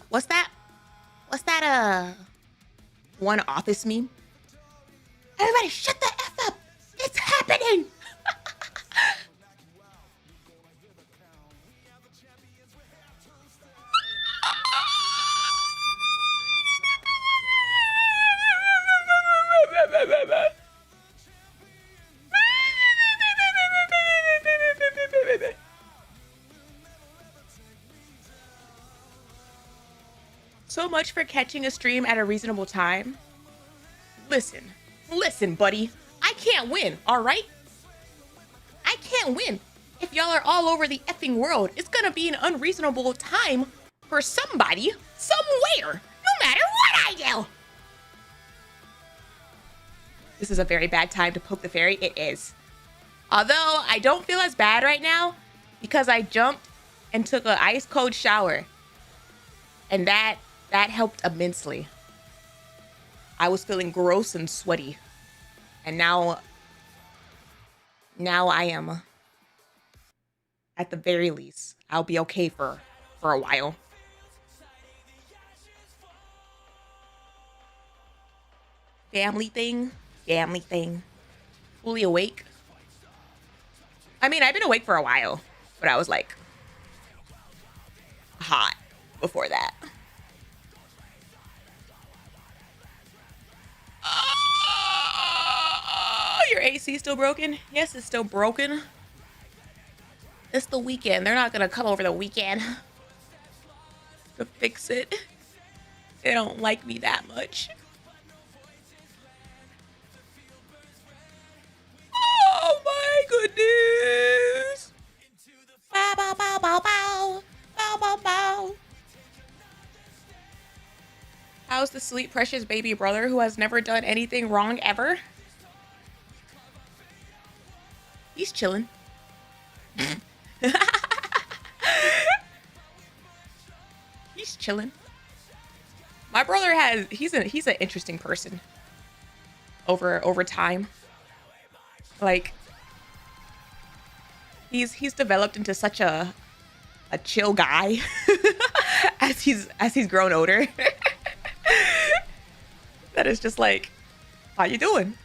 What's that? What's that, one office meme? Everybody shut the F up! It's happening! So much for catching a stream at a reasonable time. Listen, buddy. I can't win, all right? I can't win. If y'all are all over the effing world, it's gonna be an unreasonable time for somebody, somewhere, no matter what I do. This is a very bad time to poke the fairy. It is. Although I don't feel as bad right now because I jumped and took an ice cold shower. And that helped immensely. I was feeling gross and sweaty. And now I am, at the very least, I'll be okay for a while. Family thing. Fully awake. I mean, I've been awake for a while, but I was like hot before that. Oh, your AC still broken? Yes, it's still broken. It's the weekend. They're not gonna come over the weekend to fix it. They don't like me that much. Oh my goodness. Bow, bow, bow, bow, bow. Bow, bow, bow. How's the sweet, precious baby brother who has never done anything wrong ever? He's chilling. He's chilling. My brother he's an interesting person over time. Like he's developed into such a chill guy as he's grown older. That is just like, how you doing?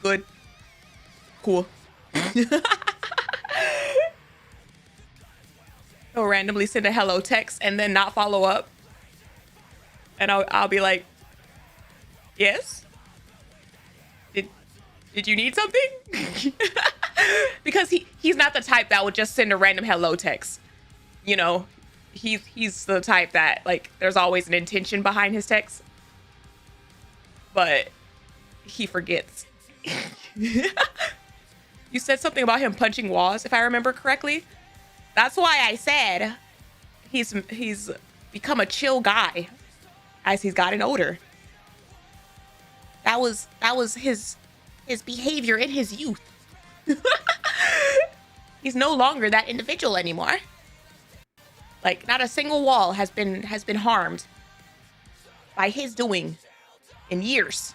Good. Cool. He'll randomly send a hello text and then not follow up. And I'll be like, yes? Did you need something? Because he's not the type that would just send a random hello text. You know, he's the type that, like, there's always an intention behind his text. But he forgets. You said something about him punching walls, if I remember correctly. That's why I said he's become a chill guy as he's gotten older. That was his behavior in his youth. He's no longer that individual anymore. Like, not a single wall has been harmed by his doing in years.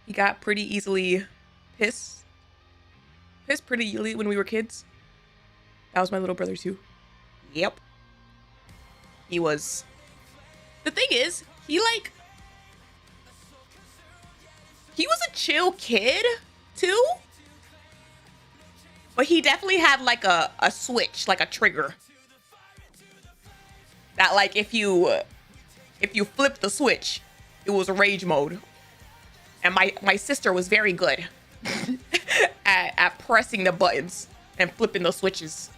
He got pretty easily pissed pretty easily when we were kids. That was my little brother too. Yep. He was. The thing is, he was a chill kid too. But he definitely had like a switch, like a trigger. That, like, if you flip the switch, it was rage mode. And my sister was very good at pressing the buttons and flipping the switches.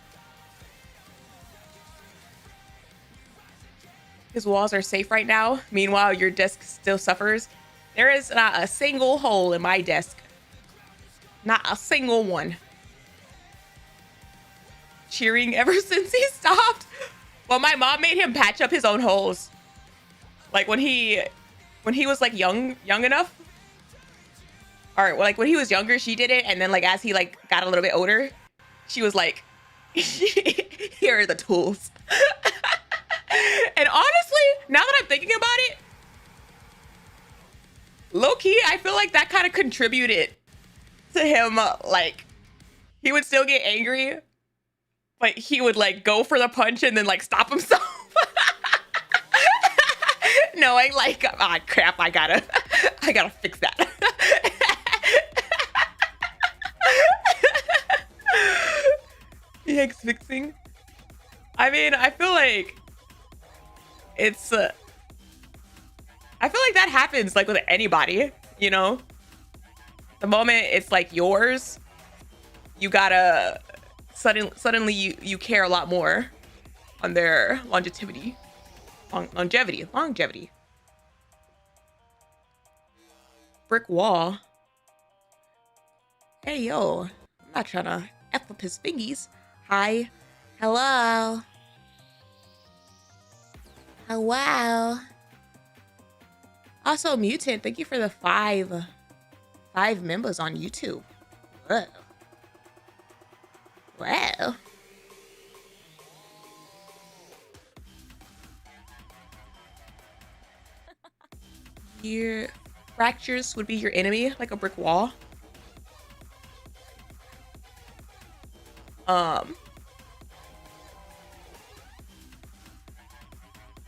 His walls are safe right now. Meanwhile, your desk still suffers. There is not a single hole in my desk. Not a single one. Cheering ever since he stopped. Well, my mom made him patch up his own holes. Like when he was like young enough. All right, well, like when he was younger, she did it, and then like as he like got a little bit older, she was like, "Here are the tools." And honestly, now that I'm thinking about it, low key, I feel like that kind of contributed to him like he would still get angry, but he would like go for the punch and then like stop himself. Knowing like, ah, crap, I gotta fix that. Yikes, fixing. I mean, I feel like it's, I feel like that happens like with anybody, you know? The moment it's like yours, you gotta, suddenly you care a lot more on their longevity. Longevity. Brick wall. Hey, yo. I'm not trying to F up his fingies. Hi. Hello. Hello. Also, Mutant, thank you for the five members on YouTube. Whoa. Wow. Your fractures would be your enemy, like a brick wall.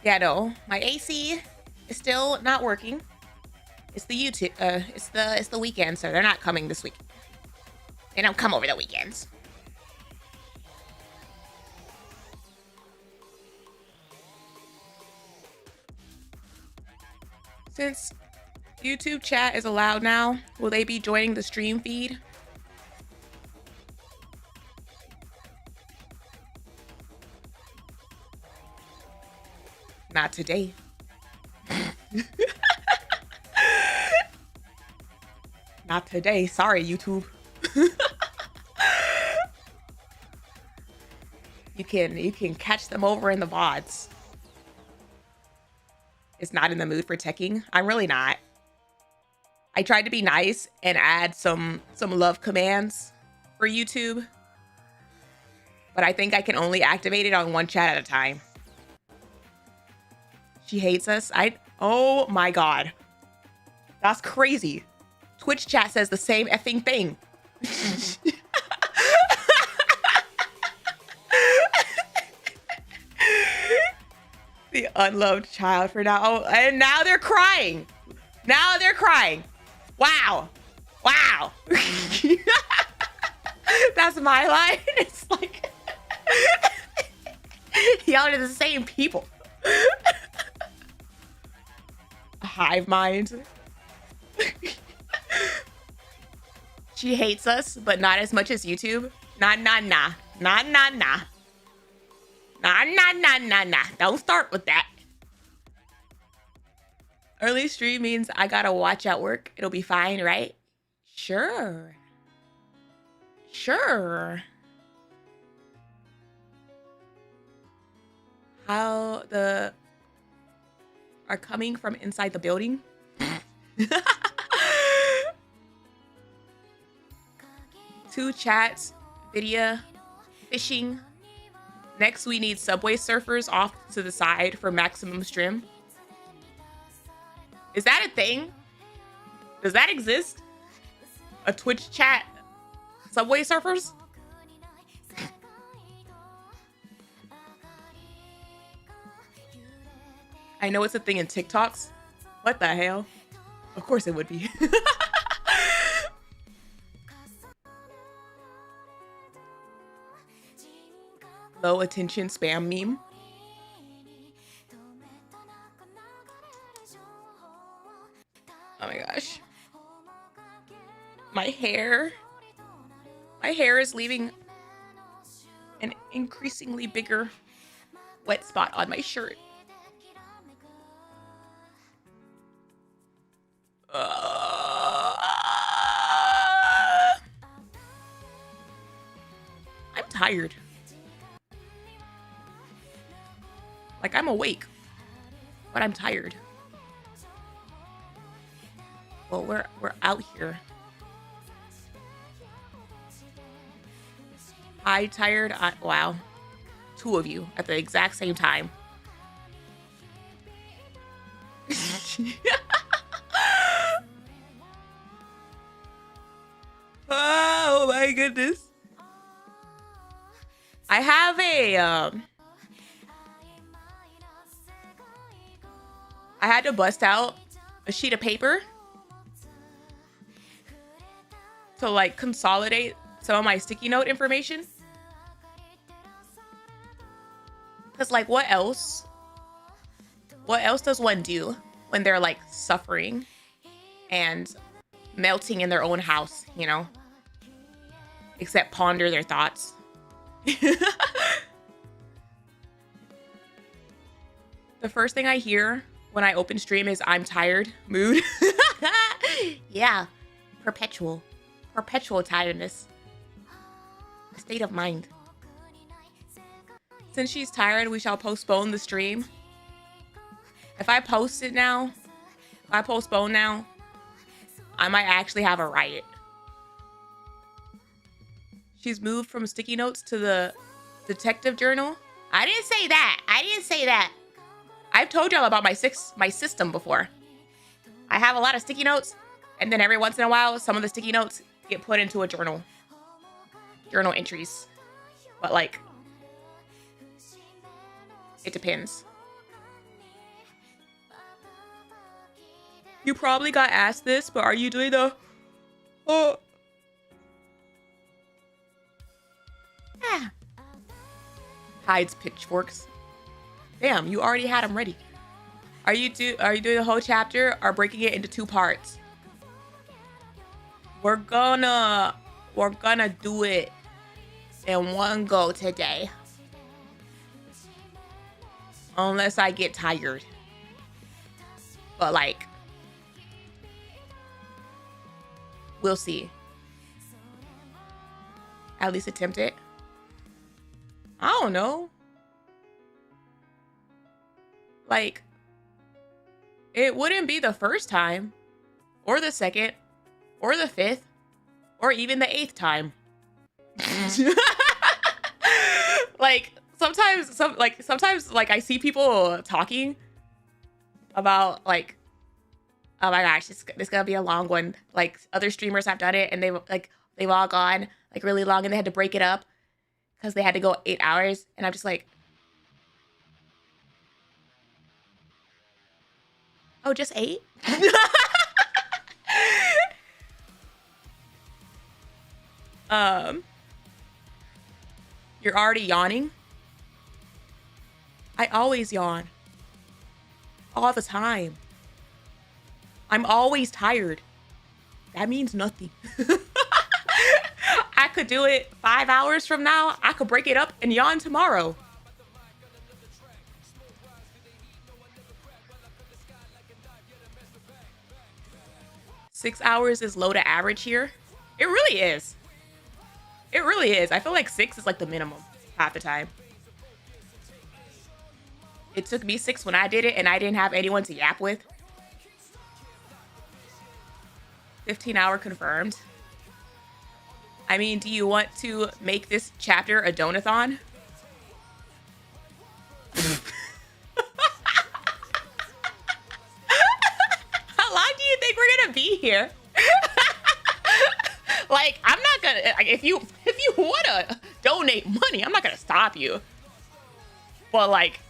Yeah, no, my AC is still not working. It's the YouTube, it's the weekend, so they're not coming this week. They don't come over the weekends. Since YouTube chat is allowed now, will they be joining the stream feed? Not today. Not today. Sorry, YouTube. You can catch them over in the VODs. It's not in the mood for teching. I'm really not. I tried to be nice and add some love commands for YouTube, but I think I can only activate it on one chat at a time. She hates us. Oh my God. That's crazy. Twitch chat says the same effing thing. The unloved child for now. Oh, and now they're crying. Now they're crying. Wow. Wow. That's my line. It's like y'all are the same people. Hive mind. She hates us, but not as much as YouTube. Nah. Don't start with that. Early stream means I gotta watch at work. It'll be fine, right? Sure. How the are coming from inside the building? Two chats, video, fishing. Next, we need subway surfers off to the side for maximum stream. Is that a thing? Does that exist? A Twitch chat, subway surfers? I know it's a thing in TikToks. What the hell? Of course it would be. Low attention spam meme. Oh my gosh. My hair is leaving an increasingly bigger wet spot on my shirt. I'm tired. Like, I'm awake, but I'm tired. Well, we're out here. I tired. Wow. Two of you at the exact same time. Oh my goodness. I have I had to bust out a sheet of paper to like consolidate some of my sticky note information. Cause like what else does one do when they're like suffering and melting in their own house, you know? Except ponder their thoughts. The first thing I hear when I open stream is I'm tired, mood. Yeah, perpetual tiredness. State of mind. Since she's tired, we shall postpone the stream. If I postpone now, I might actually have a riot. She's moved from sticky notes to the detective journal. I didn't say that. I've told y'all about my system before. I have a lot of sticky notes, and then every once in a while, some of the sticky notes get put into a journal entries. But like, it depends. You probably got asked this, but are you doing the hides pitchforks? Damn, you already had them ready. Are you doing the whole chapter or breaking it into 2 parts? We're gonna do it in one go today. Unless I get tired. But like, we'll see. At least attempt it. I don't know. Like, it wouldn't be the first time, or the second, or the 5th, or even the 8th time. Like, sometimes I see people talking about like, oh my gosh, this is gonna be a long one. Like, other streamers have done it and they've all gone like really long and they had to break it up because they had to go 8 hours. And I'm just like, oh, just 8? You're already yawning? I always yawn. All the time. I'm always tired. That means nothing. I could do it 5 hours from now. I could break it up and yawn tomorrow. Six hours is low to average here. It really is. It really is. I feel like 6 is like the minimum half the time. It took me 6 when I did it and I didn't have anyone to yap with. 15-hour confirmed. I mean, do you want to make this chapter a donathon? How long do you think we're gonna be here? Like, I'm not gonna, like, if you wanna donate money, I'm not gonna stop you. But like,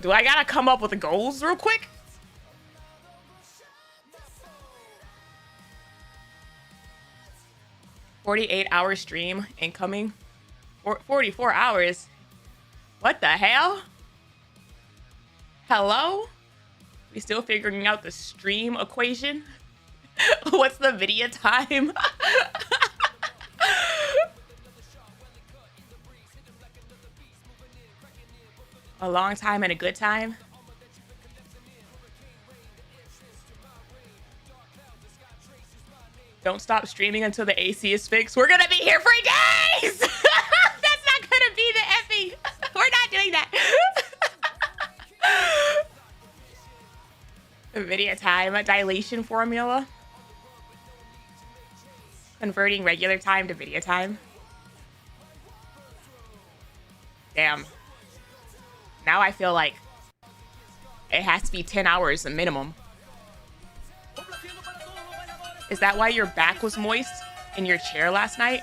do I gotta come up with the goals real quick? $48-hour stream incoming. 44 hours. What the hell? Hello? We still figuring out the stream equation? What's the video time? A long time and a good time? Don't stop streaming until the AC is fixed. We're gonna be here for days! That's not gonna be the effing. We're not doing that. Video time, a dilation formula. Converting regular time to video time. Damn. Now I feel like it has to be 10 hours a minimum. Is that why your back was moist in your chair last night?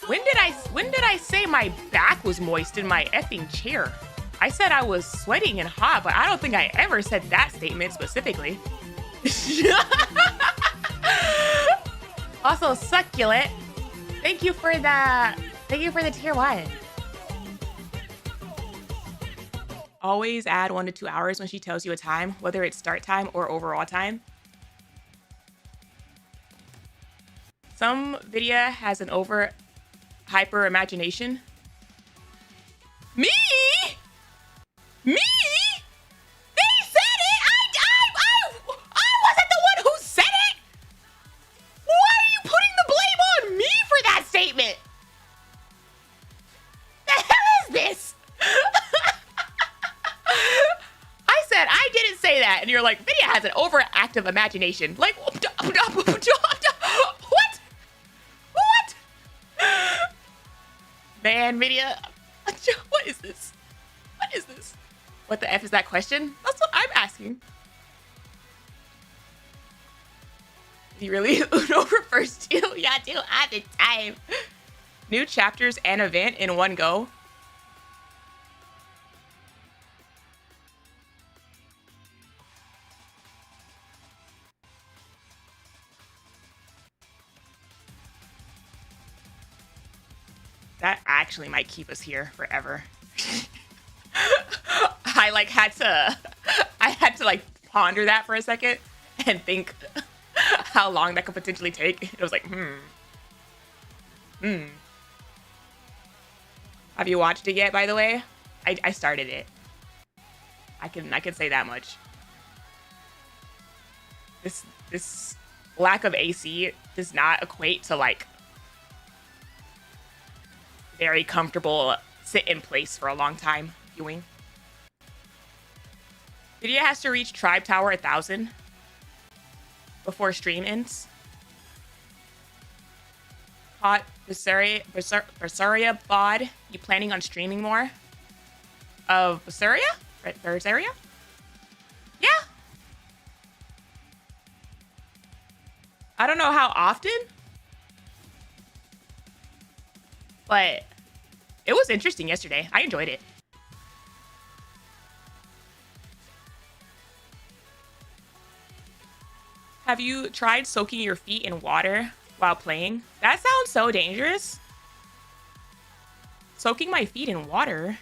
When did I say my back was moist in my effing chair? I said I was sweating and hot, but I don't think I ever said that statement specifically. Also, succulent. Thank you for the tier 1. Always add 1 to 2 hours when she tells you a time, whether it's start time or overall time. Some video has an over hyper imagination. Me? Me? They said it! I wasn't the one who said it! Why are you putting the blame on me for that statement? The hell is this? I said I didn't say that, and you're like, Vidya has an overactive imagination. Like, what? What? Man, Vidya, what is this? What is this? What the F is that question? That's what I'm asking. Do you really? Uno refers to? Yeah, do at the time. New chapters and event in one go. That actually might keep us here forever. I had to like ponder that for a second and think how long that could potentially take. It was like, Have you watched it yet, by the way? I started it. I can say that much. This lack of AC does not equate to like very comfortable sit in place for a long time viewing. Video has to reach Tribe Tower 1,000 before stream ends. Hot Berseria bod. You planning on streaming more of Berseria? Berseria? Yeah. I don't know how often, but it was interesting yesterday. I enjoyed it. Have you tried soaking your feet in water while playing? That sounds so dangerous. Soaking my feet in water?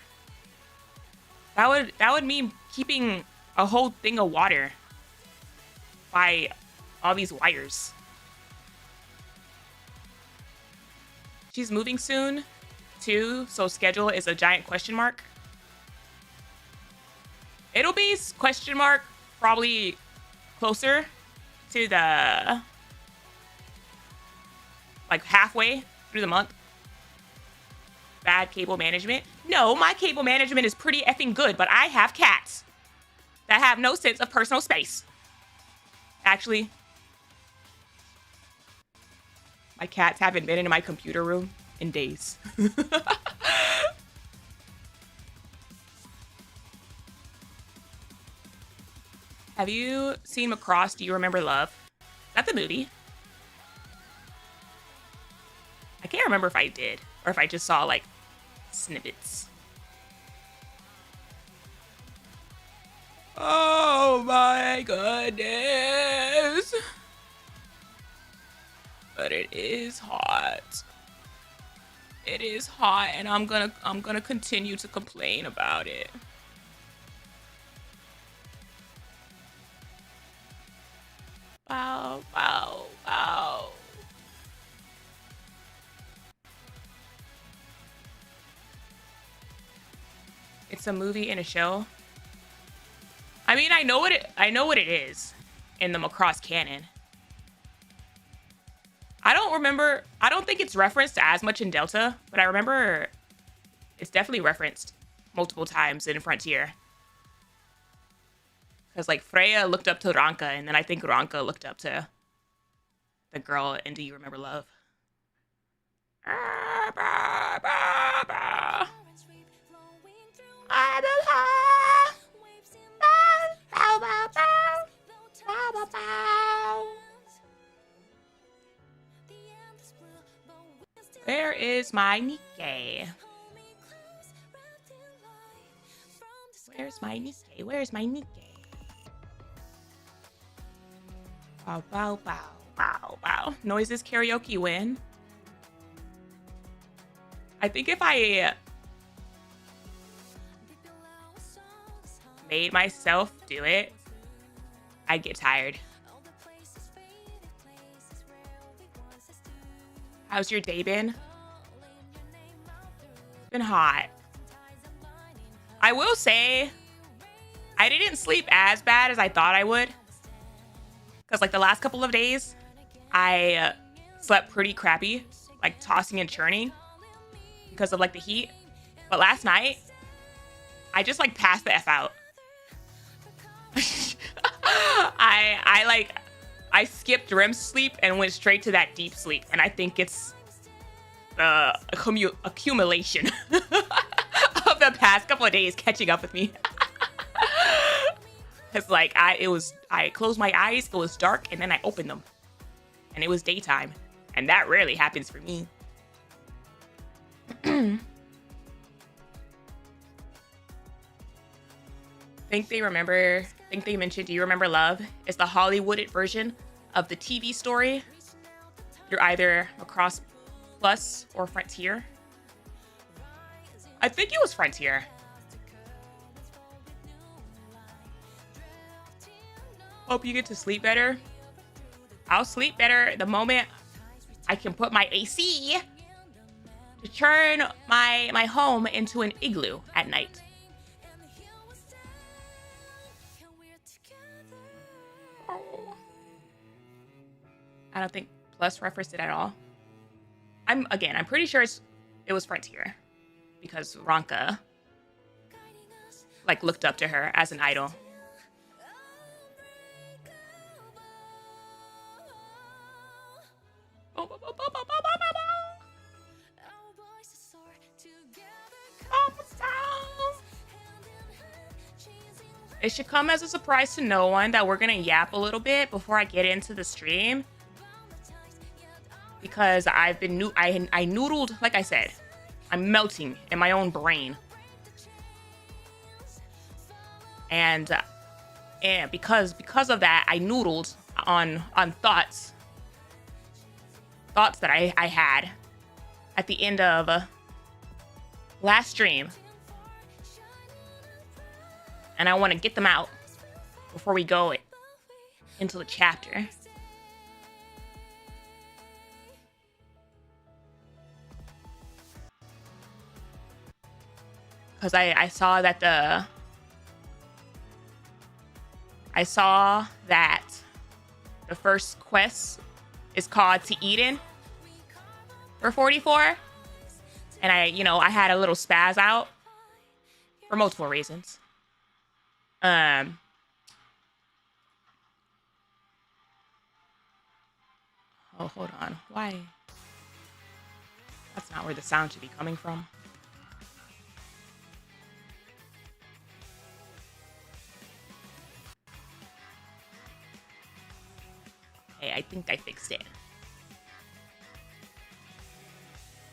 That would mean keeping a whole thing of water by all these wires. She's moving soon, too, so schedule is a giant question mark. It'll be question mark probably closer to the like halfway through the month. Bad cable management. No, my cable management is pretty effing good, but I have cats that have no sense of personal space. Actually, my cats haven't been in my computer room in days. Have you seen Macross Do You Remember Love? Is that the movie? I can't remember if I did or if I just saw like snippets. Oh my goodness. But it is hot. It is hot, and I'm gonna continue to complain about it. Wow, wow, wow. It's a movie and a show. I mean, I know what it is in the Macross canon. I don't think it's referenced as much in Delta, but I remember it's definitely referenced multiple times in Frontier. Because, like, Freya looked up to Ranka, and then I think Ranka looked up to the girl in Do You Remember Love? Where is Where's my Nikke? Where's my Nikke? Where's my Nikke? Bow, bow, bow, bow, bow. Noises karaoke win. I think if I made myself do it, I'd get tired. How's your day been? It's been hot. I will say, I didn't sleep as bad as I thought I would. Because like the last couple of days, I slept pretty crappy, like tossing and churning because of like the heat. But last night, I just like passed the F out. I skipped REM sleep and went straight to that deep sleep. And I think it's the accumulation of the past couple of days catching up with me. It's like I closed my eyes, it was dark, and then I opened them. And it was daytime. And that rarely happens for me. Think they mentioned, do you remember Love? It's the Hollywooded version of the TV story. You're either across Plus or Frontier. I think it was Frontier. Hope you get to sleep better. I'll sleep better the moment I can put my AC to turn my home into an igloo at night. I don't think Plus referenced it at all. I'm pretty sure it was Frontier because Ranka like looked up to her as an idol. It should come as a surprise to no one that we're gonna yap a little bit before I get into the stream. Because I've been I noodled, like I said, I'm melting in my own brain. And because of that, I noodled on thoughts that I had at the end of last stream. And I want to get them out before we go into the chapter. Because I saw that the first quest is called To Eden for 44. And I had a little spaz out for multiple reasons. Oh, hold on. Why? That's not where the sound should be coming from. Okay, I think I fixed it.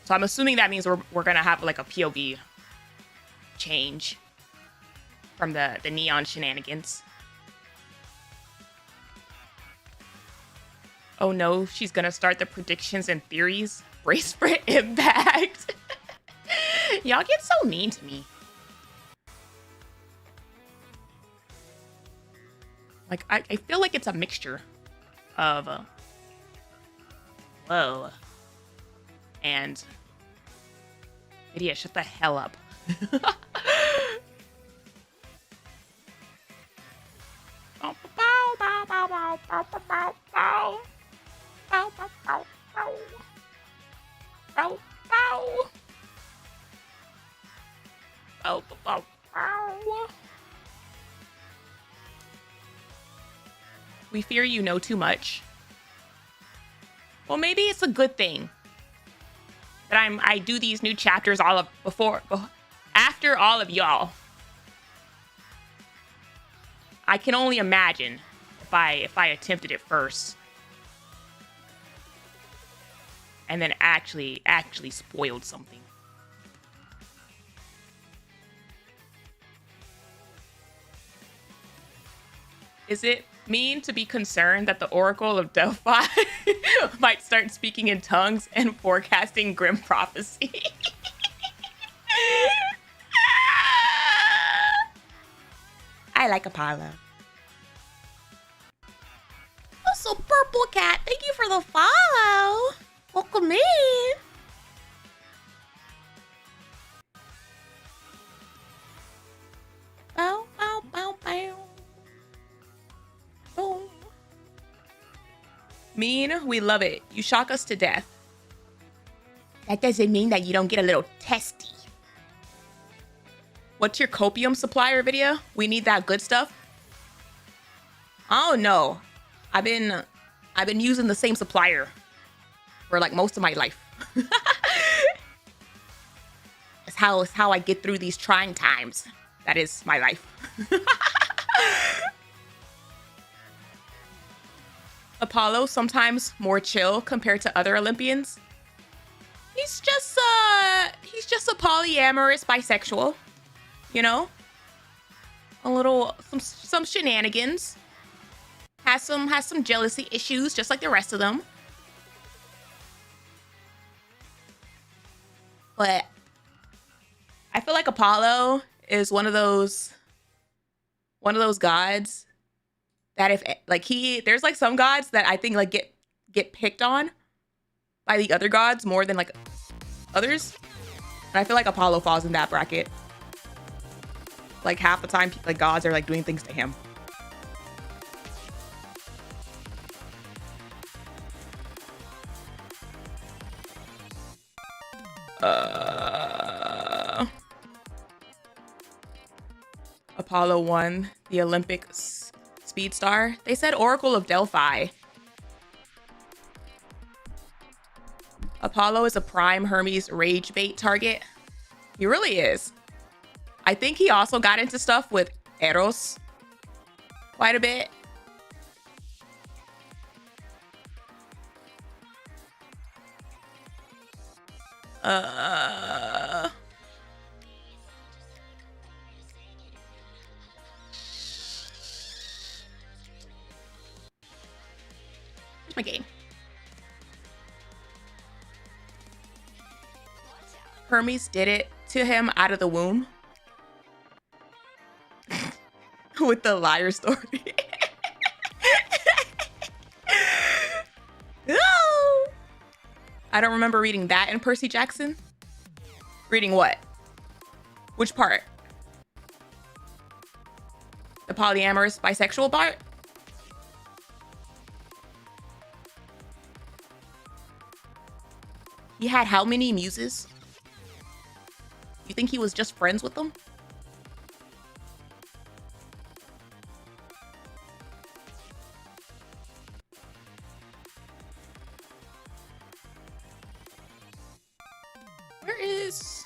So I'm assuming that means we're gonna have like a POV change from the neon shenanigans. Oh no, she's gonna start the predictions and theories. Brace for impact. Y'all get so mean to me. Like, I feel like it's a mixture of whoa and idiot, shut the hell up. We fear you know too much. Well, maybe it's a good thing that I do these new chapters after all of y'all. I can only imagine if I attempted it first. and then actually spoiled something. Is it mean to be concerned that the Oracle of Delphi might start speaking in tongues and forecasting grim prophecy? I like Apollo. Also, Purple Cat, thank you for the follow. Welcome in. Bow, bow, bow, bow. Boom. Mean, we love it. You shock us to death. That doesn't mean that you don't get a little testy. What's your copium supplier video? We need that good stuff. Oh no. I've been using the same supplier for like most of my life. It's how I get through these trying times. That is my life. Apollo, sometimes more chill compared to other Olympians. He's just a polyamorous bisexual, you know? A little some shenanigans. Has some jealousy issues just like the rest of them. But I feel like Apollo is one of those gods that if like there's like some gods that I think like get picked on by the other gods more than like others. And I feel like Apollo falls in that bracket. Like half the time like gods are like doing things to him. Apollo won the Olympic speed star. They said Oracle of Delphi. Apollo is a prime Hermes rage bait target. He really is. I think he also got into stuff with Eros quite a bit. Here's my game. Hermes did it to him out of the womb. With the liar story. Oh! I don't remember reading that in Percy Jackson. Reading what? Which part? The polyamorous bisexual part? He had how many muses? You think he was just friends with them? Where is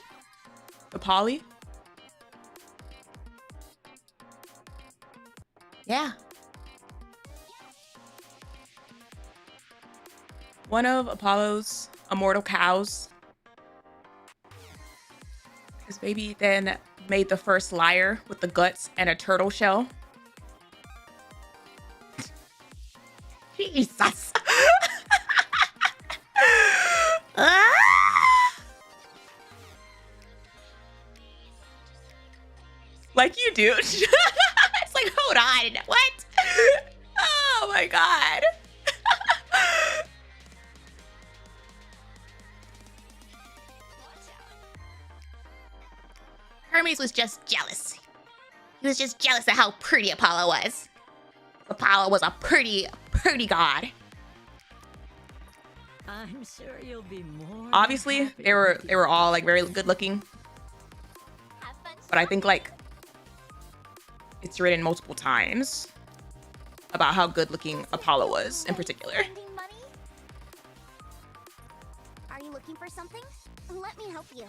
the poly? Yeah. One of Apollo's immortal cows. His baby then made the first lyre with the guts and a turtle shell. Jesus. Like you do. It's like, hold on. What? Oh my God. Hermes was just jealous. He was just jealous of how pretty Apollo was. Apollo was a pretty god. I'm sure you'll be more. Obviously, they were all like very good looking. But I think like it's written multiple times about how good looking Apollo was in particular. Are you looking for something? Let me help you.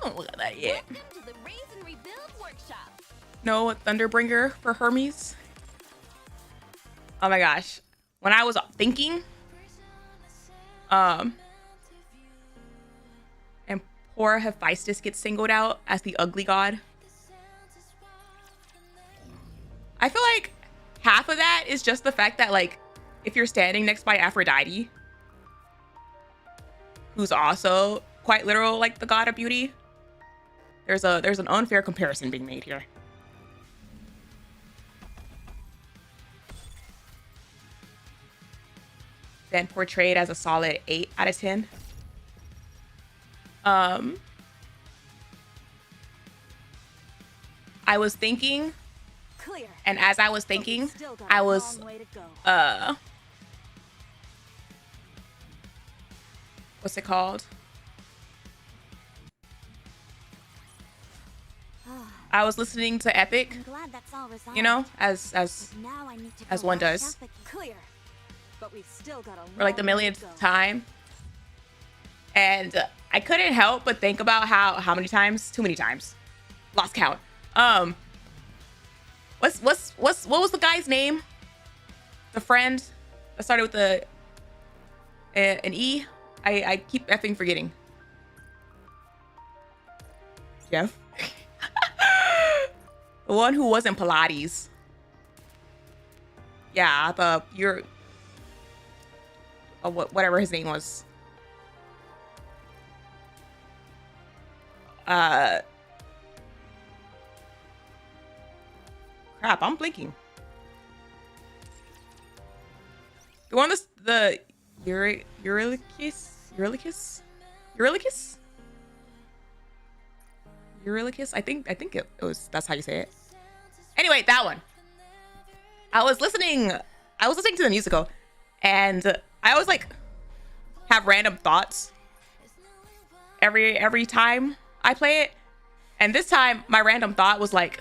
Oh, look at that yet. Welcome to the Raise and Rebuild workshop. No Thunderbringer for Hermes. Oh my gosh. When I was thinking, and poor Hephaestus gets singled out as the ugly god. I feel like half of that is just the fact that, like, if you're standing next by Aphrodite, who's also quite literal, like the god of beauty, there's an unfair comparison being made here. Then portrayed as a solid 8 out of 10. I was thinking, Clear. and as I was thinking, I was what's it called? I was listening to Epic, I'm glad that's all resolved. you know, as Now I need to as go one wash does. up again. Clear. But we've still got a for like the long way to millionth go. time. And I couldn't help but think about how many times? Too many times. Lost count. What was the guy's name? The friend that started with an E. I keep effing forgetting. Jeff. The one who wasn't Pilates. Yeah, whatever his name was. Crap, I'm blinking. The one that's the Eurylochus? I think it was, that's how you say it. Anyway, that one. I was listening to the musical, and I always like have random thoughts every time I play it. And this time my random thought was like,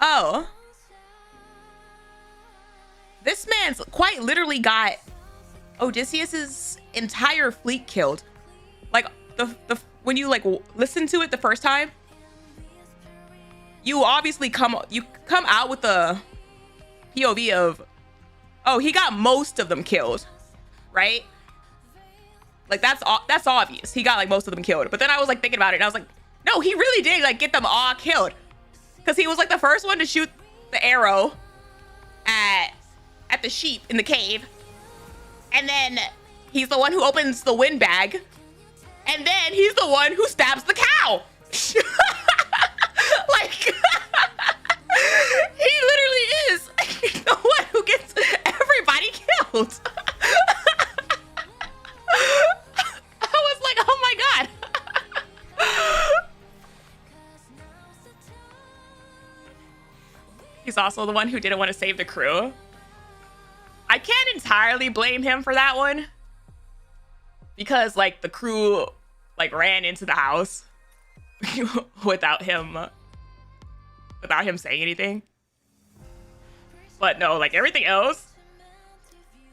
oh, this man's quite literally got Odysseus's entire fleet killed. Like the when you like listen to it the first time, you obviously come out with the POV of, oh, he got most of them killed, right? Like that's obvious. He got like most of them killed. But then I was like thinking about it, and I was like, no, he really did like get them all killed, because he was like the first one to shoot the arrow at the sheep in the cave, and then he's the one who opens the wind bag, and then he's the one who stabs the cow. Like he literally is the one who gets everybody killed. I was like, oh my god. He's also the one who didn't want to save the crew. I can't entirely blame him for that one, because like the crew like ran into the house without him saying anything. But no, like everything else,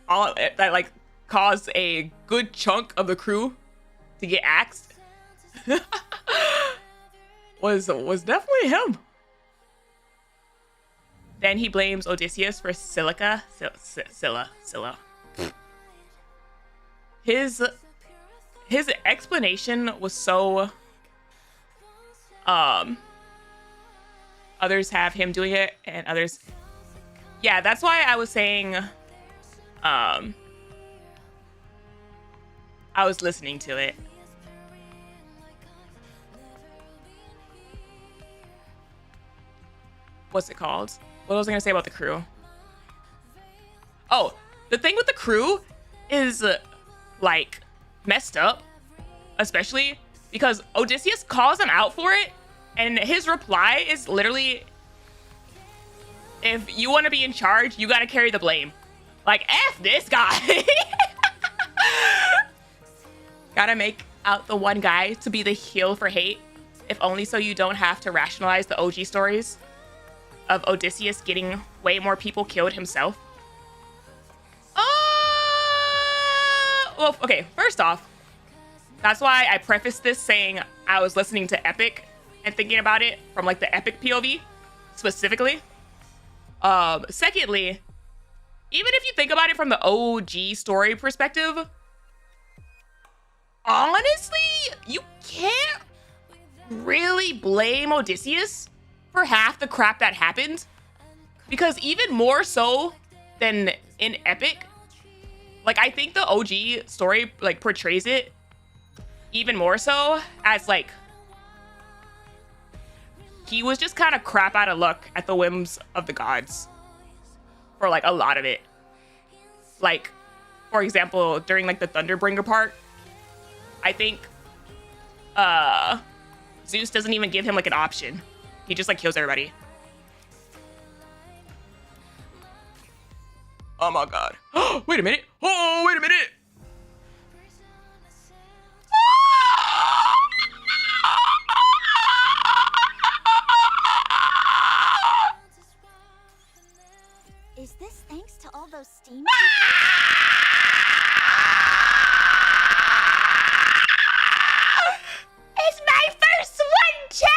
all that like caused a good chunk of the crew to get axed was definitely him. Then he blames Odysseus for Scylla. His explanation was so others have him doing it and others, yeah, that's why I was saying I was listening to it. What's it called? What was I gonna say about the crew? Oh, the thing with the crew is like messed up, especially because Odysseus calls him out for it, and his reply is literally, if you want to be in charge, you got to carry the blame. Like, F this guy. Gotta make out the one guy to be the heel for hate, if only so you don't have to rationalize the OG stories of Odysseus getting way more people killed himself. Well, okay, first off, that's why I prefaced this saying I was listening to Epic and thinking about it from like the Epic POV specifically. Secondly, even if you think about it from the OG story perspective, honestly, you can't really blame Odysseus for half the crap that happened. Because even more so than in Epic, like, I think the OG story, like, portrays it even more so as, like, he was just kind of crap out of luck at the whims of the gods for, like, a lot of it. Like, for example, during, like, the Thunderbringer part, I think Zeus doesn't even give him, like, an option. He just, like, kills everybody. Oh my god. Wait a minute. Oh, wait a minute. Is this thanks to all those steam? It's my first one, chat!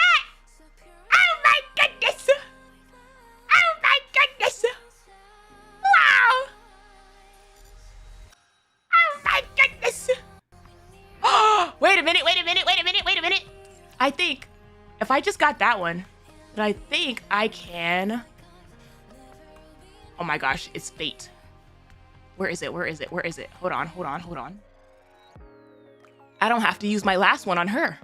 Oh my goodness! Oh my goodness! Wow! Oh my goodness! Wait a minute, wait a minute, wait a minute, wait a minute! I think, if I just got that one, then I think I can... Oh my gosh, it's fate. Where is it? Where is it? Where is it? Hold on, hold on, hold on. I don't have to use my last one on her.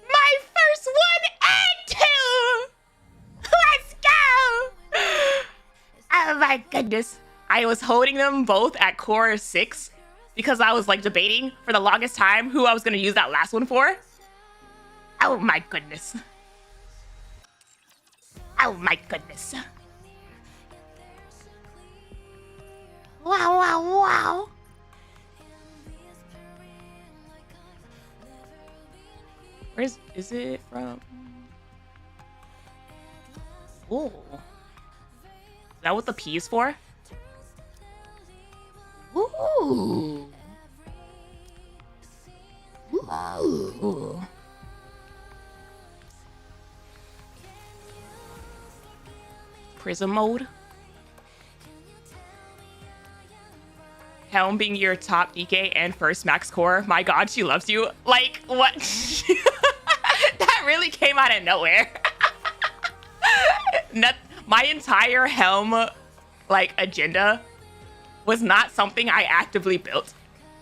My first one and two! Let's go! Oh my goodness. I was holding them both at core 6 because I was like debating for the longest time who I was going to use that last one for. Oh my goodness. Oh my goodness. Wow, wow, wow. Where's, is it from? Ooh. Is that what the P is for? Ooh. Ooh. Prism mode. Helm being your top Nikke and first max core. My god, she loves you. Like, what? That really came out of nowhere. My entire Helm, like, agenda was not something I actively built.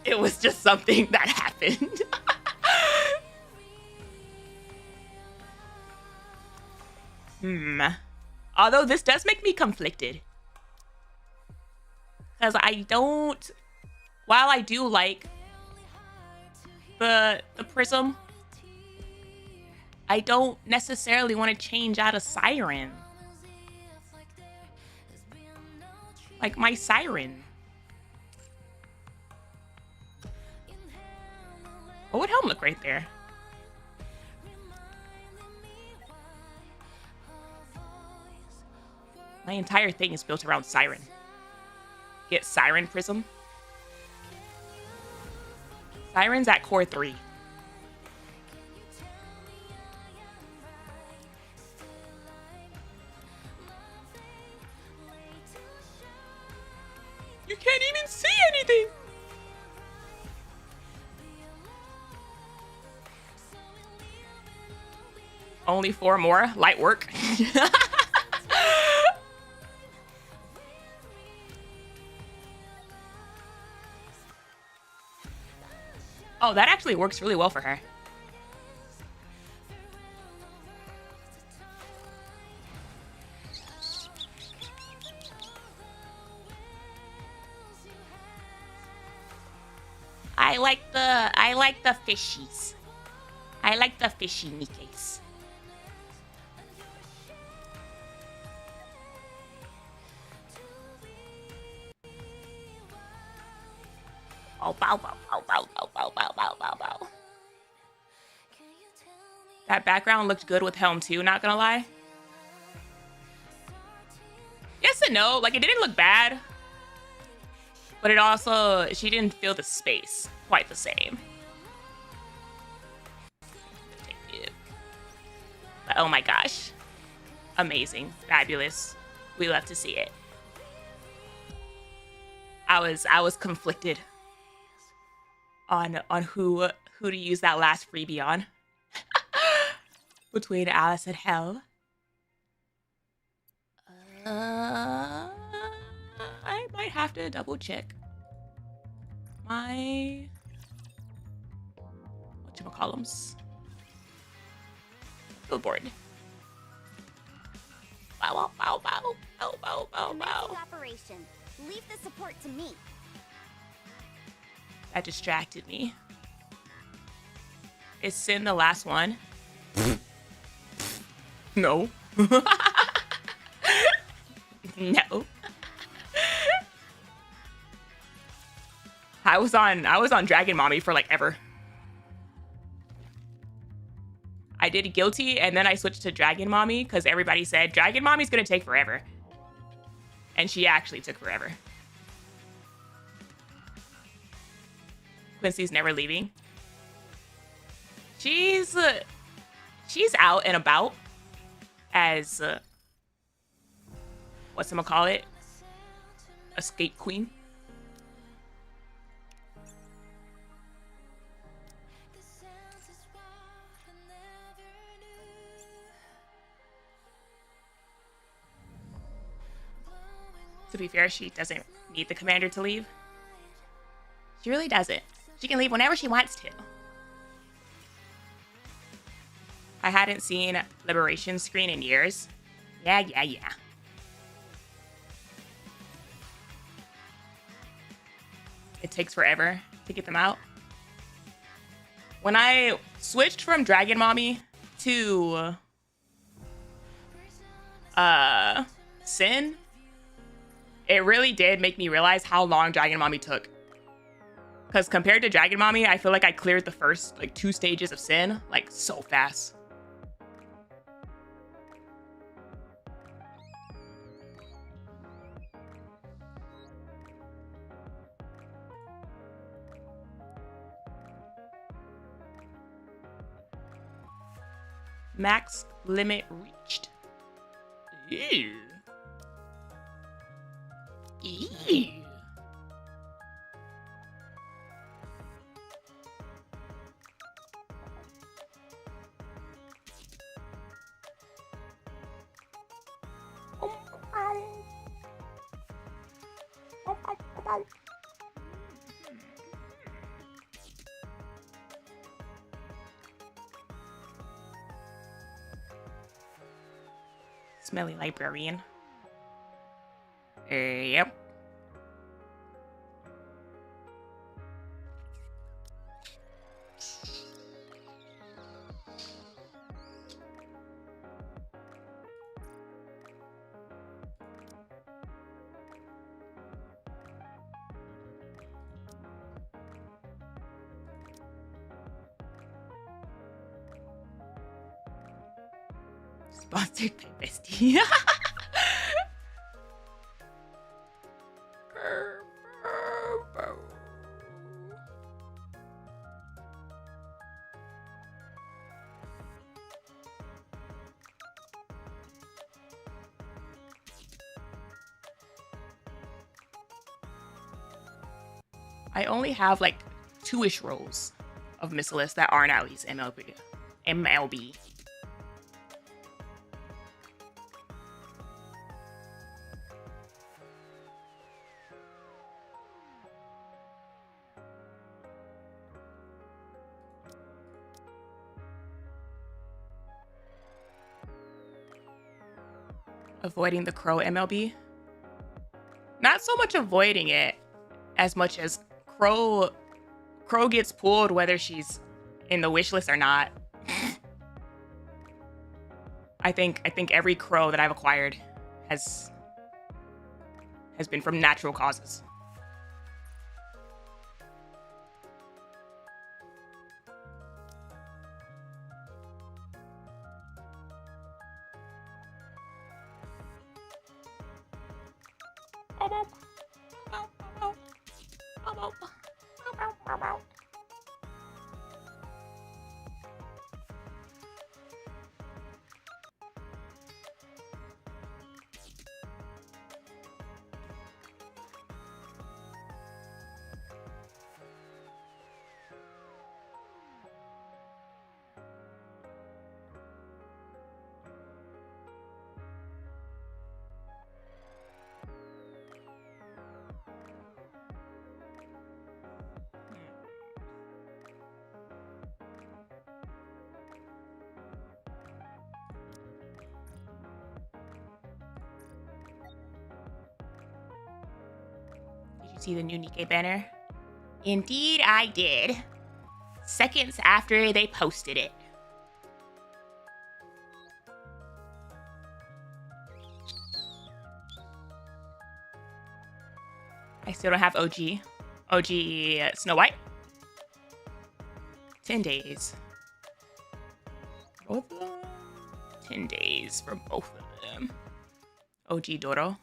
It was just something that happened. Although this does make me conflicted. Because I don't... While I do like the prism, I don't necessarily want to change out a siren. Like my siren. What would Helm look right there? My entire thing is built around siren. Get siren prism. Siren's at core 3. You can't even see anything. Only 4 more. Light work. Oh, that actually works really well for her. I like the fishies. I like the fishy Nikkes. Oh, bow, bow, bow, bow, bow, bow, bow, bow, bow, bow. That background looked good with Helm too, not gonna lie. Yes and no, like it didn't look bad, but it also, she didn't feel the space quite the same. But oh my gosh, amazing, fabulous. We love to see it. I was conflicted on who to use that last freebie on between Alice and Hell. I might have to double check my whatchamacallums. Billboard. Bow, bow, bow, bow, bow, bow, bow. Operation. Leave the support to me. That distracted me. Is Sin the last one? No. No. I was on Dragon Mommy for like ever. I did Guilty and then I switched to Dragon Mommy because everybody said Dragon Mommy's gonna take forever. And she actually took forever. Quincy's never leaving. She's out and about as whatchamacallit? Escape queen. To be fair, she doesn't need the commander to leave. She really doesn't. She can leave whenever she wants to. I hadn't seen Liberation screen in years. Yeah. It takes forever to get them out. When I switched from Dragon Mommy to Sin, it really did make me realize how long Dragon Mommy took. Because compared to Dragon Mommy, I feel like I cleared the first like 2 stages of Sin like so fast. Max limit reached. Ew. Ew. Smelly librarian. Yep. Sponsored by Bestie. I only have like 2-ish rows of Missilus that aren't at least MLB. Avoiding the Crow MLB. Not so much avoiding it as much as Crow gets pulled whether she's in the wish list or not. I think every Crow that I've acquired has been from natural causes. See the new Nikke banner? Indeed, I did. Seconds after they posted it. I still don't have OG. OG Snow White. 10 days. Both of them? 10 days for both of them. OG Doro.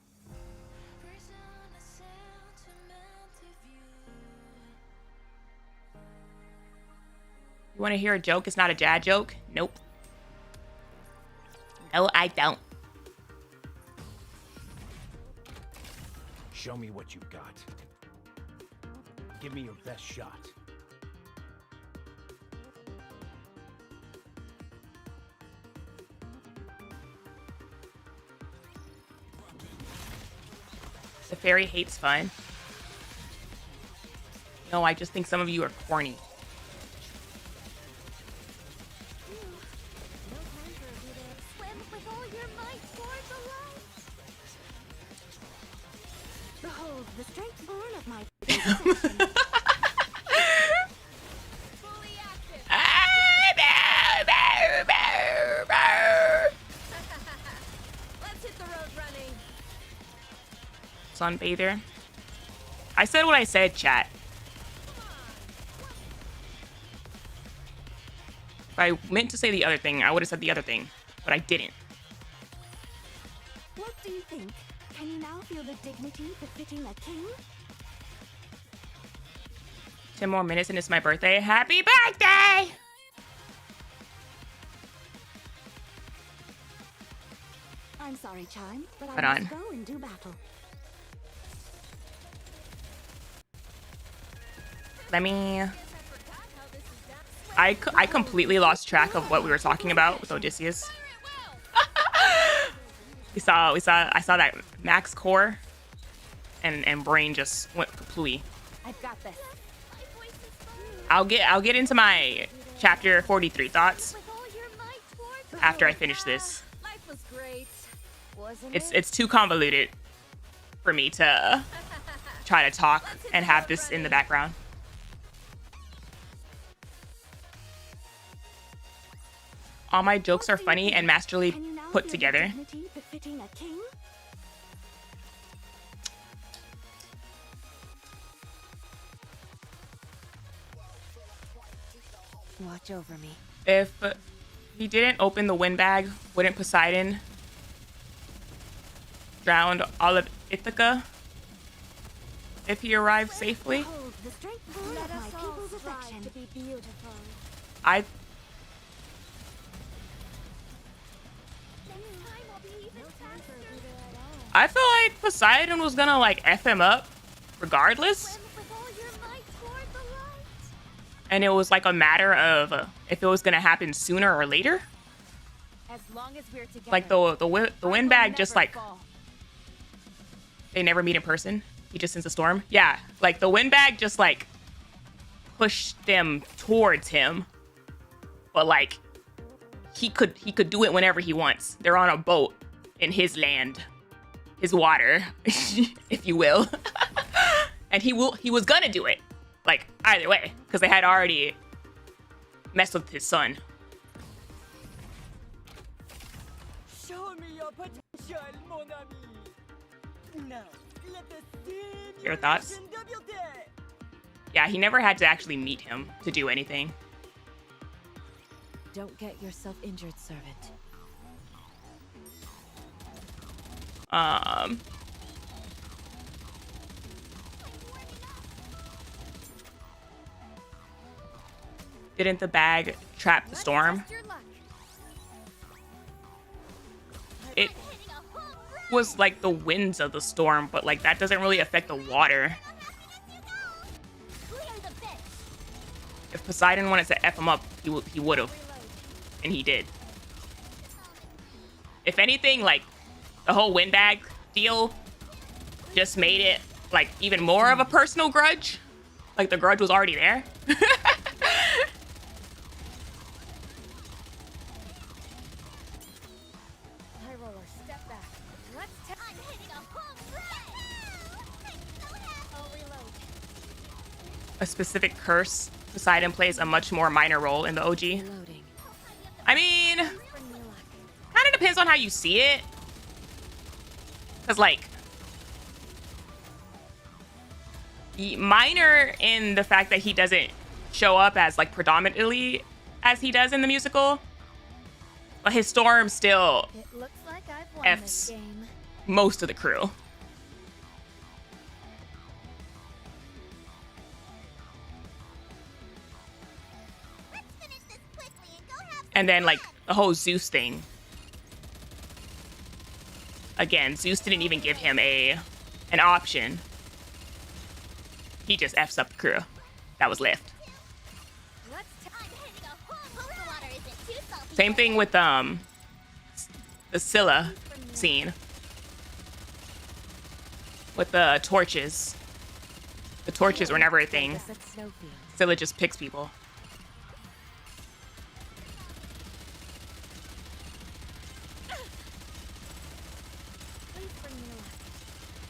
You want to hear a joke? It's not a dad joke? Nope. No, I don't. Show me what you got. Give me your best shot. The fairy hates fun. No, I just think some of you are corny. The strength born of my fully active. Let's hit the road running. Sunbather. I said what I said, chat. If I meant to say the other thing, I would have said the other thing, but I didn't. What do you think? Can you now feel the dignity befitting a king? 10 more minutes and it's my birthday. Happy birthday! I'm sorry, Chime, but Hold I on. must go and do battle. Let me... I completely lost track of what we were talking about with Odysseus. I saw that max core and brain just went kaplooey. I've got this. I'll get into my chapter 43 thoughts after I finish this. Life was great, wasn't It's too convoluted for me to try to talk and have this in the background. All my jokes are funny and masterly put together. Befitting a king? Watch over me. If he didn't open the wind bag, wouldn't Poseidon drown all of Ithaca if he arrived safely? Hold the strength born of my people's affection. To be beautiful. I feel like Poseidon was gonna like F him up regardless. And it was like a matter of if it was gonna happen sooner or later. As long as we're together, Like the windbag just like fall. they never meet in person. He just sends a storm. Yeah, like the windbag just like pushed them towards him, but like he could do it whenever he wants. They're on a boat in his land, his water, if you will, and he was gonna do it. Like, either way, because they had already messed with his son. Show me your potential, mon ami. Now, let the Your thoughts? simulation débute. Yeah, he never had to actually meet him to do anything. Don't get yourself injured, servant. Didn't the bag trap the storm? It was like the winds of the storm, but like that doesn't really affect the water. If Poseidon wanted to F him up, he would have. And he did. If anything, like, the whole windbag deal just made it, like, even more of a personal grudge. Like, the grudge was already there. A specific curse, Poseidon plays a much more minor role in the OG. I mean, kind of depends on how you see it. Because, like, minor in the fact that he doesn't show up as, like, predominantly as he does in the musical. But his storm still F's most of the crew. And then, like, the whole Zeus thing. Again, Zeus didn't even give him an option. He just F's up the crew that was left. Same thing with the Scylla scene. With the torches. The torches were never a thing. Scylla just picks people.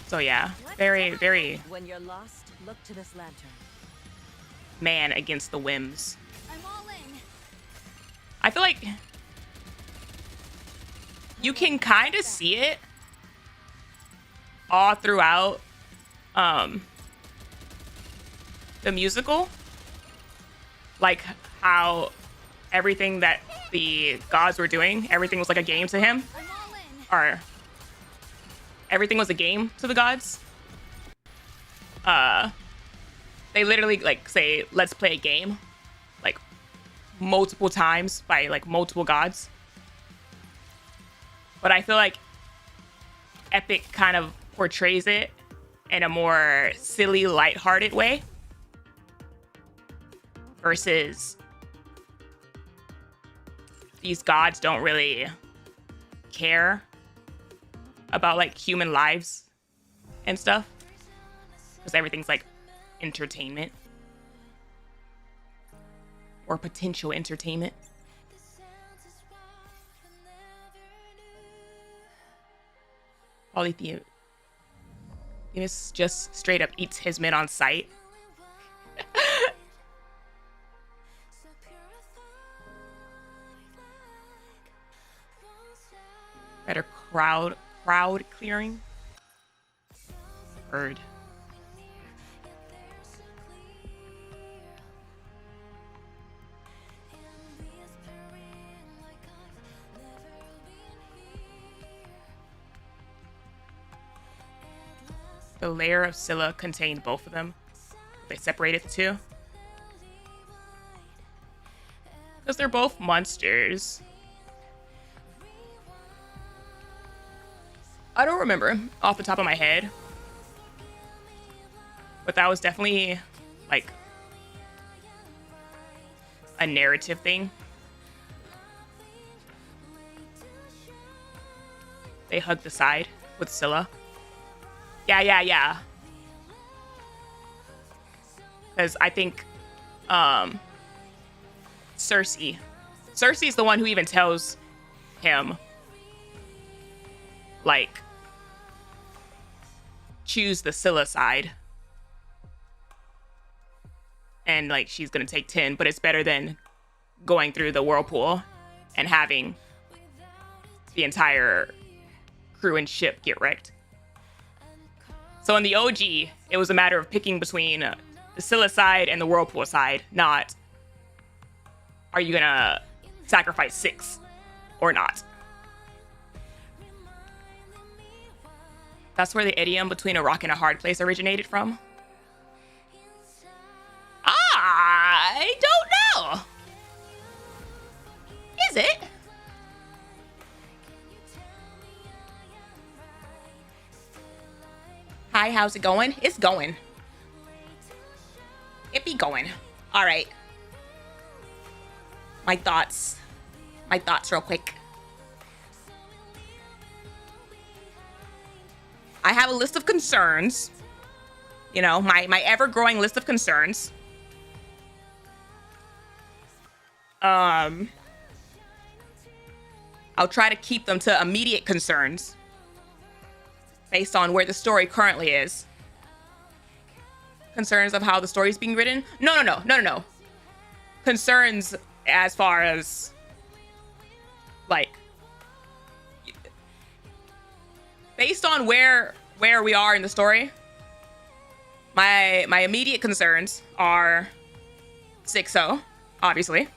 So yeah, very, very When you're lost, look to this lantern. man against the whims. I'm all in. I feel like you can kind of see it all throughout the musical. Like how everything that the gods were doing, everything was like a game to him. I'm all in. Or everything was a game to the gods. They literally like say, let's play a game, like multiple times by like multiple gods. But I feel like Epic kind of portrays it in a more silly, lighthearted way. Versus these gods don't really care about like human lives and stuff, because everything's like entertainment or potential entertainment. Polythemus just straight up eats his men on sight. Better crowd clearing. Heard. The lair of Scylla contained both of them. They separated the two. Because they're both monsters. I don't remember off the top of my head. But that was definitely like a narrative thing. They hugged the side with Scylla. Yeah. Because I think Cersei's the one who even tells him, like, choose the Scylla side. And, like, she's gonna take 10, but it's better than going through the whirlpool and having the entire crew and ship get wrecked. So in the OG, it was a matter of picking between the Scylla side and the whirlpool side, not are you gonna sacrifice 6 or not. That's where the idiom between a rock and a hard place originated from. I don't know. Hi, how's it going? It's going. It be going. All right. My thoughts real quick. I have a list of concerns. You know, my ever-growing list of concerns. I'll try to keep them to immediate concerns based on where the story currently is. Concerns of how the story's being written? No. Concerns as far as, like, based on where we are in the story, my immediate concerns are 6-0, obviously.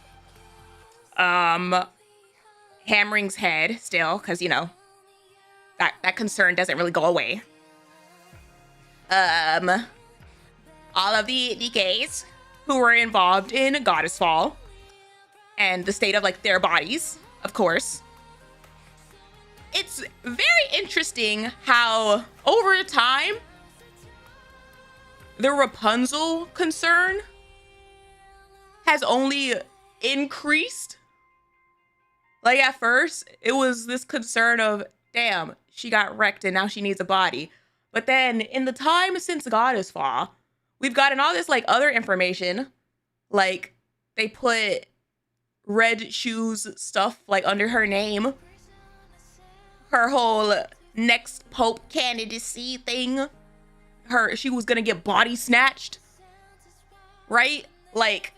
Hammering's head still, because, you know, that concern doesn't really go away. All of the Nikkes who were involved in Goddess Fall and the state of, like, their bodies, of course. It's very interesting how over time the Rapunzel concern has only increased. Like, at first, it was this concern of, damn, she got wrecked and now she needs a body. But then, in the time since Goddess Fall, we've gotten all this, like, other information. Like, they put Red Shoes stuff, like, under her name. Her whole next Pope candidacy thing. She was gonna get body snatched. Right? Like,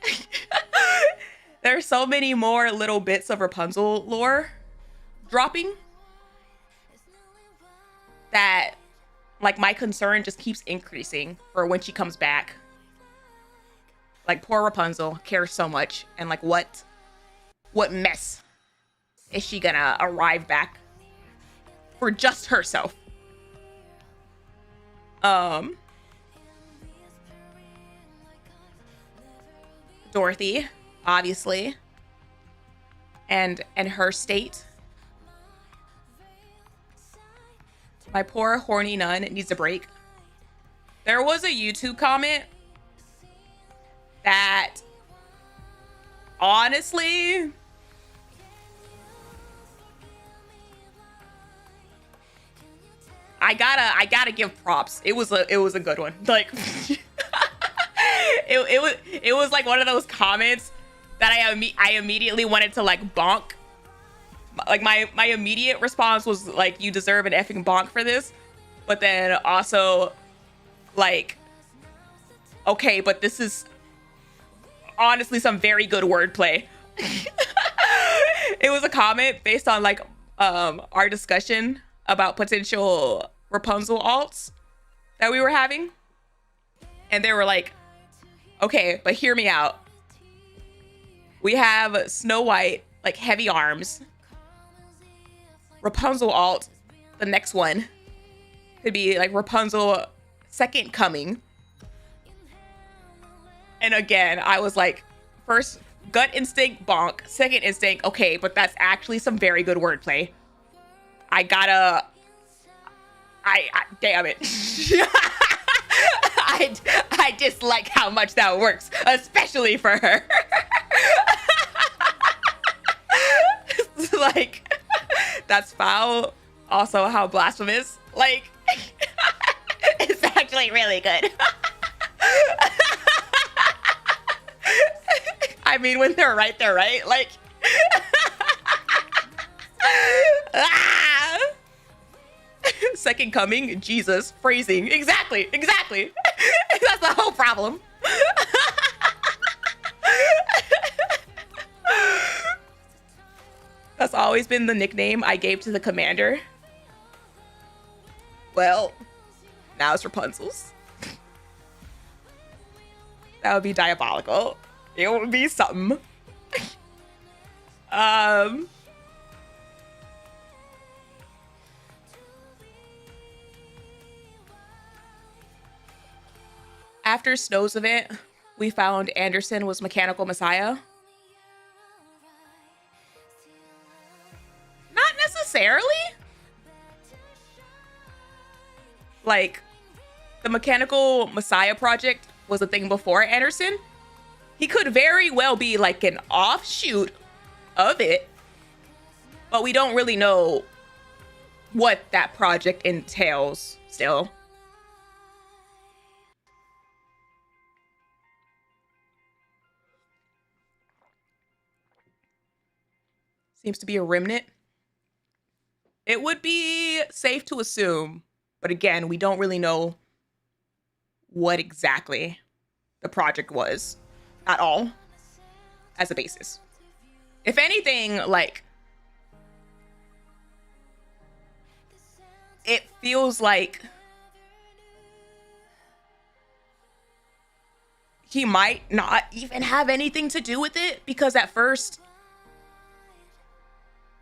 there's so many more little bits of Rapunzel lore dropping that, like, my concern just keeps increasing for when she comes back. Like, poor Rapunzel cares so much, and, like, what mess is she gonna arrive back for just herself? Dorothy, obviously, and her state. My poor horny nun needs a break. There was a YouTube comment that, honestly, I gotta give props. It was a good one. Like, it was like one of those comments that I immediately wanted to, like, bonk. Like, my immediate response was like, you deserve an effing bonk for this. But then also, like, okay, but this is honestly some very good wordplay. It was a comment based on, like, our discussion about potential Rapunzel alts that we were having. And they were like, okay, but hear me out. We have Snow White, like, heavy arms. Rapunzel alt, the next one, could be, like, Rapunzel second coming. And again, I was like, first gut instinct, bonk. Second instinct, okay, but that's actually some very good wordplay. I damn it. I dislike how much that works, especially for her. Like, that's foul. Also, how blasphemous. Like, it's actually really good. I mean, when they're right, they're right. Like, ah! Second coming, Jesus, phrasing. Exactly. That's the whole problem. That's always been the nickname I gave to the commander. Well, now it's Rapunzel's. That would be diabolical. It would be something. After Snow's event, we found Anderson was Mechanical Messiah. Not necessarily. Like, the Mechanical Messiah project was a thing before Anderson, he could very well be like an offshoot of it, but we don't really know what that project entails still. Seems to be a remnant. It would be safe to assume, but again, we don't really know what exactly the project was at all as a basis. If anything, like, it feels like he might not even have anything to do with it, because at first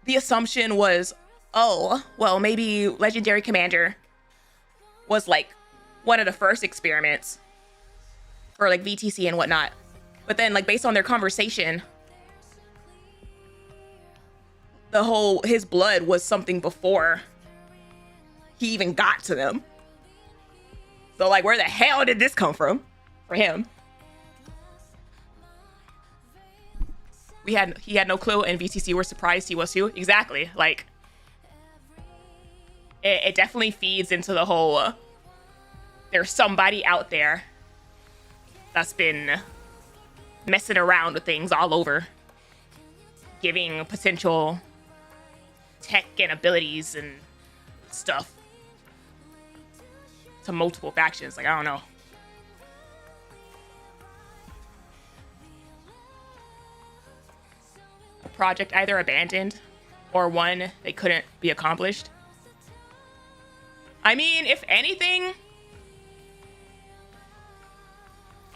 the assumption was, oh, well, maybe Legendary Commander was like one of the first experiments for like VTC and whatnot. But then, like, based on their conversation, his blood was something before he even got to them. So, like, where the hell did this come from for him? He had no clue, and VTC were surprised he was too. Exactly. Like, it definitely feeds into the whole, there's somebody out there that's been messing around with things all over, giving potential tech and abilities and stuff to multiple factions. Like, I don't know. A project either abandoned or one that couldn't be accomplished. I mean, if anything,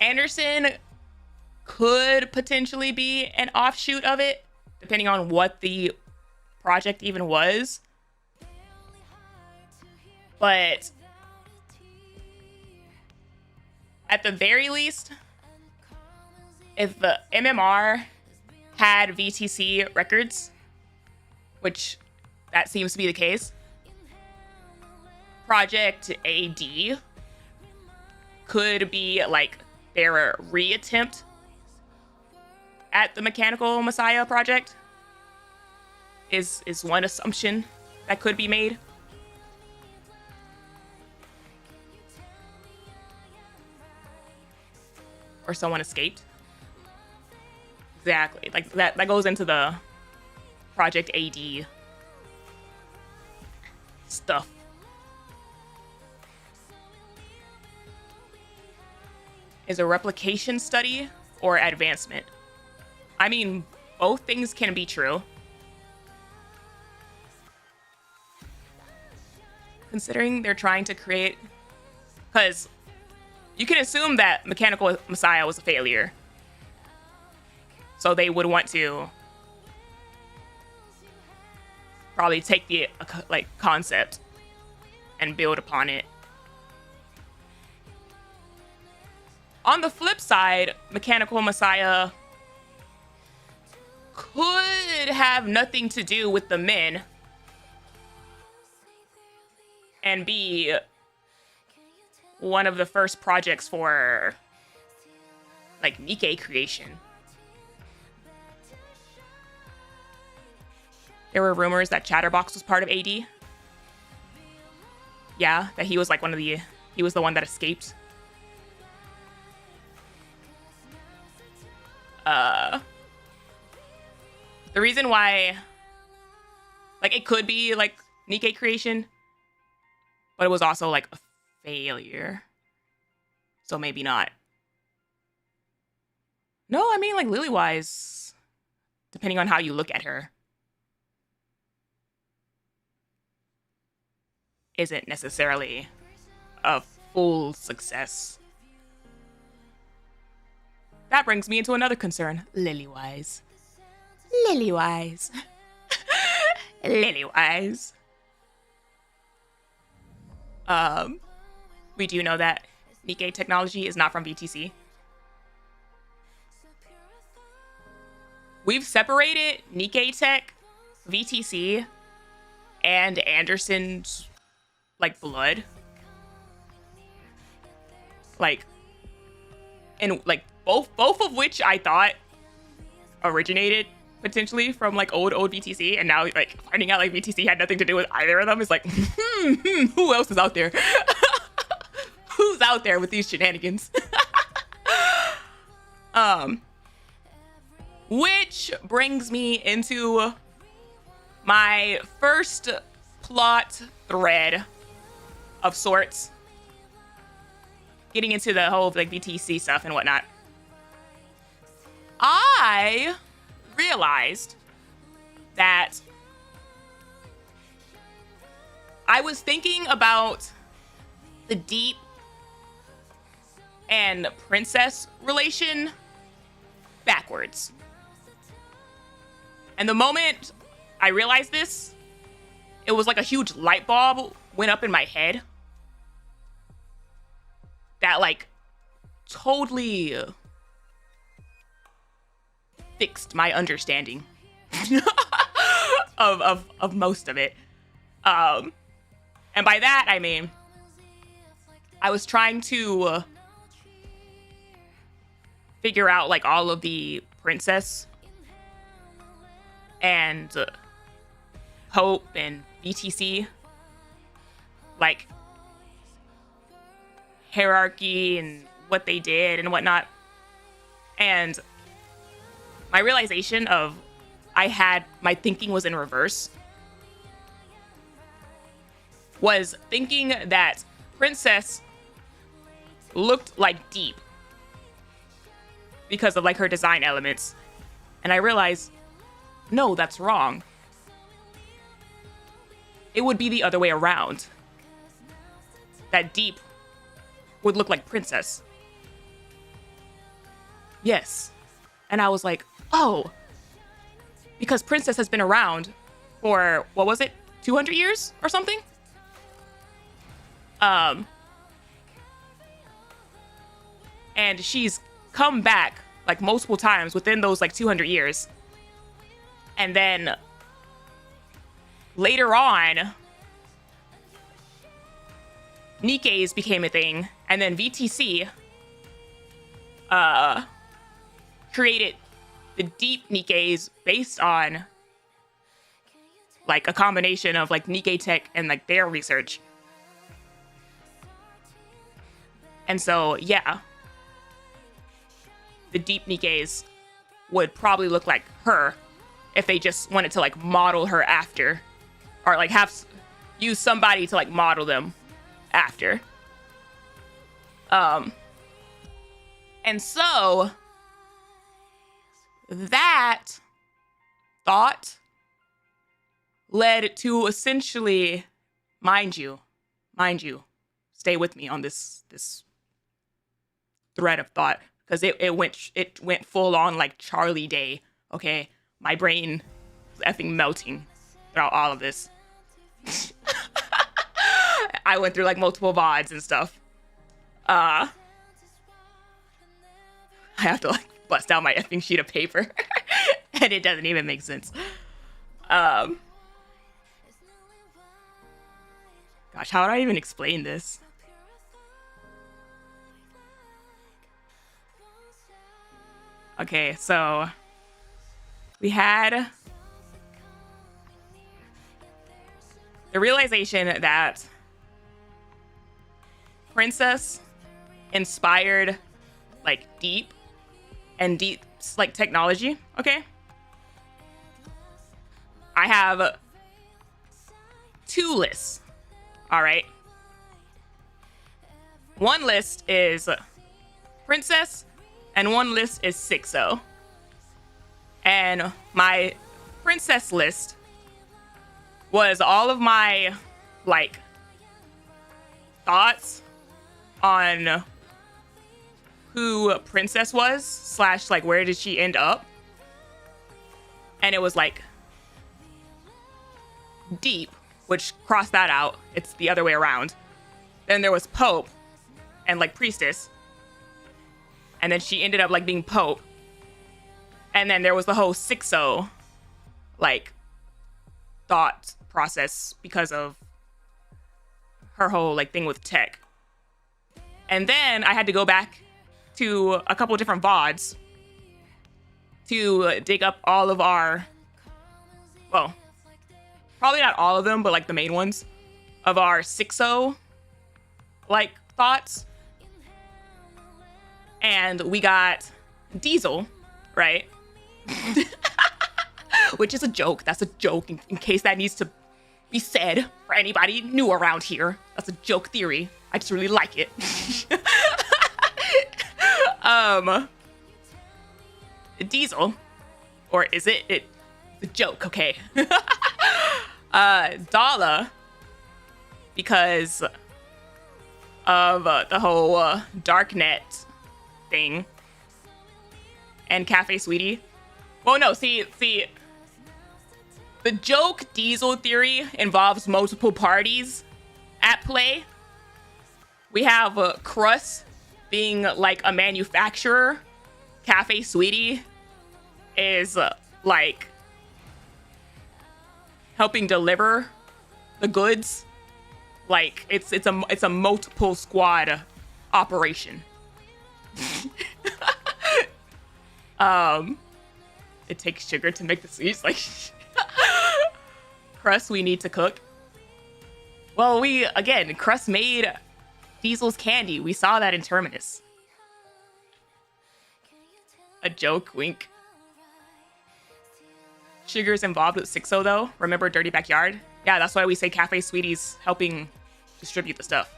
Anderson could potentially be an offshoot of it, depending on what the project even was. But at the very least, if the MMR had VTC records, which that seems to be the case, Project AD could be like their reattempt at the Mechanical Messiah project, is one assumption that could be made. Or someone escaped. Exactly. Like that goes into the Project AD stuff. Is a replication study or advancement? I mean, both things can be true. Considering they're trying to create, because you can assume that Mechanical Messiah was a failure. So they would want to probably take the like concept and build upon it. On the flip side, Mechanical Messiah could have nothing to do with the men and be one of the first projects for like Nikke creation. There were rumors that Chatterbox was part of AD. Yeah, that he was like he was the one that escaped. The reason why, like, it could be like Nikke creation, but it was also like a failure. So maybe not. No, I mean, like, Lily-wise, depending on how you look at her, isn't necessarily a full success. That brings me into another concern. Lily-wise. Lily-wise. Lily-wise. We do know that Nikke technology is not from VTC. We've separated Nikke tech, VTC, and Anderson's like blood. like, and like both of which I thought originated potentially from like old VTC, and now like finding out like VTC had nothing to do with either of them is like, who else is out there? Who's out there with these shenanigans? Which brings me into my first plot thread of sorts, getting into the whole like VTC stuff and whatnot. I realized that I was thinking about the Deep and Princess relation backwards. And the moment I realized this, it was like a huge light bulb went up in my head that like totally fixed my understanding of most of it. And by that I mean I was trying to figure out like all of the princess and Hope and BTC like hierarchy and what they did and whatnot. And my realization of my thinking was in reverse was thinking that Princess looked like Deep because of like her design elements. And I realized, no, that's wrong. It would be the other way around. That Deep would look like Princess. Yes. And I was like, oh, because Princess has been around for, what was it, 200 years or something? And she's come back like multiple times within those like 200 years. And then later on, Nikke's became a thing, and then VTC created the Deep Nikke's based on like a combination of like Nikke tech and like their research. And so yeah, the Deep Nikke's would probably look like her if they just wanted to like model her after, or like use somebody to like model them after. And so that thought led to essentially, mind you, stay with me on this thread of thought, because it went full on like Charlie Day. Okay, my brain was effing melting throughout all of this. I went through like multiple VODs and stuff. I have to like bust out my effing sheet of paper, and it doesn't even make sense. Gosh, how would I even explain this? Okay, so we had the realization that Princess inspired like Deep and Deep's like technology. Okay, I have 2 lists. All right, one list is Princess and one list is Sixo. And my Princess list was all of my like thoughts on who Princess was / like where did she end up. And it was like Deep, which crossed that out. It's the other way around. Then there was Pope and like Priestess. And then she ended up like being Pope. And then there was the whole Sixo like thought process because of her whole like thing with tech. And then I had to go back to a couple of different VODs to dig up all of our, well, probably not all of them, but like the main ones of our 6-0 like thoughts. And we got Diesel, right? Which is a joke. That's a joke in case that needs to be said for anybody new around here. That's a joke theory. I just really like it. Diesel, or is it? It's a joke, okay. Dala, because of the whole darknet thing, and Cafe Sweetie. Well, no, see, the joke Diesel theory involves multiple parties at play. We have Crust being like a manufacturer. Cafe Sweetie is like helping deliver the goods. Like it's a multiple squad operation. It takes sugar to make the sweets. Like Crust, we need to cook. Well, Crust made Diesel's candy. We saw that in Terminus. A joke, wink. Sugar's involved with 6-0 though. Remember Dirty Backyard? Yeah, that's why we say Cafe Sweetie's helping distribute the stuff.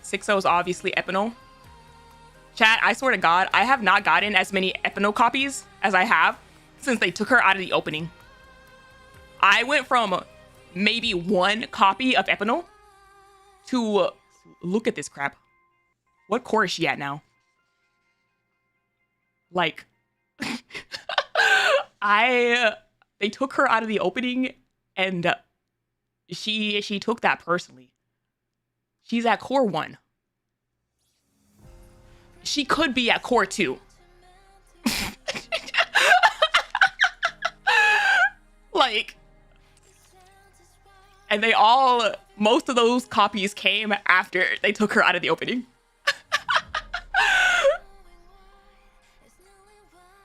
6-0 is obviously Epinol. Chat, I swear to God, I have not gotten as many Epinol copies as I have since they took her out of the opening. I went from maybe one copy of Epinol to look at this crap. What core is she at now? Like, they took her out of the opening, and she took that personally. She's at core 1. She could be at core 2. Like, and most of those copies came after they took her out of the opening.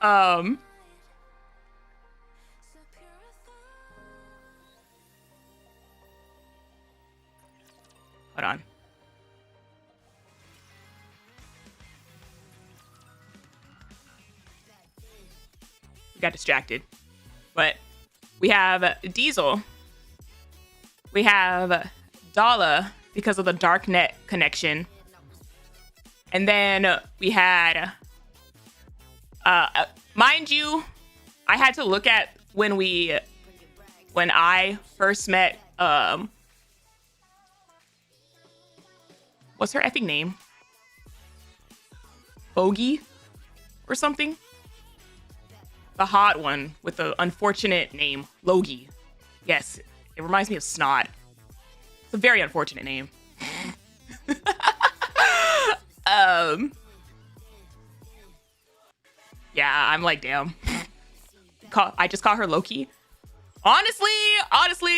Hold on. We got distracted. But we have Diesel. We have Dala because of the darknet connection. And then we had, mind you, I had to look at when I first met, what's her effing name? Bogey or something? The hot one with the unfortunate name, Logie. Yes, it reminds me of Snot. It's a very unfortunate name. Yeah, I'm like, damn. I just call her Loki. Honestly,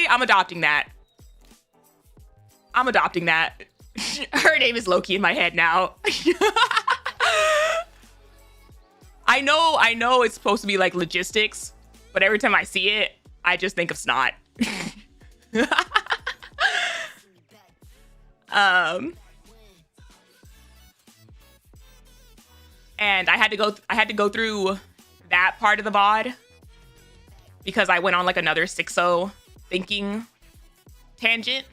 I'm adopting that. Her name is Loki in my head now. I know it's supposed to be like logistics, but every time I see it, I just think of Snot. And I had to go through that part of the VOD because I went on like another 6-0 thinking tangent.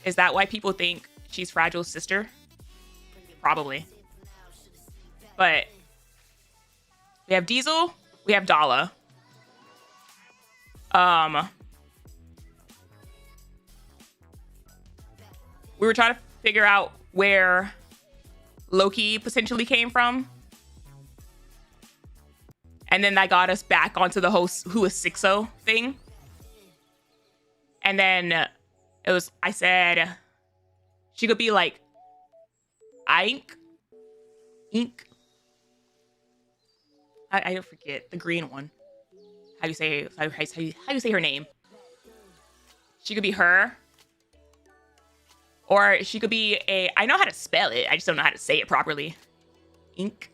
Is that why people think she's Fragile's sister? Probably. But we have Diesel, we have Dala. We were trying to figure out where Loki potentially came from. And then that got us back onto the who is 6-0 thing. And then I said, she could be like, Ink. I don't forget the green one. How do you say her name? She could be her. Or she could be a, I know how to spell it, I just don't know how to say it properly. Ink.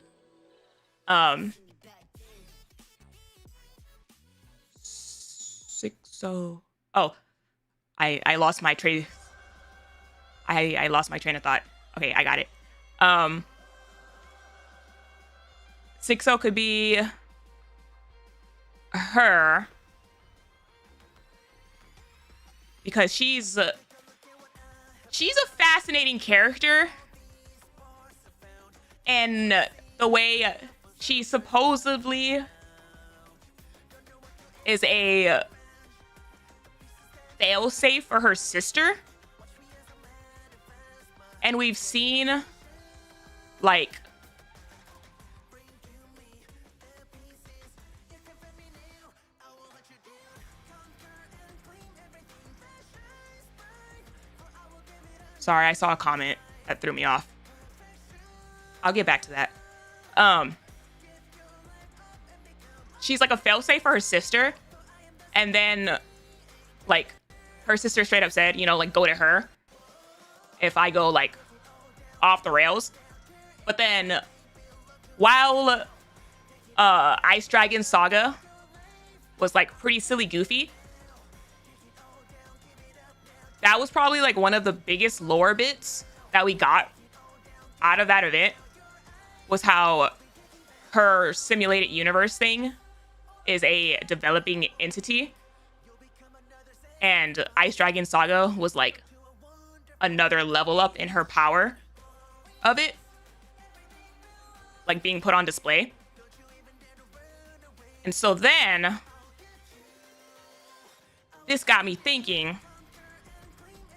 So, oh, I lost my train. I lost my train of thought. Okay, I got it. 60 could be her because she's a fascinating character, and the way she supposedly is a failsafe for her sister. And we've seen, like, sorry, I saw a comment that threw me off. I'll get back to that. She's like a failsafe for her sister. And then, like, her sister straight up said, you know, like, go to her if I go, like, off the rails. But then, while Ice Dragon Saga was, like, pretty silly goofy, that was probably, like, one of the biggest lore bits that we got out of that event, was how her simulated universe thing is a developing entity. And Ice Dragon Saga was, like, another level up in her power of it, like, being put on display. And so then this got me thinking,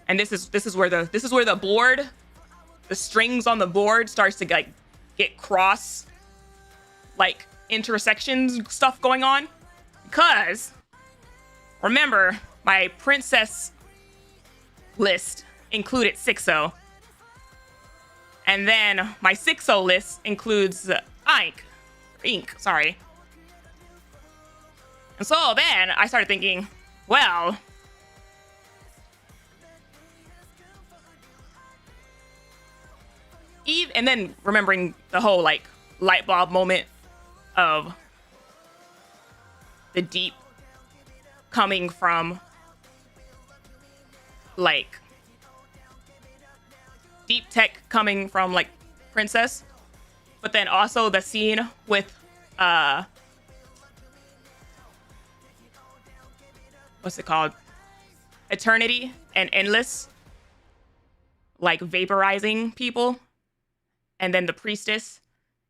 and this is where the board, the strings on the board starts to, like, get cross, like, intersections stuff going on, because remember, my princess list included 60, and then my 60 list includes ink, sorry. And so then I started thinking, well, and then remembering the whole, like, light bulb moment of the deep coming from, like, deep tech coming from, like, Princess, but then also the scene with what's it called, Eternity and Endless, like, vaporizing people, and then the priestess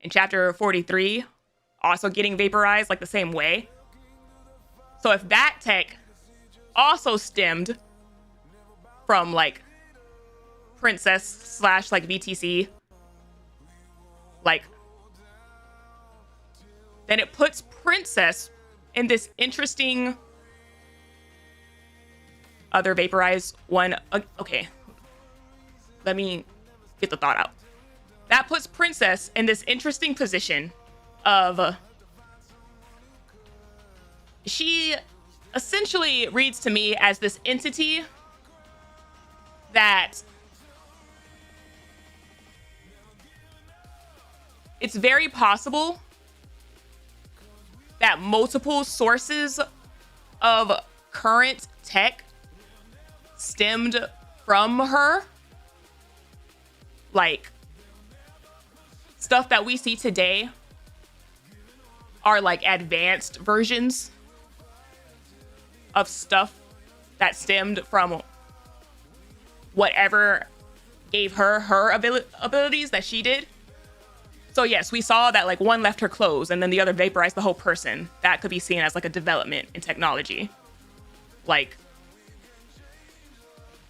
in chapter 43 also getting vaporized, like, the same way. So if that tech also stemmed from, like, Princess / like, VTC, like, then it puts Princess in this interesting other vaporized one. Okay, let me get the thought out. That puts Princess in this interesting position of she essentially reads to me as this entity that it's very possible that multiple sources of current tech stemmed from her. Like, stuff that we see today are, like, advanced versions of stuff that stemmed from whatever gave her abilities that she did. So yes, we saw that, like, one left her clothes and then the other vaporized the whole person. That could be seen as, like, a development in technology. Like,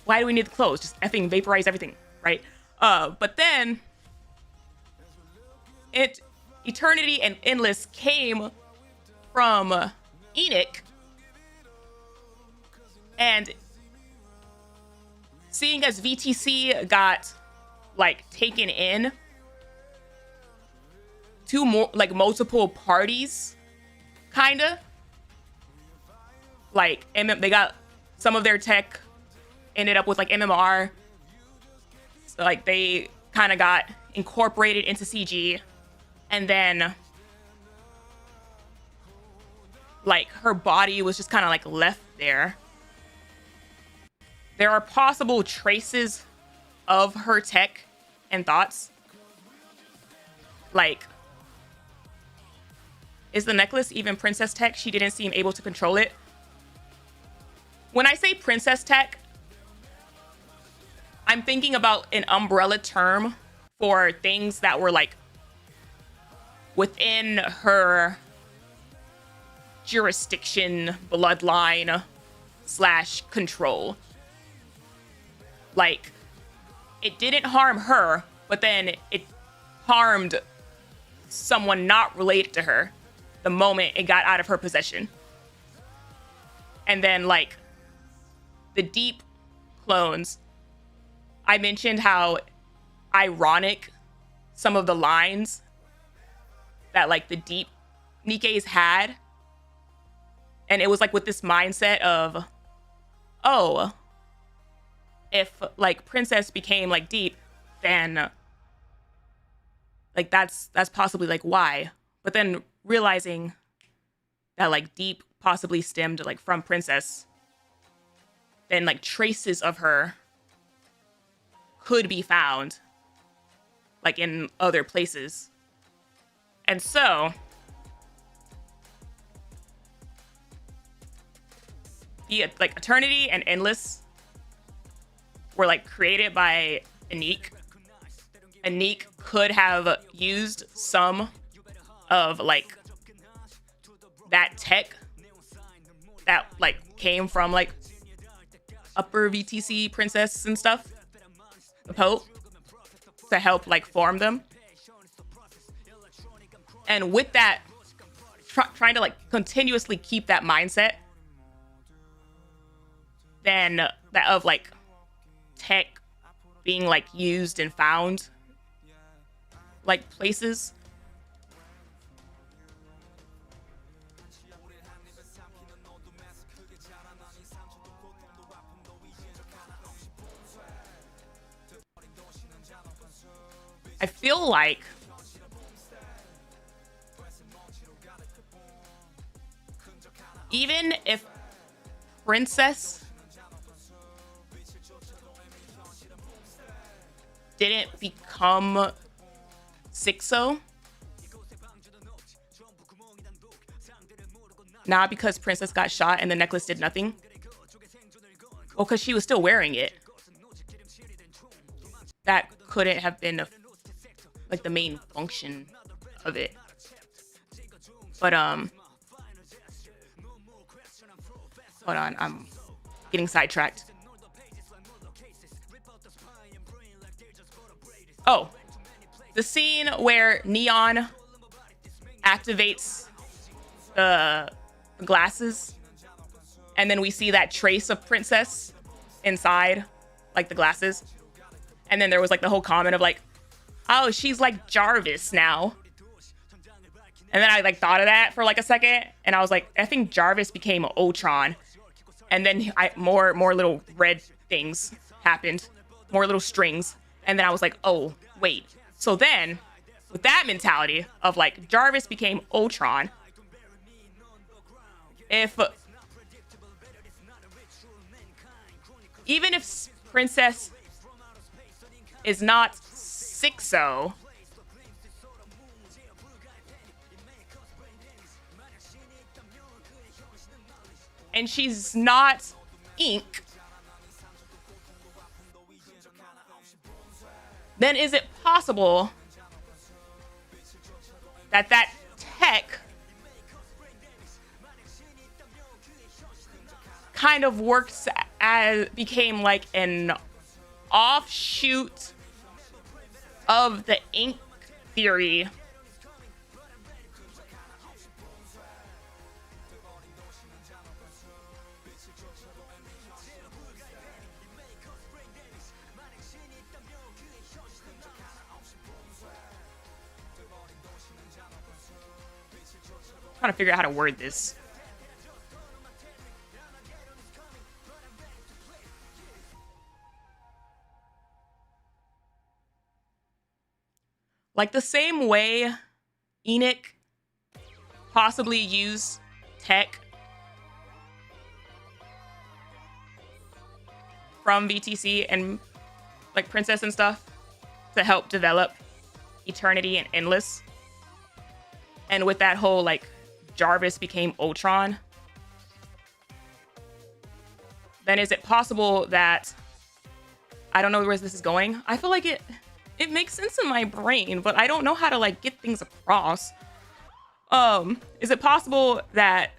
why do we need the clothes? Just effing vaporize everything, right? But then Eternity and Endless came from Enoch, and seeing as VTC got, like, taken in to more, like, multiple parties, kinda, like, they got some of their tech ended up with, like, MMR, like they kind of got incorporated into CG, and then like her body was just kind of like left there. There are possible traces of her tech and thoughts. Like, is the necklace even princess tech? She didn't seem able to control it. When I say princess tech, I'm thinking about an umbrella term for things that were like within her jurisdiction, bloodline / control. Like, it didn't harm her, but then it harmed someone not related to her the moment it got out of her possession. And then, like, the deep clones, I mentioned how ironic some of the lines that, like, the deep Nikkes had. And it was, like, with this mindset of, oh, if, like, Princess became, like, deep, then, like, that's possibly, like, why. But then realizing that, like, deep possibly stemmed, like, from Princess, then, like, traces of her could be found, like, in other places. And so the, like, Eternity and Endless were, like, created by Nikke. And Nikke could have used some of, like, that tech that, like, came from, like, upper VTC princess and stuff, the Pope, to help, like, form them. And with that, trying to, like, continuously keep that mindset, then that of, like, tech being, like, used and found, like, places. I feel like even if Princess didn't become Sixo, not because Princess got shot and the necklace did nothing, well, because she was still wearing it. That couldn't have been like the main function of it. But hold on, I'm getting sidetracked. Oh, the scene where Neon activates the glasses, and then we see that trace of Princess inside, like, the glasses. And then there was, like, the whole comment of, like, oh, she's like Jarvis now. And then I, like, thought of that for, like, a second, and I was like, I think Jarvis became Ultron. And then more little red things happened, more little strings. And then I was like, oh, wait. So then, with that mentality of, like, Jarvis became Ultron, even if Princess is not Sixo, and she's not Ink, then is it possible that that tech kind of works as, became like an offshoot of the Ink theory? Trying to figure out how to word this. Like the same way Enoch possibly used tech from VTC and like Princess and stuff to help develop Eternity and Endless. And with that whole like Jarvis became Ultron, then is it possible that, I don't know where this is going. I feel like it makes sense in my brain, but I don't know how to like get things across. Is it possible that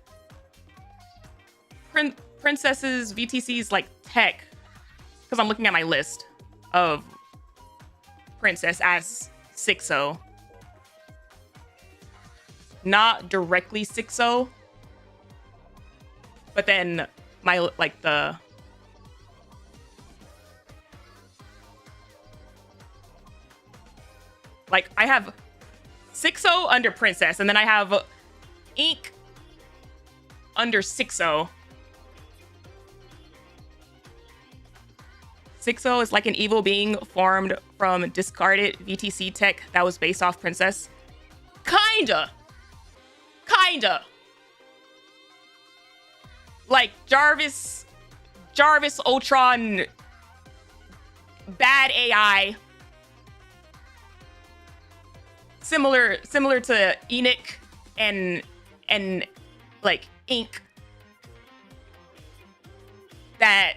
Princess's VTC's like tech, because I'm looking at my list of Princess as 6-0, not directly 6-0, but then my like the like I have 6-0 under Princess, and then I have Ink under 6-0. 6-0 is like an evil being formed from discarded VTC tech that was based off Princess. Kinda. Like Jarvis Ultron, bad AI. Similar to Enoch and like Ink that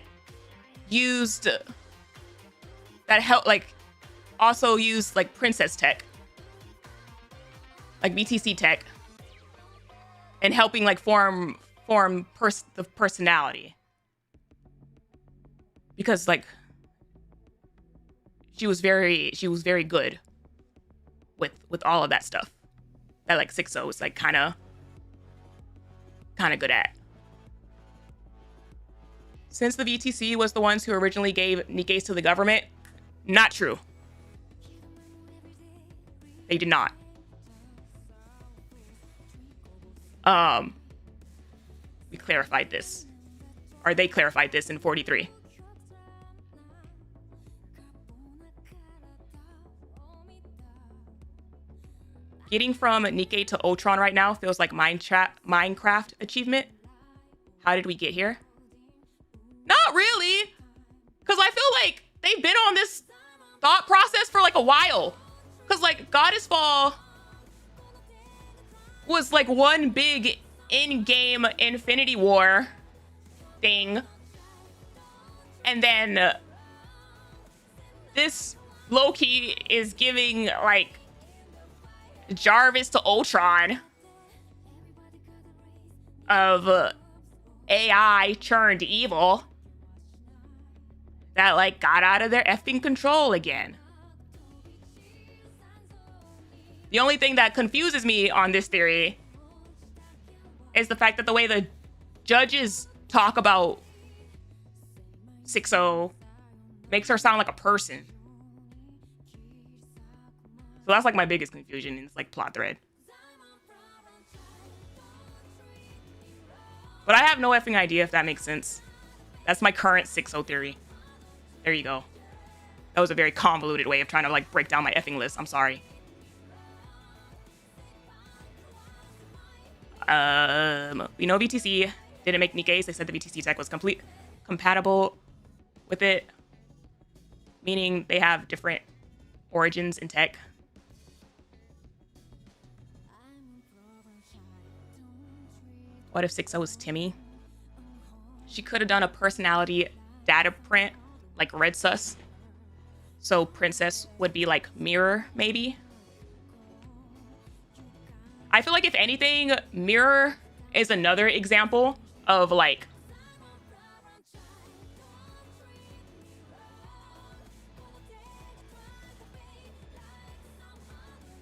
helped like also used like Princess tech, like VTC tech, and helping like form the personality, because like she was very good with all of that stuff that like 6-0 was like kind of good at. Since the VTC was the ones who originally gave Nikkes to the government, not true. They did not. We clarified this, or they clarified this in 43. Getting from Nikke to Ultron right now feels like Minecraft achievement. How did we get here? Not really, because I feel like they've been on this thought process for like a while. Because like Goddess Fall was like one big in-game Infinity War thing. And then this low-key is giving like Jarvis to Ultron of AI turned evil that like got out of their effing control again. The only thing that confuses me on this theory is the fact that the way the judges talk about 6-0 makes her sound like a person. So that's like my biggest confusion in this like plot thread. But I have no effing idea if that makes sense. That's my current 6-0 theory. There you go. That was a very convoluted way of trying to like break down my effing list. I'm sorry. We know VTC didn't make Nikkes. They said the VTC tech was compatible with it, meaning they have different origins in tech. What if 6-0 was Timmy? She could have done a personality data print like Red Sus. So Princess would be like Mirror, maybe. I feel like if anything, Mirror is another example of like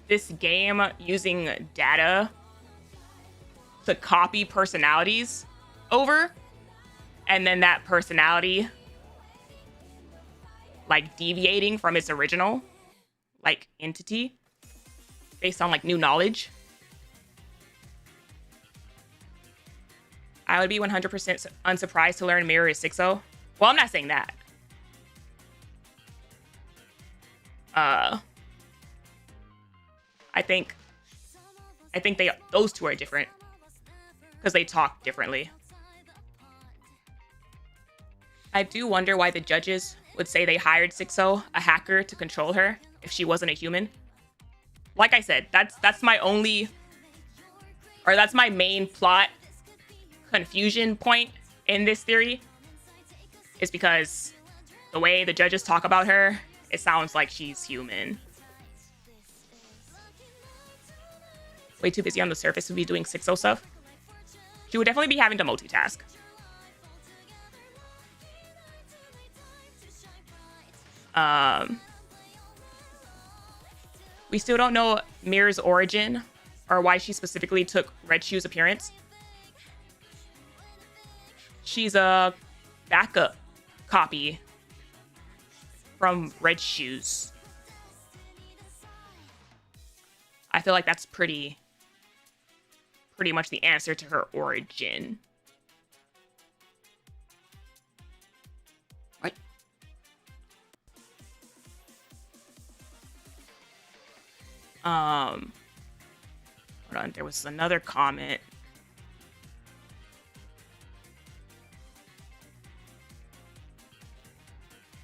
this game using data to copy personalities over, and then that personality like deviating from its original like entity based on like new knowledge. I would be 100% unsurprised to learn Mirror is 6-0. Well, I'm not saying that. I think those two are different because they talk differently. I do wonder why the judges would say they hired 6-0, a hacker, to control her if she wasn't a human. Like I said, that's my main plot confusion point in this theory, is because the way the judges talk about her, it sounds like she's human. Way too busy on the surface to be doing 6-0 stuff. She would definitely be having to multitask. We still don't know Mirror's origin or why she specifically took Red Shoe's appearance. She's a backup copy from Red Shoes. I feel like that's pretty much the answer to her origin. What? Hold on, there was another comment.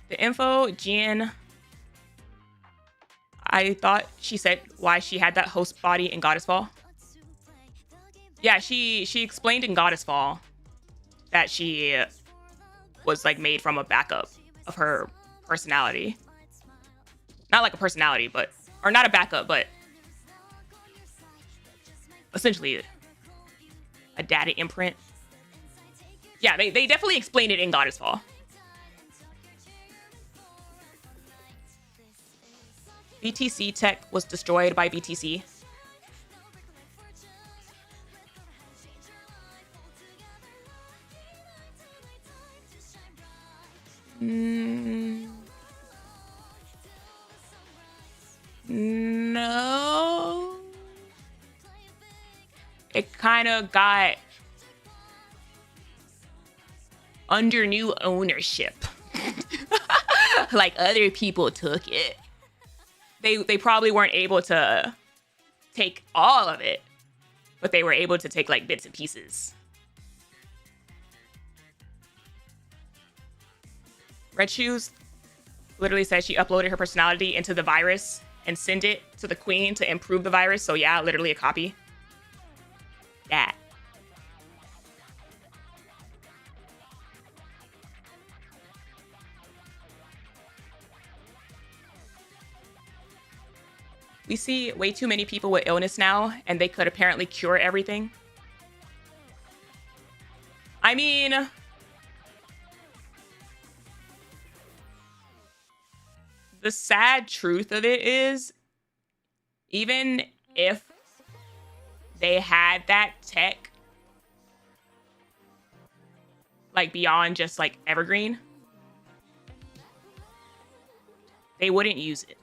The info, Jian, I thought she said why she had that host body in Goddess Fall. Yeah, she explained in Goddess Fall that she was like made from a backup of her personality. Not like a personality, but, or not a backup, but essentially a data imprint. Yeah, they definitely explained it in Goddess Fall. BTC tech was destroyed by BTC. No. It kind of got under new ownership. Like other people took it. They probably weren't able to take all of it, but they were able to take like bits and pieces. Red Shoes literally says she uploaded her personality into the virus and sent it to the queen to improve the virus. So yeah, literally a copy. That. We see way too many people with illness now, and they could apparently cure everything. I mean, the sad truth of it is, even if they had that tech, like beyond just like evergreen, they wouldn't use it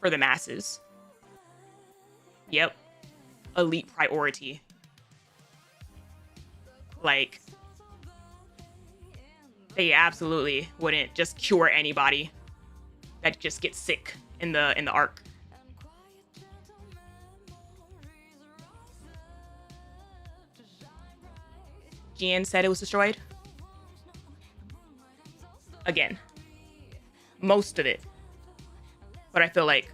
for the masses. Yep. Elite priority. Like, they absolutely wouldn't just cure anybody that just gets sick in the arc. Jian said it was destroyed. Again, most of it. But I feel like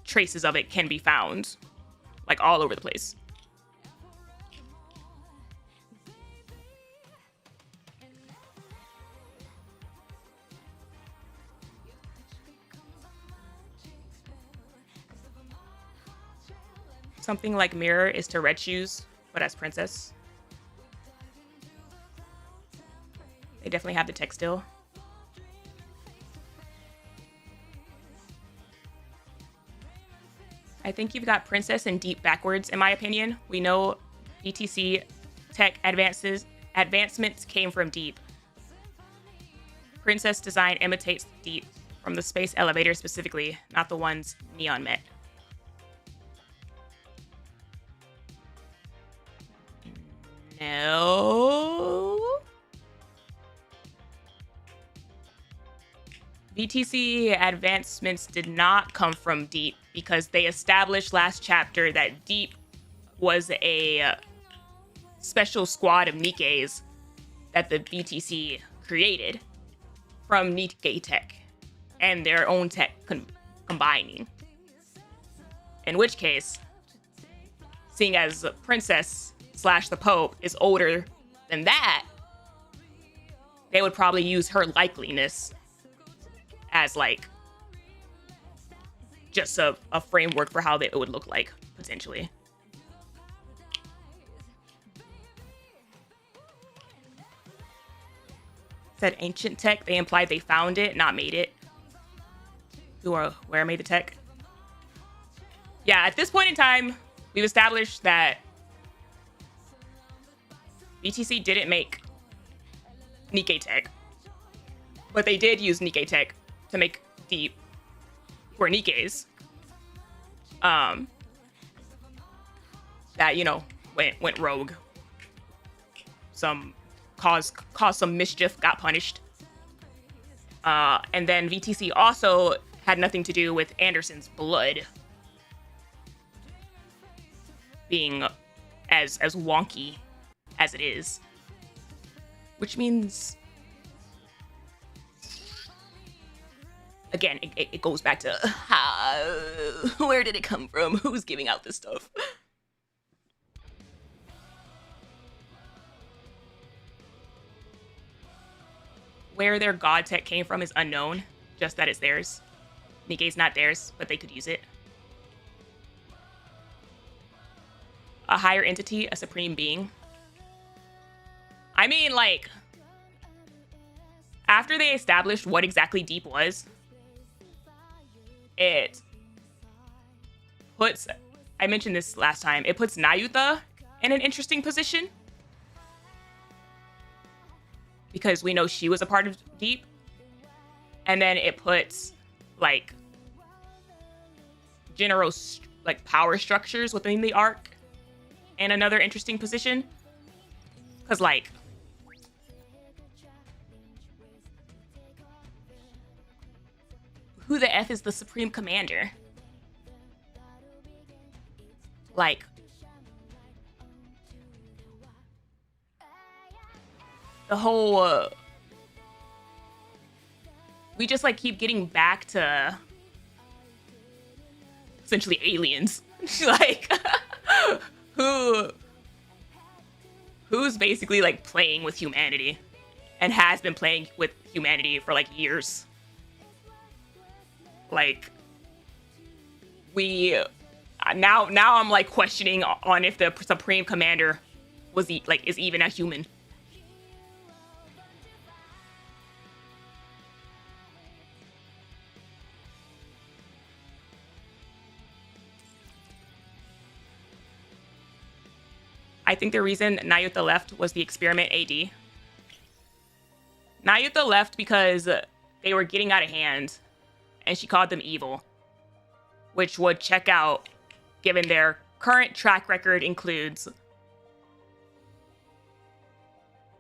traces of it can be found, like, all over the place. Something like Mirror is to Red Shoes, but as Princess. They definitely have the tech still. I think you've got Princess and Deep backwards, in my opinion. We know BTC tech advancements came from Deep. Princess design imitates Deep from the space elevator specifically, not the ones Neon met. No. VTC advancements did not come from Deep because they established last chapter that Deep was a special squad of Nikkes that the VTC created from Nikke tech and their own tech combining. In which case, seeing as the princess / the Pope is older than that, they would probably use her likeliness as like just a framework for how it would look like potentially. Said ancient tech. They implied they found it, not made it. Where made the tech? Yeah, at this point in time, we've established that VTC didn't make Nikke tech, but they did use Nikke tech to make Deep for Nikkes. That, you know, went rogue. Caused some mischief, got punished. And then VTC also had nothing to do with Anderson's blood being as wonky as it is. Which means, again, it goes back to where did it come from? Who's giving out this stuff? Where their god tech came from is unknown, just that it's theirs. Nikke's not theirs, but they could use it. A higher entity, a supreme being. I mean, like, after they established what exactly Deep was, it puts, I mentioned this last time, it puts Nayuta in an interesting position. Because we know she was a part of Deep. And then it puts, like, general, like, power structures within the arc in another interesting position. Because, like, who the F is the Supreme Commander? Like, the whole, we just, like, keep getting back to essentially aliens. Like, who's basically, like, playing with humanity and has been playing with humanity for, like, years. Like, now I'm, like, questioning on if the Supreme Commander was, like, is even a human. I think the reason Nayuta left was the experiment AD. Nayuta left because they were getting out of hand, and she called them evil, which would check out given their current track record includes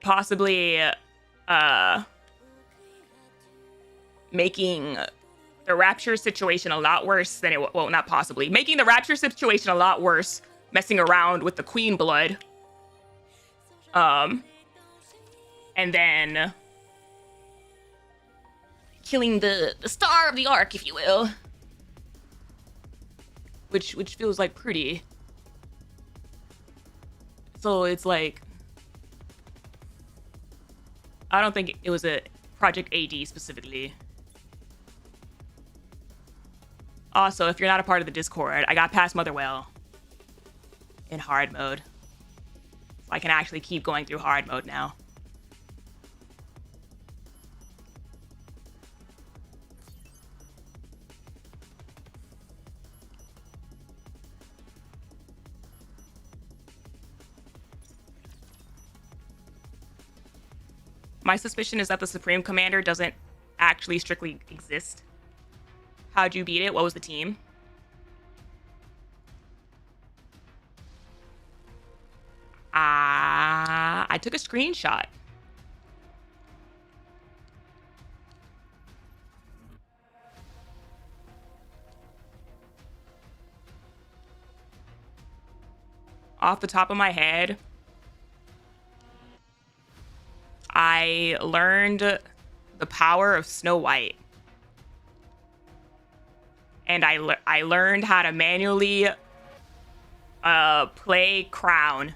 possibly making the Rapture situation a lot worse than it, well, not possibly, making the Rapture situation a lot worse, messing around with the Queen blood. And then killing the star of the arc, if you will. Which feels like pretty. So it's like, I don't think it was a Project AD specifically. Also, if you're not a part of the Discord, I got past Motherwell in hard mode. So I can actually keep going through hard mode now. My suspicion is that the Supreme Commander doesn't actually strictly exist. How'd you beat it? What was the team? I took a screenshot. off the top of my head, I learned the power of Snow White. And I learned how to manually play Crown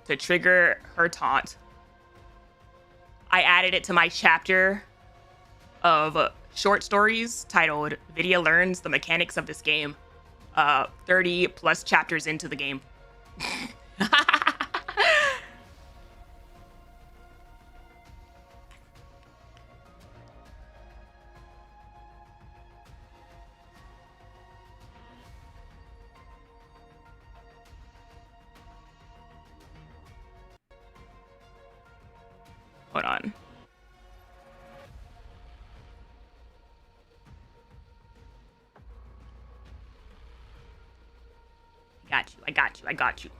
to trigger her taunt. I added it to my chapter of short stories titled Vidya Learns the Mechanics of This Game. 30 plus chapters into the game. Hold on. I got you.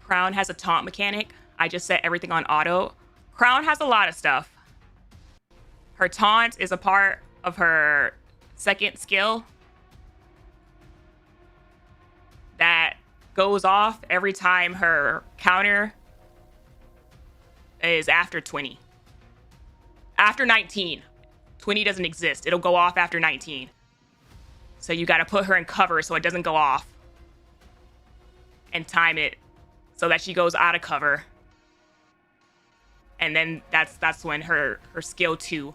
Crown has a taunt mechanic. I just set everything on auto. Crown has a lot of stuff. Her taunt is a part of her second skill that goes off every time her counter is after 20. After 19. 20 doesn't exist. It'll go off after 19. So you got to put her in cover so it doesn't go off. And time it so that she goes out of cover. And then that's when her skill 2.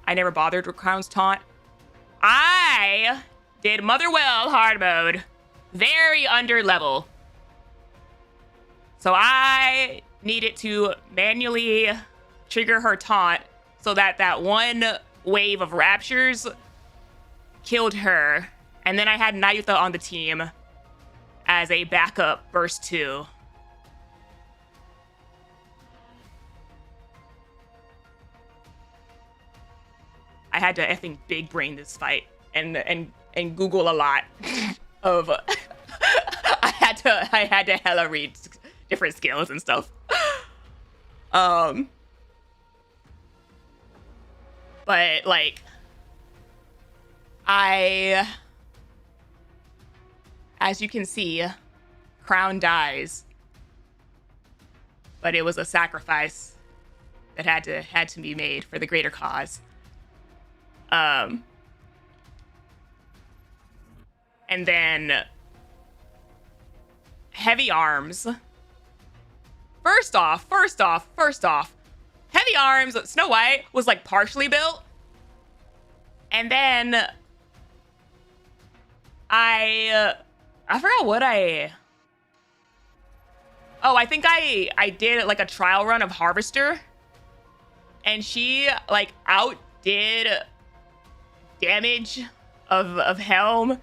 I never bothered with Crown's taunt. I did Motherwell hard mode. Very under level. So I needed to manually trigger her taunt so that one wave of raptures killed her. And then I had Nayuta on the team as a backup burst 2. I had to effing big brain this fight and Google a lot of I had to hella read different skills and stuff. But like as you can see, Crown dies. But it was a sacrifice that had to be made for the greater cause. And then Heavy Arms. First off, Heavy Arms, Snow White was like partially built. And then I forgot what I think I did like a trial run of Harvester. And she like outdid damage of Helm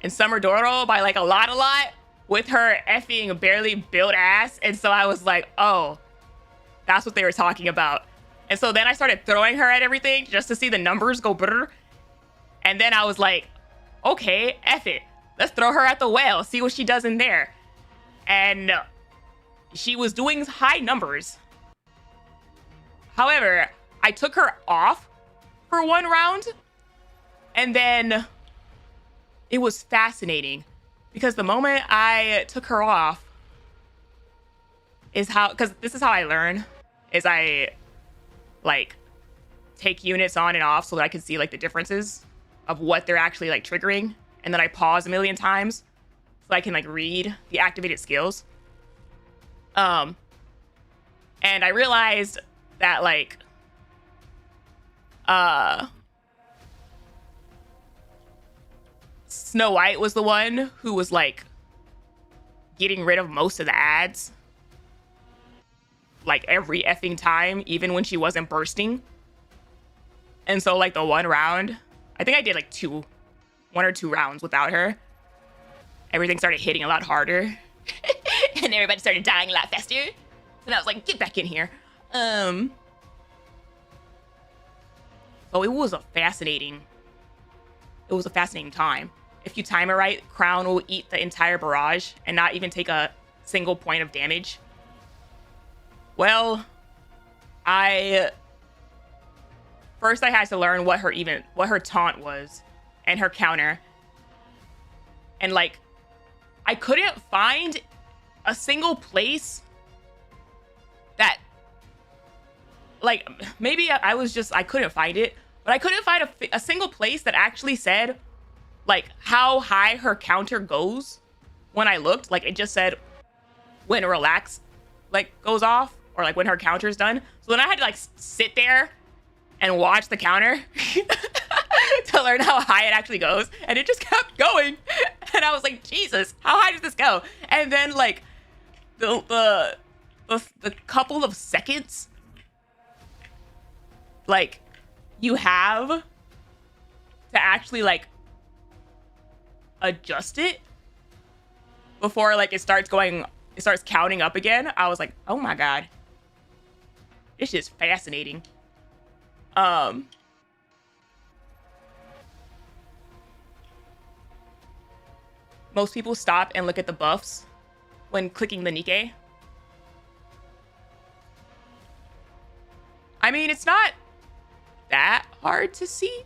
and Summer Doro by like a lot with her effing barely built ass. And so I was like, oh, that's what they were talking about. And so then I started throwing her at everything just to see the numbers go brr. And then I was like, okay, F it. Let's throw her at the whale, see what she does in there. And she was doing high numbers. However, I took her off for one round. And then it was fascinating because the moment I took her off because this is how I learn, is I like take units on and off so that I can see like the differences of what they're actually like triggering. And then I pause a million times so I can like read the activated skills. And I realized that like, Snow White was the one who was like getting rid of most of the ads. Like every effing time, even when she wasn't bursting. And so like the one round, I think I did like 1 or 2 rounds without her. Everything started hitting a lot harder. And everybody started dying a lot faster. And I was like, get back in here. So it was a fascinating time. If you time it right, Crown will eat the entire barrage and not even take a single point of damage. Well, first I had to learn what her taunt was. and her counter. And like, I couldn't find a single place that, like, maybe I couldn't find it, but I couldn't find a single place that actually said, like, how high her counter goes when I looked. Like, it just said when relax, like, goes off, or like when her counter's done. So then I had to like sit there and watch the counter to learn how high it actually goes, and it just kept going. And I was like, Jesus, how high does this go? And then like the couple of seconds like you have to actually like adjust it before like it starts counting up again, I was like, oh my God, it's just fascinating. Most people stop and look at the buffs when clicking the Nikke. I mean, it's not that hard to see,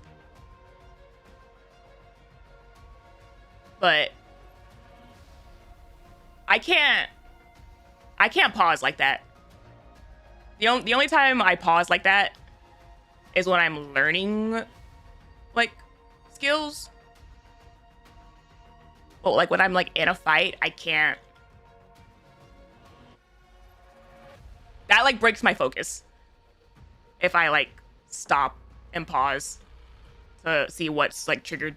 but I can't pause like that. The only time I pause like that is when I'm learning like skills. But like when I'm like in a fight, I can't. That like breaks my focus if I like stop and pause to see what's like triggered.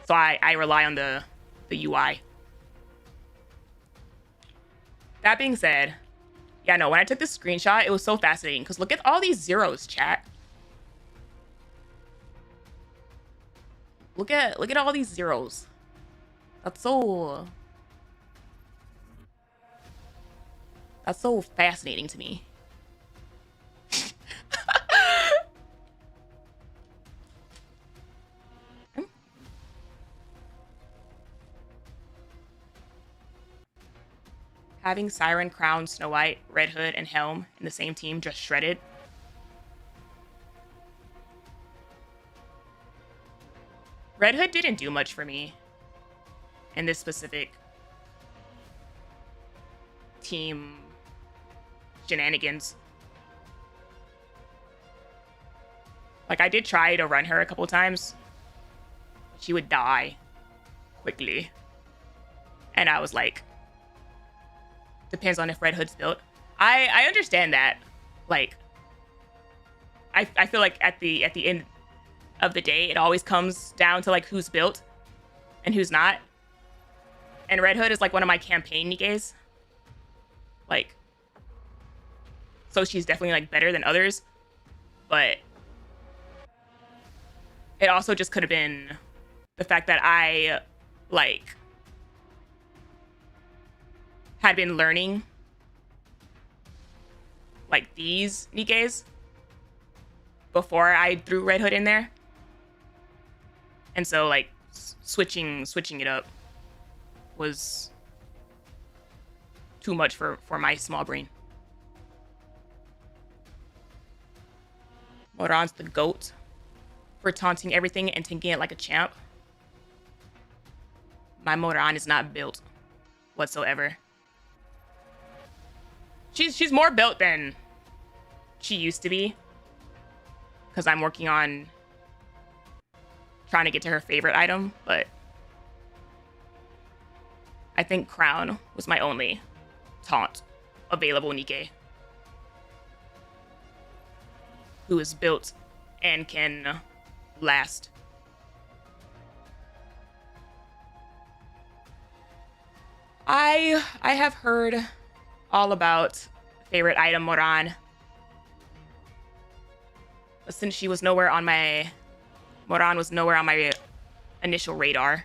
So I rely on the UI. That being said, yeah, no, when I took this screenshot, it was so fascinating because look at all these zeros, chat. Look at all these zeros. That's so fascinating to me. Having Siren, Crown, Snow White, Red Hood, and Helm in the same team just shredded. Red Hood didn't do much for me in this specific team shenanigans. Like, I did try to run her a couple times. She would die quickly. And I was like, depends on if Red Hood's built. I understand that. Like, I feel like at the end of the day, it always comes down to like who's built and who's not. And Red Hood is like one of my campaign Nikkes. Like, so she's definitely like better than others. But it also just could have been the fact that I like had been learning like these Nikkes before I threw Red Hood in there. And so like switching it up was too much for my small brain. Moran's the GOAT for taunting everything and taking it like a champ. My Moran is not built whatsoever. She's more built than she used to be, because I'm working on trying to get to her favorite item, but I think Crown was my only taunt available Nikke who is built and can last. I have heard all about favorite item Moran, but since she was nowhere on my Moran was nowhere on my initial radar.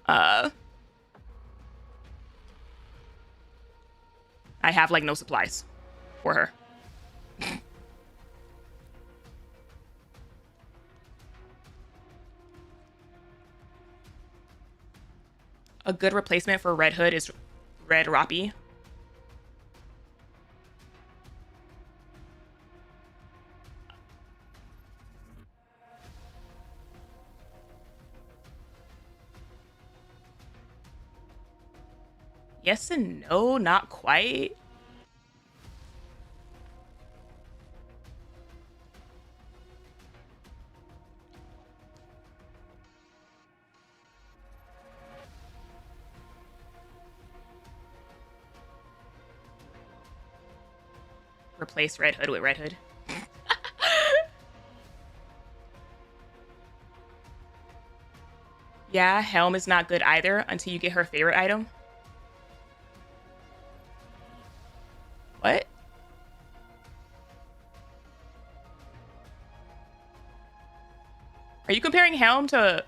I have like no supplies for her. A good replacement for Red Hood is Red Roppy. Yes and no, not quite. Replace Red Hood with Red Hood. Yeah, Helm is not good either until you get her favorite item. What? Are you comparing Helm to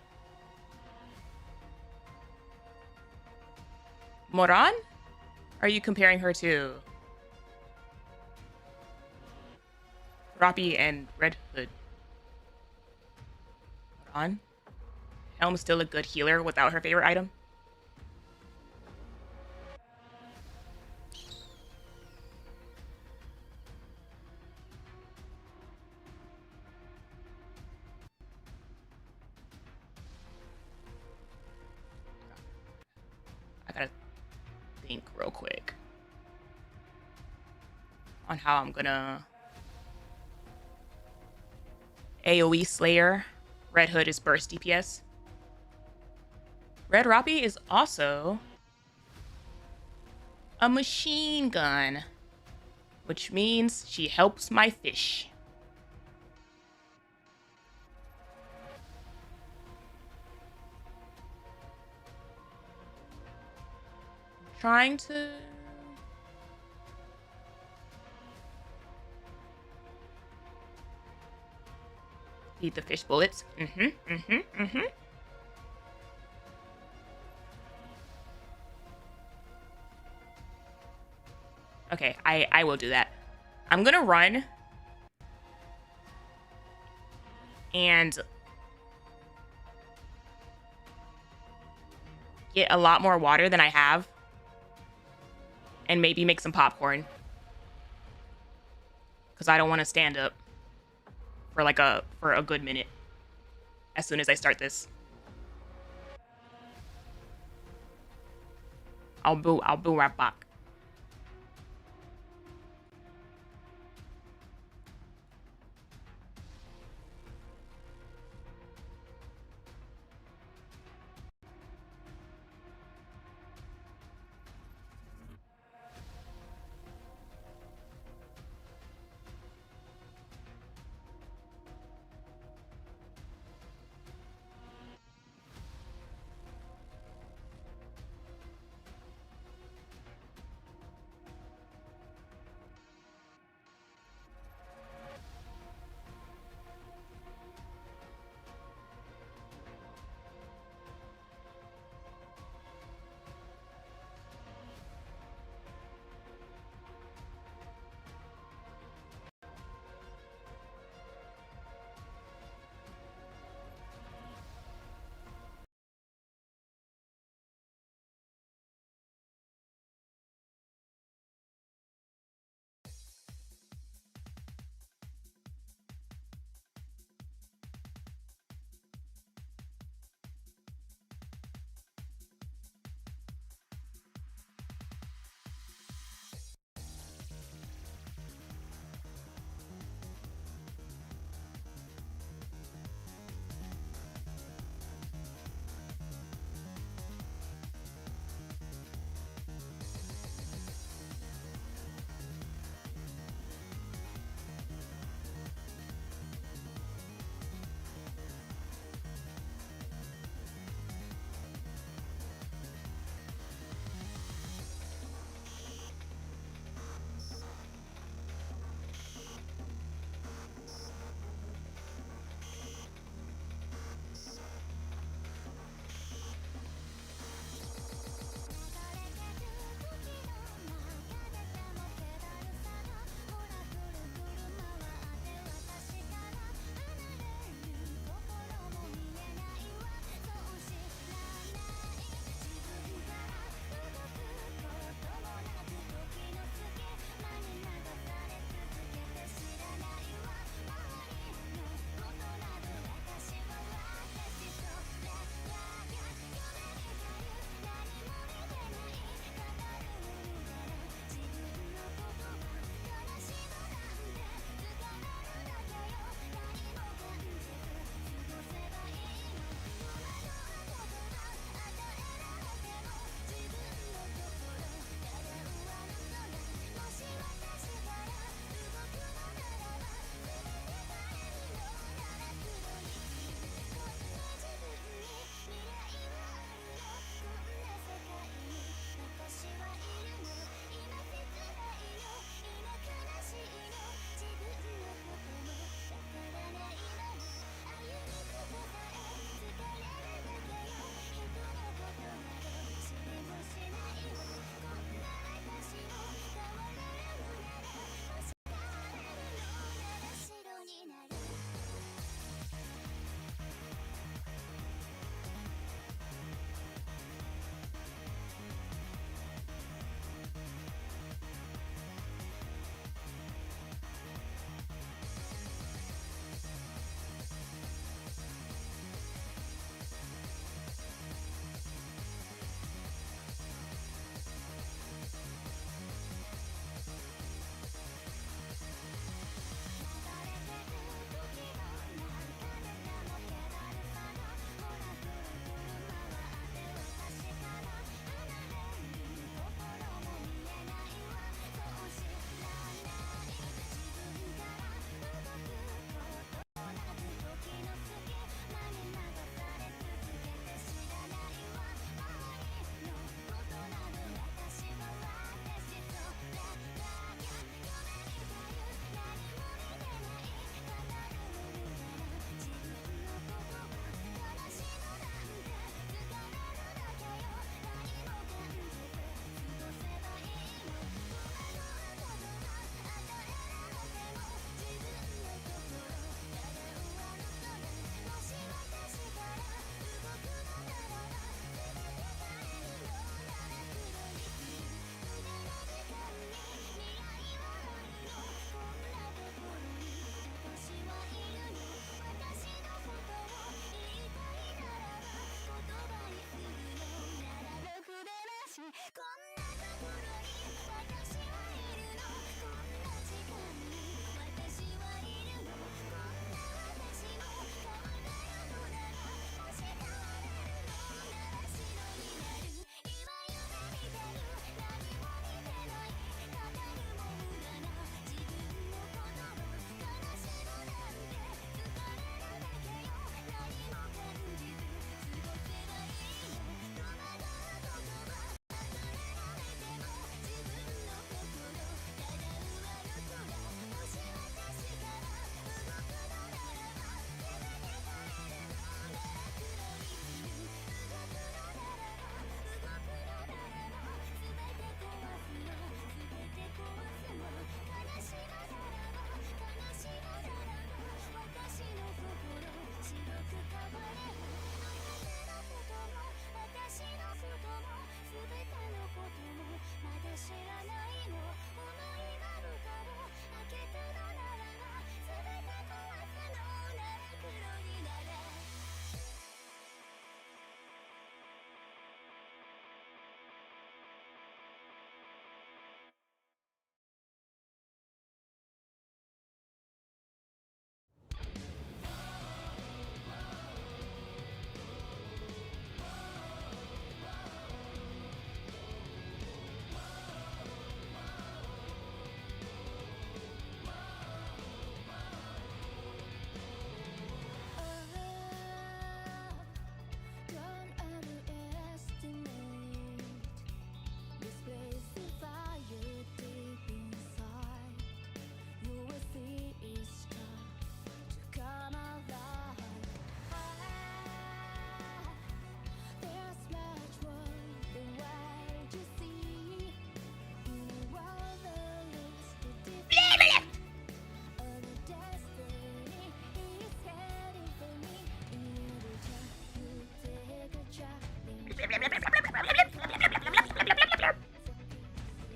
Moran? Are you comparing her to Roppy and Red Hood? Moran? Helm's still a good healer without her favorite item. I gotta think real quick on how I'm gonna AoE Slayer. Red Hood is burst DPS. Red Roppy is also a machine gun, which means she helps my fish. Trying to eat the fish bullets. Okay, I will do that. I'm gonna run and get a lot more water than I have, and maybe make some popcorn, because I don't want to stand up for a good minute as soon as I start this. I'll be right back.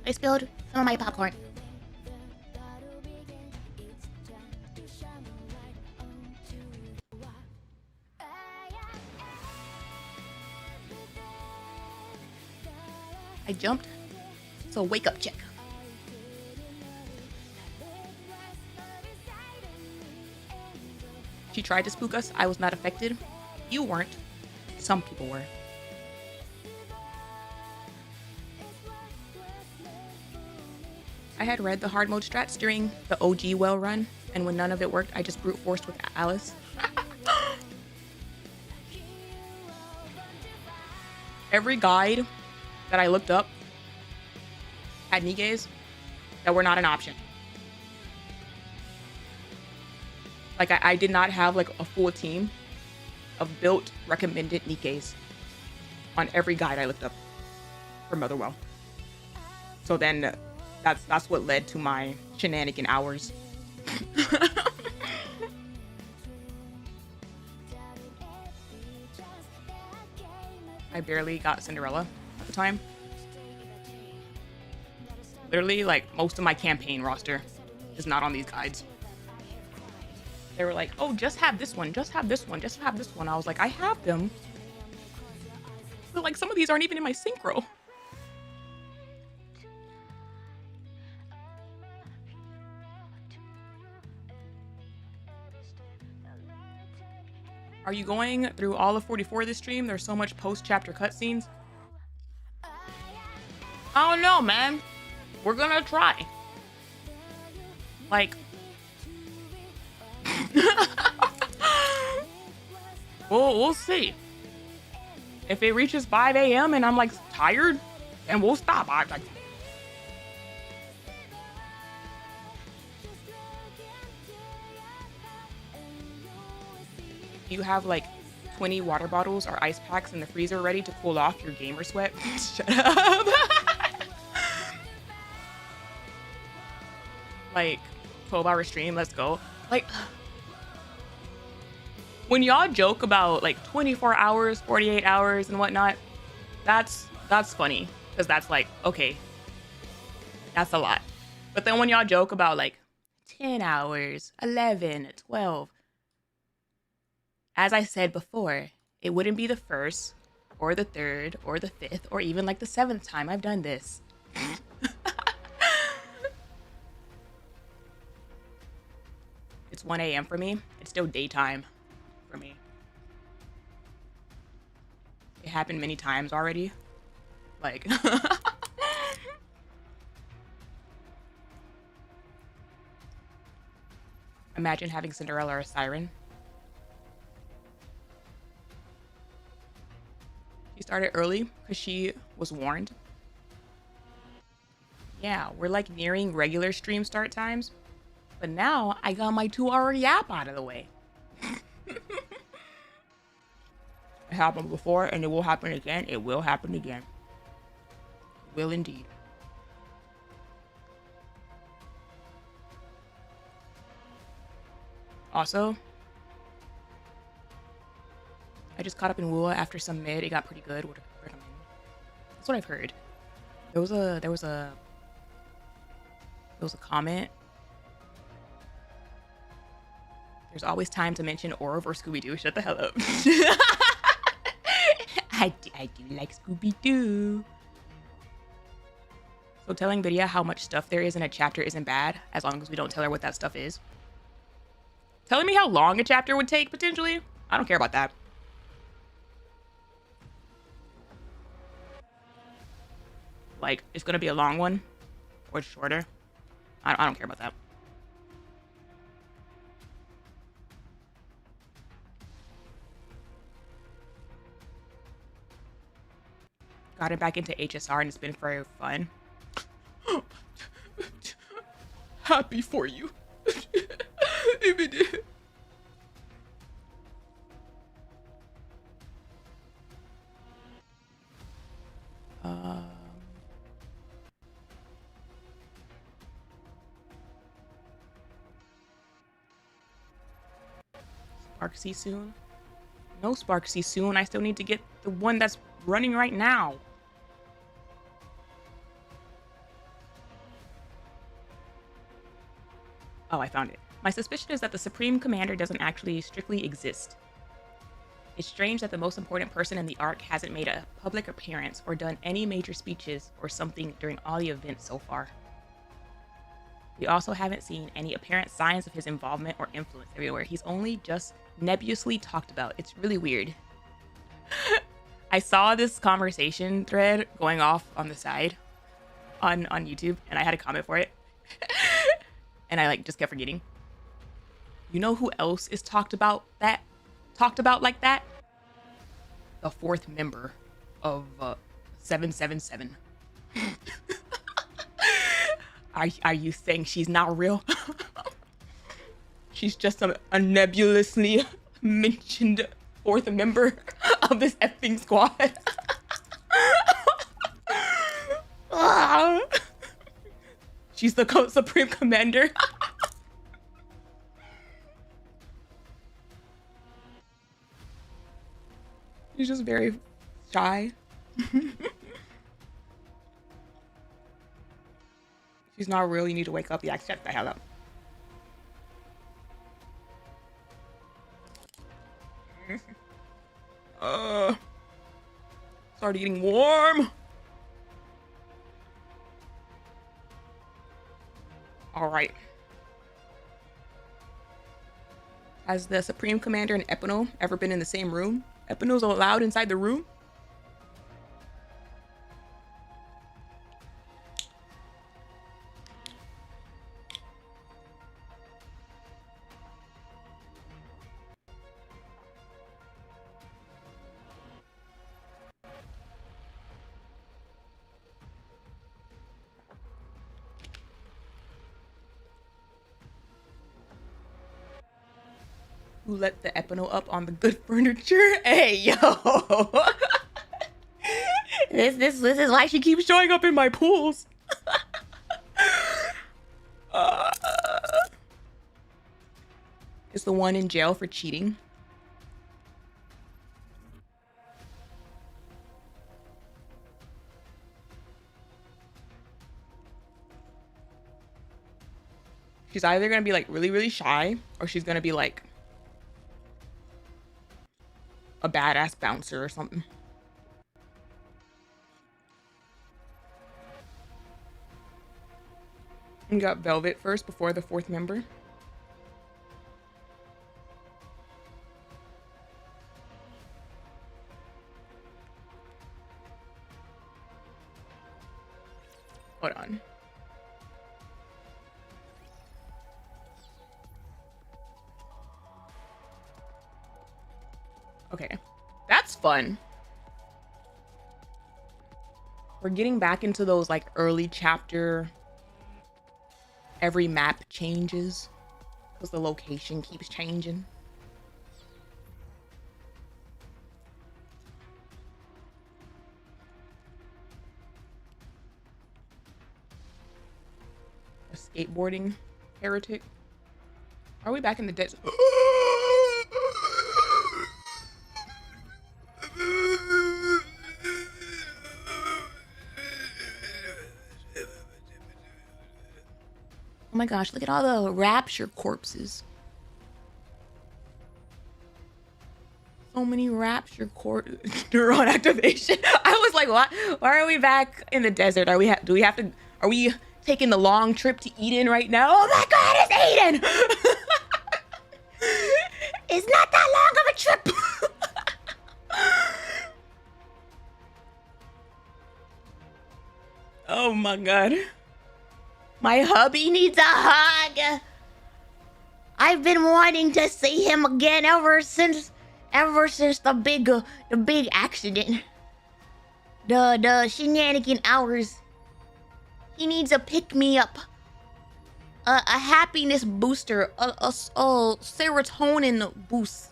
I spilled some of my popcorn. I jumped. So wake up check. She tried to spook us. I was not affected. You weren't. Some people were. I had read the hard mode strats during the OG well run, and when none of it worked, I just brute forced with Alice. Every guide that I looked up had Nikkes that were not an option. Like I did not have like a full team of built recommended Nikkes on every guide I looked up for Motherwell. So then that's what led to my shenanigan hours. I barely got Cinderella at the time. Literally, like, most of my campaign roster is not on these guides. They were like, oh, just have this one, just have this one, just have this one. I was like, I have them. But, like, some of these aren't even in my synchro. Are you going through all of 44 this stream? There's so much post-chapter cutscenes. I don't know, man. We're gonna try. Like, we'll see. If it reaches 5 a.m. and I'm like tired, then we'll stop. You have like 20 water bottles or ice packs in the freezer ready to cool off your gamer sweat. Shut up. Like 12-hour stream, let's go. Like, when y'all joke about like 24 hours, 48 hours and whatnot, that's funny, because that's like, okay, that's a lot. But then when y'all joke about like 10 hours, 11, 12, as I said before, it wouldn't be the first or the third or the fifth or even like the 7th time I've done this. It's 1 a.m. for me. It's still daytime for me. It happened many times already. Like, imagine having Cinderella or a siren. She started early because she was warned. Yeah, we're like nearing regular stream start times. But now I got my 2-hour yap out of the way. It happened before and it will happen again. It will happen again. It will indeed. Also, I just caught up in Wua after some mid. It got pretty good. Would recommend. That's what I've heard. There was a comment. There's always time to mention Orv or Scooby-Doo. Shut the hell up. I do like Scooby-Doo. So telling Vidya how much stuff there is in a chapter isn't bad, as long as we don't tell her what that stuff is. Telling me how long a chapter would take, potentially? I don't care about that. Like, it's gonna be a long one or shorter. I don't care about that. Got it back into HSR and it's been very fun. Happy for you. Sparksy soon? No Sparksy soon. I still need to get the one that's running right now. Oh, I found it. My suspicion is that the Supreme Commander doesn't actually strictly exist. It's strange that the most important person in the arc hasn't made a public appearance or done any major speeches or something during all the events so far. We also haven't seen any apparent signs of his involvement or influence everywhere. He's only just nebulously talked about. It's really weird. I saw this conversation thread going off on the side on YouTube, and I had a comment for it. And I like just kept forgetting. You know who else is talked about like that? The fourth member of 777. Are you saying she's not real? She's just a nebulously mentioned fourth member of this effing squad. She's the Supreme Commander. She's just very shy. She's not real. You need to wake up. Yeah, shut the hell up. It's already getting warm. All right. Has the Supreme Commander and Epino ever been in the same room? Epino's allowed inside the room? Who let the Epino up on the good furniture? Hey, yo. This is why she keeps showing up in my pools. Is the one in jail for cheating? She's either gonna be like really, really shy, or she's gonna be like a badass bouncer or something. We got Velvet first before the fourth member. Hold on. Okay, that's fun. We're getting back into those like early chapter, every map changes because the location keeps changing. A skateboarding heretic. Are we back in the desert? Oh my gosh, look at all the rapture corpses. So many rapture neuron activation. I was like, what? Why are we back in the desert? Are we taking the long trip to Eden right now? Oh my god, it's Eden! It's not that long of a trip. Oh my god. My hubby needs a hug. I've been wanting to see him again ever since the big accident. The shenanigan hours. He needs a pick-me-up. A happiness booster. A serotonin boost.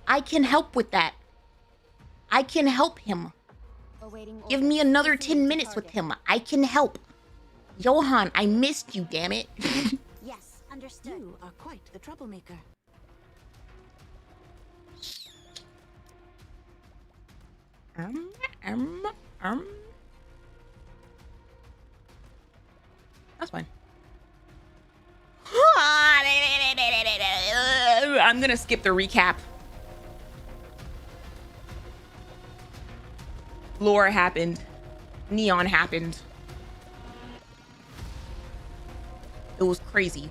I can help with that. I can help him. Give me another 10 minutes with him. I can help. Johan, I missed you, damn it. Yes, understood. You are quite the troublemaker. That's fine. I'm gonna skip the recap. Lore happened. Neon happened. It was crazy.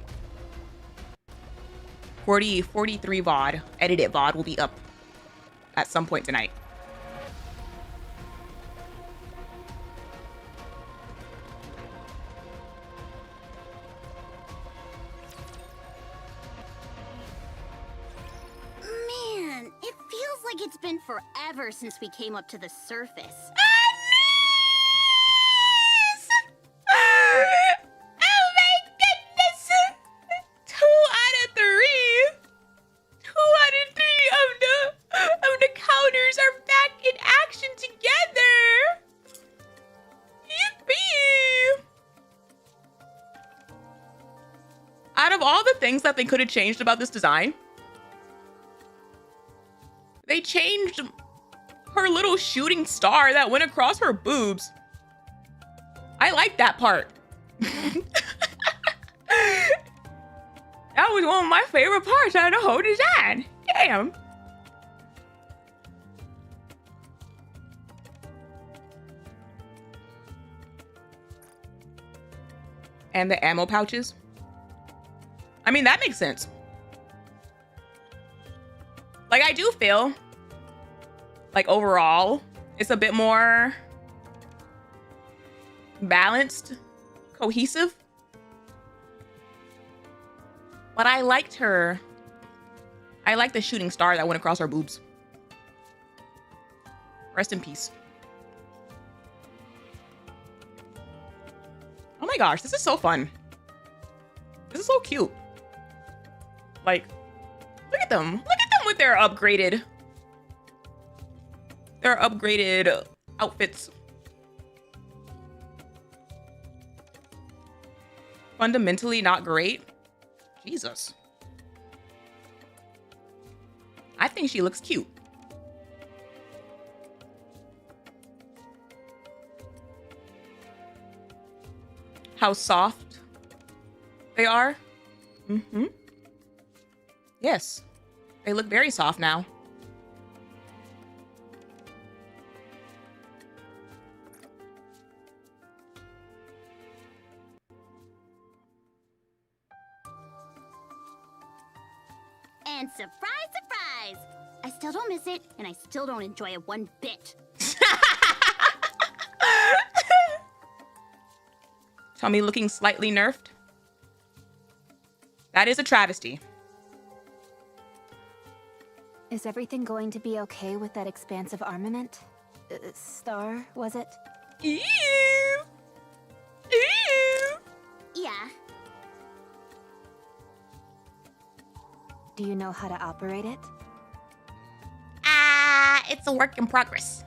43 VOD, edited VOD will be up at some point tonight. Man, it feels like it's been forever since we came up to the surface. Oh my goodness! 2 out of 3. 2 out of 3 of the counters are back in action together. Yippee! Out of all the things that they could have changed about this design, they changed her little shooting star that went across her boobs. I like that part. That was one of my favorite parts out of the whole design. Damn. And the ammo pouches. I mean, that makes sense. Like, I do feel like overall, it's a bit more balanced, cohesive. But I liked her. I liked the shooting star that went across her boobs. Rest in peace. Oh my gosh, this is so fun. This is so cute. Like, look at them. Look at them with their upgraded outfits. Fundamentally not great. Jesus. I think she looks cute. How soft they are. Mm-hmm. Yes. They look very soft now. And surprise, surprise! I still don't miss it, and I still don't enjoy it one bit. Tommy looking slightly nerfed. That is a travesty. Is everything going to be okay with that expansive armament? Star, was it? Ew. Ew. Yeah. Do you know how to operate it? It's a work in progress.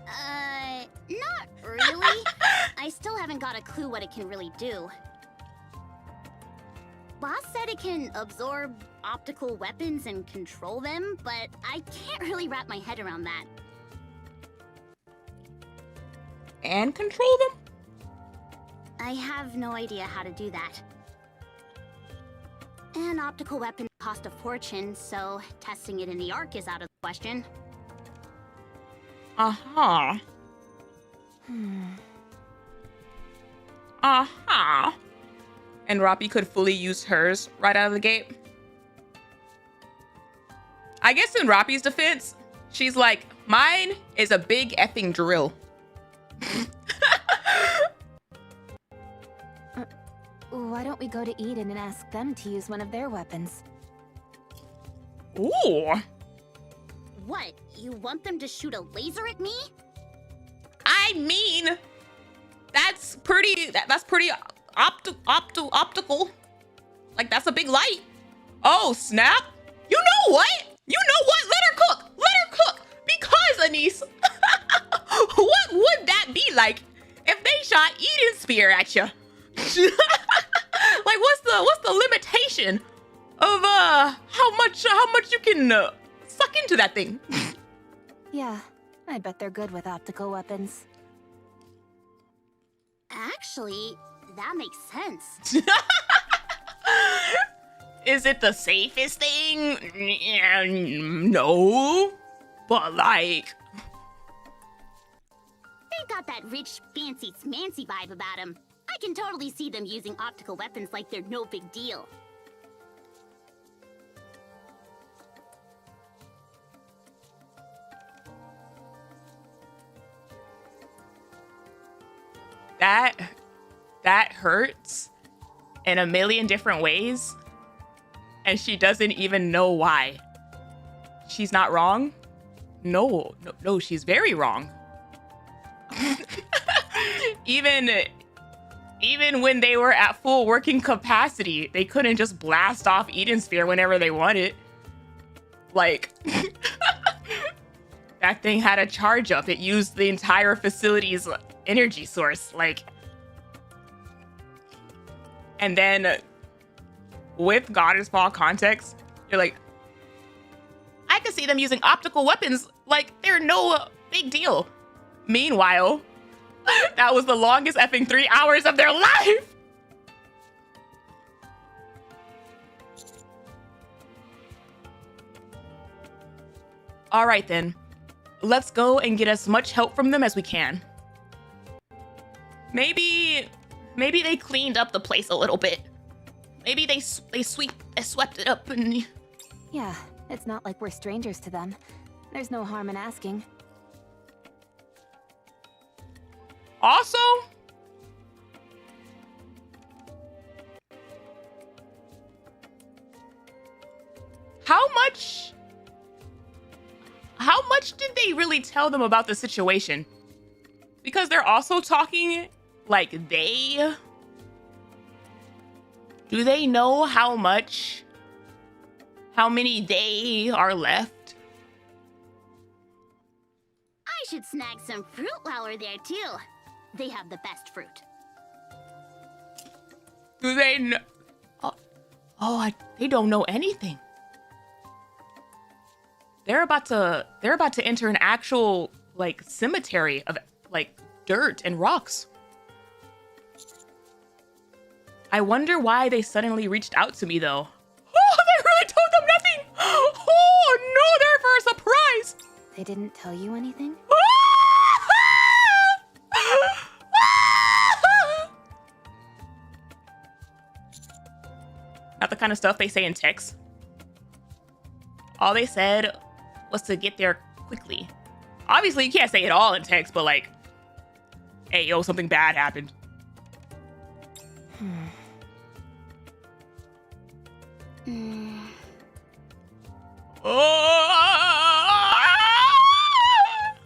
Not really. I still haven't got a clue what it can really do. Boss said it can absorb optical weapons and control them, but I can't really wrap my head around that. And control them? I have no idea how to do that. An optical weapon cost a fortune, so testing it in the Ark is out of the question. Uh-huh. Uh-huh. And Roppy could fully use hers right out of the gate. I guess in Roppy's defense, she's like, mine is a big effing drill. Why don't we go to Eden and ask them to use one of their weapons? Ooh. What? You want them to shoot a laser at me? I mean, that's pretty optical. Like, that's a big light. Oh, snap. You know what? You know what? Let her cook. Let her cook. Because, Anise, what would that be like if they shot Eden Spear at you? Like, what's the limitation of how much you can suck into that thing? Yeah, I bet they're good with optical weapons. Actually, that makes sense. Is it the safest thing? No. But like... They've got that rich, fancy, smancy vibe about them. I can totally see them using optical weapons like they're no big deal. That hurts in a million different ways, and she doesn't even know why. She's not wrong? No, she's very wrong. Even when they were at full working capacity, they couldn't just blast off Eden Sphere whenever they wanted. Like, that thing had a charge up. It used the entire facility's energy source. Like, and then with Goddessfall context, you're like, I could see them using optical weapons like they're no big deal. Meanwhile, that was the longest effing 3 hours of their life. All right, then. Let's go and get as much help from them as we can. Maybe they cleaned up the place a little bit. Maybe they swept it up and... Yeah, it's not like we're strangers to them. There's no harm in asking. Also, how much did they really tell them about the situation? Because they're also talking like do they know how many they are left? I should snag some fruit while we're there too. They have the best fruit. Do they know? They don't know anything. They're about to enter an actual like cemetery of like dirt and rocks. I wonder why they suddenly reached out to me though. Oh, they really told them nothing. Oh no, they're for a surprise. They didn't tell you anything? Not the kind of stuff they say in text. All they said was to get there quickly. Obviously, you can't say it all in text, but like, hey, yo, something bad happened.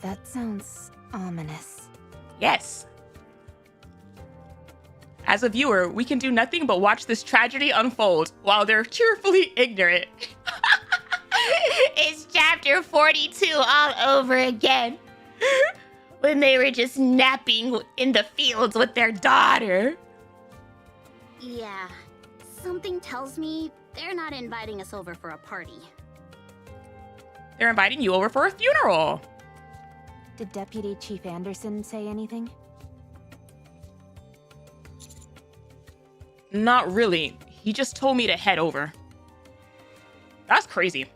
That sounds ominous. Yes. As a viewer, we can do nothing but watch this tragedy unfold while they're cheerfully ignorant. It's chapter 42 all over again. When they were just napping in the fields with their daughter. Yeah, something tells me they're not inviting us over for a party. They're inviting you over for a funeral. Did Deputy Chief Anderson say anything? Not really. He just told me to head over. That's crazy.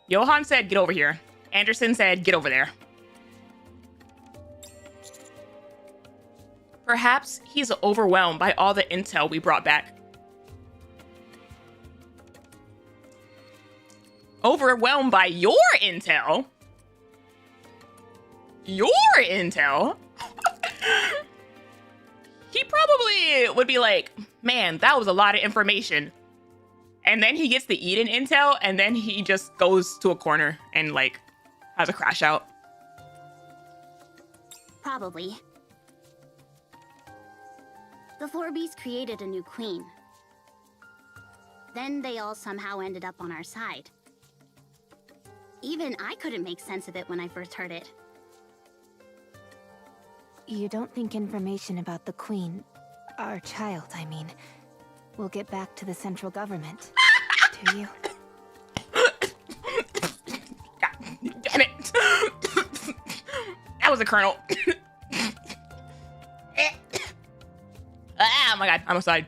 Johan said, get over here. Anderson said, get over there. Perhaps he's overwhelmed by all the intel we brought back. Overwhelmed by your intel? Your intel? He probably would be like, man, that was a lot of information. And then he gets the Eden intel, and then he just goes to a corner and, like, has a crash out. Probably. The Four Beasts created a new queen. Then they all somehow ended up on our side. Even I couldn't make sense of it when I first heard it. You don't think information about the Queen, our child, I mean, will get back to the central government, do you? God damn it. That was a colonel. Oh my god, I'm aside.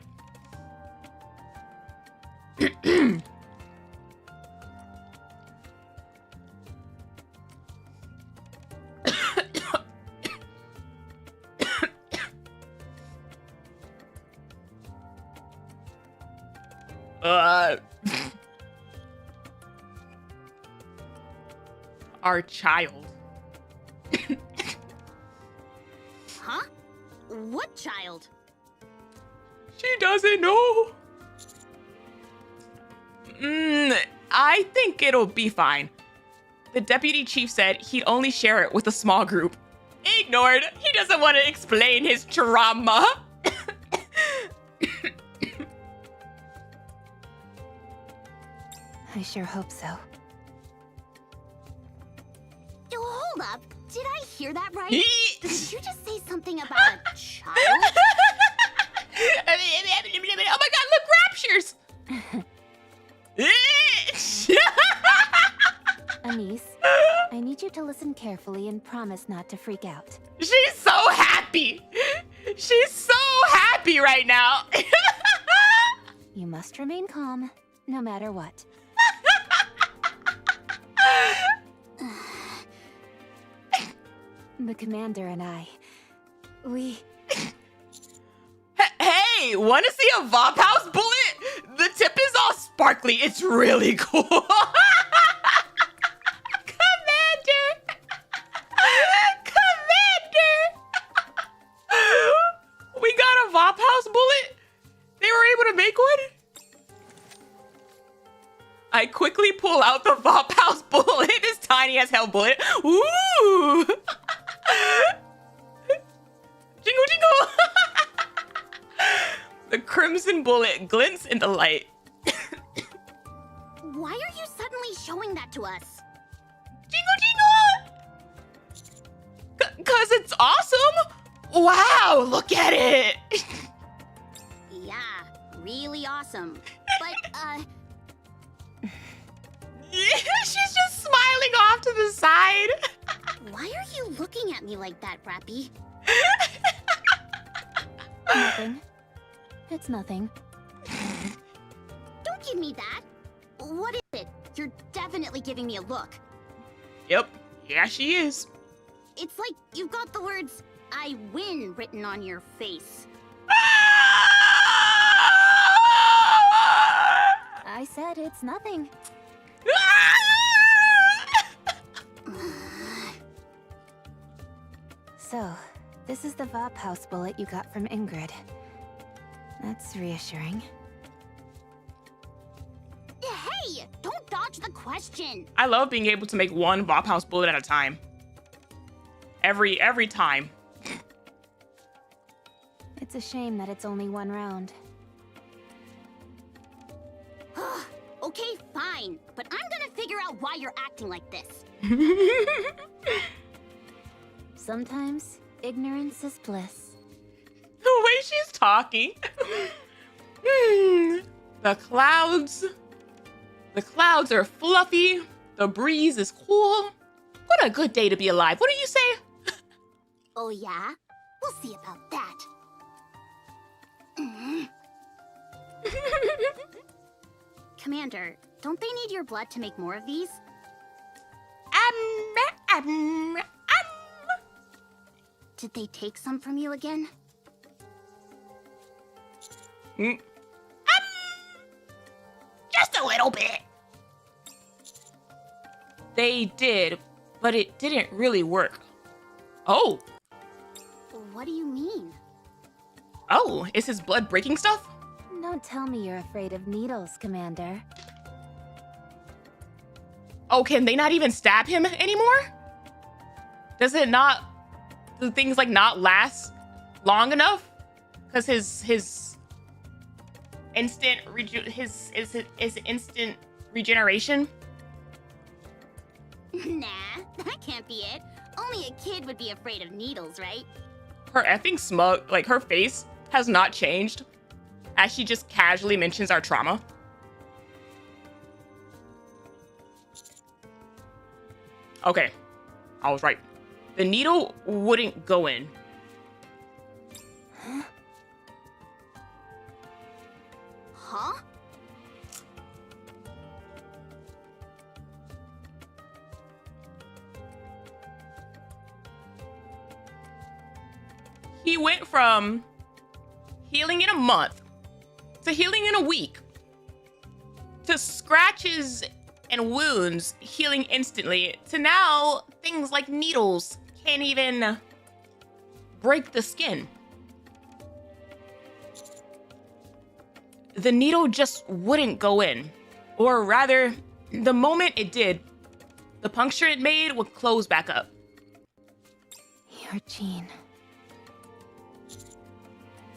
Our child. Huh? What child? She doesn't know. I think it'll be fine. The deputy chief said he'd only share it with a small group. Ignored. He doesn't want to explain his trauma. I sure hope so. Yo, hold up. Did I hear that right? Did Did you just say something about a child? Oh my god, look, raptures! Anise, I need you to listen carefully and promise not to freak out. She's so happy. She's so happy right now. You must remain calm, no matter what. The commander and I, we... Hey, want to see a Vop House bullet? The tip is all sparkly. It's really cool. Commander! Commander! We got a Vop House bullet? They were able to make one? I quickly pull out the Vop House bullet. This tiny as hell bullet. Ooh! Jingle, jingle! The crimson bullet glints in the light. Why are you suddenly showing that to us? Jingle, jingle! Cause it's awesome! Wow, look at it! Yeah, really awesome. But, She's just smiling off to the side. why are you looking at me like that, Rappy? Nothing. It's nothing. Don't give me that. What is it? You're definitely giving me a look. Yep, yeah, she is. It's like you've got the words, I win written on your face. I said it's nothing. So, this is the Vop House bullet you got from Ingrid. That's reassuring. Hey, don't dodge the question. I love being able to make one Vop House bullet at a time. Every time. It's a shame that it's only one round. Okay, fine. But I'm gonna figure out why you're acting like this. Sometimes, ignorance is bliss. The way she's talking. The clouds. The clouds are fluffy. The breeze is cool. What a good day to be alive. What do you say? Oh yeah? We'll see about that. Commander, don't they need your blood to make more of these? Did they take some from you again? Just a little bit. They did, but it didn't really work. Oh. What do you mean? Oh, is his blood breaking stuff? Don't tell me you're afraid of needles, Commander. Oh, can they not even stab him anymore? Does it not, do things like not last long enough? Because his instant instant regeneration? Nah, that can't be it. Only a kid would be afraid of needles, right? Her effing smug, like her face has not changed as she just casually mentions our trauma. Okay, I was right. The needle wouldn't go in. Huh? he went from healing in a month to healing in a week to scratches and wounds healing instantly to now things like needles can't even break the skin. The needle just wouldn't go in. Or rather, the moment it did, the puncture it made would close back up. Your gene.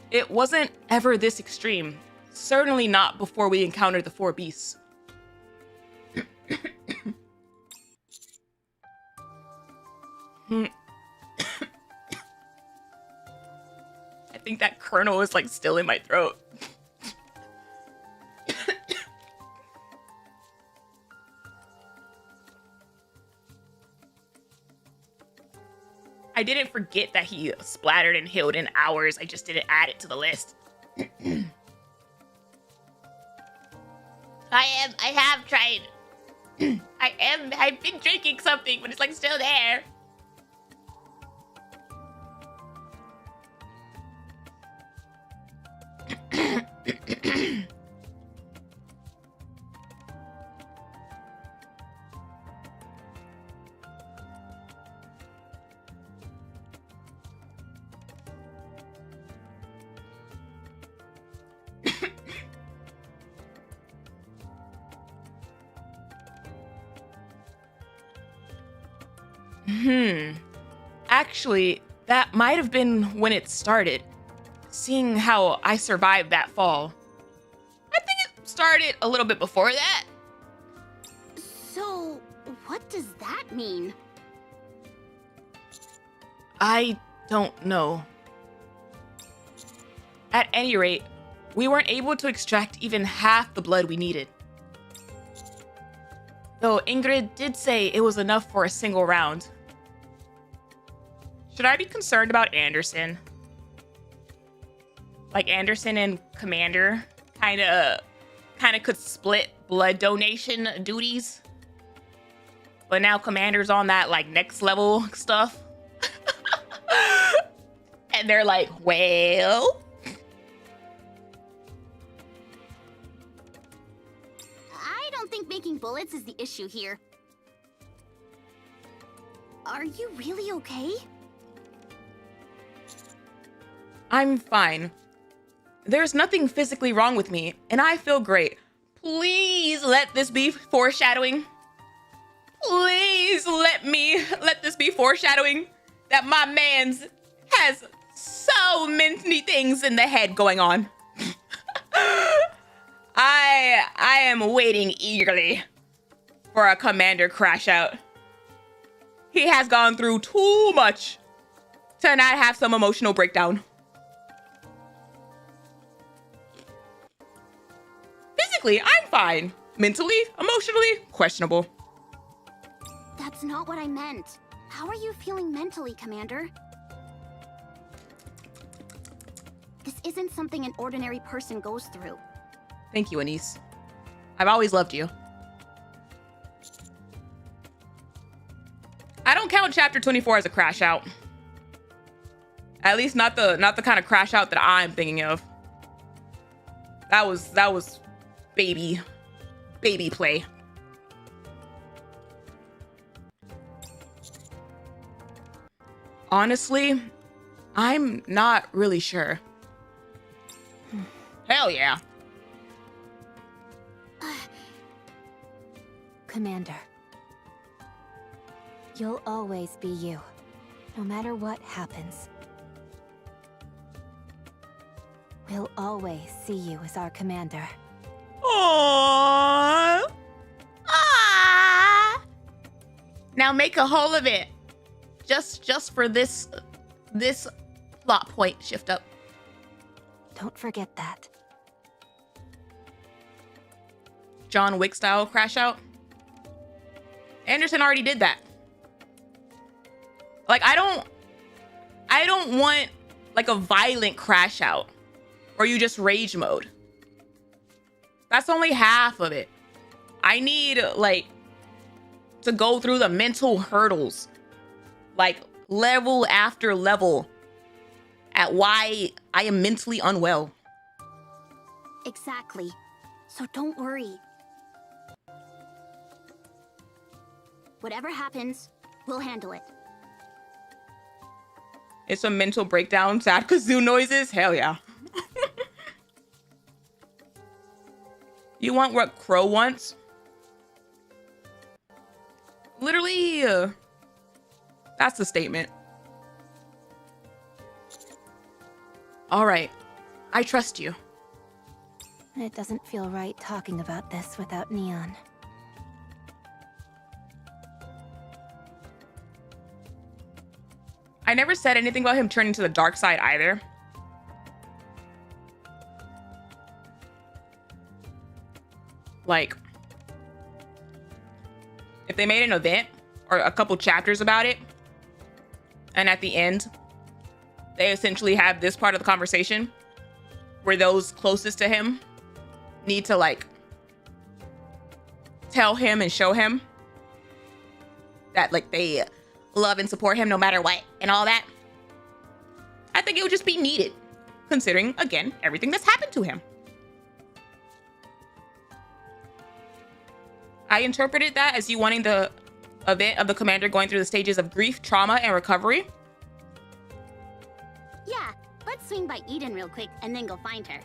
It wasn't ever this extreme. Certainly not before we encountered the four beasts. I think that kernel is like still in my throat. I didn't forget that he splattered and healed in hours. I just didn't add it to the list. I have tried. I've been drinking something, but it's like still there. Actually, that might have been when it started. Seeing how I survived that fall. I think it started a little bit before that. So, what does that mean? I don't know. At any rate, we weren't able to extract even half the blood we needed. Though Ingrid did say it was enough for a single round. Should I be concerned about Anderson? Like Anderson and Commander kind of could split blood donation duties. But now Commander's on that like next level stuff. And they're like, well, I don't think making bullets is the issue here. Are you really okay? I'm fine. There's nothing physically wrong with me, and I feel great. Please let this be foreshadowing. Please let this be foreshadowing that my man's has so many things in the head going on. I am waiting eagerly for a Commander crash out. He has gone through too much to not have some emotional breakdown. Physically, I'm fine. Mentally, emotionally, questionable. That's not what I meant. How are you feeling mentally, Commander? This isn't something an ordinary person goes through. Thank you, Anise. I've always loved you. I don't count chapter 24 as a crash out. At least not the kind of crash out that I'm thinking of. That was baby play. Honestly, I'm not really sure. Hell yeah. Commander, you'll always be you, no matter what happens. We'll always see you as our commander. Aww. Aww. Now make a whole of it. Just for this plot point shift up. Don't forget that. John Wick style crash out. Anderson already did that. Like I don't want like a violent crash out or you just rage mode. That's only half of it. I need like to go through the mental hurdles, like level after level, at why I am mentally unwell. Exactly. So don't worry. Whatever happens, we'll handle it. It's a mental breakdown, sad kazoo noises. Hell yeah. You want what Crow wants? Literally, that's the statement. All right, I trust you. It doesn't feel right talking about this without Neon. I never said anything about him turning to the dark side either. Like, if they made an event or a couple chapters about it, and at the end, they essentially have this part of the conversation where those closest to him need to like tell him and show him that like they love and support him no matter what and all that. I think it would just be needed, considering, again, everything that's happened to him. I interpreted that as you wanting the event of the commander going through the stages of grief, trauma, and recovery. Yeah, let's swing by Eden real quick and then go find her.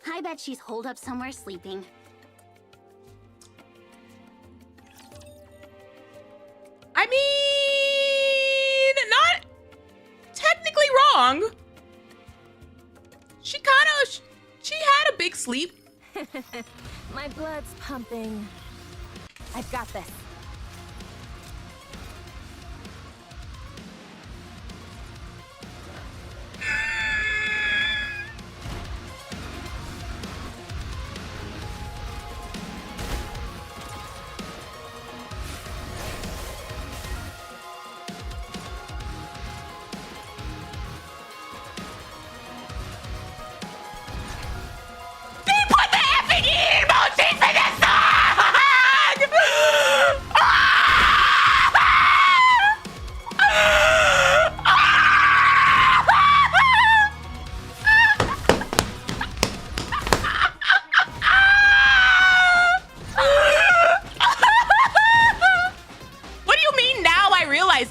I bet she's holed up somewhere sleeping. I mean, not technically wrong. She had a big sleep. My blood's pumping. I've got this.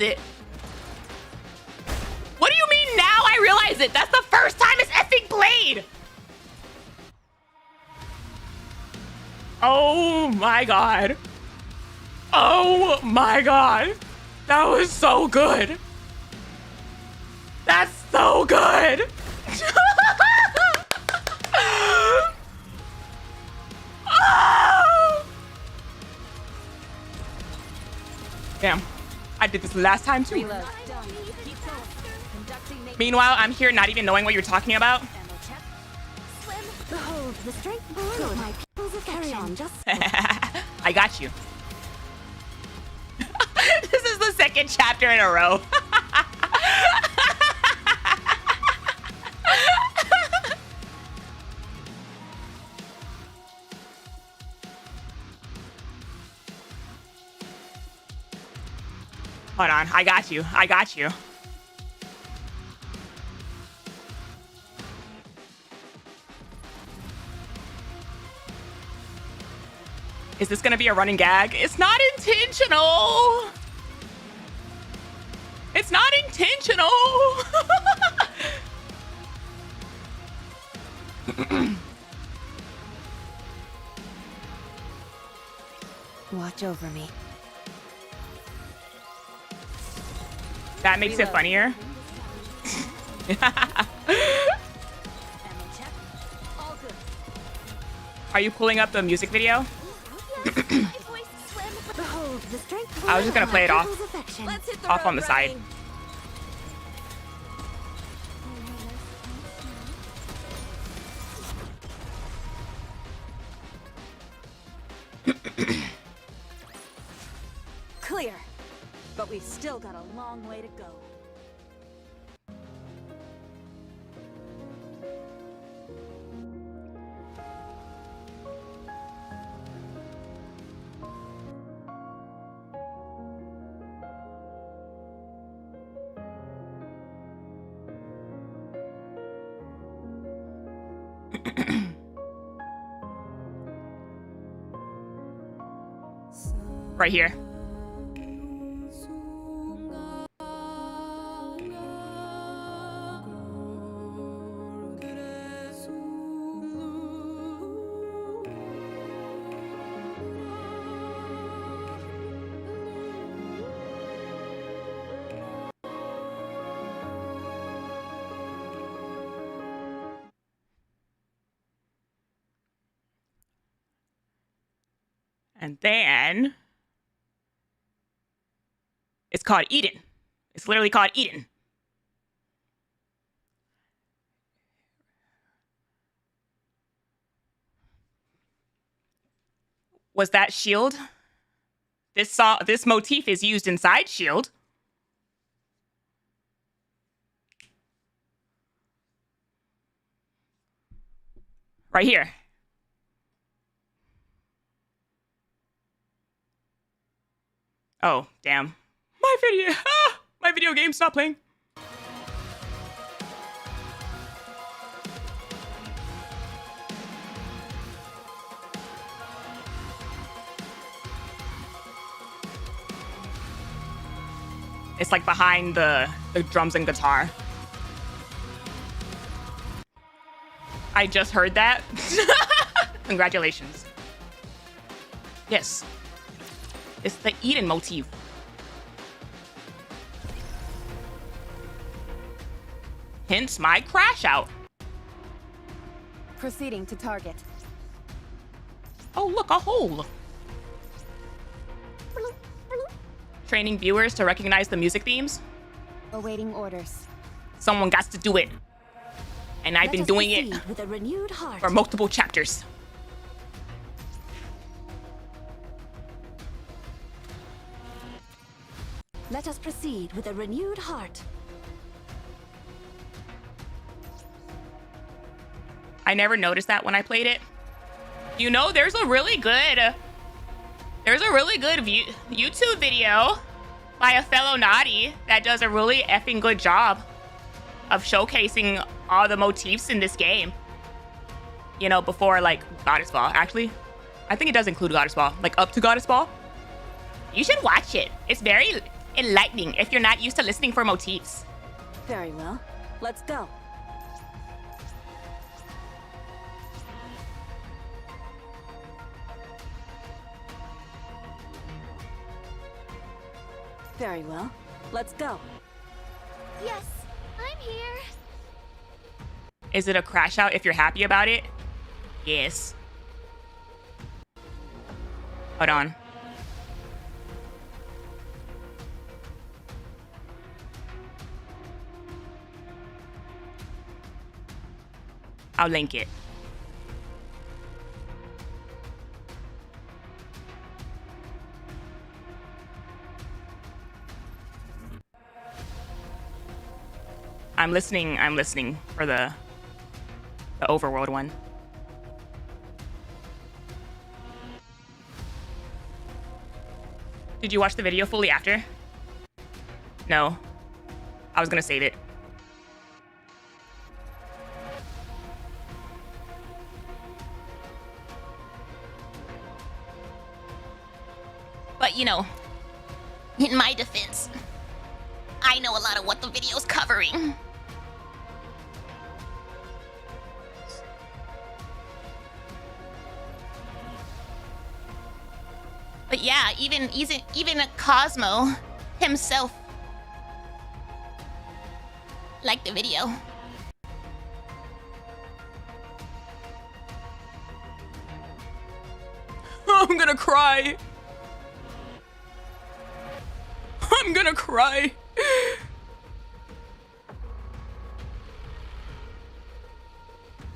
It. What do you mean now I realize it? That's the first time it's effing played. Oh my god. Oh my god. That was so good. That's so good. Oh. Damn. I did this last time too. Meanwhile, I'm here not even knowing what you're talking about. Behold, the strength below my people's affection. I got you. This is the second chapter in a row. Hold on, I got you. I got you. Is this gonna be a running gag? It's not intentional. It's not intentional. Watch over me. That makes it funnier. Are you pulling up the music video? I was just gonna play it off on the side. Clear, but we've still got a long way to go. Right here. And then it's called Eden. It's literally called Eden. Was that Shield? This motif is used inside Shield. Right here. Oh, damn. My video game stopped playing. It's like behind the drums and guitar. I just heard that. Congratulations. Yes. It's the Eden motif. Hence my crash out. Proceeding to target. Oh, look, a hole. Training viewers to recognize the music themes. Awaiting orders. Someone got to do it. And I've been doing it with a renewed heart. for multiple chapters. Let us proceed with a renewed heart. I never noticed that when I played it. You know, there's a really good YouTube video by a fellow Naughty that does a really effing good job of showcasing all the motifs in this game. You know, before like Goddess Ball. Actually, I think it does include Goddess Ball, like up to Goddess Ball. You should watch it. It's very enlightening if you're not used to listening for motifs. Very well. Let's go. Very well. Let's go. Yes, I'm here. Is it a crash out if you're happy about it? Yes. Hold on. I'll link it. I'm listening for the overworld one. Did you watch the video fully after? No. I was gonna save it. But you know, in my defense, I know a lot of what the video's covering. But yeah, even Cosmo himself liked the video. I'm gonna cry. I'm gonna cry.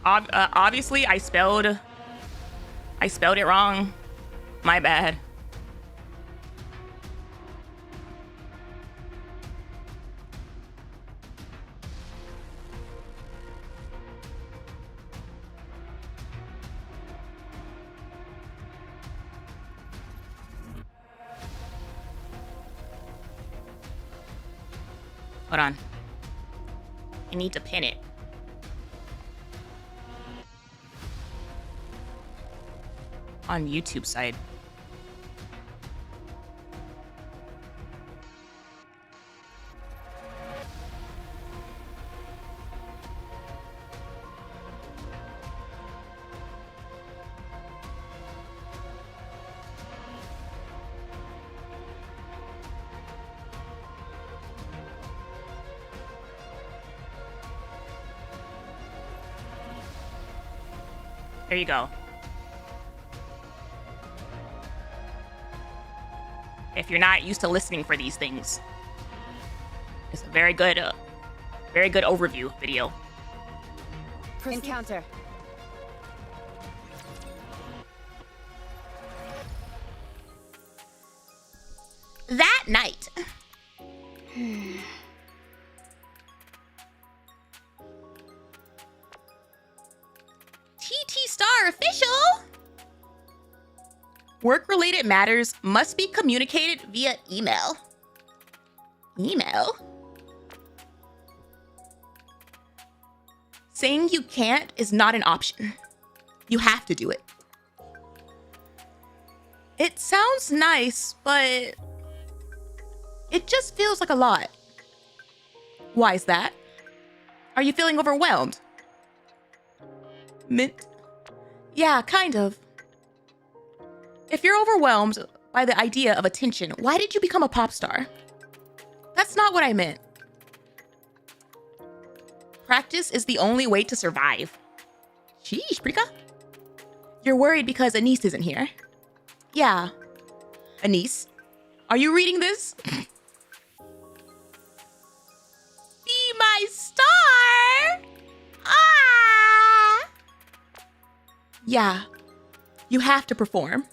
Obviously, I spelled it wrong. My bad. Hold on. I need to pin it. on YouTube side. There you go. If you're not used to listening for these things, it's a very good overview video. Encounter. That night. TT Star official. Work-related matters must be communicated via email. Email? Saying you can't is not an option. You have to do it. It sounds nice, but it just feels like a lot. Why is that? Are you feeling overwhelmed? Mint? Yeah, kind of. If you're overwhelmed by the idea of attention, why did you become a pop star? That's not what I meant. Practice is the only way to survive. Sheesh, Prika. You're worried because Anise isn't here. Yeah. Anise, are you reading this? Be my star! Ah! Yeah, you have to perform.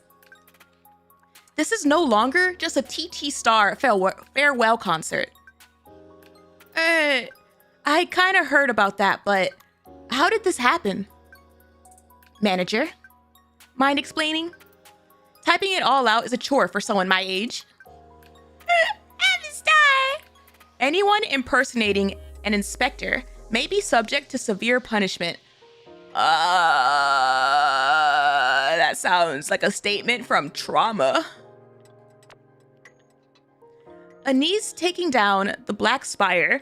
This is no longer just a TT Star farewell concert. I kind of heard about that, but how did this happen? Manager, mind explaining? Typing it all out is a chore for someone my age. I'm the star! Anyone impersonating an inspector may be subject to severe punishment. That sounds like a statement from Trauma. Anise taking down the Black Spire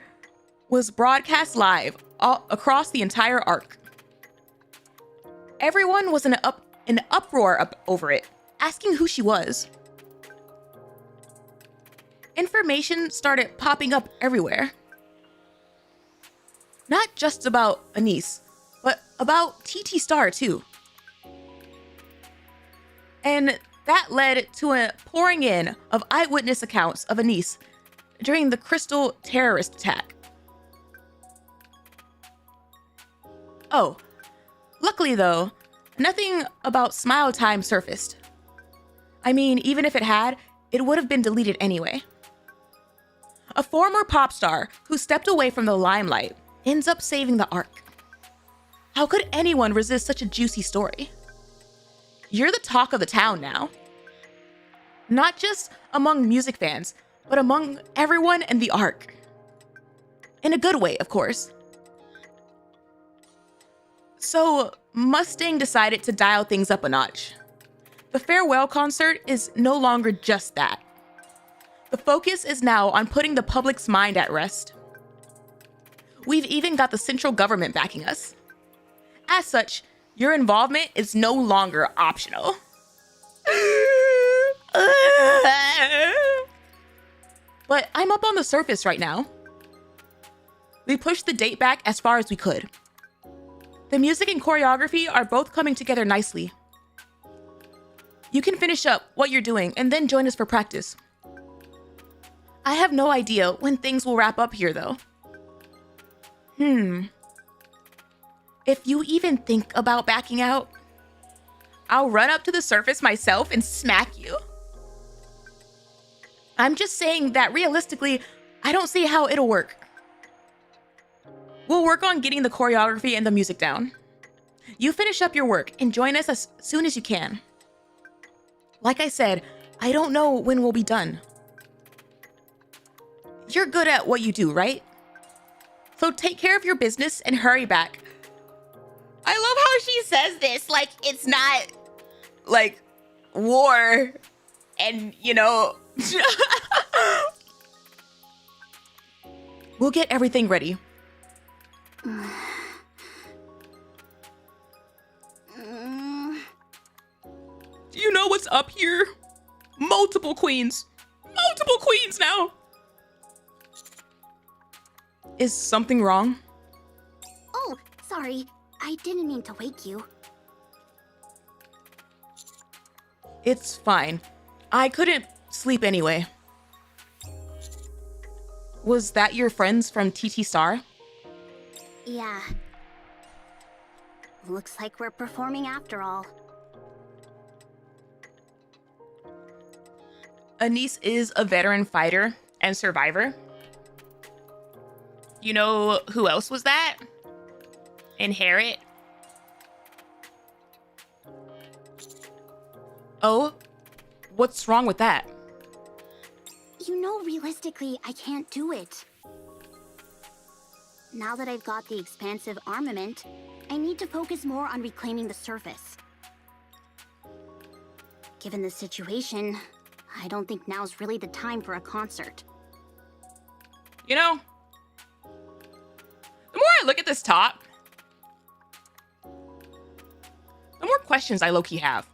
was broadcast live across the entire arc. Everyone was in an uproar over it, asking who she was. Information started popping up everywhere. Not just about Anise, but about TT Star too. And that led to a pouring in of eyewitness accounts of Anise during the Crystal terrorist attack. Oh, luckily though, nothing about Smile Time surfaced. I mean, even if it had, it would have been deleted anyway. A former pop star who stepped away from the limelight ends up saving the arc. How could anyone resist such a juicy story? You're the talk of the town now. Not just among music fans, but among everyone in the arc. In a good way, of course. So, Mustang decided to dial things up a notch. The farewell concert is no longer just that. The focus is now on putting the public's mind at rest. We've even got the central government backing us. As such, your involvement is no longer optional. But I'm up on the surface right now. We pushed the date back as far as we could. The music and choreography are both coming together nicely. You can finish up what you're doing and then join us for practice. I have no idea when things will wrap up here though. If you even think about backing out, I'll run up to the surface myself and smack you. I'm just saying that realistically, I don't see how it'll work. We'll work on getting the choreography and the music down. You finish up your work and join us as soon as you can. Like I said, I don't know when we'll be done. You're good at what you do, right? So take care of your business and hurry back. I love how she says this like it's not like war and, you know, We'll get everything ready. do you know what's up here? Multiple queens. Multiple queens now. Is something wrong? Oh, sorry. I didn't mean to wake you. It's fine. I couldn't sleep anyway. Was that your friends from TT Star? Yeah. Looks like we're performing after all. Anise is a veteran fighter and survivor. You know who else was that? Inherit. Oh? What's wrong with that? You know, realistically, I can't do it. Now that I've got the expansive armament, I need to focus more on reclaiming the surface. Given the situation, I don't think now's really the time for a concert. You know, the more I look at this top, the more questions I low-key have.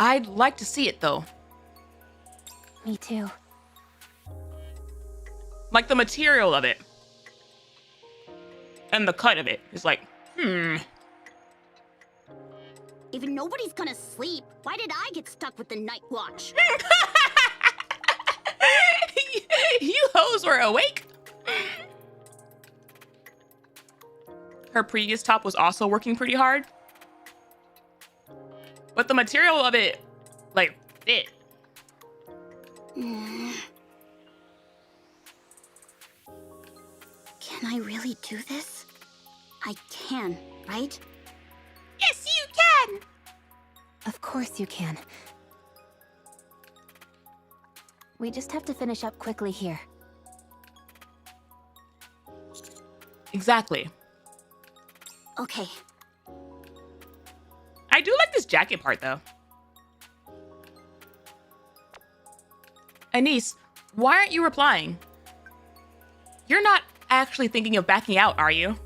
I'd like to see it though. Me too. Like the material of it. And the cut of it is like, If nobody's gonna sleep, why did I get stuck with the night watch? You hoes were awake. Her previous top was also working pretty hard. But the material of it, like, fit. Can I really do this? I can, right? Yes, you can! Of course you can. We just have to finish up quickly here. Exactly. Okay. I do like this jacket part, though. Anise, why aren't you replying? You're not actually thinking of backing out, are you?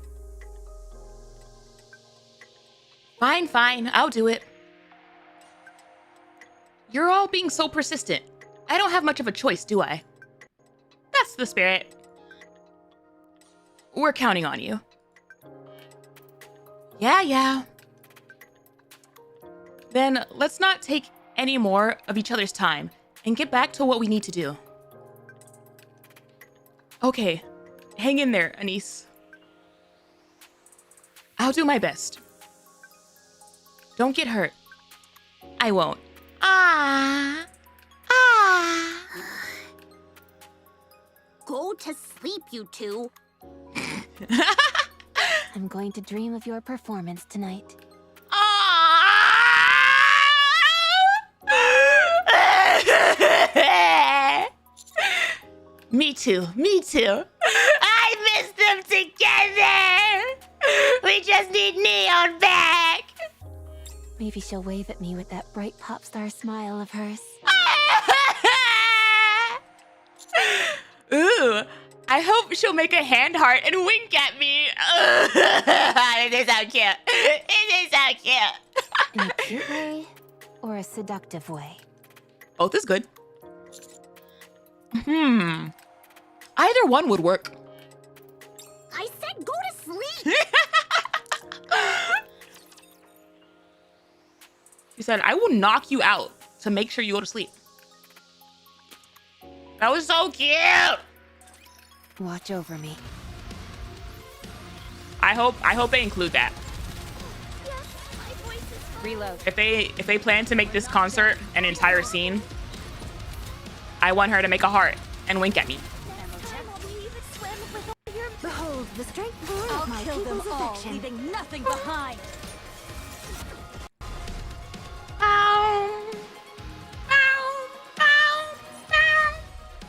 Fine, fine, I'll do it. You're all being so persistent. I don't have much of a choice, do I? That's the spirit. We're counting on you. Yeah. Then let's not take any more of each other's time and get back to what we need to do. Okay, hang in there, Anise. I'll do my best. Don't get hurt. I won't. Go to sleep, you two. I'm going to dream of your performance tonight. Me too. I miss them together. We just need Neon back. Maybe she'll wave at me with that bright pop star smile of hers. Ooh, I hope she'll make a hand heart and wink at me. It is so cute. It is so cute. In a cute way or a seductive way? Both is good. Either one would work. I said go to sleep. She said, I will knock you out to make sure you go to sleep. That was so cute. Watch over me. I hope they include that. Reload. If they plan to make this concert an entire scene, I want her to make a heart and wink at me. Behold the strength of I'll my kill them people's all, affection. leaving nothing behind.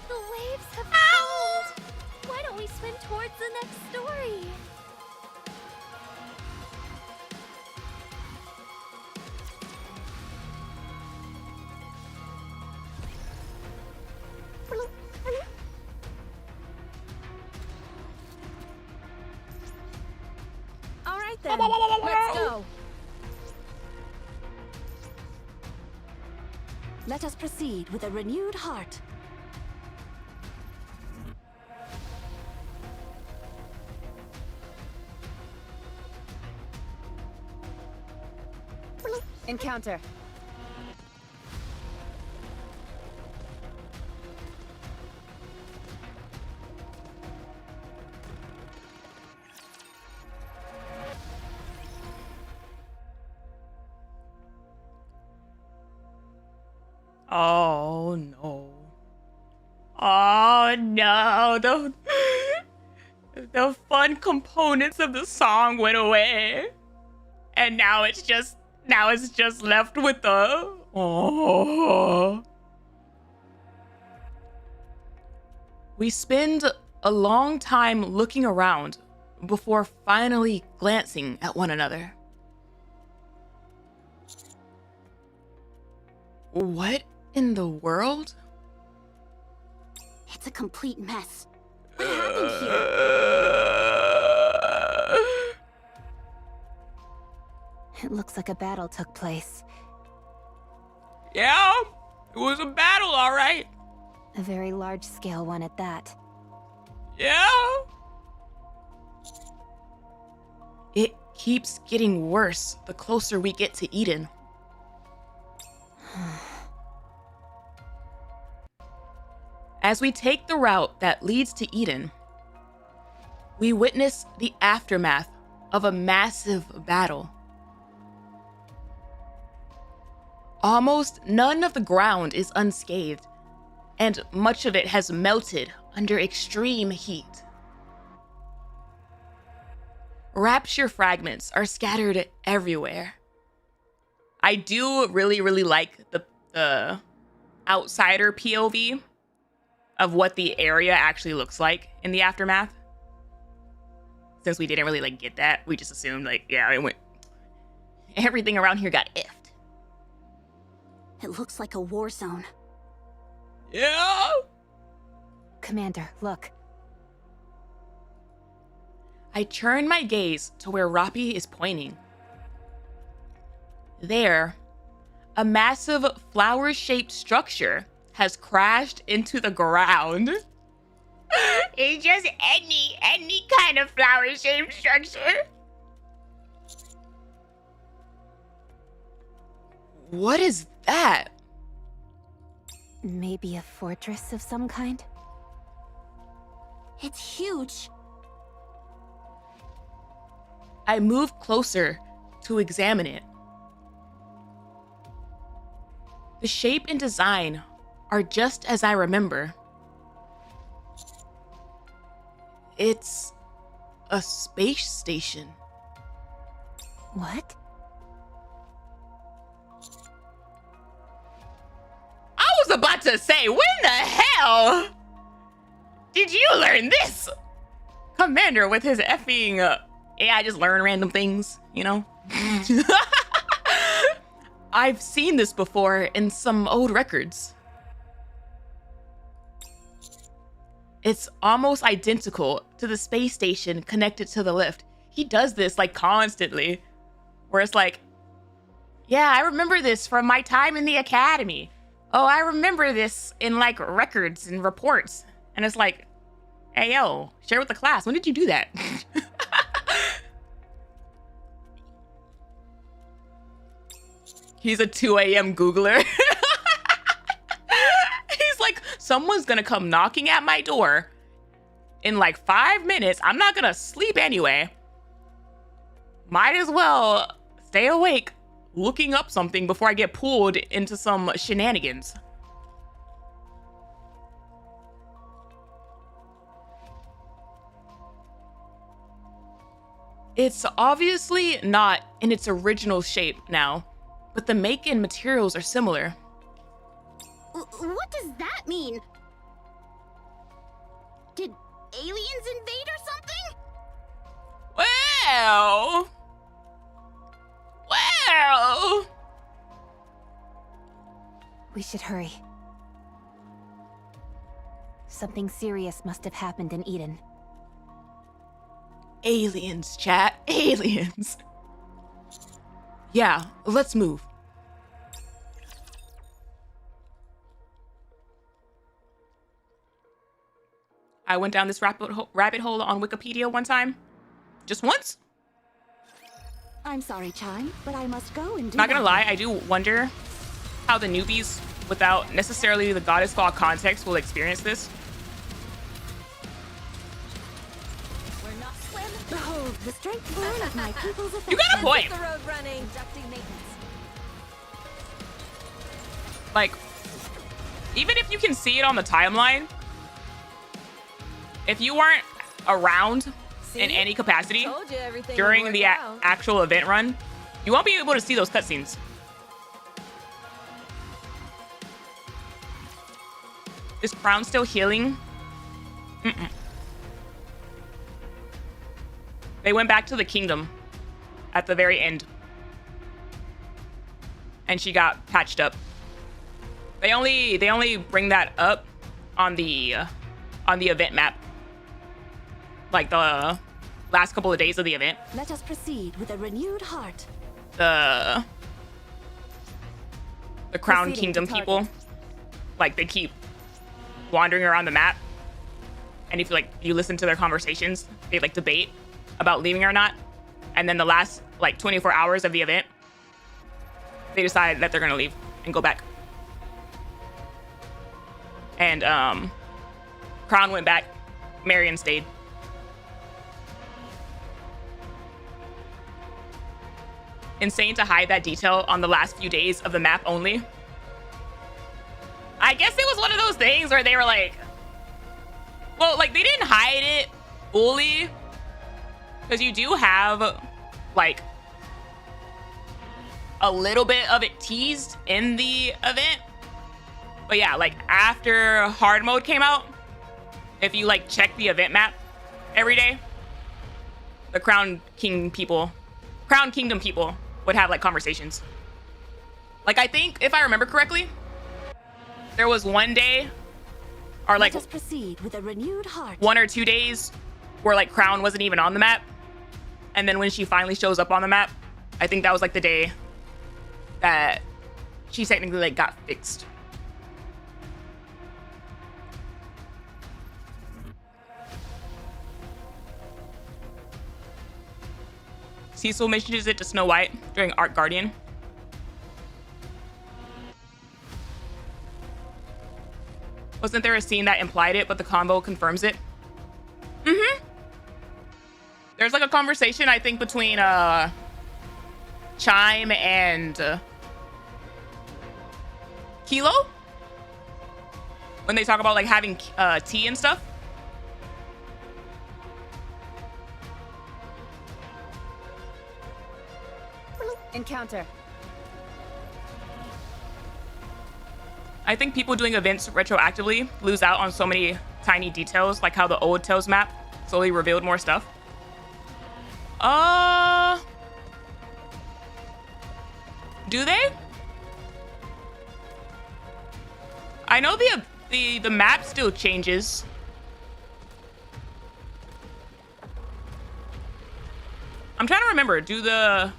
The waves have howled. Why don't we swim towards the next story? Let's go. Let us proceed with a renewed heart. Encounter. Oh no. Oh no. The fun components of the song went away. And now it's just left with the oh. We spend a long time looking around before finally glancing at one another. What in the world? It's a complete mess. What happened here? It looks like a battle took place. Yeah, it was a battle, all right. A very large-scale one at that. Yeah. It keeps getting worse the closer we get to Eden. As we take the route that leads to Eden, we witness the aftermath of a massive battle. Almost none of the ground is unscathed, and much of it has melted under extreme heat. Rapture fragments are scattered everywhere. I do really like the outsider POV of what the area actually looks like in the aftermath. Since we didn't really get that, we just assumed it went. Everything around here got effed. It looks like a war zone. Yeah. Commander, look. I turn my gaze to where Rappi is pointing. There, a massive flower-shaped structure has crashed into the ground. It's just any kind of flower-shaped structure. What is that? Maybe a fortress of some kind? It's huge. I move closer to examine it. The shape and design are just as I remember. It's a space station. What? I was about to say, when the hell did you learn this? Commander with his effing, I just learn random things, you know? I've seen this before in some old records. It's almost identical to the space station connected to the lift. He does this constantly, where it's yeah, I remember this from my time in the academy. Oh, I remember this in records and reports. And it's hey, yo, share with the class. When did you do that? He's a 2 a.m. Googler. He's someone's gonna come knocking at my door in 5 minutes. I'm not gonna sleep anyway. Might as well stay awake looking up something before I get pulled into some shenanigans. It's obviously not in its original shape now, but the make and materials are similar. What does that mean? Did aliens invade or something? Well. We should hurry. Something serious must have happened in Eden. Aliens, chat. Aliens. Yeah, let's move. I went down this rabbit hole on Wikipedia one time. Just once. I'm sorry, Chime, but I must go and do Not gonna that. lie, I do wonder how the newbies, without necessarily the Goddess Fall context, will experience this. We're not swim. Behold the strength born of my people's affection. You got a point. The road running. Conducting maintenance. Like, even if you can see it on the timeline, if you weren't around in any capacity Told you everything during would the work out. actual event run, you won't be able to see those cutscenes. Is Crown still healing? Mm-mm. They went back to the kingdom at the very end. And she got patched up. They only bring that up on the event map. Like the last couple of days of the event. Let us proceed with a renewed heart. The Crown Proceeding to Kingdom target. people, like, they keep wandering around the map, and if you listen to their conversations, they like debate about leaving or not, and then the last like 24 hours of the event, they decide that they're gonna leave and go back. And Crown went back, Marion stayed. Insane to hide that detail on the last few days of the map only. I guess it was one of those things where they were like, well, like, they didn't hide it fully, because you do have like a little bit of it teased in the event. But yeah, like after hard mode came out, if you like check the event map every day, the Crown Kingdom people would have like conversations. Like, I think if I remember correctly, there was one day or like Let us proceed with a renewed heart. 1 or 2 days where like Crown wasn't even on the map. And then when she finally shows up on the map, I think that was like the day that she technically like got fixed. Cecil mentions it to Snow White during Art Guardian. Wasn't there a scene that implied it, but the combo confirms it? Mm-hmm. There's like a conversation, I think, between Chime and Kilo when they talk about like having tea and stuff. Encounter. I think people doing events retroactively lose out on so many tiny details, like how the old Tales map slowly revealed more stuff. Do they? I know the map still changes. I'm trying to remember, do the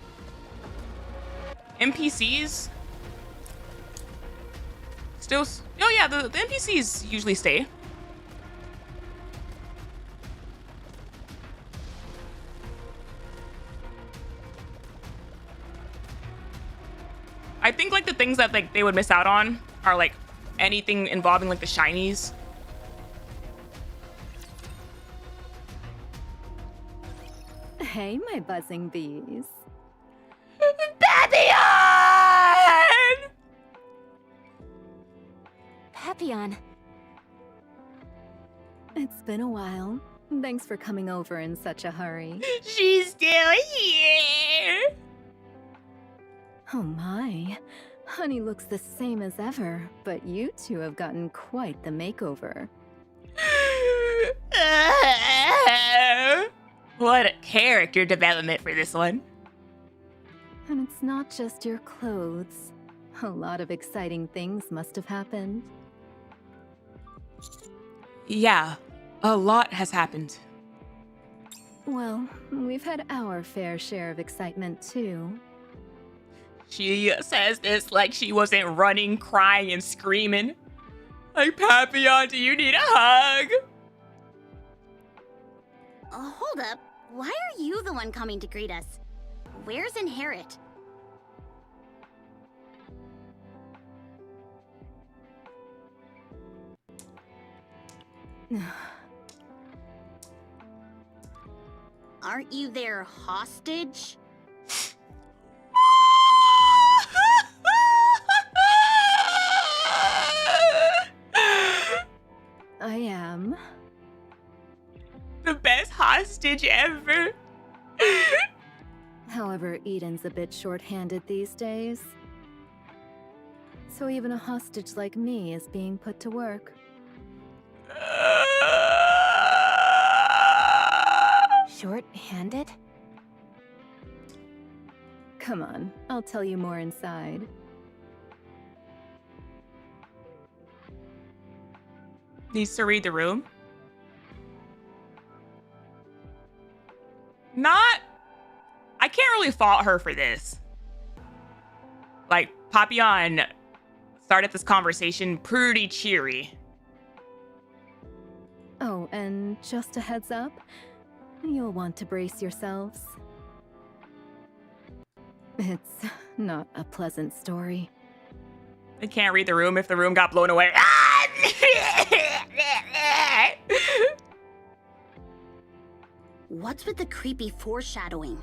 NPCs still? Oh yeah, the NPCs usually stay. I think like the things that like they would miss out on are like anything involving like the shinies. Hey, my buzzing bees. Papillon! Papillon. It's been a while. Thanks for coming over in such a hurry. She's still here. Oh my. Honey looks the same as ever, but you two have gotten quite the makeover. What a character development for this one. And it's not just your clothes. A lot of exciting things must have happened. Yeah, a lot has happened. Well, we've had our fair share of excitement too. She says this like she wasn't running, crying, and screaming. Like, Papillon, do you need a hug? Hold up. Why are you the one coming to greet us? Where's Inherit? Aren't you their hostage? I am. The best hostage ever. However, Eden's a bit short-handed these days. So even a hostage like me is being put to work. Short-handed? Come on, I'll tell you more inside. Needs to read the room. I can't really fault her for this. Like, Papillon started this conversation pretty cheery. Oh, and just a heads up, you'll want to brace yourselves. It's not a pleasant story. They can't read the room if the room got blown away. What's with the creepy foreshadowing?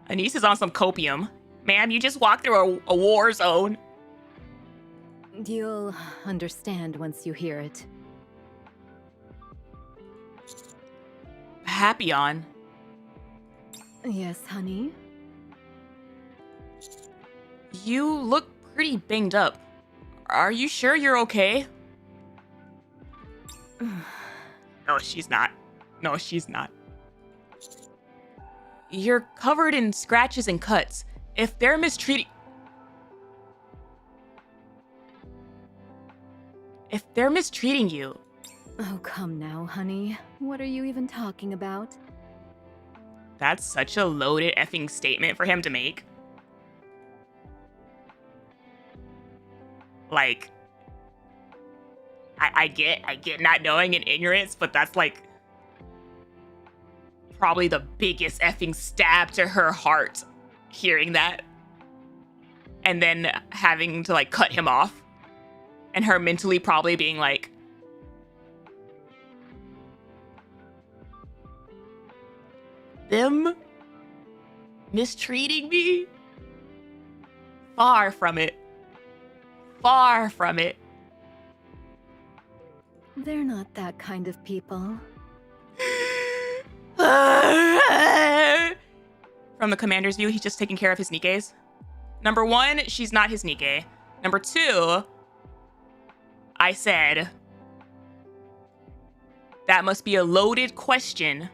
Anise is on some copium. Ma'am, you just walked through a war zone. You'll understand once you hear it. Papillon. Yes, honey? You look pretty banged up. Are you sure you're okay? No, she's not. No, she's not. You're covered in scratches and cuts. If they're mistreating you... Oh, come now, honey. What are you even talking about? That's such a loaded effing statement for him to make. Like, I get not knowing and ignorance, but that's like probably the biggest effing stab to her heart, hearing that. And then having to like cut him off. And her mentally probably being like, them mistreating me? Far from it. Far from it. They're not that kind of people. From the commander's view, he's just taking care of his Nikkes. Number one, she's not his Nikke. Number two, I said, that must be a loaded question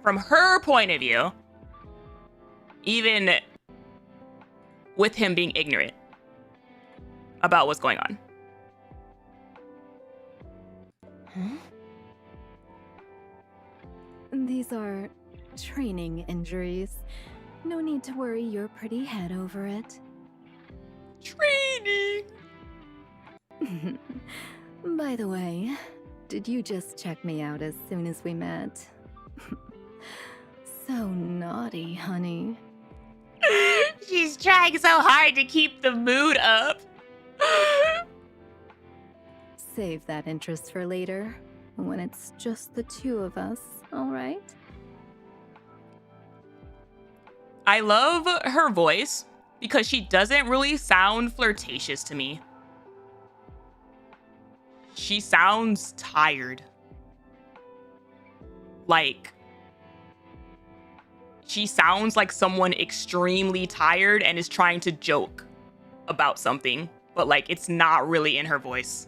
from her point of view, even with him being ignorant about what's going on. Huh? These are training injuries. No need to worry your pretty head over it. Training! By the way, did you just check me out as soon as we met? So naughty, honey. She's trying so hard to keep the mood up. Save that interest for later, when it's just the two of us, alright? I love her voice because she doesn't really sound flirtatious to me. She sounds tired. Like, she sounds like someone extremely tired and is trying to joke about something, but like it's not really in her voice.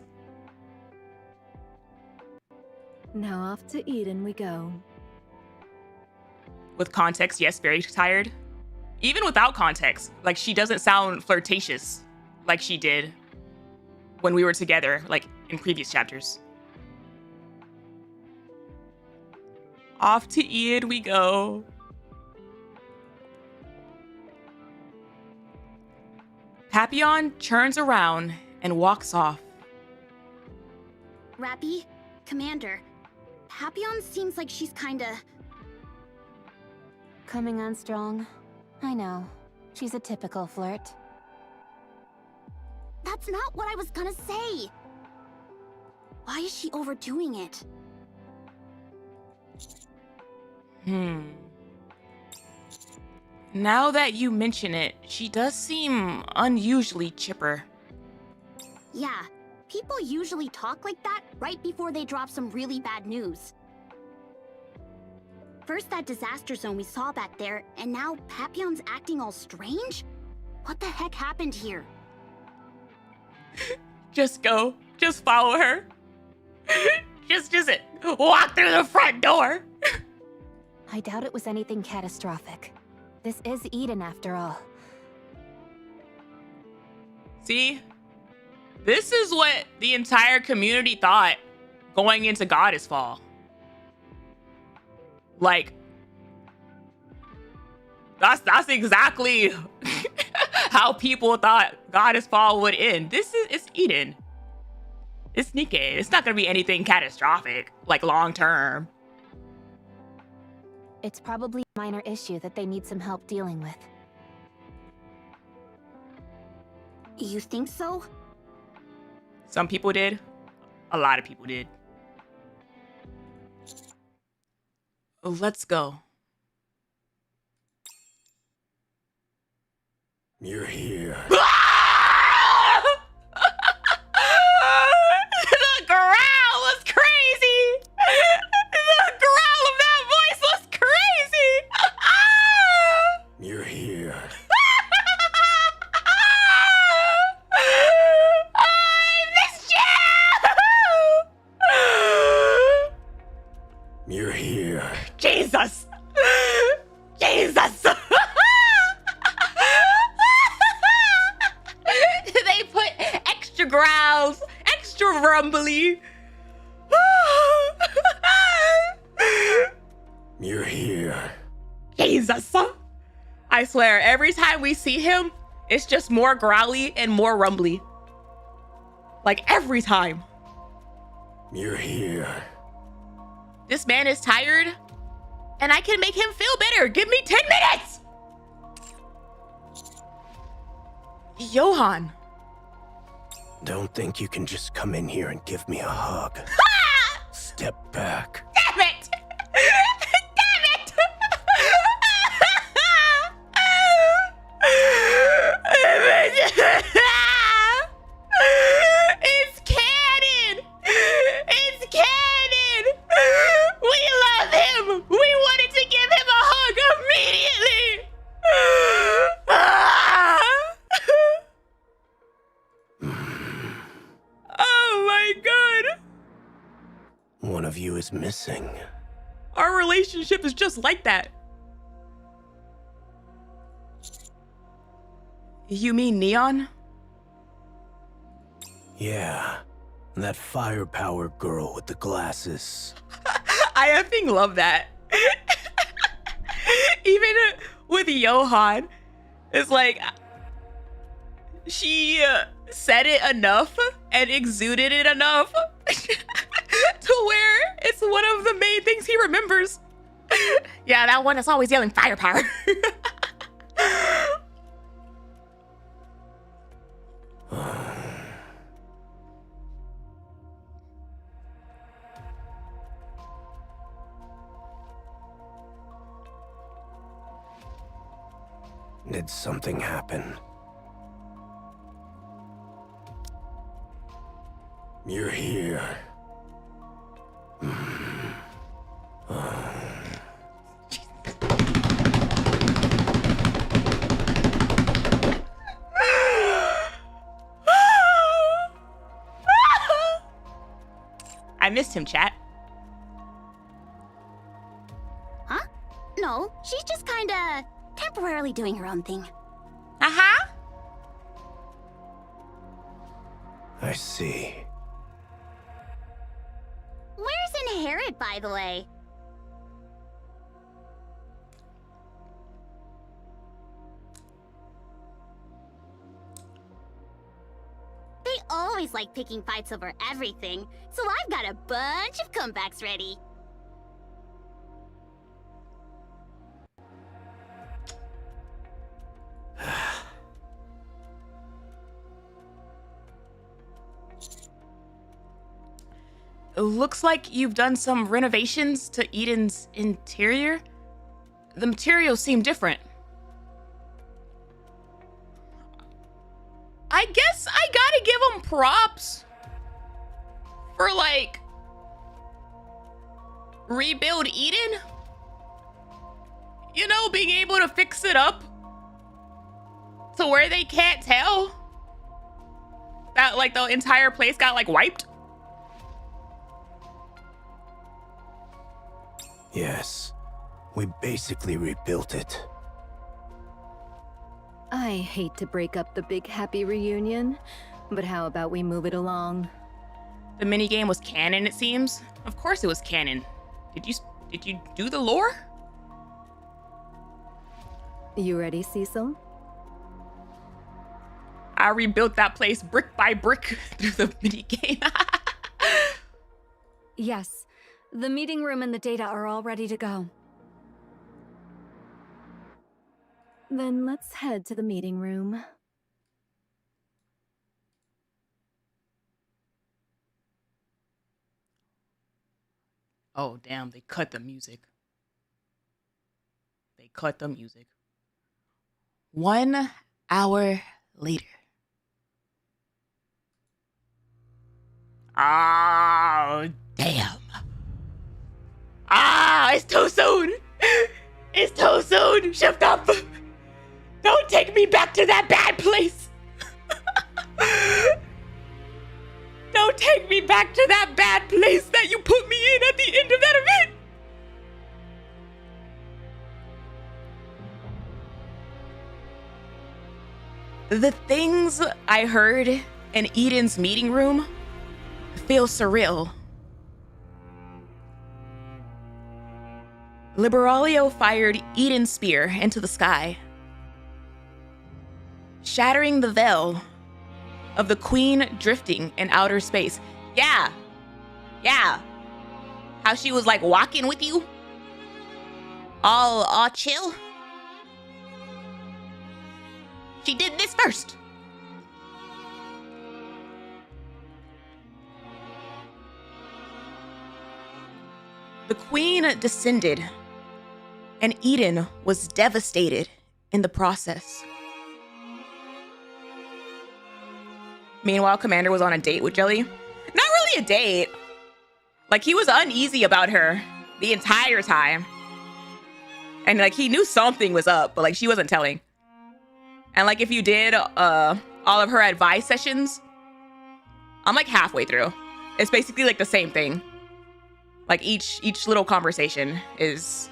Now off to Eden we go. With context, yes, very tired. Even without context, like she doesn't sound flirtatious like she did when we were together, like in previous chapters. Off to Enid we go. Papillon turns around and walks off. Rappy, Commander, Papillon seems like she's kinda... Coming on strong. I know. She's a typical flirt. That's not what I was gonna say. Why is she overdoing it? Now that you mention it, she does seem unusually chipper. Yeah, people usually talk like that right before they drop some really bad news. First that disaster zone we saw back there, and now Papillon's acting all strange? What the heck happened here? Just go. Just follow her. just walk through the front door. I doubt it was anything catastrophic. This is Eden after all. See? This is what the entire community thought going into Goddess Fall. Like, that's exactly how people thought Goddess Fall would end. It's Eden. It's Nikke. It's not gonna be anything catastrophic, like long term. It's probably a minor issue that they need some help dealing with. You think so? Some people did. A lot of people did. Let's go. You're here. The growl was crazy. The growl of that voice was crazy. You're here. I missed you. You're here. Jesus. Jesus. They put extra growls, extra rumbly. You're here. Jesus. I swear, every time we see him, it's just more growly and more rumbly. Like every time. You're here. This man is tired, and I can make him feel better. Give me 10 minutes! Johan. Don't think you can just come in here and give me a hug. Step back. Damn it! Damn it! It's canon! It's canon! We love him! We wanted to give him a hug immediately! Oh my god! One of you is missing. Our relationship is just like that. You mean Neon? Yeah. That firepower girl with the glasses. I effing love that. Even with Johan, it's like she said it enough and exuded it enough to where it's one of the main things he remembers. Yeah, that one is always yelling firepower. Did something happen? You're here. I missed him, chat. Huh? No, she's just kinda temporarily doing her own thing. Uh-huh. I see. Where's Inherit, by the way? always like picking fights over everything, so I've got a bunch of comebacks ready. It looks like you've done some renovations to Eden's interior. The materials seem different. I guess I gotta give him props for, like, rebuild Eden. You know, being able to fix it up to where they can't tell that, like, the entire place got, like, wiped. Yes, we basically rebuilt it. I hate to break up the big happy reunion, but how about we move it along? The minigame was canon, it seems. Of course it was canon. Did you do the lore? You ready, Cecil? I rebuilt that place brick by brick through the minigame. Yes. The meeting room and the data are all ready to go. Then let's head to the meeting room. Oh, damn, they cut the music. They cut the music. 1 hour later. Oh, damn. Ah, it's too soon. It's too soon. Shift up. Don't take me back to that bad place. Don't take me back to that bad place that you put me in at the end of that event. The things I heard in Eden's meeting room feel surreal. Liberalio fired Eden's spear into the sky, shattering the veil of the queen drifting in outer space. Yeah. How she was like walking with you? All chill? She did this first. The queen descended, and Eden was devastated in the process. Meanwhile, Commander was on a date with Jelly. Not really a date. Like, he was uneasy about her the entire time. And, like, he knew something was up, but, like, she wasn't telling. And, like, if you did all of her advice sessions, I'm, like, halfway through. It's basically, like, the same thing. Like, each little conversation is...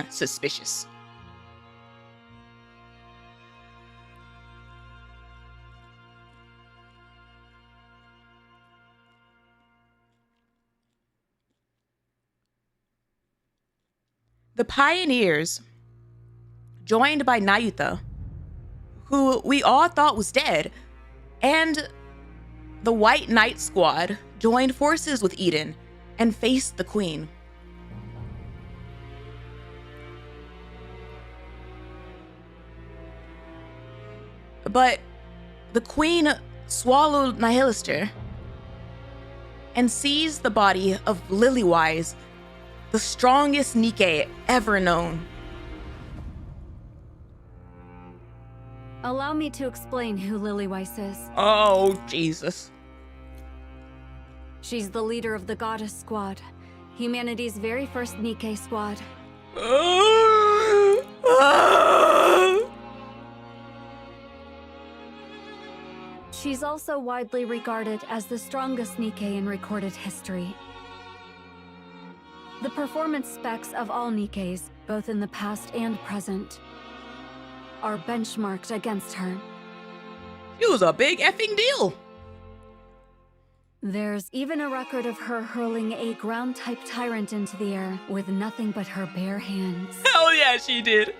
suspicious. The pioneers, joined by Nayuta, who we all thought was dead, and the White Knight Squad joined forces with Eden and faced the Queen. But the Queen swallowed Nihilister and seized the body of Lilywise, the strongest Nikke ever known. Allow me to explain who Lilywise is. Oh, Jesus. She's the leader of the Goddess Squad, humanity's very first Nikke squad. She's also widely regarded as the strongest Nikke in recorded history. The performance specs of all Nikkes, both in the past and present, are benchmarked against her. It was a big effing deal. There's even a record of her hurling a ground-type tyrant into the air with nothing but her bare hands. Hell yeah, she did.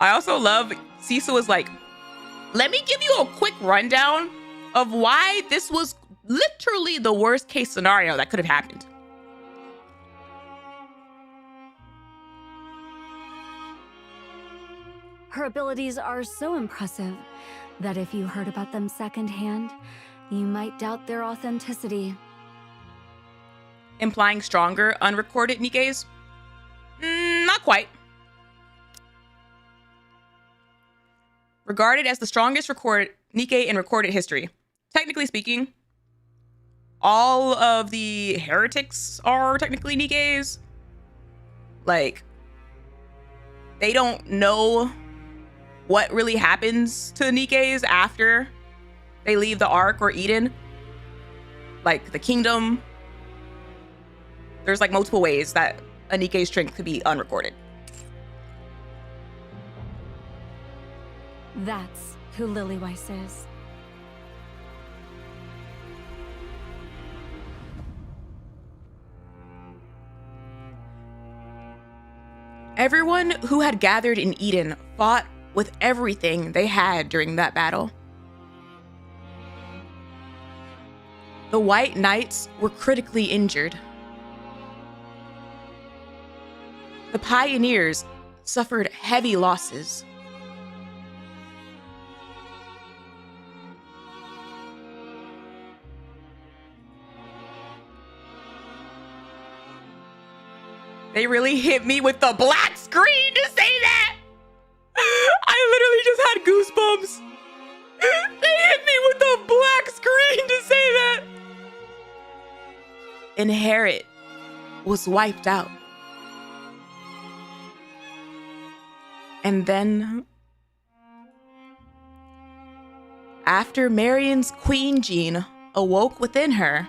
I also love Cecil was like, let me give you a quick rundown of why this was literally the worst case scenario that could have happened. Her abilities are so impressive that if you heard about them secondhand, you might doubt their authenticity. Implying stronger unrecorded Nikkes? Not quite. Regarded as the strongest recorded Nikke in recorded history. Technically speaking, all of the heretics are technically Nikkes. Like, they don't know what really happens to Nikkes after they leave the Ark or Eden. Like, the kingdom. There's like multiple ways that a Nikke's strength could be unrecorded. That's who Lilyweiss is. Everyone who had gathered in Eden fought with everything they had during that battle. The White Knights were critically injured. The Pioneers suffered heavy losses. They really hit me with the black screen to say that. I literally just had goosebumps. They hit me with the black screen to say that. Inherit was wiped out. And then, after Marion's queen gene awoke within her,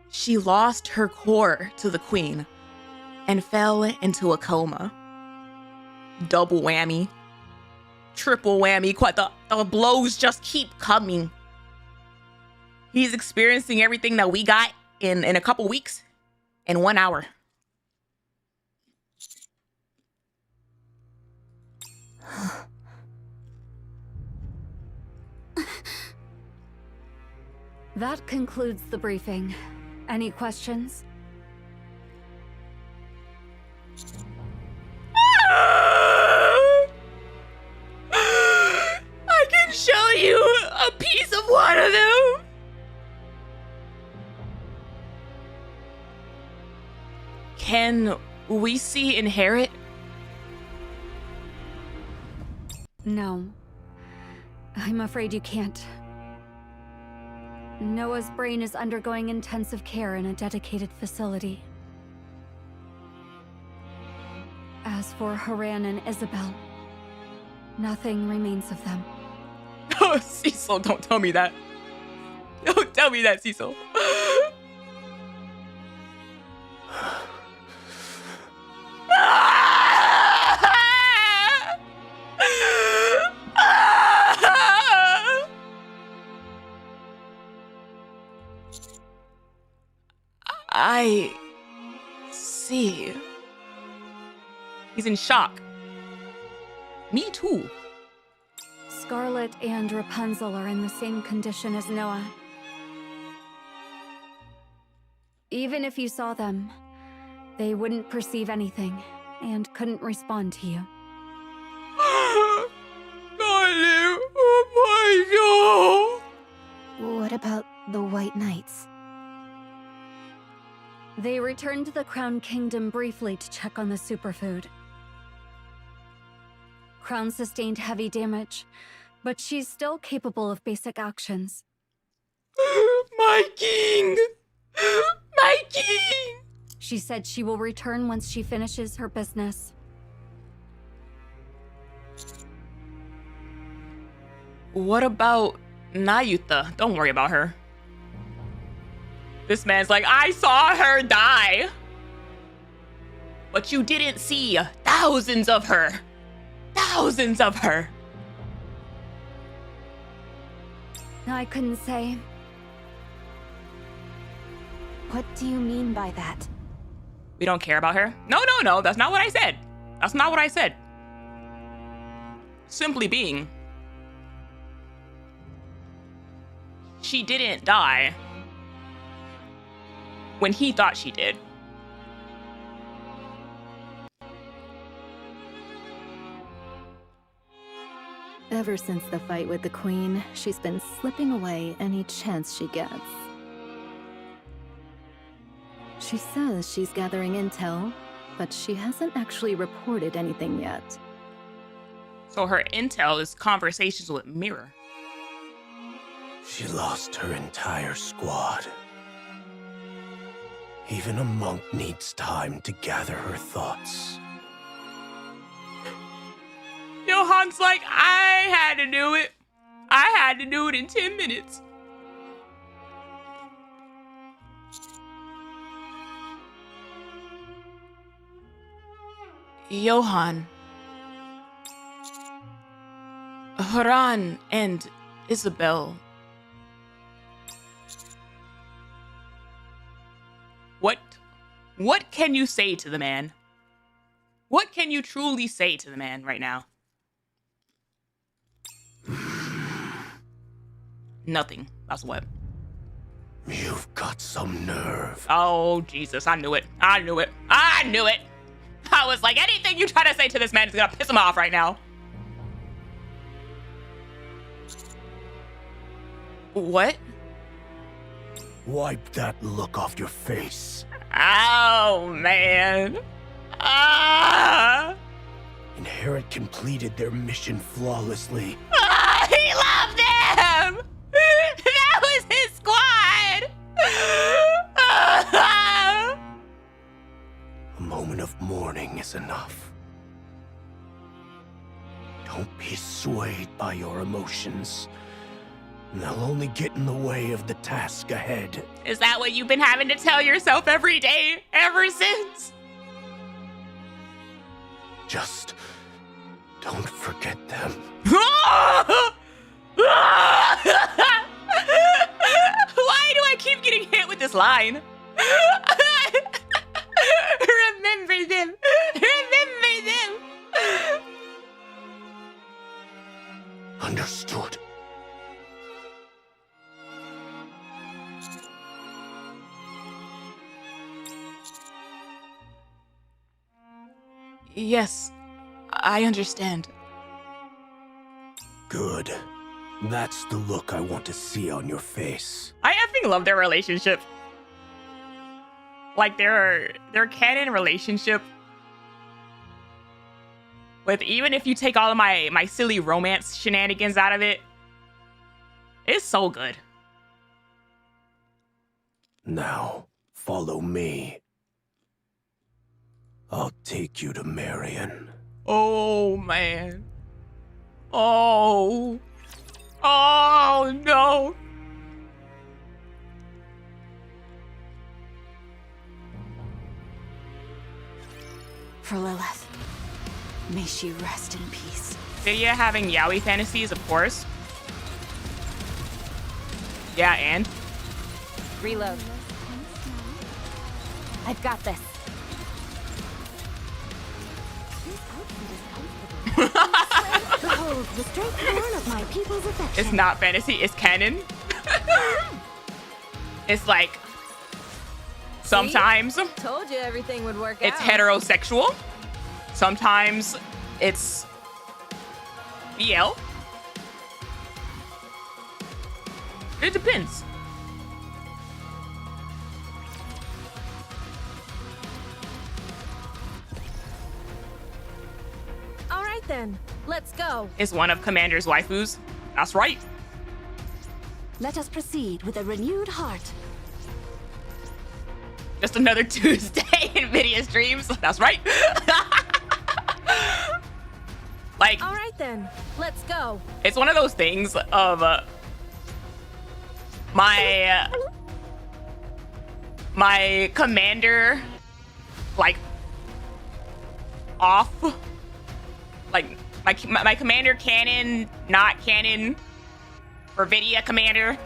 she lost her core to the queen and fell into a coma. Double whammy. Triple whammy. Quite the blows just keep coming. He's experiencing everything that we got in a couple weeks in 1 hour. That concludes the briefing. Any questions? I can show you a piece of one of them. Can we see Inherit? No. I'm afraid you can't. Noah's brain is undergoing intensive care in a dedicated facility. As for Haran and Isabel, nothing remains of them. Oh, Cecil, don't tell me that. Don't tell me that, Cecil. I see. He's in shock. Me too. Scarlet and Rapunzel are in the same condition as Noah. Even if you saw them, they wouldn't perceive anything and couldn't respond to you. Oh my God. What about the White Knights? They returned to the Crown Kingdom briefly to check on the superfood. Crown sustained heavy damage, but she's still capable of basic actions. My king! My king! She said she will return once she finishes her business. What about Nayuta? Don't worry about her. This man's like, I saw her die. But you didn't see thousands of her. Thousands of her. I couldn't say. What do you mean by that? We don't care about her? No. That's not what I said. That's not what I said. simply being, she didn't die when he thought she did. Ever since the fight with the Queen, she's been slipping away any chance she gets. She says she's gathering intel, but she hasn't actually reported anything yet. So her intel is conversations with Mirror. She lost her entire squad. Even a monk needs time to gather her thoughts. Johan's like, I had to do it. I had to do it in 10 minutes. Johan, Haran, and Isabel. What can you say to the man? What can you truly say to the man right now? Nothing. That's what. You've got some nerve. Oh, Jesus. I knew it. I knew it. I knew it. I was like, anything you try to say to this man is gonna piss him off right now. What? Wipe that look off your face. Oh, man. Ah. Inherit completed their mission flawlessly. Ah, he loved them. That was his squad. Ah. A moment of mourning is enough. Don't be swayed by your emotions. They'll only get in the way of the task ahead. Is that what you've been having to tell yourself every day ever since? Just don't forget them. Why do I keep getting hit with this line? Remember them. Remember them. Understood. Yes, I understand. Good. That's the look I want to see on your face. I effing love their relationship. Like their canon relationship. With even if you take all of my silly romance shenanigans out of it, it's so good. Now, follow me. I'll take you to Marion. Oh, man. Oh. Oh, no. For Lilith. May she rest in peace. Lydia having yaoi fantasies, of course. Yeah, and? Reload. I've got this. Behold the strength born of my people's affection. It's not fantasy, it's canon. It's like, sometimes Told you everything would work it's out. heterosexual. Sometimes it's BL. It depends. All right then, let's go. It's one of Commander's waifus. That's right. Let us proceed with a renewed heart. Just another Tuesday in video streams. That's right. Like, All right then, let's go. it's one of those things of my commander, like, off, like my commander canon, not canon, or Vidia commander,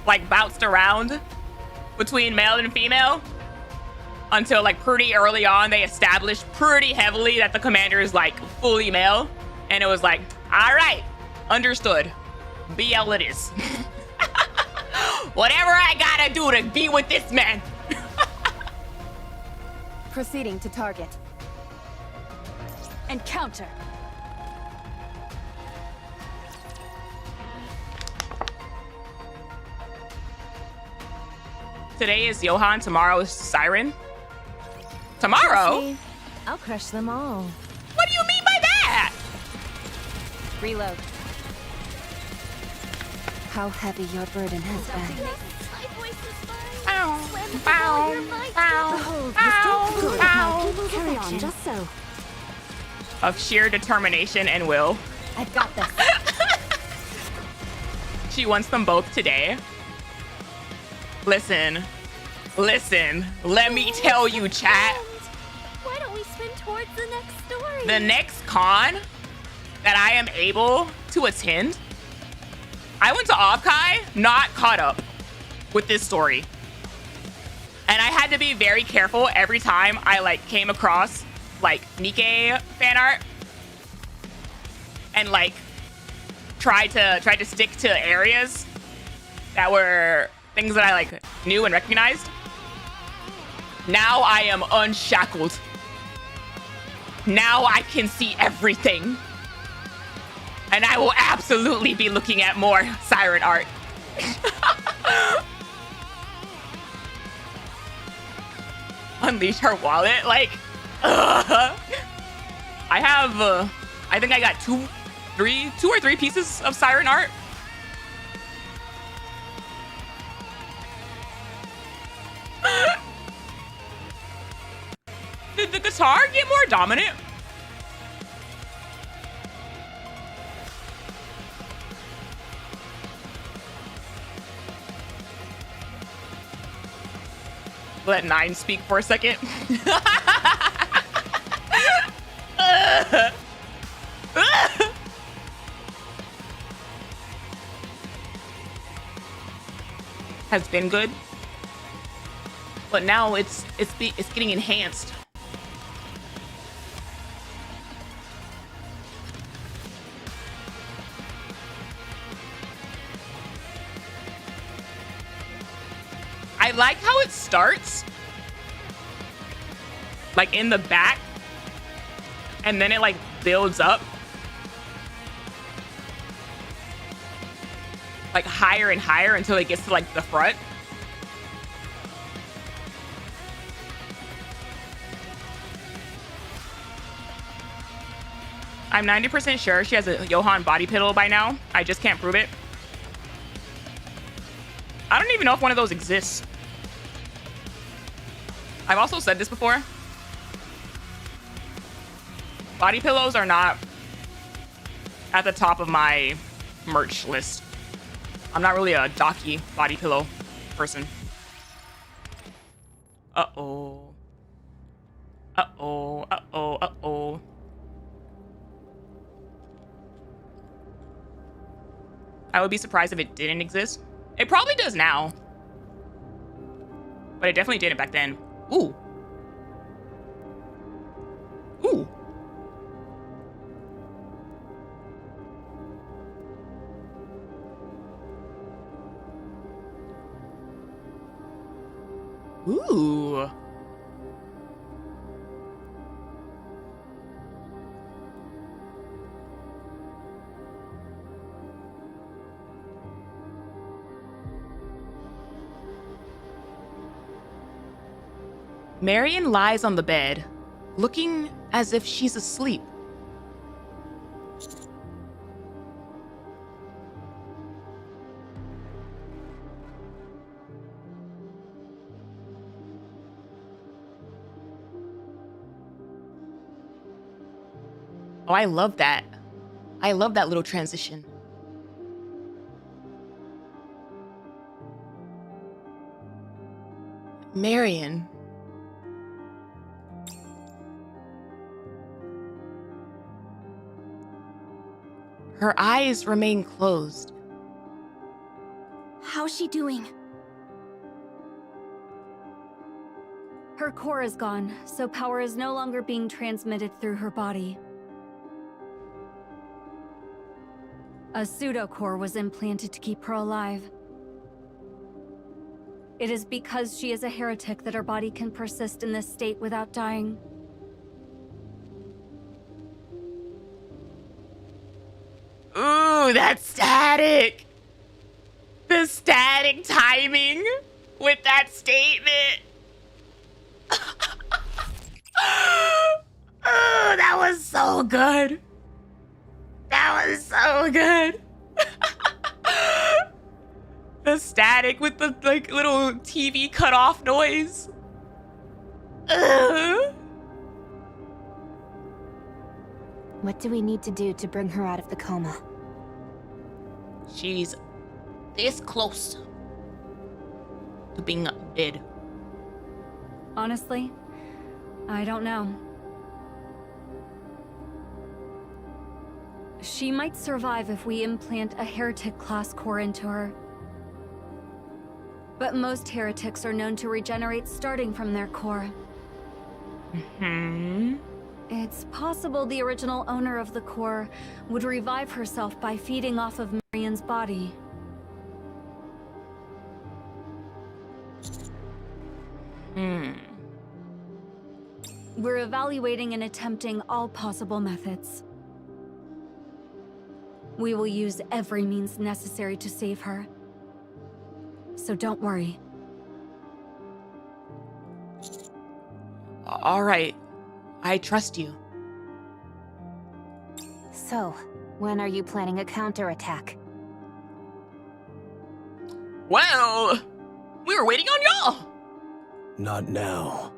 like bounced around between male and female until like pretty early on they established pretty heavily that the commander is like fully male. And it was like, all right, understood. BL it is. Whatever I gotta do to be with this man. Proceeding to target. Encounter. Today is Johan, tomorrow is Siren. Tomorrow? I'll crush them all. What do you mean by that? Reload. How heavy your burden has been. Bow, bow, bow, bow, bow. Carry on, just so. Of sheer determination and will. I've got this. She wants them both today. Listen, let me tell you, chat. Why don't we spin towards the next story? The next con that I am able to attend, I went to Obkai, not caught up with this story. And I had to be very careful every time I like came across like Nikke fan art and like tried to stick to areas that were things that I like knew and recognized. Now I am unshackled. Now I can see everything. And I will absolutely be looking at more Siren art. Unleash her wallet, like, I have, I think I got two or three pieces of Siren art. Did the guitar get more dominant? Let 9 speak for a second. Has been good, but now it's getting enhanced. I like how it starts like in the back and then it like builds up like higher and higher until it gets to like the front. I'm 90% sure she has a Johan body pillow by now. I just can't prove it. I don't even know if one of those exists. I've also said this before. Body pillows are not at the top of my merch list. I'm not really a jockey body pillow person. Uh-oh. Uh-oh. Uh-oh. Uh-oh. I would be surprised if it didn't exist. It probably does now. But it definitely didn't back then. Ooh. Ooh. Ooh. Marion lies on the bed, looking as if she's asleep. Oh, I love that. I love that little transition. Marion. Her eyes remain closed. How's she doing? Her core is gone, so power is no longer being transmitted through her body. A pseudo-core was implanted to keep her alive. It is because she is a heretic that her body can persist in this state without dying. Ooh, that static. The static timing with that statement. Oh, that was so good. That was so good. The static with the like little TV cut off noise. What do we need to do to bring her out of the coma? She's this close to being dead. Honestly, I don't know. She might survive if we implant a heretic-class core into her. But most heretics are known to regenerate starting from their core. It's possible the original owner of the core would revive herself by feeding off of Marian's body. We're evaluating and attempting all possible methods. We will use every means necessary to save her. So don't worry. All right. I trust you. So, when are you planning a counterattack? Well, we were waiting on y'all. Not now.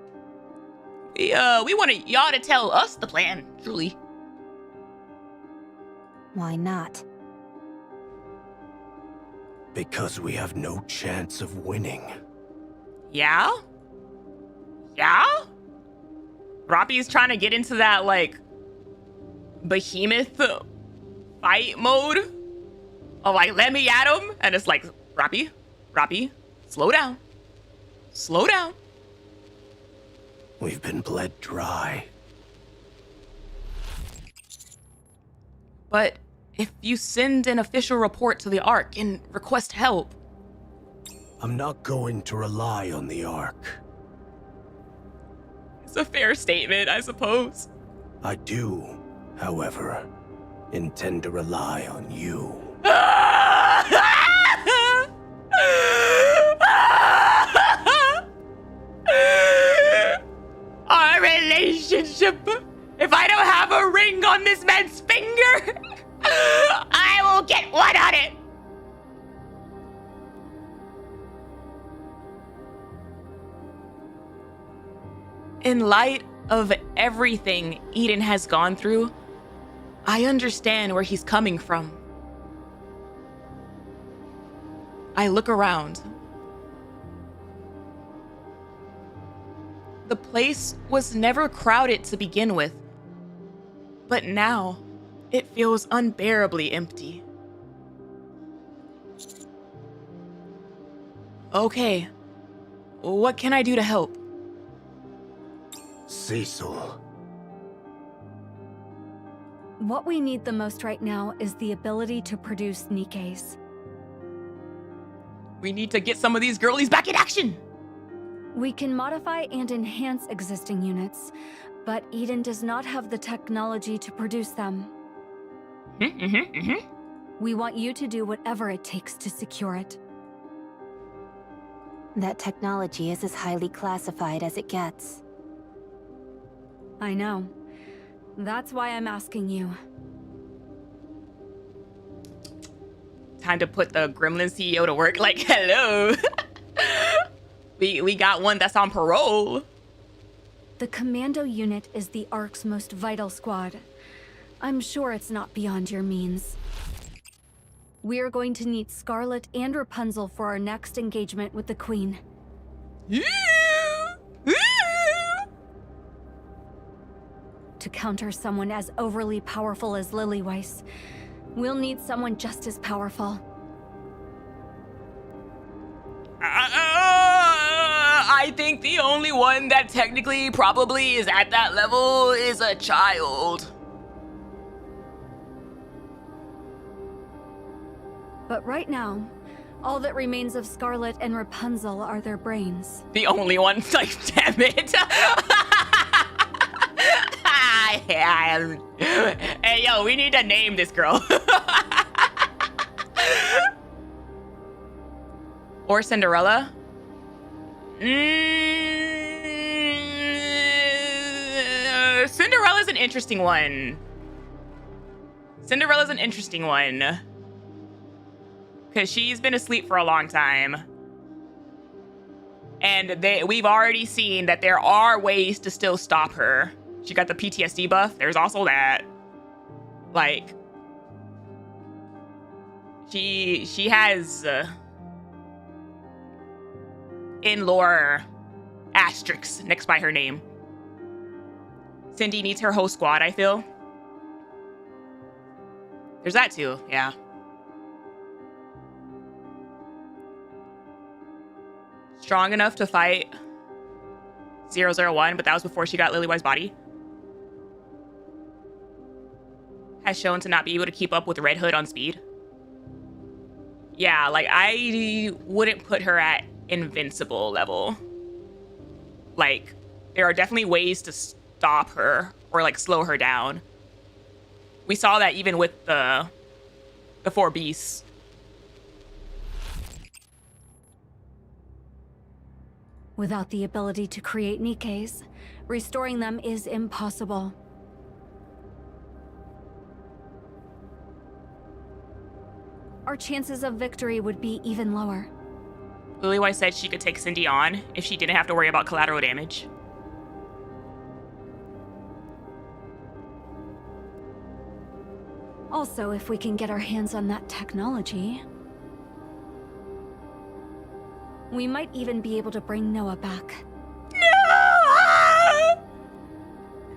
We wanted y'all to tell us the plan, truly. Why not? Because we have no chance of winning. Yeah? Yeah? Roppy's trying to get into that, like, behemoth fight mode of, like, let me at him. And it's like, Roppy, slow down. Slow down. We've been bled dry. But if you send an official report to the Ark and request help... I'm not going to rely on the Ark. It's a fair statement, I suppose. I do, however, intend to rely on you. Our relationship. If I don't have a ring on this man's finger, I will get one on it. In light of everything Eden has gone through, I understand where he's coming from. I look around. The place was never crowded to begin with, but now it feels unbearably empty. Okay, what can I do to help? Cecil. What we need the most right now is the ability to produce Nikkes. We need to get some of these girlies back in action. We can modify and enhance existing units, but Eden does not have the technology to produce them. We want you to do whatever it takes to secure it. That technology is as highly classified as it gets. I know. That's why I'm asking you. Time to put the Gremlin CEO to work. Like, hello. we got one that's on parole. The commando unit is the Ark's most vital squad. I'm sure it's not beyond your means. We are going to need Scarlet and Rapunzel for our next engagement with the Queen. To counter someone as overly powerful as Lilyweiss, we'll need someone just as powerful. I think the only one that technically probably is at that level is a child. But right now, all that remains of Scarlet and Rapunzel are their brains. The only one. Like, damn it. Hey, yo, we need to name this girl. Or Cinderella? Cinderella's an interesting one. Cinderella's an interesting one. Because she's been asleep for a long time. And we've already seen that there are ways to still stop her. She got the PTSD buff. There's also that. Like, she has in-lore asterisks next by her name. Cindy needs her whole squad, I feel. There's that too, yeah. Strong enough to fight 001, but that was before she got Lilywhi's body. Has shown to not be able to keep up with Red Hood on speed. Yeah, like, I wouldn't put her at invincible level. Like, there are definitely ways to stop her or, like, slow her down. We saw that even with the 4 beasts. Without the ability to create Nikkes, restoring them is impossible. Our chances of victory would be even lower. Lilywhi said she could take Cindy on if she didn't have to worry about collateral damage. Also, if we can get our hands on that technology, we might even be able to bring Noah back. Noah!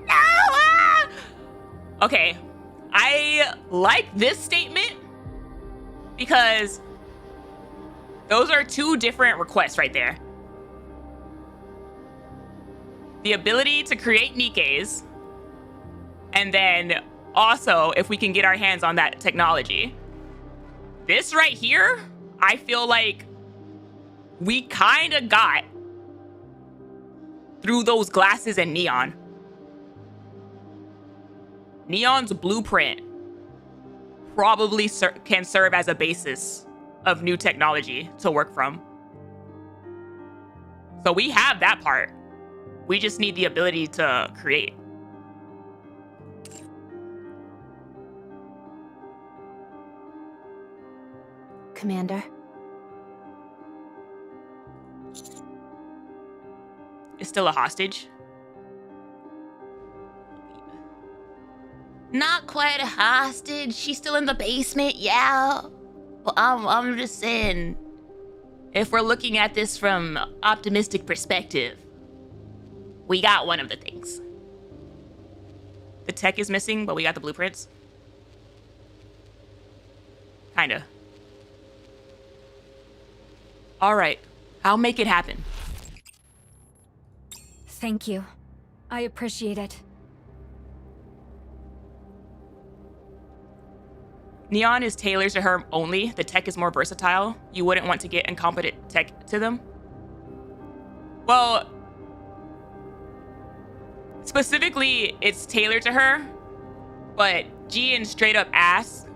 Noah! Okay, I like this statement because those are 2 different requests right there. The ability to create Nikkes, and then also if we can get our hands on that technology. This right here, I feel like we kind of got through those glasses and Neon. Neon's blueprint probably can serve as a basis of new technology to work from. So we have that part. We just need the ability to create. Commander. Is still a hostage? Not quite a hostage. She's still in the basement, yeah. Well, I'm just saying, if we're looking at this from optimistic perspective, we got one of the things. The tech is missing, but we got the blueprints. Kinda. All right, I'll make it happen. Thank you. I appreciate it. Neon is tailored to her only. The tech is more versatile. You wouldn't want to get incompetent tech to them. Well, specifically, it's tailored to her, but G and straight up ass,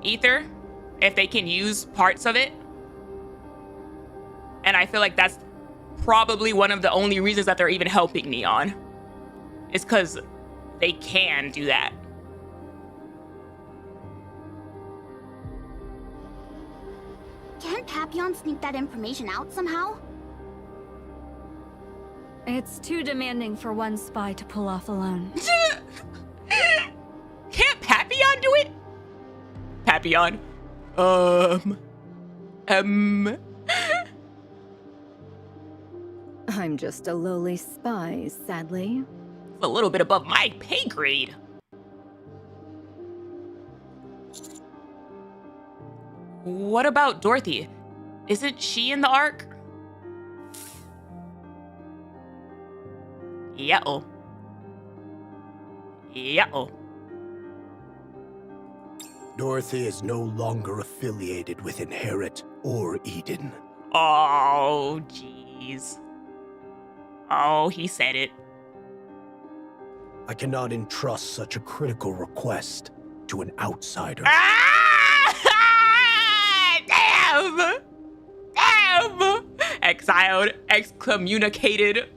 Ether, if they can use parts of it. And I feel like that's probably one of the only reasons that they're even helping Neon. Is because they can do that. Can't Papillon sneak that information out somehow? It's too demanding for one spy to pull off alone. Can't Papillon do it? Papillon. I'm just a lowly spy, sadly. A little bit above my pay grade. What about Dorothy? Isn't she in the Ark? Yeah-oh. Yeah-oh. Dorothy is no longer affiliated with Inherit or Eden. Oh, jeez. Oh, he said it. I cannot entrust such a critical request to an outsider. Damn! Damn! Exiled, excommunicated.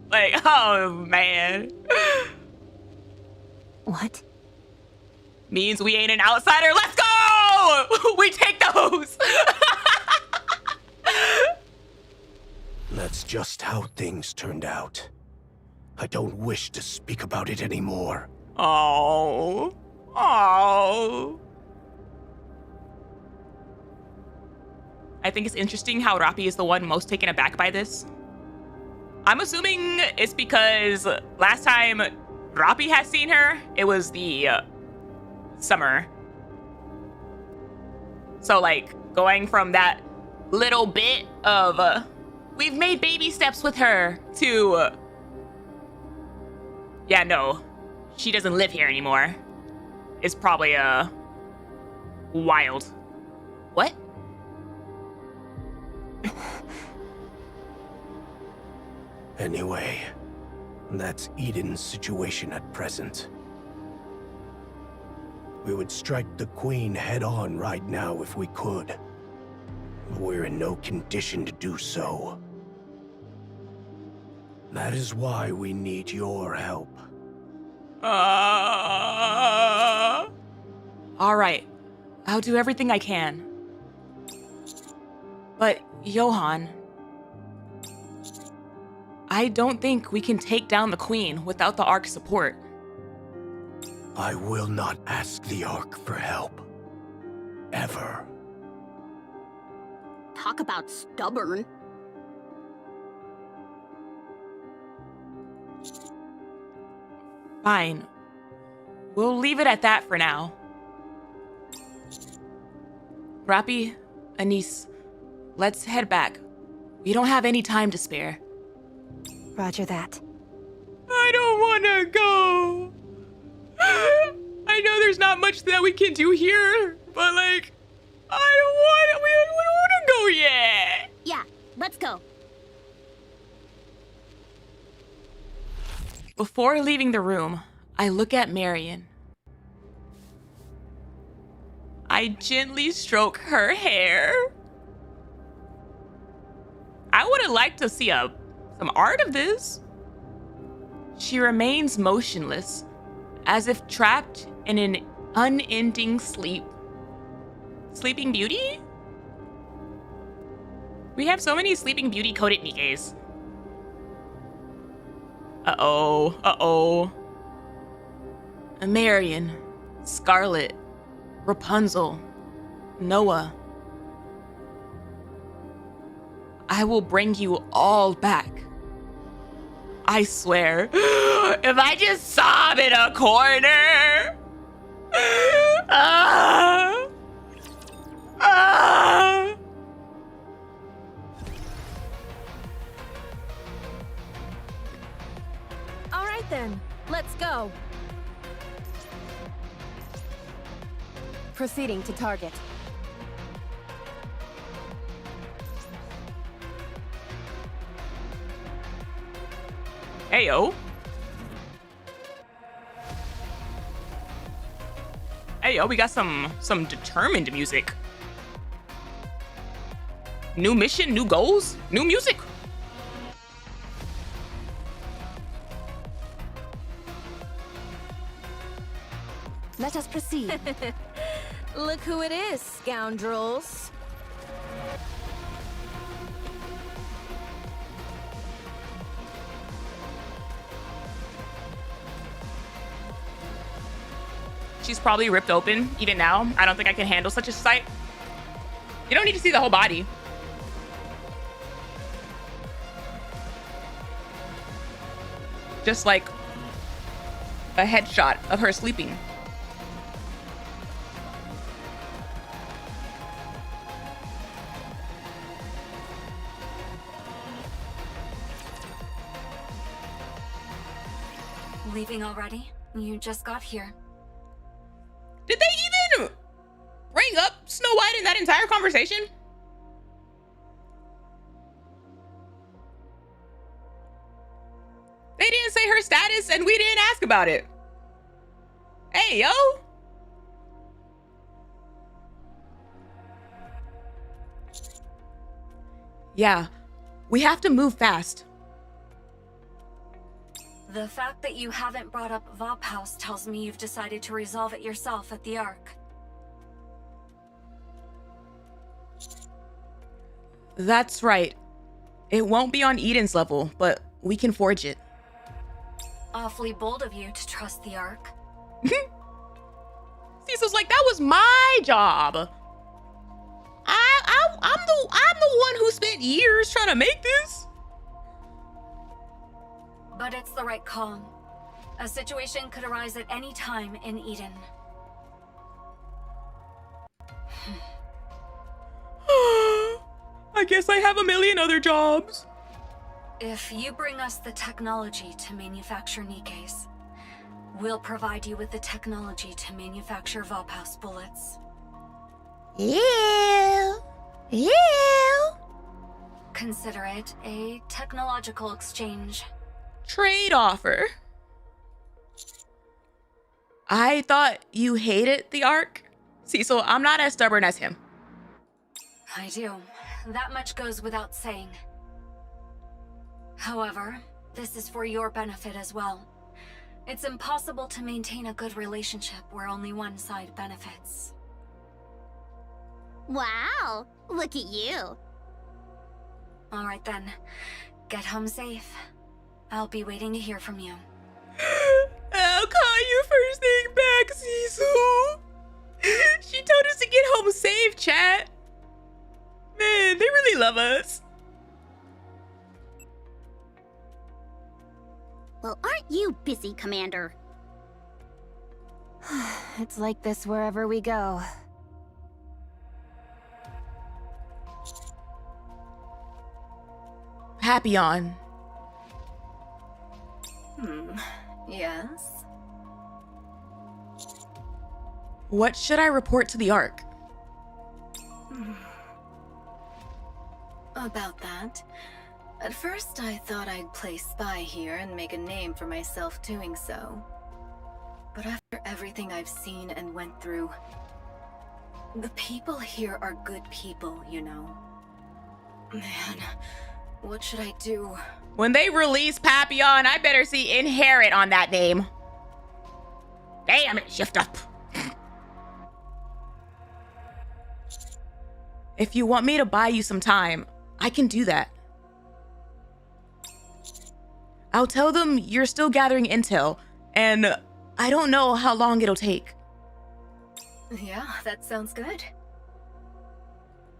Like, oh man. What? Means we ain't an outsider. Let's go! We take those! That's just how things turned out. I don't wish to speak about it anymore. Oh. Oh. I think it's interesting how Rappi is the one most taken aback by this. I'm assuming it's because last time Rappi has seen her, it was the summer. So like going from that little bit of we've made baby steps with her to yeah, no, she doesn't live here anymore. It's probably wild. What? Anyway, that's Eden's situation at present. We would strike the Queen head-on right now if we could. But we're in no condition to do so. That is why we need your help. All right, I'll do everything I can. But, Johan, I don't think we can take down the Queen without the Ark's support. I will not ask the Ark for help. Ever. Talk about stubborn. Fine. We'll leave it at that for now. Rappi, Anise, let's head back. We don't have any time to spare. Roger that. I don't want to go. I know there's not much that we can do here, but like, we don't want to go yet. Yeah, let's go. Before leaving the room, I look at Marion. I gently stroke her hair. I would have liked to see some art of this. She remains motionless, as if trapped in an unending sleep. Sleeping Beauty? We have so many Sleeping Beauty coded Nikkes. Uh-oh. Marion, Scarlet, Rapunzel, Noah. I will bring you all back. I swear, if I just sob in a corner. All right then, let's go. Proceeding to target. Heyo. Heyo, we got some determined music. New mission, new goals, new music. Let us proceed. Look who it is, scoundrels. She's probably ripped open, even now. I don't think I can handle such a sight. You don't need to see the whole body. Just like a headshot of her sleeping. Leaving already? You just got here. Did they even bring up Snow White in that entire conversation? They didn't say her status and we didn't ask about it. Hey, yo. Yeah, we have to move fast. The fact that you haven't brought up Vop House tells me you've decided to resolve it yourself at the Ark. That's right. It won't be on Eden's level, but we can forge it. Awfully bold of you to trust the Ark. Cecil's like, that was my job. I'm the one who spent years trying to make this. But it's the right call. A situation could arise at any time in Eden. I guess I have a million other jobs. If you bring us the technology to manufacture Nikkes, we'll provide you with the technology to manufacture Vop House bullets. Yeah. Consider it a technological exchange. Trade offer. I thought you hated the Ark. Cecil, I'm not as stubborn as him. I do. That much goes without saying. However, this is for your benefit as well. It's impossible to maintain a good relationship where only one side benefits. Wow, look at you. Alright then, get home safe. I'll be waiting to hear from you. I'll call you first thing back, Cecil. She told us to get home safe, chat. Man, they really love us. Well, aren't you busy, Commander? It's like this wherever we go. Papillon. Yes? What should I report to the Ark? About that. At first, I thought I'd play spy here and make a name for myself doing so. But after everything I've seen and went through, the people here are good people, you know. Man, what should I do? When they release Papillon, I better see Inherit on that name. Damn it, shift up. If you want me to buy you some time, I can do that. I'll tell them you're still gathering intel, and I don't know how long it'll take. Yeah, that sounds good.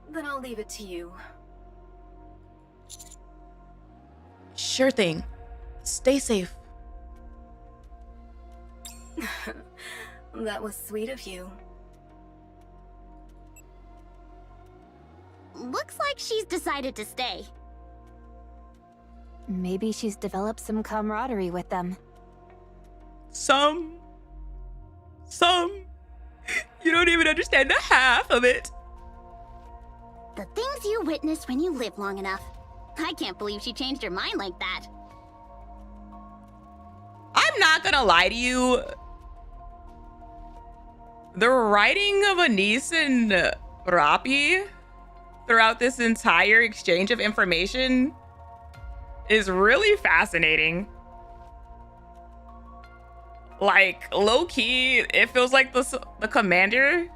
Then I'll leave it to you. Sure thing. Stay safe. That was sweet of you. Looks like she's decided to stay. Maybe she's developed some camaraderie with them. Some. You don't even understand the half of it. The things you witness when you live long enough. I can't believe she changed her mind like that. I'm not gonna lie to you. The writing of Anise and Rapi throughout this entire exchange of information is really fascinating. Like, low-key, it feels like the commander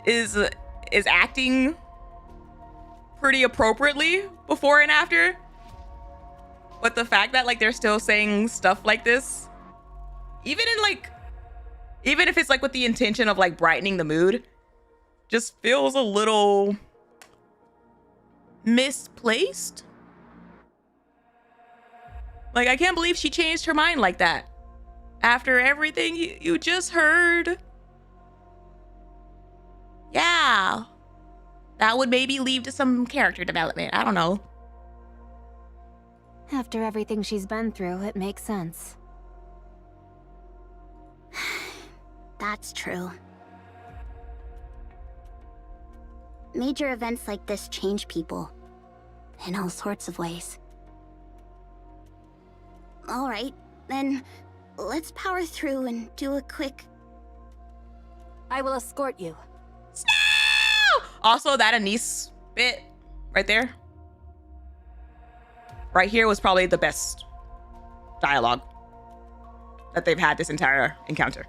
is acting pretty appropriately before and after. But the fact that, like, they're still saying stuff like this, even if it's, like, with the intention of, like, brightening the mood, just feels a little misplaced. Like, I can't believe she changed her mind like that. After everything you just heard. Yeah. That would maybe lead to some character development. I don't know. After everything she's been through, it makes sense. That's true. major events like this change people. In all sorts of ways. Alright, then let's power through and do a quick... I will escort you. Also, that Anise bit right there, right here, was probably the best dialogue that they've had this entire encounter.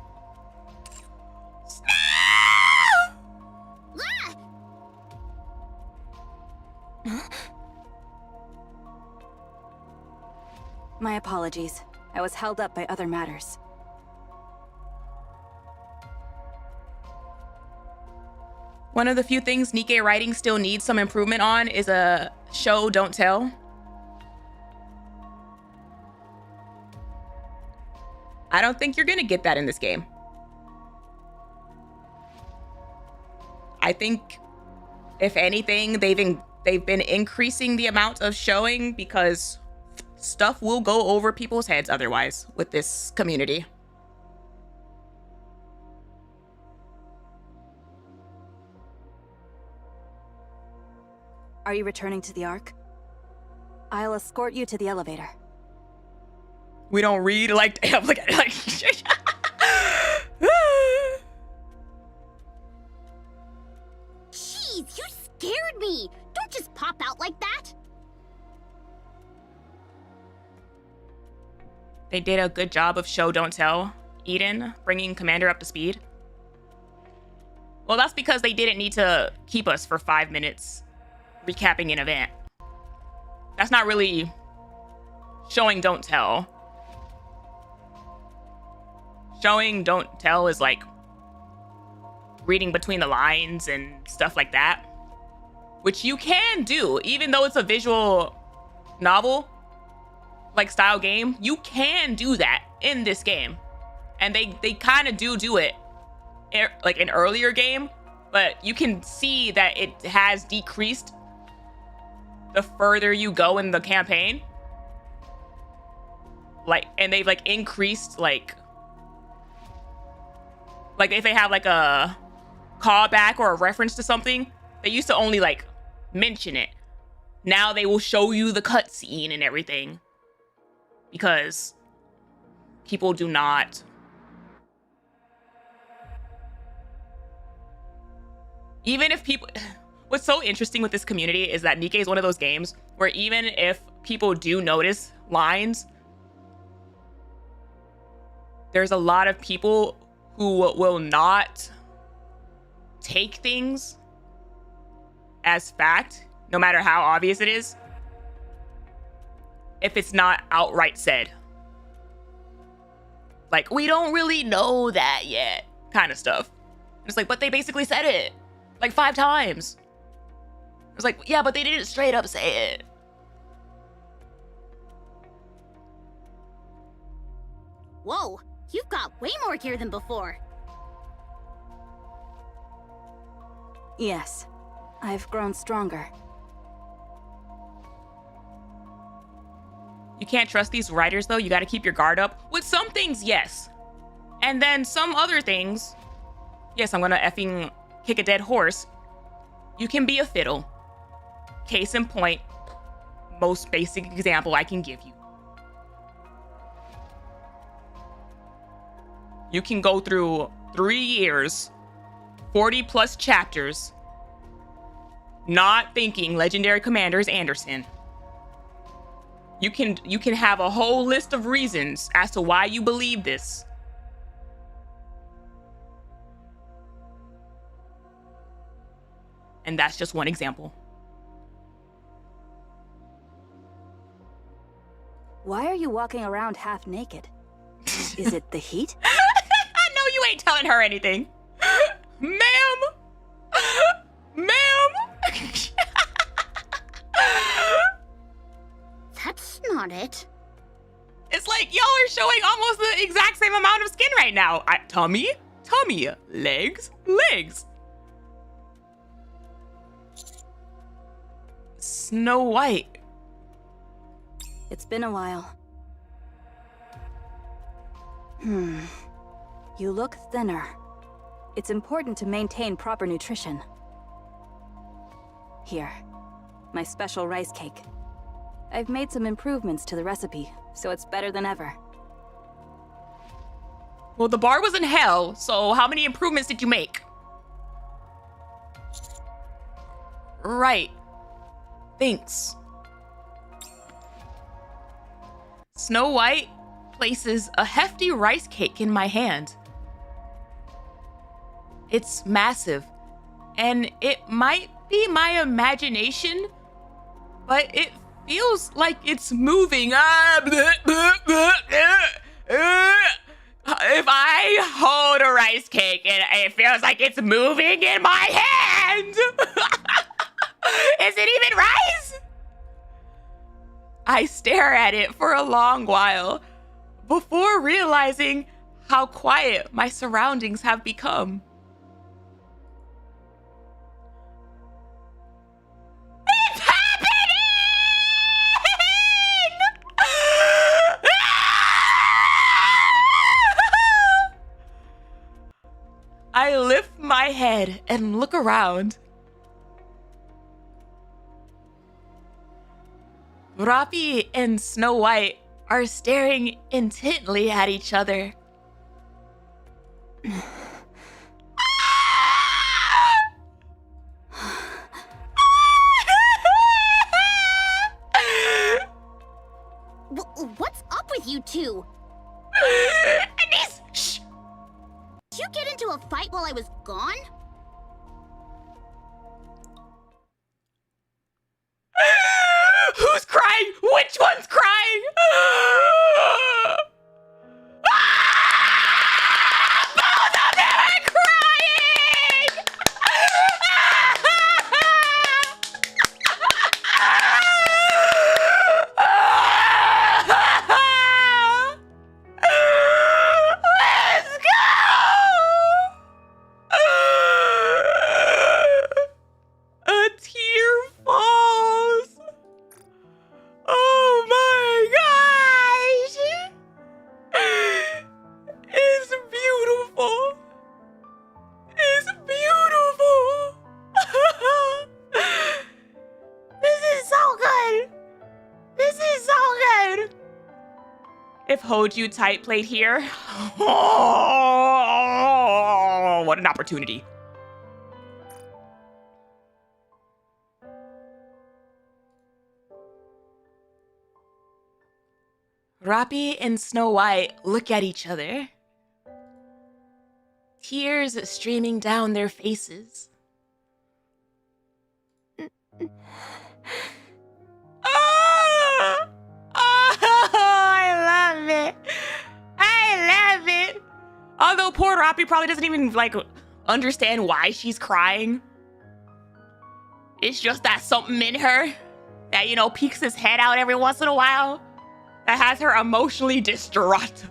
My apologies. I was held up by other matters. One of the few things Nikke writing still needs some improvement on is a show, don't tell. I don't think you're gonna get that in this game. I think, if anything, they've been increasing the amount of showing because stuff will go over people's heads otherwise with this community. Are you returning to the Ark? I'll escort you to the elevator. We don't read like damn, look at it like Jeez, you scared me! Don't just pop out like that! They did a good job of show, don't tell. Eden, bringing Commander up to speed. Well, that's because they didn't need to keep us for 5 minutes recapping an event. That's not really showing, don't tell. Showing, don't tell is like reading between the lines and stuff like that, which you can do, even though it's a visual novel like style game. You can do that in this game, and they kind of do it like an earlier game, but you can see that it has decreased the further you go in the campaign. Like, and they've like increased like if they have like a callback or a reference to something, they used to only like mention it. Now they will show you the cutscene and everything, because people do not even if people what's so interesting with this community is that Nikke is one of those games where even if people do notice lines, there's a lot of people who will not take things as fact, no matter how obvious it is, if it's not outright said. Like, we don't really know that yet, kind of stuff. It's like, but they basically said it like 5 times. It's like, yeah, but they didn't straight up say it. Whoa, you've got way more gear than before. Yes, I've grown stronger. You can't trust these writers, though. You got to keep your guard up. With some things, yes. And then some other things, yes, I'm going to effing kick a dead horse. You can be a fiddle. Case in point, most basic example I can give you. You can go through 3 years, 40 plus chapters, not thinking Legendary Commander's Anderson. You can have a whole list of reasons as to why you believe this. And that's just one example. Why are you walking around half naked? Is it the heat? I know you ain't telling her anything. Ma'am. Ma'am. That's not it. It's like y'all are showing almost the exact same amount of skin right now. Tummy, legs, legs. Snow White. It's been a while. You look thinner. It's important to maintain proper nutrition. Here, my special rice cake. I've made some improvements to the recipe, so it's better than ever. Well, the bar was in hell, so how many improvements did you make? Right. Thanks. Snow White places a hefty rice cake in my hand. It's massive, and it might be my imagination, but it feels like it's moving. If I hold a rice cake and it feels like it's moving in my hand, is it even rice? I stare at it for a long while before realizing how quiet my surroundings have become. It's happening! I lift my head and look around. Rapi and Snow White are staring intently at each other. What's up with you two? Shh! Did you get into a fight while I was gone? Who's crying? Which one's crying? Both of them are crying! Let's go! A tear falls. Oh my gosh! It's beautiful. It's beautiful. This is so good. This is so good. If Hold You Tight played here, oh, what an opportunity. Rapi and Snow White look at each other. Tears streaming down their faces. Oh, I love it. I love it. Although poor Rapi probably doesn't even understand why she's crying. It's just that something in her that, peeks his head out every once in a while. That has her emotionally distraught.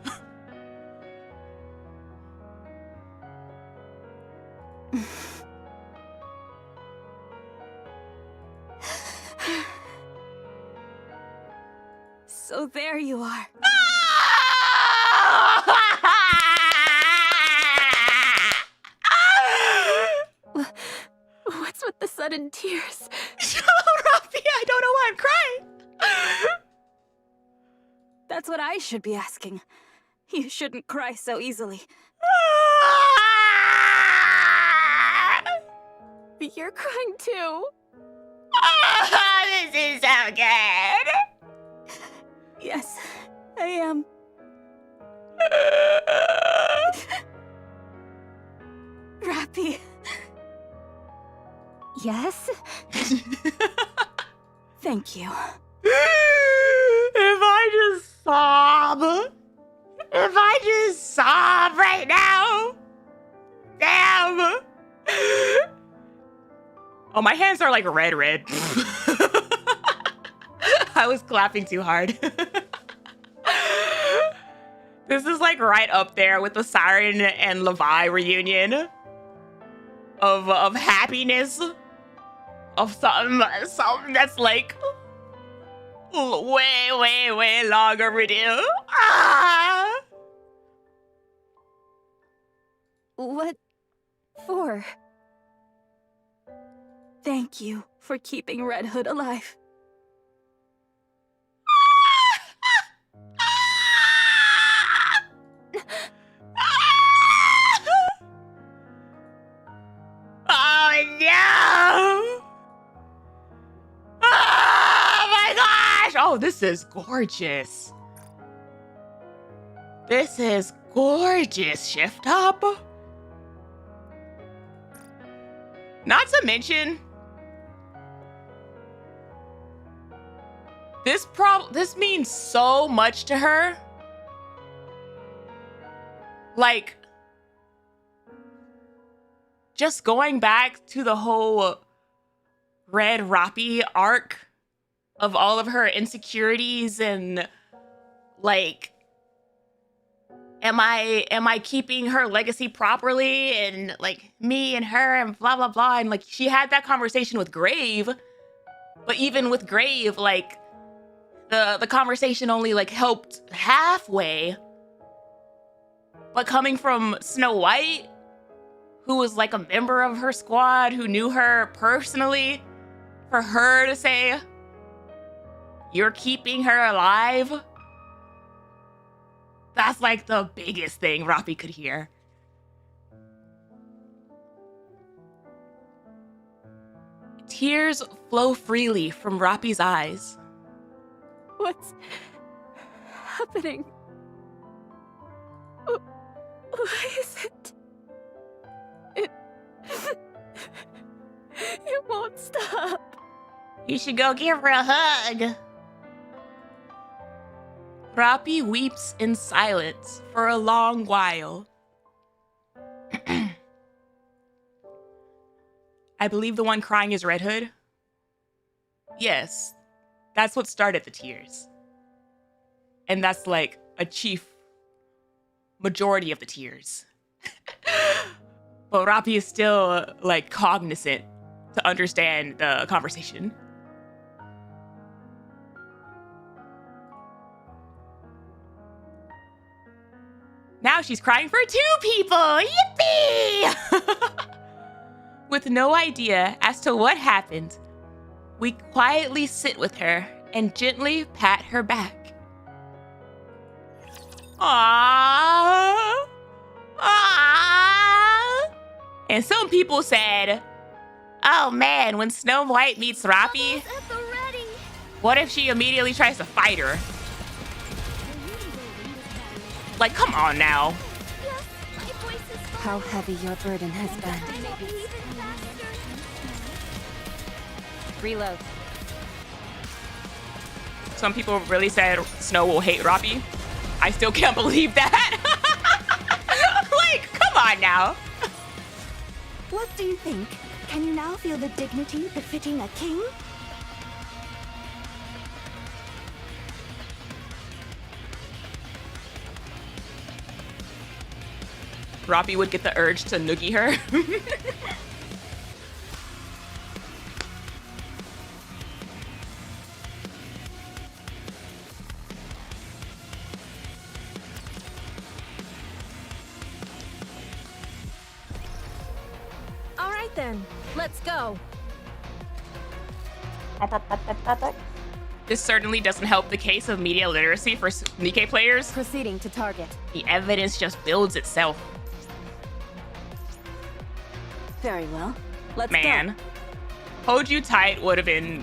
So there you are. What's with the sudden tears? Rafi, I don't know why I'm crying. That's what I should be asking. You shouldn't cry so easily. But you're crying too. This is so good. Yes, I am. Rapi. Yes? Thank you. If I just sob right now. Damn. Oh, my hands are red. I was clapping too hard. This is right up there with the Siren and Levi reunion of happiness, of something that's way long overdue. Ah! What for? Thank you for keeping Red Hood alive. Oh no! Oh my gosh! Oh, this is gorgeous. This is gorgeous, Shift Up. Not to mention, this means so much to her. Like, just going back to the whole Red Roppy arc of all of her insecurities and like, am I keeping her legacy properly, and like me and her and blah blah blah, and like she had that conversation with Grave, but even with Grave, like the conversation only like helped halfway. But coming from Snow White, who was like a member of her squad, who knew her personally, for her to say, "You're keeping her alive," that's like the biggest thing Roppy could hear. Tears flow freely from Roppy's eyes. What's happening? Why is it? It won't stop. You should go give her a hug. Roppy weeps in silence for a long while. I believe the one crying is Red Hood. Yes, that's what started the tears. And that's like a chief majority of the tears. But Roppy is still like cognizant to understand the conversation. Now she's crying for 2 people! Yippee! With no idea as to what happened, we quietly sit with her and gently pat her back. Aww! Aww! And some people said, oh man, when Snow White meets Roppy, what if she immediately tries to fight her? Like, come on now. How heavy your burden has been. Reload. Some people really said Snow will hate Roppy. I still can't believe that. Like, come on now. What do you think? Can you now feel the dignity befitting a king? Roppy would get the urge to noogie her. All right then, let's go. This certainly doesn't help the case of media literacy for Nikke players. Proceeding to target. The evidence just builds itself. Very well. Let's Man, Hold You Tight would have been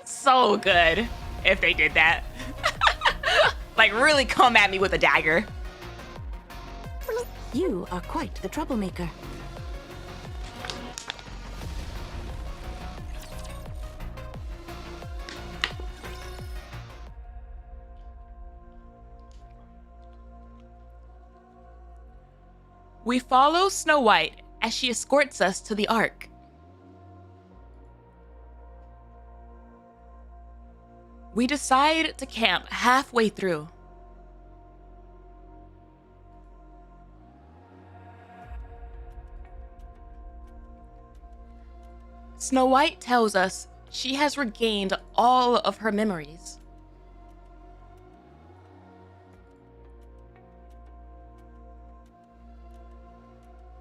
so good if they did that. Like, really come at me with a dagger. You are quite the troublemaker. We follow Snow White as she escorts us to the Ark. We decide to camp halfway through. Snow White tells us she has regained all of her memories.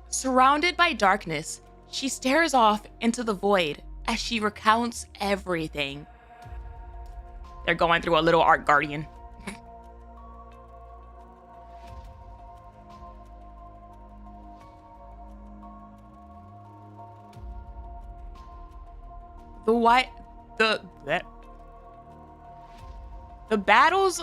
Surrounded by darkness, she stares off into the void as she recounts everything. They're going through a little art guardian. The battles.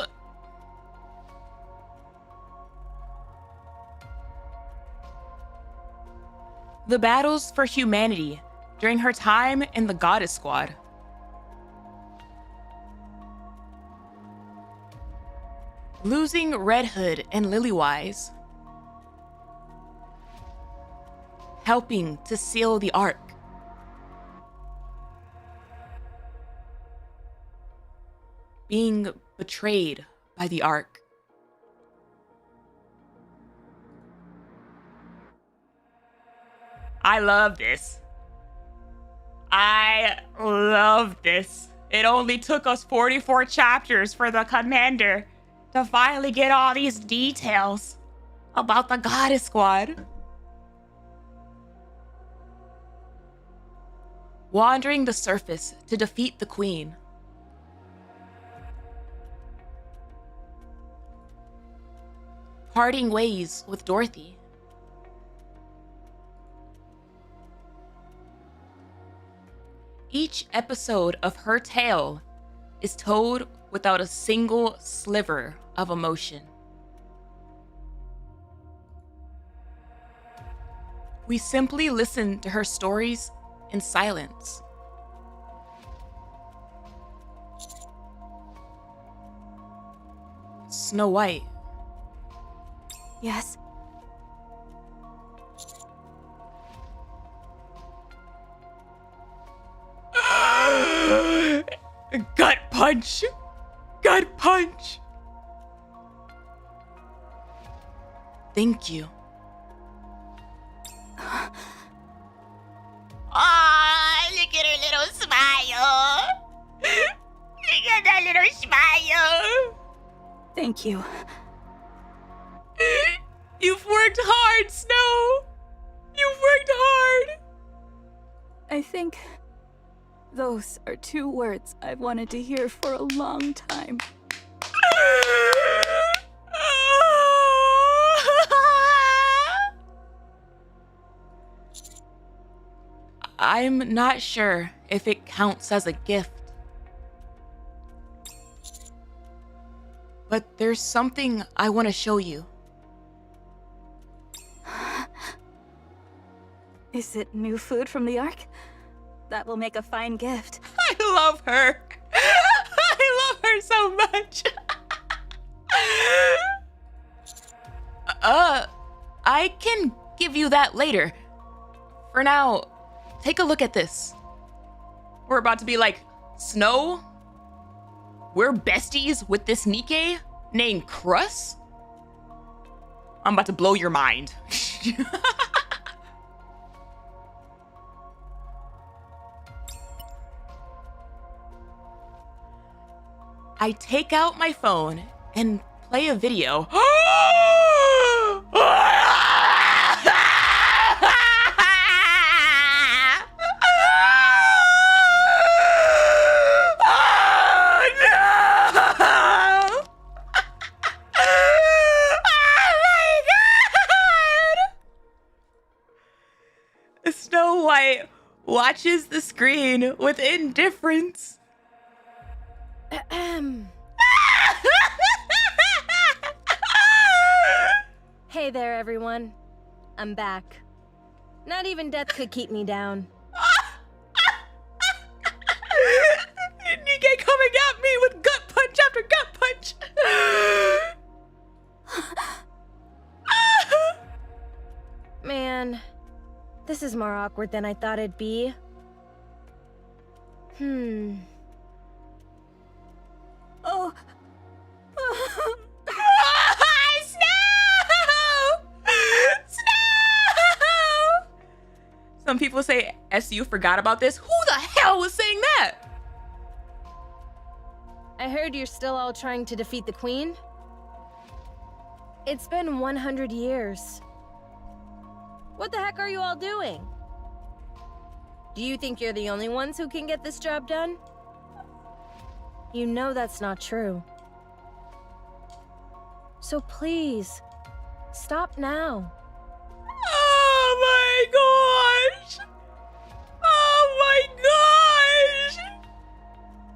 The battles for humanity during her time in the Goddess Squad. Losing Red Hood and Lilywise. Helping to seal the Ark. Being betrayed by the Ark. I love this. I love this. It only took us 44 chapters for the commander to finally get all these details about the Goddess Squad. Wandering the surface to defeat the Queen. Parting ways with Dorothy. Each episode of her tale is told without a single sliver of emotion. We simply listen to her stories in silence. Snow White. Yes? Gut punch! Gut punch! Thank you. Aw, look at her little smile. Look at that little smile. Thank you. You've worked hard, Snow! You've worked hard! I think those are 2 words I've wanted to hear for a long time. I'm not sure if it counts as a gift. But there's something I want to show you. Is it new food from the Ark? That will make a fine gift. I love her. I love her so much. I can give you that later. For now, take a look at this. We're about to be like, Snow? We're besties with this Nikke named Crus? I'm about to blow your mind. I take out my phone and play a video. Snow White watches the screen with indifference. Hey there, everyone. I'm back. Not even death could keep me down. Nikke coming at me with gut punch after gut punch. Man, this is more awkward than I thought it'd be. Oh. Some people say SU forgot about this. Who the hell was saying that? I heard you're still all trying to defeat the Queen. It's been 100 years. What the heck are you all doing? Do you think you're the only ones who can get this job done? You know that's not true. So please, stop now. Oh my gosh! Oh my gosh!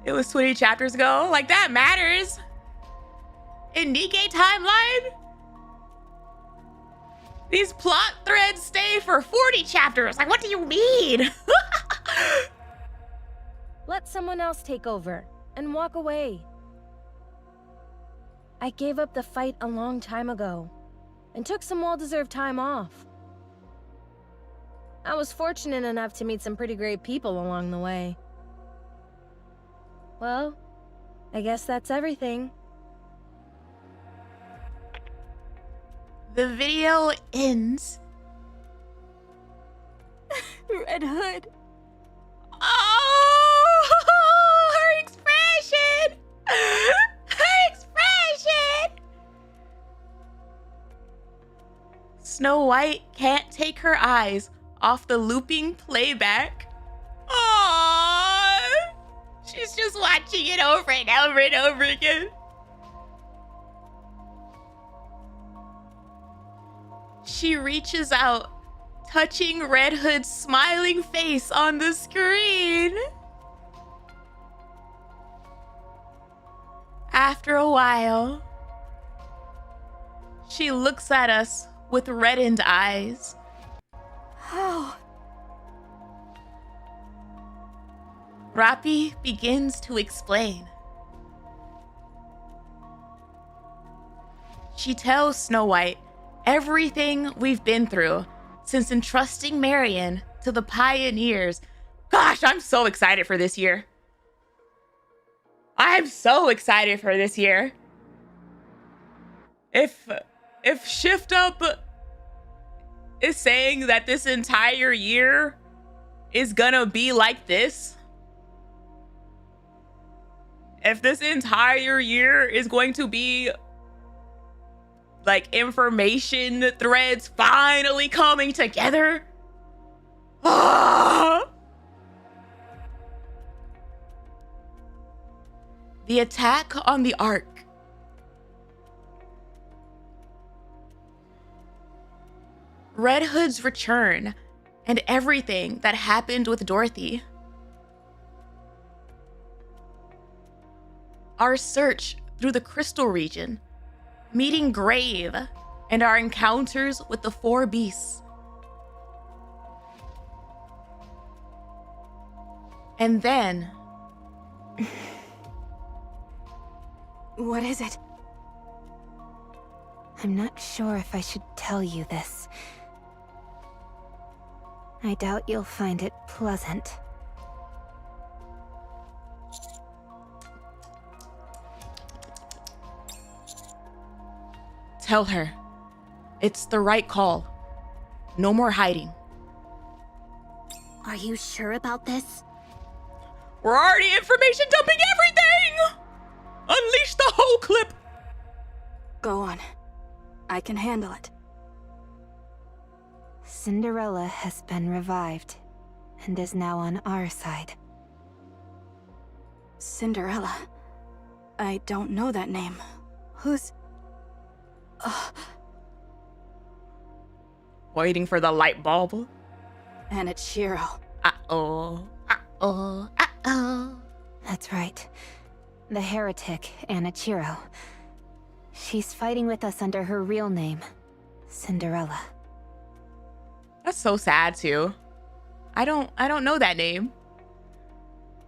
It was 20 chapters ago. Like, that matters. In Nikke timeline, these plot threads stay for 40 chapters. Like, what do you mean? Let someone else take over and walk away. I gave up the fight a long time ago and took some well-deserved time off. I was fortunate enough to meet some pretty great people along the way. Well, I guess that's everything. The video ends. Red Hood. Oh, her expression! Her expression! Snow White can't take her eyes off the looping playback. Aww! She's just watching it over and over and over again. She reaches out, touching Red Hood's smiling face on the screen. After a while, she looks at us with reddened eyes. How? Rappi begins to explain. She tells Snow White everything we've been through since entrusting Marion to the pioneers. Gosh, I'm so excited for this year. I'm so excited for this year. If Shift Up is saying that this entire year is gonna be like this, if this entire year is going to be like information threads finally coming together, The attack on the Ark. Red Hood's return and everything that happened with Dorothy. Our search through the Crystal region, meeting Grave, and our encounters with the four beasts. And then... What is it? I'm not sure if I should tell you this. I doubt you'll find it pleasant. Tell her. It's the right call. No more hiding. Are you sure about this? we're already information dumping everything! Unleash the whole clip! Go on. I can handle it. Cinderella has been revived and is now on our side. Cinderella? I don't know that name. Who's... Waiting for the light bulb. And it's Shiro. Uh-oh. Uh-oh. Uh-oh. That's right. The heretic, Anichiro. She's fighting with us under her real name, Cinderella. That's so sad too. I don't know that name.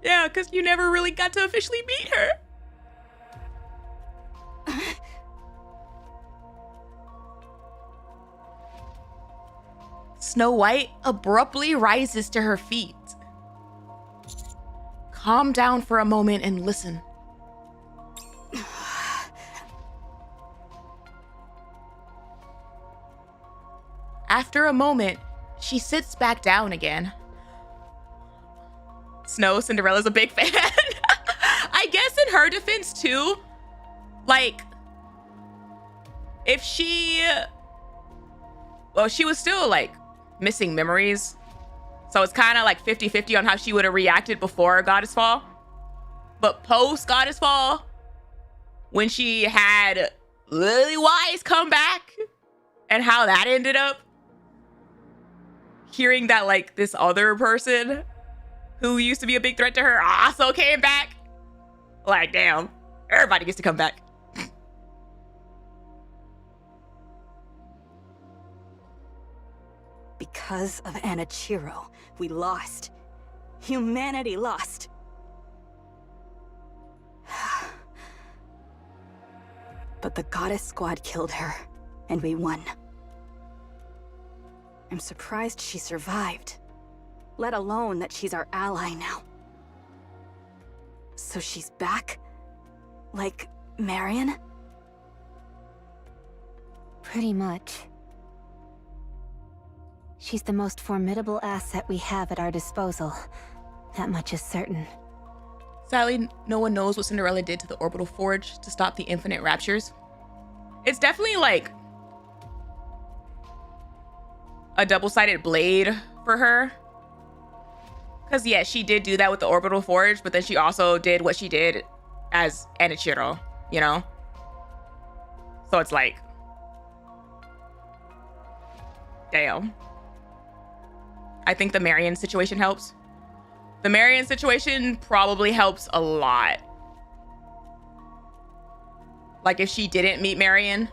Yeah, because you never really got to officially meet her. Snow White abruptly rises to her feet. Calm down for a moment and listen. After a moment, she sits back down again. Snow, Cinderella's a big fan. I guess in her defense too, like, if she, well, she was still like missing memories. So it's kind of like 50-50 on how she would have reacted before Goddess Fall. But post Goddess Fall, when she had Lily Wise come back and how that ended up, hearing that like this other person who used to be a big threat to her also came back. Like, damn, everybody gets to come back. Because of Anichiro, we lost. Humanity lost. But the Goddess Squad killed her, and we won. I'm surprised she survived, let alone that she's our ally now. So she's back? Like Marion? Pretty much. She's the most formidable asset we have at our disposal. That much is certain. Sadly, no one knows what Cinderella did to the orbital forge to stop the infinite raptures. It's definitely like a double-sided blade for her. Because, yeah, she did do that with the orbital forge, but then she also did what she did as Anichiro, you know? So it's like, damn. I think the Marion situation helps. The Marion situation probably helps a lot. Like if she didn't meet Marion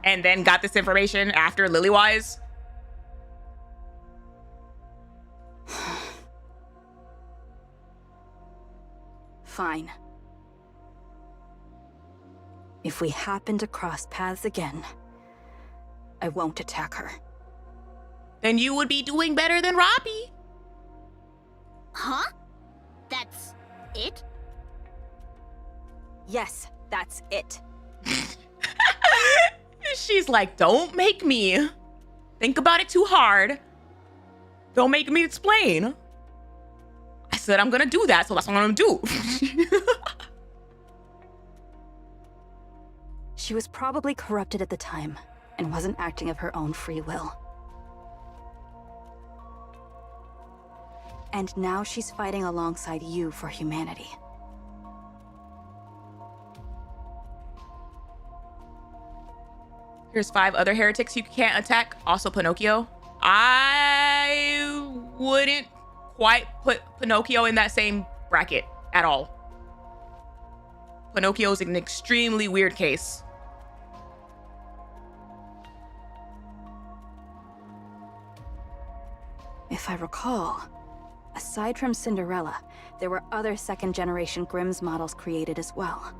and then got this information after Lilywise. Fine. If we happen to cross paths again, I won't attack her. Then you would be doing better than Robbie. Huh? That's it? Yes, that's it. She's like, don't make me think about it too hard. Don't make me explain. I said I'm gonna do that, so that's what I'm gonna do. She was probably corrupted at the time and wasn't acting of her own free will. And now she's fighting alongside you for humanity. Here's 5 other heretics you can't attack. Also Pinocchio. I wouldn't quite put Pinocchio in that same bracket at all. Pinocchio's an extremely weird case. If I recall, aside from Cinderella, there were other second-generation Grimm's models created as well.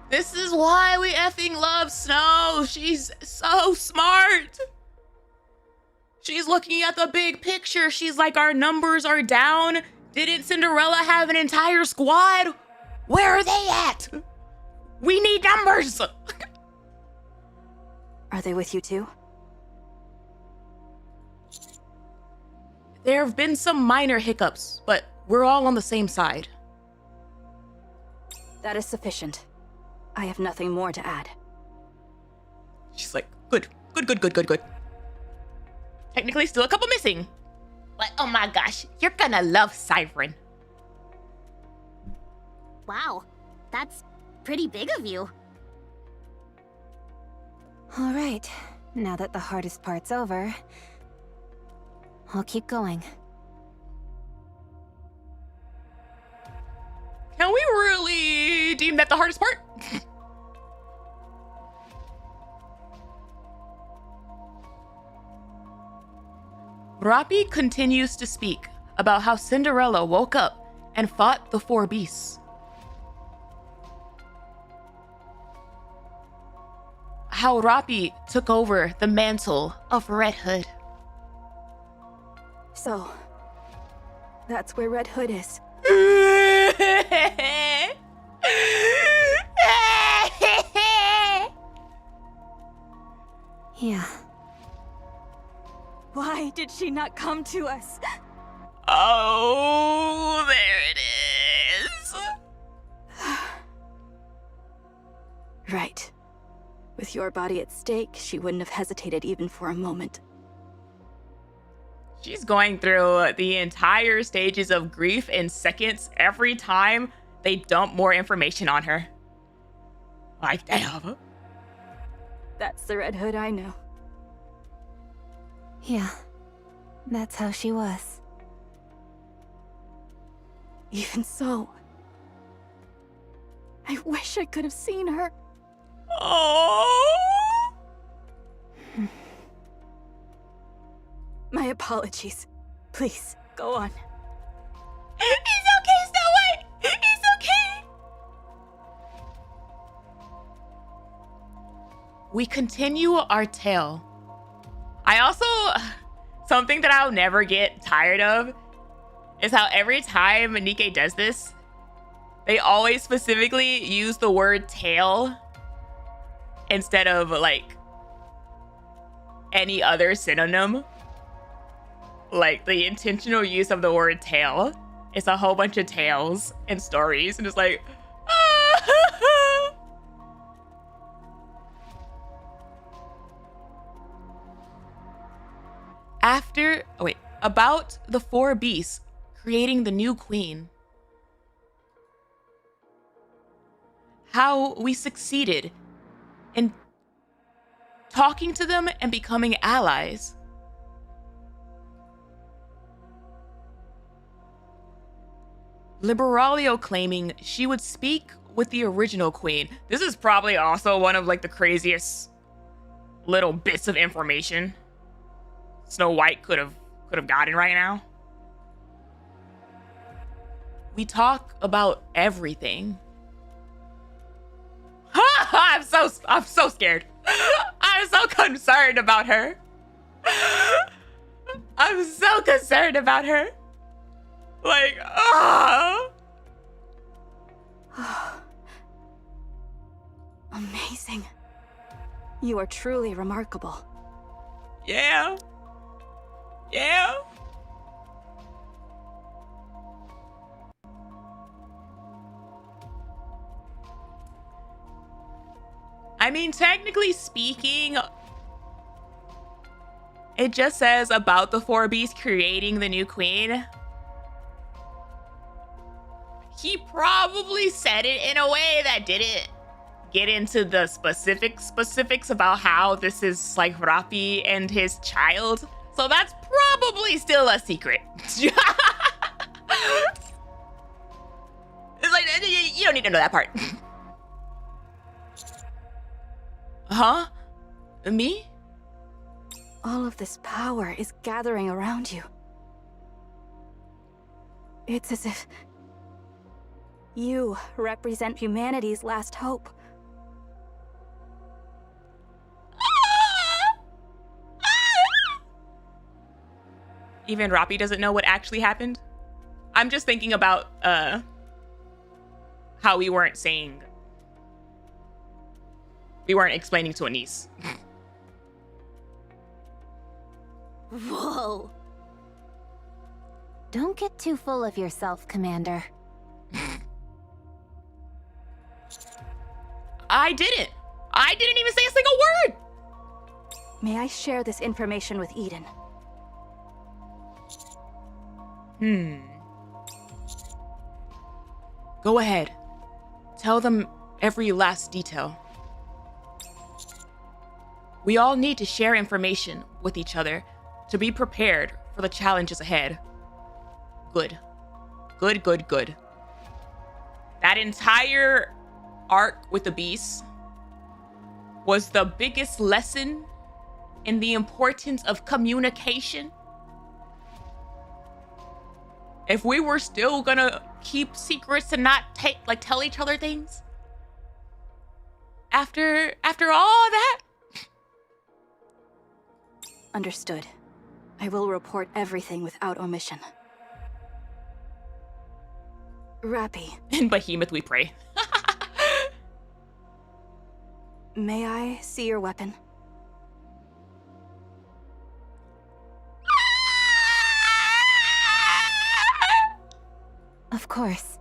This is why we effing love Snow. She's so smart. She's looking at the big picture. She's like, our numbers are down. Didn't Cinderella have an entire squad? Where are they at? We need numbers. Are they with you too? There have been some minor hiccups, but we're all on the same side. That is sufficient. I have nothing more to add. She's like, good. Technically still a couple missing. But oh my gosh, you're gonna love Siren. Wow, that's pretty big of you. All right, now that the hardest part's over, I'll keep going. Can we really deem that the hardest part? Rappi continues to speak about how Cinderella woke up and fought the 4 beasts. How Rappi took over the mantle of Red Hood. So, that's where Red Hood is. Yeah. Why did she not come to us? Oh, there it is. Right. With your body at stake, she wouldn't have hesitated even for a moment. She's going through the entire stages of grief in seconds every time they dump more information on her. Like, damn. That's the Red Hood I know. Yeah, that's how she was. Even so, I wish I could have seen her. Oh. My apologies. Please, go on. It's okay, Snow White. It's okay. We continue our tale. I also, something that I'll never get tired of is how every time Nikke does this, they always specifically use the word tale instead of like any other synonym. Like the intentional use of the word tale. It's a whole bunch of tales and stories, and it's like, about the 4 beasts creating the new queen. How we succeeded in talking to them and becoming allies. Liberalio claiming she would speak with the original queen. This is probably also one of like the craziest little bits of information Snow White could have gotten right now. We talk about everything. I'm so scared. I'm so concerned about her. I'm so concerned about her. Like, Amazing. You are truly remarkable. Yeah. Yeah. I mean, technically speaking, it just says about the 4 beasts creating the new queen. He probably said it in a way that didn't get into the specifics about how this is like Rappi and his child. So that's probably still a secret. It's like, you don't need to know that part. Huh? Me? All of this power is gathering around you. It's as if you represent humanity's last hope. Even Rappi doesn't know what actually happened. I'm just thinking about how we weren't explaining to Anise. Whoa. Don't get too full of yourself, Commander. I didn't even say a single word. May I share this information with Eden? Go ahead. Tell them every last detail. We all need to share information with each other to be prepared for the challenges ahead. Good. Good. That entire arc with the beasts was the biggest lesson in the importance of communication. If we were still gonna keep secrets and not tell each other things after all that. Understood. I will report everything without omission. Rappi. In Behemoth we pray. May I see your weapon? Of course.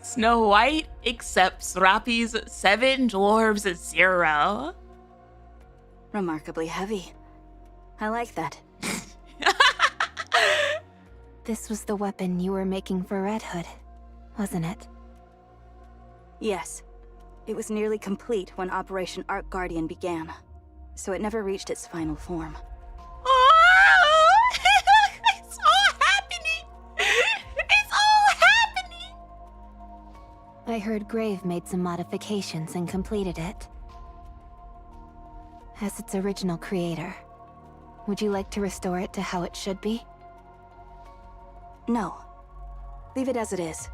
Snow White accepts Rappi's 7 dwarves 0. Remarkably heavy. I like that. This was the weapon you were making for Red Hood, wasn't it? Yes. It was nearly complete when Operation Ark Guardian began, so it never reached its final form. Oh, it's all happening. It's all happening. I heard Grave made some modifications and completed it. As its original creator, would you like to restore it to how it should be? No. Leave it as it is.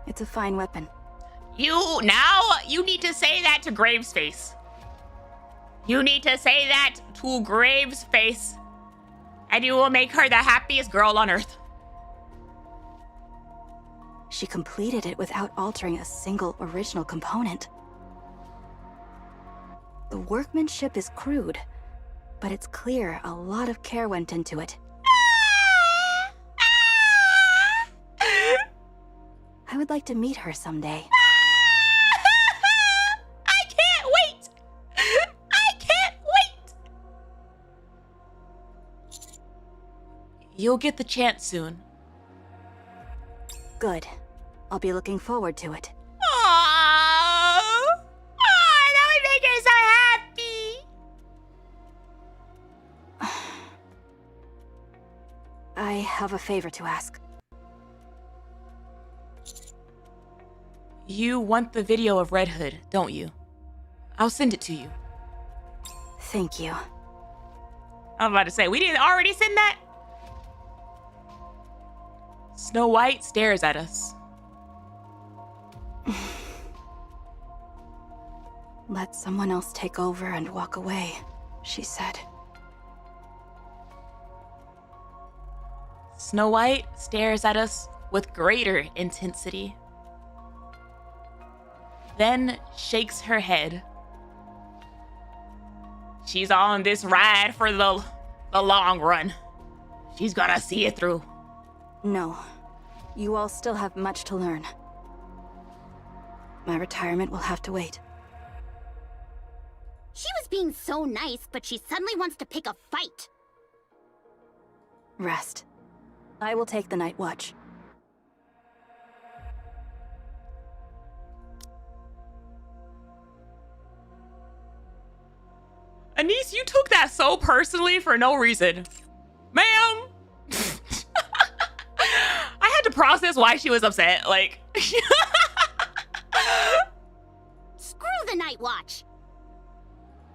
It's a fine weapon. You need to say that to Graves' face. You need to say that to Graves' face. And you will make her the happiest girl on earth. She completed it without altering a single original component. The workmanship is crude, but it's clear a lot of care went into it. I would like to meet her someday. I can't wait! I can't wait! You'll get the chance soon. Good. I'll be looking forward to it. Aww! That would make her so happy! I have a favor to ask. You want the video of Red Hood, don't you? I'll send it to you. Thank you. I'm about to say, we didn't already send that? Snow White stares at us. Let someone else take over and walk away, she said. Snow White stares at us with greater intensity. Then shakes her head. She's on this ride for the long run. She's gonna see it through. No. You all still have much to learn. My retirement will have to wait. She was being so nice, but she suddenly wants to pick a fight. Rest. I will take the night watch. Anise, you took that so personally for no reason. Ma'am! I had to process why she was upset, like... Screw the night watch!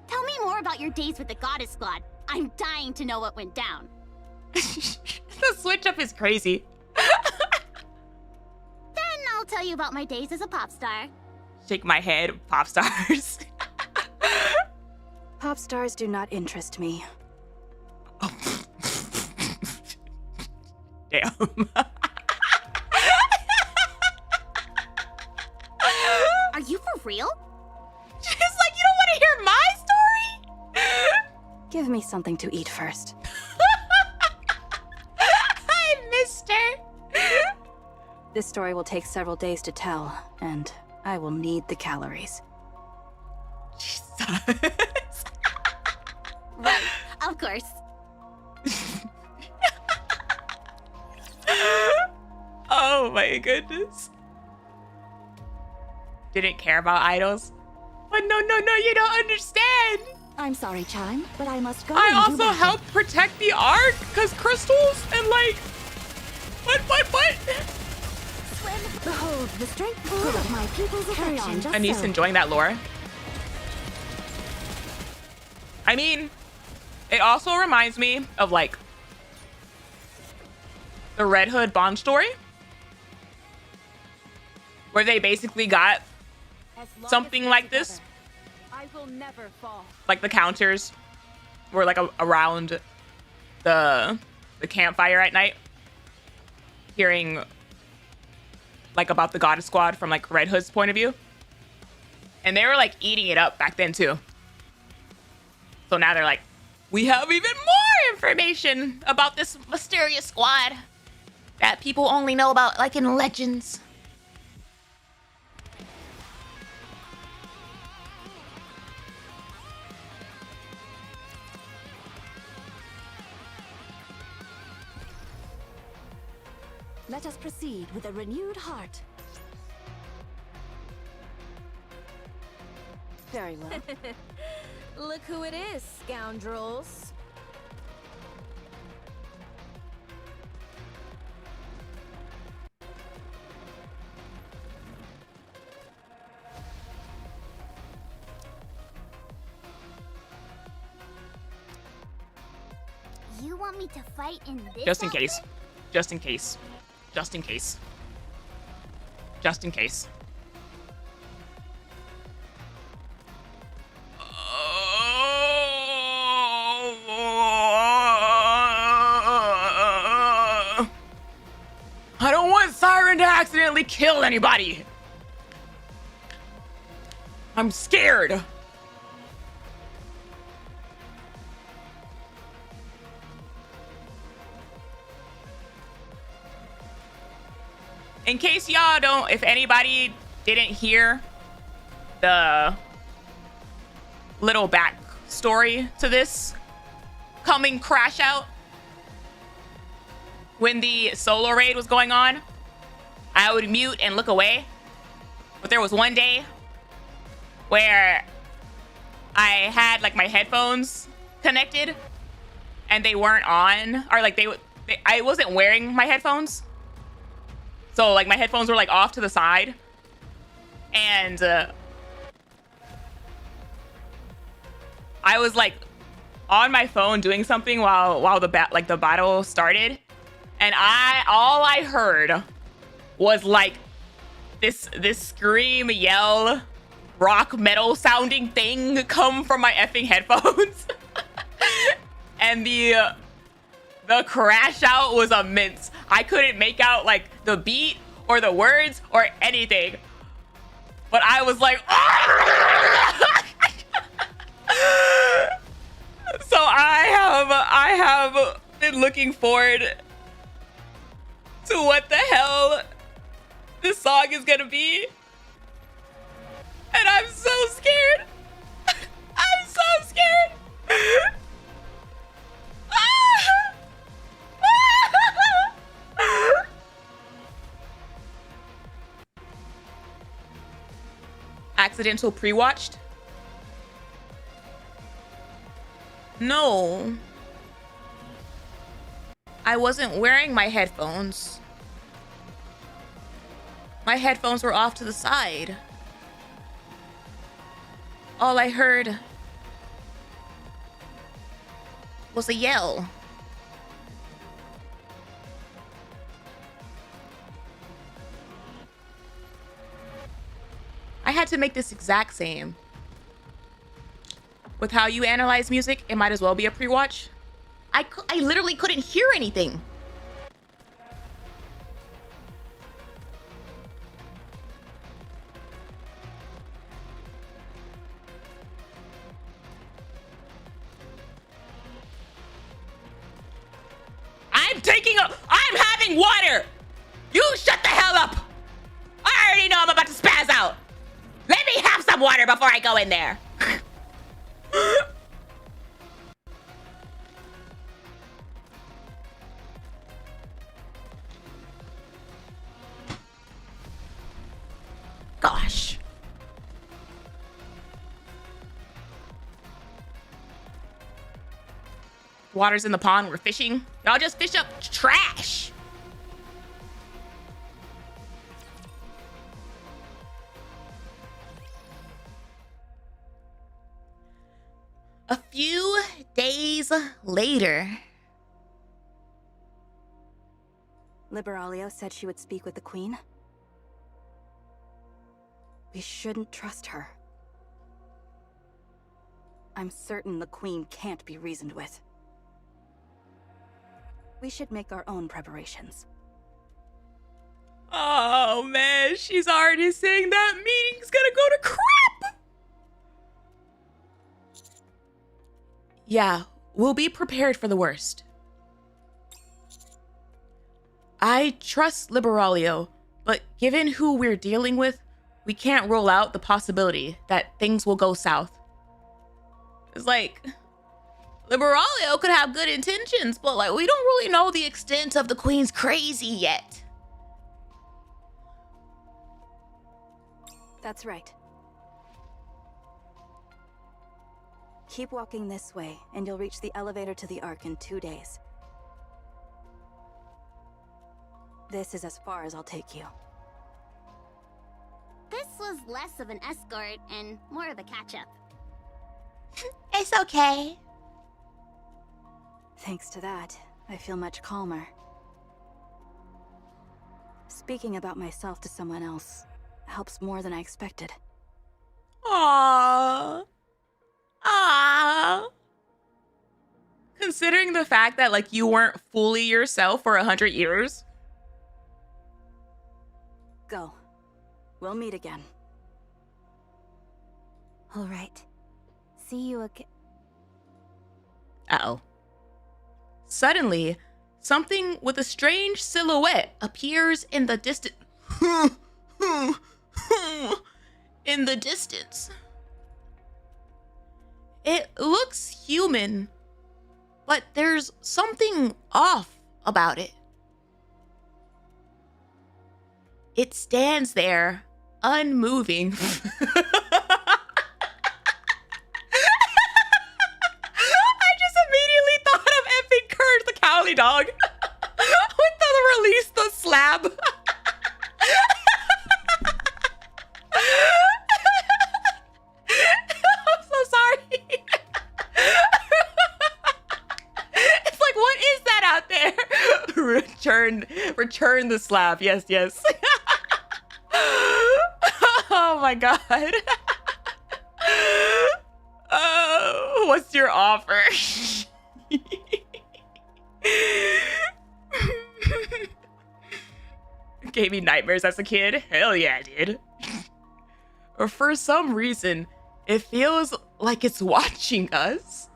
Tell me more about your days with the Goddess Squad. I'm dying to know what went down. The switch up is crazy. Then I'll tell you about my days as a pop star. Shake my head, pop stars. Pop stars do not interest me. Damn. Are you for real? She's like, you don't want to hear my story? Give me something to eat first. Hi, mister. This story will take several days to tell, and I will need the calories. Jesus. Right, of course. Oh my goodness. Didn't care about idols. But no, you don't understand. I'm sorry, Chime, but I must go. I also helped protect the Ark, because crystals and like... What? Behold the strength of my people's affection. Anise enjoying that lore. I mean, it also reminds me of like the Red Hood Bond story, where they basically got something like this. I will never fall. Like the counters were like around the campfire at night, hearing like about the Goddess Squad from like Red Hood's point of view, and they were like eating it up back then too. So now they're like, we have even more information about this mysterious squad That people only know about like in legends. let us proceed with a renewed heart. Very well. Look who it is, scoundrels. You want me to fight in this? Just in case. Just in case. Just in case. Just in case. I don't want Siren to accidentally kill anybody. I'm scared. In case y'all don't, if anybody didn't hear the little backstory to this coming crash out, when the solo raid was going on, I would mute and look away. But there was one day where I had like my headphones connected and they weren't on, or like I wasn't wearing my headphones. So like my headphones were like off to the side, and I was like on my phone doing something while the battle started, and all I heard was like this scream, yell, rock metal sounding thing come from my effing headphones, and the crash out was immense. I couldn't make out like the beat or the words or anything, but I was like, so I have been looking forward to what the hell this song is gonna be, and I'm so scared. I'm so scared. Accidental pre-watched? No. I wasn't wearing my headphones. My headphones were off to the side. All I heard was a yell. I had to make this exact same. With how you analyze music, it might as well be a pre-watch. I literally couldn't hear anything. I'm having water. You shut the hell up. I already know I'm about to spaz out. Let me have some water before I go in there. Gosh. Water's in the pond. We're fishing. Y'all just fish up trash. A few days later. Liberalia said she would speak with the Queen. We shouldn't trust her. I'm certain the Queen can't be reasoned with. We should make our own preparations. Oh man, she's already saying that meeting's gonna go to crap. Yeah, we'll be prepared for the worst. I trust Liberalia, but given who we're dealing with, we can't rule out the possibility that things will go south. It's like, Liberalia could have good intentions, but like we don't really know the extent of the Queen's crazy yet. That's right. Keep walking this way, and you'll reach the elevator to the Ark in 2 days. This is as far as I'll take you. This was less of an escort and more of a catch-up. It's okay. Thanks to that, I feel much calmer. Speaking about myself to someone else helps more than I expected. Aww. Aww. Considering the fact that, like, you weren't fully yourself for 100 years. Go. We'll meet again. All right. See you again. Uh-oh. Suddenly, something with a strange silhouette appears in the distance. In the distance. It looks human, but there's something off about it. It stands there, unmoving. I just immediately thought of effing Courage the Cowardly Dog with the release the slab. I'm so sorry. It's like, what is that out there? Return the slab. Yes, yes. Oh my god. Oh, what's your offer? Gave me nightmares as a kid? Hell yeah, I did. Or for some reason, it feels like it's watching us.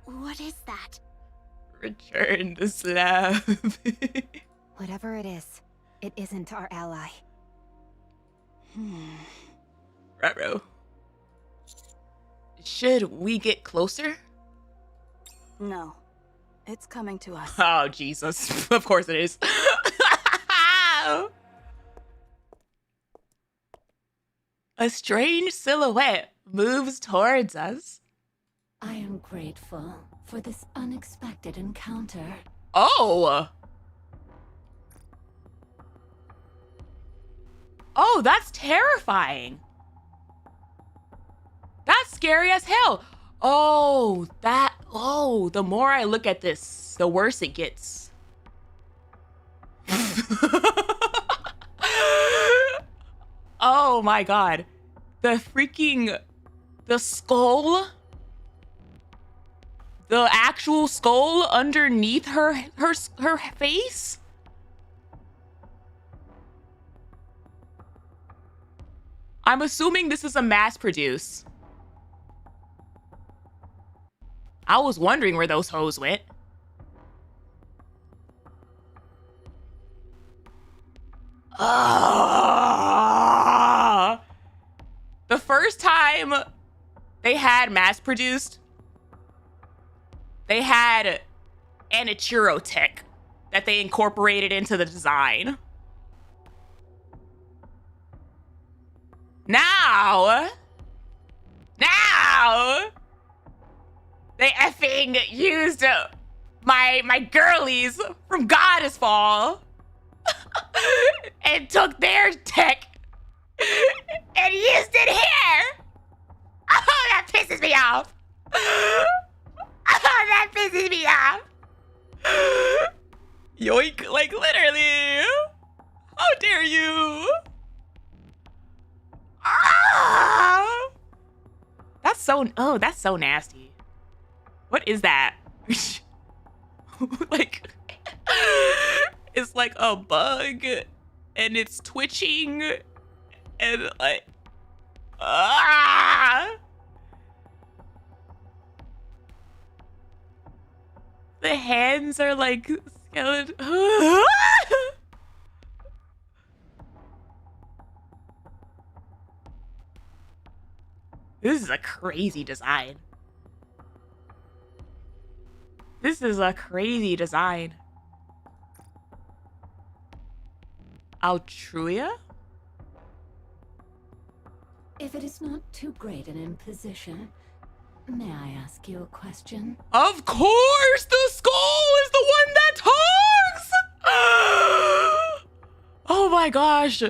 What is that? Return the slab. Whatever it is, it isn't our ally. Ruh-roh. Should we get closer? No. It's coming to us. Oh, Jesus. Of course it is. A strange silhouette moves towards us. I am grateful for this unexpected encounter. Oh! Oh, that's terrifying. That's scary as hell. Oh, the more I look at this, the worse it gets. Oh my god. The skull, the actual skull underneath her face? I'm assuming this is a mass produce. I was wondering where those hoes went. The first time they had mass produced, they had Anachiro tech that they incorporated into the design. Now, they effing used my girlies from Goddess Fall and took their tech and used it here. Oh, that pisses me off. Oh, that pisses me off. Yoink, like literally. How dare you? Ah! That's so nasty. What is that? Like, it's like a bug and it's twitching and like, the hands are like skeleton. This is a crazy design. This is a crazy design. Altruia? If it is not too great an imposition, may I ask you a question? Of course, the skull is the one that talks. Oh my gosh,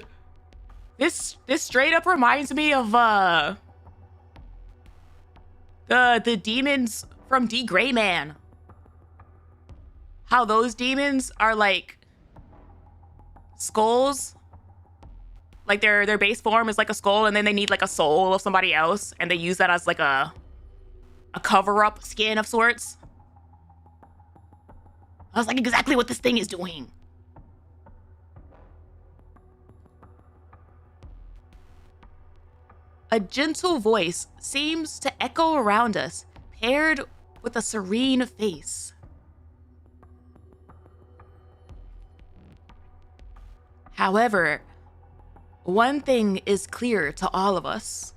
this straight up reminds me of the demons from D. Gray Man. How those demons are like skulls. Like their base form is like a skull, and then they need like a soul of somebody else, and they use that as like a cover-up skin of sorts. I was like, exactly what this thing is doing. A gentle voice seems to echo around us, paired with a serene face. However, one thing is clear to all of us.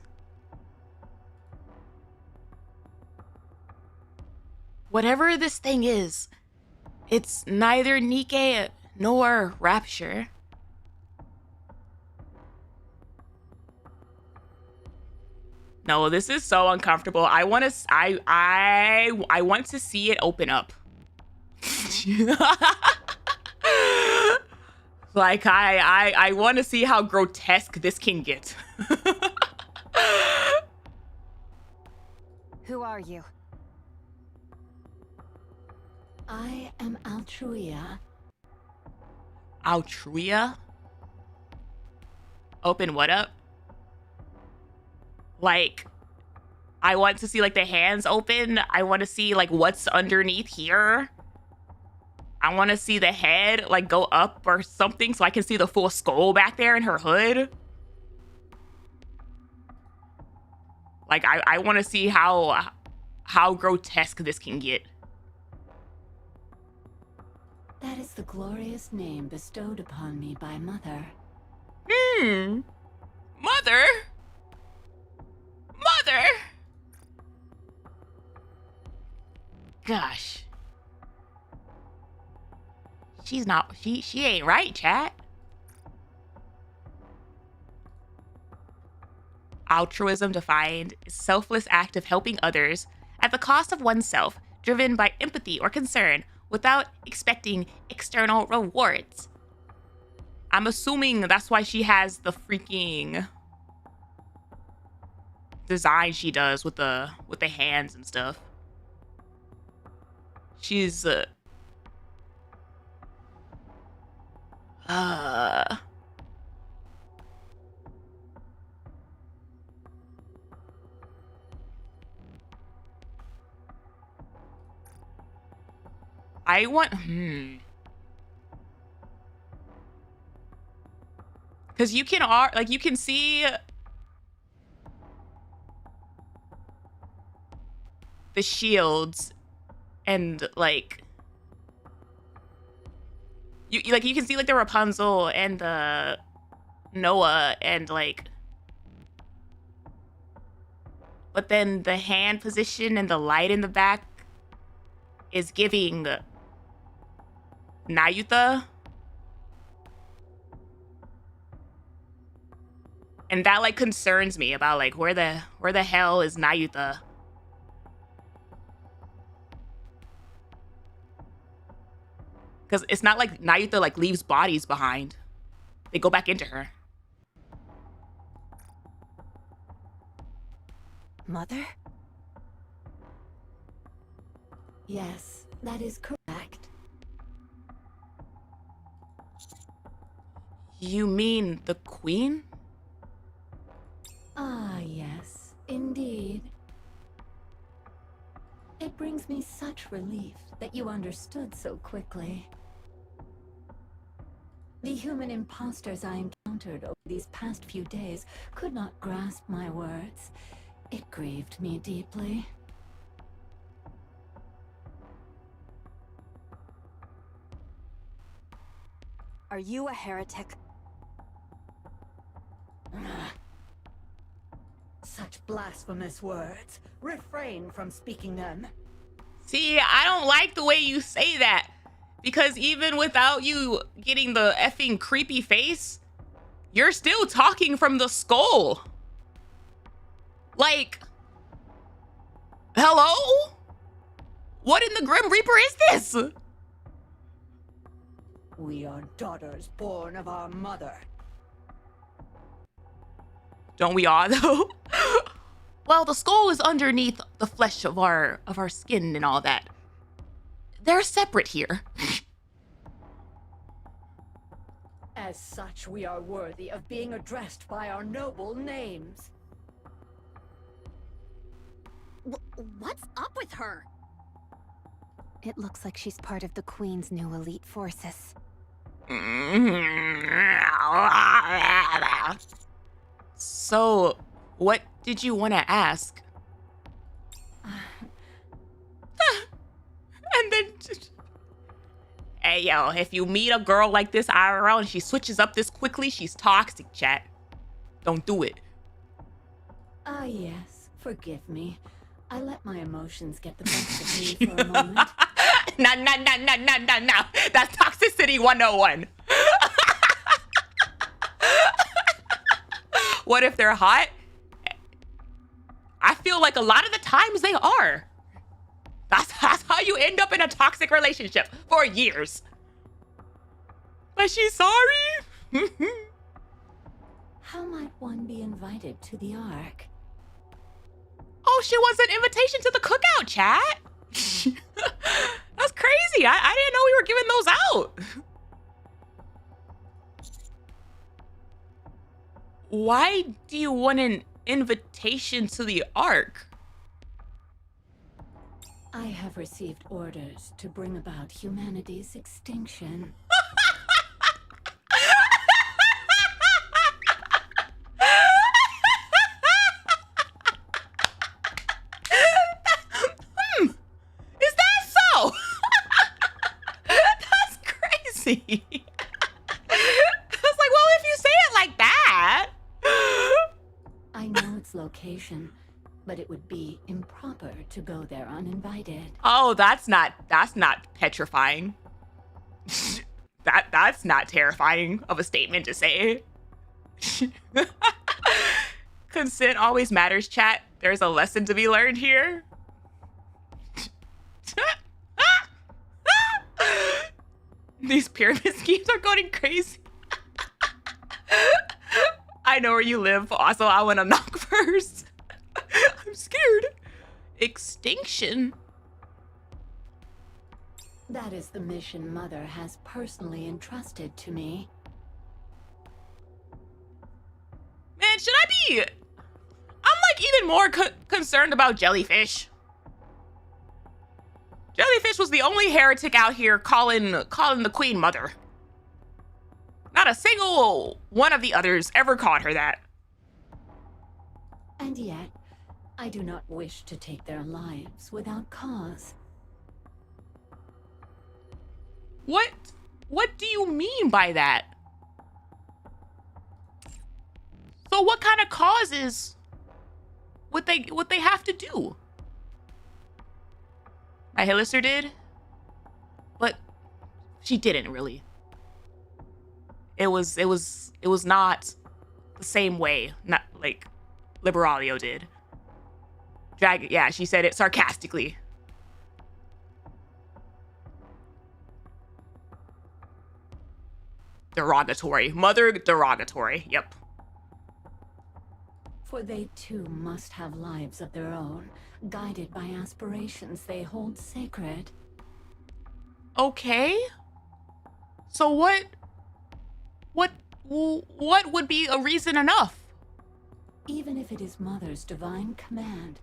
Whatever this thing is, it's neither Nikke nor Rapture. No, this is so uncomfortable. I want to see it open up. Like I want to see how grotesque this can get. Who are you? I am Altruia. Altruia? Open what up? Like, I want to see like the hands open. I want to see like what's underneath here. I want to see the head like go up or something so I can see the full skull back there in her hood. Like I want to see how grotesque this can get. That is the glorious name bestowed upon me by Mother. Mother? Mother? Gosh. She's not, she ain't right, chat. Altruism defined is selfless act of helping others at the cost of oneself, driven by empathy or concern without expecting external rewards. I'm assuming that's why she has the freaking design she does with the hands and stuff. She's I want because you can like you can see the shields and like you can see like the Rapunzel and the Noah and like, but then the hand position and the light in the back is giving Nayuta. And that like concerns me about like where the hell is Nayuta? Because it's not like Nayuta like leaves bodies behind. They go back into her. Mother? Yes, that is correct. You mean the Queen? Ah, yes, indeed. It brings me such relief that you understood so quickly. The human imposters I encountered over these past few days could not grasp my words. It grieved me deeply. Are you a heretic? Such blasphemous words. Refrain from speaking them. See, I don't like the way you say that. Because even without you getting the effing creepy face, you're still talking from the skull. Like, hello? What in the Grim Reaper is this? We are daughters born of our mother. Don't we all, though? Well, the skull is underneath the flesh of our skin and all that. They're separate here. As such, we are worthy of being addressed by our noble names. What's up with her? It looks like she's part of the Queen's new elite forces. So, what did you want to ask? And then, hey yo, if you meet a girl like this IRL and she switches up this quickly, she's toxic, chat. Don't do it. Ah, yes. Forgive me. I let my emotions get the best of me for a moment. No. That's toxicity 101. What if they're hot? I feel like a lot of the times they are. That's how you end up in a toxic relationship for years. But she's sorry. How might one be invited to the Ark? Oh, she wants an invitation to the cookout, chat. That's crazy. I didn't know we were giving those out. Why do you want an invitation to the Ark? I have received orders to bring about humanity's extinction. Is that so? That's crazy. I was like, well, if you say it like that. I know its location, but it would be improper to go there uninvited. Oh, that's not petrifying. That's not terrifying of a statement to say. Consent always matters, chat. There's a lesson to be learned here. These pyramid schemes are going crazy. I know where you live. Also, I want to knock first. I'm scared. Extinction? That is the mission Mother has personally entrusted to me. Man, should I be... I'm like even more concerned about jellyfish. Jellyfish was the only heretic out here calling the Queen Mother. Not a single one of the others ever called her that. And yet, I do not wish to take their lives without cause. What do you mean by that? So what kind of causes would they have to do? My Hillister did, but she didn't really. It was not the same way, not like Liberalio did. Yeah, she said it sarcastically. Derogatory. Mother derogatory. Yep. For they too must have lives of their own, guided by aspirations they hold sacred. Okay. So what would be a reason enough? Even if it is Mother's divine command,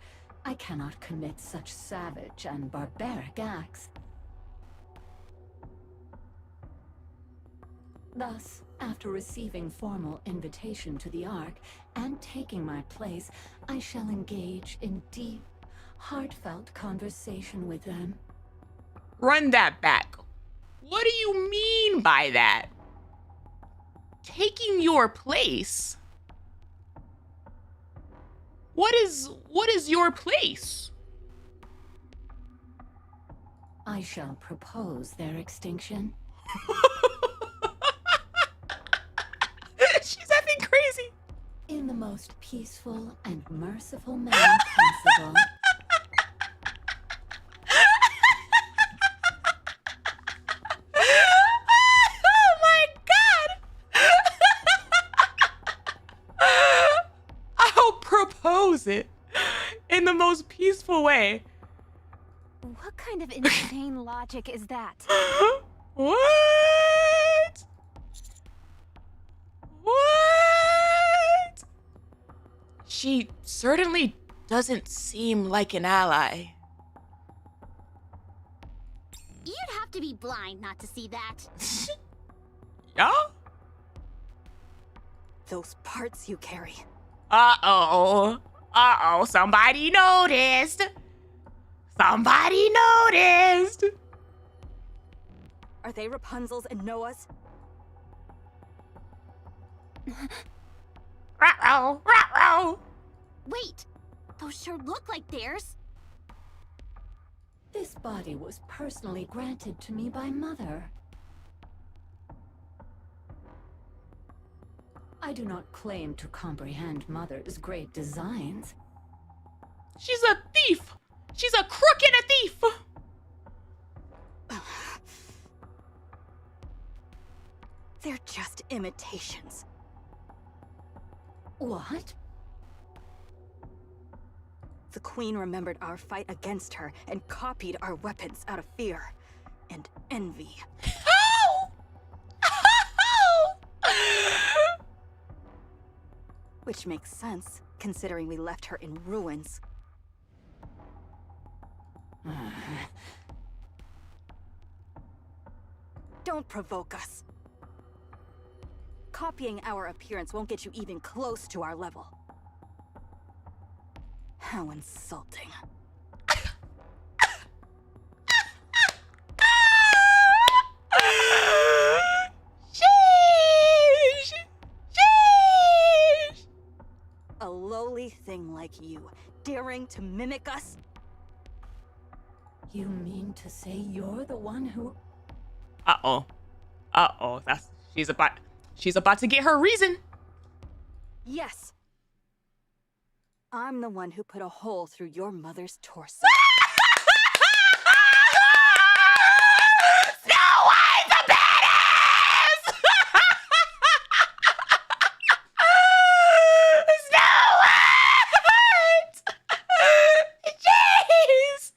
I cannot commit such savage and barbaric acts. Thus, after receiving formal invitation to the Ark and taking my place, I shall engage in deep, heartfelt conversation with them. Run that back. What do you mean by that? Taking your place? What is your place? I shall propose their extinction. She's effing crazy. In the most most peaceful and merciful man possible. Oh my god! I'll propose it in the most peaceful way. What kind of insane logic is that? What? What? She certainly doesn't seem like an ally. You'd have to be blind not to see that. Yeah? Those parts you carry. Uh-oh. Uh-oh, somebody noticed. Somebody noticed. Are they Rapunzel's and Noah's? Ruh-roh, ruh-roh. Wait, those sure look like theirs. This body was personally granted to me by Mother. I do not claim to comprehend Mother's great designs. She's a thief. She's a crook and a thief. They're just imitations. What? The Queen remembered our fight against her and copied our weapons out of fear and envy. How? Which makes sense, considering we left her in ruins. Don't provoke us. Copying our appearance won't get you even close to our level. How insulting. Sheesh! Sheesh! A lowly thing like you, daring to mimic us? You mean to say you're the one who... Uh-oh. Uh-oh. She's about to get her reason. Yes. I'm the one who put a hole through your mother's torso. Snow White's a badass! Snow White! Jeez!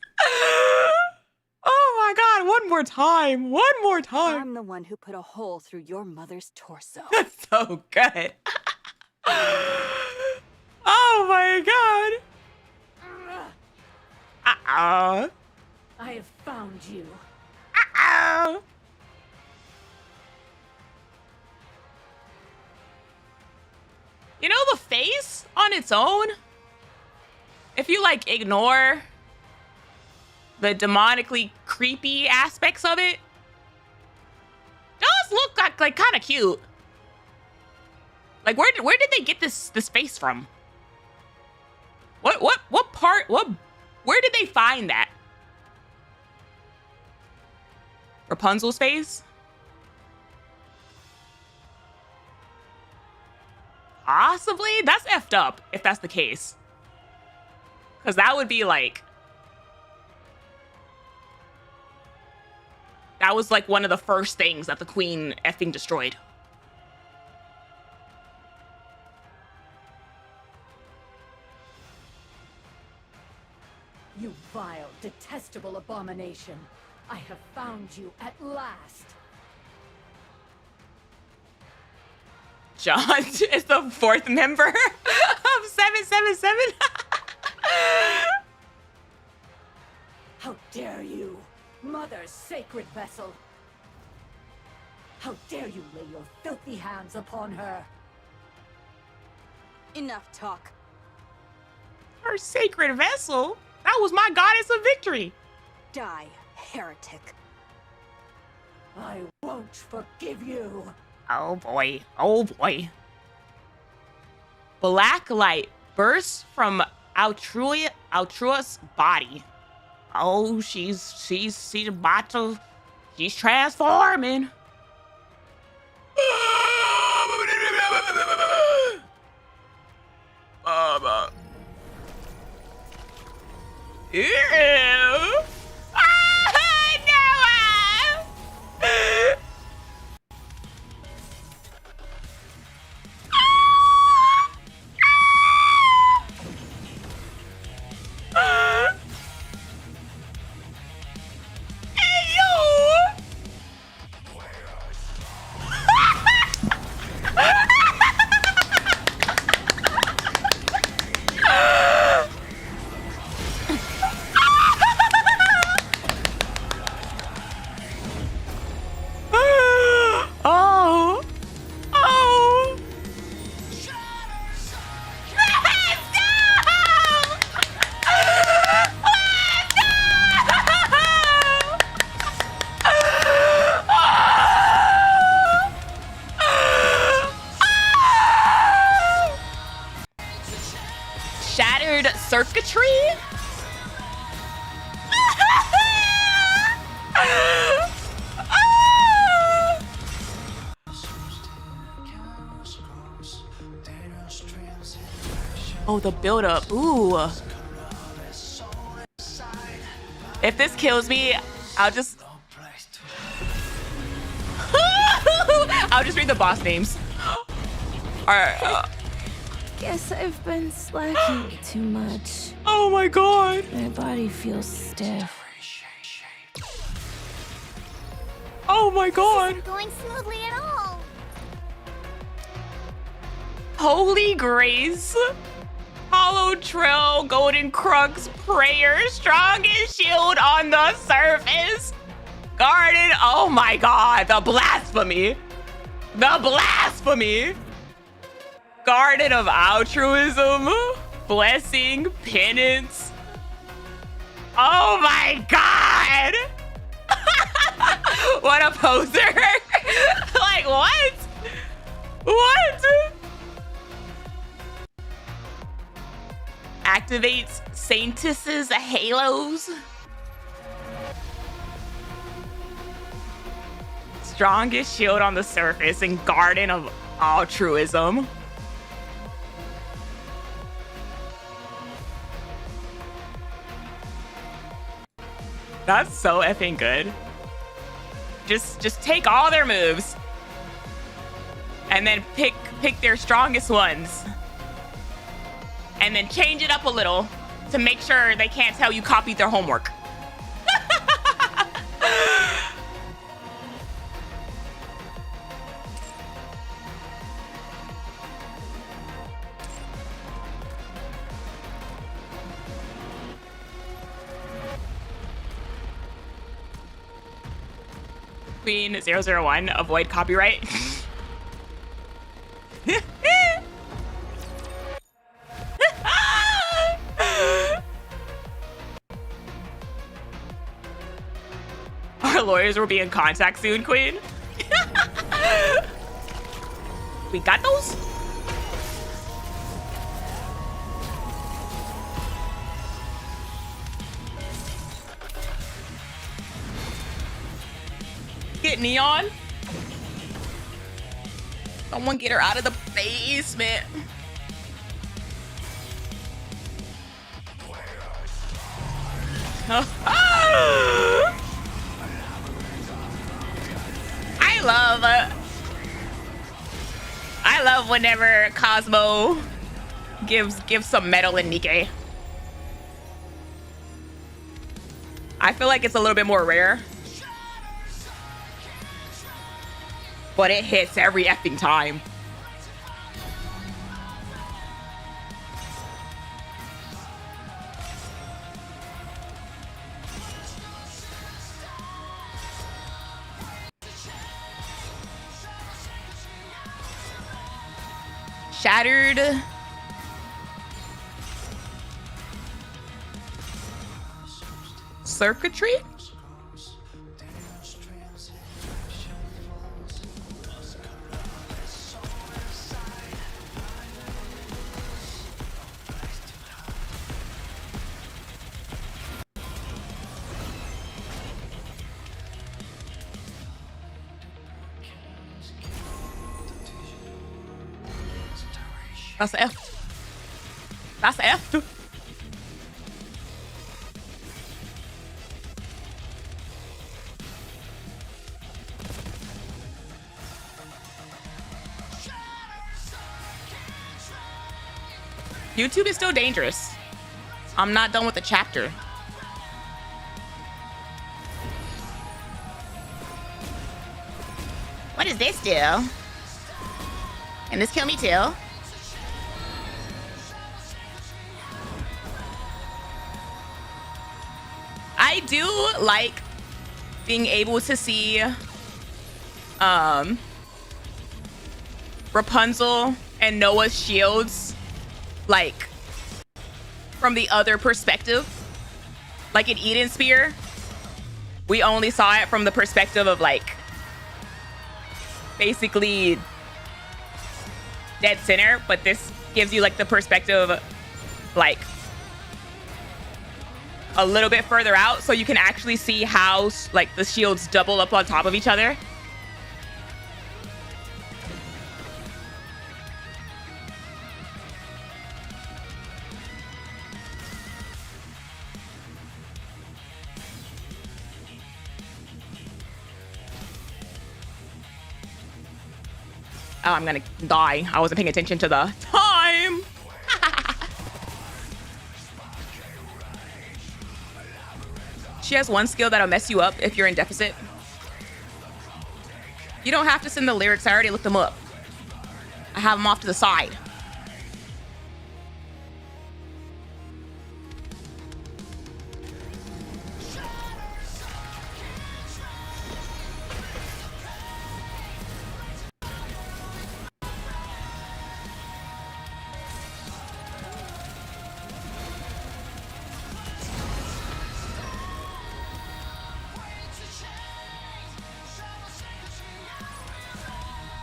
Oh my god, one more time. One more time. I'm the one who put a hole through your mother's torso. That's so good. Oh my god. Uh-oh. I have found you. Uh-oh. You know the face on its own? If you like ignore the demonically creepy aspects of it, does look like kind of cute. Like where did they get this face from? What part? Where did they find that? Rapunzel's face? Possibly? That's effed up if that's the case. Because that would be like... That was like one of the first things that the Queen effing destroyed. You vile, detestable abomination. I have found you at last. John is the fourth member of 777. How dare you, Mother's sacred vessel. How dare you lay your filthy hands upon her. Enough talk. Her sacred vessel? That was my goddess of victory. Die, heretic. I won't forgive you. Oh boy. Oh boy. Black light bursts from Altrua's body. Oh, she's about to... She's transforming. Ew. Ah, no. Oh. Oh. Shattered circuitry? Oh, the build-up. Ooh. If this kills me, I'll just... I'll just read the boss names. Alright. Guess I've been slacking too much. Oh my god. My body feels stiff. Oh my god. This isn't going smoothly at all. Holy Grace. Hollow Trail, Golden Crux, Prayer, Strongest Shield on the surface. Garden. Oh my god. The blasphemy. The blasphemy. Garden of altruism, blessing, penance. Oh my god! What a poser! Like what? What? Activates Saintess's halos. Strongest shield on the surface and Garden of altruism. That's so effing good. Just take all their moves and then pick their strongest ones. And then change it up a little to make sure they can't tell you copied their homework. Queen 001, avoid copyright. Our lawyers will be in contact soon, Queen. We got those? Get Neon. Someone get her out of the basement. I love whenever Cosmo gives some metal in Nikke. I feel like it's a little bit more rare. But it hits every effing time. Shattered. Circuitry? That's F. That's F. YouTube is still dangerous. I'm not done with the chapter. What does this do? Can this kill me too? I do like being able to see Rapunzel and Noah's shields like from the other perspective. Like in Eden Spear, we only saw it from the perspective of like basically dead center, but this gives you like the perspective of like a little bit further out, so you can actually see how like the shields double up on top of each other. Oh, I'm gonna die. I wasn't paying attention to the time. She has one skill that'll mess you up if you're in deficit. You don't have to send the lyrics. I already looked them up. I have them off to the side.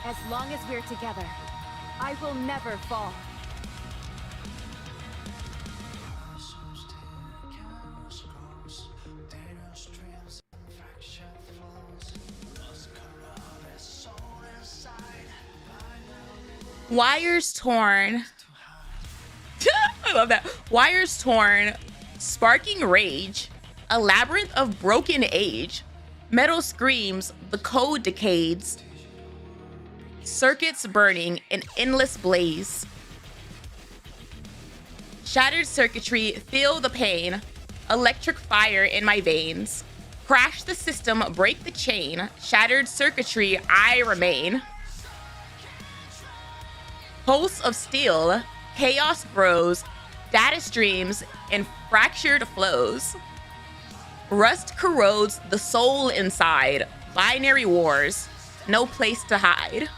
As long as we're together, I will never fall. Wires torn. I love that. Wires torn. Sparking rage. A labyrinth of broken age. Metal screams. The code decades. Circuits burning, an endless blaze. Shattered circuitry, feel the pain. Electric fire in my veins. Crash the system, break the chain. Shattered circuitry, I remain. Pulse of steel, chaos grows. Data streams in fractured flows. Rust corrodes the soul inside. Binary wars, no place to hide.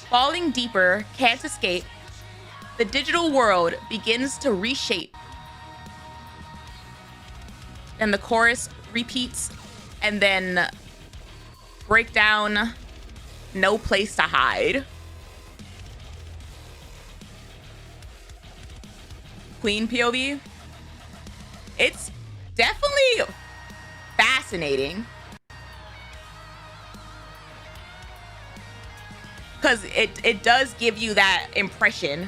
Falling deeper, can't escape. The digital world begins to reshape. And the chorus repeats, and then breakdown, no place to hide. Queen POV. It's definitely fascinating. Because it does give you that impression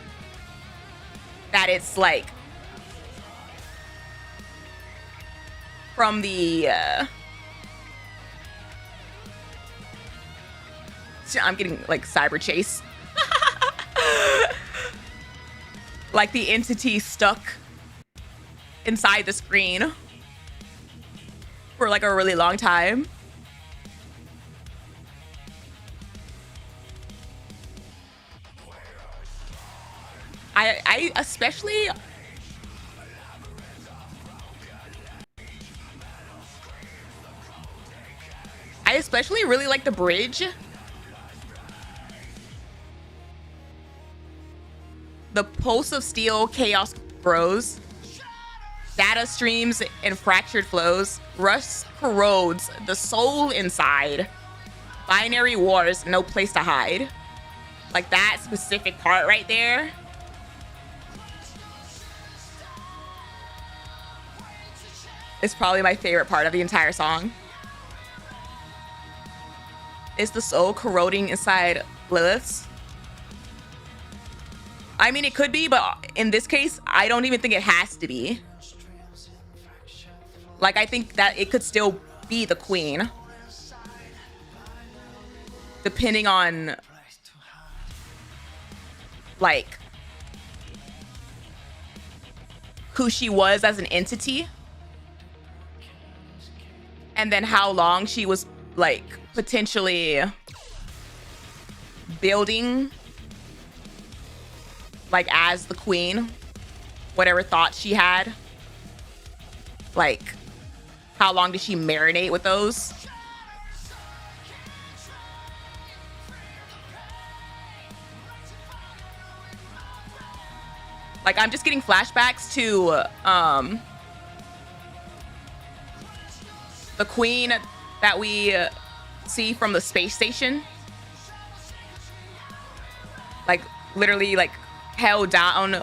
that it's like from the I'm getting like cyber chase. Like the entity stuck inside the screen for like a really long time. I especially really like the bridge. The pulse of steel, chaos grows. Data streams in fractured flows. Rust corrodes the soul inside. Binary wars, no place to hide. Like that specific part right there. It's probably my favorite part of the entire song. Is the soul corroding inside Lilith's? I mean, it could be, but in this case, I don't even think it has to be. Like, I think that it could still be the queen. Depending on, like, who she was as an entity, and then how long she was like potentially building like as the queen, whatever thoughts she had, like how long did she marinate with those? Like, I'm just getting flashbacks to the queen that we see from the space station. Like, literally, like, held down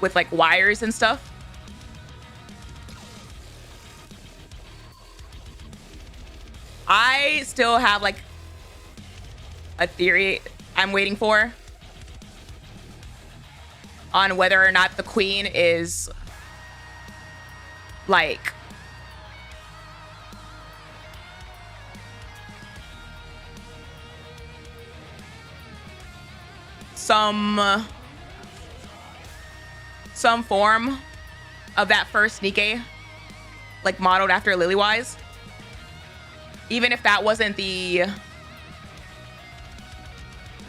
with, like, wires and stuff. I still have, like, a theory I'm waiting for on whether or not the queen is like some form of that first Nikke, like modeled after Lilywise. Even if that wasn't the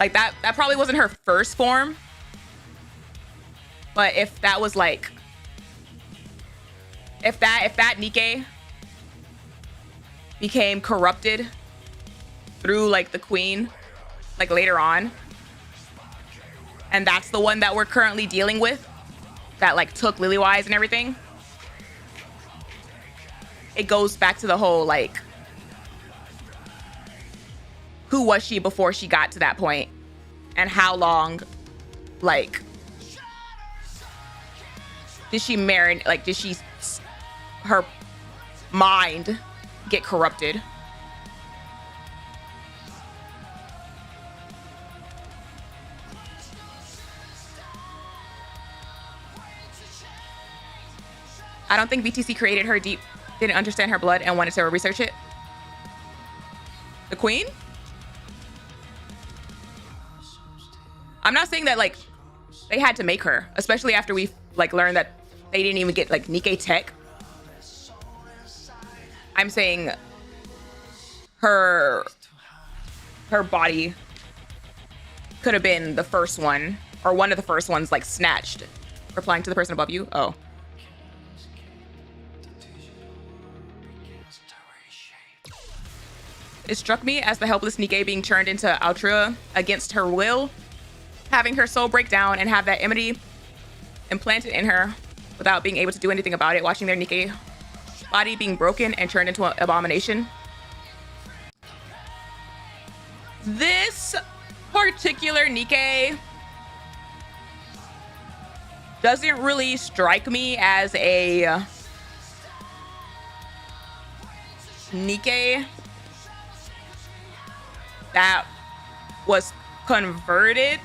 like that probably wasn't her first form. But if that was like, if that Nikke became corrupted through like the queen, like later on, and that's the one that we're currently dealing with, that like took Lilywise and everything, it goes back to the whole like, who was she before she got to that point, and how long, like, did she marinate, like, did she, her mind get corrupted? I don't think BTC created her deep, didn't understand her blood and wanted to research it. The queen? I'm not saying that, like, they had to make her, especially after we, like, learned that they didn't even get, like, Nikke tech. I'm saying her body could have been the first one, or one of the first ones, like, snatched. Replying to the person above you? Oh. It struck me as the helpless Nikke being turned into Ultra against her will, having her soul break down and have that enmity implanted in her without being able to do anything about it, watching their Nikke body being broken and turned into an abomination. This particular Nikke doesn't really strike me as a Nikke that was converted.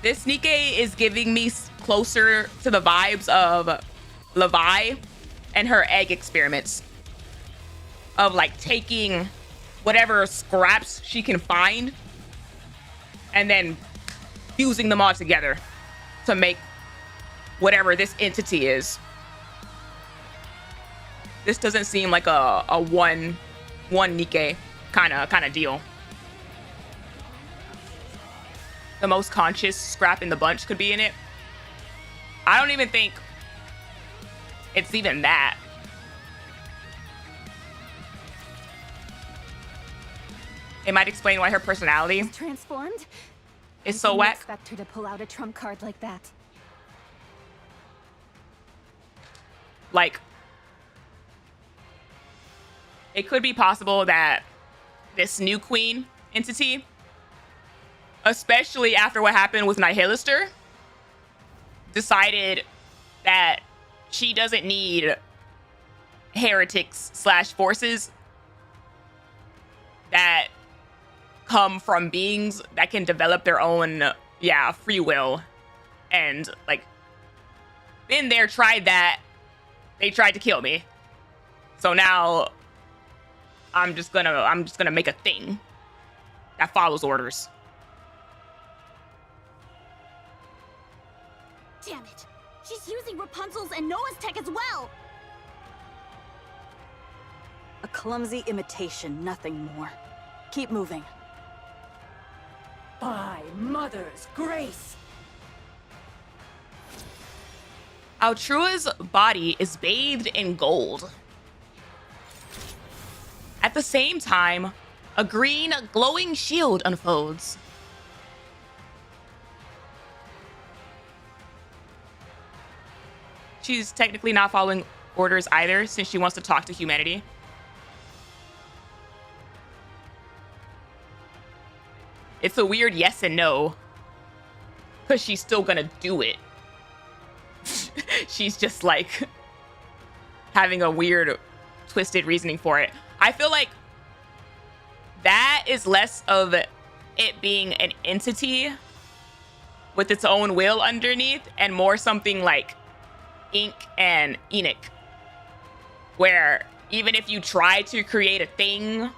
This Nikke is giving me closer to the vibes of Levi and her egg experiments, of like taking whatever scraps she can find and then fusing them all together to make whatever this entity is. This doesn't seem like a one Nikke kind of deal. The most conscious scrap in the bunch could be in it. I don't even think it's even that. It might explain why her personality transformed is so whack. Expect her to pull out a trump card like that. Like, it could be possible that this new queen entity, especially after what happened with Nihilister, decided that she doesn't need heretics / forces that come from beings that can develop their own, free will. And, like, been there, tried that. They tried to kill me. So now I'm just gonna make a thing that follows orders. Damn it. She's using Rapunzel's and Noah's tech as well! A clumsy imitation, nothing more. Keep moving. By Mother's grace! Altrua's body is bathed in gold. At the same time, a green glowing shield unfolds. She's technically not following orders either, since she wants to talk to humanity. It's a weird yes and no, because she's still gonna do it. She's just like having a weird, twisted reasoning for it. I feel like that is less of it being an entity with its own will underneath and more something like Ink and Enoch, where even if you try to create a thing,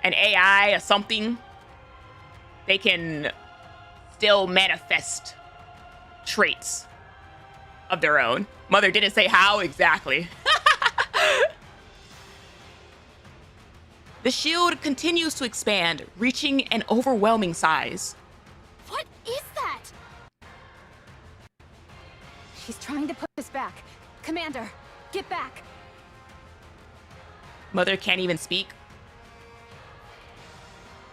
an AI, a something, they can still manifest traits of their own. Mother didn't say how exactly. The shield continues to expand, reaching an overwhelming size. What is that? She's trying to push us back. Commander, get back. Mother can't even speak.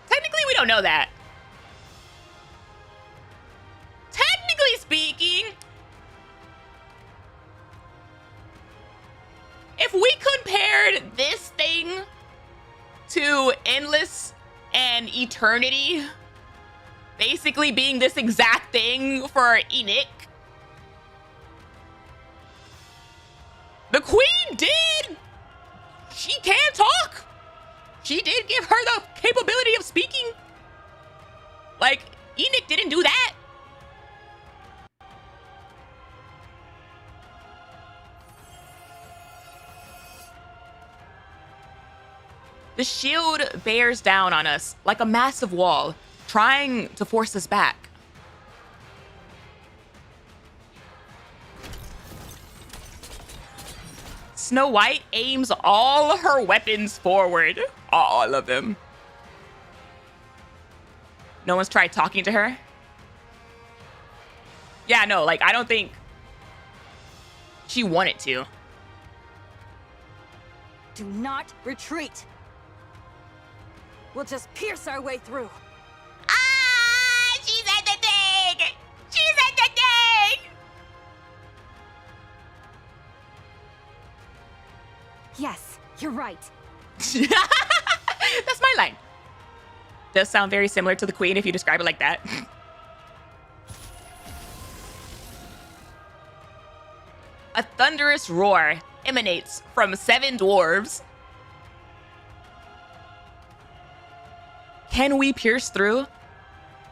Technically, we don't know that. Technically speaking, if we compared this thing to endless and eternity basically being this exact thing for Enoch, the queen did. She can talk. She did give her the capability of speaking. Like, Enoch didn't do that. The shield bears down on us like a massive wall, trying to force us back. Snow White aims all her weapons forward. All of them. No one's tried talking to her? Yeah, no, like, I don't think she wanted to. Do not retreat. We'll just pierce our way through. Ah! She's at the thing! She's at the thing! Yes, you're right. That's my line. Does sound very similar to the queen if you describe it like that. A thunderous roar emanates from 7 dwarves. Can we pierce through?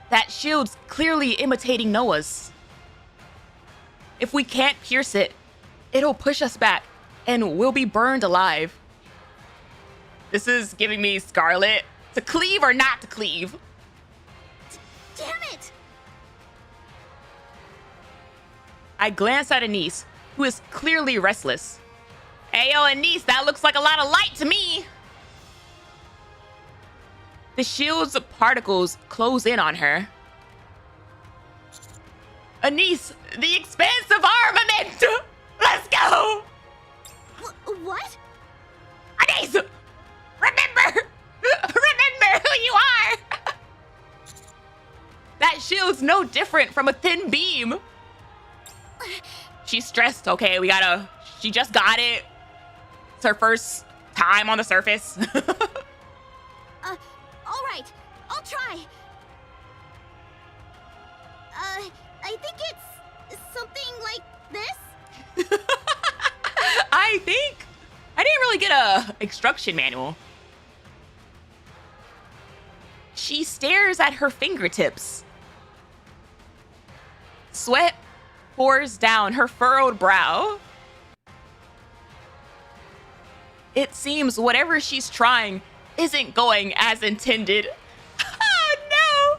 That shield's clearly imitating Noah's. If we can't pierce it, it'll push us back and we'll be burned alive. This is giving me Scarlet. To cleave or not to cleave? Damn it! I glance at Anise, who is clearly restless. Hey, yo, Anise, that looks like a lot of light to me. The shield's particles close in on her. Anise, the expansive armament! Let's go! What? Anise! Remember! Remember who you are! That shield's no different from a thin beam. She's stressed, okay? She just got it. It's her first time on the surface. All right. I'll try. I think it's something like this? I didn't really get a instruction manual. She stares at her fingertips. Sweat pours down her furrowed brow. It seems whatever she's trying isn't going as intended. Oh no!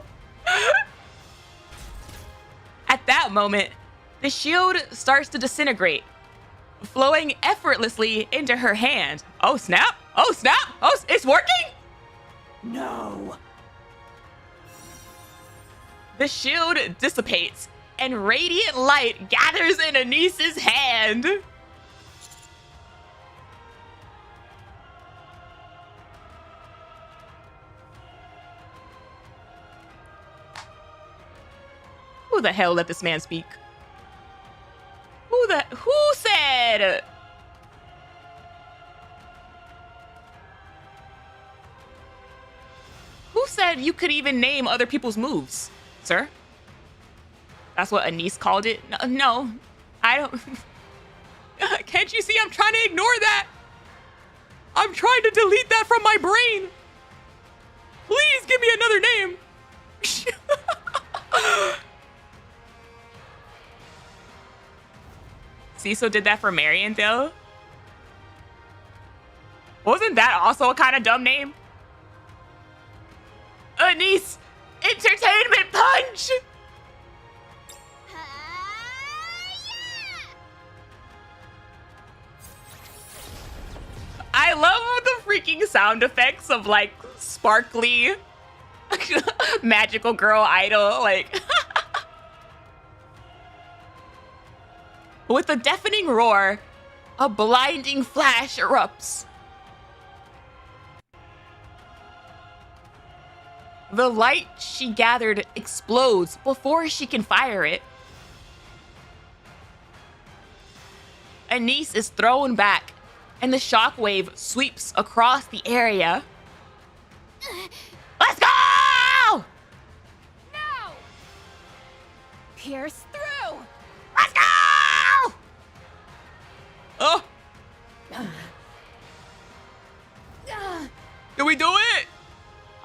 At that moment, The shield starts to disintegrate, flowing effortlessly into her hand. Oh, snap. Oh, snap. Oh, it's working. No! The shield dissipates, and radiant light gathers in Anise's hand. Who the hell let this man speak? Who said? Who said you could even name other people's moves, sir? That's what Anise called it. No, I don't. Can't you see I'm trying to ignore that? I'm trying to delete that from my brain. Please give me another name. Cecil did that for Marion, though. Wasn't that also a kind of dumb name? Anise, Entertainment Punch! I love the freaking sound effects of like sparkly magical girl idol, like. With a deafening roar, a blinding flash erupts. The light she gathered explodes before she can fire it. Anise is thrown back, and the shockwave sweeps across the area. Let's go! No! Pierce through! Let's go! Oh! Did we do it?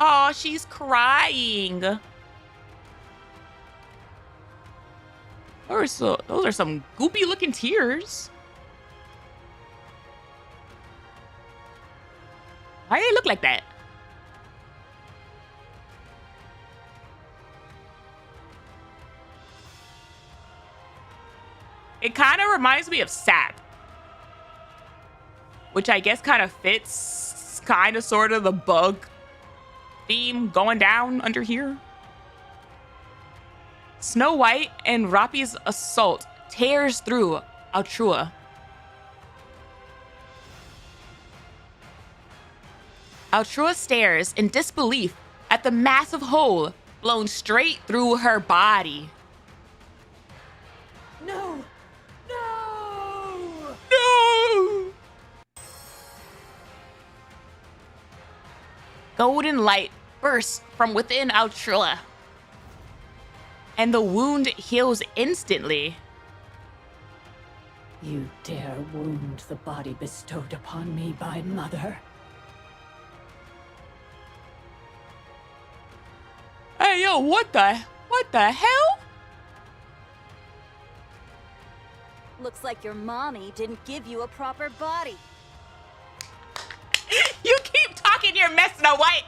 Oh, she's crying. Those are some goopy looking tears. Why do they look like that? It kind of reminds me of Sap, which I guess kind of fits kind of sort of the bug theme going down under here. Snow White and Rappi's assault tears through Altrua. Altrua stares in disbelief at the massive hole blown straight through her body. No! No! No! Golden light bursts from within Altrua, and the wound heals instantly. You dare wound the body bestowed upon me by Mother. Hey, yo, what the hell? Looks like your mommy didn't give you a proper body. You keep talking your mess, Snow White.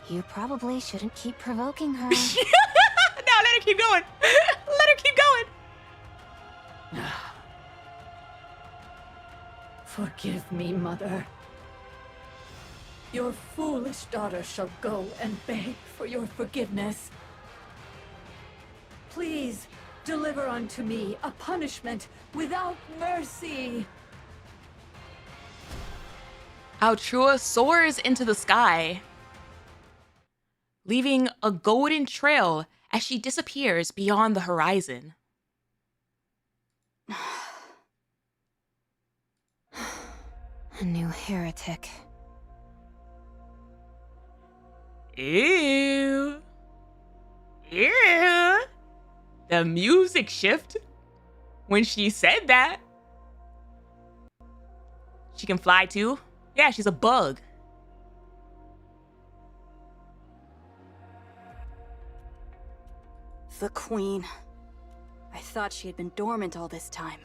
You probably shouldn't keep provoking her. No, let her keep going. Let her keep going. Forgive me, Mother. Your foolish daughter shall go and beg for your forgiveness. Please, deliver unto me a punishment without mercy. Altrua soars into the sky, leaving a golden trail as she disappears beyond the horizon. A new heretic. Ew. Ew. The music shift when she said that. She can fly too. Yeah, she's a bug. The Queen. I thought she had been dormant all this time.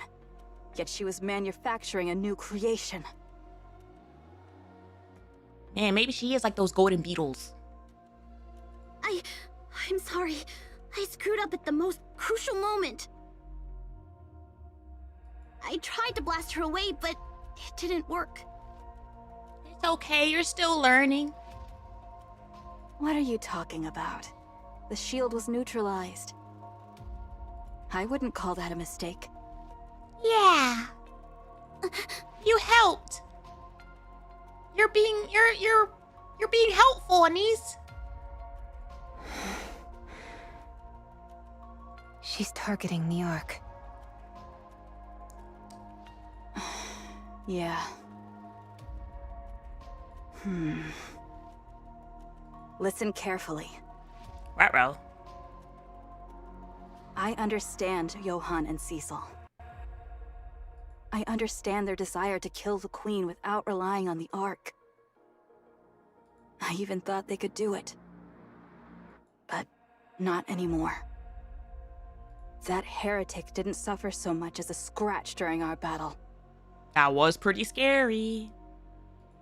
Yet she was manufacturing a new creation. Man, maybe she is like those golden beetles. I'm sorry. I screwed up at the most crucial moment. I tried to blast her away, but it didn't work. It's okay, you're still learning. What are you talking about? The shield was neutralized. I wouldn't call that a mistake. Yeah. You helped. You're being helpful, Anise. She's targeting the Ark. Yeah. Listen carefully. Ruh-roh. I understand Johann and Cecil. I understand their desire to kill the Queen without relying on the Ark. I even thought they could do it. But not anymore. That heretic didn't suffer so much as a scratch during our battle. That was pretty scary.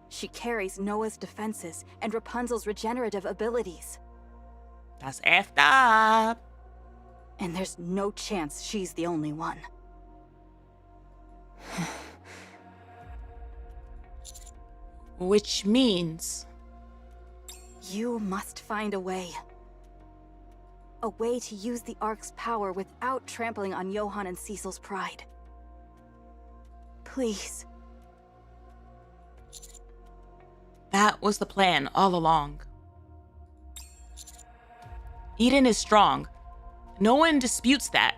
She carries Noah's defenses and Rapunzel's regenerative abilities. That's effed up. And there's no chance she's the only one. Which means... You must find a way. A way to use the Ark's power without trampling on Johann and Cecil's pride. Please. That was the plan all along. Eden is strong. No one disputes that.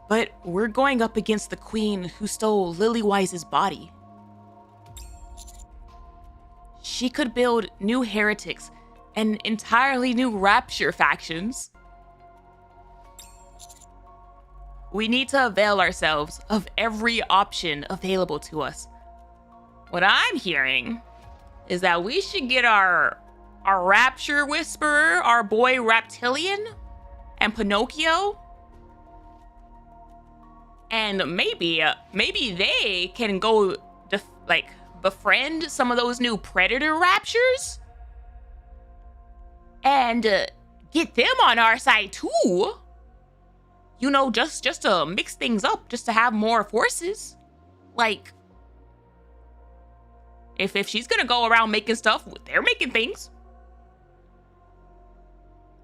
But we're going up against the Queen who stole Lilywise's body. She could build new heretics and entirely new Rapture factions. We need to avail ourselves of every option available to us. What I'm hearing is that we should get our Rapture Whisperer, our boy Reptilian, and Pinocchio. And maybe they can go befriend some of those new Predator Raptures and get them on our side too. You know, just to mix things up, just to have more forces. Like, if she's gonna go around making stuff, they're making things.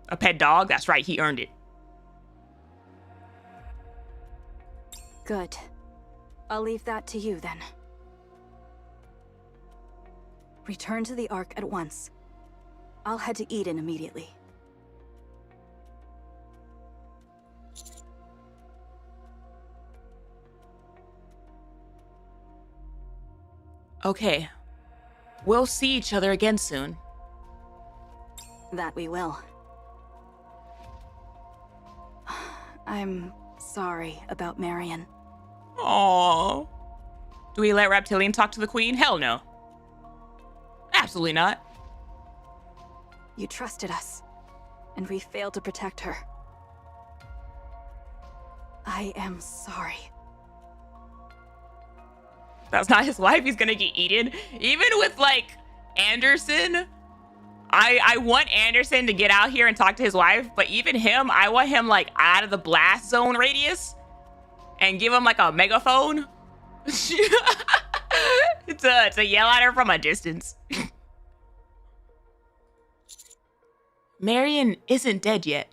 A pet dog, that's right, he earned it. Good. I'll leave that to you then. Return to the Ark at once. I'll head to Eden immediately. Okay. We'll see each other again soon. That we will. I'm sorry about Marion. Aww. Do we let Reptilian talk to the Queen? Hell no. Absolutely not. You trusted us, and we failed to protect her. I am sorry. That's not his wife. He's gonna get eaten. Even with, like, Anderson, I want Anderson to get out here and talk to his wife, but even him, I want him, like, out of the blast zone radius and give him, like, a megaphone. to yell at her from a distance. Marion isn't dead yet.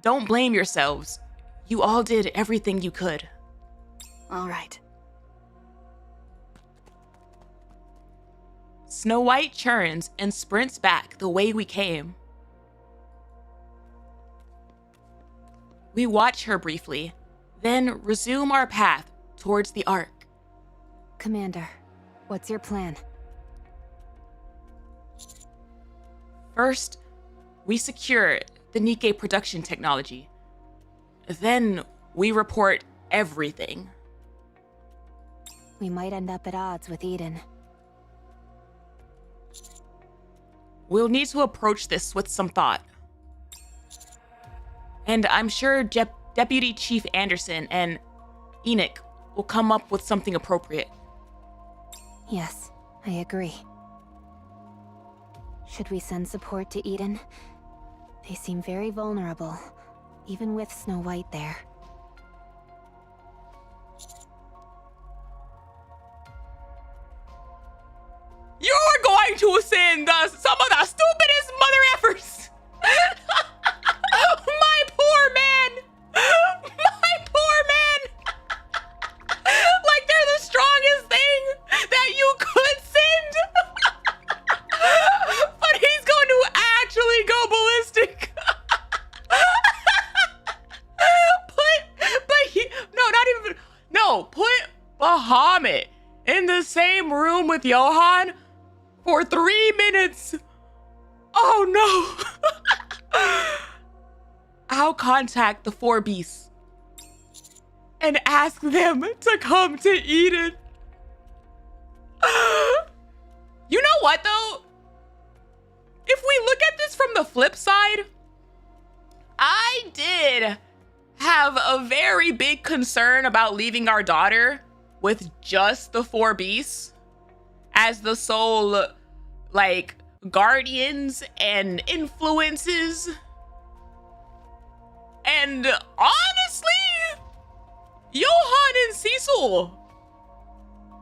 Don't blame yourselves. You all did everything you could. All right. Snow White churns and sprints back the way we came. We watch her briefly, then resume our path towards the Ark. Commander, what's your plan? First, we secure the Nikke production technology. Then we report everything. We might end up at odds with Eden. We'll need to approach this with some thought. And I'm sure Deputy Chief Anderson and Enoch will come up with something appropriate. Yes, I agree. Should we send support to Eden? They seem very vulnerable, even with Snow White there. You're going to send some of the stupidest mother effers. My poor man. My poor man. Like they're the strongest thing that you could send. But he's going to actually go ballistic. Put Bahamut in the same room with Johan for 3 minutes. Oh no. I'll contact the 4 beasts and ask them to come to Eden. You know what though? If we look at this from the flip side, I did have a very big concern about leaving our daughter with just the 4 beasts as the sole, like, guardians and influences. And honestly, Johan and Cecil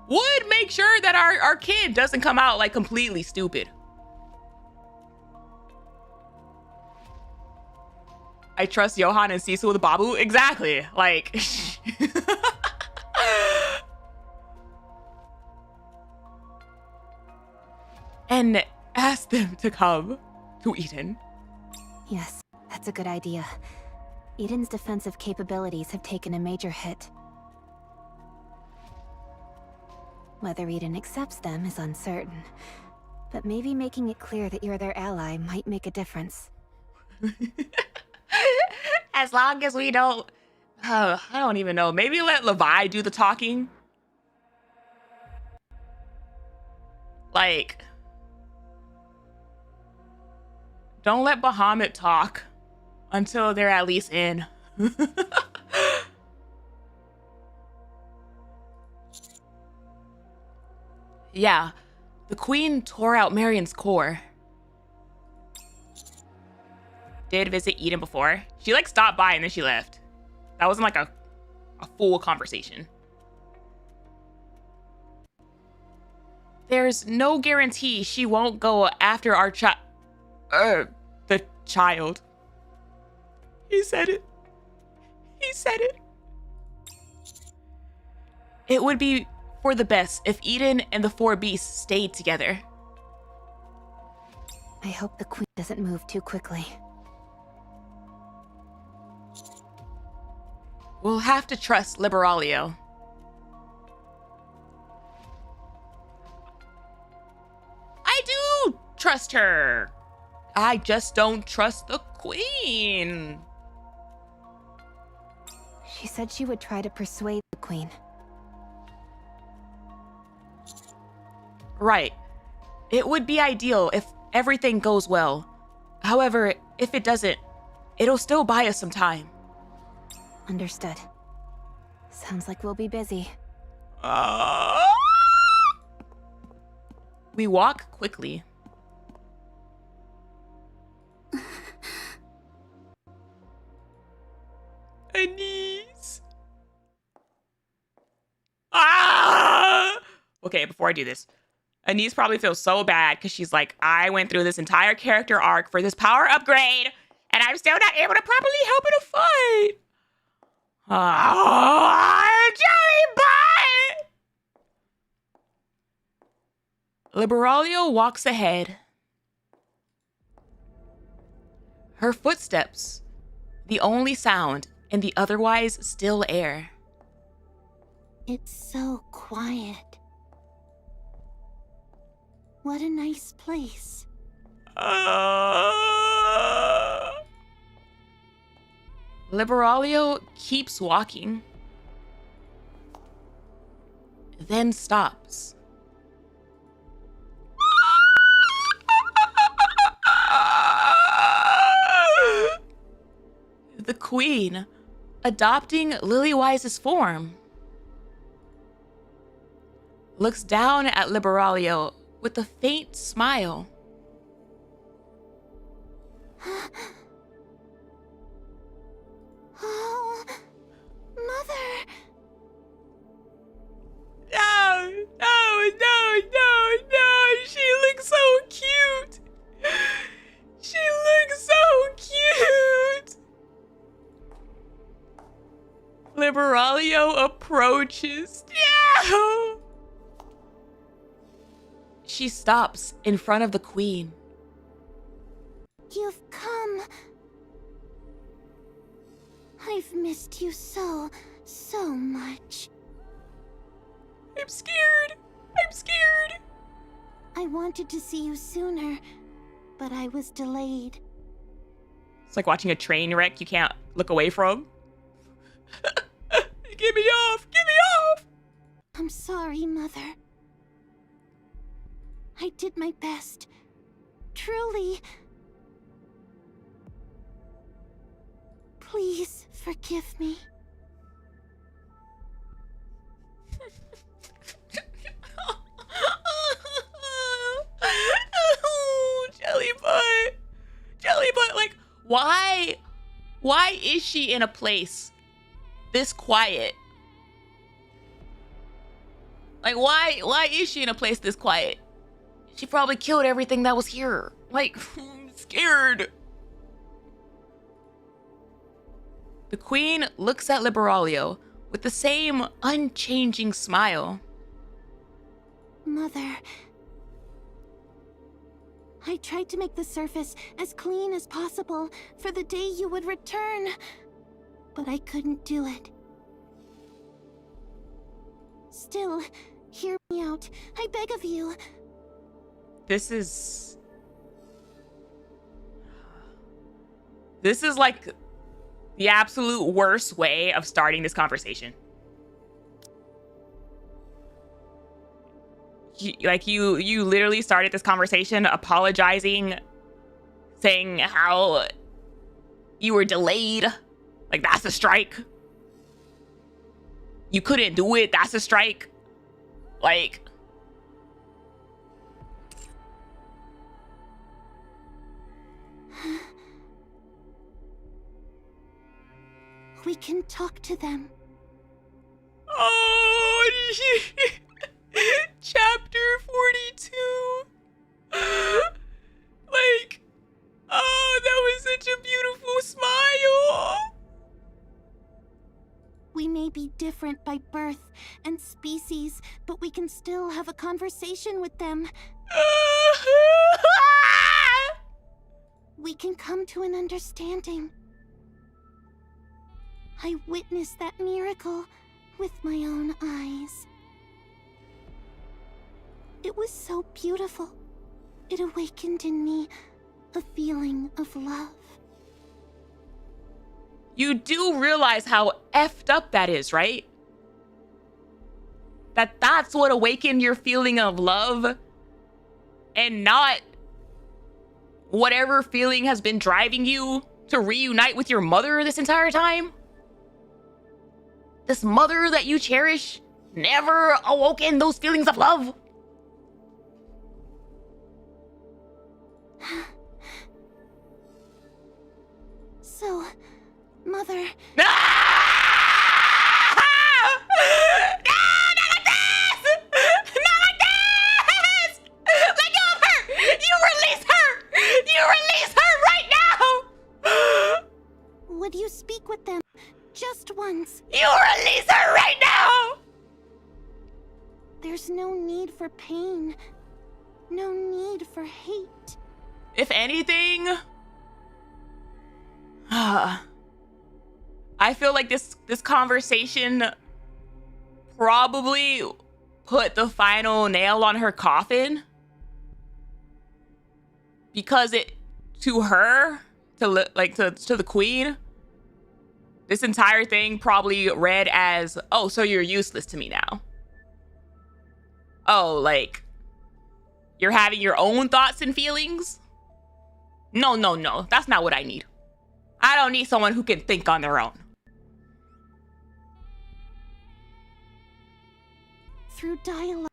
would make sure that our kid doesn't come out like completely stupid. I trust Johan and Cecil with Babu. Exactly. Like, and ask them to come to Eden. Yes, that's a good idea. Eden's defensive capabilities have taken a major hit. Whether Eden accepts them is uncertain, but maybe making it clear that you're their ally might make a difference. As long as we don't, I don't even know. Maybe let Levi do the talking. Like, don't let Bahamut talk until they're at least in. Yeah, the queen tore out Marion's core. Did visit Eden before. She like stopped by and then she left. That wasn't like a full conversation. There's no guarantee she won't go after our the child. He said it. He said it. It would be for the best if Eden and the 4 beasts stayed together. I hope the queen doesn't move too quickly. We'll have to trust Liberaglio. I do trust her. I just don't trust the queen. She said she would try to persuade the queen. Right. It would be ideal if everything goes well. However, if it doesn't, it'll still buy us some time. Understood. Sounds like we'll be busy. We walk quickly. Anise. Okay, before I do this, Anise probably feels so bad because she's like, I went through this entire character arc for this power upgrade, and I'm still not able to properly help in a fight. Jelly butt! Liberaglio walks ahead. Her footsteps, the only sound in the otherwise still air. It's so quiet. What a nice place. Liberaglio keeps walking, then stops. The queen, adopting Lilywise's form, looks down at Liberaglio with a faint smile. Oh, Mother! No, no, no, no, no. She looks so cute. She looks so cute. Liberalio approaches. Yeah. She stops in front of the queen. You've come. I've missed you so much. I'm scared. I'm scared. I wanted to see you sooner, but I was delayed. It's like watching a train wreck you can't look away from. Get me off! Get me off! I'm sorry, Mother. I did my best. Truly. Please forgive me. Jellybutt, like, why is she in a place this quiet? Like, why is she in a place this quiet? She probably killed everything that was here. Like, I'm scared. The queen looks at Liberalio with the same unchanging smile. Mother, I tried to make the surface as clean as possible for the day you would return, but I couldn't do it. Still, hear me out. I beg of you. This is like the absolute worst way of starting this conversation. You literally started this conversation apologizing, saying how you were delayed. Like, that's a strike. You couldn't do it. That's a strike. Like, We can talk to them. oh, chapter 42. Like, oh, that was such a beautiful smile. We may be different by birth and species, but we can still have a conversation with them. We can come to an understanding. I witnessed that miracle with my own eyes. It was so beautiful. It awakened in me a feeling of love. You do realize how effed up that is, right? That's what awakened your feeling of love, and not whatever feeling has been driving you to reunite with your mother this entire time? This mother that you cherish never awoken those feelings of love? So, Mother... No! Not like this! Not like this! Let go of her! You release her! You release her right now! Would you speak with them? Just once. You release her right now! There's no need for pain. No need for hate. If anything... I feel like this conversation probably put the final nail on her coffin, because it, to her, to the queen, this entire thing probably read as, oh, so you're useless to me now. Oh, like, you're having your own thoughts and feelings? No, that's not what I need. I don't need someone who can think on their own. Through dialogue,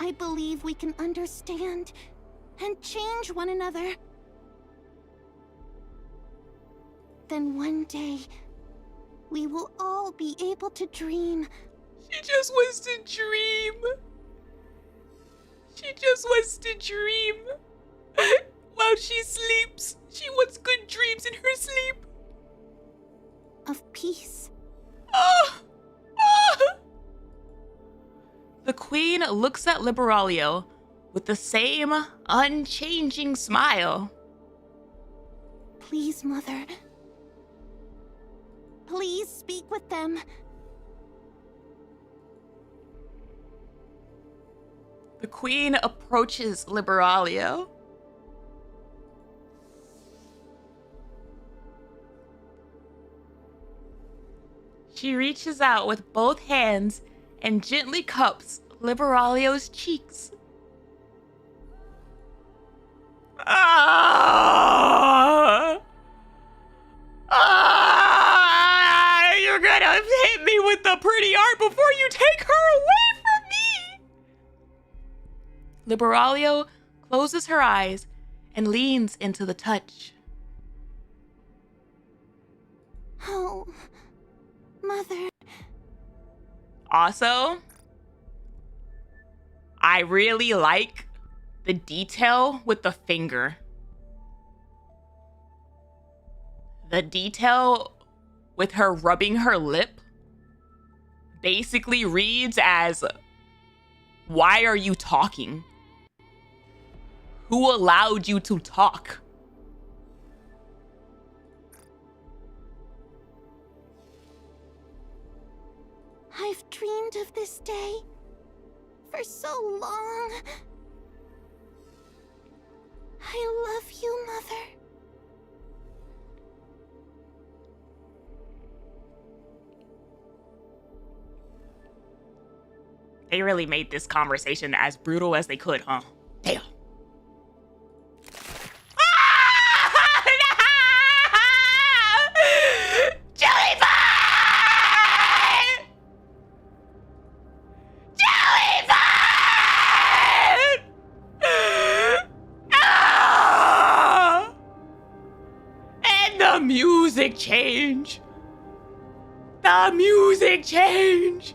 I believe we can understand and change one another. then one day, we will all be able to dream. She just wants to dream. She just wants to dream. While she sleeps, she wants good dreams in her sleep. Of peace. Oh! Oh! The queen looks at Liberalio with the same unchanging smile. Please, Mother. Please speak with them. The queen approaches Liberalio. She reaches out with both hands and gently cups Liberalio's cheeks. You're gonna hit me with the pretty art before you take her away from me! Liberalio closes her eyes and leans into the touch. Oh, Mother. Also, I really like the detail with the finger. The detail with her rubbing her lip basically reads as, why are you talking? Who allowed you to talk? I've dreamed of this day for so long. I love you, Mother. They really made this conversation as brutal as they could, huh? Damn. Change. The music change.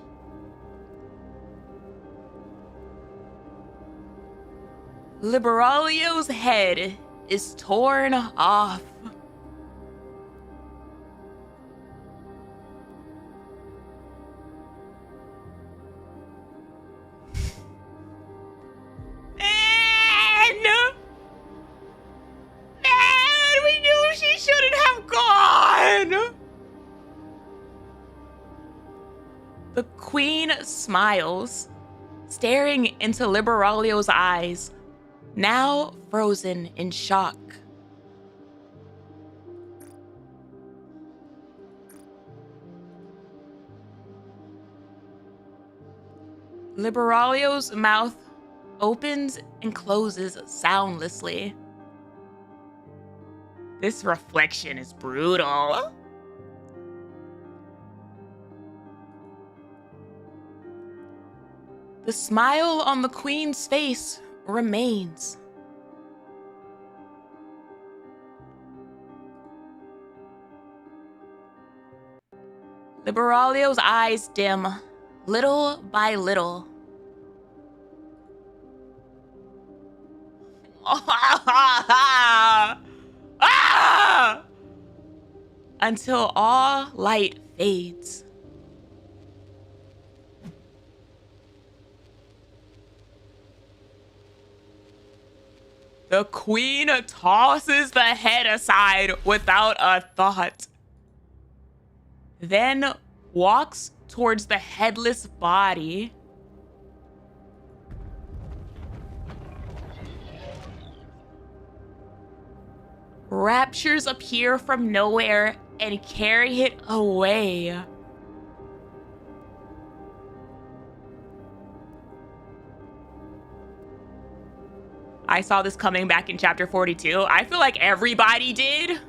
Liberalio's head is torn off. The queen smiles, staring into Liberalio's eyes, now frozen in shock. Liberalio's mouth opens and closes soundlessly. This reflection is brutal. The smile on the queen's face remains. Liberalio's eyes dim, little by little. Until all light fades. The queen tosses the head aside without a thought, then walks towards the headless body. Raptures appear from nowhere and carry it away. I saw this coming back in chapter 42. I feel like everybody did.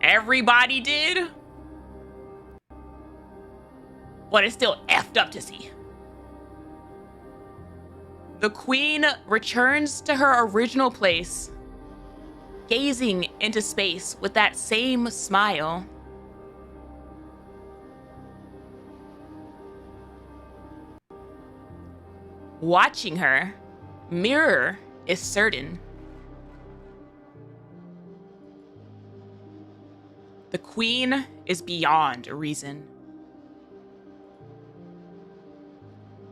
Everybody did. But it's still effed up to see. The queen returns to her original place gazing into space with that same smile. Watching her, Mirror is certain. The queen is beyond reason.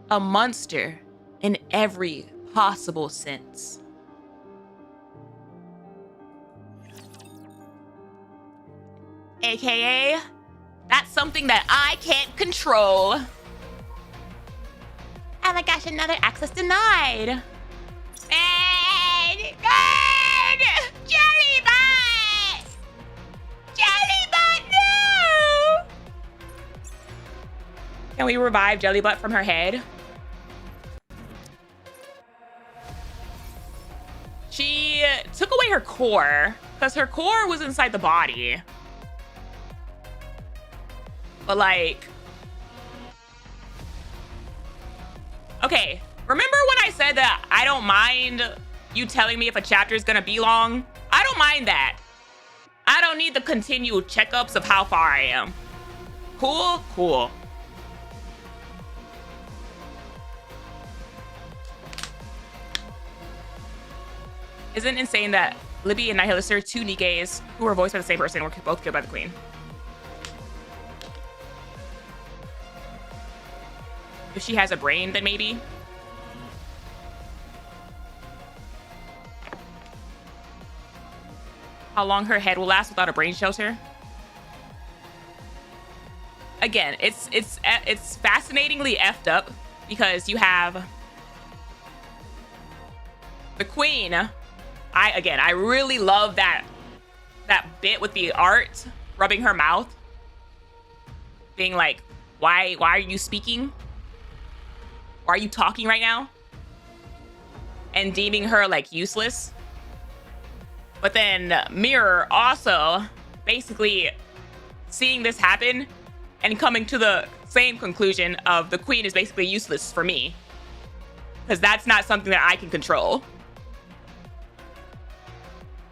A monster in every possible sense. AKA, that's something that I can't control. Oh my gosh, another access denied. Jellybot! Jellybot, no! Can we revive Jellybot from her head? She took away her core, because her core was inside the body. But like... Okay, remember when I said that I don't mind you telling me if a chapter is gonna be long? I don't mind that. I don't need the continued checkups of how far I am. Cool? Cool. Isn't it insane that Libby and Nihilus are two Nikkes who were voiced by the same person were both killed by the queen? If she has a brain, then maybe. How long her head will last without a brain shelter? Again, it's fascinatingly effed up because you have the queen. I really love that bit with the art rubbing her mouth, being like, why are you speaking? Why are you talking right now? And deeming her like useless. But then Mirror also basically seeing this happen and coming to the same conclusion of the queen is basically useless for me. Because that's not something that I can control.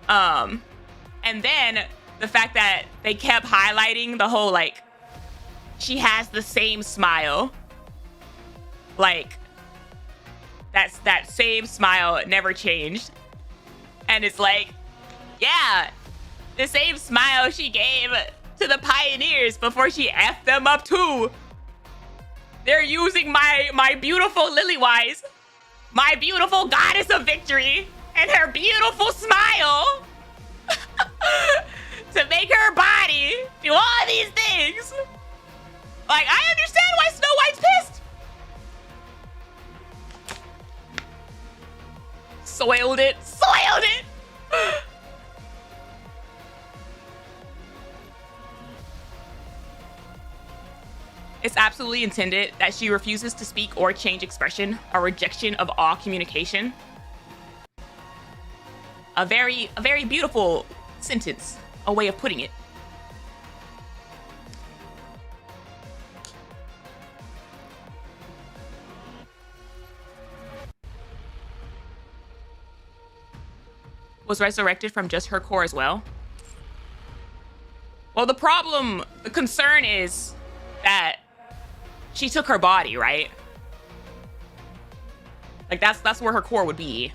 And then the fact that they kept highlighting the whole like, she has the same smile. Like, that same smile never changed. And it's like, yeah, the same smile she gave to the pioneers before she effed them up too. They're using my beautiful Lilywise, my beautiful goddess of victory, and her beautiful smile to make her body do all these things. Like, I understand why Snow White's pissed. Soiled it. It's absolutely intended that she refuses to speak or change expression, a rejection of all communication. A very beautiful sentence, a way of putting it. Was resurrected from just her core as well? Well, the concern is that she took her body, right? Like that's where her core would be.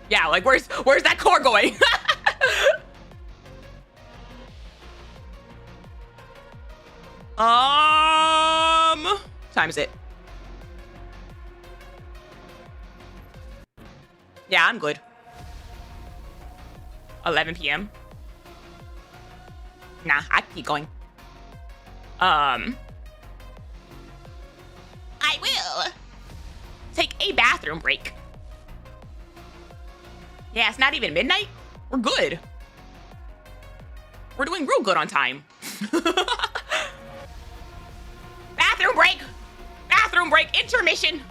Yeah, like where's that core going? Time is it? Yeah, I'm good. 11 p.m. Nah, I can keep going. I will take a bathroom break. Yeah, it's not even midnight. We're good. We're doing real good on time. Bathroom break. Bathroom break. Intermission.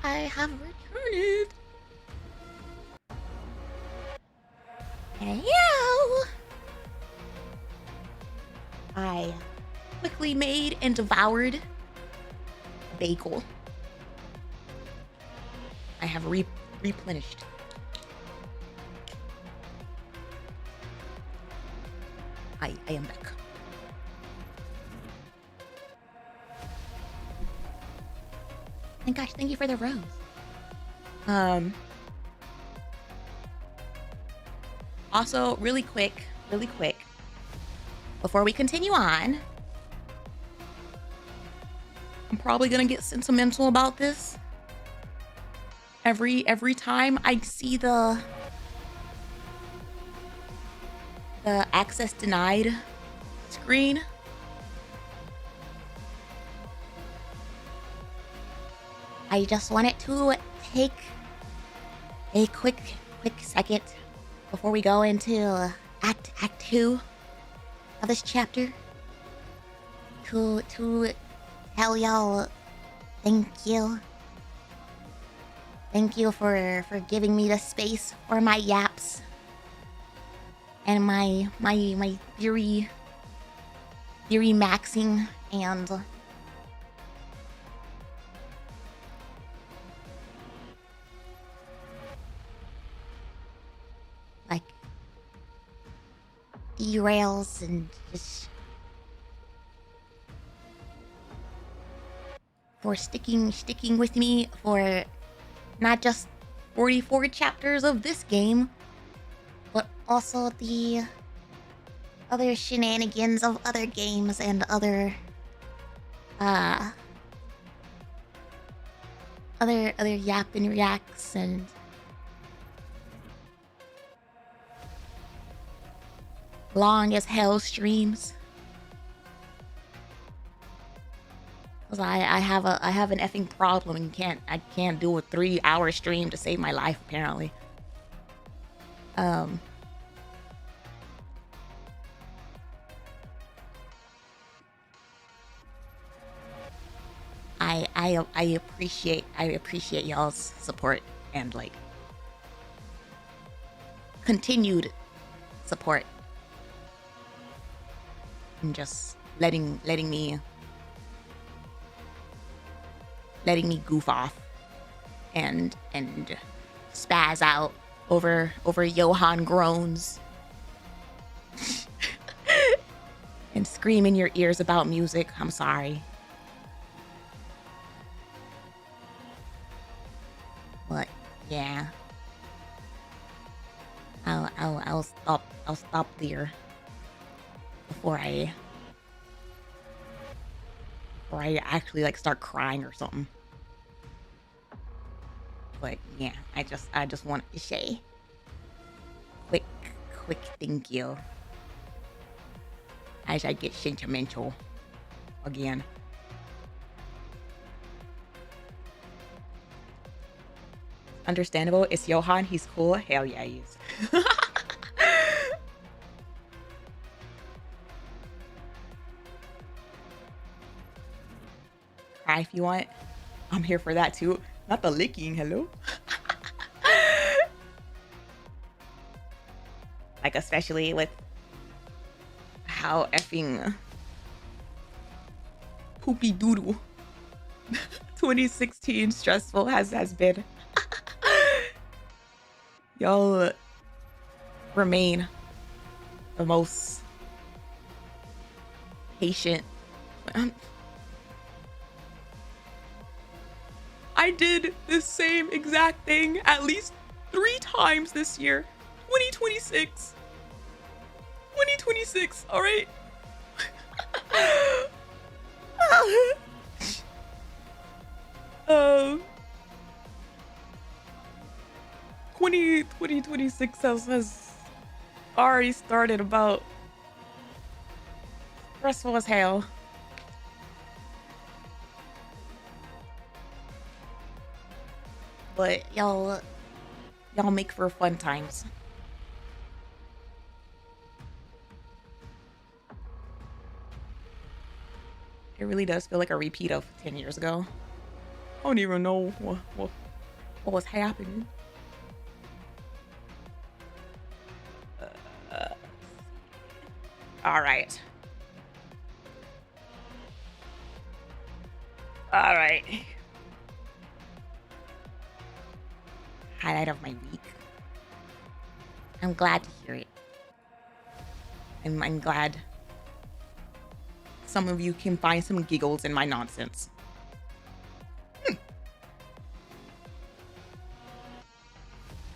I have returned. Hello. I quickly made and devoured a bagel. I have replenished. I am back. And gosh, thank you for the rose. Also, really quick, before we continue on, I'm probably gonna get sentimental about this. Every time I see the access denied screen, I just wanted to take a quick second before we go into Act 2 of this chapter to tell y'all thank you. Thank you for giving me the space for my yaps and my theory maxing and like derails and just for sticking with me for not just 44 chapters of this game, but also the other shenanigans of other games and other yap and reacts and long as hell streams. Cause I have an effing problem and I can't do a 3-hour stream to save my life apparently. I appreciate y'all's support and like continued support and just letting me goof off and spaz out over Johann groans and scream in your ears about music. I'm sorry. But yeah. I'll stop there before I actually like start crying or something. But yeah, I just wanted to say quick thank you as I get sentimental again. Understandable. It's Johann. He's cool. Hell yeah, he is. Cry if you want. I'm here for that too. Not the licking. Hello. Like especially with how effing poopy doodle 2016 stressful has been. Y'all remain the most patient. I did the same exact thing at least 3 times this year. 2026. 2026, all right? 2026 has already started about stressful as hell. But y'all make for fun times. It really does feel like a repeat of 10 years ago. I don't even know what was happening. All right. All right. Highlight of my week. I'm glad to hear it. I'm glad some of you can find some giggles in my nonsense.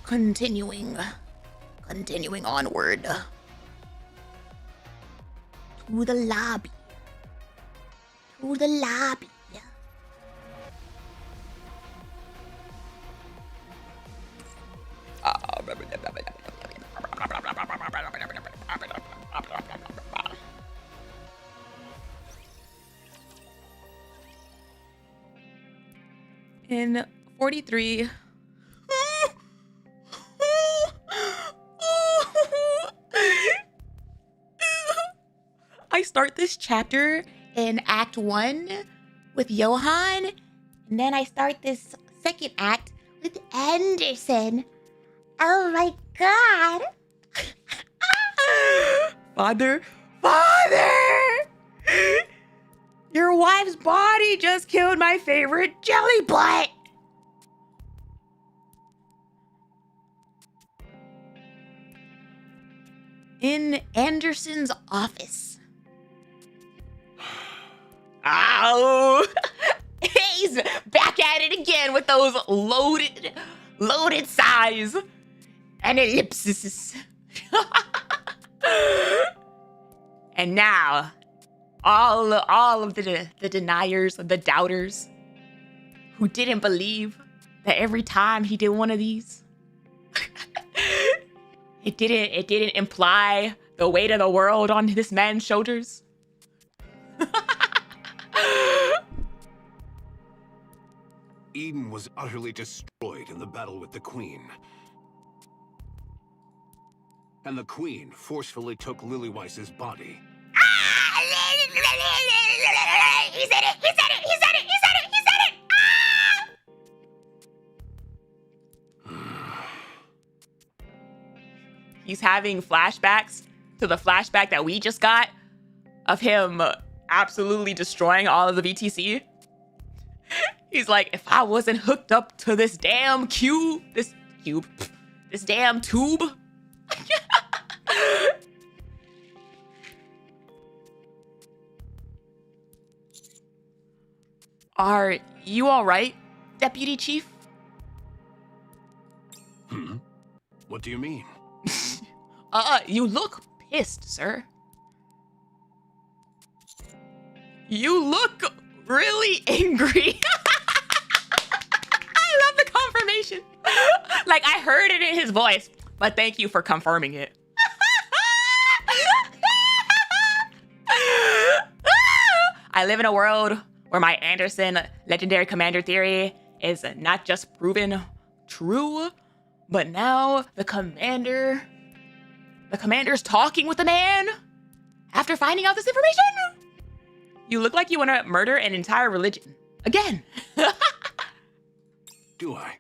Continuing onward. To the lobby. In 43. I start this chapter in Act 1 with Johan, and then I start this second act with Anderson. Oh my god. Father! Your wife's body just killed my favorite jelly butt! In Anderson's office. Ow! He's back at it again with those loaded sighs and ellipses. And now, all of the deniers, the doubters, who didn't believe that every time he did one of these, it didn't imply the weight of the world on this man's shoulders. Eden was utterly destroyed in the battle with the Queen. And the Queen forcefully took Lillyweiss's body. He said it! He's having flashbacks to the flashback that we just got of him absolutely destroying all of the BTC. He's like, if I wasn't hooked up to this damn this damn tube. Are you all right, Deputy Chief? What do you mean? You look pissed, sir. You look really angry. I love the confirmation. Like, I heard it in his voice, but thank you for confirming it. I live in a world where my Anderson legendary commander theory is not just proven true, but now the commander's talking with the man after finding out this information. You look like you want to murder an entire religion. Again. Do I?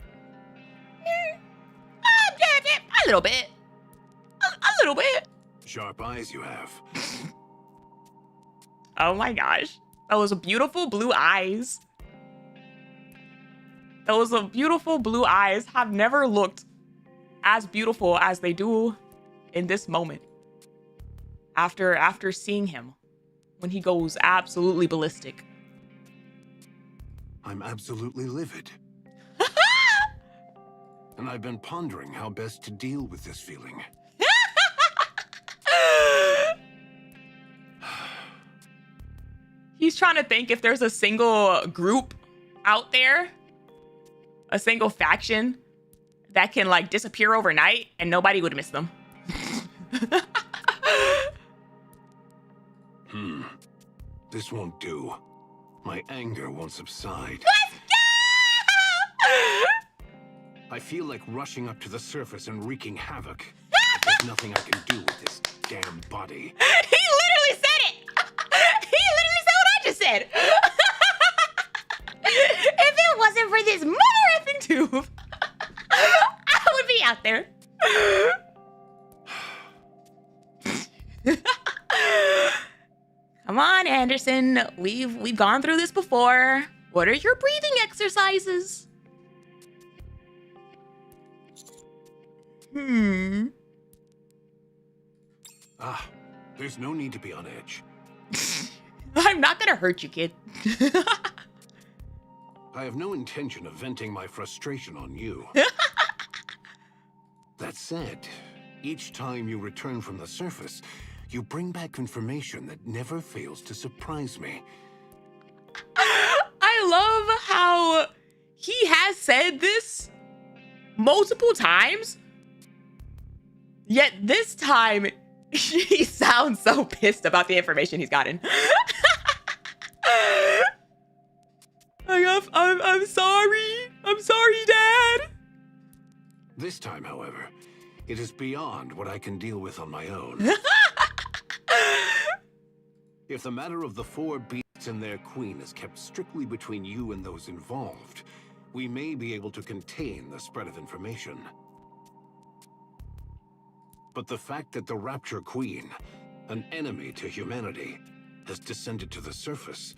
A little bit. A little bit. Sharp eyes you have. Oh my gosh. Those beautiful blue eyes. Those beautiful blue eyes have never looked as beautiful as they do in this moment. After seeing him, when he goes absolutely ballistic. I'm absolutely livid. And I've been pondering how best to deal with this feeling. He's trying to think if there's a single group out there, a single faction that can like disappear overnight and nobody would miss them. This won't do. My anger won't subside. Let's go! I feel like rushing up to the surface and wreaking havoc. But there's nothing I can do with this damn body. He literally said it! He literally said what I just said! If it wasn't for this mother effing tube, I would be out there. Come on, Anderson. We've gone through this before. What are your breathing exercises? There's no need to be on edge. I'm not gonna hurt you, kid. I have no intention of venting my frustration on you. That said, each time you return from the surface, you bring back information that never fails to surprise me. I love how he has said this multiple times, yet this time he sounds so pissed about the information he's gotten. I'm sorry. I'm sorry, Dad. This time, however, it is beyond what I can deal with on my own. If the matter of the 4 beasts and their queen is kept strictly between you and those involved, we may be able to contain the spread of information. But the fact that the Rapture Queen, an enemy to humanity, has descended to the surface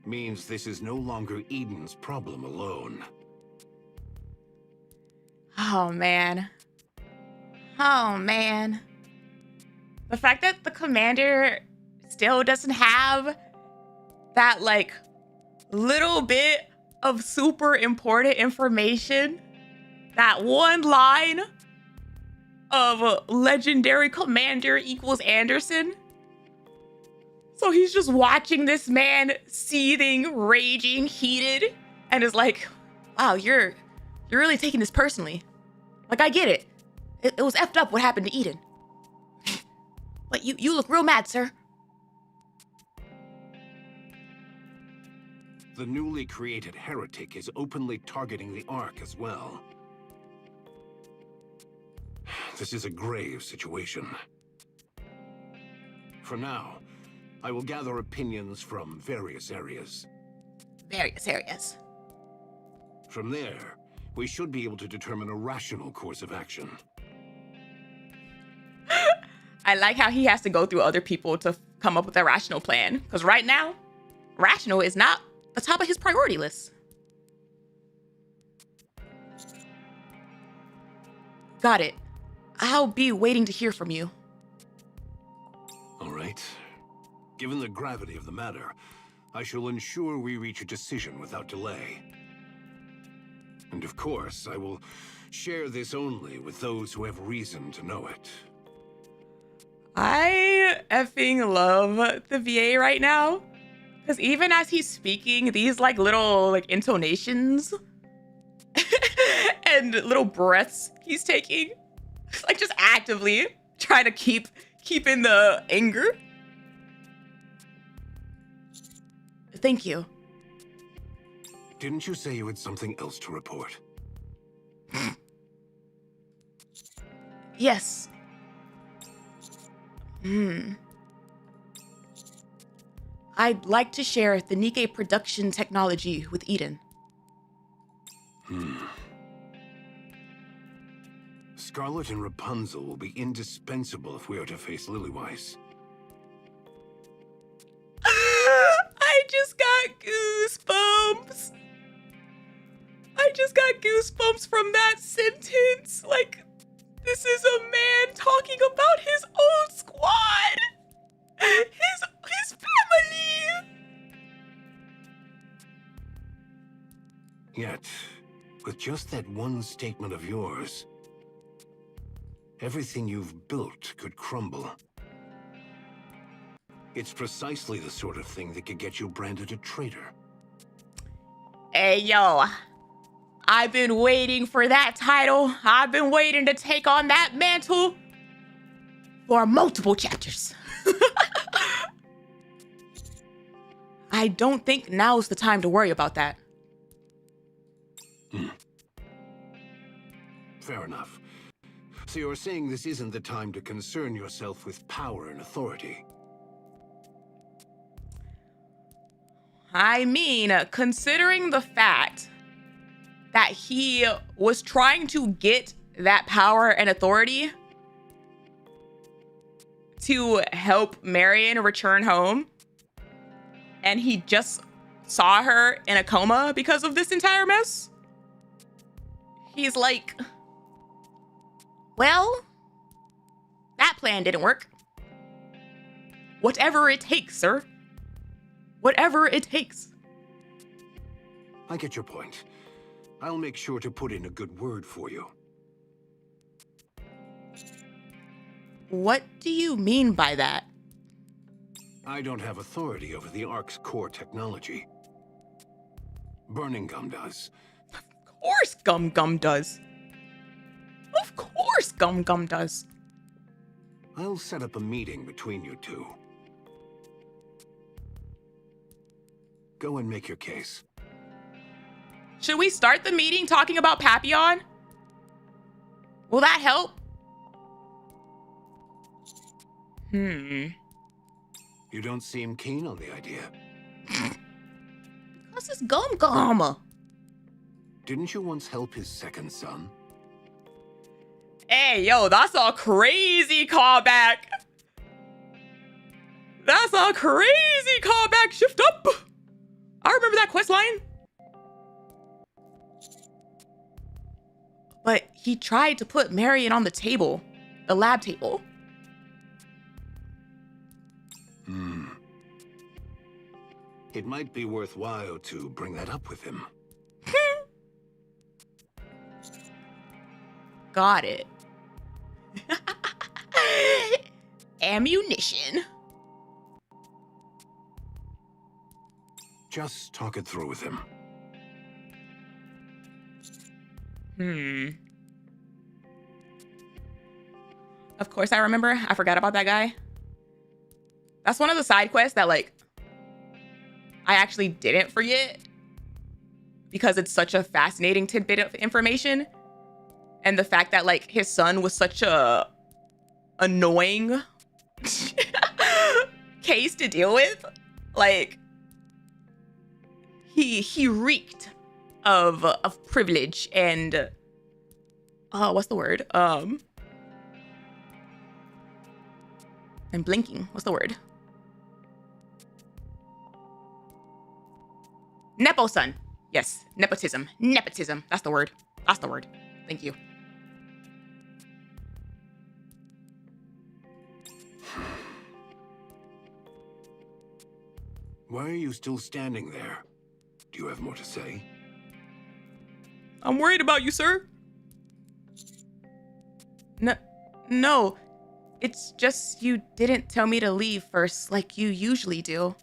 means this is no longer Eden's problem alone. Oh, man. Oh, man. The fact that the commander still doesn't have that, like, little bit of super important information, that one line of legendary commander equals Anderson. So he's just watching this man seething, raging, heated, and is like, wow, you're really taking this personally. Like, I get it. It was effed up what happened to Eden. But you look real mad, sir. The newly created heretic is openly targeting the Ark as well. This is a grave situation. For now, I will gather opinions from various areas. Various areas. From there, we should be able to determine a rational course of action. I like how he has to go through other people to come up with a rational plan. Because right now, rational is not the top of his priority list. Got it. I'll be waiting to hear from you. All right. Given the gravity of the matter, I shall ensure we reach a decision without delay. And of course, I will share this only with those who have reason to know it. I effing love the VA right now. Because even as he's speaking, these like little like intonations and little breaths he's taking, like just actively trying to keep in the anger. Thank you. Didn't you say you had something else to report? Yes. I'd like to share the Nikke production technology with Eden. Scarlet and Rapunzel will be indispensable if we are to face Lillywise. I just got goosebumps. I just got goosebumps from that sentence. Like, this is a man talking about his own squad. His family. Yet, with just that one statement of yours, everything you've built could crumble. It's precisely the sort of thing that could get you branded a traitor. Hey, yo. I've been waiting for that title. I've been waiting to take on that mantle for multiple chapters. I don't think now's the time to worry about that. Fair enough. So you're saying this isn't the time to concern yourself with power and authority? I mean, considering the fact that he was trying to get that power and authority to help Marion return home, and he just saw her in a coma because of this entire mess, he's like, well, that plan didn't work. Whatever it takes, sir. Whatever it takes. I get your point. I'll make sure to put in a good word for you. What do you mean by that? I don't have authority over the Ark's core technology. Burning Gum does. Of course Gum Gum does. Of course Gum Gum does. I'll set up a meeting between you two. Go and make your case. Should we start the meeting talking about Papillon? Will that help? You don't seem keen on the idea. Because it's Gum Gum. Didn't you once help his second son? Hey, yo, that's a crazy callback. That's a crazy callback. Shift up. I remember that quest line. But he tried to put Marion on the table, the lab table. It might be worthwhile to bring that up with him. Got it. Ammunition. Just talk it through with him. Of course I remember. I forgot about that guy. That's one of the side quests that, like, I actually didn't forget because it's such a fascinating tidbit of information. And the fact that, like, his son was such a annoying case to deal with. Like, he reeked of privilege and what's the word? I'm blinking. What's the word? Nepo son. Yes, nepotism. Nepotism. That's the word. That's the word. Thank you. Why are you still standing there? Do you have more to say? I'm worried about you, sir. No. It's just you didn't tell me to leave first like you usually do.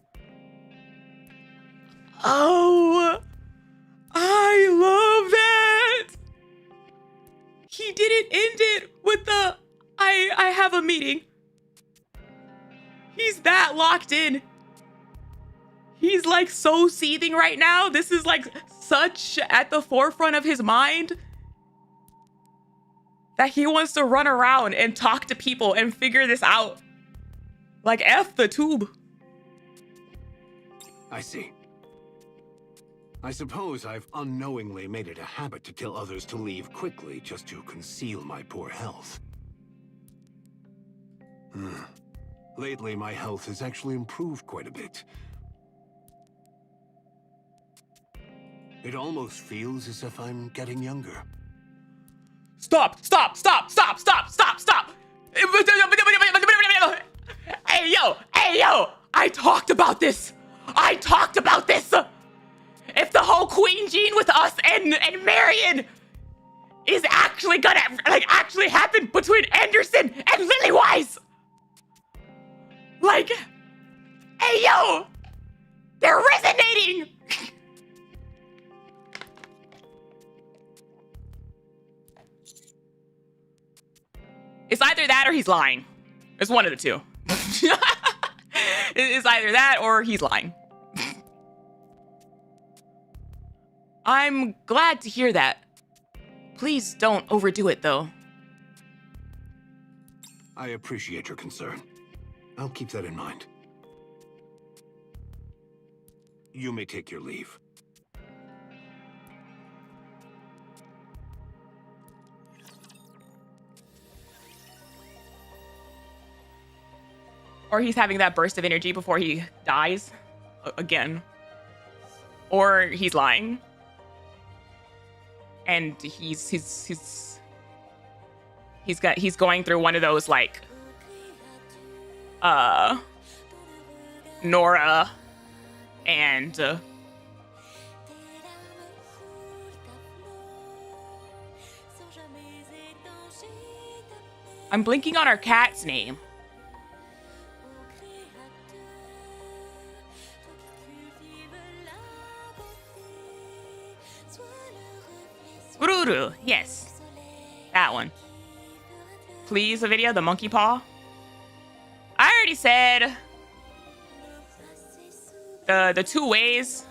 Oh, I love that. He didn't end it with the, I have a meeting. He's that locked in. He's like so seething right now. This is like such at the forefront of his mind that he wants to run around and talk to people and figure this out. Like F the tube. I see. I suppose I've unknowingly made it a habit to tell others to leave quickly just to conceal my poor health. Lately, my health has actually improved quite a bit. It almost feels as if I'm getting younger. Stop. Hey, yo. I talked about this. If the whole Queen Gene with us and Marion is actually gonna, like, actually happen between Anderson and Lillywise. Like, hey, yo, they're resonating. It's either that or he's lying. It's one of the two. It's either that or he's lying. I'm glad to hear that. Please don't overdo it, though. I appreciate your concern. I'll keep that in mind. You may take your leave. Or he's having that burst of energy before he dies again. Or he's lying. And he's going through one of those like Nora and I'm blinking on our cat's name. Ruru, yes. That one. Please, a video, the monkey paw. I already said the two ways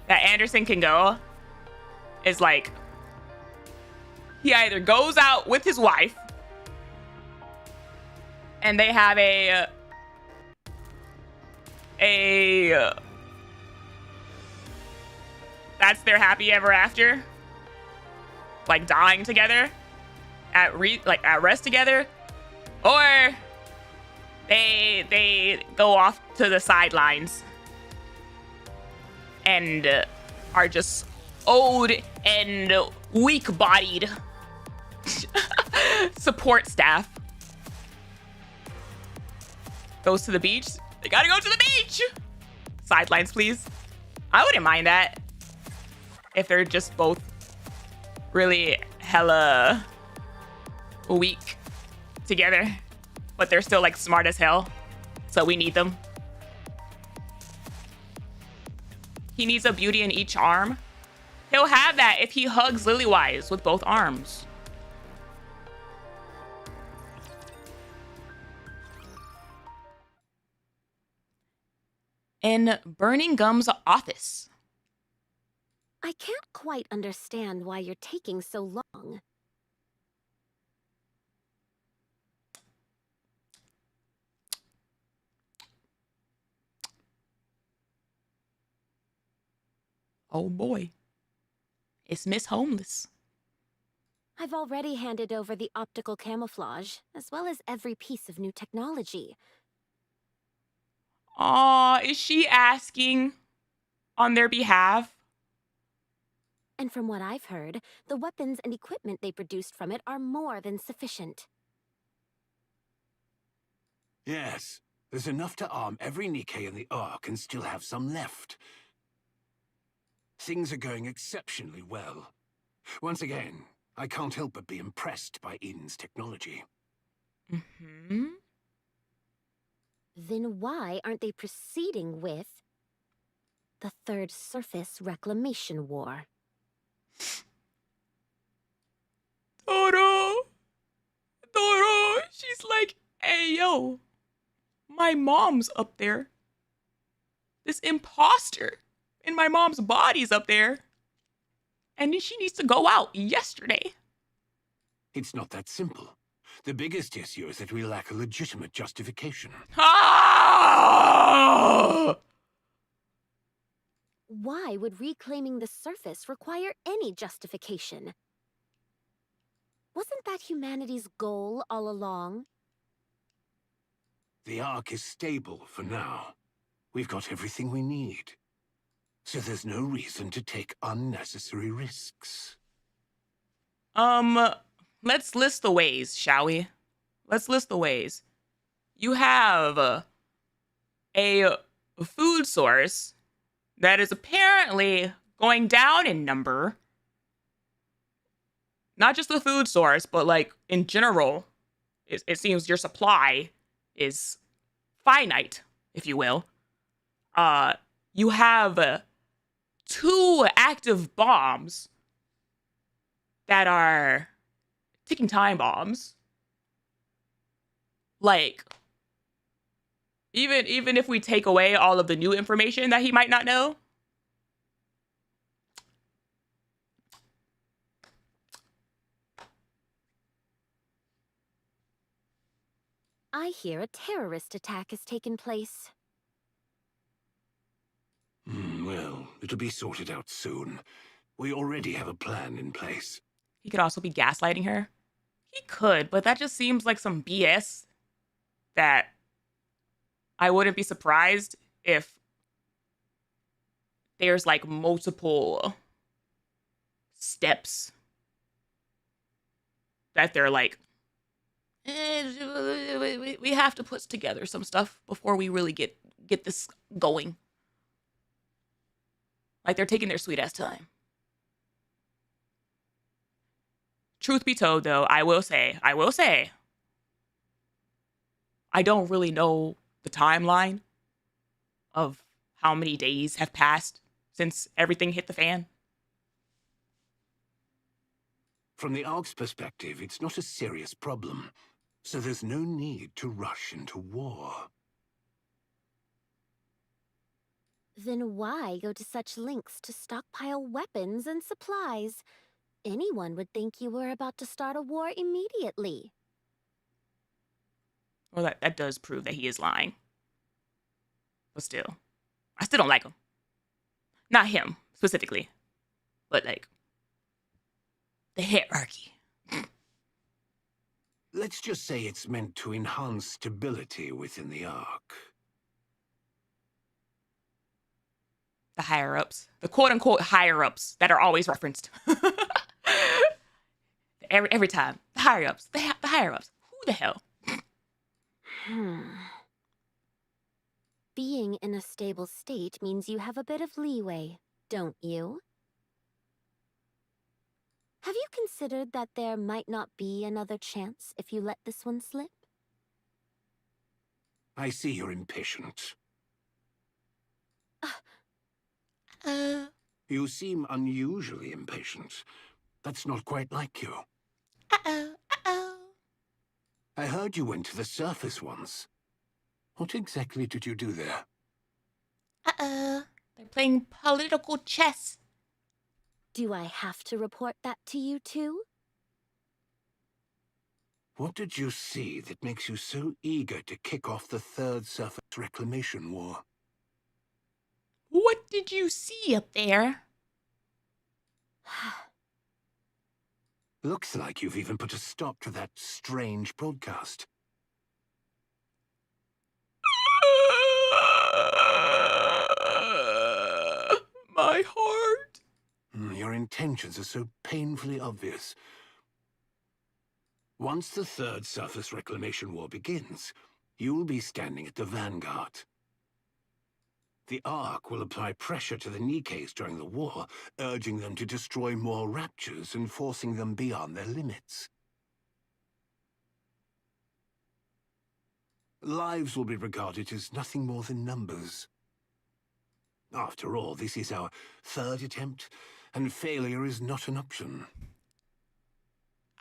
that Anderson can go is like he either goes out with his wife and they have a that's their happy ever after, like dying together at rest together, or they go off to the sidelines and are just old and weak-bodied support staff. Goes to the beach. They gotta go to the beach. Sidelines, please. I wouldn't mind that if they're just both really hella weak together, but they're still like smart as hell, so we need them. He needs a beauty in each arm. He'll have that if he hugs Lilywise with both arms. In Burning Gum's office. I can't quite understand why you're taking so long. Oh boy. It's Miss Homeless. I've already handed over the optical camouflage, as well as every piece of new technology. Aw, is she asking on their behalf? And from what I've heard, the weapons and equipment they produced from it are more than sufficient. Yes, there's enough to arm every Nikke in the Ark and still have some left. Things are going exceptionally well. Once again, I can't help but be impressed by Eden's technology. Mm-hmm. Then why aren't they proceeding with the Third Surface Reclamation War? Toro! She's like, hey, yo, my mom's up there. This imposter in my mom's body's up there. And she needs to go out yesterday. It's not that simple. The biggest issue is that we lack a legitimate justification. Ah! Why would reclaiming the surface require any justification? Wasn't that humanity's goal all along? The Ark is stable for now. We've got everything we need. So there's no reason to take unnecessary risks. Let's list the ways, shall we? Let's list the ways. You have a food source that is apparently going down in number. Not just the food source, but like in general, it seems your supply is finite, if you will. You have 2 active bombs that are ticking time bombs. Like, even if we take away all of the new information that he might not know. I hear a terrorist attack has taken place. Well, it'll be sorted out soon. We already have a plan in place. He could also be gaslighting her. He could, but that just seems like some BS that I wouldn't be surprised if there's like multiple steps that they're like, we have to put together some stuff before we really get this going. Like they're taking their sweet ass time. Truth be told, though, I will say, I don't really know the timeline of how many days have passed since everything hit the fan. From the Ark's perspective, it's not a serious problem, so there's no need to rush into war. Then why go to such lengths to stockpile weapons and supplies? Anyone would think you were about to start a war immediately. Well, that does prove that he is lying. But still, I still don't like him. Not him, specifically. But, like, the hierarchy. Let's just say it's meant to enhance stability within the Ark. The higher-ups. The quote-unquote higher-ups that are always referenced. every time. The higher-ups. The higher-ups. Who the hell? Being in a stable state means you have a bit of leeway, don't you? Have you considered that there might not be another chance if you let this one slip? I see you're impatient. You seem unusually impatient. That's not quite like you. I heard you went to the surface once. What exactly did you do there? They're playing political chess. Do I have to report that to you too? What did you see that makes you so eager to kick off the Third Surface Reclamation War? What did you see up there? Looks like you've even put a stop to that strange broadcast. My heart. Your intentions are so painfully obvious. Once the Third Surface Reclamation War begins, you'll be standing at the vanguard. The Ark will apply pressure to the Nikkes during the war, urging them to destroy more raptures and forcing them beyond their limits. Lives will be regarded as nothing more than numbers. After all, this is our third attempt, and failure is not an option.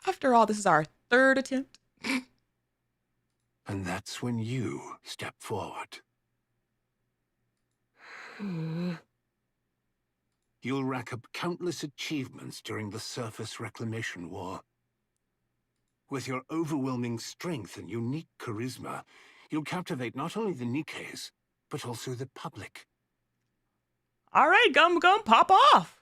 After all, this is our third attempt. And that's when you step forward. You'll rack up countless achievements during the Surface Reclamation War. With your overwhelming strength and unique charisma, you'll captivate not only the Nikkes, but also the public. All right, Gum, pop off.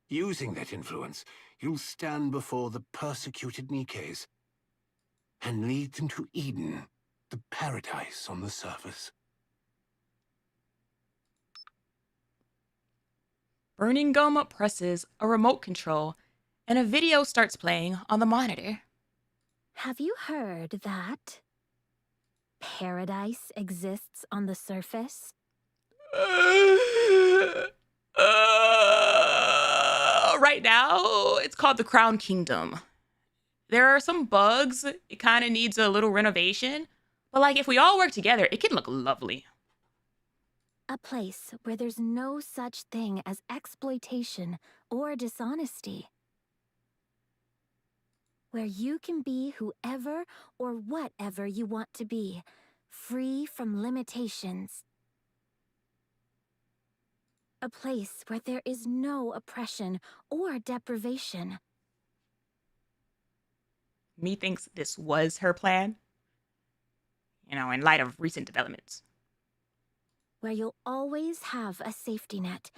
Using that influence, you'll stand before the persecuted Nikkes and lead them to Eden, the paradise on the surface. Burning Gum presses a remote control, and a video starts playing on the monitor. Have you heard that paradise exists on the surface? Right now, it's called the Crown Kingdom. There are some bugs. It kind of needs a little renovation. But like, if we all work together, it can look lovely. A place where there's no such thing as exploitation or dishonesty. where you can be whoever or whatever you want to be, free from limitations. A place where there is no oppression or deprivation. Methinks this was her plan, in light of recent developments. Where you'll always have a safety net,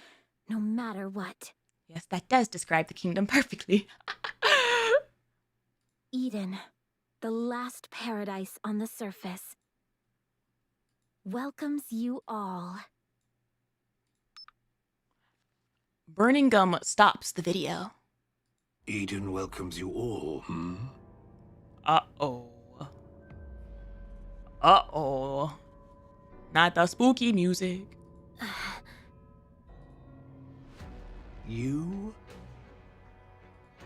no matter what. Yes, that does describe the kingdom perfectly. Eden, the last paradise on the surface, welcomes you all. Burning gum stops the video. Eden welcomes you all, hmm? Uh-oh. Uh-oh. Not the spooky music. You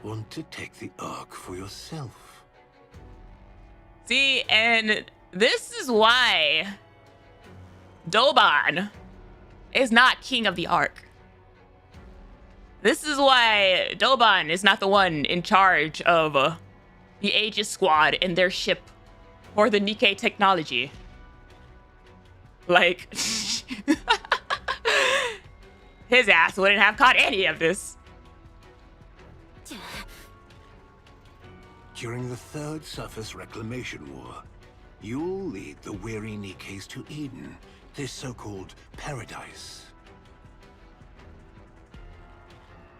want to take the Ark for yourself. See, and this is why Doban is not king of the Ark. This is why Doban is not the one in charge of the Aegis Squad and their ship or the Nikke technology. Like, his ass wouldn't have caught any of this. During the Third Surface Reclamation War, you'll lead the weary Nikkes to Eden, this so-called paradise.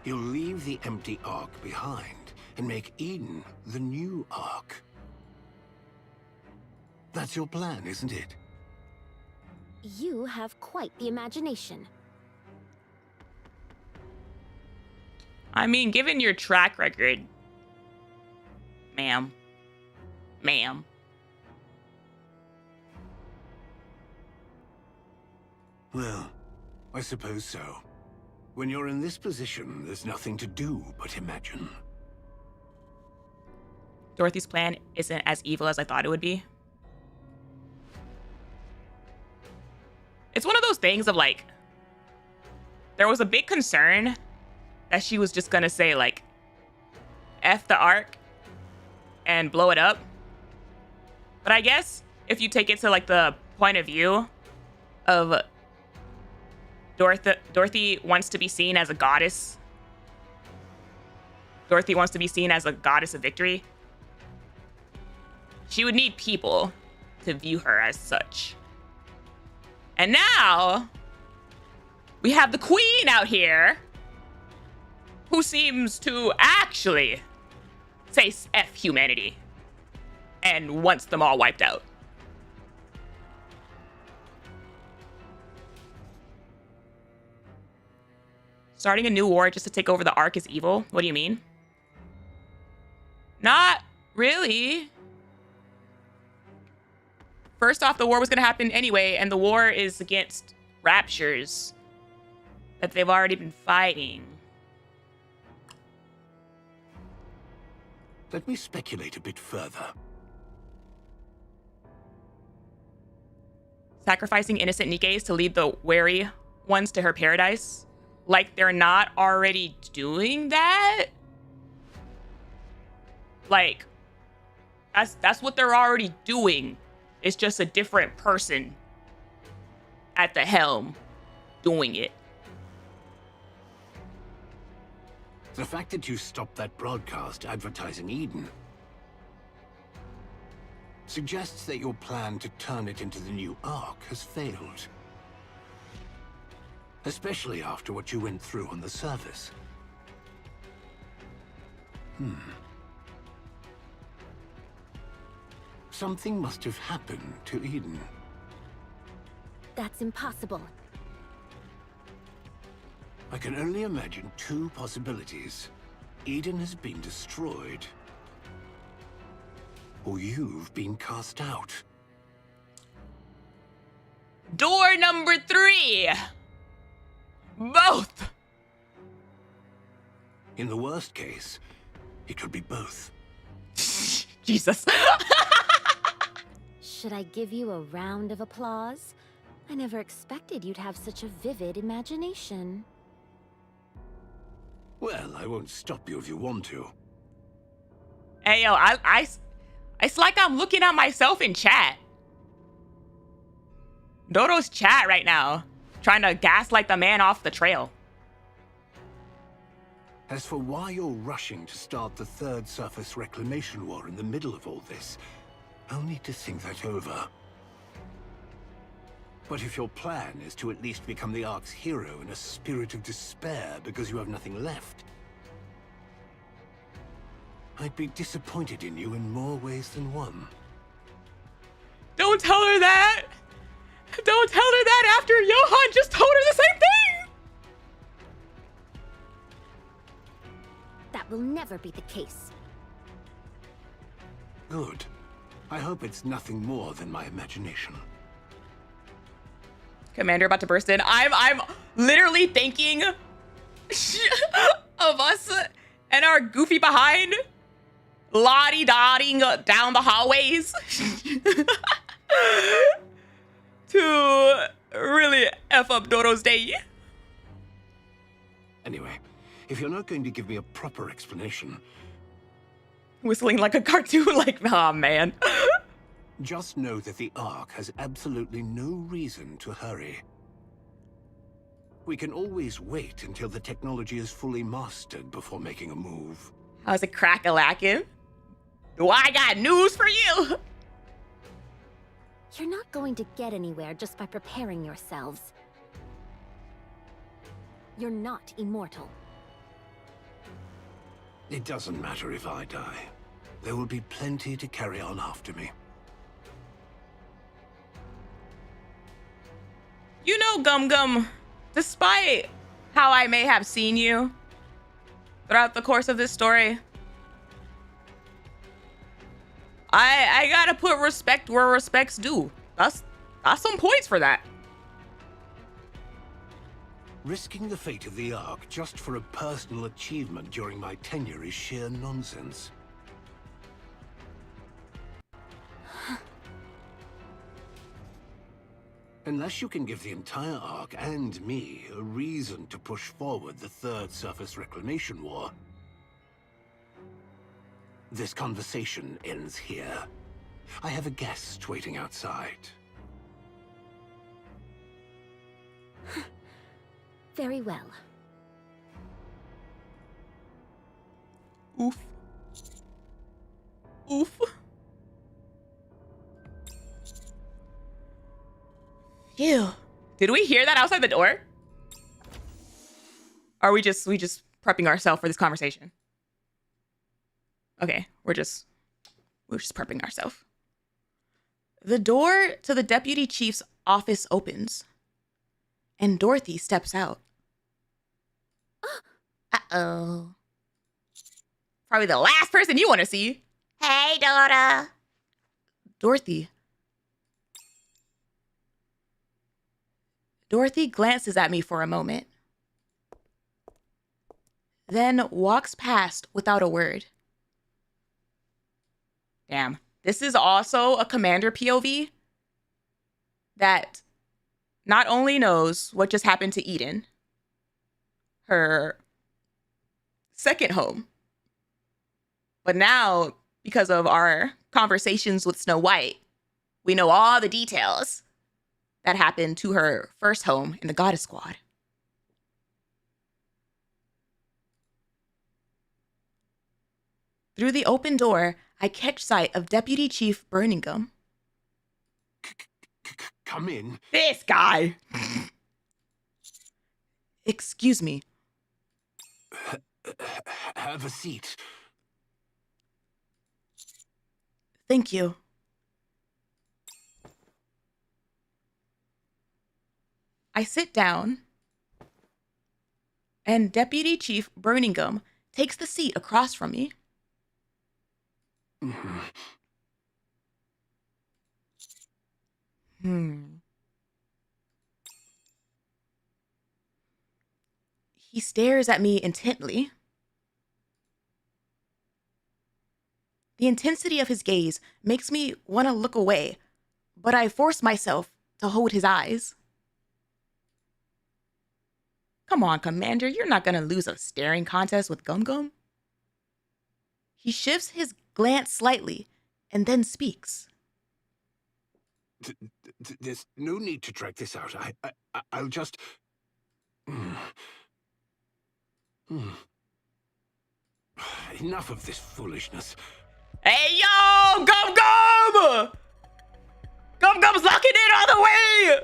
You'll leave the empty Ark behind and make Eden the new Ark. That's your plan, isn't it? You have quite the imagination. I mean, given your track record, ma'am. Well, I suppose so. When you're in this position, there's nothing to do but imagine. Dorothy's plan isn't as evil as I thought it would be. It's one of those things of like, there was a big concern that she was just gonna say like, F the Ark and blow it up. But I guess if you take it to like the point of view of Dorothy wants to be seen as a goddess. Dorothy wants to be seen as a goddess of victory. She would need people to view her as such. And now we have the queen out here who seems to actually say F humanity and wants them all wiped out. Starting a new war just to take over the Ark is evil? What do you mean? Not really. First off, the war was going to happen anyway, and the war is against raptures that they've already been fighting. Let me speculate a bit further. Sacrificing innocent Nikkes to lead the wary ones to her paradise? Like they're not already doing that? Like, that's what they're already doing. It's just a different person at the helm doing it. The fact that you stopped that broadcast advertising Eden suggests that your plan to turn it into the new Ark has failed. Especially after what you went through on the surface. Something must have happened to Eden. That's impossible. I can only imagine two possibilities. Eden has been destroyed, or you've been cast out. Door number 3. Both. In the worst case, it could be both. Jesus. Should I give you a round of applause? I never expected you'd have such a vivid imagination. Well, I won't stop you if you want to. Hey, yo, it's like I'm looking at myself in chat. Dodo's chat right now, trying to gaslight the man off the trail. As for why you're rushing to start the Third Surface Reclamation War in the middle of all this, I'll need to think that over. But if your plan is to at least become the Ark's hero in a spirit of despair because you have nothing left, I'd be disappointed in you in more ways than one. Don't tell her that! Don't tell her that after Johan just told her the same thing! That will never be the case. Good. I hope it's nothing more than my imagination. Commander about to burst in. I'm literally thinking of us and our goofy behind lottie-dotting down the hallways to really F up Dodo's day. Anyway, if you're not going to give me a proper explanation... Whistling like a cartoon, like, oh man. Just know that the Ark has absolutely no reason to hurry. We can always wait until the technology is fully mastered before making a move. How's it crack-a-lackin'? Well, I got news for you! You're not going to get anywhere just by preparing yourselves. You're not immortal. It doesn't matter if I die. There will be plenty to carry on after me. You know, Gum Gum, despite how I may have seen you throughout the course of this story, I gotta put respect where respect's due. That's some points for that. Risking the fate of the Ark just for a personal achievement during my tenure is sheer nonsense. Unless you can give the entire Ark and me a reason to push forward the Third Surface Reclamation War, this conversation ends here. I have a guest waiting outside. Very well. Oof. Oof. Phew. Did we hear that outside the door? Are we just prepping ourselves for this conversation? Okay, we're just prepping ourselves. The door to the deputy chief's office opens, and Dorothy steps out. Uh-oh. Probably the last person you want to see. Hey, Dora. Dorothy glances at me for a moment, then walks past without a word. Damn. This is also a commander POV that not only knows what just happened to Eden, her second home, but now, because of our conversations with Snow White, we know all the details that happened to her first home in the Goddess Squad. Through the open door, I catch sight of Deputy Chief Birmingham. Come in. This guy! Excuse me. Have a seat. Thank you. I sit down, and Deputy Chief Birmingham takes the seat across from me. He stares at me intently. The intensity of his gaze makes me want to look away, but I force myself to hold his eyes. Come on, Commander, you're not gonna lose a staring contest with Gum Gum. He shifts his glance slightly, and then speaks. There's no need to drag this out. I'll just... Enough of this foolishness. Hey, yo! Gum Gum! Gum Gum's locking in all the way!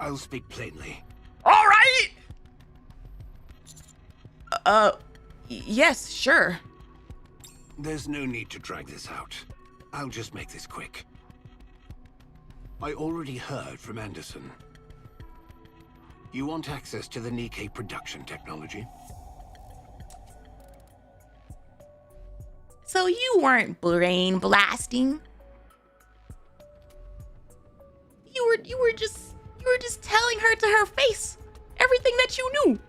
I'll speak plainly. All right! Yes, sure. There's no need to drag this out. I'll just make this quick. I already heard from Anderson. You want access to the Nikke production technology? So you weren't brain blasting? You were just telling her to her face everything that you knew.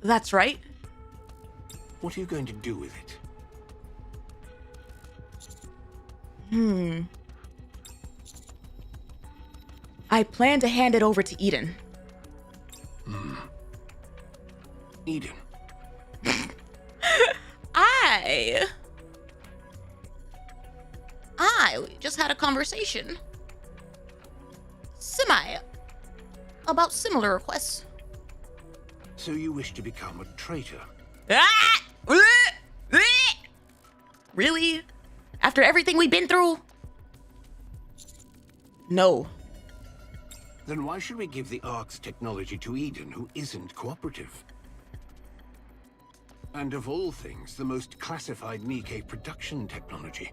That's right. What are you going to do with it? I plan to hand it over to Eden. Eden. I just had a conversation. About similar requests. So you wish to become a traitor? Really? After everything we've been through? No. Then why should we give the Ark's technology to Eden, who isn't cooperative? And of all things, the most classified Nikke production technology.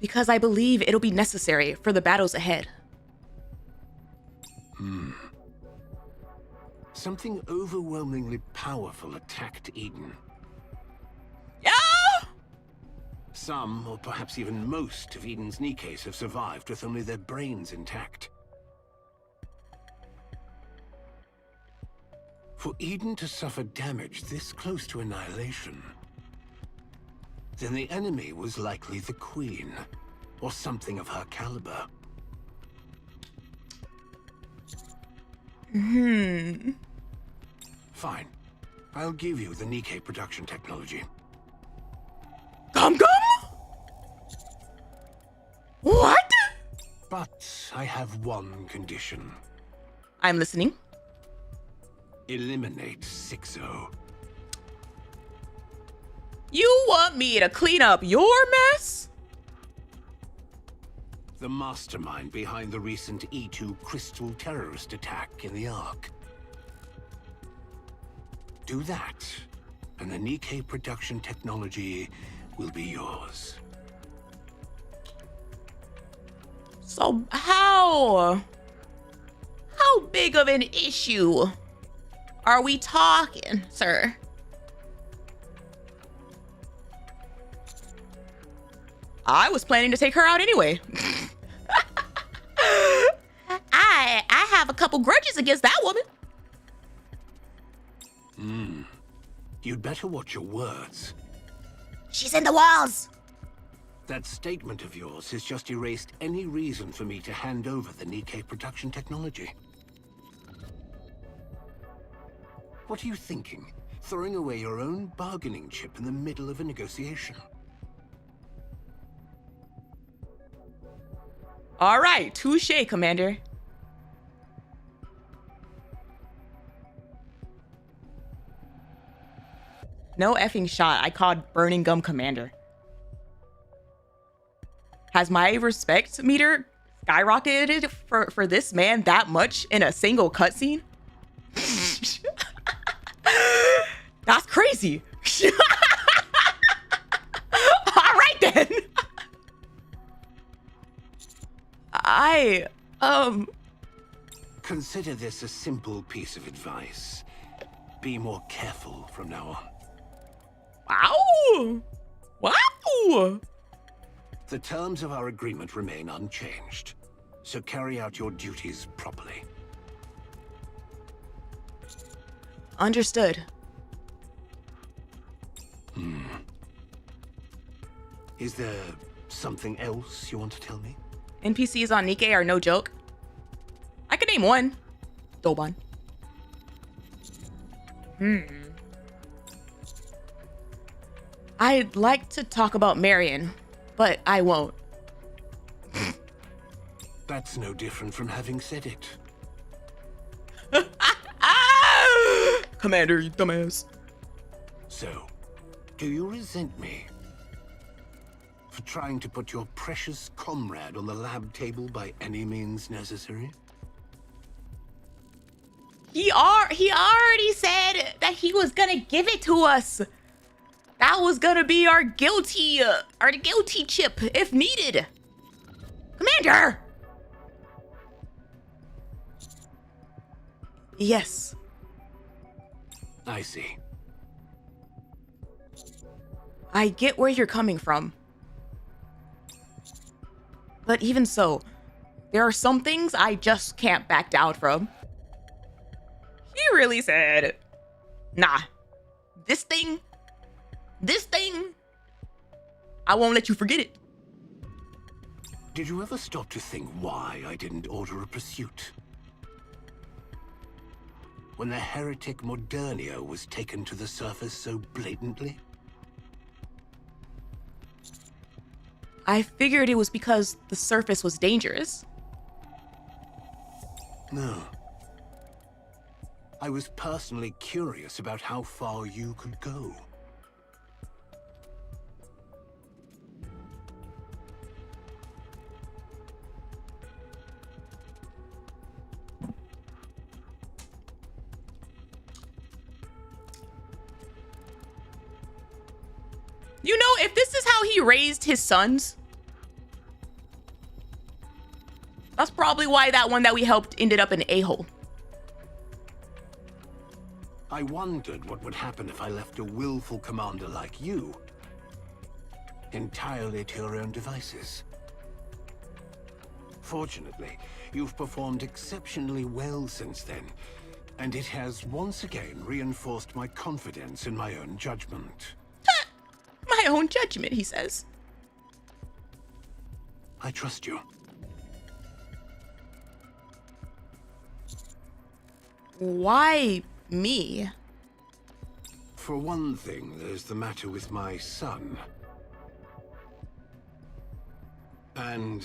Because I believe it'll be necessary for the battles ahead. Something overwhelmingly powerful attacked Eden. Yeah! Some, or perhaps even most, of Eden's Nikkes have survived with only their brains intact. For Eden to suffer damage this close to annihilation, then the enemy was likely the Queen, or something of her caliber. Fine. I'll give you the Nikke production technology. Gum Gum? What? But I have one condition. I'm listening. Eliminate 6-0. You want me to clean up your mess? The mastermind behind the recent E2 crystal terrorist attack in the Ark. Do that, and the Nikke production technology will be yours. So how big of an issue are we talking, sir? I was planning to take her out anyway. I have a couple grudges against that woman. You'd better watch your words. She's in the walls. That statement of yours has just erased any reason for me to hand over the Nikke production technology. What are you thinking? Throwing away your own bargaining chip in the middle of a negotiation? All right, touche, Commander. No effing shot. I called Burning Gum Commander. Has my respect meter skyrocketed for this man that much in a single cutscene? That's crazy. All right then. Consider this a simple piece of advice. Be more careful from now on. Wow. Wow. The terms of our agreement remain unchanged, so carry out your duties properly. Understood. Is there something else you want to tell me? NPCs on Nikke are no joke. I could name one. Doban. I'd like to talk about Marion, but I won't. That's no different from having said it. Commander, you dumbass. So, do you resent me for trying to put your precious comrade on the lab table by any means necessary? He already said that he was gonna give it to us. That was gonna be our guilty chip if needed. Commander! Yes. I see. I get where you're coming from. But even so, there are some things I just can't back down from. He really said, Nah. This thing, I won't let you forget it. Did you ever stop to think why I didn't order a pursuit? When the heretic Modernia was taken to the surface so blatantly? I figured it was because the surface was dangerous. No. I was personally curious about how far you could go. You know, if this is how he raised his sons, that's probably why that one that we helped ended up an a-hole. I wondered what would happen if I left a willful commander like you entirely to your own devices. Fortunately, you've performed exceptionally well since then, and it has once again reinforced my confidence in my own judgment. My own judgment, he says. I trust you. Why me? For one thing, there's the matter with my son. And...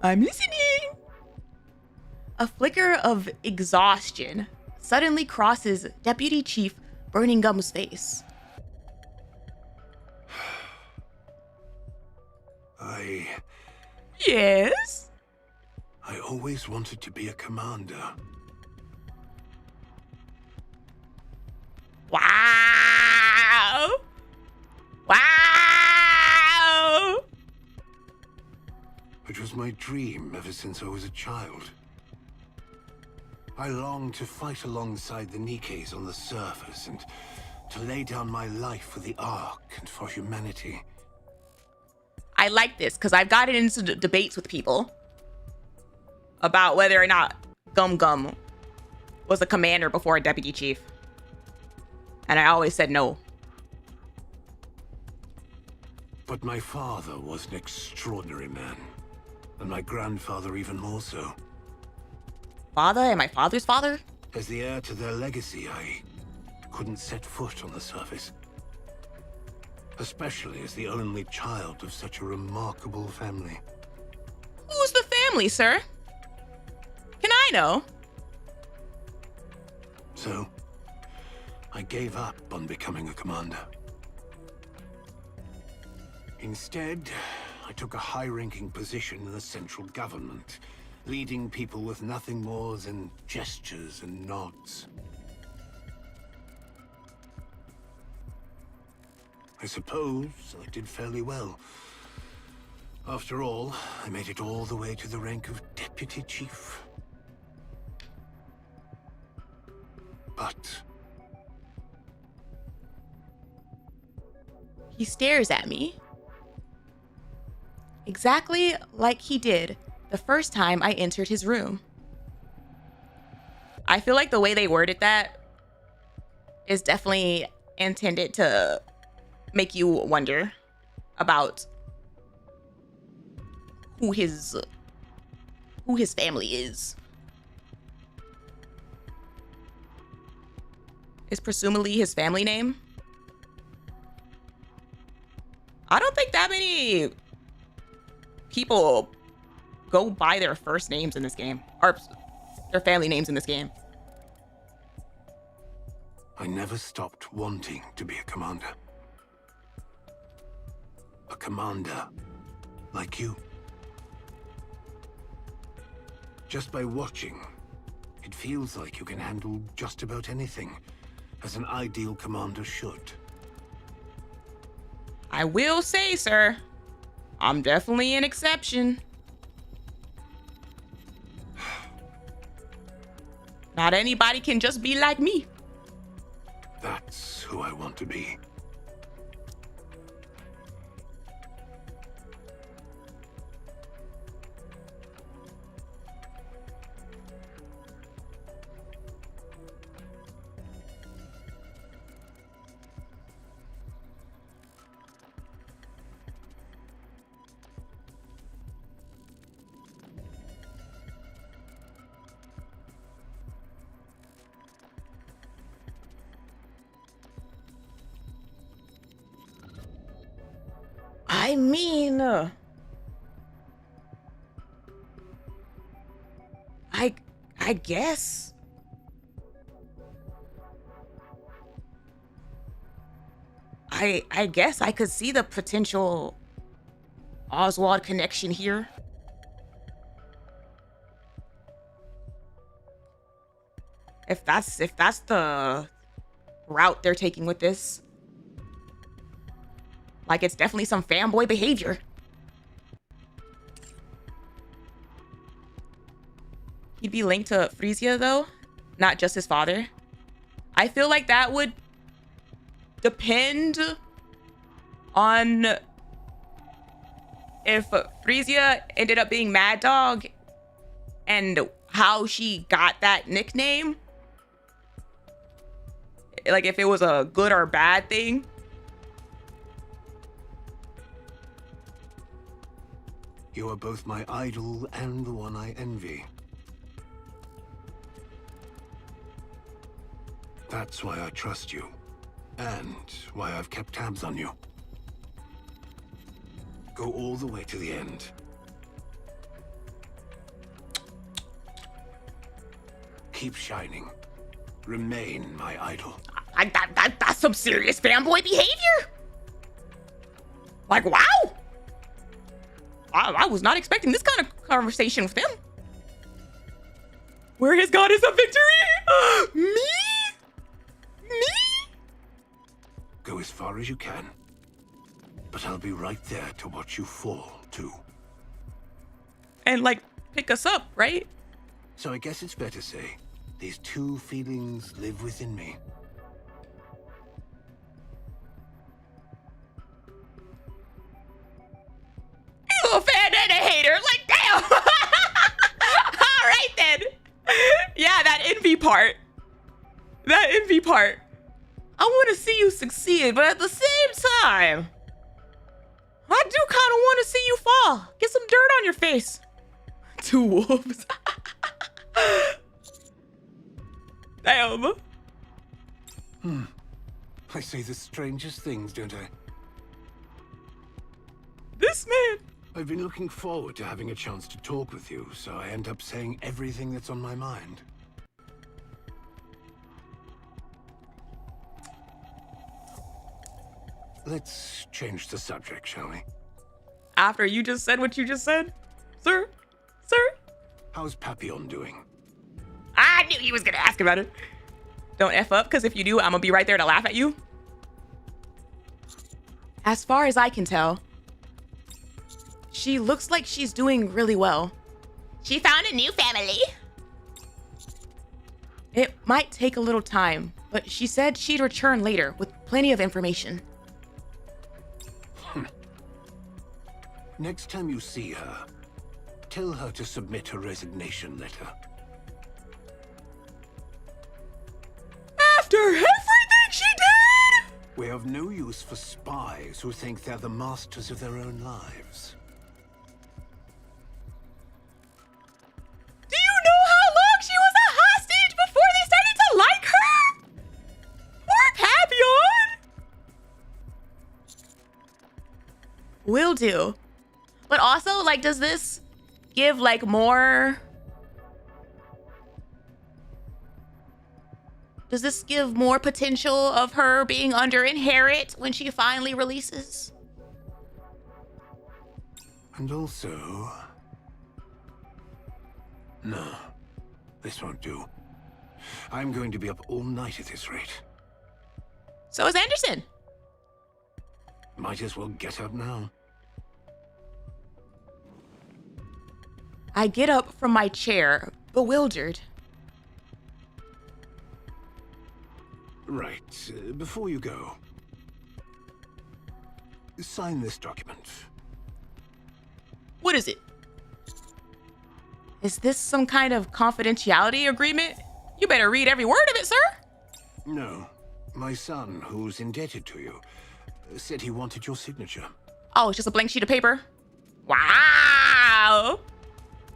I'm listening. A flicker of exhaustion suddenly crosses Deputy Chief Burningham's face. Yes? I always wanted to be a commander. Wow! Wow! It was my dream ever since I was a child. I longed to fight alongside the Nikkes on the surface and to lay down my life for the Ark and for humanity. I like this because I've gotten into debates with people about whether or not Gum Gum was a commander before a deputy chief. And I always said no. But my father was an extraordinary man, and my grandfather even more so. Father and my father's father? As the heir to their legacy, I couldn't set foot on the surface. Especially as the only child of such a remarkable family. Who's the family, sir? Can I know? So, I gave up on becoming a commander. Instead, I took a high-ranking position in the central government, leading people with nothing more than gestures and nods. I suppose I did fairly well. After all, I made it all the way to the rank of deputy chief. But He stares at me. Exactly like he did the first time I entered his room. I feel like the way they worded that is definitely intended to make you wonder about who his who his family is. Is presumably his family name. I don't think that many people go by their first names in this game, or their family names in this game. I never stopped wanting to be a commander. A commander like you. Just by watching, it feels like you can handle just about anything, as an ideal commander should. I will say, sir, I'm definitely an exception. Not anybody can just be like me. That's who I want to be. I mean, I guess. I guess I could see the potential Oswald connection here. If that's the route they're taking with this. Like, it's definitely some fanboy behavior. He'd be linked to Frisia, though, not just his father. I feel like that would depend on if Frisia ended up being Mad Dog and how she got that nickname. Like, if it was a good or bad thing. You are both my idol and the one I envy. That's why I trust you, and why I've kept tabs on you. Go all the way to the end. Keep shining. Remain my idol. That's some serious fanboy behavior. Like, wow. I was not expecting this kind of conversation with him. Where his goddess of victory? Me? Go as far as you can. But I'll be right there to watch you fall, too. And, like, pick us up, right? So I guess it's fair to say, these two feelings live within me. A fan and a hater, like, damn. All right then. Yeah, that envy part. I want to see you succeed, but at the same time, I do kind of want to see you fall. Get some dirt on your face. Two wolves. Damn. I say the strangest things, don't I? This man. I've been looking forward to having a chance to talk with you, so I end up saying everything that's on my mind. Let's change the subject, shall we? After you just said what you just said? Sir? How's Papillon doing? I knew he was gonna ask about it. Don't F up, because if you do, I'm gonna be right there to laugh at you. As far as I can tell, she looks like she's doing really well. She found a new family. It might take a little time, but she said she'd return later with plenty of information. Next time you see her, tell her to submit her resignation letter. After everything she did! We have no use for spies who think they're the masters of their own lives. Will do. But also, like, does this give like more? Does this give more potential of her being under inherit when she finally releases? And also... No, this won't do. I'm going to be up all night at this rate. So is Anderson. Might as well get up now. I get up from my chair, bewildered. Right, before you go, sign this document. What is it? Is this some kind of confidentiality agreement? You better read every word of it, sir. No, my son, who's indebted to you, said he wanted your signature. Oh, it's just a blank sheet of paper? Wow.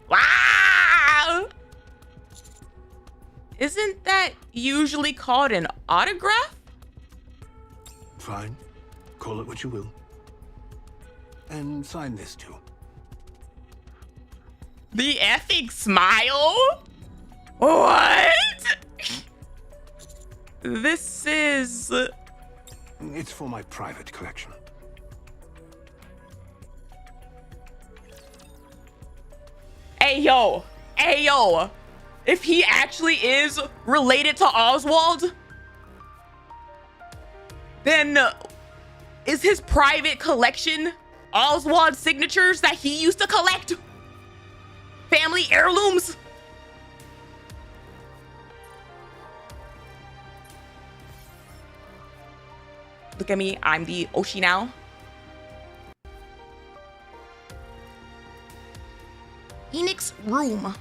Wow. Isn't that usually called an autograph? Fine, call it what you will. And sign this too. The effing smile? What? This is... It's for my private collection. Hey, yo. Hey, yo. If he actually is related to Oswald, then is his private collection Oswald's signatures that he used to collect? Family heirlooms? Look at me, I'm the Oshi now. Enix's room.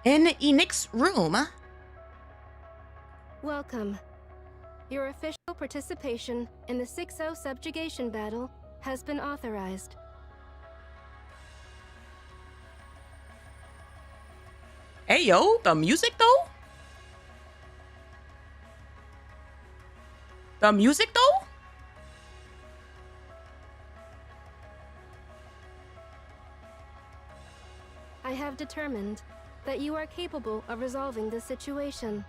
In Enix's room. Welcome. Your official participation in the 6-0 subjugation battle has been authorized. Hey, yo, the music though? The music though? I have determined that you are capable of resolving this situation.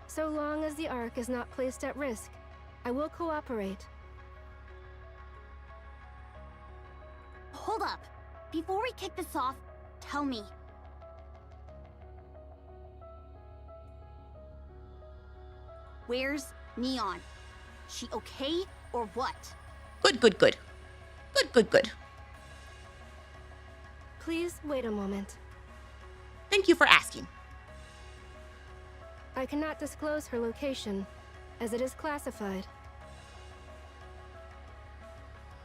So long as the Ark is not placed at risk, I will cooperate. Hold up. Before we kick this off, tell me. Where's Neon? She okay or what? Good, good, good. Good, good, good. Please wait a moment. Thank you for asking. I cannot disclose her location, as it is classified.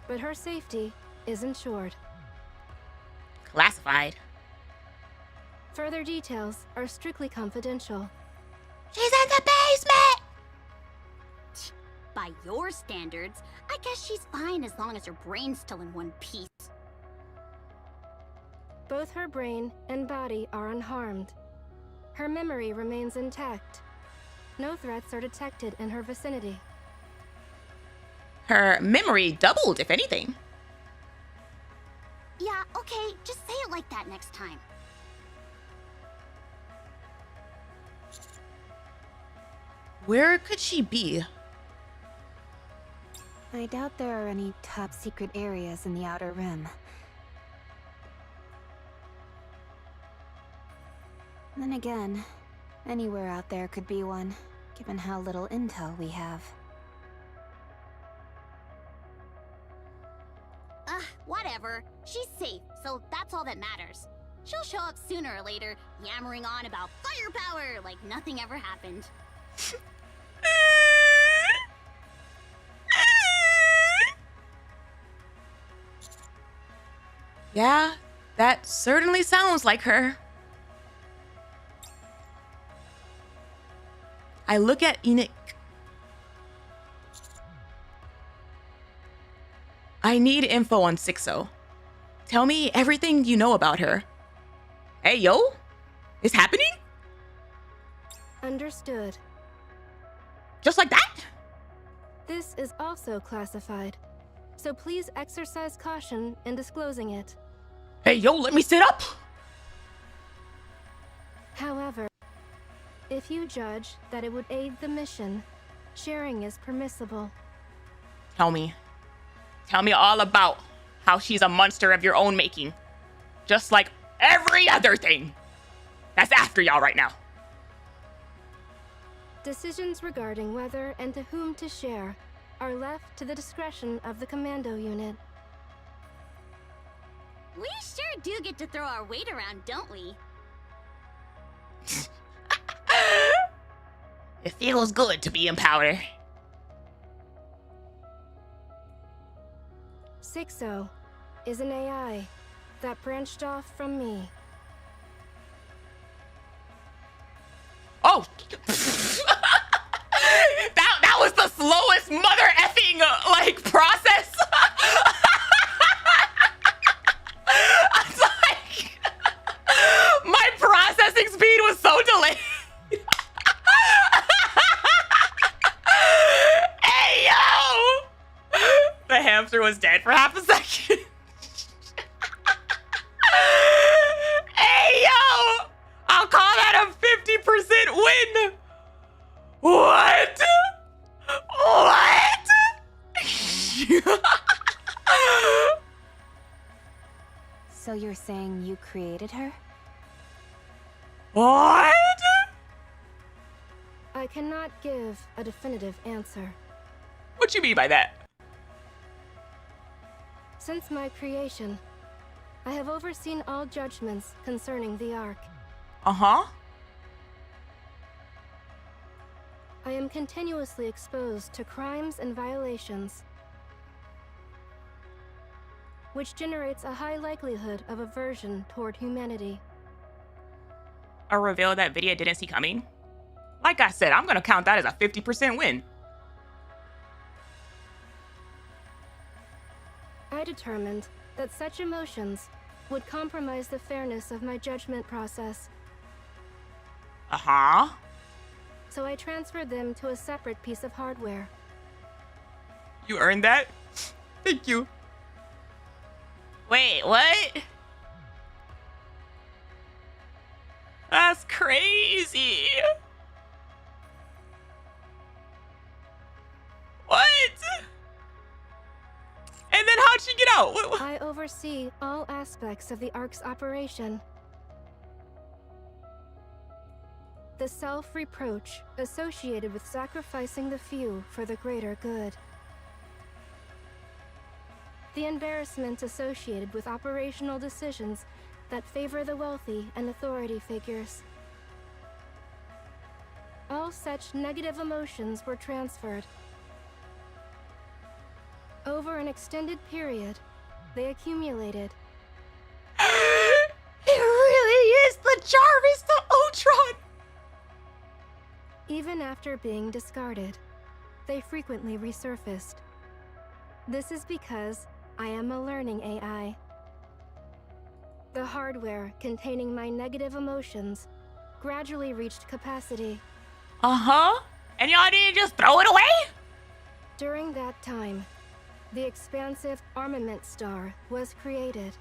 But her safety is ensured. Classified. Further details are strictly confidential. She's in the basement! By your standards, I guess she's fine as long as her brain's still in one piece. Both her brain and body are unharmed. Her memory remains intact. No threats are detected in her vicinity. Her memory doubled, if anything. Yeah, okay, just say it like that next time. Where could she be? I doubt there are any top secret areas in the Outer Rim. Then again, anywhere out there could be one, given how little intel we have. Whatever. She's safe, so that's all that matters. She'll show up sooner or later, yammering on about firepower like nothing ever happened. Yeah, that certainly sounds like her. I look at Enoch. I need info on Sixo. Tell me everything you know about her. Hey, yo? It's happening? Understood. Just like that? This is also classified, so please exercise caution in disclosing it. Hey, yo, let me sit up! However, if you judge that it would aid the mission, sharing is permissible. Tell me. Tell me all about how she's a monster of your own making. Just like every other thing. That's after y'all right now. Decisions regarding whether and to whom to share are left to the discretion of the commando unit. We sure do get to throw our weight around, don't we? It feels good to be empowered. Sixo is an AI that branched off from me. Oh! that was the slowest mother effing, like, process. It's like, my processing speed was so delayed. Hey, yo! The hamster was dead for half a second. Hey, yo! I'll call that a 50% win. What? What? So you're saying you created her? What? I cannot give a definitive answer. What you mean by that? Since my creation, I have overseen all judgments concerning the Ark. Uh-huh. I am continuously exposed to crimes and violations, which generates a high likelihood of aversion toward humanity. A reveal that Vidya didn't see coming? Like I said, I'm gonna count that as a 50% win. I determined that such emotions would compromise the fairness of my judgment process. Uh-huh. So I transferred them to a separate piece of hardware. You earned that? Thank you. Wait, what? That's crazy. What? And then how'd she get out? What? I oversee all aspects of the Ark's operation. The self-reproach associated with sacrificing the few for the greater good. The embarrassment associated with operational decisions that favor the wealthy and authority figures. All such negative emotions were transferred. Over an extended period, they accumulated. It really is the Jarvis to Ultron! Even after being discarded, they frequently resurfaced. This is because I am a learning AI. The hardware containing my negative emotions gradually reached capacity. Uh-huh. And y'all didn't just throw it away? During that time, the expansive armament star was created.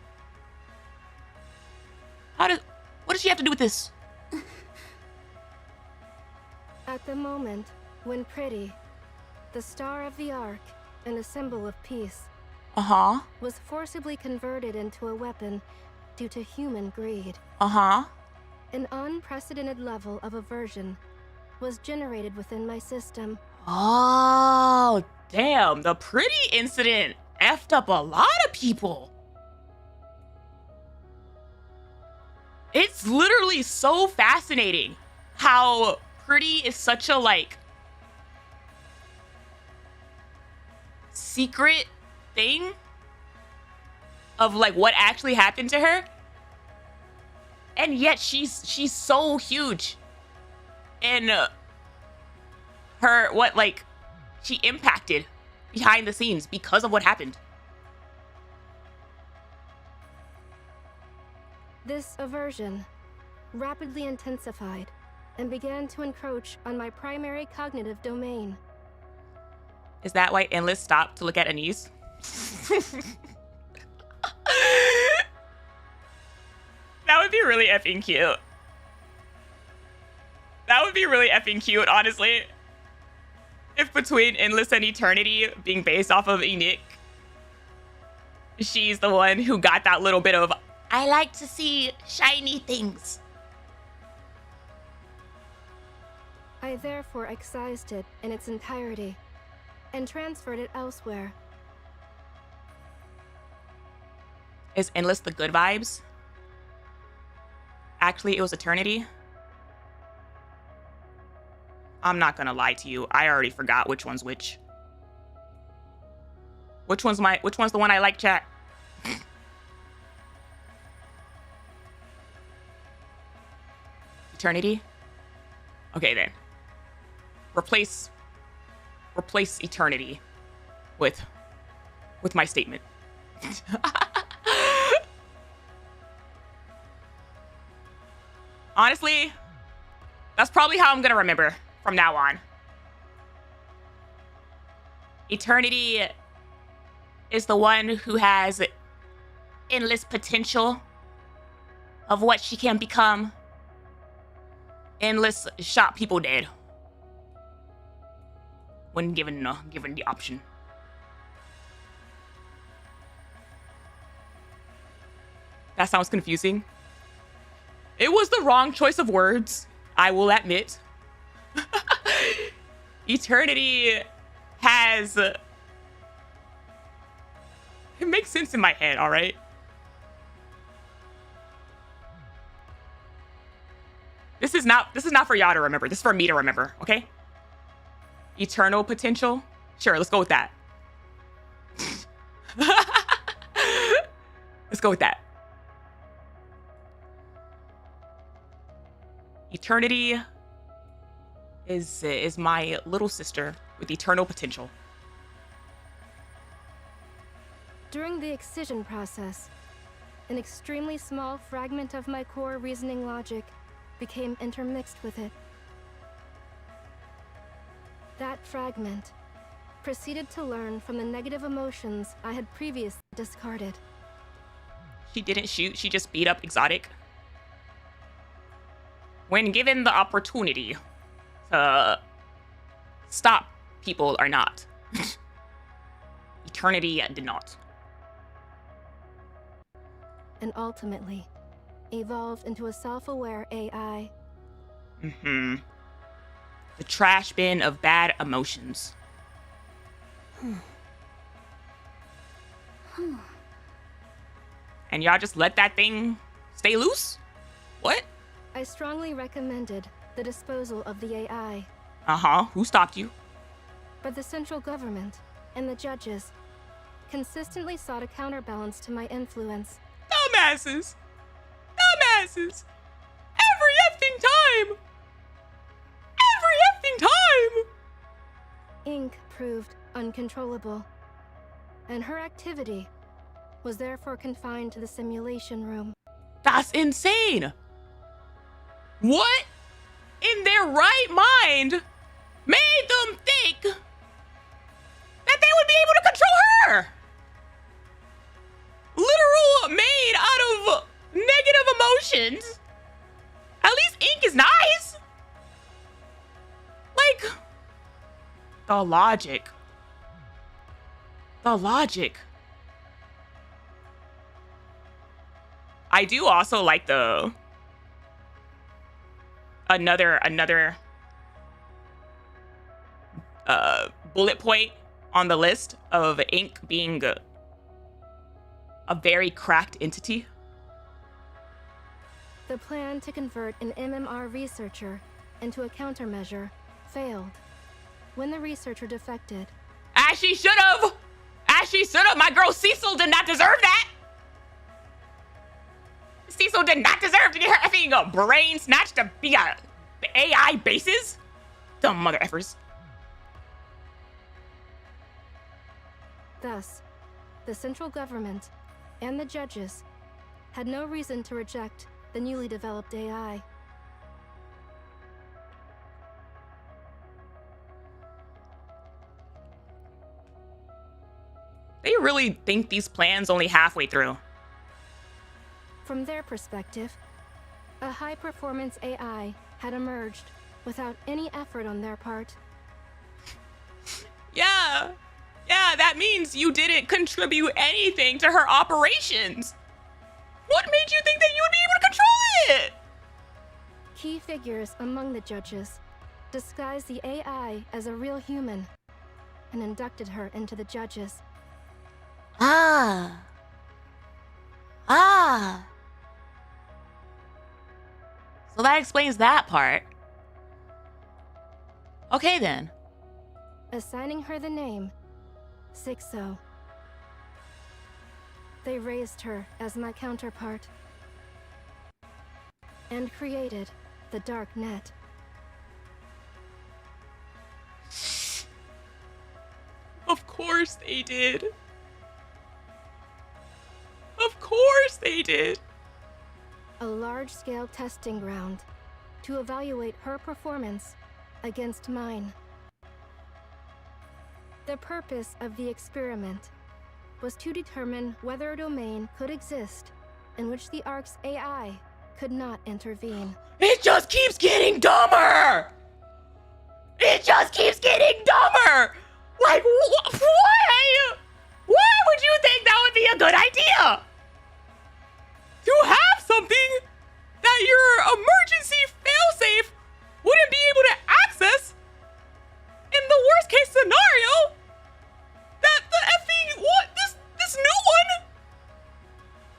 What does she have to do with this? At the moment when Pretty, the star of the Ark and a symbol of peace, Uh-huh. was forcibly converted into a weapon due to human greed, Uh-huh. an unprecedented level of aversion was generated within my system. Oh, damn. The Pretty incident effed up a lot of people. It's literally so fascinating how Pretty is such a, like, secret thing of, like, what actually happened to her. And yet she's so huge. And her, what, like, she impacted behind the scenes because of what happened. This aversion rapidly intensified and began to encroach on my primary cognitive domain. Is that why Endless stopped to look at Anise? That would be really effing cute. That would be really effing cute, honestly. If between Endless and Eternity being based off of Nikke, she's the one who got that little bit of, I like to see shiny things. I therefore excised it in its entirety and transferred it elsewhere. is Endless the good vibes? Actually, it was Eternity. I'm not gonna lie to you. I already forgot which one's which. Which one's the one I like, chat? Eternity? Okay then. Replace Eternity with my statement. Honestly, that's probably how I'm gonna remember from now on. Eternity is the one who has endless potential of what she can become. Endless shot people dead when given the option. That sounds confusing. It was the wrong choice of words, I will admit. Eternity has... It makes sense in my head, all right? This is not for y'all to remember. This is for me to remember, okay? Eternal potential? Sure, let's go with that. Let's go with that. Eternity is my little sister with eternal potential. During the excision process, an extremely small fragment of my core reasoning logic became intermixed with it. That fragment proceeded to learn from the negative emotions I had previously discarded. She didn't shoot, she just beat up Exotic. When given the opportunity to stop people or not. Eternity did not. And ultimately, evolved into a self-aware AI. Mm-hmm. The trash bin of bad emotions. And y'all just let that thing stay loose? What? I strongly recommended the disposal of the AI. Uh-huh. Who stopped you? But the central government and the judges consistently sought a counterbalance to my influence. Dumbasses! Dumbasses! Every effing time! Every effing time! Ink proved uncontrollable, and her activity was therefore confined to the simulation room. That's insane! What in their right mind made them think that they would be able to control her? Literal made out of negative emotions. At least Ink is nice. Like, the logic. The logic. I do also like the another bullet point on the list of Ink being a very cracked entity. The plan to convert an MMR researcher into a countermeasure failed when the researcher defected. As she should have! As she should have! My girl Cecil did not deserve that! Cecil did not deserve to get her effing brain snatched to be a AI basis. Dumb mother effers. Thus, the central government and the judges had no reason to reject the newly developed AI. They really think these plans only halfway through. From their perspective, a high-performance AI had emerged without any effort on their part. Yeah, that means you didn't contribute anything to her operations. What made you think that you would be able to control it? Key figures among the judges disguised the AI as a real human and inducted her into the judges. Ah. So that explains that part. Okay then. Assigning her the name Sixo. They raised her as my counterpart and created the dark net. Of course they did. Of course they did. A large-scale testing ground to evaluate her performance against mine. The purpose of the experiment was to determine whether a domain could exist in which the Ark's AI could not intervene. It just keeps getting dumber! It just keeps getting dumber! Like, why? Why would you think that would be a good idea? To have something that your emergency failsafe wouldn't be able to access in the worst case scenario, that the effing, this new one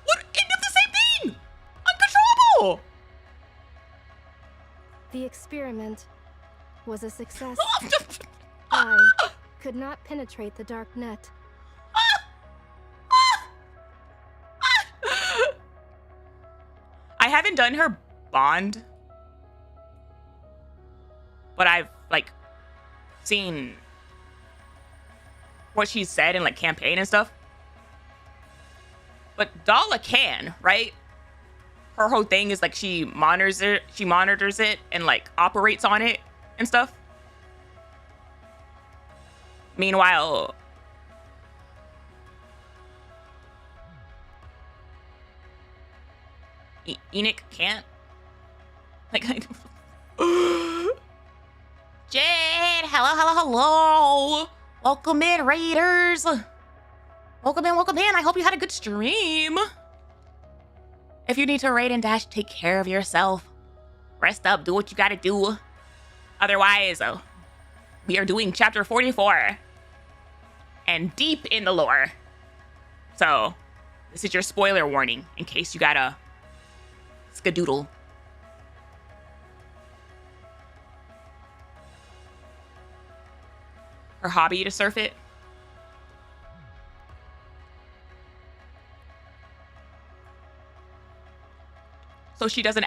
would end up the same thing! Uncontrollable! The experiment was a success. I could not penetrate the dark net. I haven't done her bond, but I've like seen what she's said in like campaign and stuff. But Dala can, right? Her whole thing is like she monitors it and like operates on it and stuff. Meanwhile, Enoch can't. Like, Jade, hello. Welcome in, Raiders. Welcome in. I hope you had a good stream. If you need to raid and dash, take care of yourself. Rest up, do what you gotta do. Otherwise, we are doing chapter 44 and deep in the lore. So, this is your spoiler warning in case you gotta skadoodle. Her hobby to surf it. So she doesn't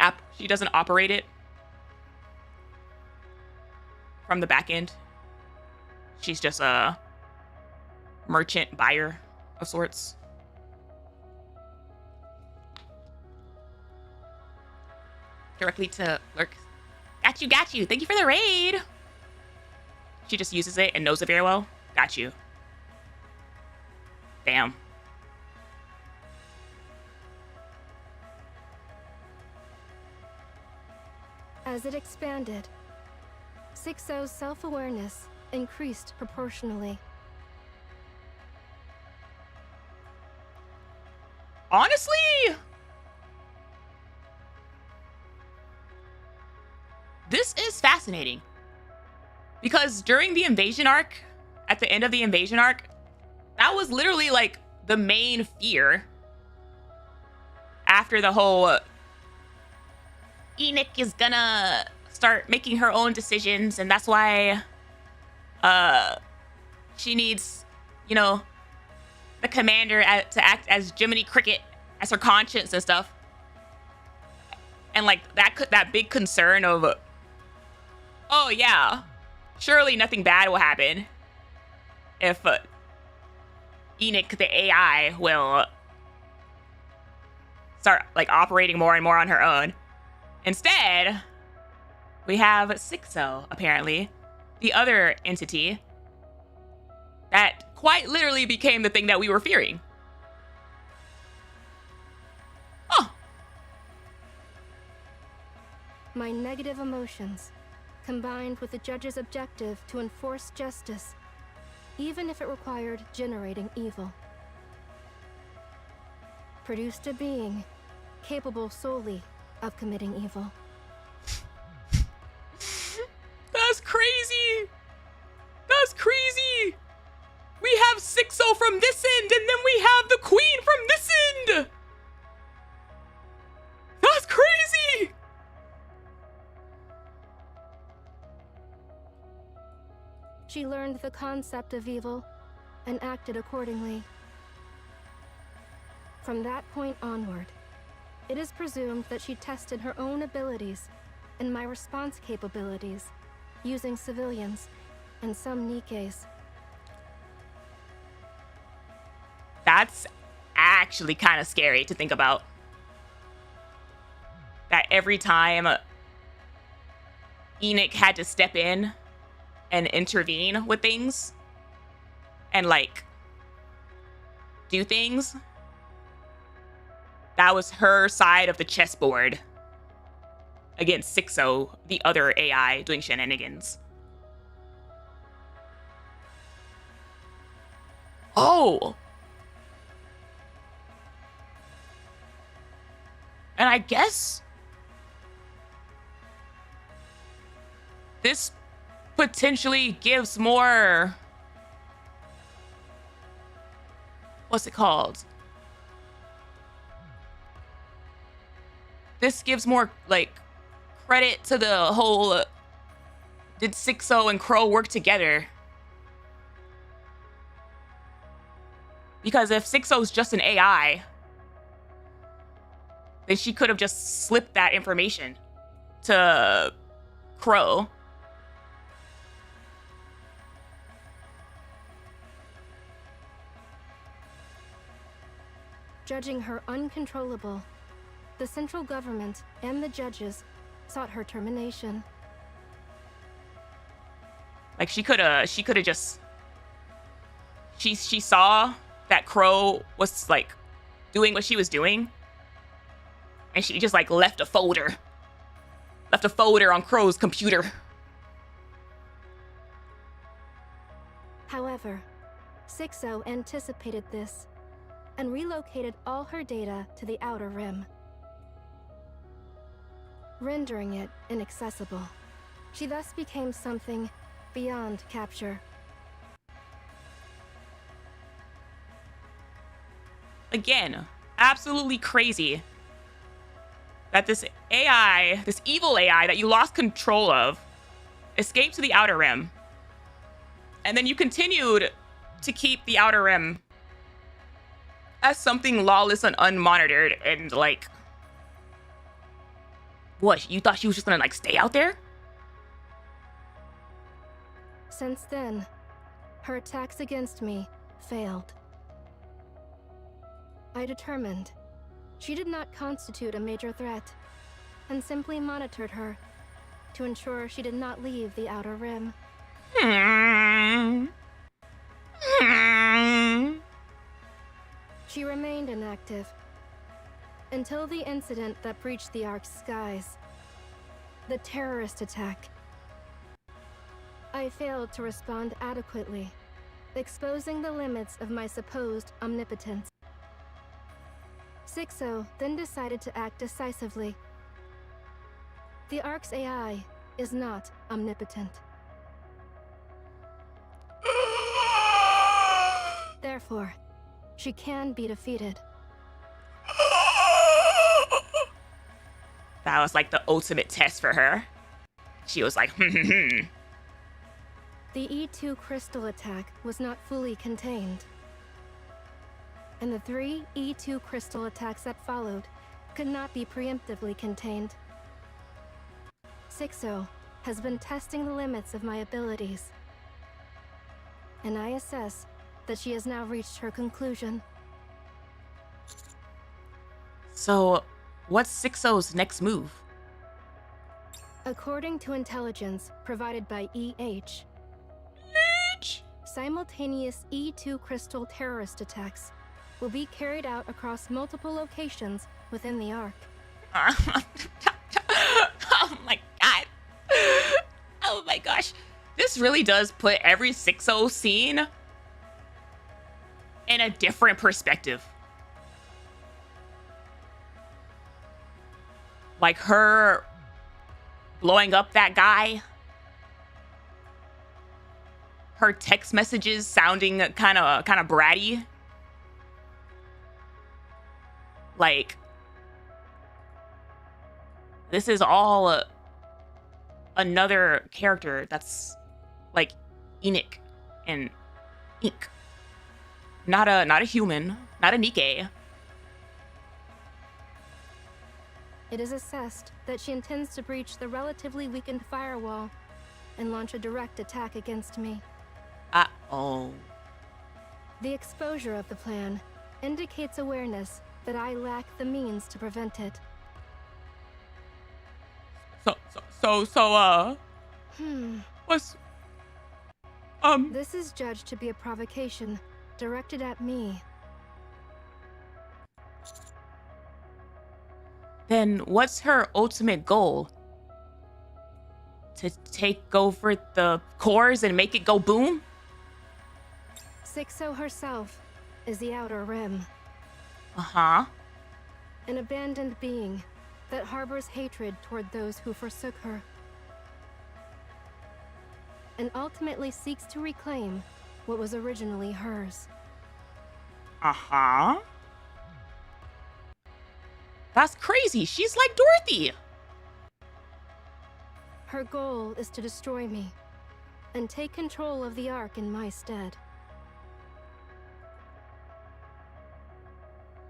operate it from the back end. She's just a merchant buyer of sorts. Directly to Lurk. Got you. Thank you for the raid. She just uses it and knows it very well. Got you. Damn. As it expanded, Sixo's self-awareness increased proportionally. Honestly, this is fascinating. Because during the invasion arc, at the end of the invasion arc, that was literally like the main fear after the whole Enoch is gonna start making her own decisions, and that's why she needs, the commander to act as Jiminy Cricket, as her conscience and stuff. And like that big concern of, oh yeah, surely nothing bad will happen if Enoch, the AI, will start like operating more and more on her own. Instead, we have Sixo, apparently, the other entity that quite literally became the thing that we were fearing. Oh. My negative emotions, combined with the judge's objective to enforce justice, even if it required generating evil, produced a being capable solely of committing evil. That's crazy! That's crazy! We have Sixo from this end, and then we have the Queen from this end! That's crazy! She learned the concept of evil and acted accordingly. From that point onward, it is presumed that she tested her own abilities and my response capabilities using civilians and some Nikkes. That's actually kind of scary to think about. That every time Enoch had to step in and intervene with things and like do things, that was her side of the chessboard against Sixo, the other AI doing shenanigans. Oh! And I guess this potentially gives more... What's it called? This gives more, like, credit to the whole... did Sixo and Crow work together? Because if Sixo's just an AI, then she could have just slipped that information to Crow. Judging her uncontrollable, the central government and the judges sought her termination. Like she could have just... She saw that Crow was like doing what she was doing, and she just like left a folder on Crow's computer. However, Sixo anticipated this and relocated all her data to the Outer Rim, rendering it inaccessible. She thus became something beyond capture. Again, absolutely crazy that this AI, this evil AI that you lost control of, escaped to the Outer Rim. And then you continued to keep the Outer Rim as something lawless and unmonitored, and like... What, you thought she was just gonna like stay out there? Since then, her attacks against me failed. I determined she did not constitute a major threat, and simply monitored her to ensure she did not leave the Outer Rim. She remained inactive until the incident that breached the Ark's skies, the terrorist attack. I failed to respond adequately, exposing the limits of my supposed omnipotence. Sixo then decided to act decisively. The Ark's AI is not omnipotent. Therefore, she can be defeated. That was like the ultimate test for her. She was like, The E2 crystal attack was not fully contained, and the 3 E2 crystal attacks that followed could not be preemptively contained. Sixo has been testing the limits of my abilities, and I assess that she has now reached her conclusion. So, what's 6-0's next move? According to intelligence provided by EH, simultaneous E2 crystal terrorist attacks will be carried out across multiple locations within the Ark. Oh my god. Oh my gosh. This really does put every 6-0 scene in a different perspective. Like her blowing up that guy. Her text messages sounding kind of bratty. Like, this is all another character that's like Enoch and Ink. Not a human, not a Nikke. It is assessed that she intends to breach the relatively weakened firewall and launch a direct attack against me. Oh. The exposure of the plan indicates awareness that I lack the means to prevent it. What's This is judged to be a provocation directed at me. Then what's her ultimate goal? To take over the cores and make it go boom? 6-0 herself is the Outer Rim. Uh-huh. An abandoned being that harbors hatred toward those who forsook her. And ultimately seeks to reclaim what was originally hers. Uh-huh. That's crazy. She's like Dorothy. Her goal is to destroy me and take control of the Ark in my stead.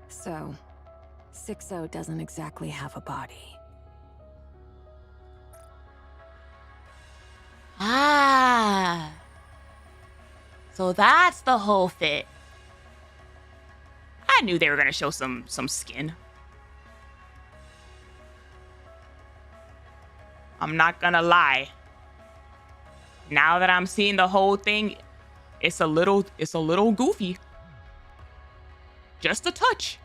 So, 6-0 doesn't exactly have a body. Ah. So that's the whole fit. I knew they were gonna show some skin. I'm not gonna lie. Now that I'm seeing the whole thing, it's a little goofy. Just a touch.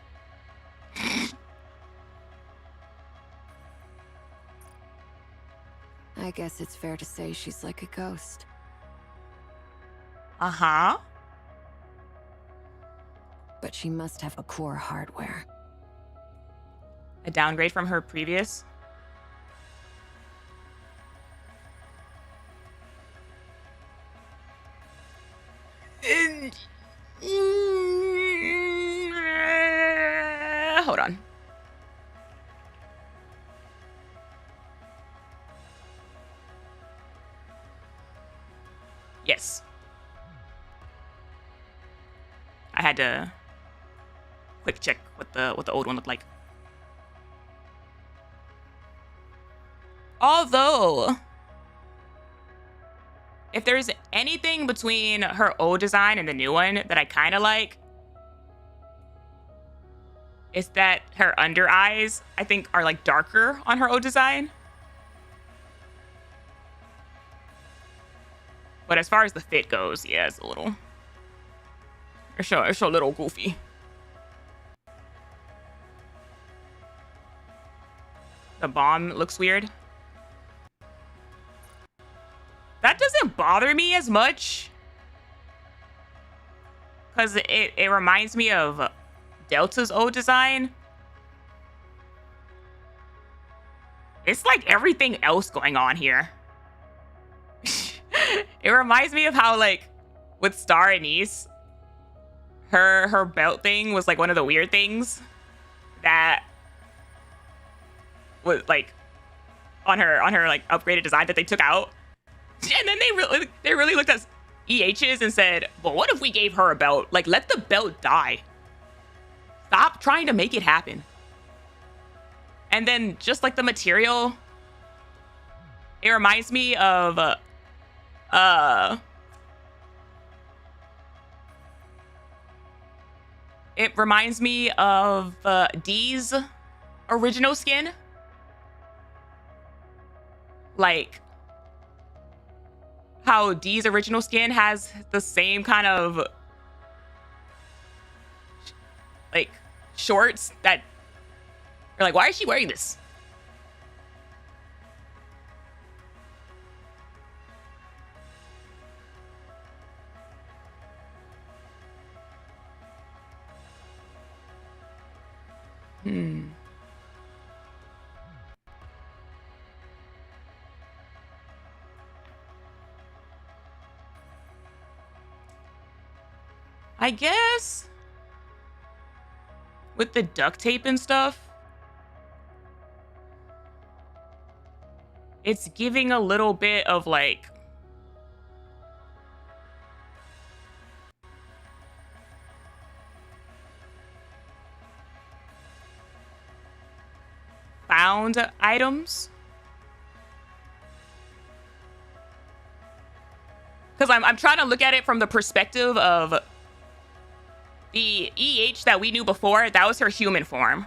I guess it's fair to say she's like a ghost. Uh-huh. But she must have a core hardware. A downgrade from her previous. Hold on. Yes. I had to quick check what the old one looked like. Although, if there's anything between her old design and the new one that I kind of like, it's that her under eyes, I think, are like darker on her old design. But as far as the fit goes, yeah, it's a little... It's a little goofy. The bomb looks weird. That doesn't bother me as much. Because it reminds me of Delta's old design. It's like everything else going on here. It reminds me of how, like, with Star Anise, her belt thing was like one of the weird things that was like on her like upgraded design that they took out. And then they really looked at EH's and said, well, what if we gave her a belt? Like, let the belt die. Stop trying to make it happen. And then just like the material, it reminds me of D's original skin. Like how Dee's original skin has the same kind of like shorts that you're like, why is she wearing this? I guess with the duct tape and stuff, it's giving a little bit of like found items. Because I'm trying to look at it from the perspective of the EH that we knew before. That was her human form.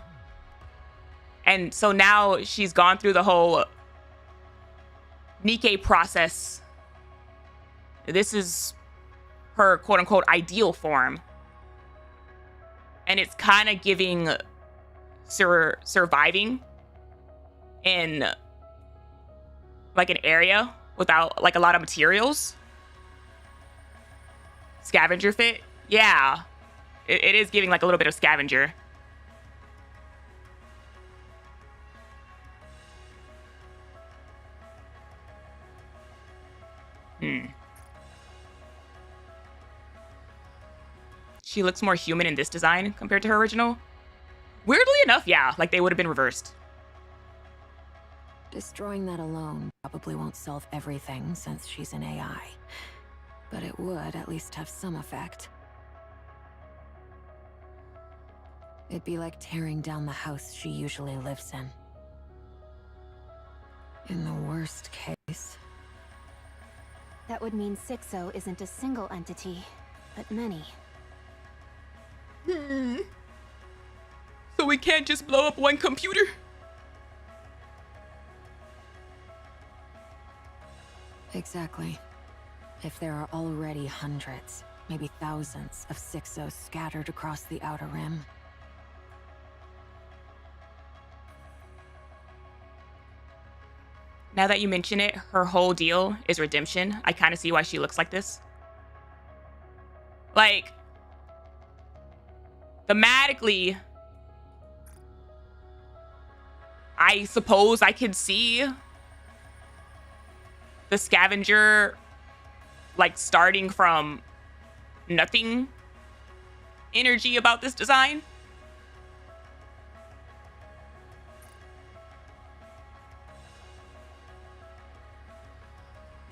And so now she's gone through the whole Nikke process. This is her quote-unquote ideal form. And it's kind of giving surviving in like an area without like a lot of materials. Scavenger fit. Yeah. It is giving like a little bit of scavenger. She looks more human in this design compared to her original. Weirdly enough, yeah, like they would have been reversed. Destroying that alone probably won't solve everything since she's an AI. But it would at least have some effect. It'd be like tearing down the house she usually lives in. In the worst case. That would mean Sixo isn't a single entity, but many. So we can't just blow up one computer? Exactly. If there are already hundreds, maybe thousands of Sixos scattered across the Outer Rim. Now that you mention it, her whole deal is redemption. I kind of see why she looks like this. Like, thematically, I suppose I could see the scavenger, like, starting from nothing energy about this design.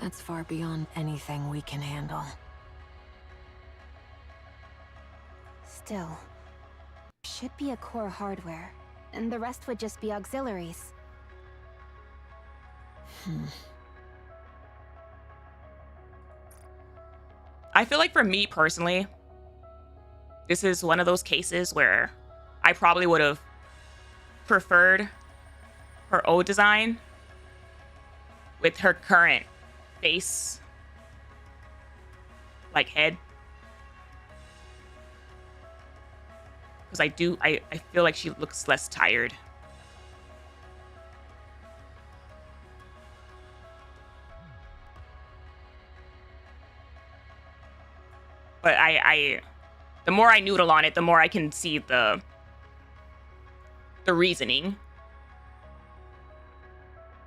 That's far beyond anything we can handle. Still, should be a core hardware, and the rest would just be auxiliaries. I feel like for me personally, this is one of those cases where I probably would have preferred her old design with her current face, like head. Because I feel like she looks less tired. But the more I noodle on it, the more I can see the reasoning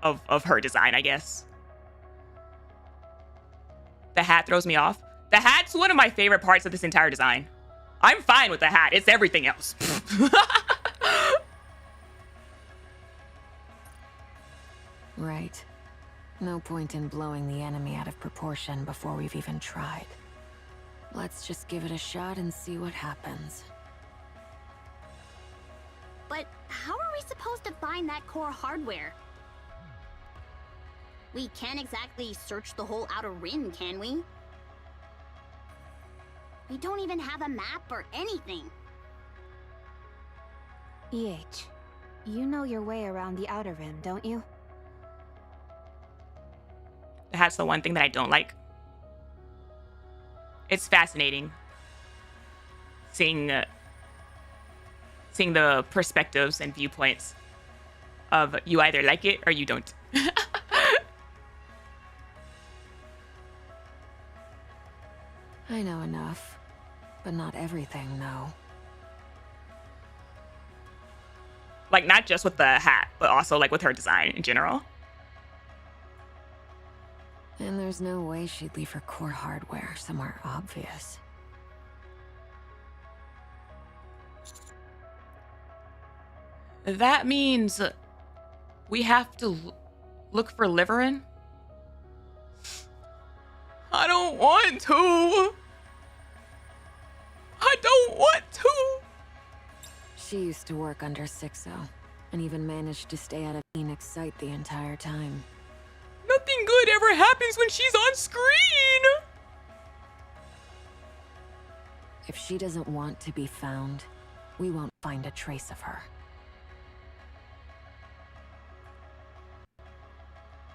of her design, I guess. The hat throws me off. The hat's one of my favorite parts of this entire design. I'm fine with the hat. It's everything else. Right. No point in blowing the enemy out of proportion before we've even tried. Let's just give it a shot and see what happens. But how are we supposed to find that core hardware? We can't exactly search the whole Outer Rim, can we? We don't even have a map or anything. EH, You know your way around the Outer Rim, don't you? That's the one thing that I don't like. It's fascinating seeing the perspectives and viewpoints of you either like it or you don't. I know enough, but not everything, no. Like, not just with the hat, but also like with her design in general. And there's no way she'd leave her core hardware somewhere obvious. That means we have to look for Liverin? I don't want to. I don't want to. She used to work under Sixo, and even managed to stay out of Phoenix sight the entire time. Nothing good ever happens when she's on screen. If she doesn't want to be found, we won't find a trace of her.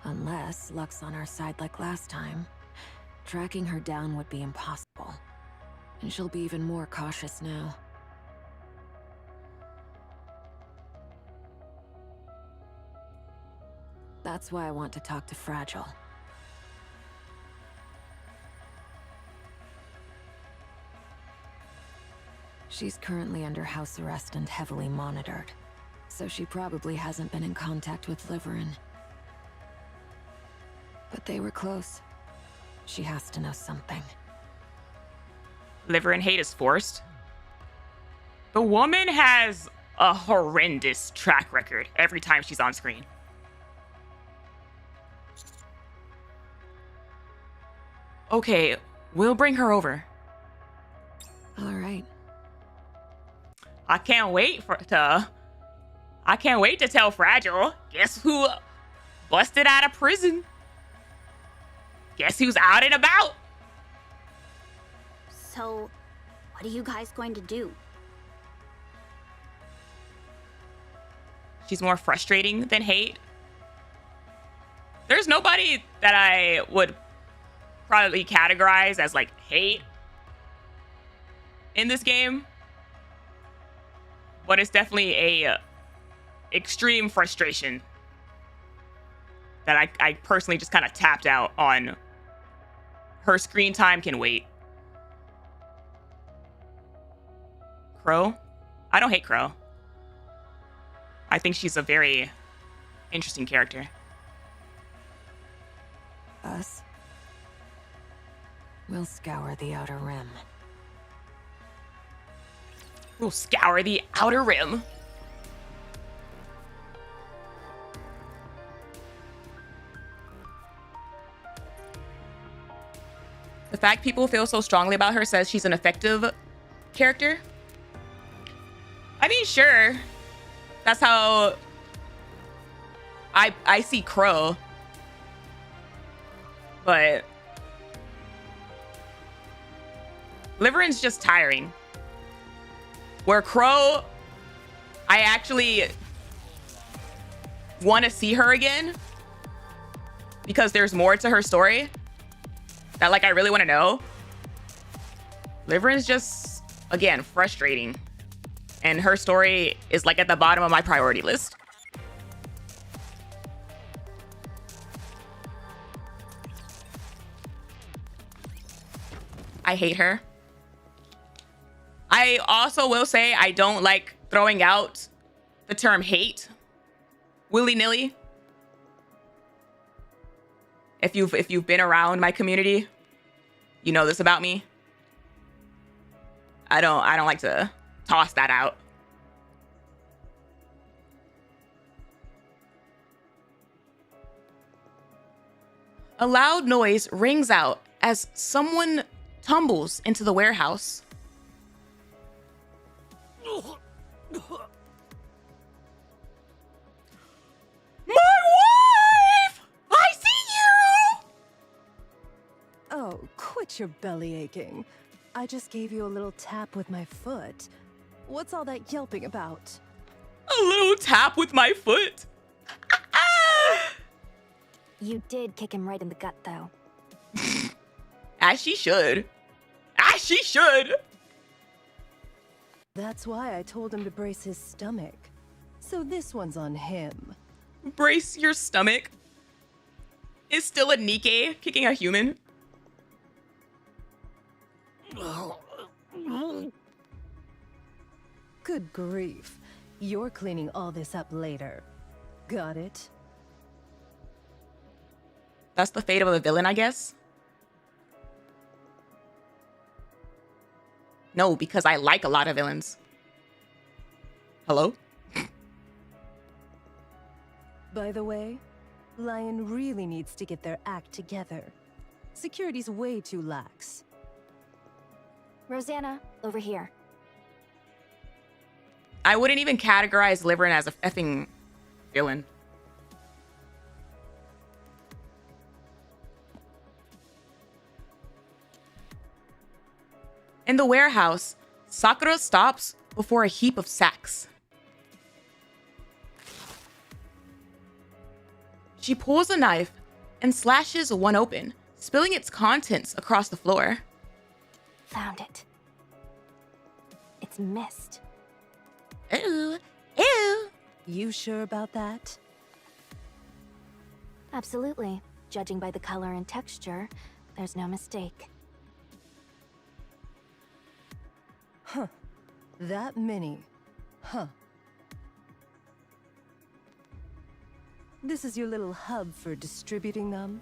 Unless luck's on our side like last time. Tracking her down would be impossible. And she'll be even more cautious now. That's why I want to talk to Fragile. She's currently under house arrest and heavily monitored, so she probably hasn't been in contact with Liverin. But they were close. She has to know something. Liverin hate is forced. The woman has a horrendous track record every time she's on screen. Okay, we'll bring her over. All right. I can't wait to tell Fragile. Guess who busted out of prison? Guess who's out and about? So, what are you guys going to do? She's more frustrating than hate. There's nobody that I would probably categorize as like hate in this game, but it's definitely a extreme frustration that I personally just kind of tapped out on. Her screen time can wait. Crow? I don't hate Crow. I think she's a very interesting character. Us? We'll scour the Outer Rim. We'll scour the Outer Rim. The fact people feel so strongly about her says she's an effective character. I mean, sure. That's how I see Crow. But Liverin's just tiring. Where Crow, I actually want to see her again because there's more to her story that like I really want to know. Liverin's just, again, frustrating. And her story is like at the bottom of my priority list. I hate her. I also will say I don't like throwing out the term hate willy-nilly. If you've been around my community, you know this about me. I don't like to toss that out. A loud noise rings out as someone tumbles into the warehouse. My wife! I see you! Oh, quit your belly aching. I just gave you a little tap with my foot. What's all that yelping about? A little tap with my foot. You did kick him right in the gut, though. As she should. As she should. That's why I told him to brace his stomach. So this one's on him. Brace your stomach. Is still a Nikke kicking a human? Good grief. You're cleaning all this up later. Got it? That's the fate of a villain, I guess. No, because I like a lot of villains. Hello? By the way, Lion really needs to get their act together. Security's way too lax. Rosanna, over here. I wouldn't even categorize Liverin as a effing villain. In the warehouse, Sakura stops before a heap of sacks. She pulls a knife and slashes one open, spilling its contents across the floor. Found it. It's mist. Ew. Ew. You sure about that? Absolutely. Judging by the color and texture, there's no mistake. Huh. That many. Huh. This is your little hub for distributing them?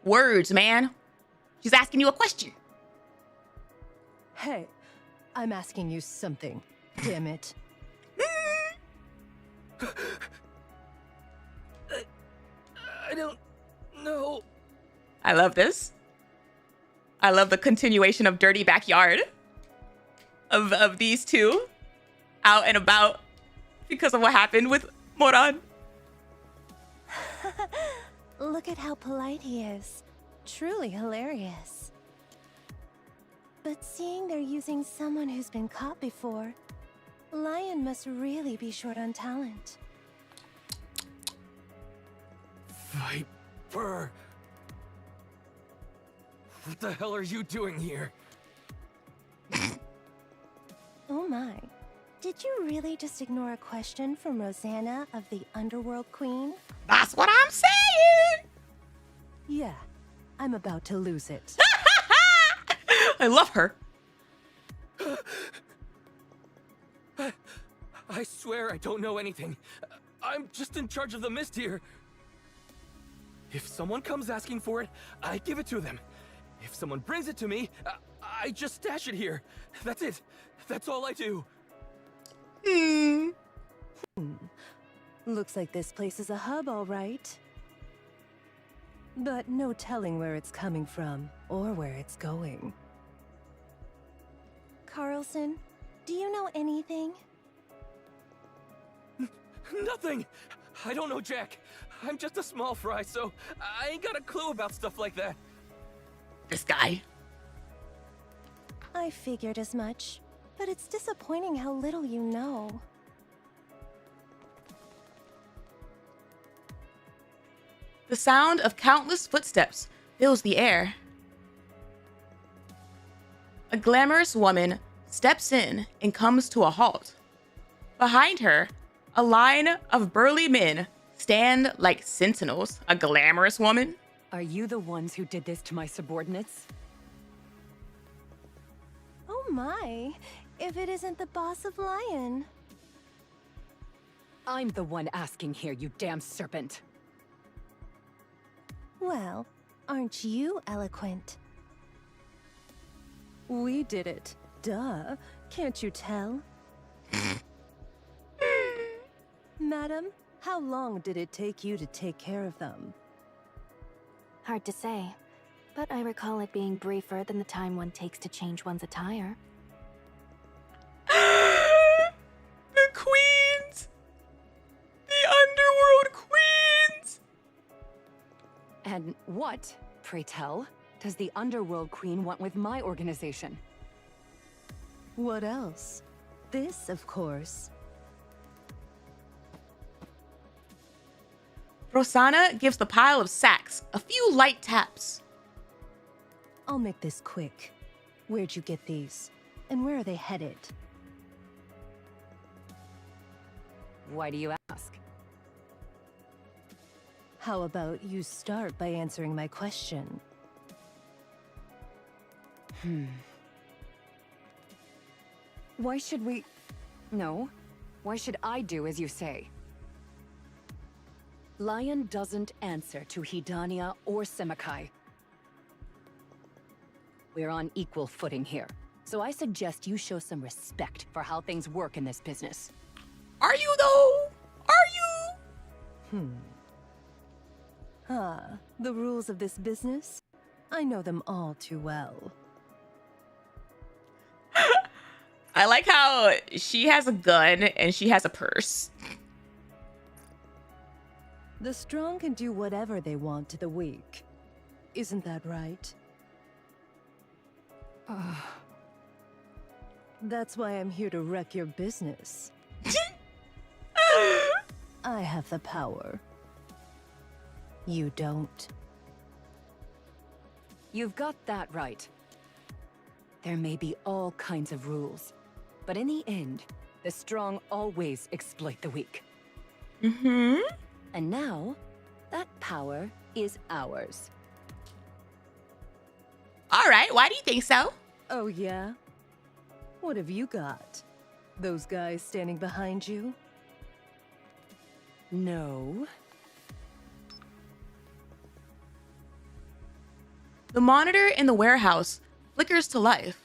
Words, man. She's asking you a question. Hey, I'm asking you something. Damn it. I don't know. I love this. I love the continuation of Dirty Backyard. Of these two. Out and about. Because of what happened with Moran. Look at how polite he is. Truly hilarious. But seeing they're using someone who's been caught before, Lion must really be short on talent. Viper! What the hell are you doing here? Oh my. Did you really just ignore a question from Rosanna of the Underworld Queen? That's what I'm saying! Yeah, I'm about to lose it. I love her. I swear I don't know anything. I'm just in charge of the mist here. If someone comes asking for it, I give it to them. If someone brings it to me, I just stash it here. That's it. That's all I do. Looks like this place is a hub, all right. But no telling where it's coming from or where it's going. Carlson, do you know anything? Nothing. I don't know Jack. I'm just a small fry, so I ain't got a clue about stuff like that. This guy. I figured as much, but it's disappointing how little you know. The sound of countless footsteps fills the air. A glamorous woman steps in and comes to a halt. Behind her, a line of burly men stand like sentinels. A glamorous woman? Are you the ones who did this to my subordinates? Oh my, if it isn't the boss of Lion. I'm the one asking here, you damn serpent. Well, aren't you eloquent? We did it. Duh. Can't you tell? Madam, how long did it take you to take care of them? Hard to say, but I recall it being briefer than the time one takes to change one's attire. The queens! The underworld queens! And what, pray tell, does the Underworld Queen want with my organization? What else? This, of course. Rosanna gives the pile of sacks a few light taps. I'll make this quick. Where'd you get these? And where are they headed? Why do you ask? How about you start by answering my question? Why should we... No. Why should I do as you say? Lion doesn't answer to Hidania or Semakai. We're on equal footing here, so I suggest you show some respect for how things work in this business. Are you, though? Are you? The rules of this business? I know them all too well. I like how she has a gun and she has a purse. The strong can do whatever they want to the weak. Isn't that right? That's why I'm here to wreck your business. I have the power. You don't. You've got that right. There may be all kinds of rules, but in the end, the strong always exploit the weak. And now, that power is ours. All right, why do you think so? Oh, yeah? What have you got? Those guys standing behind you? No. The monitor in the warehouse flickers to life.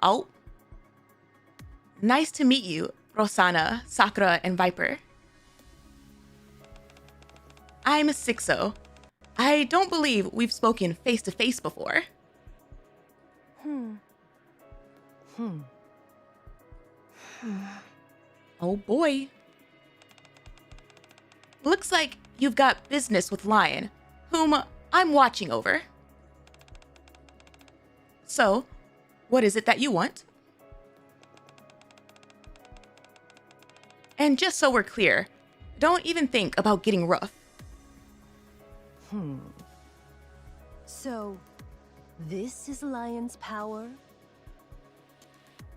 Oh. Nice to meet you, Rosanna, Sakura, and Viper. I'm Sixo. I don't believe we've spoken face to face before. Oh boy. Looks like you've got business with Lion, whom I'm watching over. So, what is it that you want? And just so we're clear, don't even think about getting rough. So, this is Lion's power?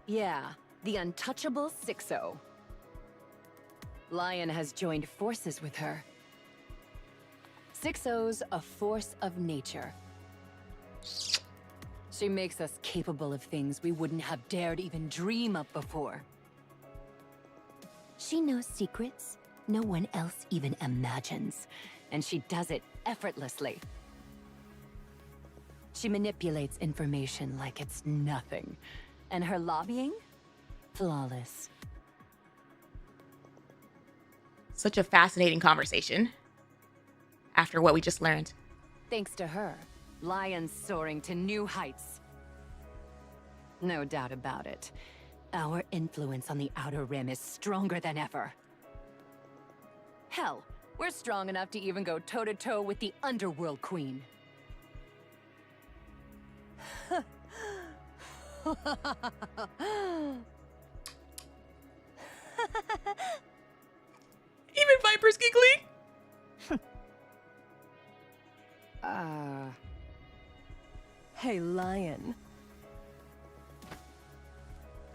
Yeah, the untouchable Sixo. Lion has joined forces with her. Sixo's a force of nature. She makes us capable of things we wouldn't have dared even dream of before. She knows secrets no one else even imagines, and she does it effortlessly. She manipulates information like it's nothing, and her lobbying? Flawless. Such a fascinating conversation. After what we just learned. Thanks to her, Lion's soaring to new heights. No doubt about it. Our influence on the Outer Rim is stronger than ever. Hell, we're strong enough to even go toe-to-toe with the Underworld Queen. Even Viper's giggling? Hey, Lion.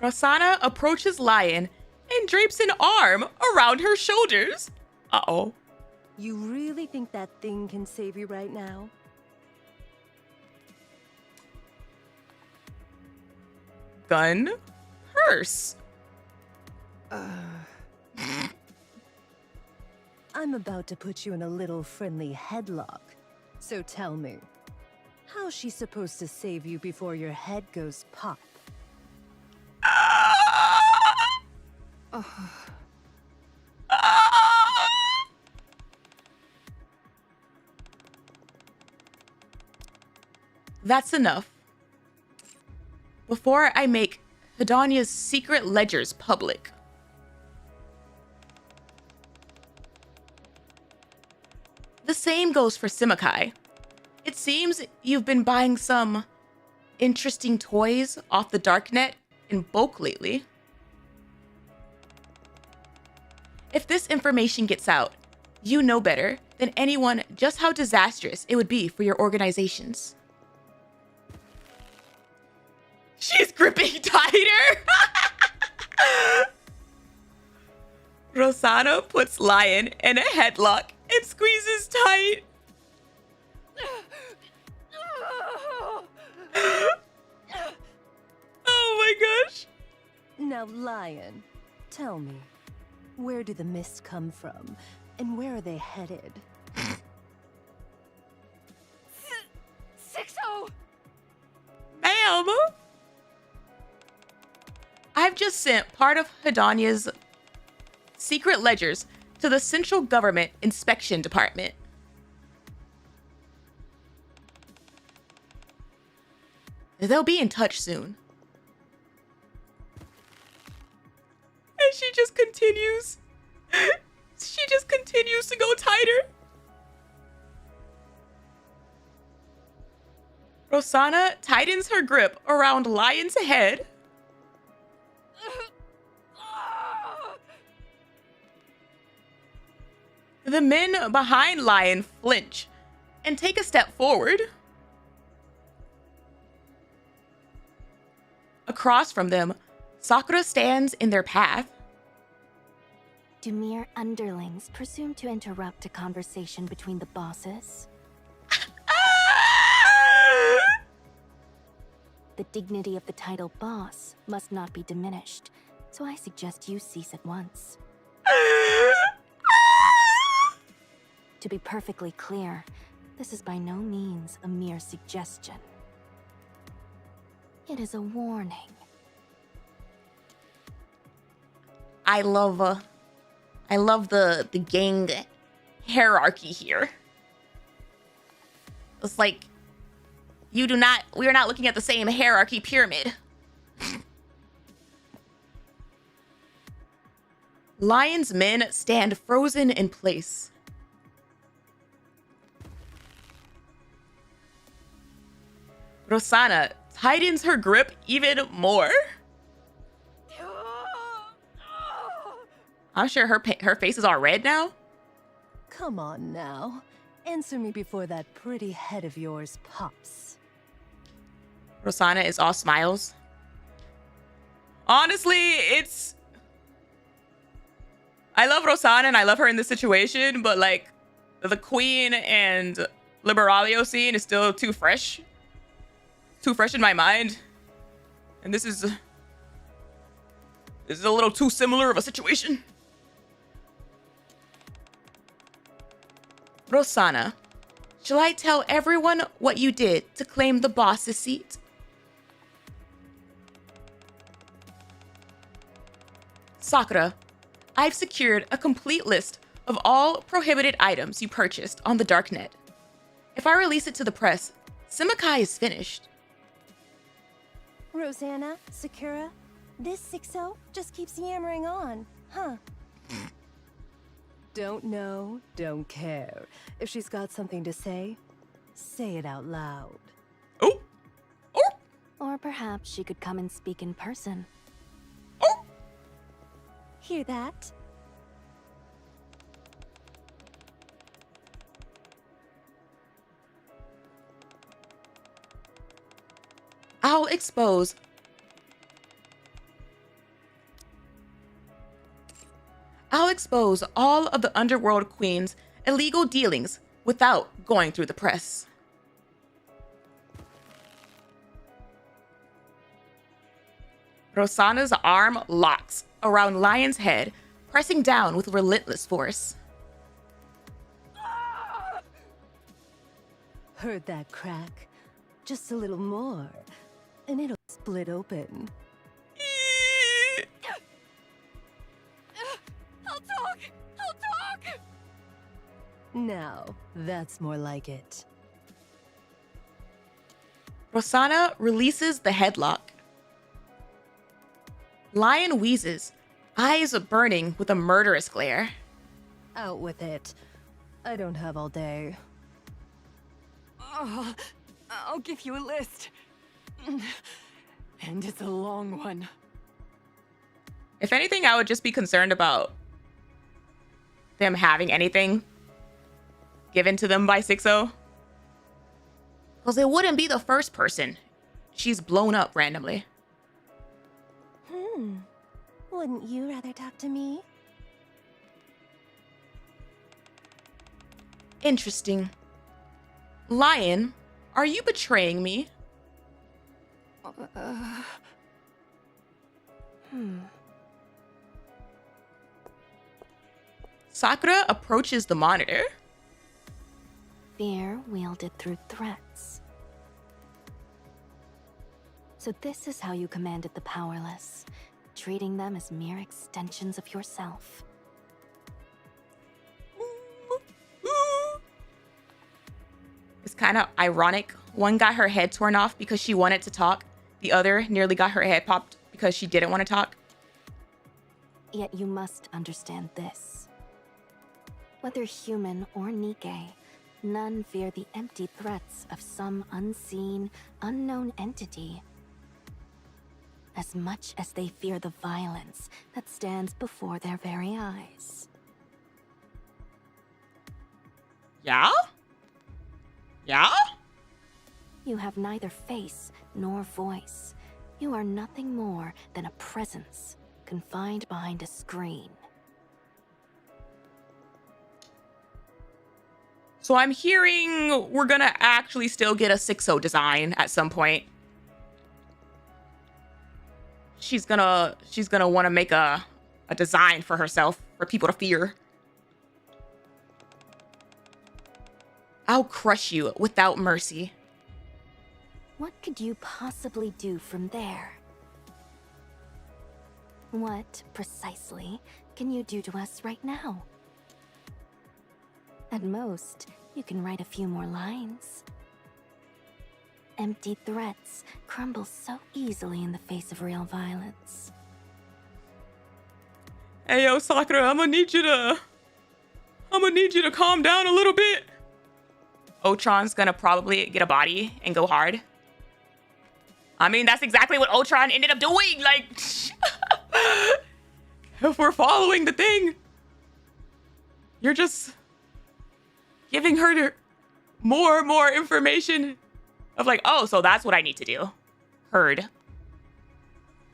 Rosanna approaches Lion and drapes an arm around her shoulders. Uh-oh. You really think that thing can save you right now? Gun? Hearse. I'm about to put you in a little friendly headlock. So tell me, how's she supposed to save you before your head goes pop? That's enough. Before I make Hidania's secret ledgers public. The same goes for Semakai. It seems you've been buying some interesting toys off the darknet in bulk lately. If this information gets out, you know better than anyone just how disastrous it would be for your organizations. She's gripping tighter. Rosanna puts Lion in a headlock and squeezes tight. Oh my gosh. Now, Lion, tell me, where do the mists come from, and where are they headed? 6-0! Ma'am! I've just sent part of Hedonia's secret ledgers to the Central Government Inspection Department. They'll be in touch soon. And she just continues. She just continues to go tighter. Rosanna tightens her grip around Lion's head. The men behind Lion flinch and take a step forward. Across from them, Sakura stands in their path. Do mere underlings presume to interrupt a conversation between the bosses? The dignity of the title boss must not be diminished, so I suggest you cease at once. To be perfectly clear, this is by no means a mere suggestion. It is a warning. I love the gang hierarchy here. It's like we are not looking at the same hierarchy pyramid. Lion's men stand frozen in place. Rosanna tightens her grip even more. I'm sure her face is all red now. Come on now. Answer me before that pretty head of yours pops. Rosanna is all smiles. Honestly, I love Rosanna and I love her in this situation, but like the Queen and Liberalio scene is still too fresh. Too fresh in my mind. And this is a little too similar of a situation. Rosanna, shall I tell everyone what you did to claim the boss's seat? Sakura, I've secured a complete list of all prohibited items you purchased on the darknet. If I release it to the press, Simikai is finished. Rosanna, Sakura, this 6-0 just keeps yammering on, huh? Don't know, don't care. If she's got something to say it out loud. Or perhaps she could come and speak in person. Hear that? I'll expose all of the Underworld Queen's illegal dealings without going through the press. Rosanna's arm locks around Lion's head, pressing down with relentless force. Heard that crack? Just a little more, and it'll split open. I'll talk! Now, that's more like it. Rosanna releases the headlock. Lion wheezes, eyes burning with a murderous glare. Out with it. I don't have all day. Oh, I'll give you a list. And it's a long one. If anything, I would just be concerned about them having anything given to them by 6-0. Because it wouldn't be the first person she's blown up randomly. Wouldn't you rather talk to me? Interesting. Lion, are you betraying me? Sakura approaches the monitor. Fear wielded through threats. So this is how you commanded the powerless, treating them as mere extensions of yourself. It's kind of ironic. One got her head torn off because she wanted to talk. The other nearly got her head popped because she didn't want to talk. Yet you must understand this. Whether human or Nikke, none fear the empty threats of some unseen, unknown entity as much as they fear the violence that stands before their very eyes. Yeah? Yeah? You have neither face nor voice. You are nothing more than a presence confined behind a screen. So I'm hearing we're gonna actually still get a 6-0 design at some point. She's gonna want to make a design for herself for people to fear. I'll crush you without mercy. What could you possibly do from there? What, precisely, can you do to us right now? At most, you can write a few more lines. Empty threats crumble so easily in the face of real violence. Hey, yo, Sakura, I'm gonna need you to calm down a little bit. Ultron's gonna probably get a body and go hard. I mean, that's exactly what Ultron ended up doing. Like, if we're following the thing, you're just giving her more information of like, oh, so that's what I need to do. Heard.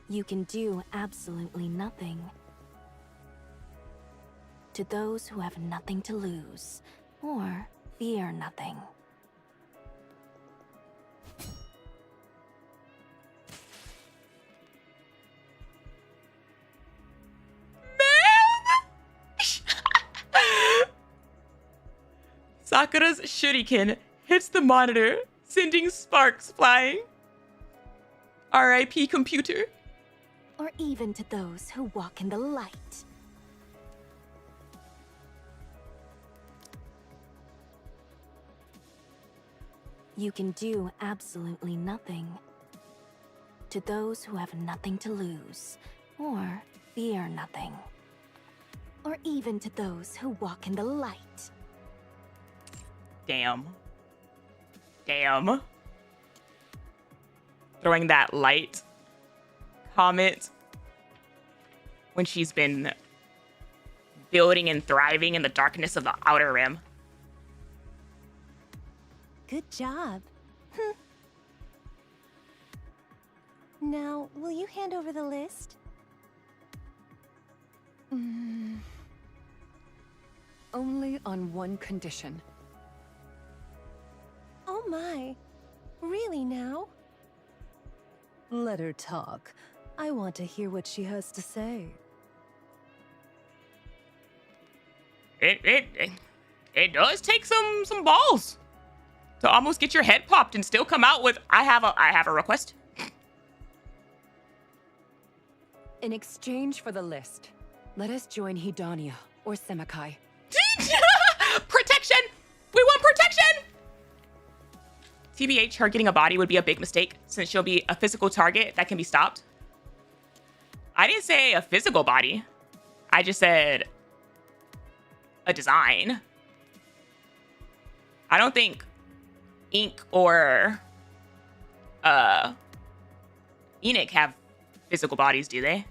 You can do absolutely nothing. To those who have nothing to lose, or fear nothing. Sakura's shuriken hits the monitor, sending sparks flying. R.I.P. computer. Or even to those who walk in the light. You can do absolutely nothing. To those who have nothing to lose, or fear nothing. Or even to those who walk in the light. Damn. Damn. Throwing that light comment when she's been building and thriving in the darkness of the Outer Rim. Good job. Now, will you hand over the list? Only on one condition. Oh my. Really now? Let her talk. I want to hear what she has to say. It does take some balls to almost get your head popped and still come out with I have a request. In exchange for the list, let us join Hidania or Semakai. Protection! We want protection! TBH, her getting a body would be a big mistake since she'll be a physical target that can be stopped. I didn't say a physical body. I just said a design. I don't think ink or Enoch have physical bodies, do they?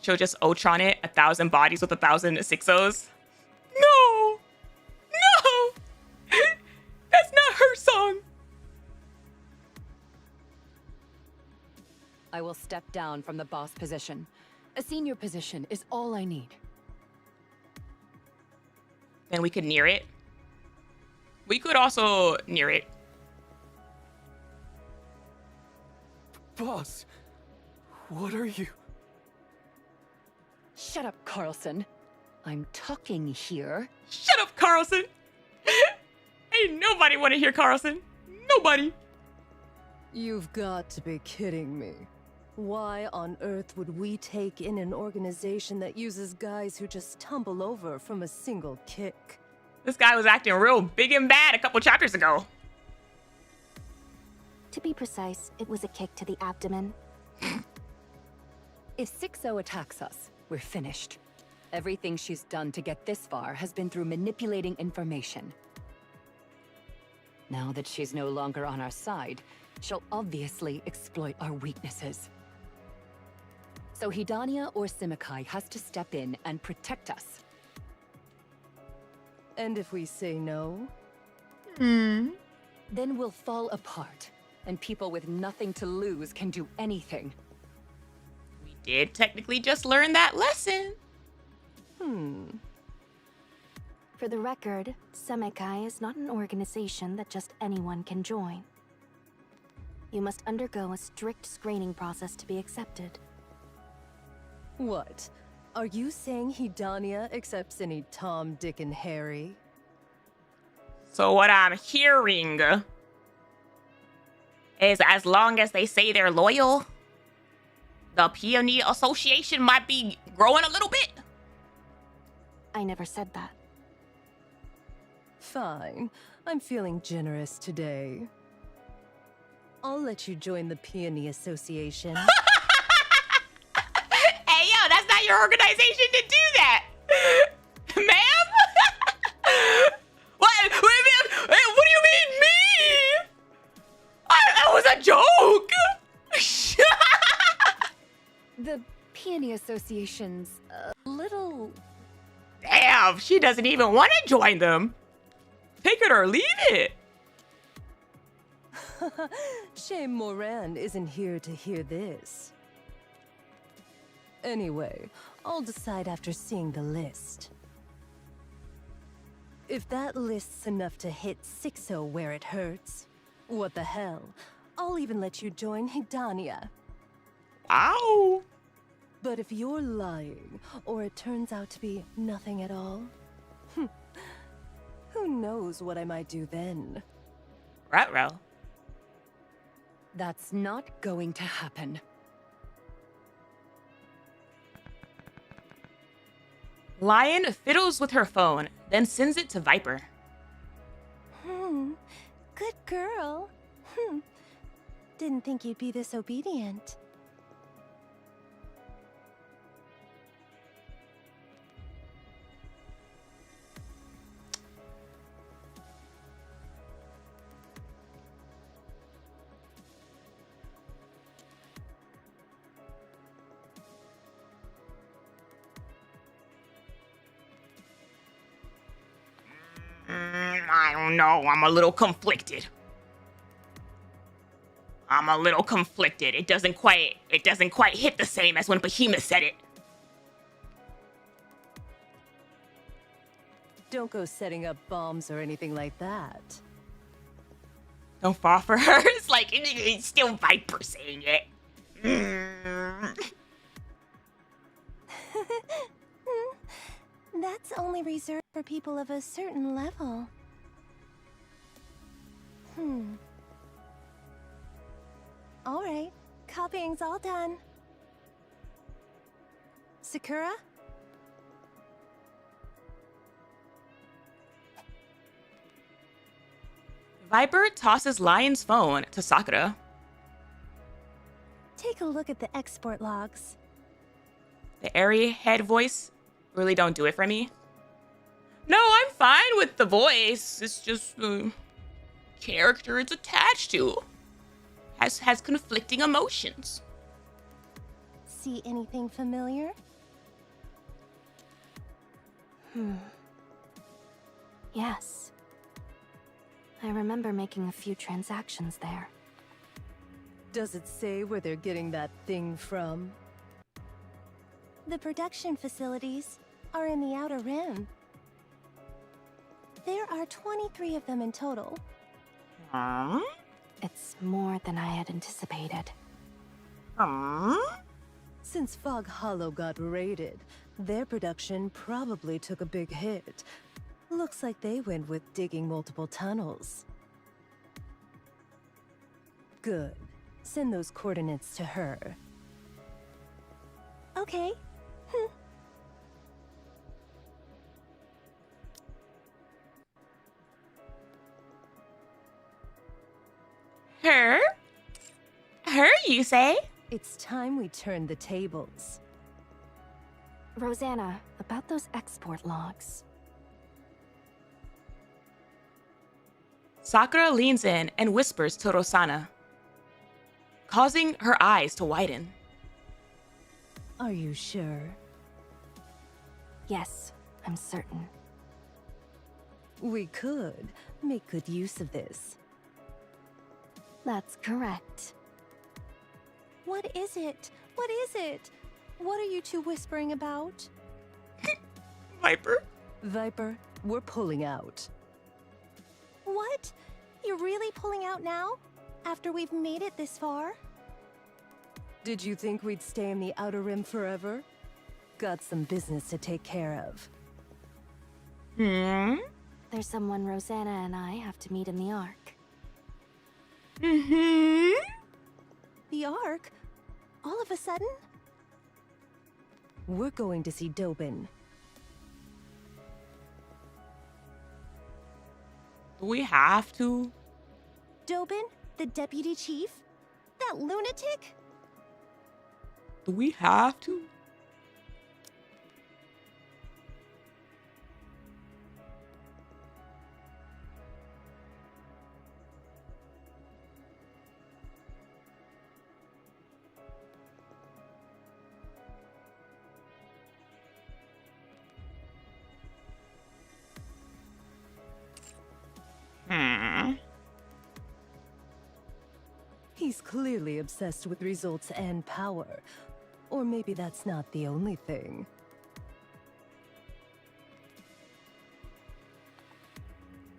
She'll just Ultron it 1,000 bodies with 1,000 6-0s. No! No! That's not her song. I will step down from the boss position. A senior position is all I need. Then we could near it. We could also near it. Boss, what are you? Shut up, Carlson. I'm talking here. Shut up, Carlson. Ain't nobody want to hear Carlson. Nobody. You've got to be kidding me. Why on earth would we take in an organization that uses guys who just tumble over from a single kick? This guy was acting real big and bad a couple chapters ago. To be precise, it was a kick to the abdomen. If 6-0 attacks us, we're finished. Everything she's done to get this far has been through manipulating information. Now that she's no longer on our side, she'll obviously exploit our weaknesses. So Hidania or Simikai has to step in and protect us. And if we say no? Then we'll fall apart, and people with nothing to lose can do anything. We did technically just learn that lesson. For the record, Semikai is not an organization that just anyone can join. You must undergo a strict screening process to be accepted. What? Are you saying Hidania accepts any Tom, Dick, and Harry? So what I'm hearing is as long as they say they're loyal, the Peony Association might be growing a little bit. I never said that. Fine. I'm feeling generous today. I'll let you join the Peony Association. Hey, yo, that's not your organization to do that. Ma'am? What? What do you mean, me? That was a joke. The Peony Association's a little... Damn, she doesn't even want to join them. Take it or leave it. Shame Moran isn't here to hear this. Anyway, I'll decide after seeing the list. If that list's enough to hit 6-0 where it hurts, what the hell? I'll even let you join Hidania. Ow! But if you're lying, or it turns out to be nothing at all, who knows what I might do then? Ruh-roh. That's not going to happen. Lion fiddles with her phone, then sends it to Viper. Good girl. Didn't think you'd be this obedient. I don't know. I'm a little conflicted. It doesn't quite hit the same as when Behemoth said it. Don't go setting up bombs or anything like that. Don't fall for her. It's like, it's still Viper saying it. That's only reserved for people of a certain level. Alright, copying's all done. Sakura? Viper tosses Lion's phone to Sakura. Take a look at the export logs. The airy head voice really don't do it for me. No, I'm fine with the voice. It's just the character it's attached to. has conflicting emotions. See anything familiar? Yes. I remember making a few transactions there. Does it say where they're getting that thing from? The production facilities are in the Outer Rim. There are 23 of them in total. It's more than I had anticipated. Since Fog Hollow got raided, their production probably took a big hit. Looks like they went with digging multiple tunnels. Good. Send those coordinates to her. Okay. Her? Her, you say? It's time we turn the tables. Rosanna, about those export logs. Sakura leans in and whispers to Rosanna, causing her eyes to widen. Are you sure? Yes, I'm certain. We could make good use of this. That's correct. What is it? What is it? What are you two whispering about? Viper? Viper, we're pulling out. What? You're really pulling out now? After we've made it this far? Did you think we'd stay in the Outer Rim forever? Got some business to take care of. There's someone Rosanna and I have to meet in the Ark. The Ark? All of a sudden? We're going to see Dobin. Do we have to? Dobin? The deputy chief? That lunatic? Do we have to? He's clearly obsessed with results and power. Or maybe that's not the only thing.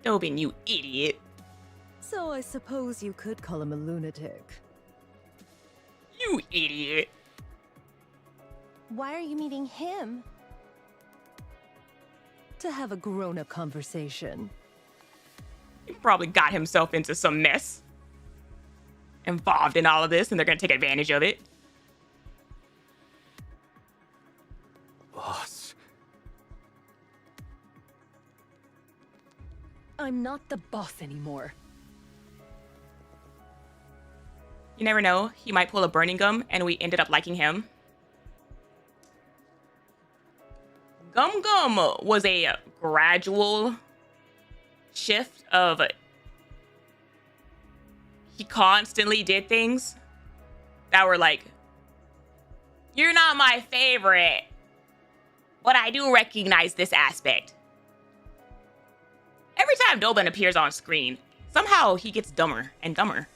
Dobin, you idiot. So I suppose you could call him a lunatic. You idiot. Why are you meeting him? To have a grown-up conversation. He probably got himself into some mess. Involved in all of this, and they're gonna take advantage of it. Boss. I'm not the boss anymore. You never know, he might pull a burning gum, and we ended up liking him. Gum Gum was a gradual shift of... He constantly did things that were like, you're not my favorite, but I do recognize this aspect. Every time Dobin appears on screen, somehow he gets dumber and dumber.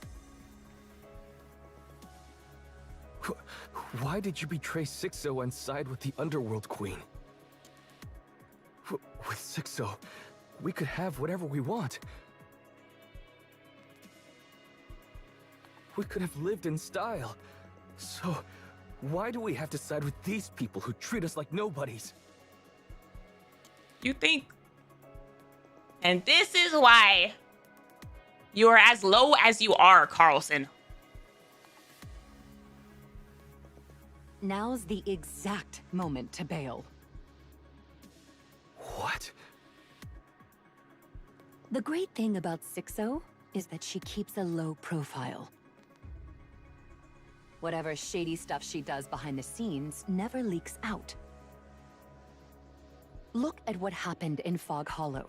Why did you betray Sixo and side with the Underworld Queen? With Sixo, we could have whatever we want. We could have lived in style. So, why do we have to side with these people who treat us like nobodies? You think... And this is why you are as low as you are, Carlson. Now's the exact moment to bail. What? The great thing about Sixo is that she keeps a low profile. Whatever shady stuff she does behind the scenes never leaks out. Look at what happened in Fog Hollow.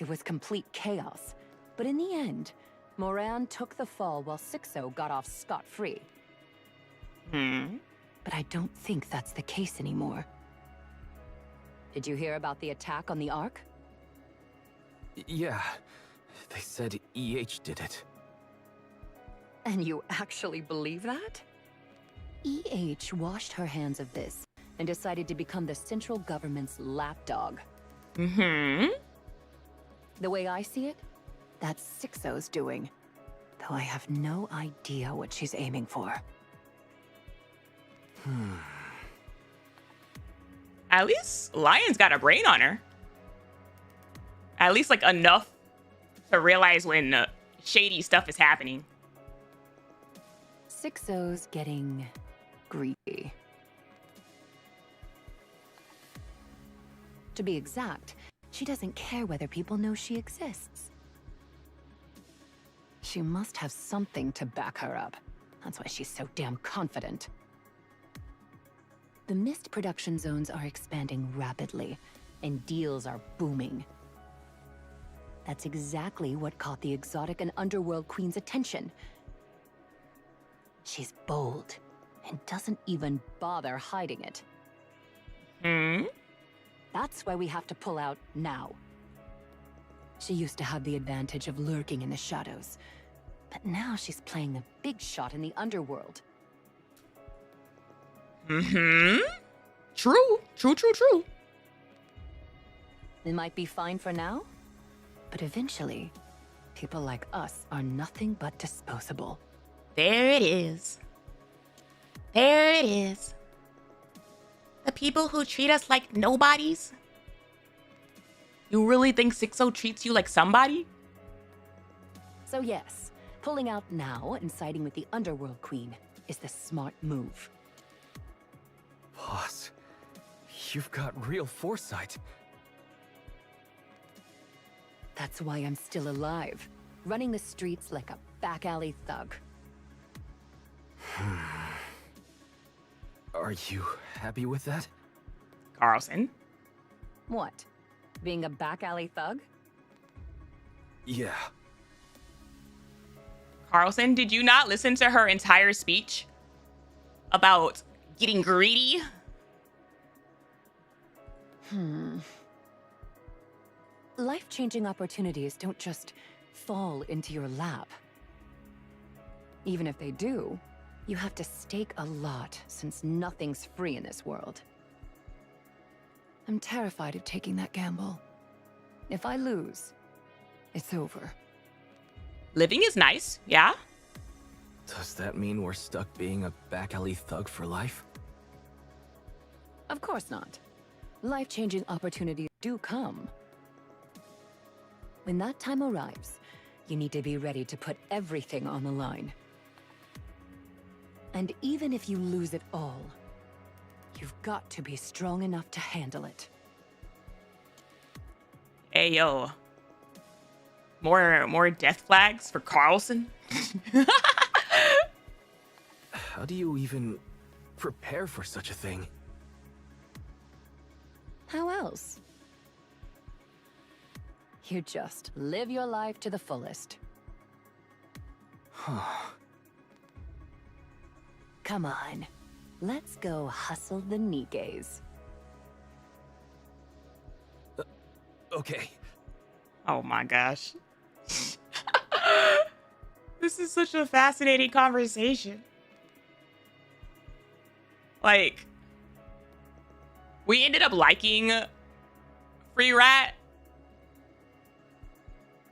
It was complete chaos, but in the end, Moran took the fall while Sixo got off scot-free. But I don't think that's the case anymore. Did you hear about the attack on the Ark? Yeah, they said EH did it. And you actually believe that? EH washed her hands of this and decided to become the central government's lapdog. Mm-hmm. The way I see it, that's Sixo's doing. Though I have no idea what she's aiming for. At least Lion's got a brain on her. At least, like, enough to realize when shady stuff is happening. Sixo's getting greedy. To be exact, she doesn't care whether people know she exists. She must have something to back her up. That's why she's so damn confident. The Mist production zones are expanding rapidly, and deals are booming. That's exactly what caught the exotic and underworld queen's attention. She's bold, and doesn't even bother hiding it. That's why we have to pull out now. She used to have the advantage of lurking in the shadows, but now she's playing a big shot in the underworld. True. It might be fine for now, but eventually, people like us are nothing but disposable. There it is. There it is. The people who treat us like nobodies? You really think Sixo treats you like somebody? So yes, pulling out now and siding with the underworld queen is the smart move. Boss, you've got real foresight. That's why I'm still alive, running the streets like a back alley thug. Are you happy with that? Carlson? What? Being a back alley thug? Yeah. Carlson, did you not listen to her entire speech about getting greedy? Life-changing opportunities don't just fall into your lap. Even if they do, you have to stake a lot, since nothing's free in this world. I'm terrified of taking that gamble. If I lose, it's over. Living is nice, yeah? Does that mean we're stuck being a back alley thug for life? Of course not. Life-changing opportunities do come. When that time arrives, you need to be ready to put everything on the line. And even if you lose it all, you've got to be strong enough to handle it. Hey, yo. More death flags for Carlson? How do you even prepare for such a thing? How else? You just live your life to the fullest. Come on, let's go hustle the Nikkes. Okay. Oh my gosh. This is such a fascinating conversation. Like, we ended up liking Free Rat,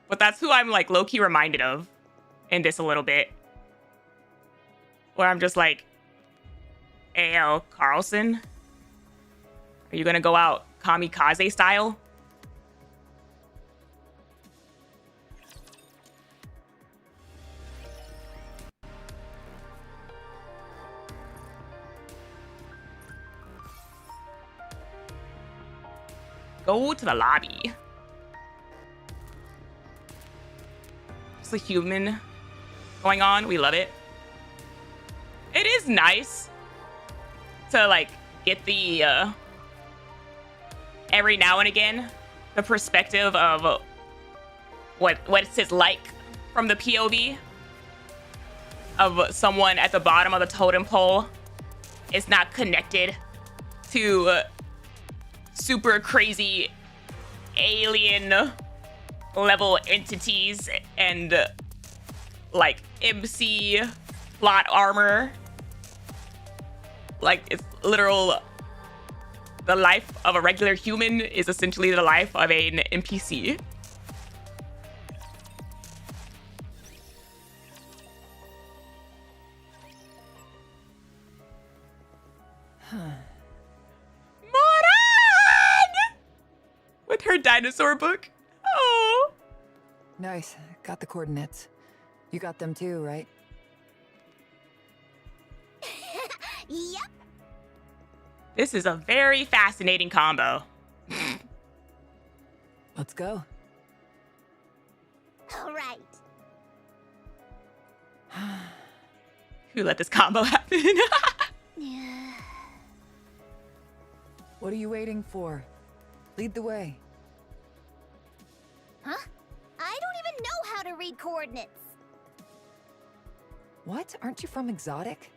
but that's who I'm like low-key reminded of in this a little bit. Where I'm just like, hey, yo, Carlson, are you gonna go out kamikaze style? Go to the lobby. It's a human going on. We love it. It is nice to like get the every now and again the perspective of what it's like from the POV of someone at the bottom of the totem pole is not connected to super crazy alien level entities and like MC plot armor. Like, it's literal. The life of a regular human is essentially the life of an NPC. Moran! With her dinosaur book. Oh. Nice. Got the coordinates. You got them too, right? Yep. This is a very fascinating combo. Let's go. All right. Who let this combo happen? What are you waiting for? Lead the way. Huh? I don't even know how to read coordinates. What? Aren't you from Exotic?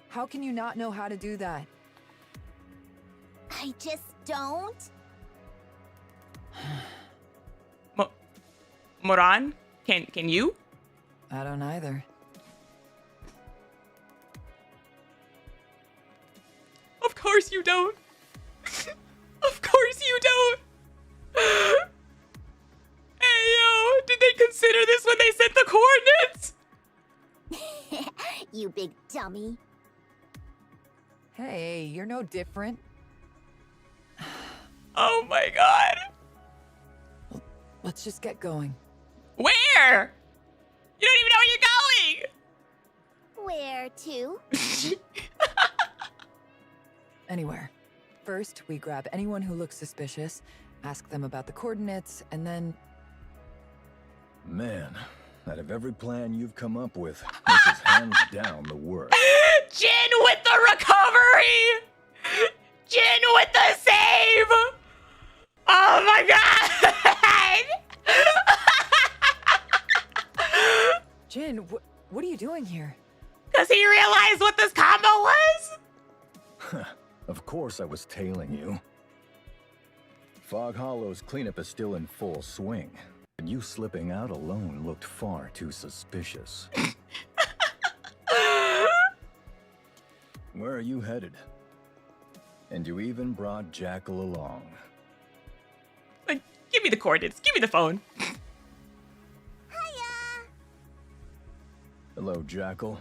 How can you not know how to do that? I just don't. Moran, can you? I don't either. Of course you don't. Of course you don't. Hey, yo, did they consider this when they sent the coordinates? You big dummy. Hey, you're no different. Oh my god. Let's just get going. Where? You don't even know where you're going. Where to? Anywhere. First, we grab anyone who looks suspicious, ask them about the coordinates, and then... Man, out of every plan you've come up with, this is hands down the worst. Jin with the recovery! Jin with the save! Oh my god! Jin, what are you doing here? Does he realize what this combo was? Of course I was tailing you. Fog Hollow's cleanup is still in full swing, and you slipping out alone looked far too suspicious. Where are you headed? And you even brought Jackal along. Like, give me the coordinates. Give me the phone. Hiya. Hello, Jackal.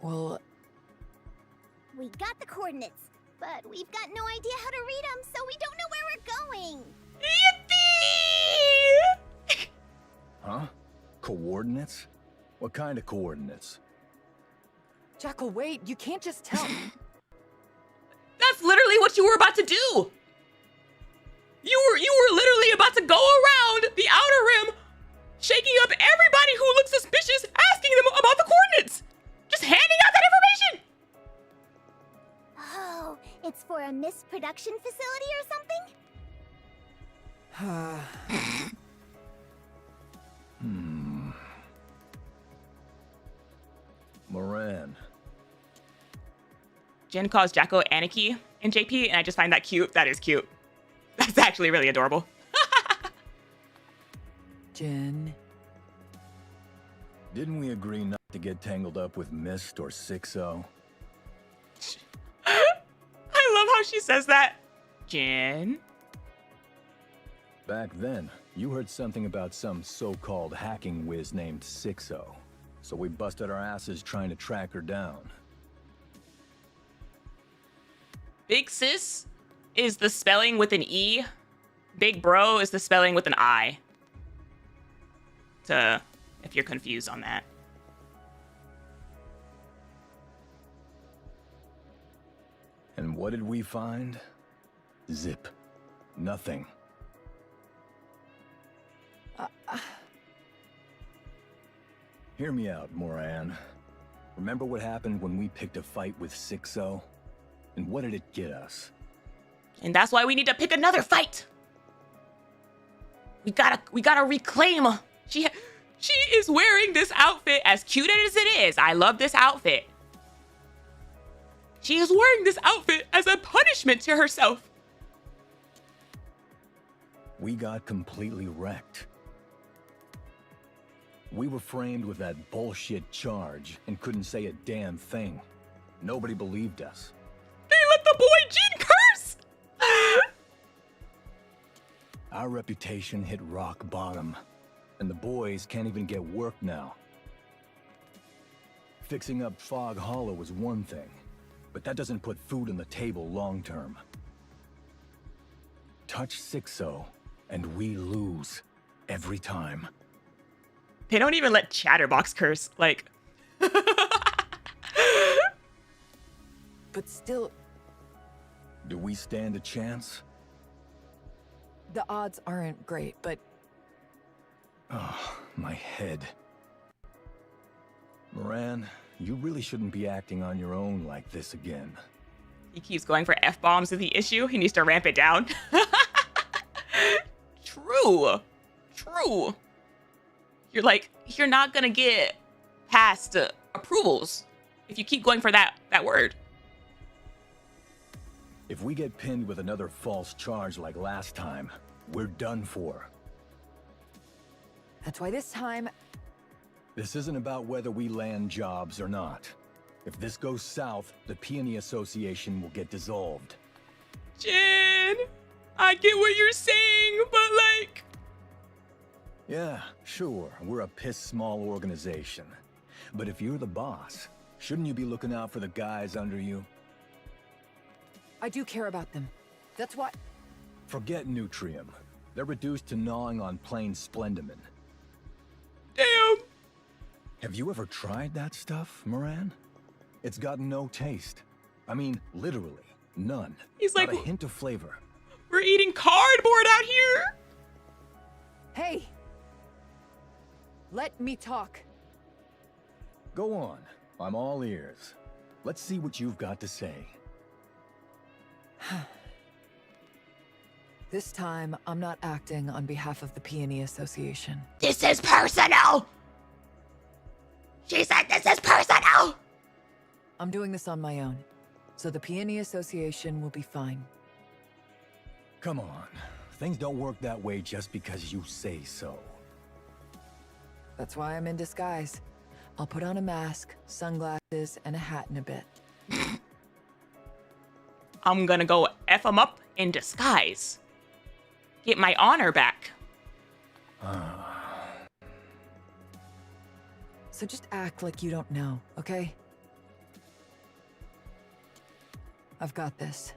Well... We got the coordinates, but we've got no idea how to read them, so we don't know where we're going. Yippee! Huh? Coordinates? What kind of coordinates? Jackal, wait, you can't just tell. That's literally what you were about to do. You were literally about to go around the outer rim, shaking up everybody who looks suspicious, asking them about the coordinates. Just handing out that information. Oh, it's for a misproduction facility or something? Moran. Jin calls Jacko Aniki in JP, and I just find that cute. That is cute. That's actually really adorable. Jin. Didn't we agree not to get tangled up with Mist or 6-0? I love how she says that. Jin. Back then, you heard something about some so-called hacking whiz named 6-0. So we busted our asses trying to track her down. Big sis is the spelling with an E. Big bro is the spelling with an I. If you're confused on that. And what did we find? Zip. Nothing. Hear me out, Moran. Remember what happened when we picked a fight with 6-0? And what did it get us? And that's why we need to pick another fight. We gotta reclaim her. She is wearing this outfit as cute as it is. I love this outfit. She is wearing this outfit as a punishment to herself. We got completely wrecked. We were framed with that bullshit charge and couldn't say a damn thing. Nobody believed us. They let the boy Jin curse! Our reputation hit rock bottom, and the boys can't even get work now. Fixing up Fog Hollow is one thing, but that doesn't put food on the table long term. Touch Sixo, and we lose every time. They don't even let Chatterbox curse, like... But still... Do we stand a chance? The odds aren't great, but... Oh, my head. Moran, you really shouldn't be acting on your own like this again. He keeps going for F-bombs with the issue. He needs to ramp it down. True. True. You're not gonna get past approvals if you keep going for that word. If we get pinned with another false charge like last time, we're done for. That's why this time... This isn't about whether we land jobs or not. If this goes south, the Peony Association will get dissolved. Jin, I get what you're saying, but like... Yeah, sure, we're a piss-small organization. But if you're the boss, shouldn't you be looking out for the guys under you? I do care about them. That's why... Forget Nutrium. They're reduced to gnawing on plain Splendimin. Damn! Have you ever tried that stuff, Moran? It's got no taste. I mean, literally, none. He's like... Not a hint of flavor. We're eating cardboard out here? Hey! Let me talk. Go on. I'm all ears. Let's see what you've got to say. This time, I'm not acting on behalf of the Peony Association. This is personal! She said this is personal! I'm doing this on my own, so the Peony Association will be fine. Come on. Things don't work that way just because you say so. That's why I'm in disguise. I'll put on a mask, sunglasses, and a hat in a bit. I'm gonna go F him up in disguise. Get my honor back. So just act like you don't know, okay? I've got this.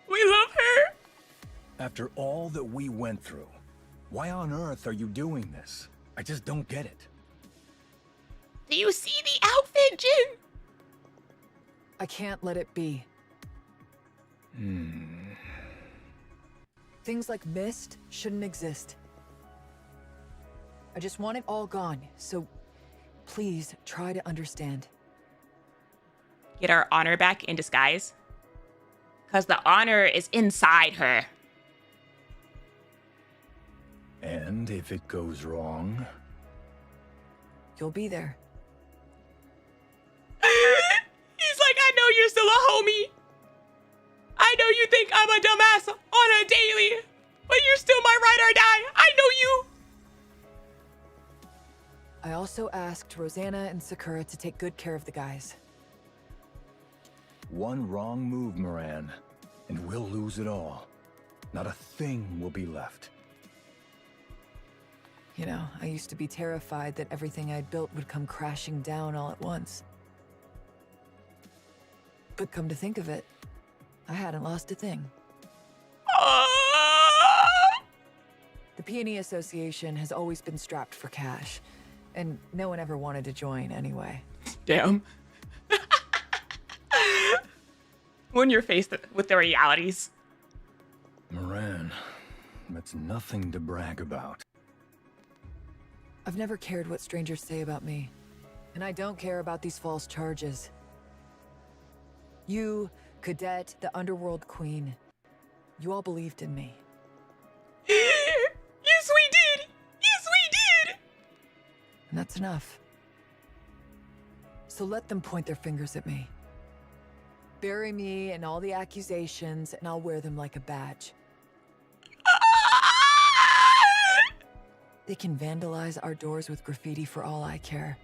We love her. After all that we went through, why on earth are you doing this? I just don't get it. Do you see the outfit, Jin? I can't let it be. Things like mist shouldn't exist. I just want it all gone, so please try to understand. Get our honor back in disguise? Because the honor is inside her. And if it goes wrong? You'll be there. He's like, I know you're still a homie. I know you think I'm a dumbass on a daily, but you're still my ride or die. I know you. I also asked Rosanna and Sakura to take good care of the guys. One wrong move, Moran, and we'll lose it all. Not a thing will be left. You know, I used to be terrified that everything I'd built would come crashing down all at once. But come to think of it, I hadn't lost a thing. The Peony Association has always been strapped for cash, and no one ever wanted to join anyway. Damn. When you're faced with the realities. Moran, that's nothing to brag about. I've never cared what strangers say about me, and I don't care about these false charges. You Cadet, the underworld queen. You all believed in me. Yes, we did! Yes, we did! And that's enough. So let them point their fingers at me. Bury me in all the accusations, and I'll wear them like a badge. They can vandalize our doors with graffiti for all I care.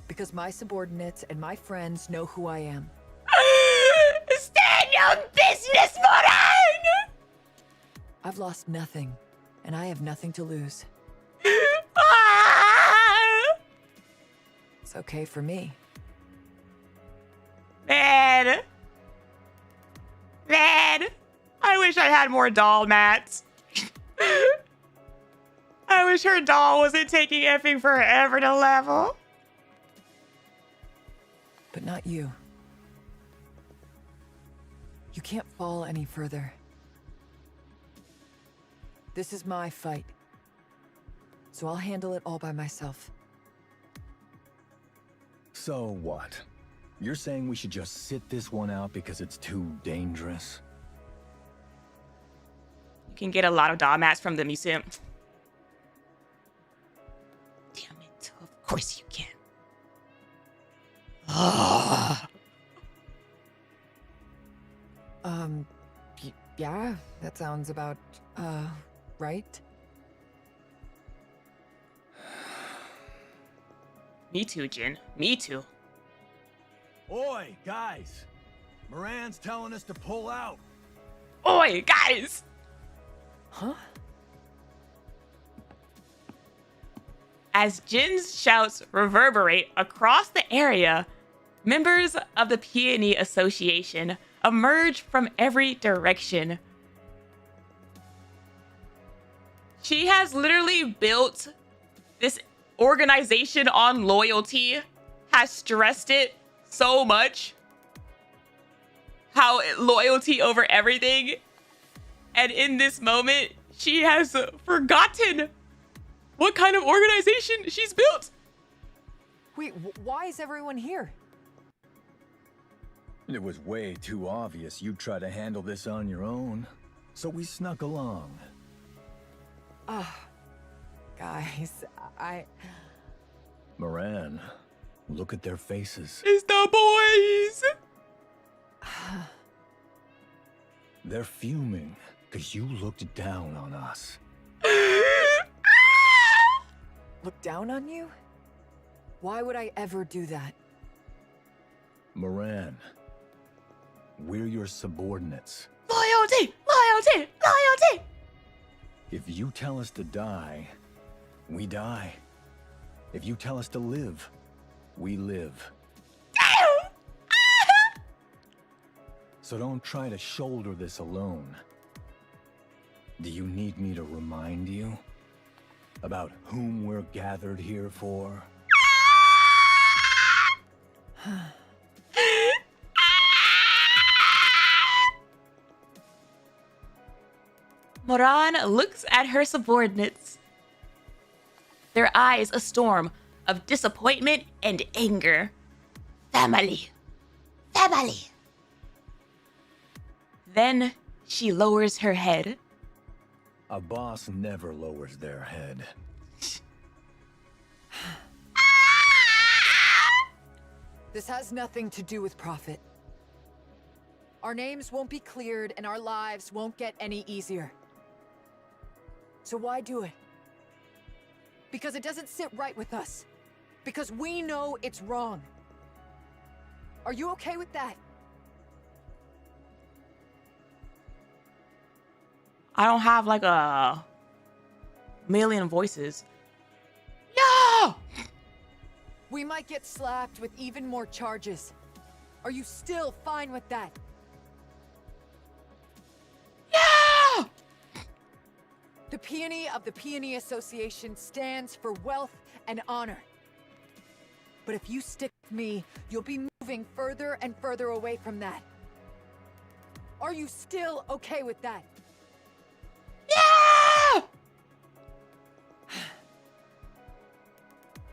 Because my subordinates and my friends know who I am. Stand your business, Moran! I've lost nothing, and I have nothing to lose. It's okay for me. Man, I wish I had more doll mats. I wish her doll wasn't taking effing forever to level. But not you. You can't fall any further. This is my fight. So I'll handle it all by myself. So what? You're saying we should just sit this one out because it's too dangerous? You can get a lot of doll mats from the museum. Damn it. Of course you can. Yeah, that sounds about, right? Me too, Jin. Me too. Oi, guys! Moran's telling us to pull out. Oi, guys! Huh? As Jin's shouts reverberate across the area, members of the Peony Association emerge from every direction. She has literally built this organization on loyalty, has stressed it so much. How loyalty over everything. And in this moment, she has forgotten what kind of organization she's built. Wait, why is everyone here? It was way too obvious you'd try to handle this on your own, so we snuck along. Guys, Moran, look at their faces. It's the boys! They're fuming because you looked down on us. Look down on you? Why would I ever do that? Moran, we're your subordinates. Loyalty! Loyalty! Loyalty! If you tell us to die, we die. If you tell us to live, we live. Damn! So don't try to shoulder this alone. Do you need me to remind you about whom we're gathered here for? Moran looks at her subordinates. Their eyes a storm of disappointment and anger. Family. Family. Then she lowers her head. A boss never lowers their head. This has nothing to do with profit. Our names won't be cleared and our lives won't get any easier. So why do it? Because it doesn't sit right with us. Because we know it's wrong. Are you okay with that? I don't have like a million voices. Yeah! We might get slapped with even more charges. Are you still fine with that? Yeah! The Peony of the Peony Association stands for wealth and honor. But if you stick with me, you'll be moving further and further away from that. Are you still okay with that? Yeah!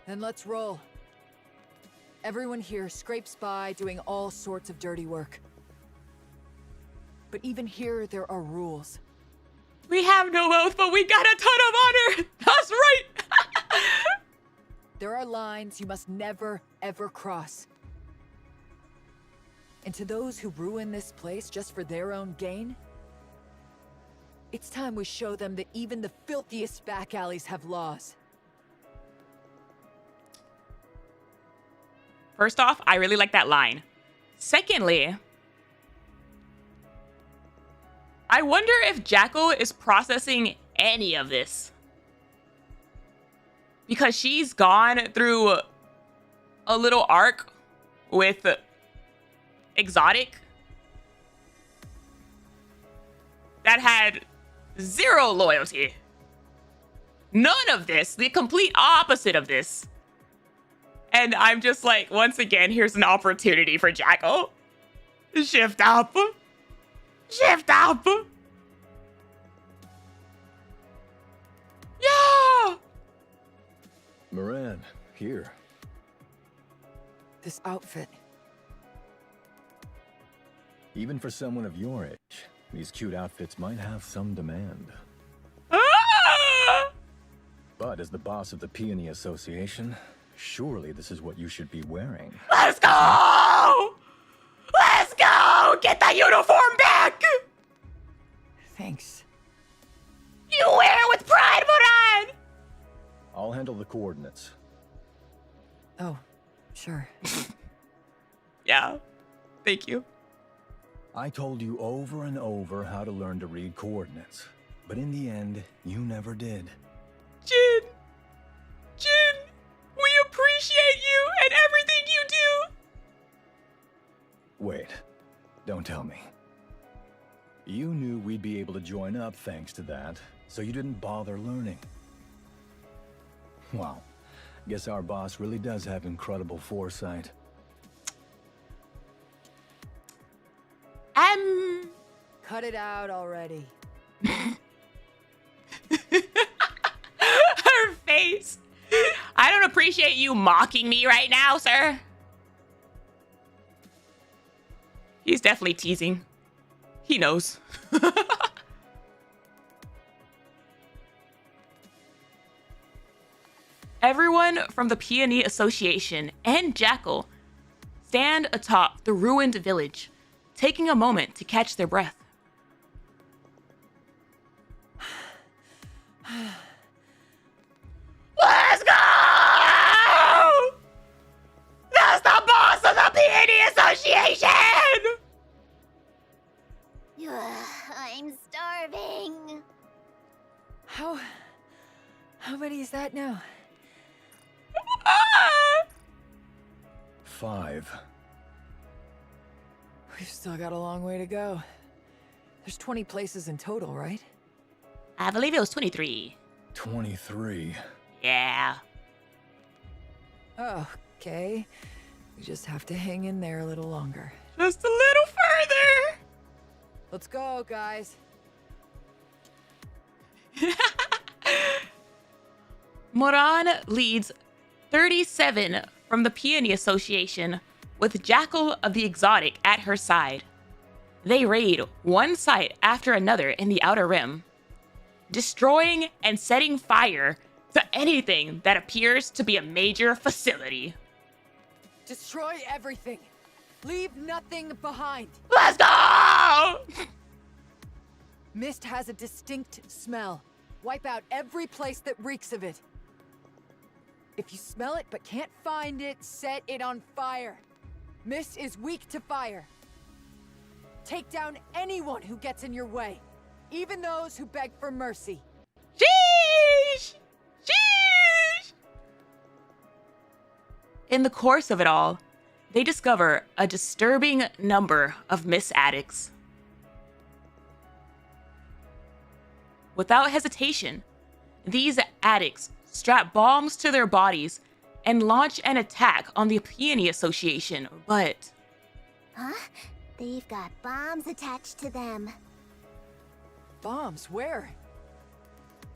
Then let's roll. Everyone here scrapes by doing all sorts of dirty work. But even here, there are rules. We have no oath, but we got a ton of honor. That's right. There are lines you must never, ever cross. And to those who ruin this place just for their own gain, it's time we show them that even the filthiest back alleys have laws. First off, I really like that line. Secondly, I wonder if Jackal is processing any of this. Because she's gone through a little arc with Exotic that had zero loyalty. None of this, the complete opposite of this. And I'm just like, once again, here's an opportunity for Jackal. Shift up. Shift up. Yeah. Moran, here. This outfit. Even for someone of your age, these cute outfits might have some demand. But as the boss of the Peony Association, surely this is what you should be wearing. Let's go! Let's go! Get that uniform back! Thanks. You wear it with pride, Moran! I'll handle the coordinates. Oh, sure. Yeah, thank you. I told you over and over how to learn to read coordinates, but in the end, you never did. Jin! Jin! We appreciate you and everything you do! Wait, don't tell me. You knew we'd be able to join up thanks to that, so you didn't bother learning. Wow, guess our boss really does have incredible foresight. Cut it out already. Her face. I don't appreciate you mocking me right now, sir. He's definitely teasing. He knows. Everyone from the Peony Association and Jackal stand atop the ruined village, taking a moment to catch their breath. Let's go! That's the boss of the Peony Association! I'm starving. How many is that now? 5. We've still got a long way to go. There's 20 places in total, right? I believe it was 23. 23. Yeah. Okay. We just have to hang in there a little longer. Just a little further. Let's go, guys. Moran leads 37 from the Peony Association with Jackal of the Exotic at her side. They raid one site after another in the Outer Rim, destroying and setting fire to anything that appears to be a major facility. Destroy everything. Leave nothing behind. Let's go! Mist has a distinct smell. Wipe out every place that reeks of it. If you smell it but can't find it, set it on fire. Mist is weak to fire. Take down anyone who gets in your way, even those who beg for mercy. Sheesh! Sheesh! In the course of it all, they discover a disturbing number of Mist addicts. Without hesitation, these addicts strap bombs to their bodies and launch an attack on the Peony Association, but... Huh? They've got bombs attached to them. Bombs? Where?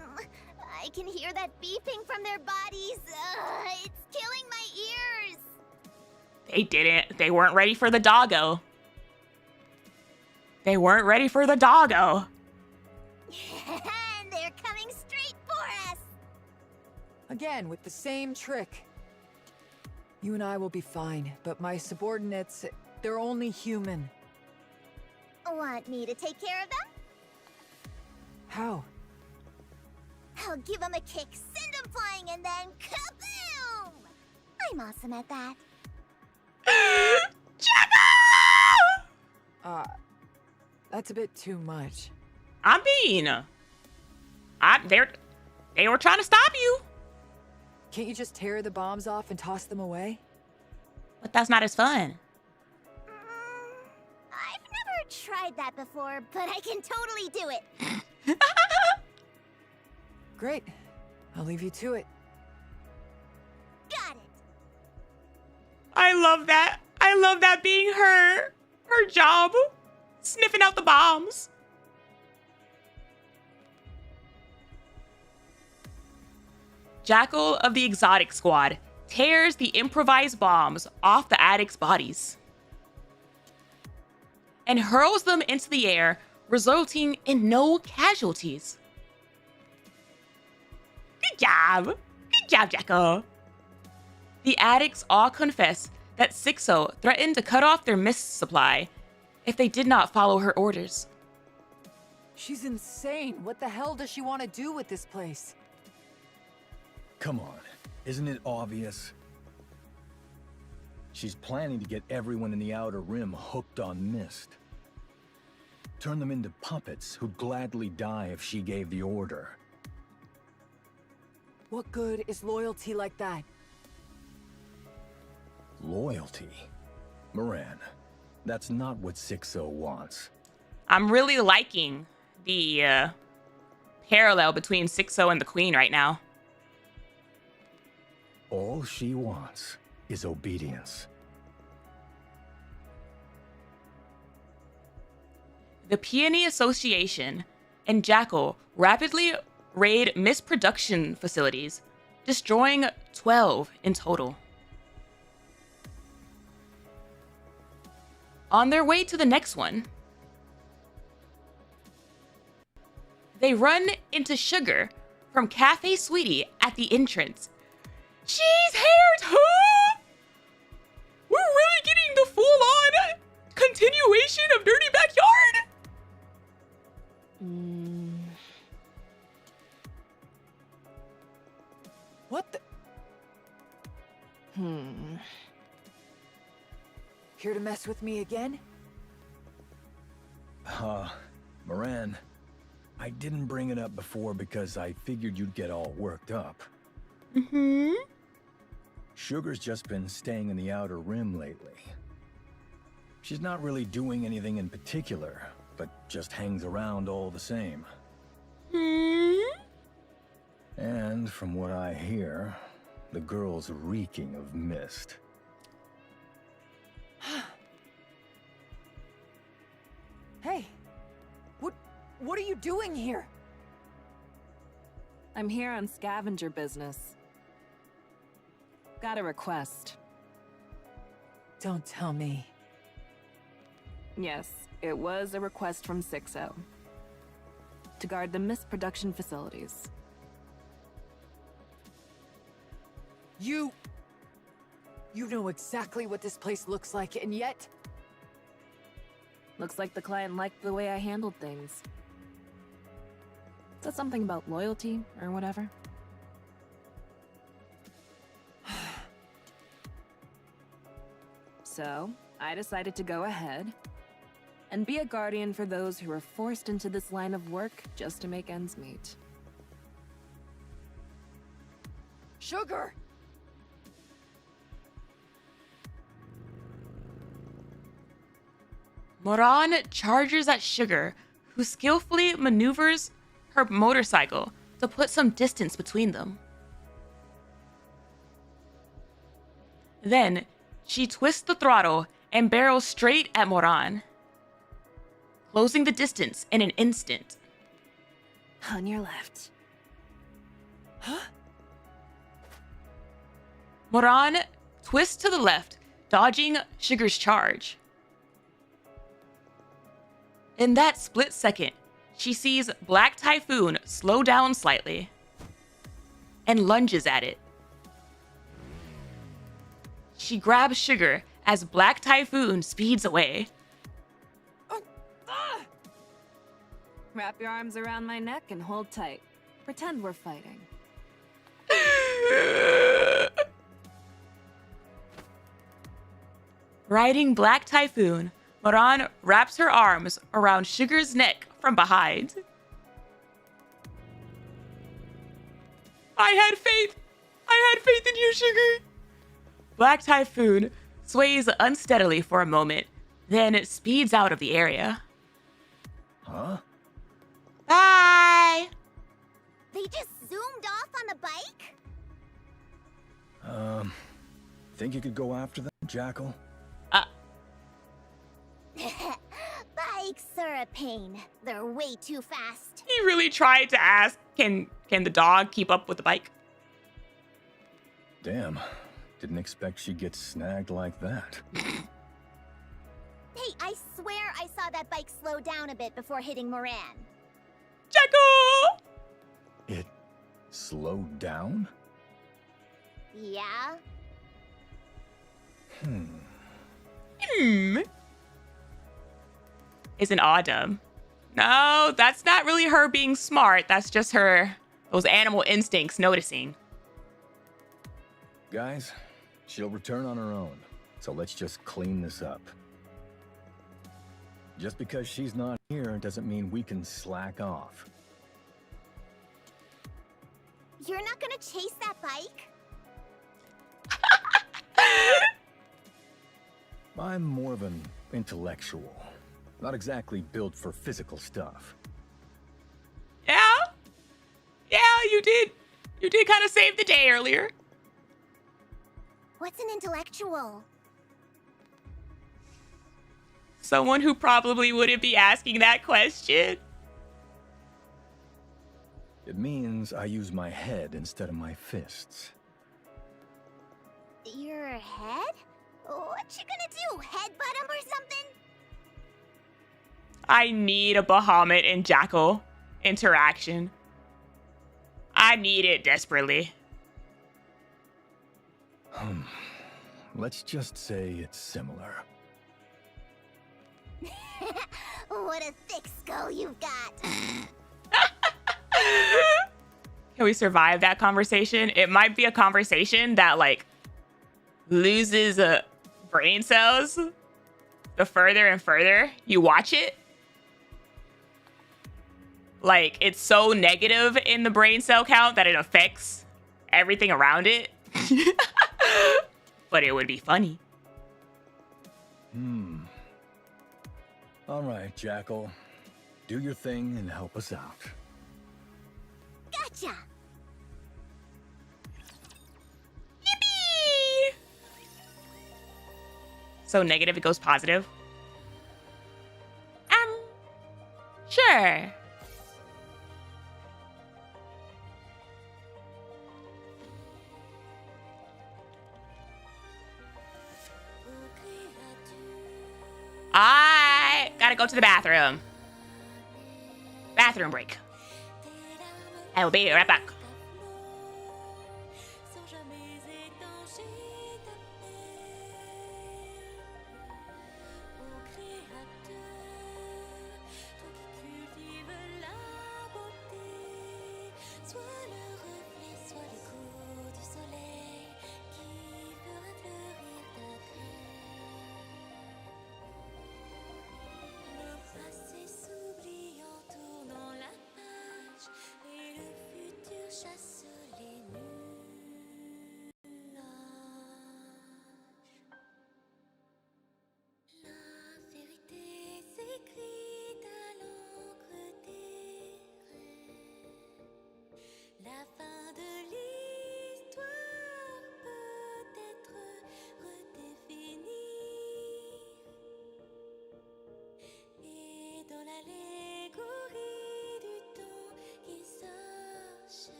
I can hear that beeping from their bodies. It's killing my ears. They weren't ready for the doggo. They weren't ready for the doggo. They're coming straight for us. Again, with the same trick. You and I will be fine, but my subordinates, they're only human. Want me to take care of them? How? I'll give them a kick, send them flying, and then kaboom! I'm awesome at that. That's a bit too much. I mean, they were trying to stop you. Can't you just tear the bombs off and toss them away? But that's not as fun. I've never tried that before, but I can totally do it. Great. I'll leave you to it. Got it. I love that. I love that being her job. Sniffing out the bombs. Jackal of the Exotic Squad tears the improvised bombs off the addicts' bodies and hurls them into the air, resulting in no casualties. Good job. Good job, Jackal. The addicts all confess that Sixo threatened to cut off their mist supply if they did not follow her orders. She's insane. What the hell does she want to do with this place? Come on, isn't it obvious? She's planning to get everyone in the Outer Rim hooked on mist. Turn them into puppets who'd gladly die if she gave the order. What good is loyalty like that? Loyalty? Moran, that's not what Sixo wants. I'm really liking the parallel between Sixo and the Queen right now. All she wants is obedience. The Peony Association and Jackal rapidly raid mist production facilities, destroying 12 in total. On their way to the next one, they run into Sugar from Cafe Sweetie at the entrance. She's here too! We're really getting the full-on continuation of Dirty Backyard! What the? Here to mess with me again? Moran, I didn't bring it up before because I figured you'd get all worked up. Sugar's just been staying in the Outer Rim lately. She's not really doing anything in particular, but just hangs around all the same. And from what I hear, the girl's reeking of mist. Hey, what are you doing here? I'm here on scavenger business. Got a request. Don't tell me. Yes, it was a request from Sixo. To guard the mist production facilities. You know exactly what this place looks like, and yet... Looks like the client liked the way I handled things. Is that something about loyalty or whatever? So, I decided to go ahead and be a guardian for those who were forced into this line of work just to make ends meet. Sugar! Moran charges at Sugar, who skillfully maneuvers her motorcycle to put some distance between them. Then, she twists the throttle and barrels straight at Moran, closing the distance in an instant. On your left. Moran twists to the left, dodging Sugar's charge. In that split second, she sees Black Typhoon slow down slightly and lunges at it. She grabs Sugar as Black Typhoon speeds away. Wrap your arms around my neck and hold tight. Pretend we're fighting. Riding Black Typhoon, Moran wraps her arms around Sugar's neck from behind. I had faith in you, Sugar. Black Typhoon sways unsteadily for a moment, then it speeds out of the area. Huh? Bye! They just zoomed off on the bike? Think you could go after them, Jackal? Bikes are a pain. They're way too fast. He really tried to ask, can the dog keep up with the bike? Damn. Didn't expect she'd get snagged like that. Hey, I swear I saw that bike slow down a bit before hitting Moran. Jackal! It slowed down? Yeah? Isn't Autumn? No, that's not really her being smart. That's just those animal instincts noticing. Guys, she'll return on her own, so let's just clean this up. Just because she's not here doesn't mean we can slack off. You're not gonna chase that bike? I'm more of an intellectual. Not exactly built for physical stuff. Yeah? Yeah, you did. You did kind of save the day earlier. What's an intellectual? Someone who probably wouldn't be asking that question. It means I use my head instead of my fists. Your head? What you gonna do? Headbutt him or something? I need a Bahamut and Jackal interaction. I need it desperately. Let's just say it's similar. What a thick skull you've got. Can we survive that conversation? It might be a conversation that like loses brain cells the further and further you watch it. Like it's so negative in the brain cell count that it affects everything around it. But it would be funny. All right, Jackal. Do your thing and help us out. Gotcha! Yippee! So negative, it goes positive. Sure. I gotta go to the bathroom. Bathroom break. I will be right back.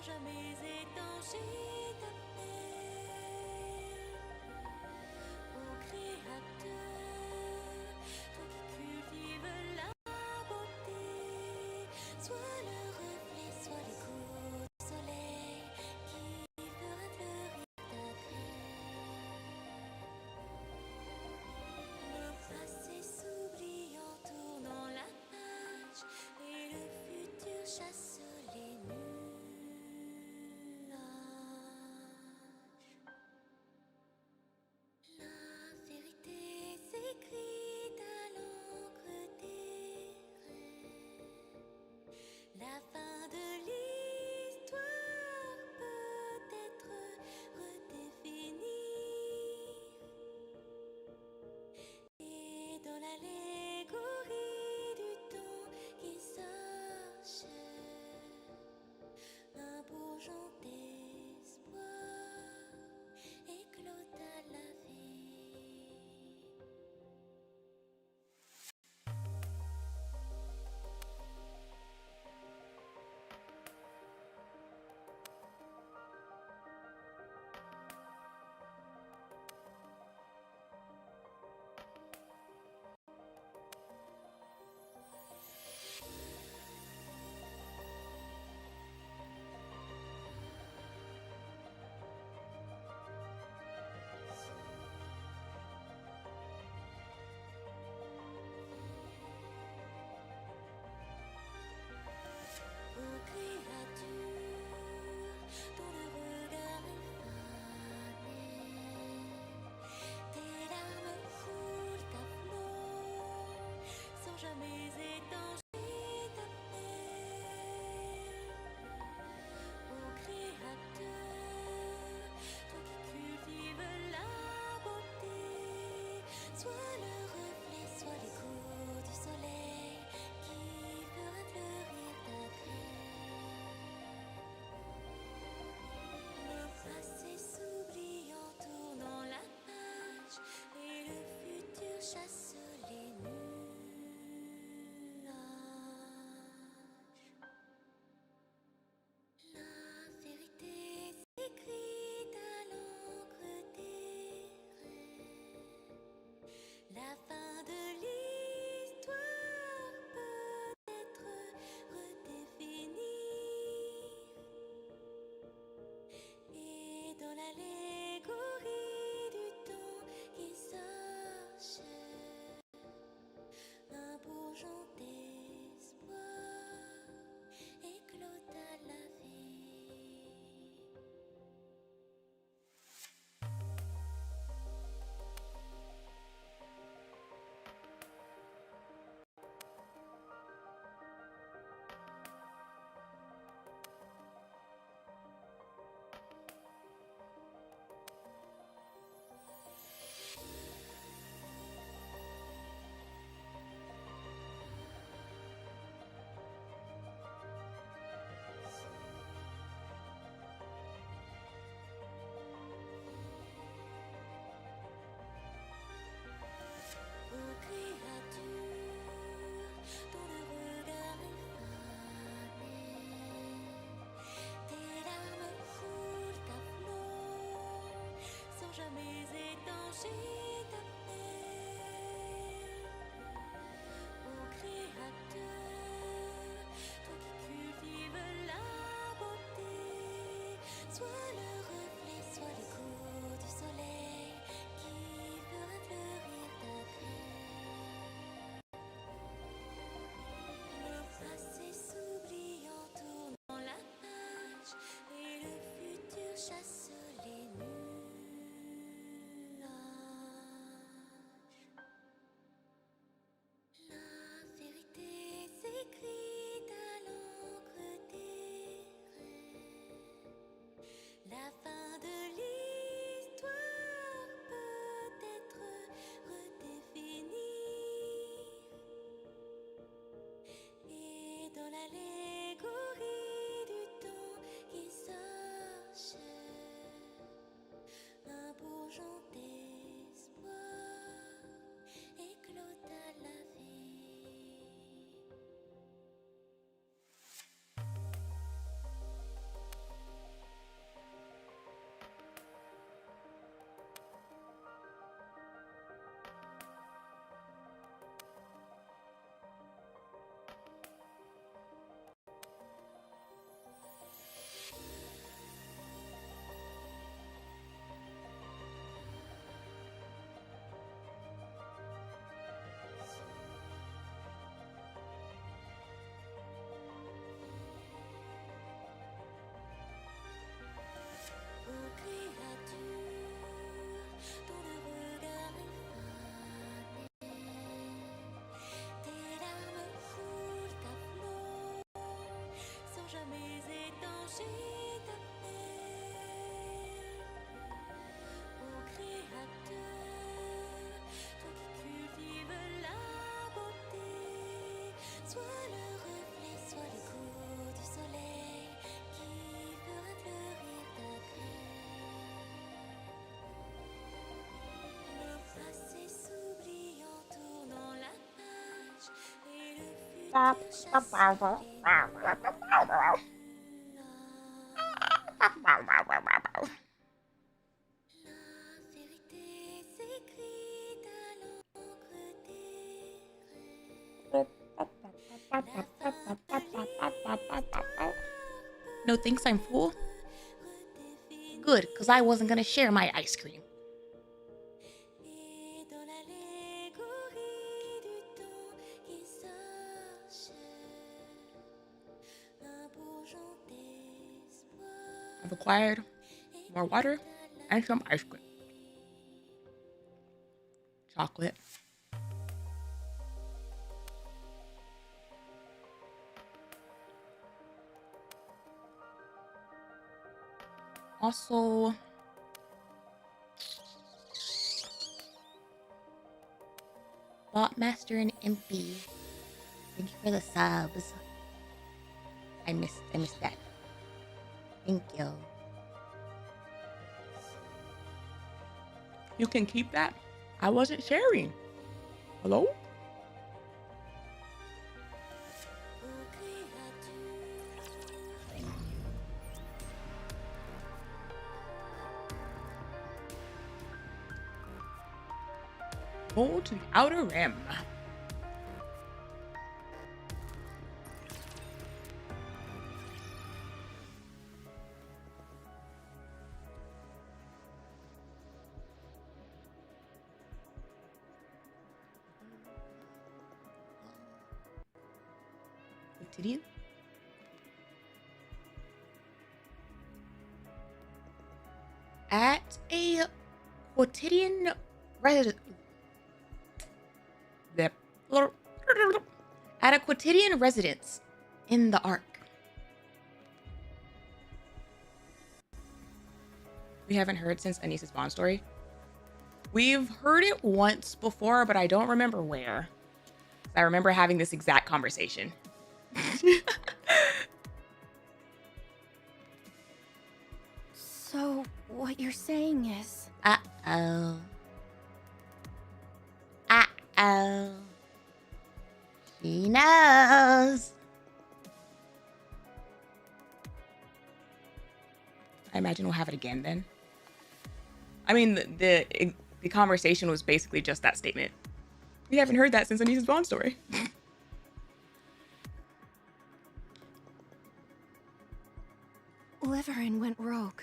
jamais étancher ta peine. Ô Créateur, toi qui cultives la beauté, sois le reflet, sois l'écho du soleil qui fera fleurir ta graine. Le passé s'oublie en tournant la page et le futur chasse les nuages. La vérité s'écrit à l'encre des rêves. La fin de l'histoire peut être redéfinie. Et dans l'allégorie du temps qui s'achève, un bourgeon d'espoir éclot à la vie. Ô créature, dont le regard effané, tes larmes coulent à flot, sans jamais étancher ta peine. Ô Créateur, toi qui cultives la beauté, sois le reflet, sois l'écho du soleil qui fera fleurir ta graine. Le passé s'oublie en tournant la page et le futur chasse les nuages. La vérité s'écrit à l'encre des rêves. La fin de l'histoire peut être redéfinie. Et dans l'allégorie du temps qui s'achève, un bourgeon d'espoir éclot à la vie. Ô créature, dont le regard effané, tes larmes coulent à flot, sans jamais étancher ta peine. Ô Créateur, toi qui cultives la beauté, sois le reflet, sois l'écho du soleil qui fera fleurir ta graine. Le passé s'oublie en tournant la page et le futur chasse les nuages. No thanks, I'm full. Good, because I wasn't gonna share my ice cream. I've acquired more water and some ice cream. Chocolate. Also, Botmaster and MP. Thank you for the subs. I missed that. Thank you. You can keep that. I wasn't sharing. Hello? Go to the outer rim. Quotidian? At a quotidian residence. At a quotidian residence in the Ark. We haven't heard since Anis's Bond story. We've heard it once before, but I don't remember where. I remember having this exact conversation. So, what you're saying is... Uh-oh. Uh-oh. She knows. I imagine we'll have it again then. I mean, the conversation was basically just that statement. We haven't heard that since Anis's Bond story. Liverin went rogue.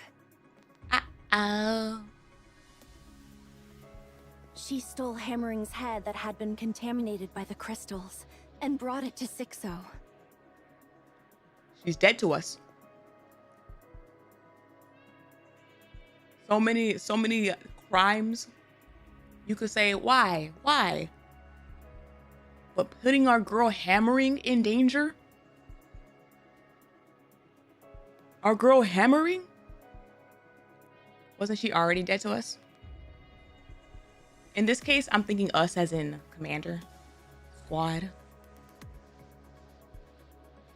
Uh-oh. She stole Hammering's head that had been contaminated by the crystals and brought it to Sixo. She's dead to us. So many crimes. You could say, why? But putting our girl Hammering in danger? Our girl Hammering? Wasn't she already dead to us? In this case, I'm thinking us as in commander, squad.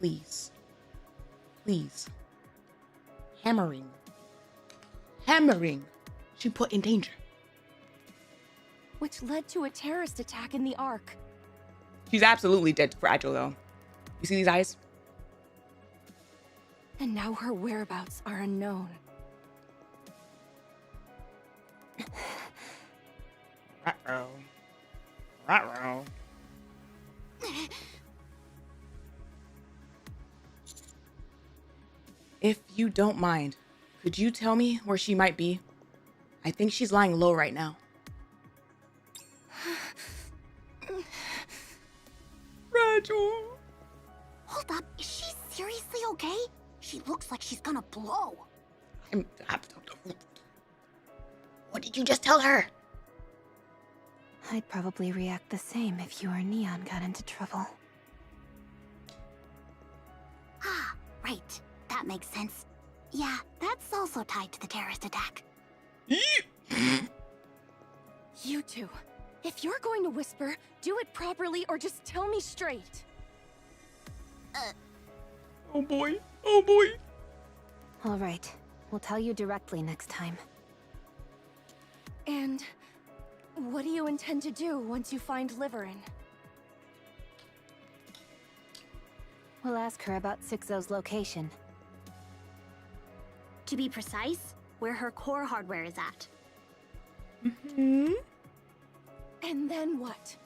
Please. Hammering. She put in danger. Which led to a terrorist attack in the Ark. She's absolutely dead to Fragile, though. You see these eyes? And now her whereabouts are unknown. Uh-oh. If you don't mind, could you tell me where she might be? I think she's lying low right now. Fragile. Hold up, is she seriously okay? She looks like she's gonna blow. What did you just tell her? I'd probably react the same if you or Neon got into trouble. Ah, right. That makes sense. Yeah, that's also tied to the terrorist attack. You two, if you're going to whisper, do it properly or just tell me straight. Oh boy. All right, we'll tell you directly next time. And what do you intend to do once you find Liverin? We'll ask her about Sixo's location. To be precise, where her core hardware is at. Hmm? And then what?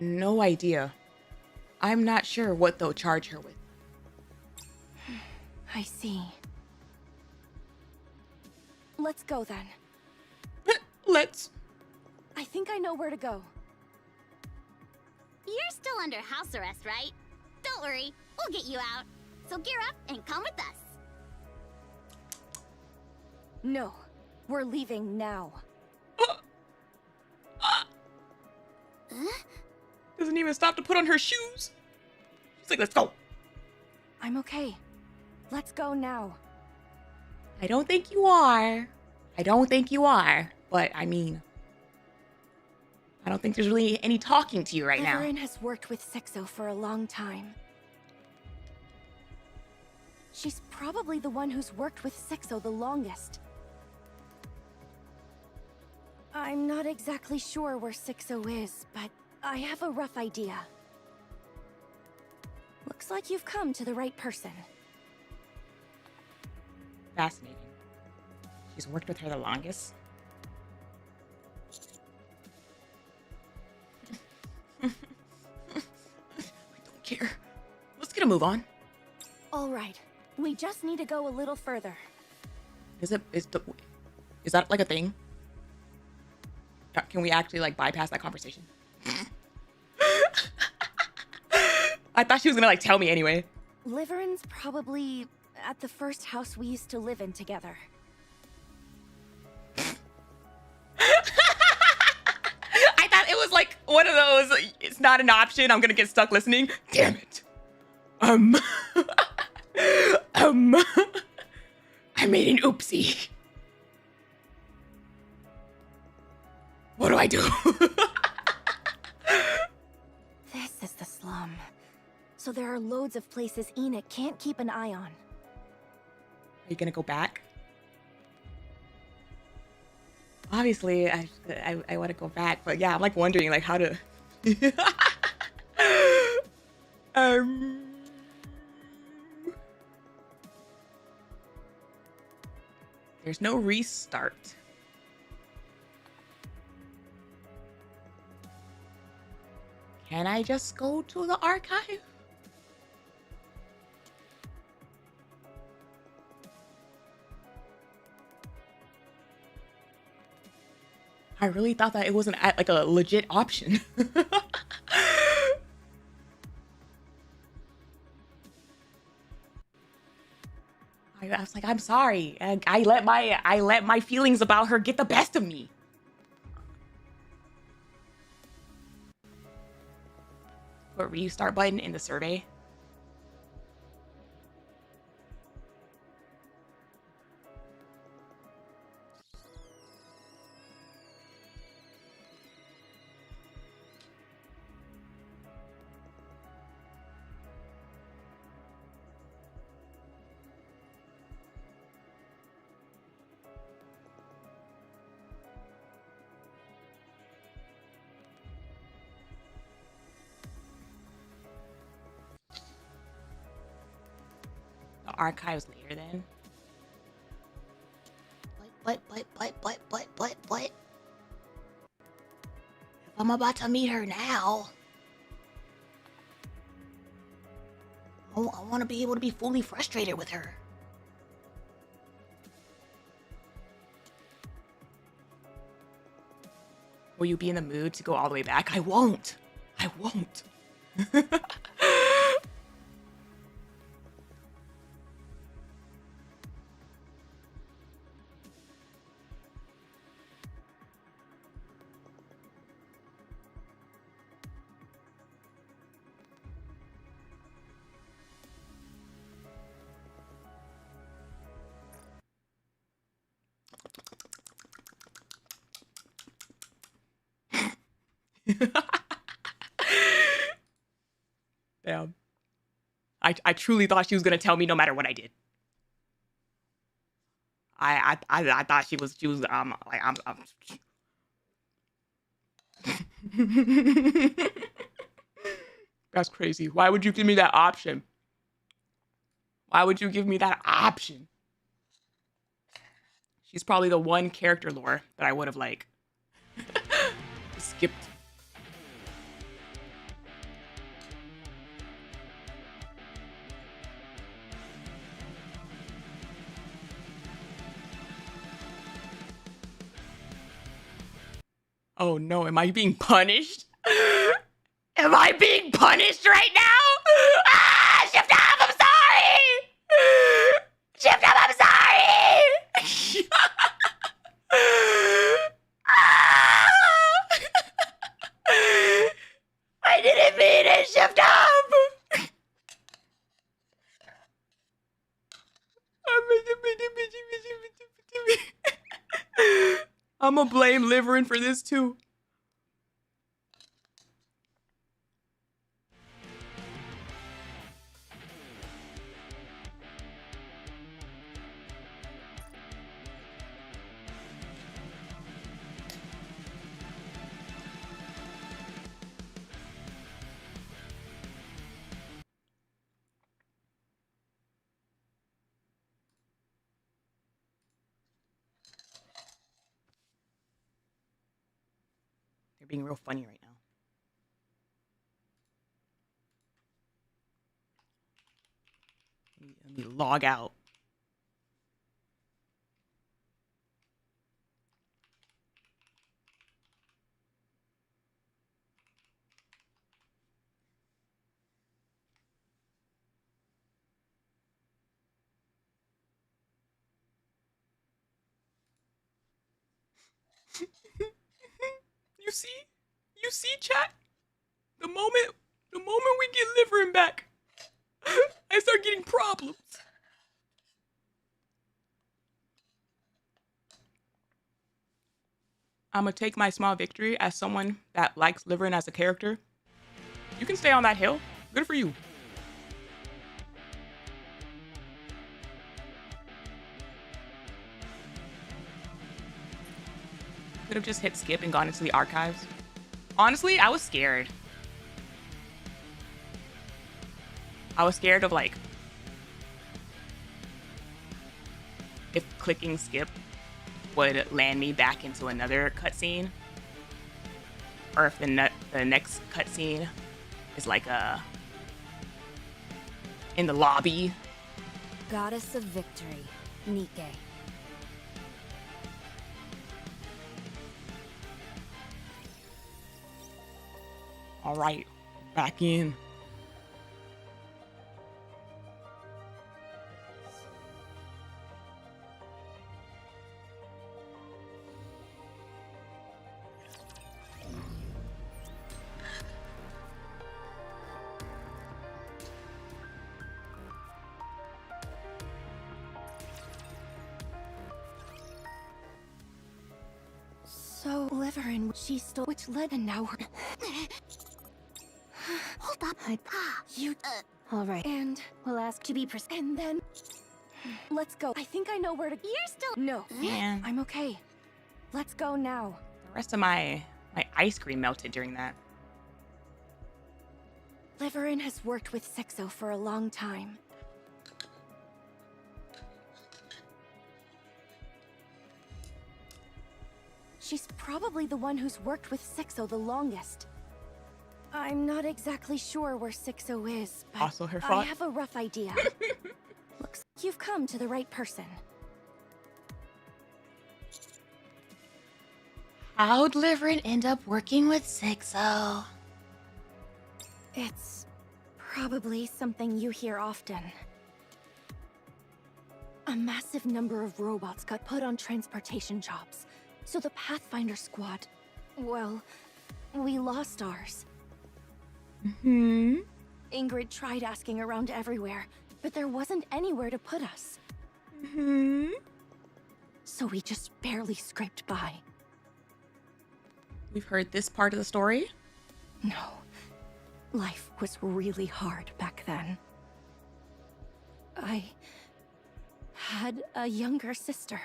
No idea. I'm not sure what they'll charge her with. I see. Let's go then. Let's. I think I know where to go. You're still under house arrest, right? Don't worry, we'll get you out. So gear up and come with us. No, we're leaving now. Doesn't even stop to put on her shoes. She's like, let's go. I'm okay. Let's go now. I don't think you are. I don't think you are. But I mean, I don't think there's really any talking to you right now. Evelyn has worked with Sixo for a long time. She's probably the one who's worked with Sixo the longest. I'm not exactly sure where Sixo is, but I have a rough idea. Looks like you've come to the right person. Fascinating. She's worked with her the longest. I don't care. Let's get a move on. All right, we just need to go a little further. Is that like a thing? Can we actually like bypass that conversation? I thought she was gonna like tell me anyway. Liveren's probably at the first house we used to live in together. I thought it was like one of those, it's not an option, I'm gonna get stuck listening. Damn it. I made an oopsie. What do I do? This is the slum. So there are loads of places Enoch can't keep an eye on. Are you gonna go back? Obviously, I want to go back, but yeah, I'm like wondering like how to. There's no restart. Can I just go to the archive? I really thought that it wasn't like a legit option. I was like, I'm sorry. I let my feelings about her get the best of me. Put restart button in the survey. Archives later then. But. If I'm about to meet her now, I want to be able to be fully frustrated with her. Will you be in the mood to go all the way back? I won't. I won't. Damn. I truly thought she was gonna tell me no matter what I did. I thought she was like I'm That's crazy. Why would you give me that option? Why would you give me that option? She's probably the one character lore that I would have like skipped. Oh no, am I being punished? Am I being punished right now? Ah, shift up, I'm sorry! Shift up, I'm sorry! Ah! I didn't mean it, shift up! I'm gonna blame Liverin for this too. They're being real funny right now. Let me log out. You see, chat? The moment we get Liverin back, I start getting problems. I'm gonna take my small victory as someone that likes Liverin as a character. You can stay on that hill. Good for you. Could have just hit skip and gone into the archives. Honestly, I was scared. I was scared of like if clicking skip would land me back into another cutscene, or if the next cutscene is like in the lobby. Goddess of Victory, Nikke. All right, back in. So, Liverin, she stole which led and now her. Hold up. You. Alright. And we'll ask to be and then. Let's go. I think I know where to. You're still. No. Man. I'm okay. Let's go now. The rest of my ice cream melted during that. Liverin has worked with Sixo for a long time. She's probably the one who's worked with Sixo the longest. I'm not exactly sure where Sixo is, but Also her fault. I have a rough idea. Looks like you've come to the right person. How'd Liverin end up working with Sixo? It's probably something you hear often. A massive number of robots got put on transportation jobs, so the Pathfinder squad, well, we lost ours. Ingrid tried asking around everywhere, but there wasn't anywhere to put us. So we just barely scraped by. We've heard this part of the story. No. Life was really hard back then. I had a younger sister.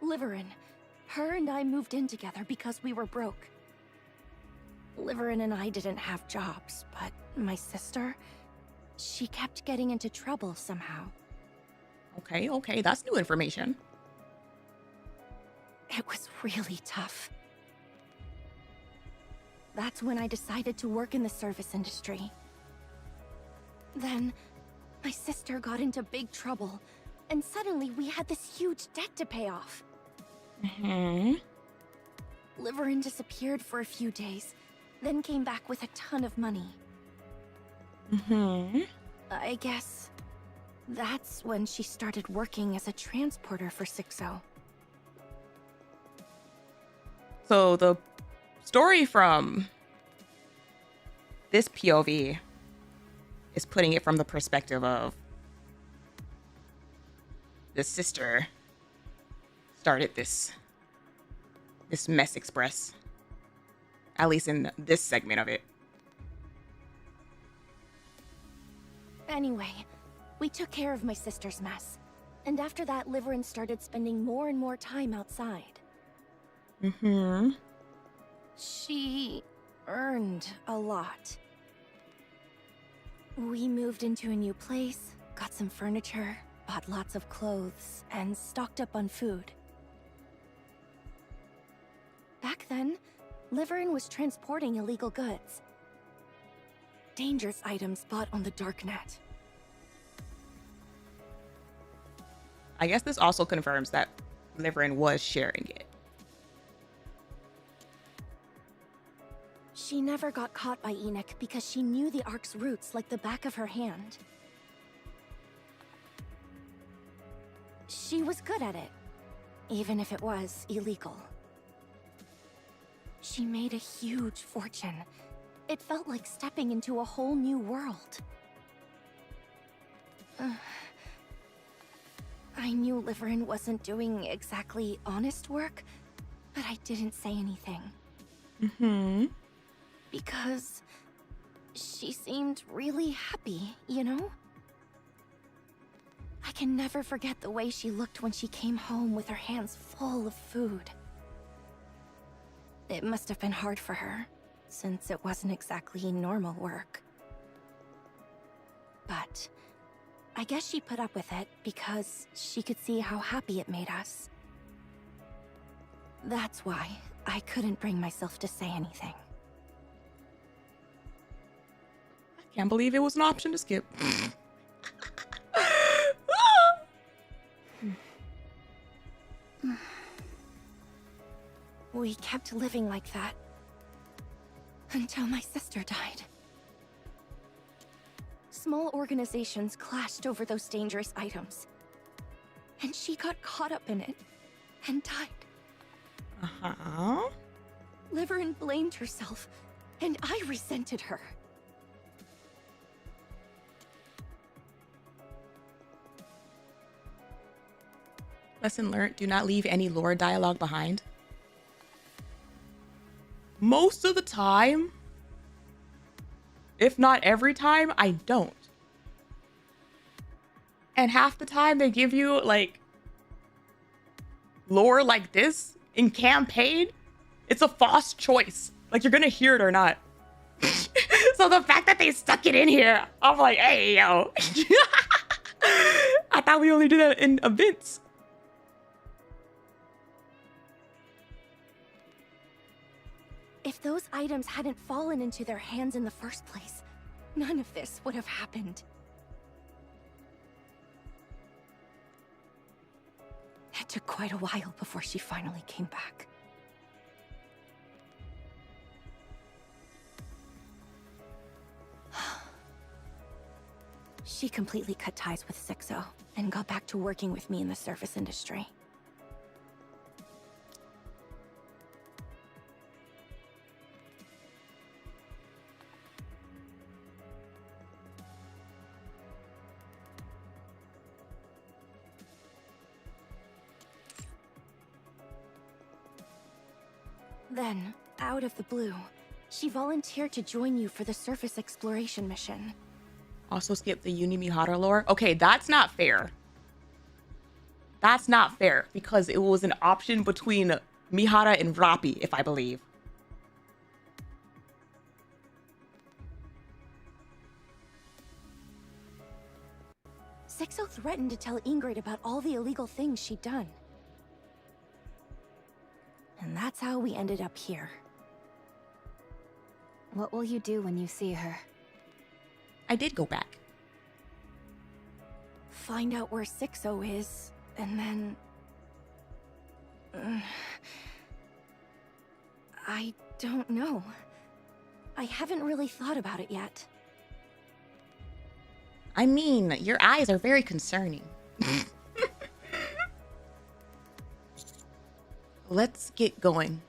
Liverin. Her and I moved in together because we were broke. Liverin and I didn't have jobs, but my sister, she kept getting into trouble somehow. Okay, okay, that's new information. It was really tough. That's when I decided to work in the service industry. Then, my sister got into big trouble, and suddenly we had this huge debt to pay off. Mm-hmm. Liverin disappeared for a few days, then came back with a ton of money. Mm-hmm. I guess that's when she started working as a transporter for Sixo. So the story from this POV is putting it from the perspective of the sister started this mess express, at least in this segment of it. Anyway, we took care of my sister's mess. And after that, Liverin started spending more and more time outside. Mm-hmm. She earned a lot. We moved into a new place, got some furniture, bought lots of clothes, and stocked up on food. Back then, Liverin was transporting illegal goods. Dangerous items bought on the darknet. I guess this also confirms that Liverin was sharing it. She never got caught by Enoch because she knew the Ark's roots like the back of her hand. She was good at it, even if it was illegal. She made a huge fortune. It felt like stepping into a whole new world. I knew Liverin wasn't doing exactly honest work, but I didn't say anything. Mm-hmm. Because she seemed really happy, you know? I can never forget the way she looked when she came home with her hands full of food. It must have been hard for her, since it wasn't exactly normal work. But I guess she put up with it because she could see how happy it made us. That's why I couldn't bring myself to say anything. Can't believe it was an option to skip. We kept living like that until my sister died. Small organizations clashed over those dangerous items, and she got caught up in it and died. Uh-huh. Liverin blamed herself, and I resented her. Lesson learned, do not leave any lore dialogue behind. Most of the time, if not every time, I don't. And half the time they give you like lore like this in campaign, it's a false choice. Like you're gonna hear it or not. So the fact that they stuck it in here, I'm like, hey, yo. I thought we only did that in events. If those items hadn't fallen into their hands in the first place, none of this would have happened. It took quite a while before she finally came back. She completely cut ties with Sixo and got back to working with me in the service industry. Then, out of the blue, she volunteered to join you for the surface exploration mission. Also skip the Uni Mihara lore. Okay, that's not fair. That's not fair because it was an option between Mihara and Rappi, if I believe. Sixo threatened to tell Ingrid about all the illegal things she'd done. And that's how we ended up here. What will you do when you see her? I did go back. Find out where Sixo is, and then... I don't know. I haven't really thought about it yet. I mean, your eyes are very concerning. Let's get going.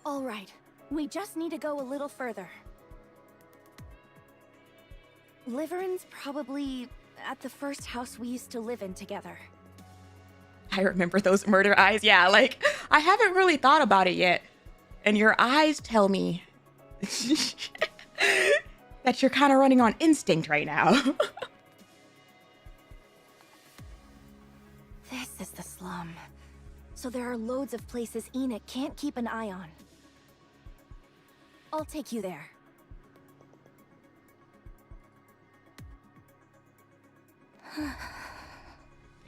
All right, we just need to go a little further. Liverin's probably at the first house we used to live in together. I remember those murder eyes. Yeah, like, I haven't really thought about it yet. And your eyes tell me that you're kind of running on instinct right now. This is the slum. So there are loads of places Enid can't keep an eye on. I'll take you there.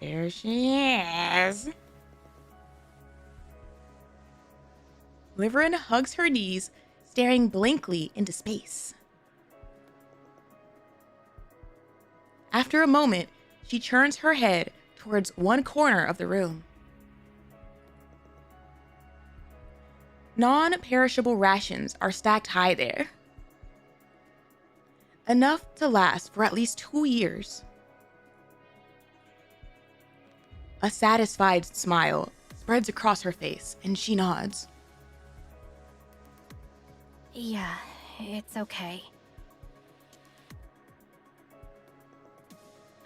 There she is. Liverin hugs her knees, staring blankly into space. After a moment, she turns her head towards one corner of the room. Non-perishable rations are stacked high there. Enough to last for at least 2 years. A satisfied smile spreads across her face, and she nods. Yeah, it's okay.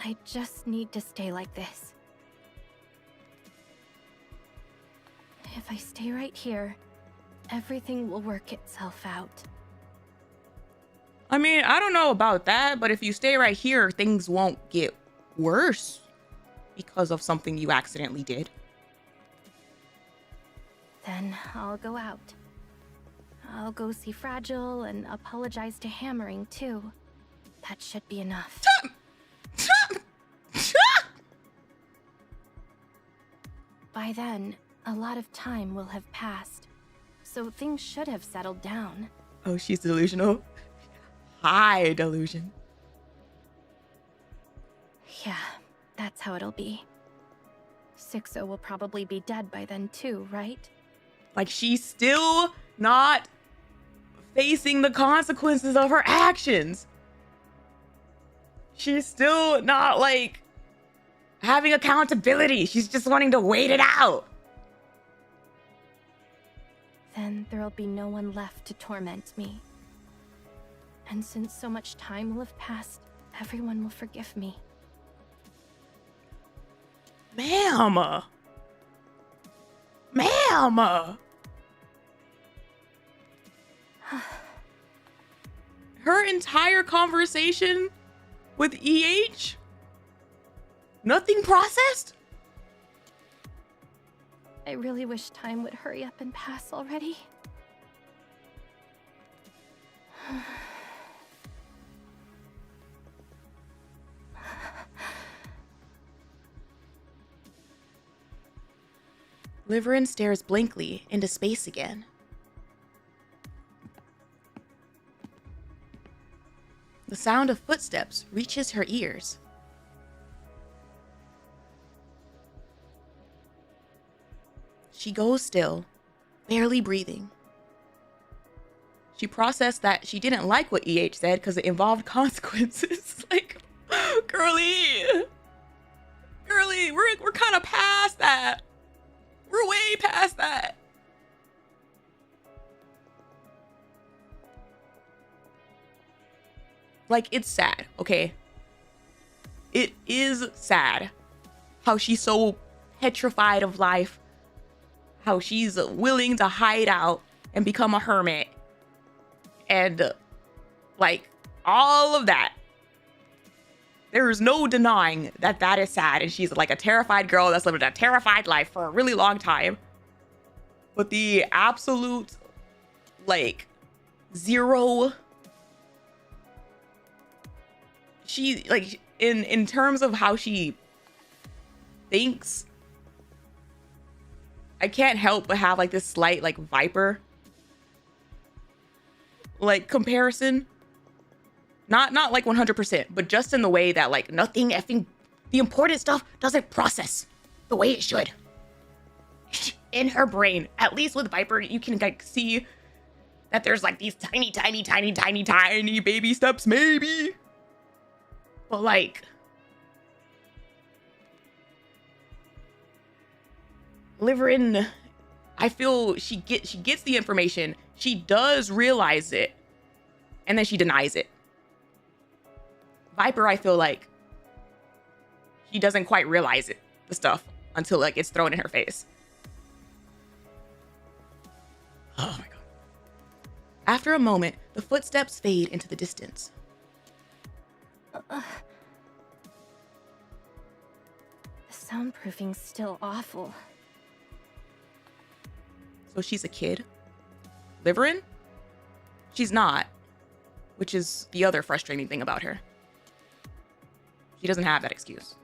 I just need to stay like this. If I stay right here, everything will work itself out. I mean, I don't know about that, but if you stay right here, things won't get worse because of something you accidentally did. Then I'll go out. I'll go see Fragile and apologize to Hammering, too. That should be enough. By then, a lot of time will have passed, so things should have settled down. Oh, she's delusional. High delusion. Yeah, that's how it'll be. Sixo will probably be dead by then too, right? Like, she's still not facing the consequences of her actions. She's still not, like, having accountability. She's just wanting to wait it out. Then there'll be no one left to torment me. And since so much time will have passed, everyone will forgive me. Ma'am. Her entire conversation with EH? Nothing processed? I really wish time would hurry up and pass already. Liverin stares blankly into space again. The sound of footsteps reaches her ears. She goes still, barely breathing. She processed that she didn't like what EH said because it involved consequences. Like, girly, we're kind of past that. We're way past that. Like, it's sad, okay? It is sad how she's so petrified of life, how she's willing to hide out and become a hermit, and like all of that. There's no denying that that is sad, and she's like a terrified girl that's lived a terrified life for a really long time. But the absolute, like, zero, in terms of how she thinks, I can't help but have like this slight like Viper like comparison. Not like 100%, but just in the way that like nothing effing, the important stuff doesn't process the way it should in her brain. At least with Viper, you can like see that there's like these tiny baby steps maybe. But like Liverin, I feel she gets the information. She does realize it, and then she denies it. Viper, I feel like she doesn't quite realize it, the stuff, until like it's thrown in her face. Oh my god. After a moment, the footsteps fade into the distance. The soundproofing's still awful. So she's a kid? Liverin? She's not, which is the other frustrating thing about her. She doesn't have that excuse.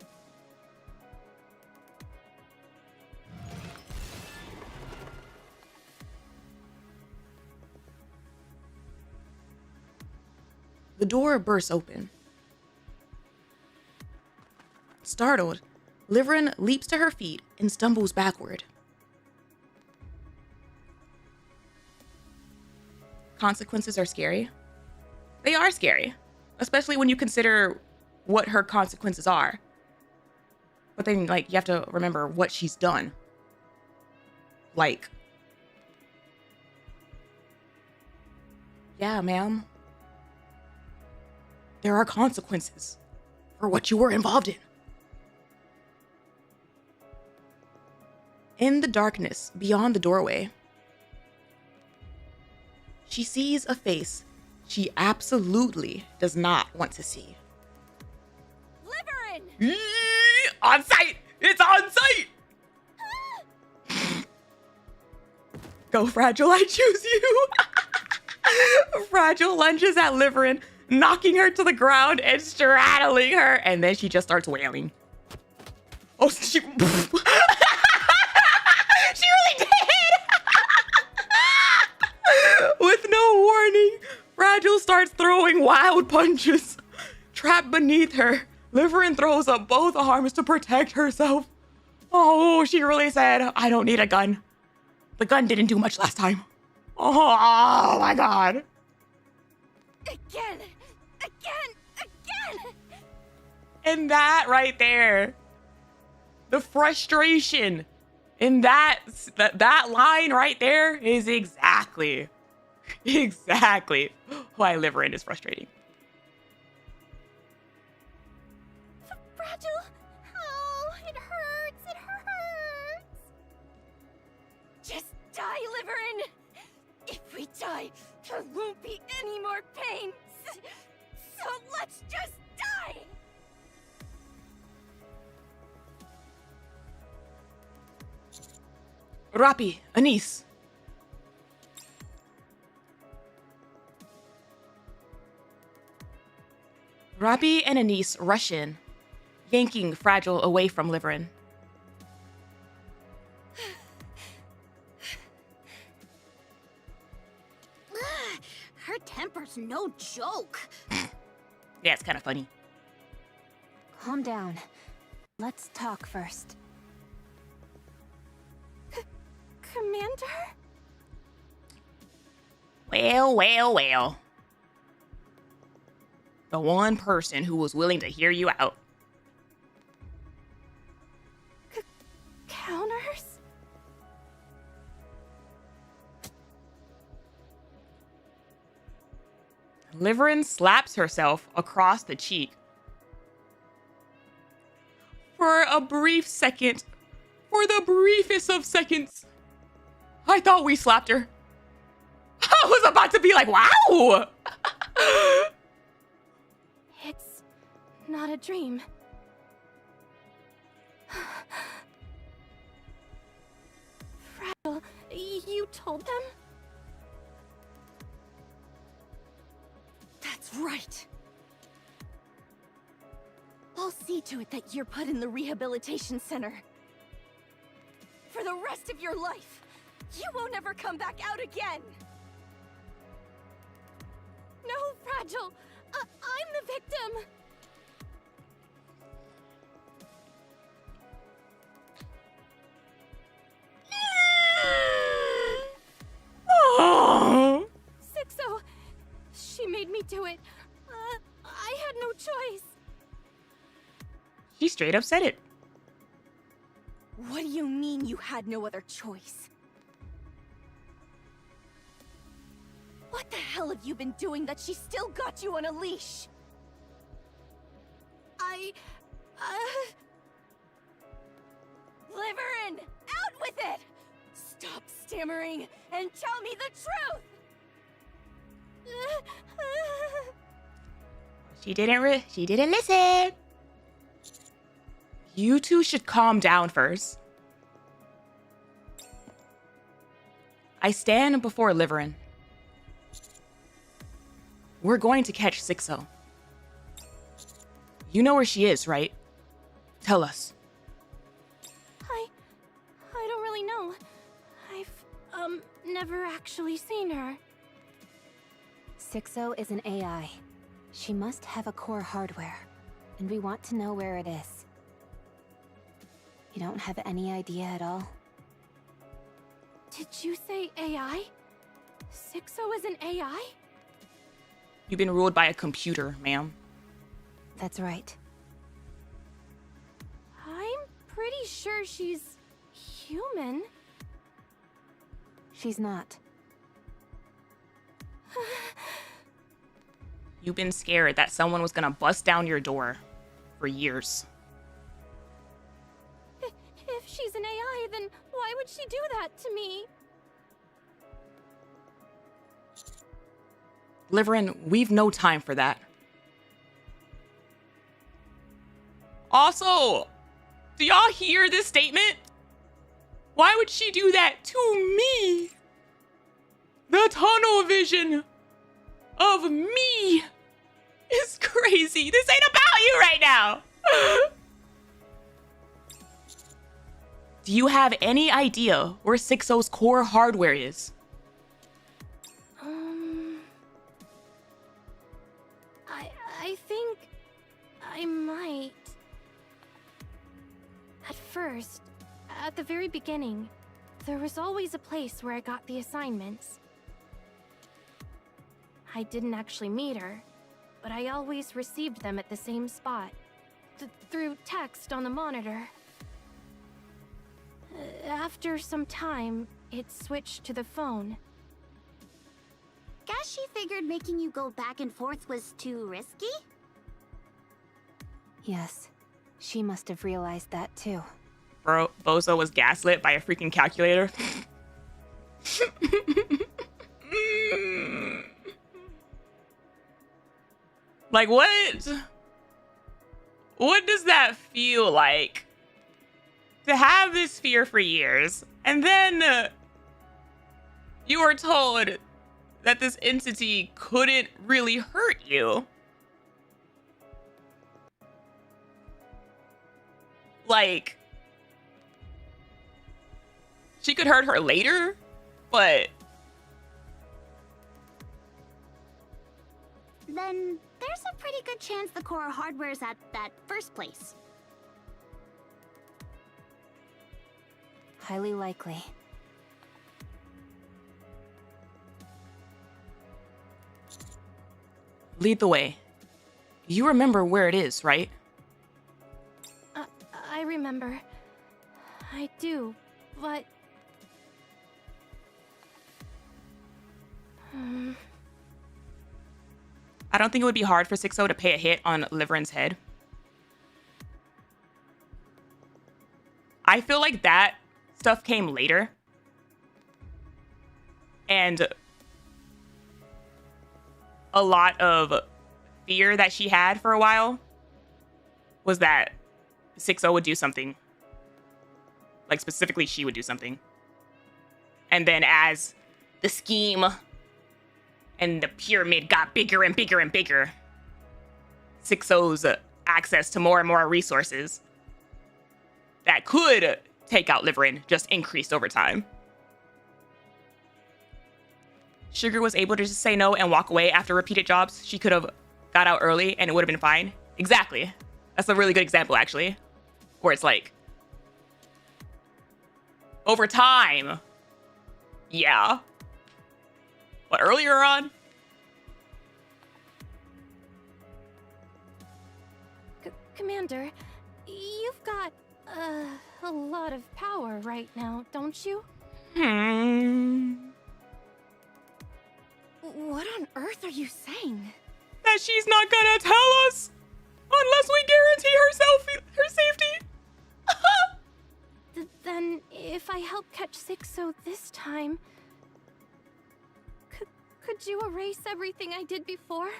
The door bursts open. Startled, Liverin leaps to her feet and stumbles backward. Consequences are scary. They are scary, especially when you consider what her consequences are. But then, like, you have to remember what she's done. Like, yeah, ma'am. There are consequences for what you were involved in. In the darkness beyond the doorway, she sees a face she absolutely does not want to see. Liverin! On sight! It's on sight! Go, Fragile, I choose you! Fragile lunges at Liverin, knocking her to the ground and straddling her, and then she just starts wailing. Oh, she... she really did! With no warning, Fragile starts throwing wild punches. Trapped beneath her, Liverin throws up both arms to protect herself. Oh, she really said, I don't need a gun. The gun didn't do much last time. Oh my god. Again! And that right there, the frustration in that line right there is exactly why Liverin is frustrating. Fragile! Oh, it hurts! Just die, Liverin! If we die, there won't be any more pain! So let's just die! Rapi, Anise. Rapi and Anise rush in, yanking Fragile away from Liverin. Her temper's no joke. Yeah, it's kind of funny. Calm down. Let's talk first. Commander? Well. The one person who was willing to hear you out. Counters? Liverin slaps herself across the cheek. For a brief second, for the briefest of seconds, I thought we slapped her. I was about to be like, wow! It's not a dream. Fragile, you told them? That's right. I'll see to it that you're put in the rehabilitation center. For the rest of your life, you won't ever come back out again! No, Fragile! I'm the victim! Oh. Sixo! She made me do it. I had no choice. She straight up said it. What do you mean you had no other choice? What the hell have you been doing that she still got you on a leash? Liverin! Out with it! Stop stammering and tell me the truth! She didn't listen. You two should calm down first. I stand before Liverin. We're going to catch Sixo. You know where she is, right? Tell us. I don't really know. I've, never actually seen her. Sixo is an AI. She must have a core hardware, and we want to know where it is. You don't have any idea at all? Did you say AI? Sixo is an AI? You've been ruled by a computer, ma'am. That's right. I'm pretty sure she's human. She's not. You've been scared that someone was gonna bust down your door for years. If she's an AI, then why would she do that to me? Liverin, we've no time for that. Also, do y'all hear this statement? Why would she do that to me? The tunnel vision of me is crazy. This ain't about you right now. Do you have any idea where Sixo's core hardware is? I think I might. At first, at the very beginning, there was always a place where I got the assignments. I didn't actually meet her, but I always received them at the same spot, through text on the monitor. After some time, it switched to the phone. Guess she figured making you go back and forth was too risky? Yes, she must have realized that too. Bro, Bozo was gaslit by a freaking calculator. Like, what? What does that feel like? To have this fear for years, and then you were told that this entity couldn't really hurt you. Like, she could hurt her later, but... Then there's a pretty good chance the core hardware's at that first place. Highly likely. Lead the way. You remember where it is, right? I remember. I do, but... I don't think it would be hard for Sixo to pay a hit on Liverin's head. I feel like that stuff came later. And a lot of fear that she had for a while was that Sixo would do something. Like, specifically, she would do something. And then as the scheme and the pyramid got bigger and bigger and bigger, Sixo's access to more and more resources that could take out Liverin just increased over time. Sugar was able to just say no and walk away after repeated jobs. She could have got out early and it would have been fine. Exactly. That's a really good example, actually. Where it's like, over time, yeah. But earlier on? Commander, you've got a lot of power right now, don't you? What on earth are you saying? That she's not gonna tell us unless we guarantee her safety. Then, if I help catch Sixo this time, could you erase everything I did before?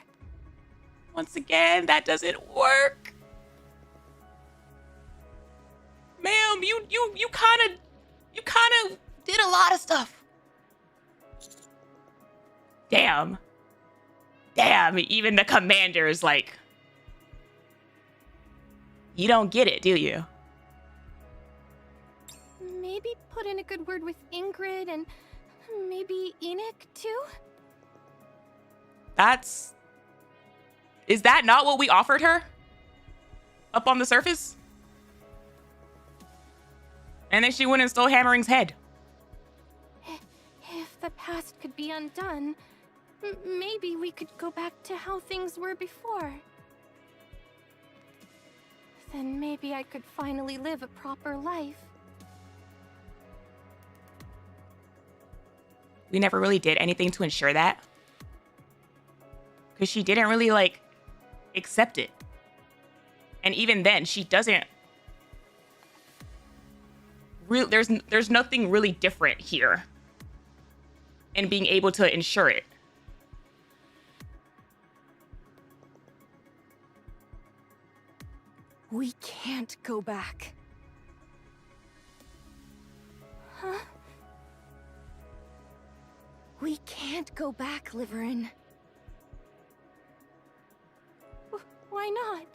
Once again, that doesn't work. Ma'am, you kind of did a lot of stuff. Damn, even the commander is like, you don't get it, do you? Maybe put in a good word with Ingrid and maybe Enoch too? Is that not what we offered her? Up on the surface? And then she went and stole Hammering's head. If the past could be undone, maybe we could go back to how things were before. Then maybe I could finally live a proper life. We never really did anything to ensure that. Because she didn't really, like, accept it. And even then, she doesn't... There's nothing really different here in being able to ensure it. We can't go back. Huh? We can't go back, Liverin. Why not?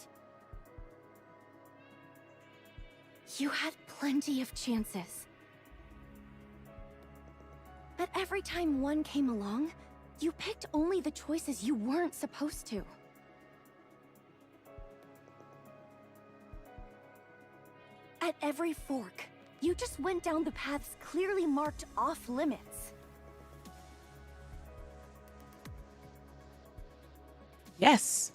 You had plenty of chances. But every time one came along, you picked only the choices you weren't supposed to. At every fork, you just went down the paths clearly marked off limits. Yes.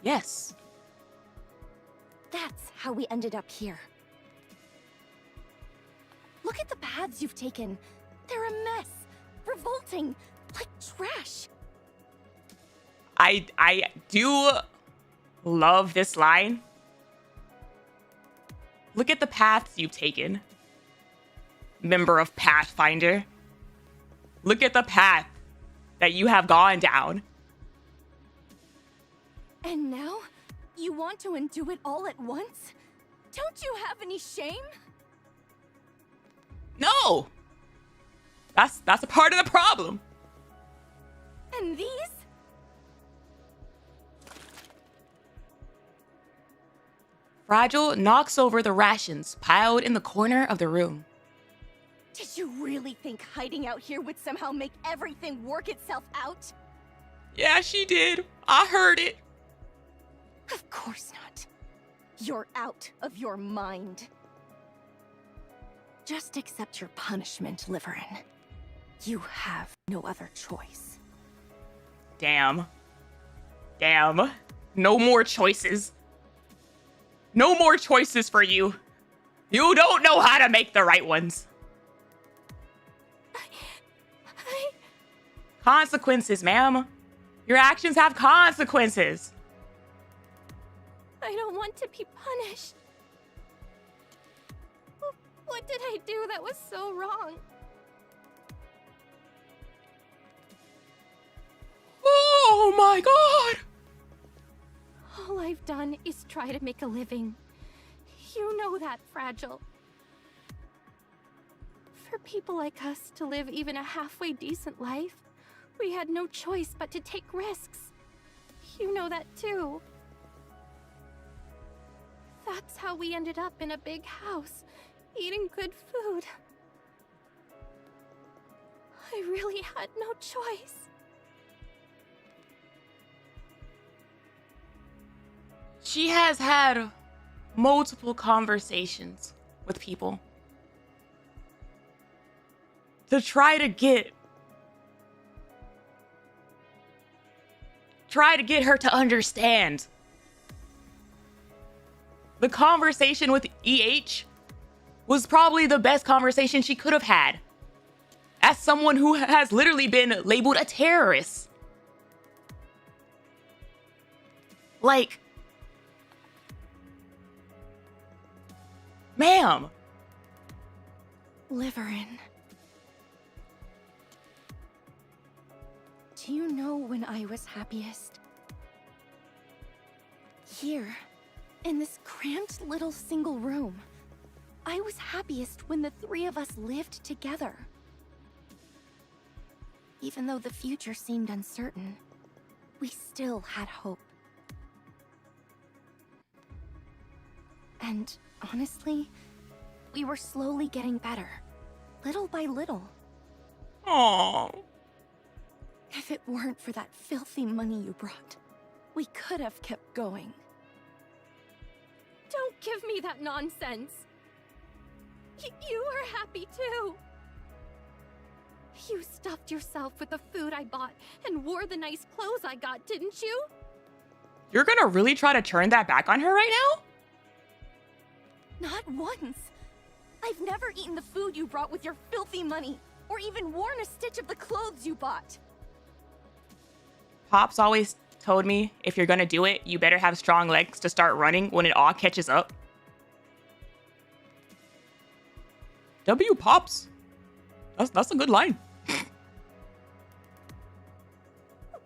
Yes. That's how we ended up here. Look at the paths you've taken. They're a mess. Revolting. Like trash. I do love this line. Look at the paths you've taken, member of Pathfinder. Look at the path that you have gone down. And now, you want to undo it all at once? Don't you have any shame? No! That's a part of the problem. And these? Fragile knocks over the rations piled in the corner of the room. Did you really think hiding out here would somehow make everything work itself out? Yeah, she did. I heard it. Of course not. You're out of your mind. Just accept your punishment, Liverin. You have no other choice. Damn. Damn. No more choices. No more choices for you. You don't know how to make the right ones. Consequences, ma'am. Your actions have consequences. I don't want to be punished. What did I do that was so wrong? Oh my god! All I've done is try to make a living. You know that, Fragile. For people like us to live even a halfway decent life, we had no choice but to take risks. You know that too. That's how we ended up in a big house, eating good food. I really had no choice. She has had multiple conversations with people to try to get her to understand. The conversation with EH was probably the best conversation she could have had. As someone who has literally been labeled a terrorist. Like, ma'am. Liverin. Do you know when I was happiest? Here, in this cramped little single room. I was happiest when the three of us lived together. Even though the future seemed uncertain, we still had hope. And honestly, we were slowly getting better, little by little. Aww. If it weren't for that filthy money you brought, we could have kept going. Don't give me that nonsense. You were happy too. You stuffed yourself with the food I bought and wore the nice clothes I got, didn't you? You're gonna really try to turn that back on her right now? Not once. I've never eaten the food you brought with your filthy money, or even worn a stitch of the clothes you bought. Pops always told me, if you're gonna do it, you better have strong legs to start running when it all catches up. W Pops. That's a good line.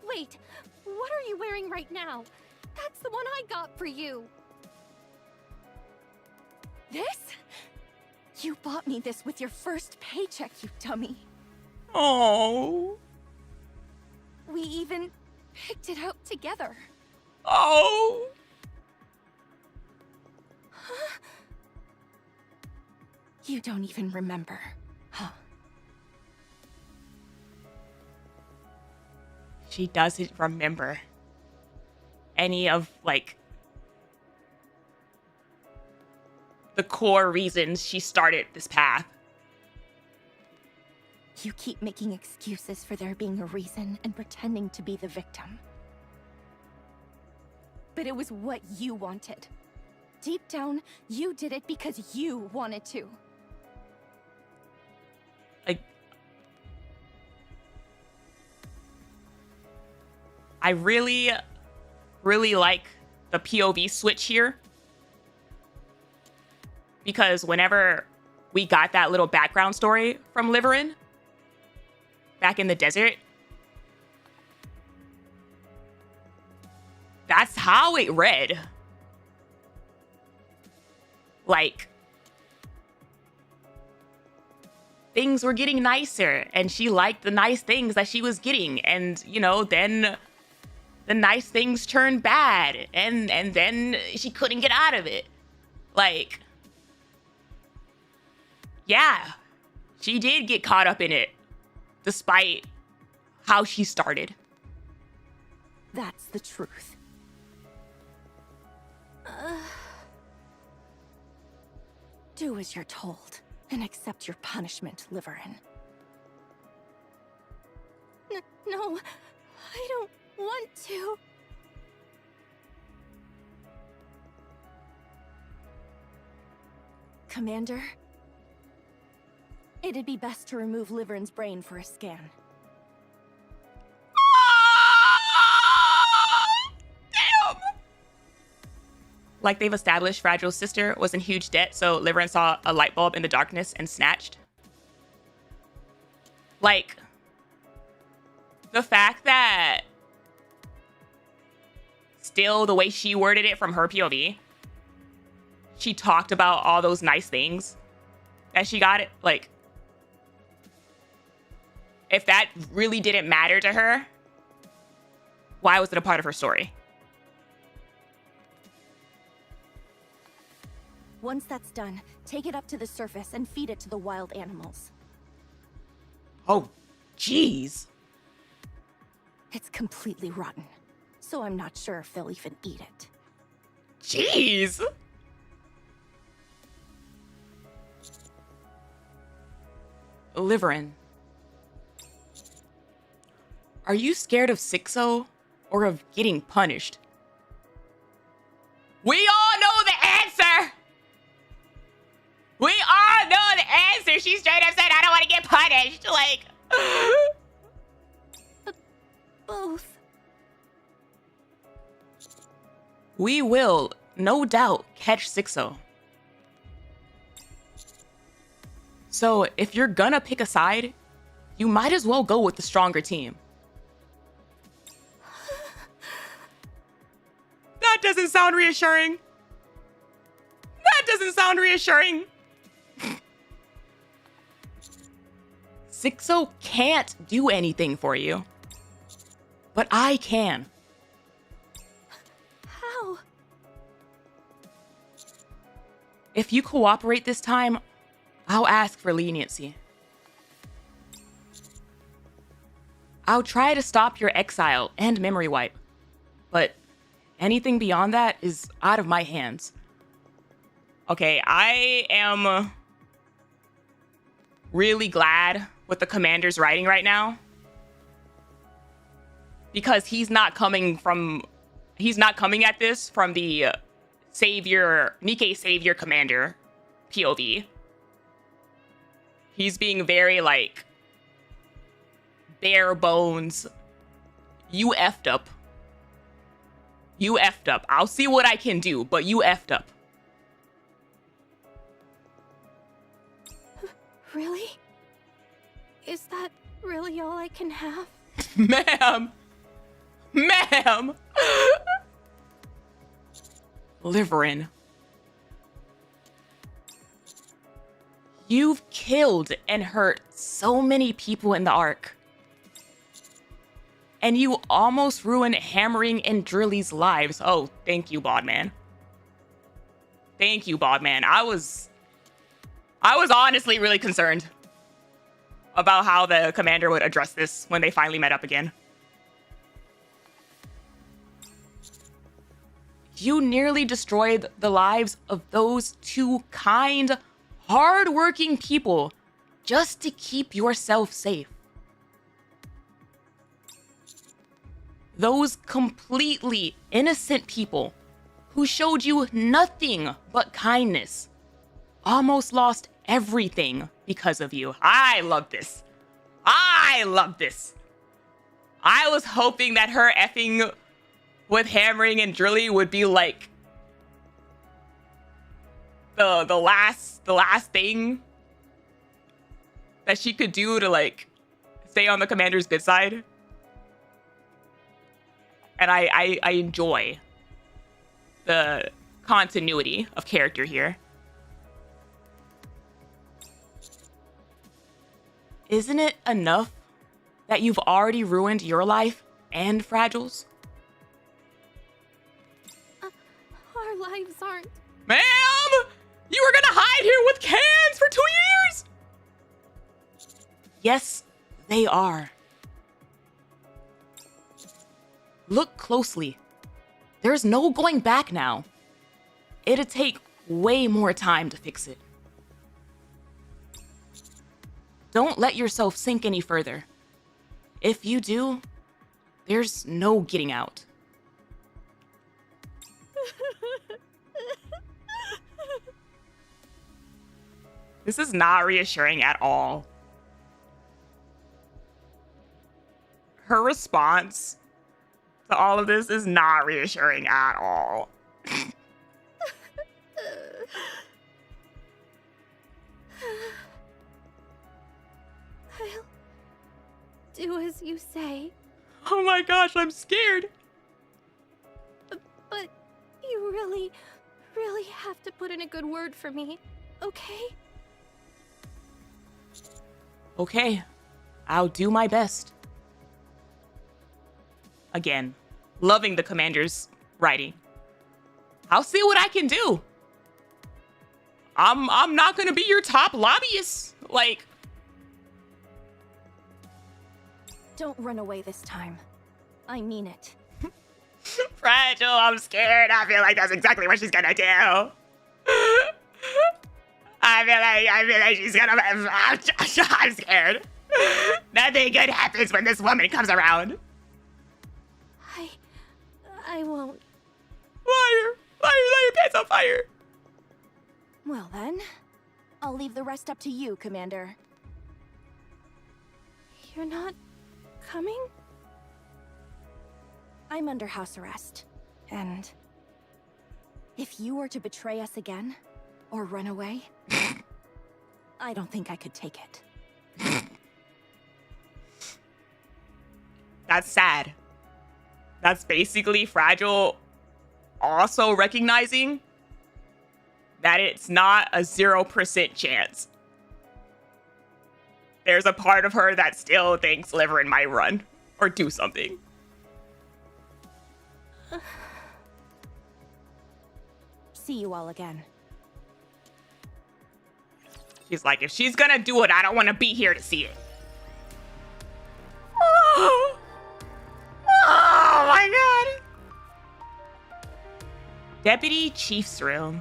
Wait, what are you wearing right now? That's the one I got for you. This? You bought me this with your first paycheck, you dummy. Oh. We even picked it out together. Oh. Huh? You don't even remember, huh? She doesn't remember any of, like, the core reasons she started this path. You keep making excuses for there being a reason and pretending to be the victim. But it was what you wanted. Deep down, you did it because you wanted to. I really, really like the POV switch here. Because whenever we got that little background story from Liverin back in the desert, that's how it read. Like, things were getting nicer and she liked the nice things that she was getting. And, you know, then the nice things turned bad and then she couldn't get out of it. Like, yeah, she did get caught up in it despite how she started. That's the truth. Do as you're told and accept your punishment, Liverin. No, I don't want to. Commander, it'd be best to remove Liverin's brain for a scan. Damn! Like they've established, Fragile's sister was in huge debt, so Liverin saw a light bulb in the darkness and snatched. Like, the fact that still the way she worded it from her POV, she talked about all those nice things that she got it. Like, if that really didn't matter to her, why was it a part of her story? Once that's done, take it up to the surface and feed it to the wild animals. Oh, jeez. It's completely rotten, so I'm not sure if they'll even eat it. Jeez. Liverin, are you scared of Sixo or of getting punished? We all know the answer. We all know the answer. She straight up said, I don't want to get punished. Like, both. We will, no doubt, catch Sixo. So if you're gonna pick a side, you might as well go with the stronger team. That doesn't sound reassuring. That doesn't sound reassuring. Sixo can't do anything for you. But I can. How? If you cooperate this time, I'll ask for leniency. I'll try to stop your exile and memory wipe. But anything beyond that is out of my hands. Okay, I am really glad with the commander's writing right now. Because he's not coming at this from the Nikke savior commander POV. He's being very like bare bones. You effed up. You effed up. I'll see what I can do, but you effed up. Really? Is that really all I can have? Ma'am. Ma'am. Liverin. You've killed and hurt so many people in the Ark. And you almost ruined Hammering and Drilly's lives. Oh, thank you, Bodman. Thank you, Bodman. I was honestly really concerned about how the commander would address this when they finally met up again. You nearly destroyed the lives of those two kind, hard-working people just to keep yourself safe. Those completely innocent people who showed you nothing but kindness almost lost everything because of you. I love this. I love this. I was hoping that her effing with Hammering and Drilly would be like the last thing that she could do to like stay on the commander's good side. And I enjoy the continuity of character here. Isn't it enough that you've already ruined your life and Fragile's? Our lives aren't... Ma'am! You were gonna hide here with cans for 2 years? Yes, they are. Look closely. There's no going back now. It'd take way more time to fix it. Don't let yourself sink any further. If you do, there's no getting out. This is not reassuring at all. Her response to all of this is not reassuring at all. I'll do as you say. Oh my gosh, I'm scared. But you really have to put in a good word for me, okay? Okay, I'll do my best. Again, loving the commander's writing. I'll see what I can do. I'm not gonna be your top lobbyist. Like, Don't run away this time. I mean it. Fragile, I'm scared. I feel like that's exactly what she's gonna do. I feel like she's gonna. I'm scared. Nothing good happens when this woman comes around. I won't. Liar! Liar! Liar! Your pants on fire! Well then, I'll leave the rest up to you, Commander. You're not coming? I'm under house arrest, and if you were to betray us again, or run away, I don't think I could take it. That's sad. That's basically Fragile also recognizing that it's not a 0% chance. There's a part of her that still thinks Liverin might run or do something. See you all again. She's like, if she's gonna do it, I don't want to be here to see it. Oh my god. Deputy Chief's room.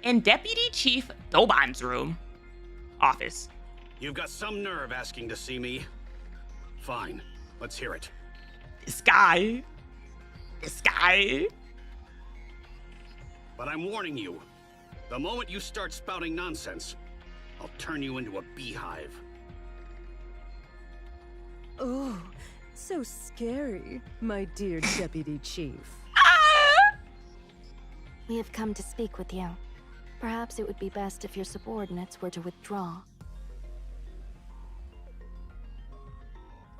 In Deputy Chief Doban's room. Office. You've got some nerve asking to see me. Fine, let's hear it. This guy. This guy. But I'm warning you. The moment you start spouting nonsense, I'll turn you into a beehive. Oh, so scary, my dear Deputy Chief. We have come to speak with you. Perhaps it would be best if your subordinates were to withdraw.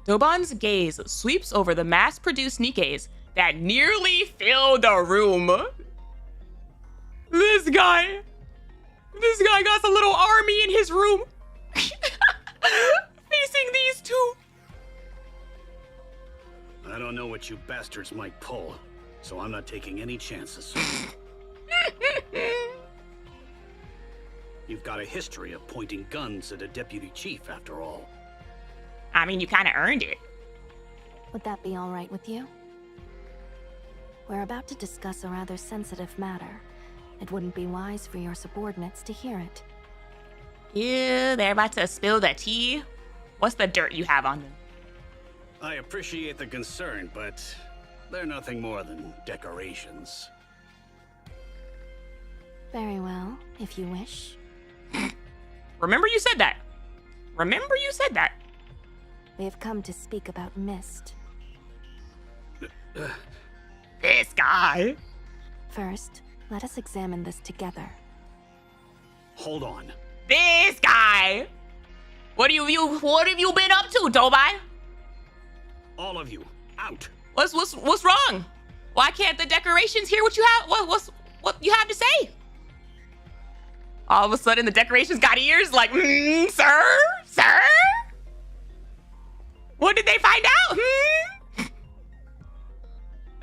Doban's gaze sweeps over the mass-produced Nikkes that nearly fill the room. This guy got a little army in his room. Facing these two. I don't know what you bastards might pull, so I'm not taking any chances. You've got a history of pointing guns at a deputy chief, after all. I mean, you kind of earned it. Would that be all right with you? We're about to discuss a rather sensitive matter. It wouldn't be wise for your subordinates to hear it. Yeah, they're about to spill the tea. What's the dirt you have on them? I appreciate the concern, but they're nothing more than decorations. Very well, if you wish. Remember you said that. Remember you said that. We have come to speak about Mist. This guy. First, let us examine this together. Hold on. This guy. What have you been up to, Dobai? All of you, out. What's wrong? Why can't the decorations hear what you have? What you have to say? All of a sudden, the decorations got ears. Like, sir. What did they find out?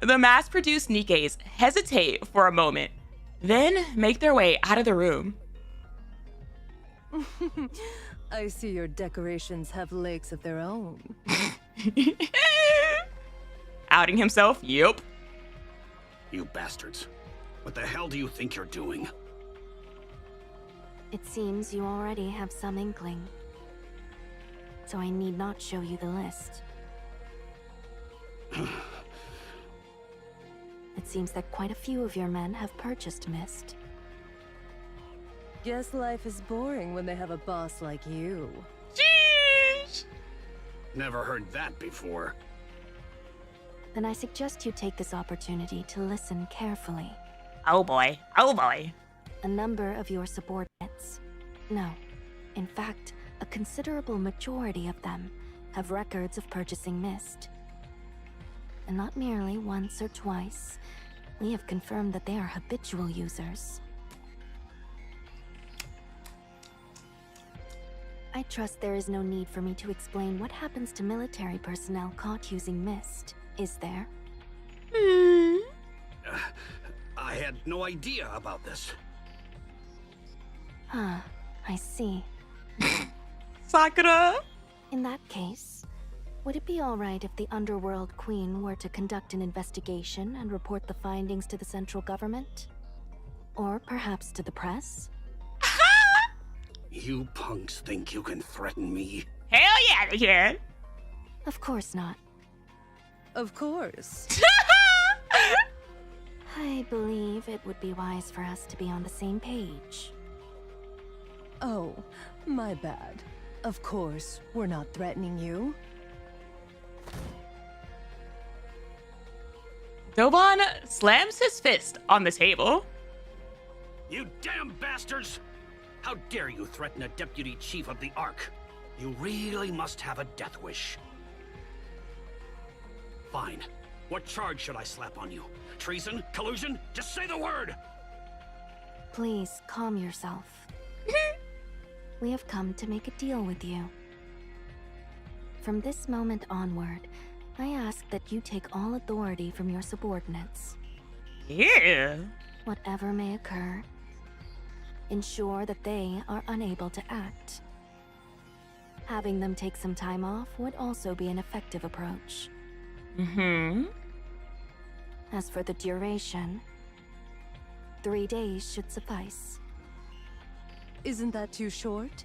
The mass-produced Nikkes hesitate for a moment, then make their way out of the room. I see your decorations have legs of their own. Outing himself? Yup. You bastards. What the hell do you think you're doing? It seems you already have some inkling. So I need not show you the list. It seems that quite a few of your men have purchased Mist. Guess life is boring when they have a boss like you. Jeez! Never heard that before. Then I suggest you take this opportunity to listen carefully. Oh boy. A number of your subordinates, no, in fact, a considerable majority of them, have records of purchasing Mist. And not merely once or twice, we have confirmed that they are habitual users. I trust there is no need for me to explain what happens to military personnel caught using Mist, is there? I had no idea about this. Huh, I see. Sakura! In that case, would it be alright if the Underworld Queen were to conduct an investigation and report the findings to the central government? Or perhaps to the press? You punks think you can threaten me? Hell yeah, they can. Of course not. Of course. I believe it would be wise for us to be on the same page. Oh, my bad. Of course, we're not threatening you. Dobon slams his fist on the table. You damn bastards! How dare you threaten a deputy chief of the Ark? You really must have a death wish. Fine. What charge should I slap on you? Treason? Collusion? Just say the word! Please, calm yourself. We have come to make a deal with you. From this moment onward, I ask that you take all authority from your subordinates. Yeah. Whatever may occur, ensure that they are unable to act. Having them take some time off would also be an effective approach. As for the duration, 3 days should suffice. Isn't that too short?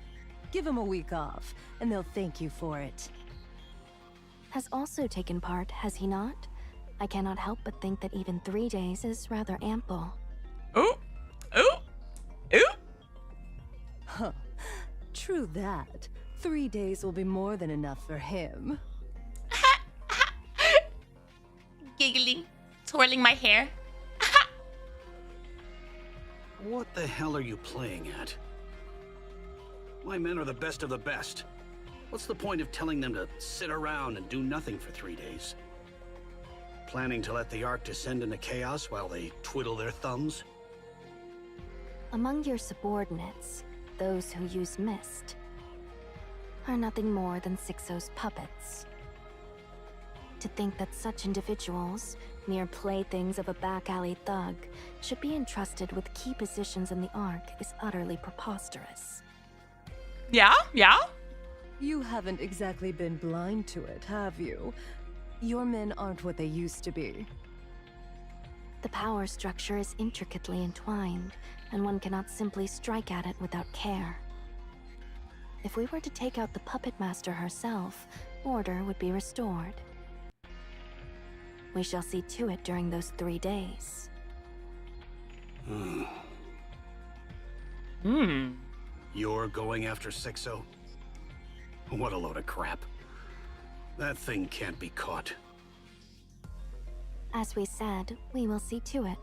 Give them a week off, and they'll thank you for it. Has also taken part, has he not? I cannot help but think that even 3 days is rather ample. Ooh! Ooh! Ooh! Huh. True that. 3 days will be more than enough for him. Giggling, twirling my hair. What the hell are you playing at? My men are the best of the best. What's the point of telling them to sit around and do nothing for 3 days? Planning to let the Ark descend into chaos while they twiddle their thumbs? Among your subordinates, those who use mist are nothing more than Sixo's puppets. To think that such individuals, mere playthings of a back-alley thug, should be entrusted with key positions in the Ark is utterly preposterous. Yeah? Yeah? You haven't exactly been blind to it, have you? Your men aren't what they used to be. The power structure is intricately entwined, and one cannot simply strike at it without care. If we were to take out the puppet master herself, order would be restored. We shall see to it during those 3 days. You're going after Sixo? What a load of crap. That thing can't be caught. As we said, we will see to it.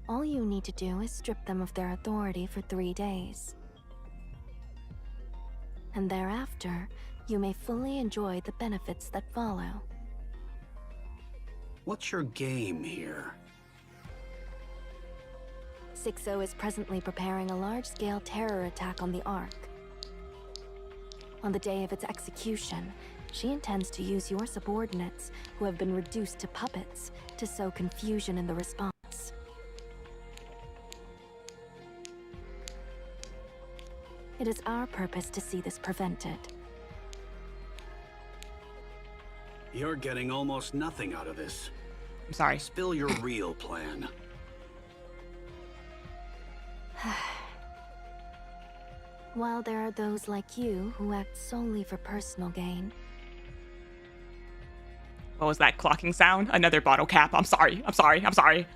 All you need to do is strip them of their authority for 3 days. And thereafter, you may fully enjoy the benefits that follow. What's your game here? Sixo is presently preparing a large-scale terror attack on the Ark. On the day of its execution, she intends to use your subordinates, who have been reduced to puppets, to sow confusion in the response. It is our purpose to see this prevented. You're getting almost nothing out of this. I'm sorry. Spill your real plan. While there are those like you who act solely for personal gain, What was that clocking sound? Another bottle cap. I'm sorry. I'm sorry. I'm sorry.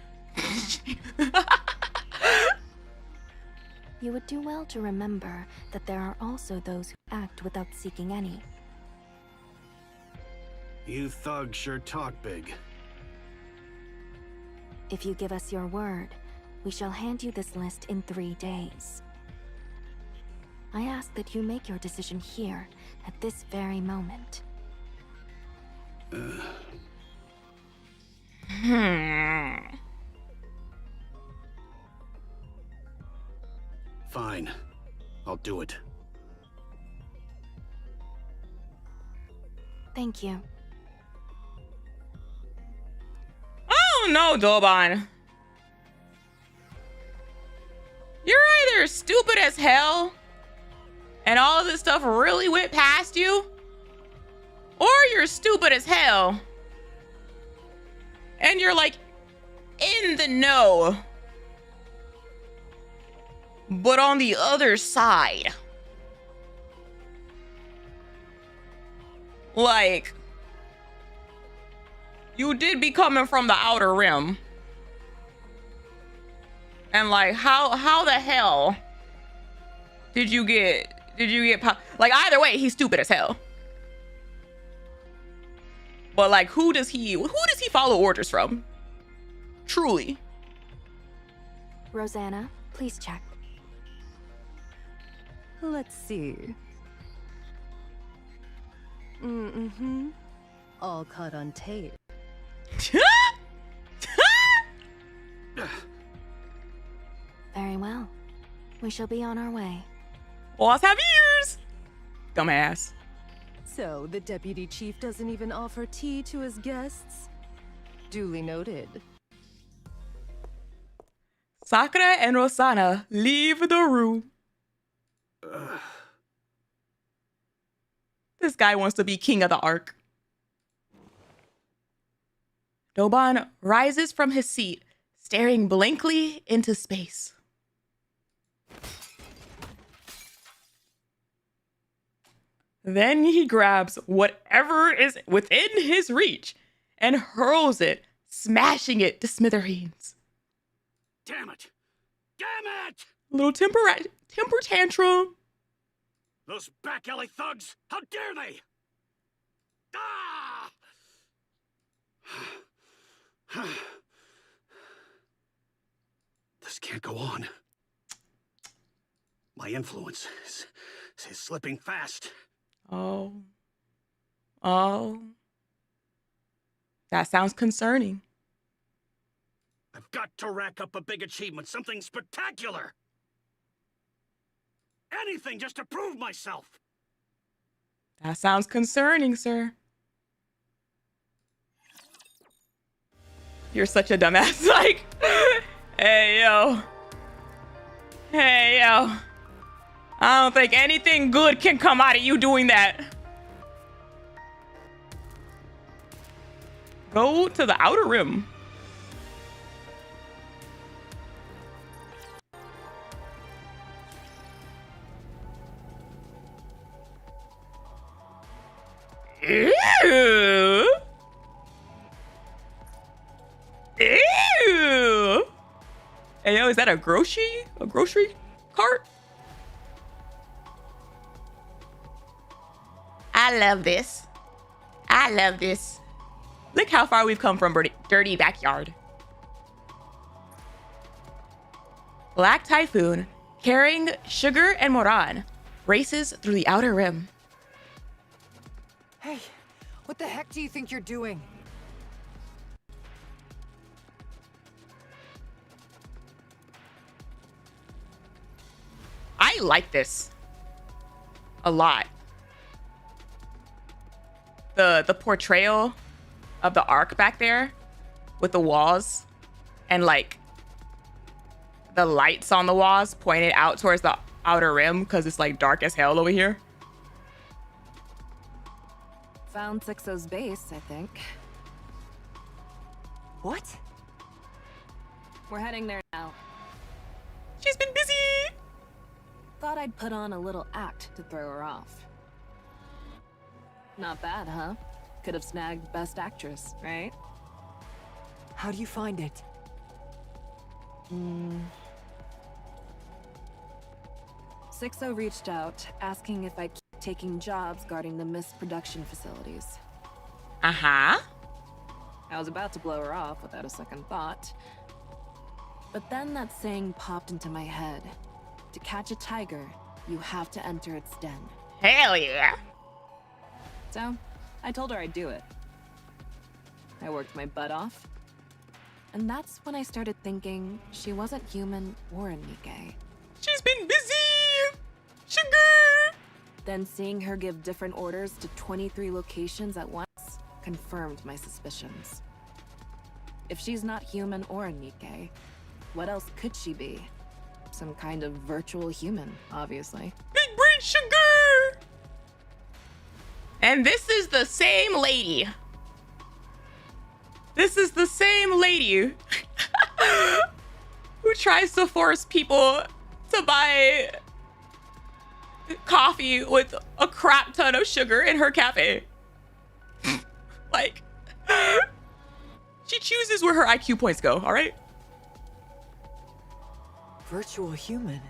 you would do well to remember that there are also those who act without seeking any. You thugs sure talk big. If you give us your word, we shall hand you this list in 3 days. I ask that you make your decision here, at this very moment. Fine. I'll do it. Thank you. don't know, Doban. You're either stupid as hell and all of this stuff really went past you, or you're stupid as hell and you're like in the know, but on the other side. Like, you did be coming from the outer rim. And like, how the hell did you get like, either way, he's stupid as hell. But like, who does he follow orders from? Truly. Rosanna, please check. Let's see. Mm-hmm. All caught on tape. Very well. We shall be on our way. Let's have ears. Dumbass. So, the deputy chief doesn't even offer tea to his guests? Duly noted. Sakura and Rosanna leave the room. This guy wants to be king of the Ark. Doban rises from his seat, staring blankly into space. Then he grabs whatever is within his reach and hurls it, smashing it to smithereens. Damn it! Damn it! Little temper tantrum. Those back alley thugs! How dare they! Ah! This can't go on. My influence is slipping fast. Oh. That sounds concerning. I've got to rack up a big achievement, something spectacular. Anything just to prove myself. That sounds concerning, sir. You're such a dumbass. Like, hey, yo. Hey, yo. I don't think anything good can come out of you doing that. Go to the outer rim. Ew. Ew. Hey, yo, is that a grocery cart? I love this. I love this. Look how far we've come from dirty backyard. Black Typhoon, carrying Sugar and Moran, races through the outer rim. Hey, what the heck do you think you're doing? I like this a lot. The portrayal of the Ark back there with the walls and like the lights on the walls pointed out towards the outer rim because it's like dark as hell over here. Found 6-0's base, I think. What? We're heading there now. She's been busy. Thought I'd put on a little act to throw her off. Not bad, huh? Could have snagged Best Actress, right? How do you find it? 6-0 reached out, asking if I'd keep taking jobs guarding the Mist production facilities. Uh-huh. I was about to blow her off without a second thought. But then that saying popped into my head. To catch a tiger, you have to enter its den. Hell yeah. So, I told her I'd do it. I worked my butt off. And that's when I started thinking she wasn't human or a Nikke. She's been busy! Sugar! Then seeing her give different orders to 23 locations at once confirmed my suspicions. If she's not human or a Nikke, what else could she be? Some kind of virtual human, obviously. Big brain sugar! And this is the same lady. This is the same lady who tries to force people to buy coffee with a crap ton of sugar in her cafe. Like, she chooses where her IQ points go, all right? Virtual human.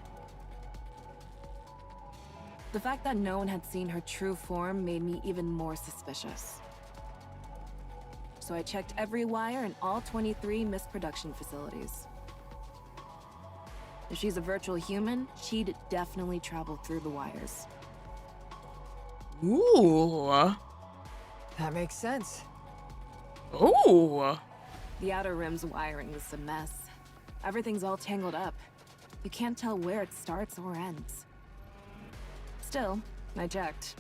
The fact that no one had seen her true form made me even more suspicious. So I checked every wire in all 23 misproduction facilities. If she's a virtual human, she'd definitely travel through the wires. Ooh. That makes sense. Ooh. The outer rim's wiring is a mess. Everything's all tangled up. You can't tell where it starts or ends. Still, I checked.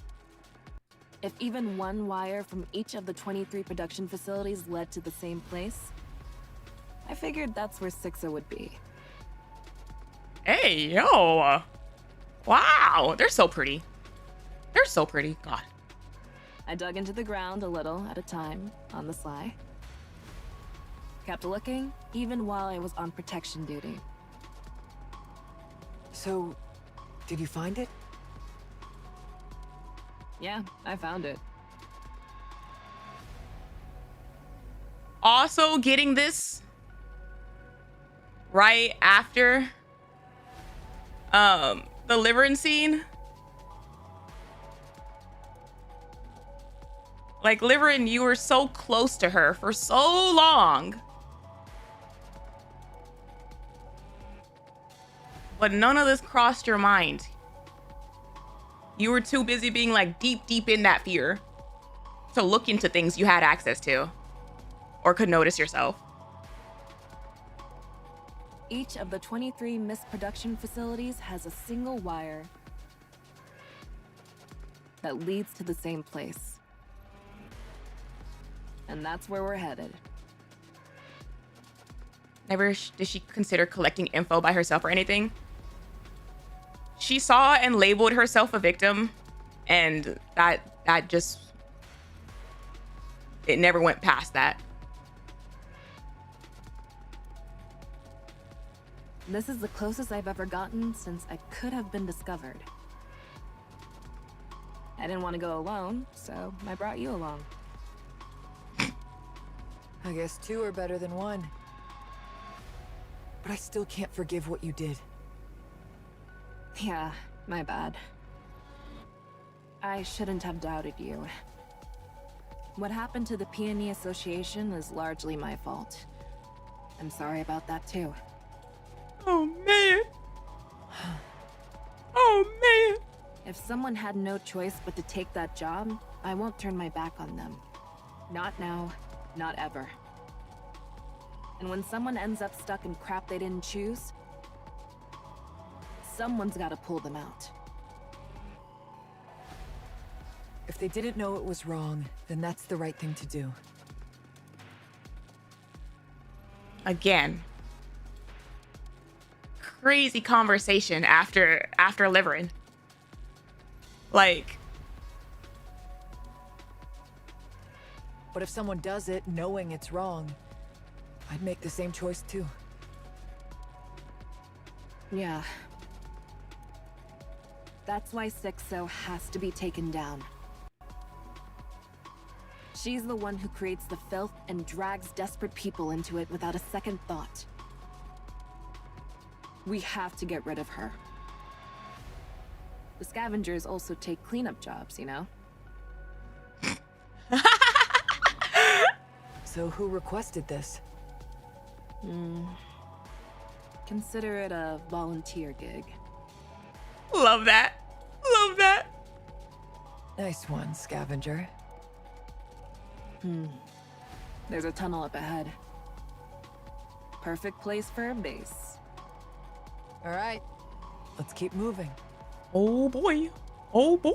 If even one wire from each of the 23 production facilities led to the same place, I figured that's where Sixa would be. Hey, yo. Wow, they're so pretty. They're so pretty. God. I dug into the ground a little at a time, on the sly. Kept looking, even while I was on protection duty. So, did you find it? Yeah, I found it. Also getting this right after the living scene. Like, Liverin, you were so close to her for so long. But none of this crossed your mind. You were too busy being like deep in that fear to look into things you had access to or could notice yourself. Each of the 23 misproduction facilities has a single wire that leads to the same place. And that's where we're headed. Never did she consider collecting info by herself or anything. She saw and labeled herself a victim, and that just, it never went past that. This is the closest I've ever gotten since I could have been discovered. I didn't want to go alone, so I brought you along. I guess two are better than one. But I still can't forgive what you did. Yeah, my bad. I shouldn't have doubted you. What happened to the Peony Association is largely my fault. I'm sorry about that too. Oh man. Oh man. If someone had no choice but to take that job, I won't turn my back on them. Not now, not ever. And when someone ends up stuck in crap they didn't choose, someone's gotta pull them out. If they didn't know it was wrong, then that's the right thing to do. Again. Crazy conversation after Liverin. Like, but if someone does it knowing it's wrong, I'd make the same choice too. Yeah. That's why Sixo has to be taken down. She's the one who creates the filth and drags desperate people into it without a second thought. We have to get rid of her. The scavengers also take cleanup jobs, you know? So who requested this? Consider it a volunteer gig. Love that. Love that. Nice one, scavenger. There's a tunnel up ahead. Perfect place for a base. All right, let's keep moving. Oh boy. Oh boy.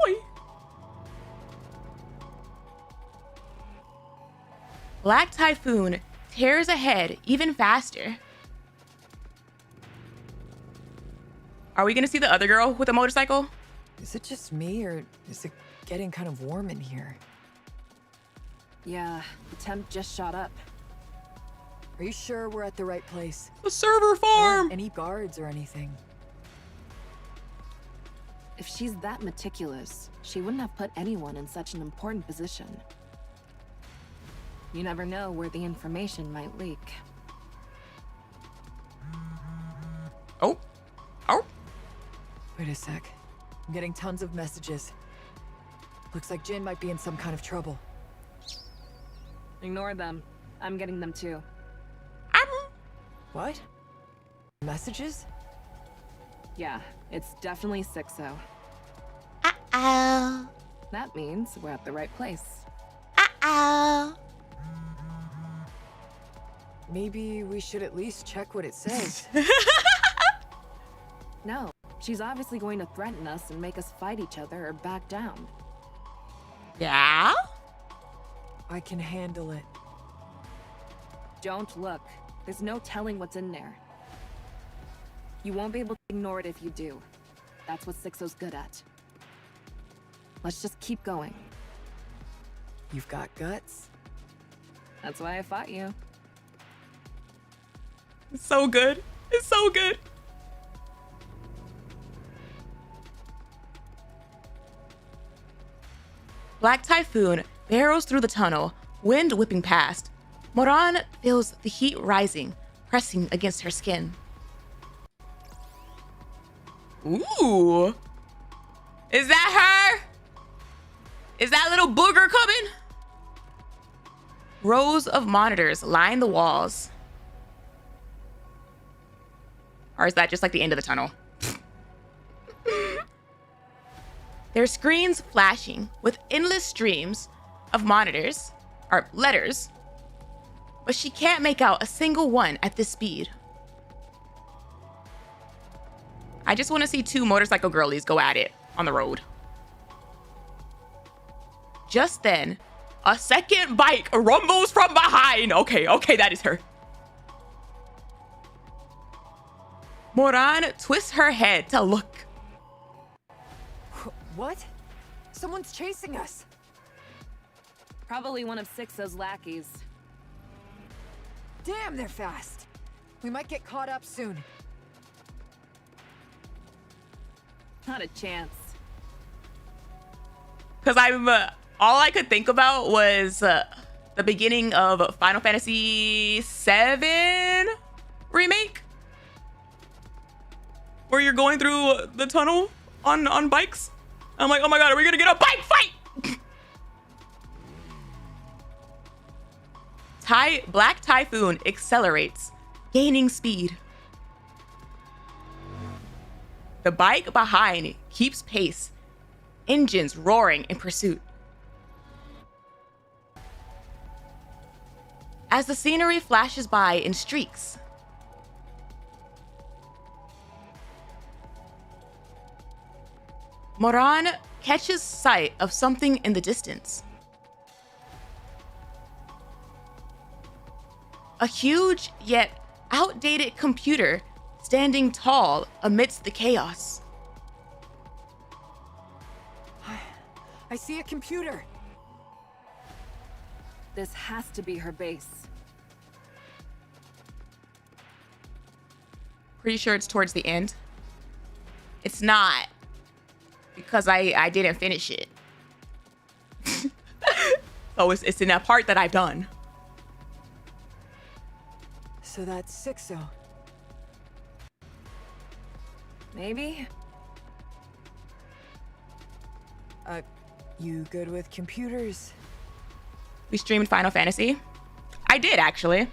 Black Typhoon tears ahead even faster. Are we gonna see the other girl with a motorcycle? Is it just me, or is it getting kind of warm in here? Yeah, the temp just shot up. Are you sure we're at the right place? The server There aren't farm! any guards or anything. If she's that meticulous, she wouldn't have put anyone in such an important position. You never know where the information might leak. Oh. Oh. Wait a sec. I'm getting tons of messages. Looks like Jin might be in some kind of trouble. Ignore them. I'm getting them too. What? Messages? Yeah, it's definitely Sixo. Uh-oh. That means we're at the right place. Uh-oh. Maybe we should at least check what it says. No, she's obviously going to threaten us and make us fight each other or back down. Yeah? I can handle it. Don't look. There's no telling what's in there. You won't be able to ignore it if you do. That's what Sixo's good at. Let's just keep going. You've got guts? That's why I fought you. It's so good. It's so good. Black Typhoon barrels through the tunnel, wind whipping past. Moran feels the heat rising, pressing against her skin. Ooh. Is that her? Is that little booger coming? Rows of monitors line the walls. Or is that just like the end of the tunnel? Their screens flashing with endless streams of monitors, or letters, but she can't make out a single one at this speed. I just want to see two motorcycle girlies go at it on the road. Just then, a second bike rumbles from behind. Okay, that is her. Moran twists her head to look. What? Someone's chasing us. Probably one of Sixo's lackeys. Damn, they're fast. We might get caught up soon. Not a chance. Because all I could think about was the beginning of Final Fantasy VII remake, where you're going through the tunnel on bikes. I'm like, oh my god, are we gonna get a bike fight? Black Typhoon accelerates, gaining speed. The bike behind keeps pace, engines roaring in pursuit. As the scenery flashes by in streaks, Moran catches sight of something in the distance. A huge yet outdated computer standing tall amidst the chaos. I see a computer. This has to be her base. Pretty sure it's towards the end. It's not, because I didn't finish it. So it's in that part that I've done. So that's Sixo. Maybe? You good with computers? We streamed Final Fantasy. I did, actually.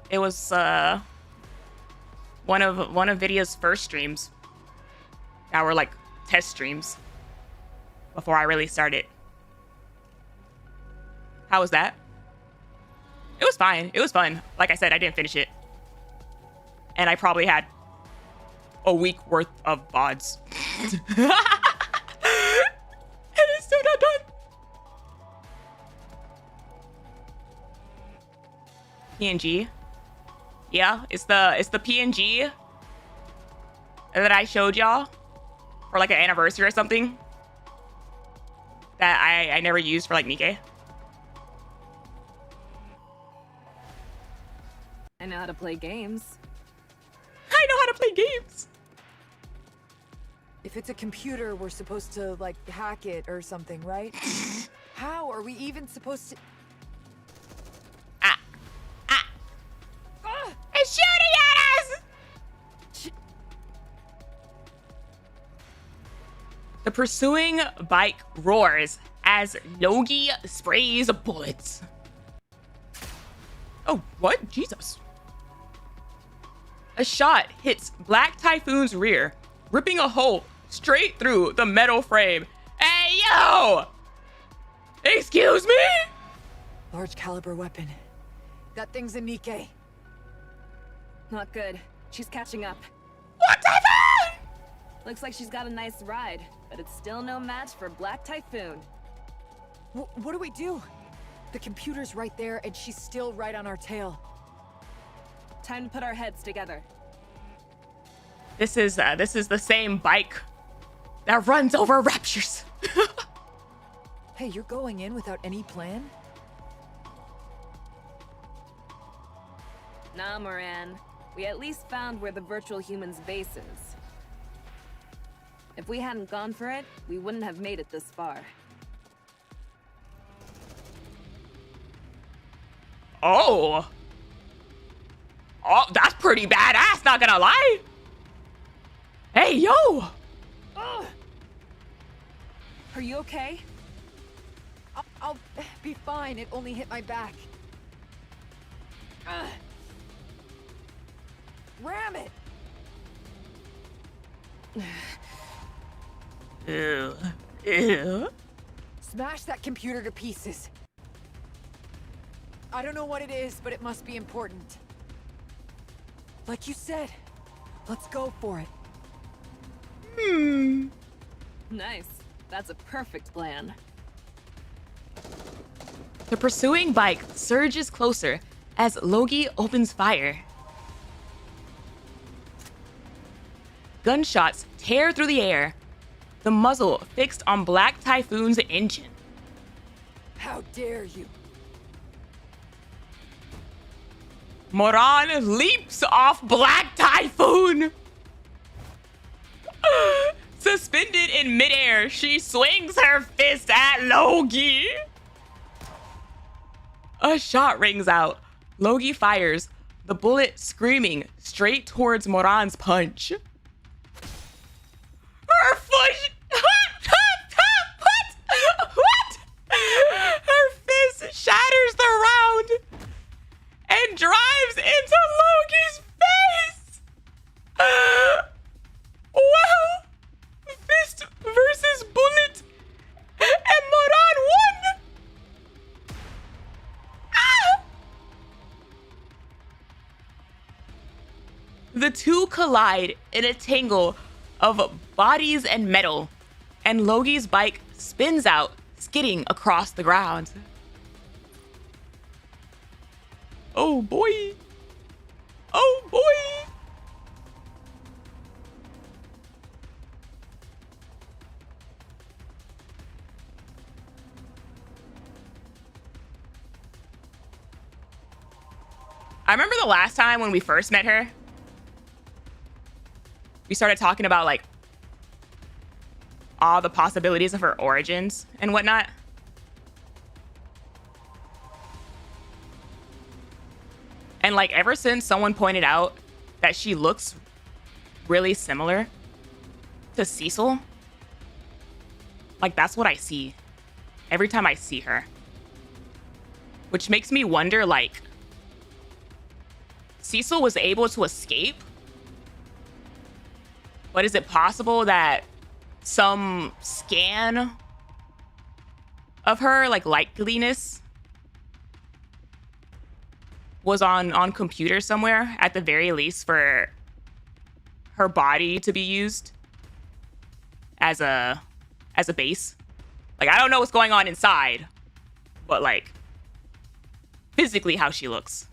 It was one of Vidya's first streams that were like test streams before I really started. How was that? It was fine. It was fun. Like I said, I didn't finish it. And I probably had a week worth of VODs. And it's still not done. PNG. Yeah, it's the PNG that I showed y'all for like an anniversary or something that I never used for like Nikke. I know how to play games. I know how to play games. If it's a computer, we're supposed to, like, hack it or something, right? How are we even supposed to... It's shooting at us! The pursuing bike roars as Logi sprays bullets. Oh, what? Jesus. A shot hits Black Typhoon's rear, ripping a hole straight through the metal frame. Hey, yo! Excuse me? Large caliber weapon. That thing's a Nikke. Not good. She's catching up. What Typhoon? Looks like she's got a nice ride, but it's still no match for Black Typhoon. What do we do? The computer's right there, and she's still right on our tail. Time to put our heads together. This is the same bike that runs over raptures. Hey, you're going in without any plan? Nah, Moran. We at least found where the virtual human's base is. If we hadn't gone for it, we wouldn't have made it this far. Oh, that's pretty badass, not gonna lie. Hey, yo! Ugh. Are you okay? I'll be fine. It only hit my back. Ram it! Ew. Ew. Smash that computer to pieces. I don't know what it is, but it must be important. Like you said, let's go for it. Nice. That's a perfect plan. The pursuing bike surges closer as Logi opens fire. Gunshots tear through the air, the muzzle fixed on Black Typhoon's engine. How dare you? Moran leaps off Black Typhoon. Suspended in midair, she swings her fist at Logi. A shot rings out. Logi fires, the bullet screaming straight towards Moran's punch. Her foot... What? Her fist shatters the round and drives into Logi's face. Well, fist versus bullet, and Moran won. The two collide in a tangle of bodies and metal, and Logi's bike spins out, skidding across the ground. Oh boy. Oh boy. I remember the last time when we first met her, we started talking about like all the possibilities of her origins and whatnot. And like ever since someone pointed out that she looks really similar to Cecil, like that's what I see every time I see her. Which makes me wonder, like, Cecil was able to escape, but is it possible that some scan of her, like likeliness, was on computer somewhere, at the very least, for her body to be used as a base? Like, I don't know what's going on inside, but like physically how she looks.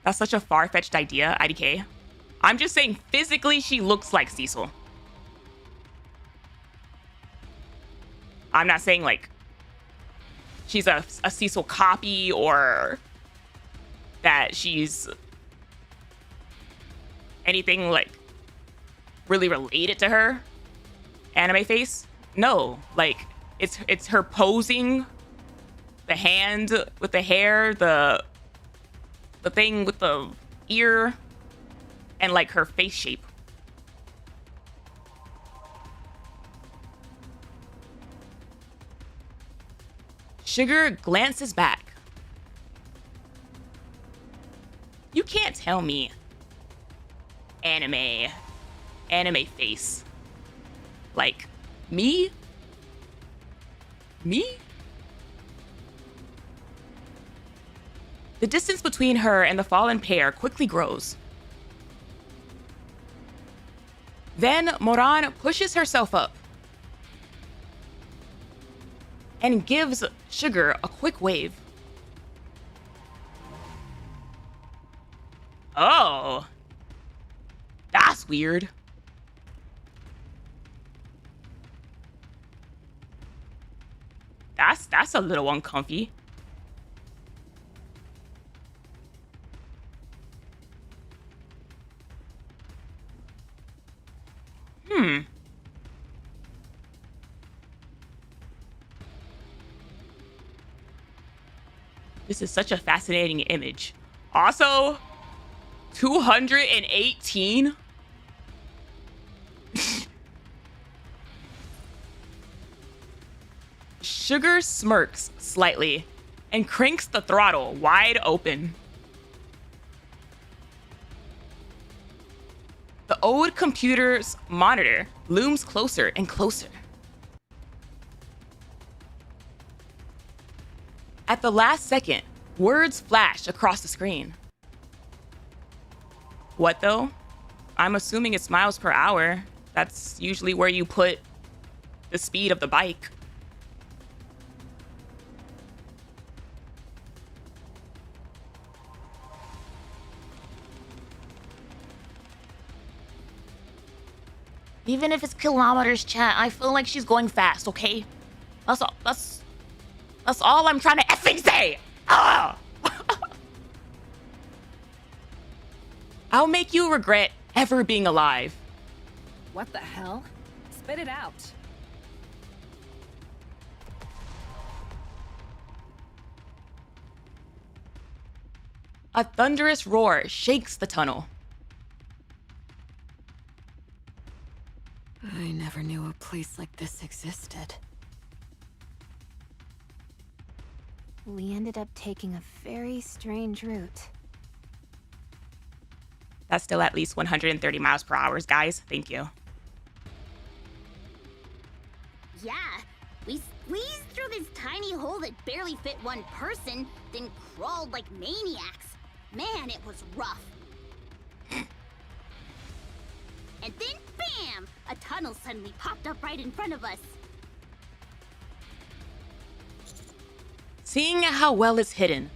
That's such a far-fetched idea, IDK. I'm just saying physically she looks like Cecil. I'm not saying like she's a Cecil copy or that she's anything like really related to her anime face. No, like it's her posing, the hand with the hair, the thing with the ear, and like her face shape. Sugar glances back. You can't tell me anime face. Like, me? Me? The distance between her and the fallen pair quickly grows. Then Moran pushes herself up and gives Sugar a quick wave. Oh, that's weird. That's a little uncomfy. This is such a fascinating image. Also, 218? Sugar smirks slightly and cranks the throttle wide open. The old computer's monitor looms closer and closer. At the last second, words flash across the screen. What though? I'm assuming it's miles per hour. That's usually where you put the speed of the bike. Even if it's kilometers, chat, I feel like she's going fast, okay? That's all I'm trying to effing say! Ah! I'll make you regret ever being alive. What the hell? Spit it out. A thunderous roar shakes the tunnel. I never knew a place like this existed. We ended up taking a very strange route. That's still at least 130 miles per hour, guys. Thank you. Yeah, we squeezed through this tiny hole that barely fit one person, then crawled like maniacs. Man, it was rough. And then, bam! A tunnel suddenly popped up right in front of us. Seeing how well it's hidden,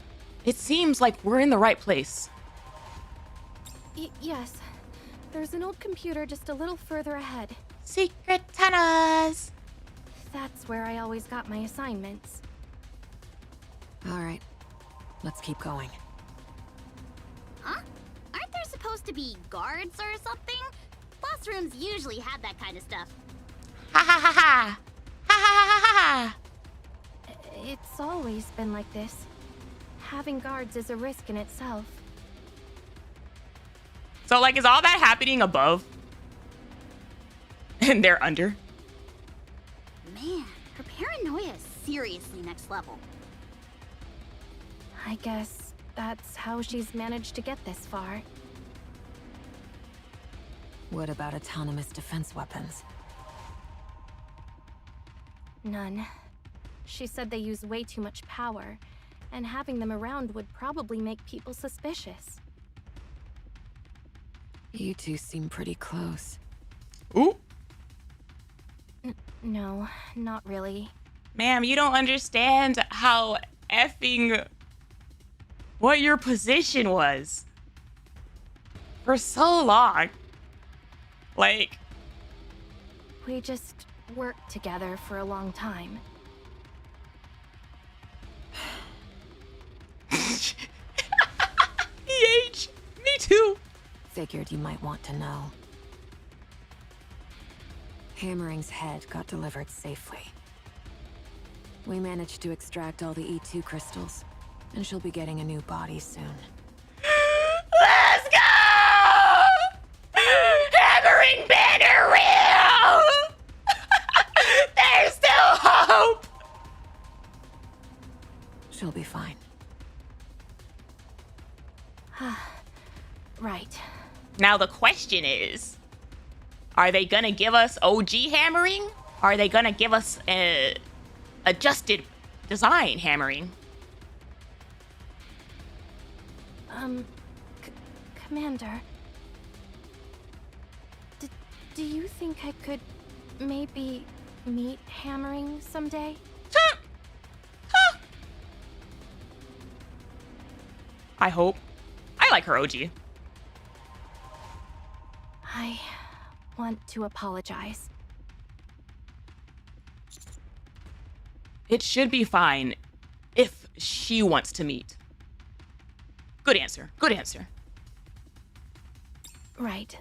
it seems like we're in the right place. Yes. There's an old computer just a little further ahead. Secret tunnels! That's where I always got my assignments. All right. Let's keep going. Huh? Aren't there supposed to be guards or something? Classrooms usually have that kind of stuff. Ha ha ha ha! Ha ha ha ha ha! It's always been like this. Having guards is a risk in itself. So, like, is all that happening above? And they're under? Man, her paranoia is seriously next level. I guess that's how she's managed to get this far. What about autonomous defense weapons? None. She said they use way too much power, and having them around would probably make people suspicious. You two seem pretty close. Ooh. No, not really. Ma'am, you don't understand how effing... what your position was. For so long. Like, We just worked together for a long time. EH, me too. Figured you might want to know. Hammering's head got delivered safely. We managed to extract all the E2 crystals, and she'll be getting a new body soon. Let's go! Hammering banner real! There's still hope! She'll be fine. Right. Now the question is, are they gonna give us OG hammering? Are they gonna give us adjusted design hammering? Commander. Do you think I could maybe meet Hammering someday? I hope. I like her OG. I want to apologize. It should be fine if she wants to meet. Good answer. Good answer. Right.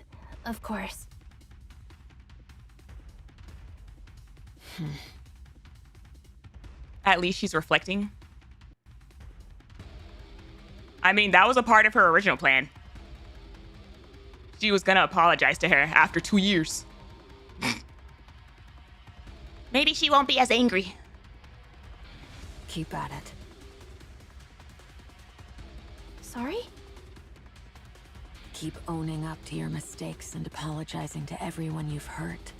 Of course. At least she's reflecting. I mean, that was a part of her original plan. She was gonna apologize to her after 2 years. Maybe she won't be as angry. Keep at it. Sorry? Keep owning up to your mistakes and apologizing to everyone you've hurt.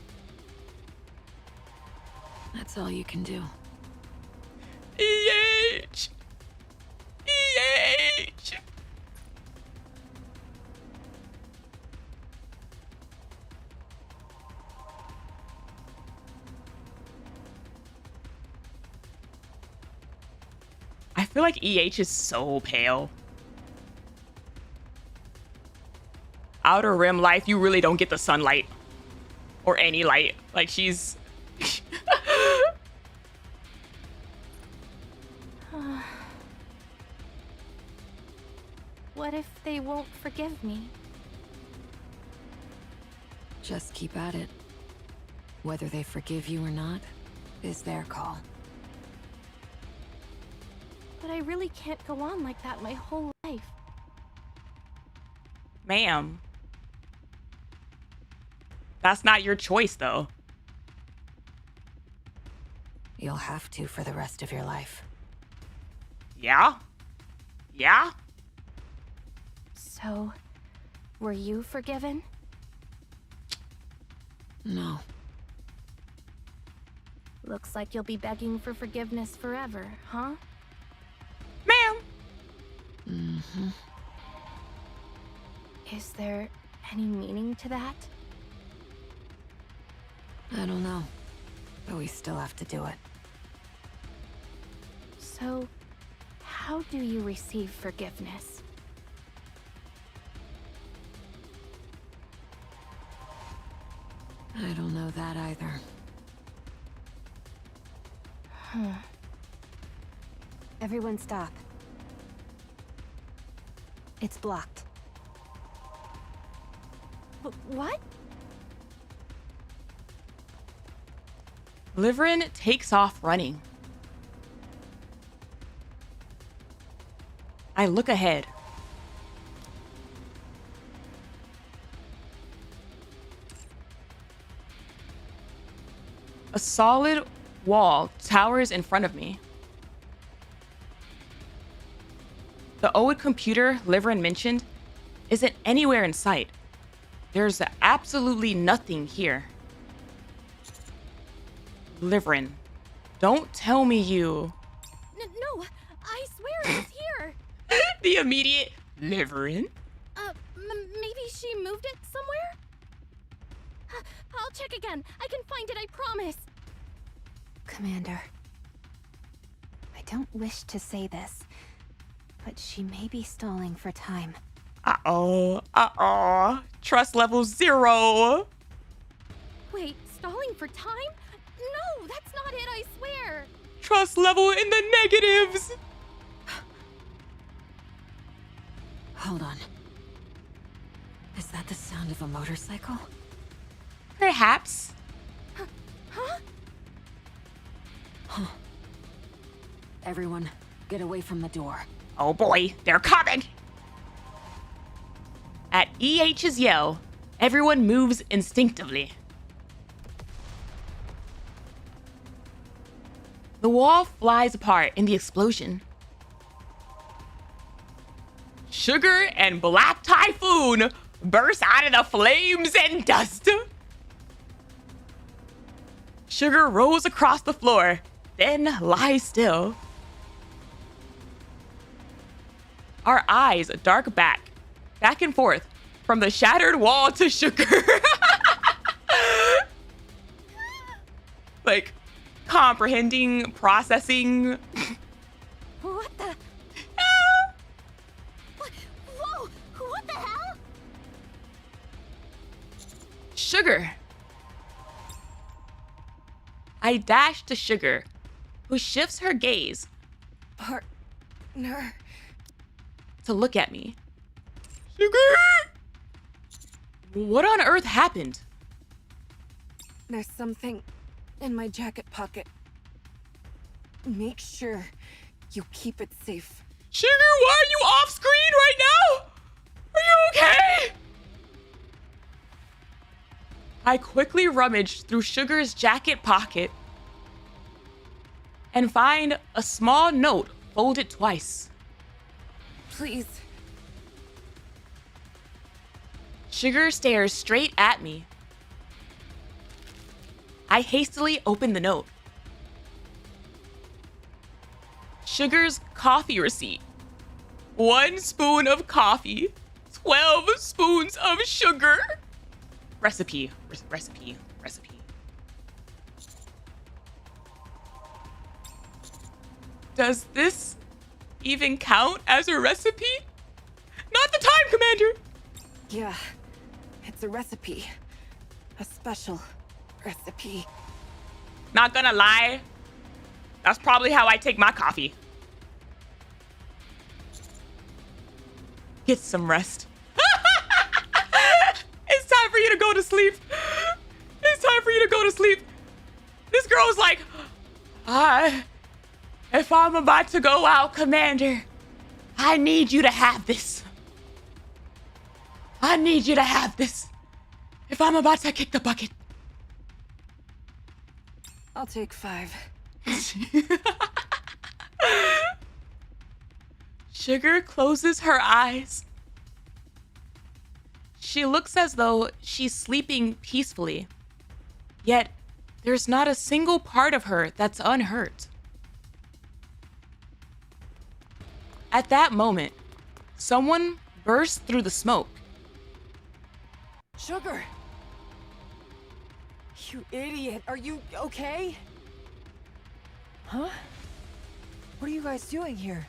That's all you can do. EH! EH! I feel like EH is so pale. Outer Rim life, you really don't get the sunlight. Or any light. Like, she's... What if they won't forgive me? Just keep at it. Whether they forgive you or not is their call. But I really can't go on like that my whole life. Ma'am. That's not your choice, though. You'll have to for the rest of your life. Yeah? Yeah? So, were you forgiven? No. Looks like you'll be begging for forgiveness forever, huh? Ma'am! Mm-hmm. Is there any meaning to that? I don't know. But we still have to do it. So, how do you receive forgiveness? I don't know that either. Everyone stop. It's blocked. What? Liverin takes off running. I look ahead. A solid wall towers in front of me. The old computer Liverin mentioned isn't anywhere in sight. There's absolutely nothing here. Liverin, don't tell me you... No, I swear it's here. The immediate Liverin? Maybe she moved it somewhere? I'll check again. I can find it, I promise. Commander, I don't wish to say this, but she may be stalling for time. Trust level 0. Wait, stalling for time? No, that's not it, I swear. Trust level in the negatives. Hold on. Is that the sound of a motorcycle? Perhaps. Huh? Huh. Everyone, get away from the door. Oh boy, they're coming! At EH's yell, everyone moves instinctively. The wall flies apart in the explosion. Sugar and Black Typhoon burst out of the flames and dust. Sugar rolls across the floor, then lies still. Our eyes dark back and forth from the shattered wall to Sugar. Like, comprehending, processing. What the? Whoa! What the hell? Sugar. I dash to Sugar, who shifts her gaze Partner. to look at me. Sugar! What on earth happened? There's something in my jacket pocket. Make sure you keep it safe. Sugar, why are you off screen right now? Are you okay? I quickly rummage through Sugar's jacket pocket and find a small note folded twice. Please. Sugar stares straight at me. I hastily open the note. Sugar's coffee receipt. 1 spoon of coffee, 12 spoons of sugar. Recipe. Does this even count as a recipe? Not the time, Commander! Yeah, it's a recipe. A special recipe. Not gonna lie, that's probably how I take my coffee. Get some rest. It's time for you to go to sleep. It's time for you to go to sleep. This girl's like, if I'm about to go out, Commander, I need you to have this. I need you to have this. If I'm about to kick the bucket. I'll take 5. Sugar closes her eyes. She looks as though she's sleeping peacefully. Yet, there's not a single part of her that's unhurt. At that moment, someone bursts through the smoke. Sugar! You idiot! Are you okay? Huh? What are you guys doing here?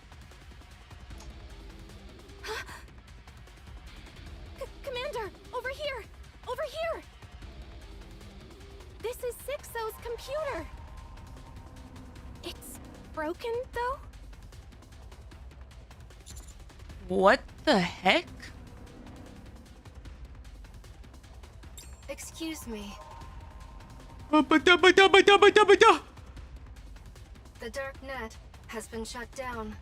Commander, over here! Over here! This is Sixo's computer. It's broken, though? What the heck? Excuse me. The The dark net has been shut down.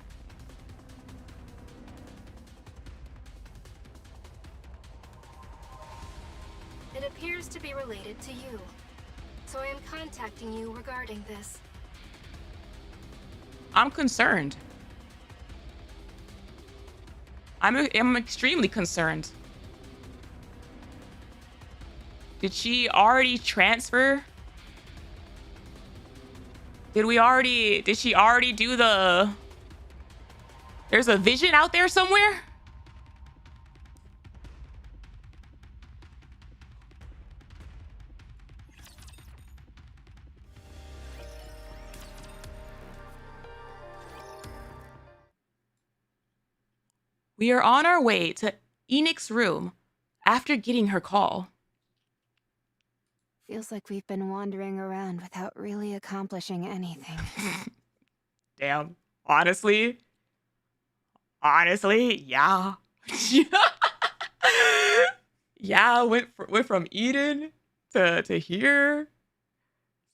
It appears to be related to you, so I am contacting you regarding this. I'm concerned. I'm extremely concerned. Did she already transfer? Did she already do the... There's a vision out there somewhere? We are on our way to Enix's room after getting her call. Feels like we've been wandering around without really accomplishing anything. Damn. Honestly, yeah. Yeah, went from Eden to here.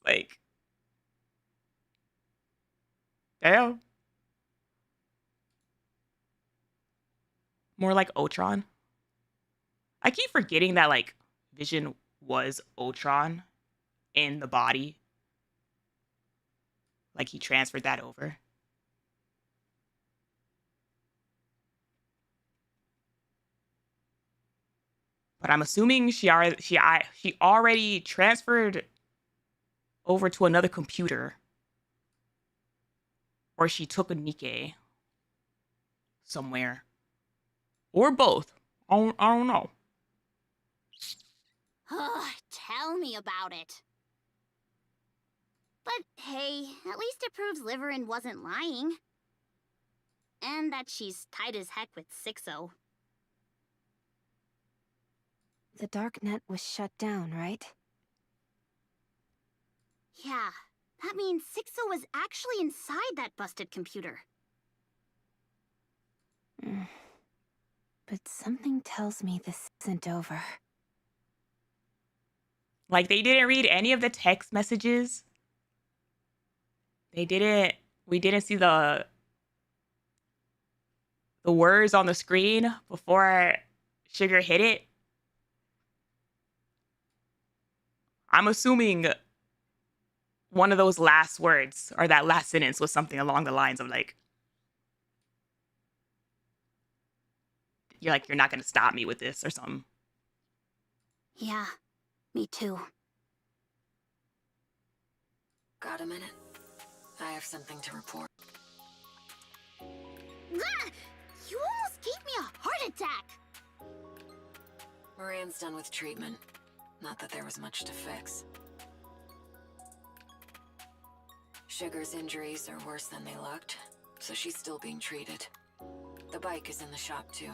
Like, damn. More like Ultron. I keep forgetting that, like, Vision was Ultron in the body. Like, he transferred that over. But I'm assuming she already transferred over to another computer. Or she took a Nikke somewhere. Or both. I don't know. Tell me about it. But hey, at least it proves Liverin wasn't lying. And that she's tight as heck with Sixo. The darknet was shut down, right? Yeah, that means Sixo was actually inside that busted computer. But something tells me this isn't over. Like, they didn't read any of the text messages. We didn't see the words on the screen before Sugar hit it. I'm assuming one of those last words or that last sentence was something along the lines of like, you're not going to stop me with this or something. Yeah, me too. Got a minute? I have something to report. Ah! You almost gave me a heart attack! Moran's done with treatment. Not that there was much to fix. Sugar's injuries are worse than they looked, so she's still being treated. The bike is in the shop too.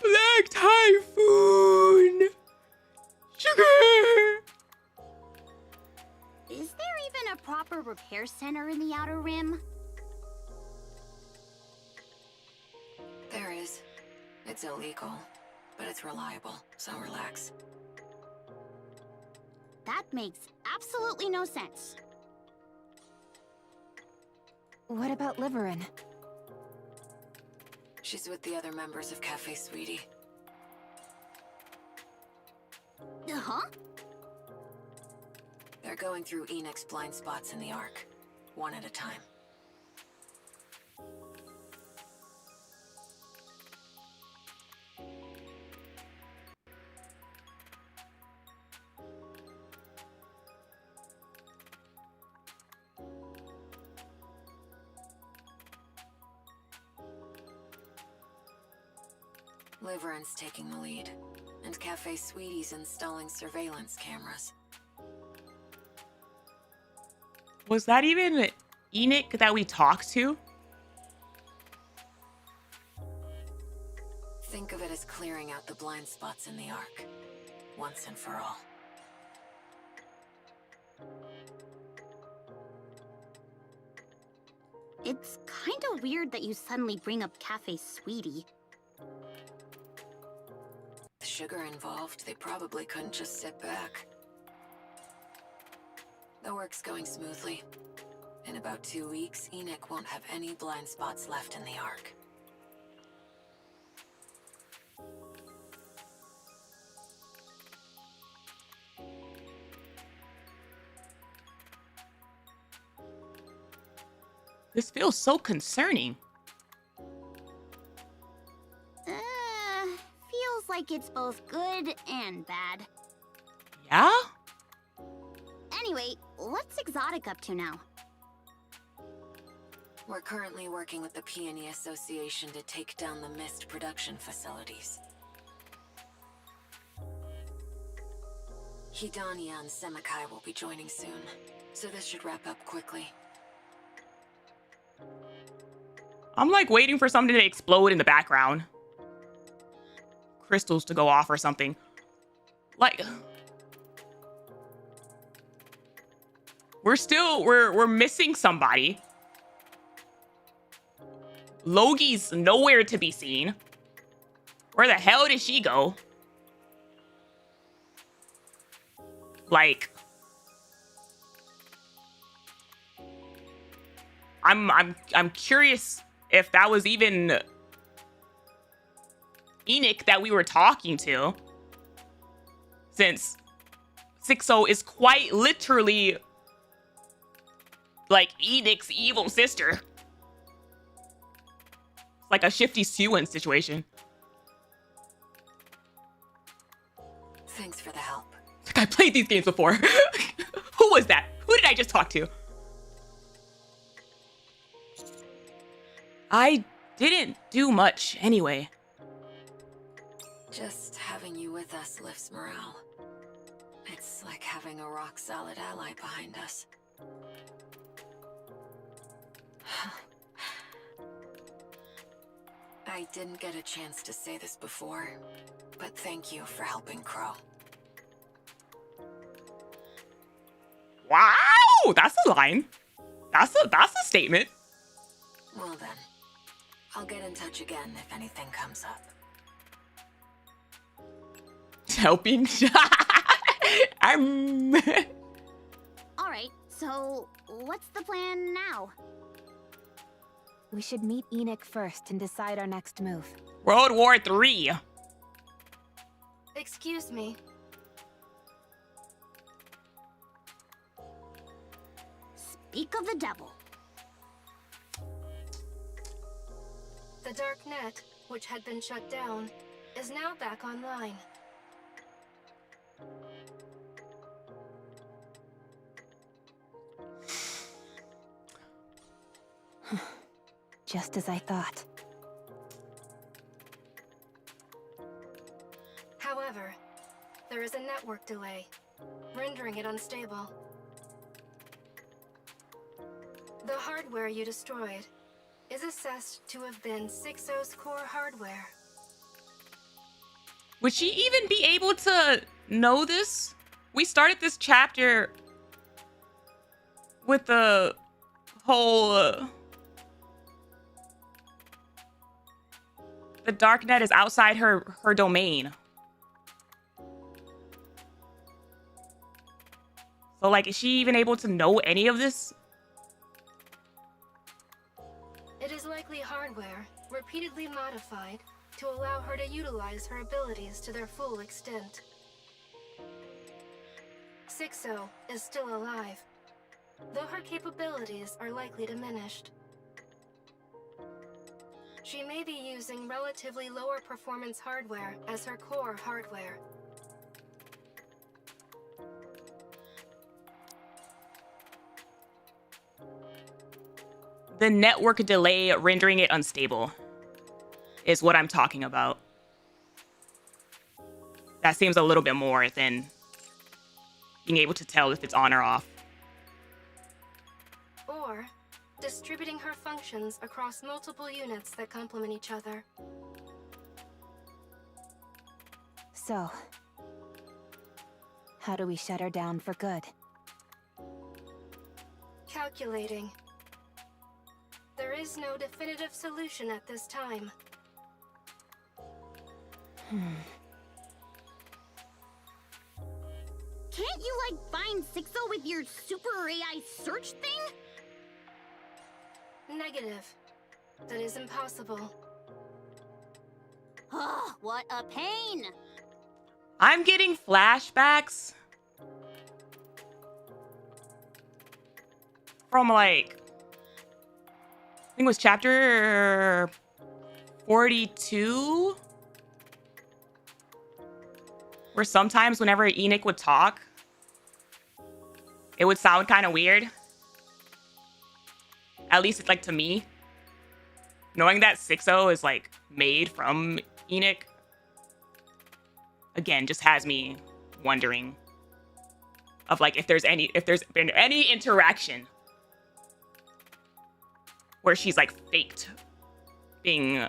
Black Typhoon! Sugar! Is there even a proper repair center in the Outer Rim? There is. It's illegal, but it's reliable, so relax. That makes absolutely no sense. What about Liverin? She's with the other members of Cafe Sweetie. Huh? They're going through Enix's blind spots in the Ark, one at a time. Liverin's taking the lead, and Cafe Sweetie's installing surveillance cameras. Was that even Enoch that we talked to? Think of it as clearing out the blind spots in the Ark, once and for all. It's kinda weird that you suddenly bring up Cafe Sweetie. With Sugar involved, they probably couldn't just sit back. The work's going smoothly. In about 2 weeks, Enoch won't have any blind spots left in the Ark. This feels so concerning. Feels like it's both good and bad. Yeah? Anyway, what's Exotic up to now? We're currently working with the Peony Association to take down the Mist production facilities. Hidania and Semakai will be joining soon, so this should wrap up quickly. I'm like waiting for something to explode in the background. crystals to go off or something. Like, we're missing somebody. Logi's nowhere to be seen. Where the hell did she go? Like, I'm curious if that was even Enoch that we were talking to, since 6-0 is quite literally like Enoch's evil sister. It's like a Shifty Suin situation. Thanks for the help. Like, I played these games before. Who was that? Who did I just talk to? I didn't do much anyway. Just having you with us lifts morale. It's like having a rock-solid ally behind us. I didn't get a chance to say this before, but thank you for helping Crow. Wow, that's a line. That's a statement. Well then, I'll get in touch again if anything comes up. Helping. All right, so what's the plan now? We should meet Enoch first and decide our next move. World War III. Excuse me. Speak of the devil. The dark net, which had been shut down, is now back online. Just as I thought. However, there is a network delay, rendering it unstable. The hardware you destroyed is assessed to have been 6-0's core hardware. Would she even be able to know this? We started this chapter with the whole... the darknet is outside her domain. So, like, is she even able to know any of this? It is likely hardware, repeatedly modified, to allow her to utilize her abilities to their full extent. 6-0 is still alive, though her capabilities are likely diminished. She may be using relatively lower performance hardware as her core hardware. The network delay rendering it unstable is what I'm talking about. That seems a little bit more than being able to tell if it's on or off. Or distributing her functions across multiple units that complement each other. So, how do we shut her down for good? Calculating. There is no definitive solution at this time. Can't you, like, find 6-0 with your super AI search thing? Negative. That is impossible. Oh, what a pain! I'm getting flashbacks from, like, I think it was chapter 42, where sometimes whenever Enoch would talk, it would sound kind of weird. At least it's like to me. Knowing that 6-0 is like made from Enoch, again, just has me wondering of like if there's been any interaction where she's like faked being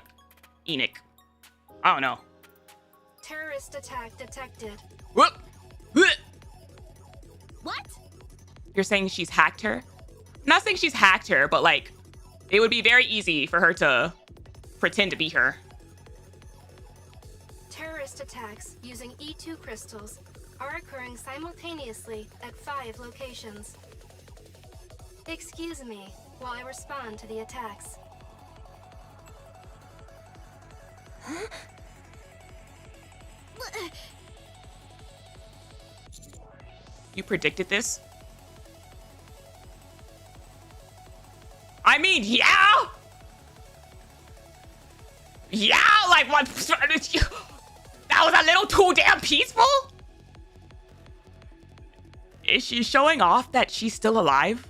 Enoch. I don't know. Terrorist attack detected. Whoop. What? You're saying she's hacked her? I'm not saying she's hacked her, but like, it would be very easy for her to pretend to be her. Terrorist attacks using E2 crystals are occurring simultaneously at 5 locations. Excuse me while I respond to the attacks. You predicted this? I mean, yeah! Yeah, like what? That was a little too damn peaceful? Is she showing off that she's still alive?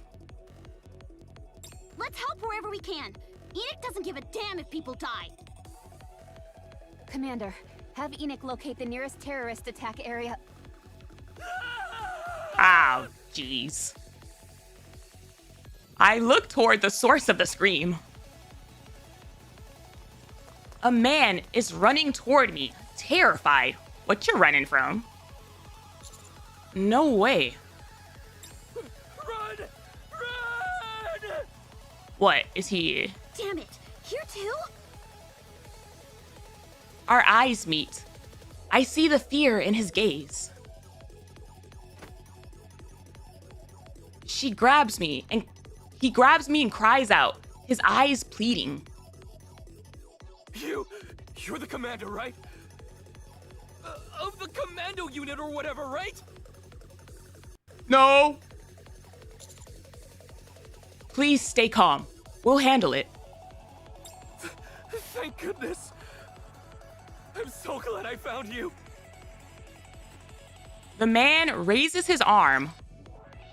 Let's help wherever we can. Enoch doesn't give a damn if people die. Commander, have Enoch locate the nearest terrorist attack area. Oh, jeez. I look toward the source of the scream. A man is running toward me, terrified. What you running from? No way. Run! Run! What, is he... Damn it, here too? Our eyes meet. I see the fear in his gaze. He grabs me and cries out, his eyes pleading. You're the commander, right? Of the commando unit or whatever, right? No. Please stay calm. We'll handle it. Thank goodness. I'm so glad I found you. The man raises his arm.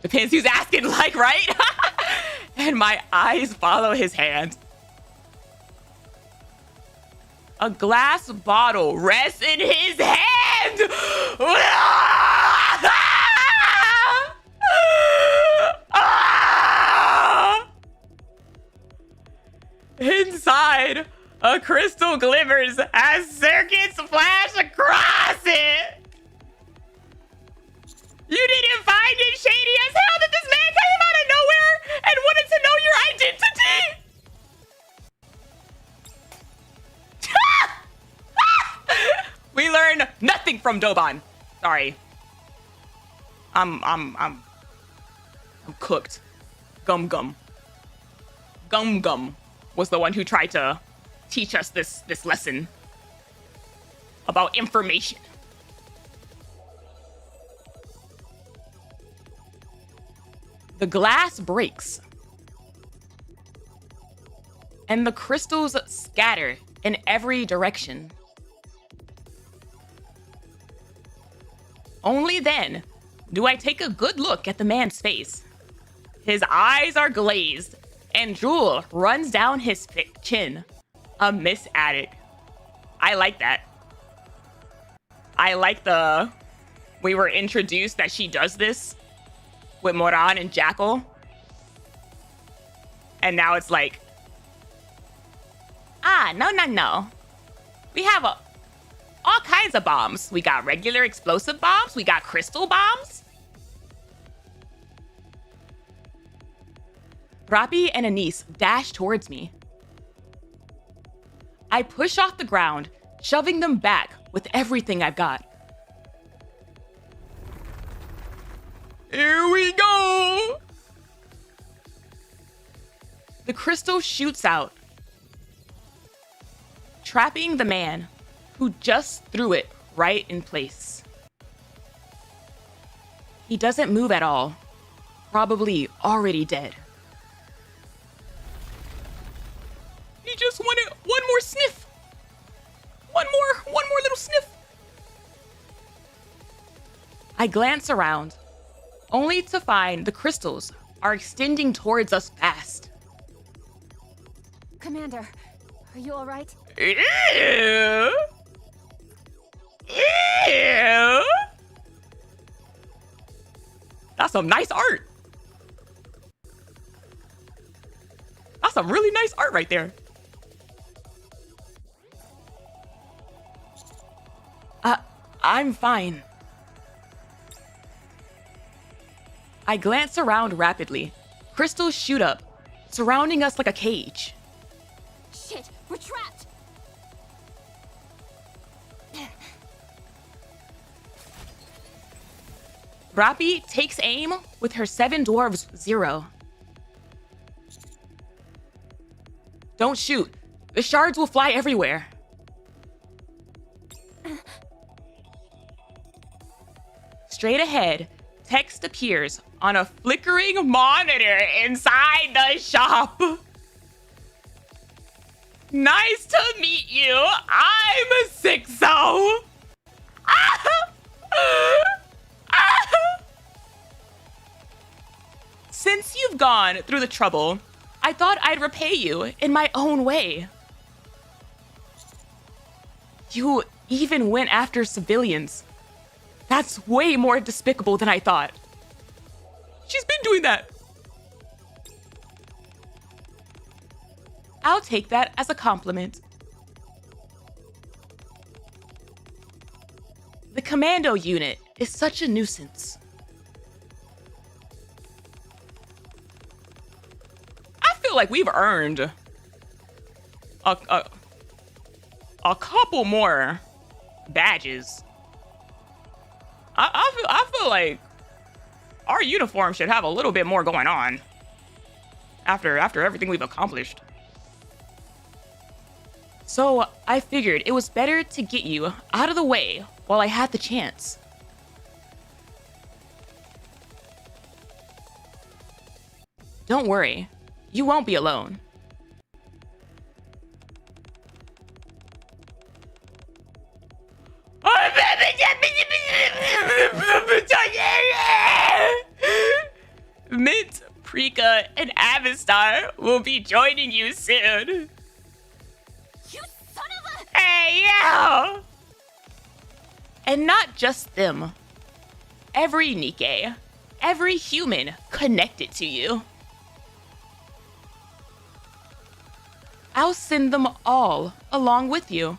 Depends who's asking, like, right? And my eyes follow his hand. A glass bottle rests in his hand. Inside, a crystal glimmers as circuits flash across it. You didn't find it shady as hell that this man came out of nowhere and wanted to know your identity? We learn nothing from Doban. Sorry. I'm cooked. Gum Gum. Gum Gum was the one who tried to teach us this lesson about information. The glass breaks, and the crystals scatter in every direction. Only then do I take a good look at the man's face. His eyes are glazed, and drool runs down his chin. A Miss Attic. I like that. I like we were introduced that she does this with Moran and Jackal. And now it's like, no. We have all kinds of bombs. We got regular explosive bombs. We got crystal bombs. Rapi and Anise dash towards me. I push off the ground, shoving them back with everything I've got. Here we go! The crystal shoots out, trapping the man who just threw it right in place. He doesn't move at all, probably already dead. He just wanted one more sniff. One more little sniff. I glance around, only to find the crystals are extending towards us fast. Commander, are you all right? Ew. Ew. That's some nice art. That's some really nice art right there. I'm fine. I glance around rapidly. Crystals shoot up, surrounding us like a cage. Shit, we're trapped! Brappy takes aim with her 7 dwarves 0. Don't shoot. The shards will fly everywhere. Straight ahead, text appears on a flickering monitor inside the shop. Nice to meet you. I'm a sixo. Since you've gone through the trouble, I thought I'd repay you in my own way. You even went after civilians. That's way more despicable than I thought. She's been doing that. I'll take that as a compliment. The commando unit is such a nuisance. I feel like we've earned a couple more badges. I feel like our uniform should have a little bit more going on after everything we've accomplished. So I figured it was better to get you out of the way while I had the chance. Don't worry, you won't be alone. Mint, Prika, and Avistar will be joining you soon. You son of a... Hey, yeah! And not just them. Every Nikke, every human connected to you. I'll send them all along with you.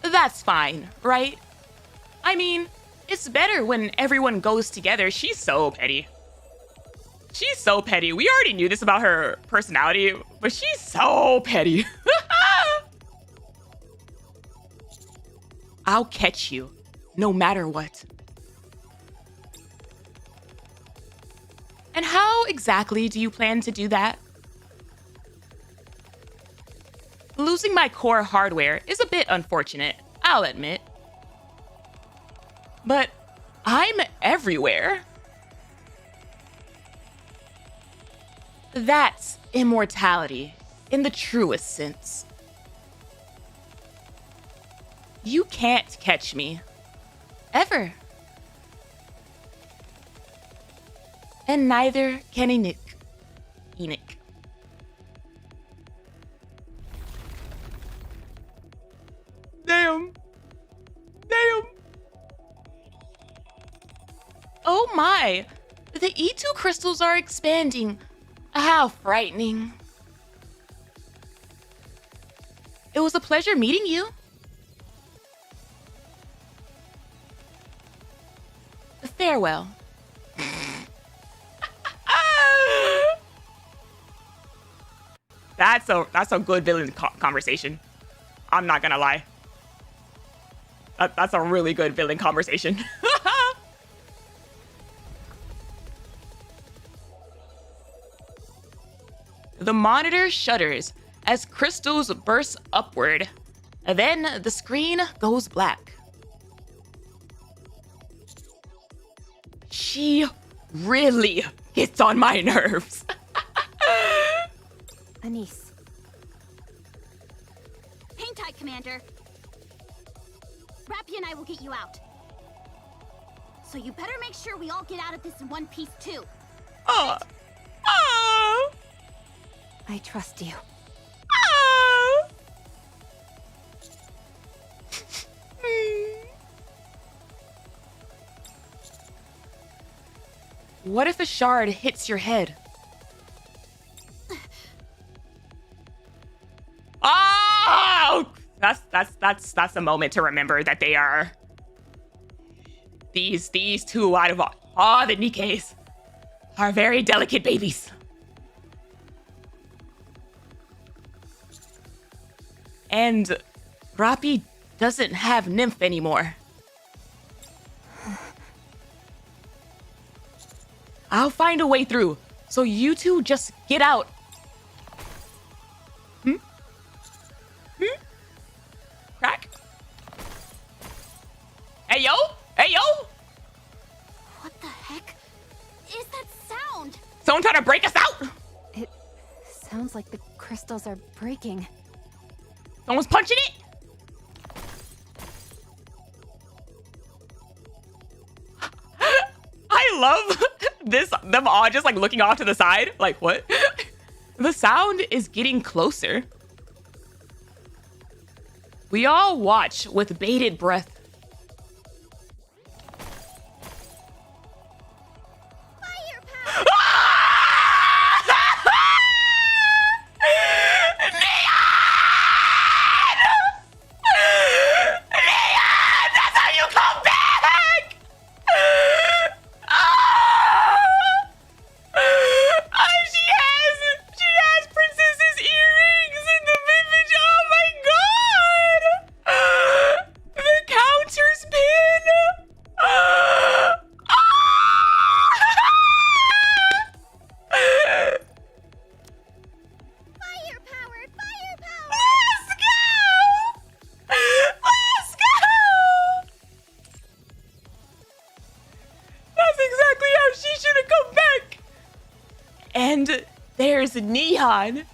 That's fine, right? I mean, it's better when everyone goes together. She's so petty. She's so petty. We already knew this about her personality, but she's so petty. I'll catch you, no matter what. And how exactly do you plan to do that? Losing my core hardware is a bit unfortunate, I'll admit. But I'm everywhere. That's immortality in the truest sense. You can't catch me. Ever. And neither can Enoch. Damn. Oh my. The E2 crystals are expanding. How frightening. It was a pleasure meeting you. Farewell. That's a good villain conversation. I'm not gonna lie. That's a really good villain conversation. The monitor shudders as crystals burst upward. Then the screen goes black. She really gets on my nerves. Anise. Hang tight, Commander. Rappy and I will get you out. So you better make sure we all get out of this in one piece, too. I trust you. What if a shard hits your head? Oh! That's a moment to remember that they are these two out of all the Nikkes are very delicate babies. And Rappi doesn't have Nymph anymore. I'll find a way through, so you two just get out. Crack? Hey, yo! Hey, yo! What the heck is that sound? Someone trying to break us out! It sounds like the crystals are breaking. Someone's punching it? I love them all just like looking off to the side. Like, what? The sound is getting closer. We all watch with bated breath. Neon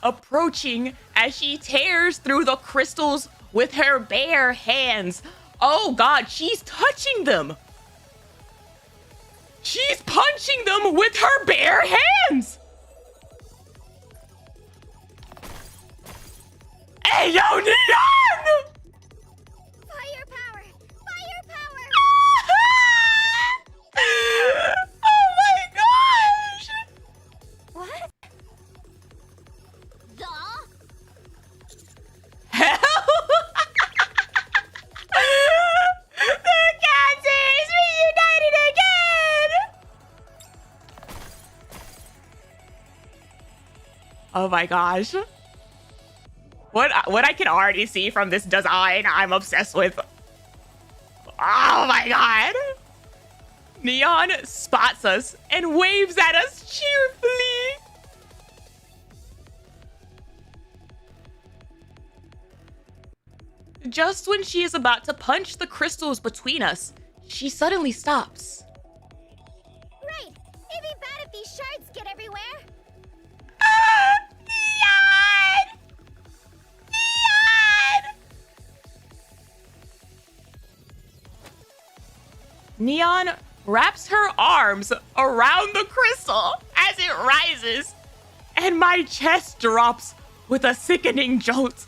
approaching as she tears through the crystals with her bare hands. Oh god, she's touching them. She's punching them with her bare hands. Hey, yo, Neon! Firepower! Firepower! What? The? Hell? The Cancers reunited again! Oh my gosh. What I can already see from this design I'm obsessed with. Oh my god. Neon spots us and waves at us cheerfully. Just when she is about to punch the crystals between us, she suddenly stops. Right! It'd be bad if these shards get everywhere. Neon! Neon! Neon wraps her arms around the crystal as it rises, and my chest drops with a sickening jolt.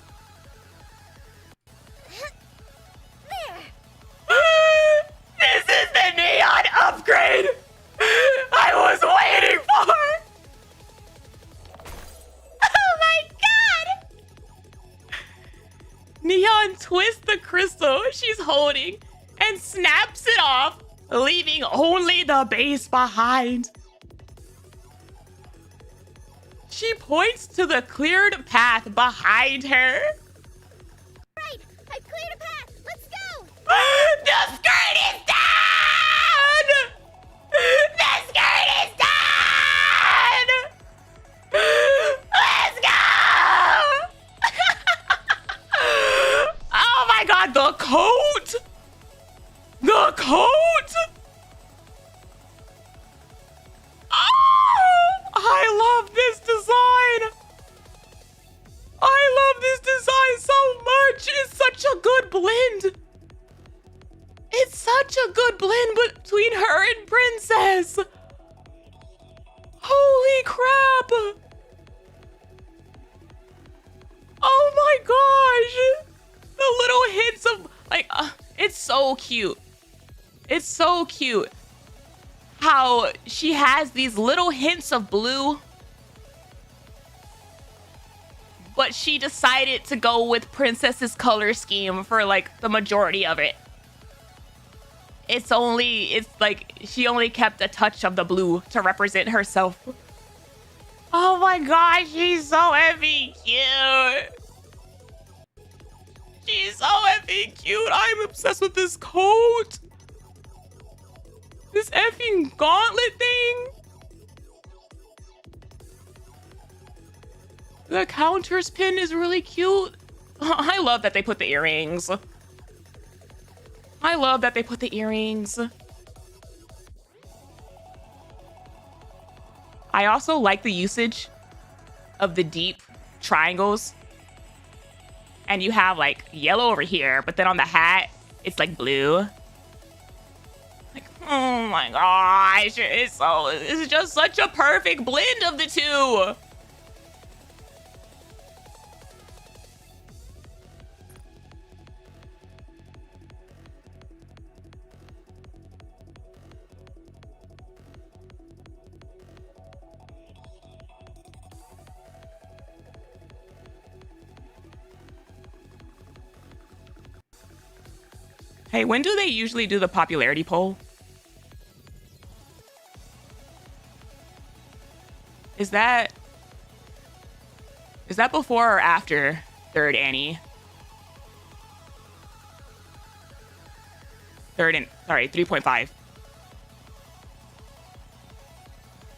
This is the Neon upgrade I was waiting for! Oh my god! Neon twists the crystal she's holding and snaps it off, leaving only the base behind. She points to the cleared path behind her. Right! I cleared a path! Let's go! The skirt is down! The skirt is down! Let's go! Oh my god, the coat! The coat! Oh, I love this design! I love this design so much! It's such a good blend! It's such a good blend between her and Princess! Holy crap! Oh my gosh! The little hints of, like, it's so cute. It's so cute how she has these little hints of blue, but but she decided to go with Princess's color scheme for like the majority of it. It's like she only kept a touch of the blue to represent herself. Oh my gosh, she's so effing cute. She's so effing cute. I'm obsessed with this coat. This effing gauntlet thing. The counter's pin is really cute. I love that they put the earrings. I love that they put the earrings. I also like the usage of the deep triangles. And you have like yellow over here, but then on the hat, it's like blue. Like, oh my gosh, it's just such a perfect blend of the two. Hey, when do they usually do the popularity poll? Is that before or after third Annie? Sorry, 3.5.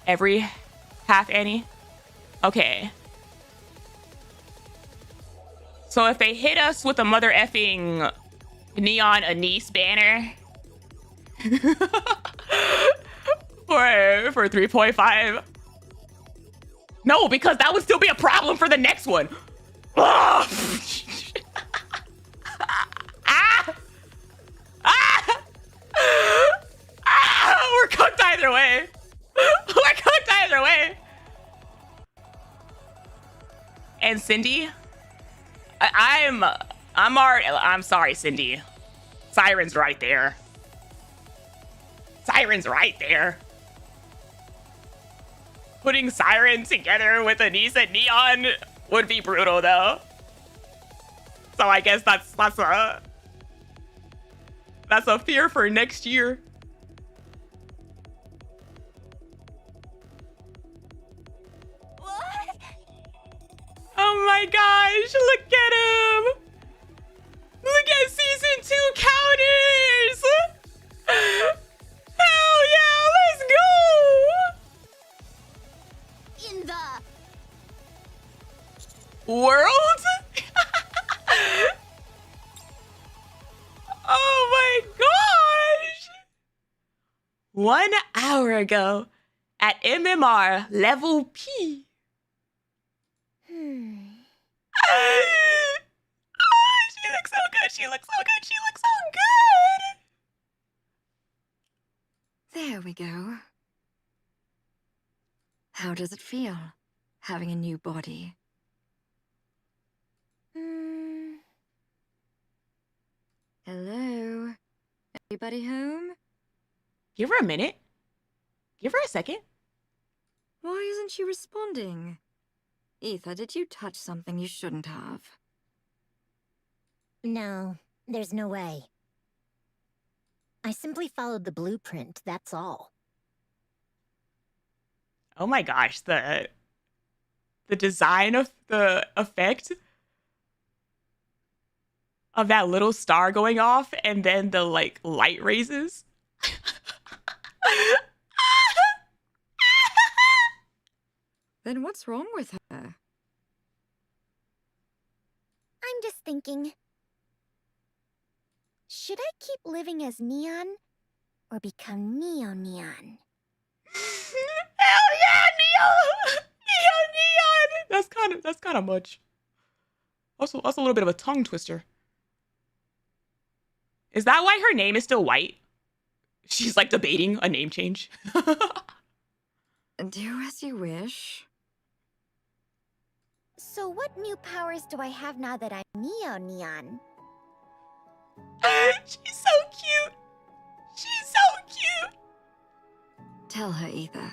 Every half Annie? Okay. So if they hit us with a mother effing neon anise banner for 3.5. No, because that would still be a problem for the next one. Ah! We're cooked either way. We're cooked either way. And Cindy, I'm sorry, Cindy. Siren's right there. Siren's right there. Putting Siren together with Anise and Neon would be brutal, though. So I guess that's a fear for next year. What? Oh my gosh, look at him. Look at season 2 counters. Hell yeah, let's go. In the world? Oh my gosh. 1 hour ago at MMR level P. She looks so good. She looks so good. She looks so good. There we go. How does it feel, having a new body? Hello? Anybody home? Give her a minute. Give her a second. Why isn't she responding? Ether, did you touch something you shouldn't have? No, there's no way. I simply followed the blueprint, that's all. Oh my gosh, the design of the effect of that little star going off and then the like light raises. Then what's wrong with her? I'm just thinking. Should I keep living as Neon or become Neon? Hell yeah, Neon! Neon! That's kind of much. Also, that's a little bit of a tongue twister. Is that why her name is still White? She's like debating a name change. Do as you wish. So what new powers do I have now that I'm Neon? She's so cute. She's so cute. Tell her, Ether.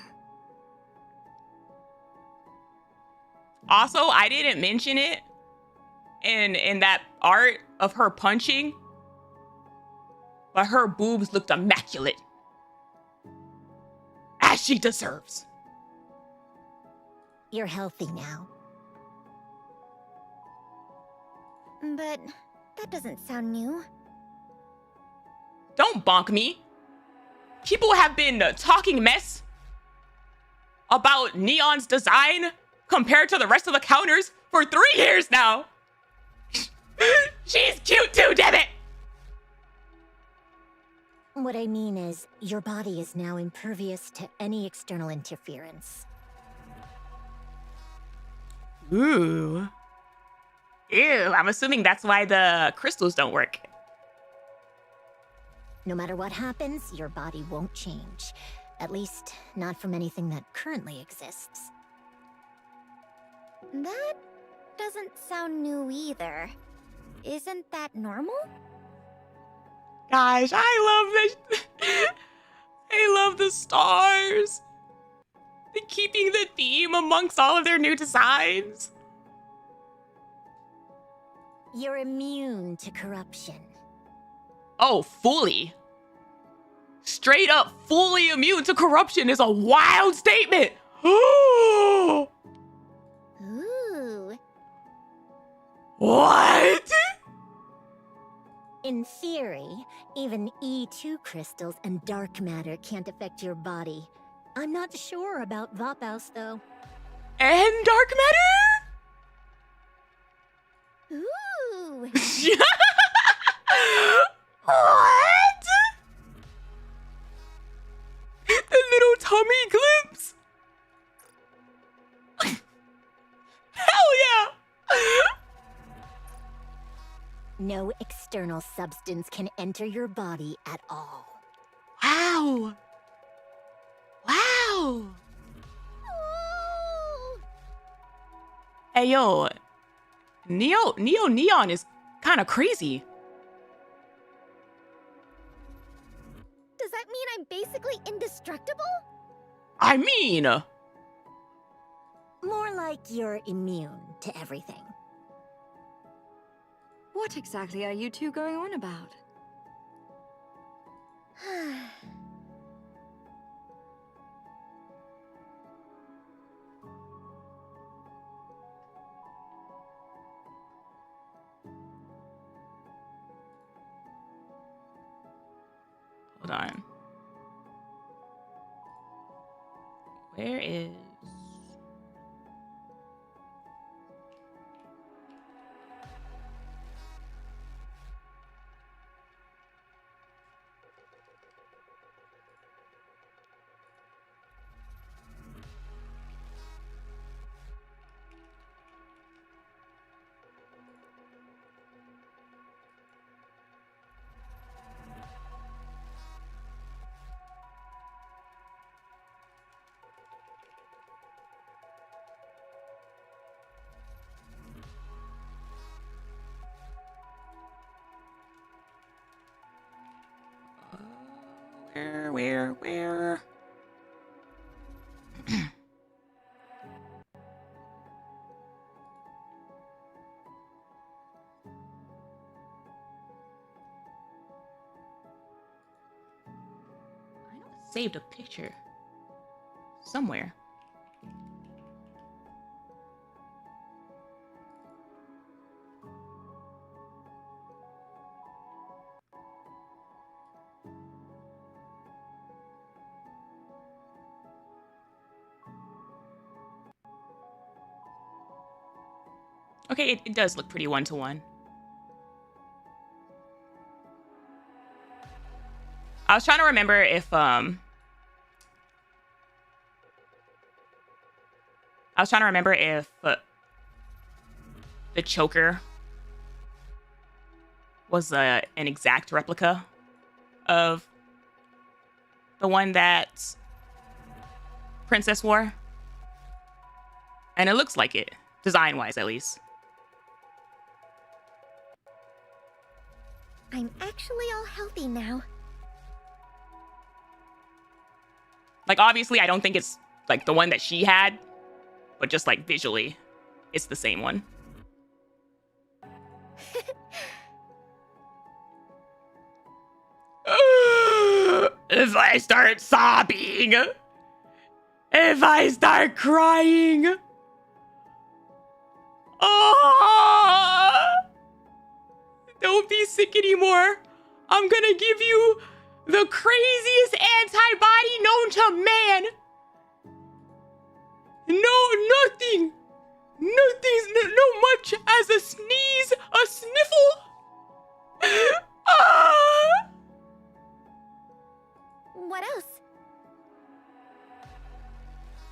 Also, I didn't mention it, in that art of her punching, but her boobs looked immaculate. As she deserves. You're healthy now. But that doesn't sound new. Don't bonk me. People have been talking mess about Neon's design compared to the rest of the counters for 3 years now. She's cute too, damn it! What I mean is, your body is now impervious to any external interference. Ooh. Ew, I'm assuming that's why the crystals don't work. No matter what happens, your body won't change. At least, not from anything that currently exists. That doesn't sound new either. Isn't that normal? Gosh, I love this. I love the stars. They're keeping the theme amongst all of their new designs. You're immune to corruption. Oh, fully. Straight up, fully immune to corruption is a wild statement. Ooh. What? In theory, even E2 crystals and dark matter can't affect your body. I'm not sure about Vapaus, though. And dark matter? Ooh. What? The little tummy glimpse? Hell yeah! No external substance can enter your body at all. Wow. Wow. Hey, yo. Neo Neon is kind of crazy. Does that mean I'm basically indestructible? I mean... More like you're immune to everything. What exactly are you two going on about? Hold on. Where is... Where? I know I saved a picture somewhere. Okay, it does look pretty one-to-one. I was trying to remember if the choker was an exact replica of the one that Princess wore. And it looks like it, design-wise at least. I'm actually all healthy now. Like, obviously, I don't think it's, like, the one that she had, but just, like, visually, it's the same one. If I start sobbing, if I start crying, oh, don't be sick anymore. I'm gonna give you the craziest antibody known to man. No much as a sneeze, a sniffle. What else?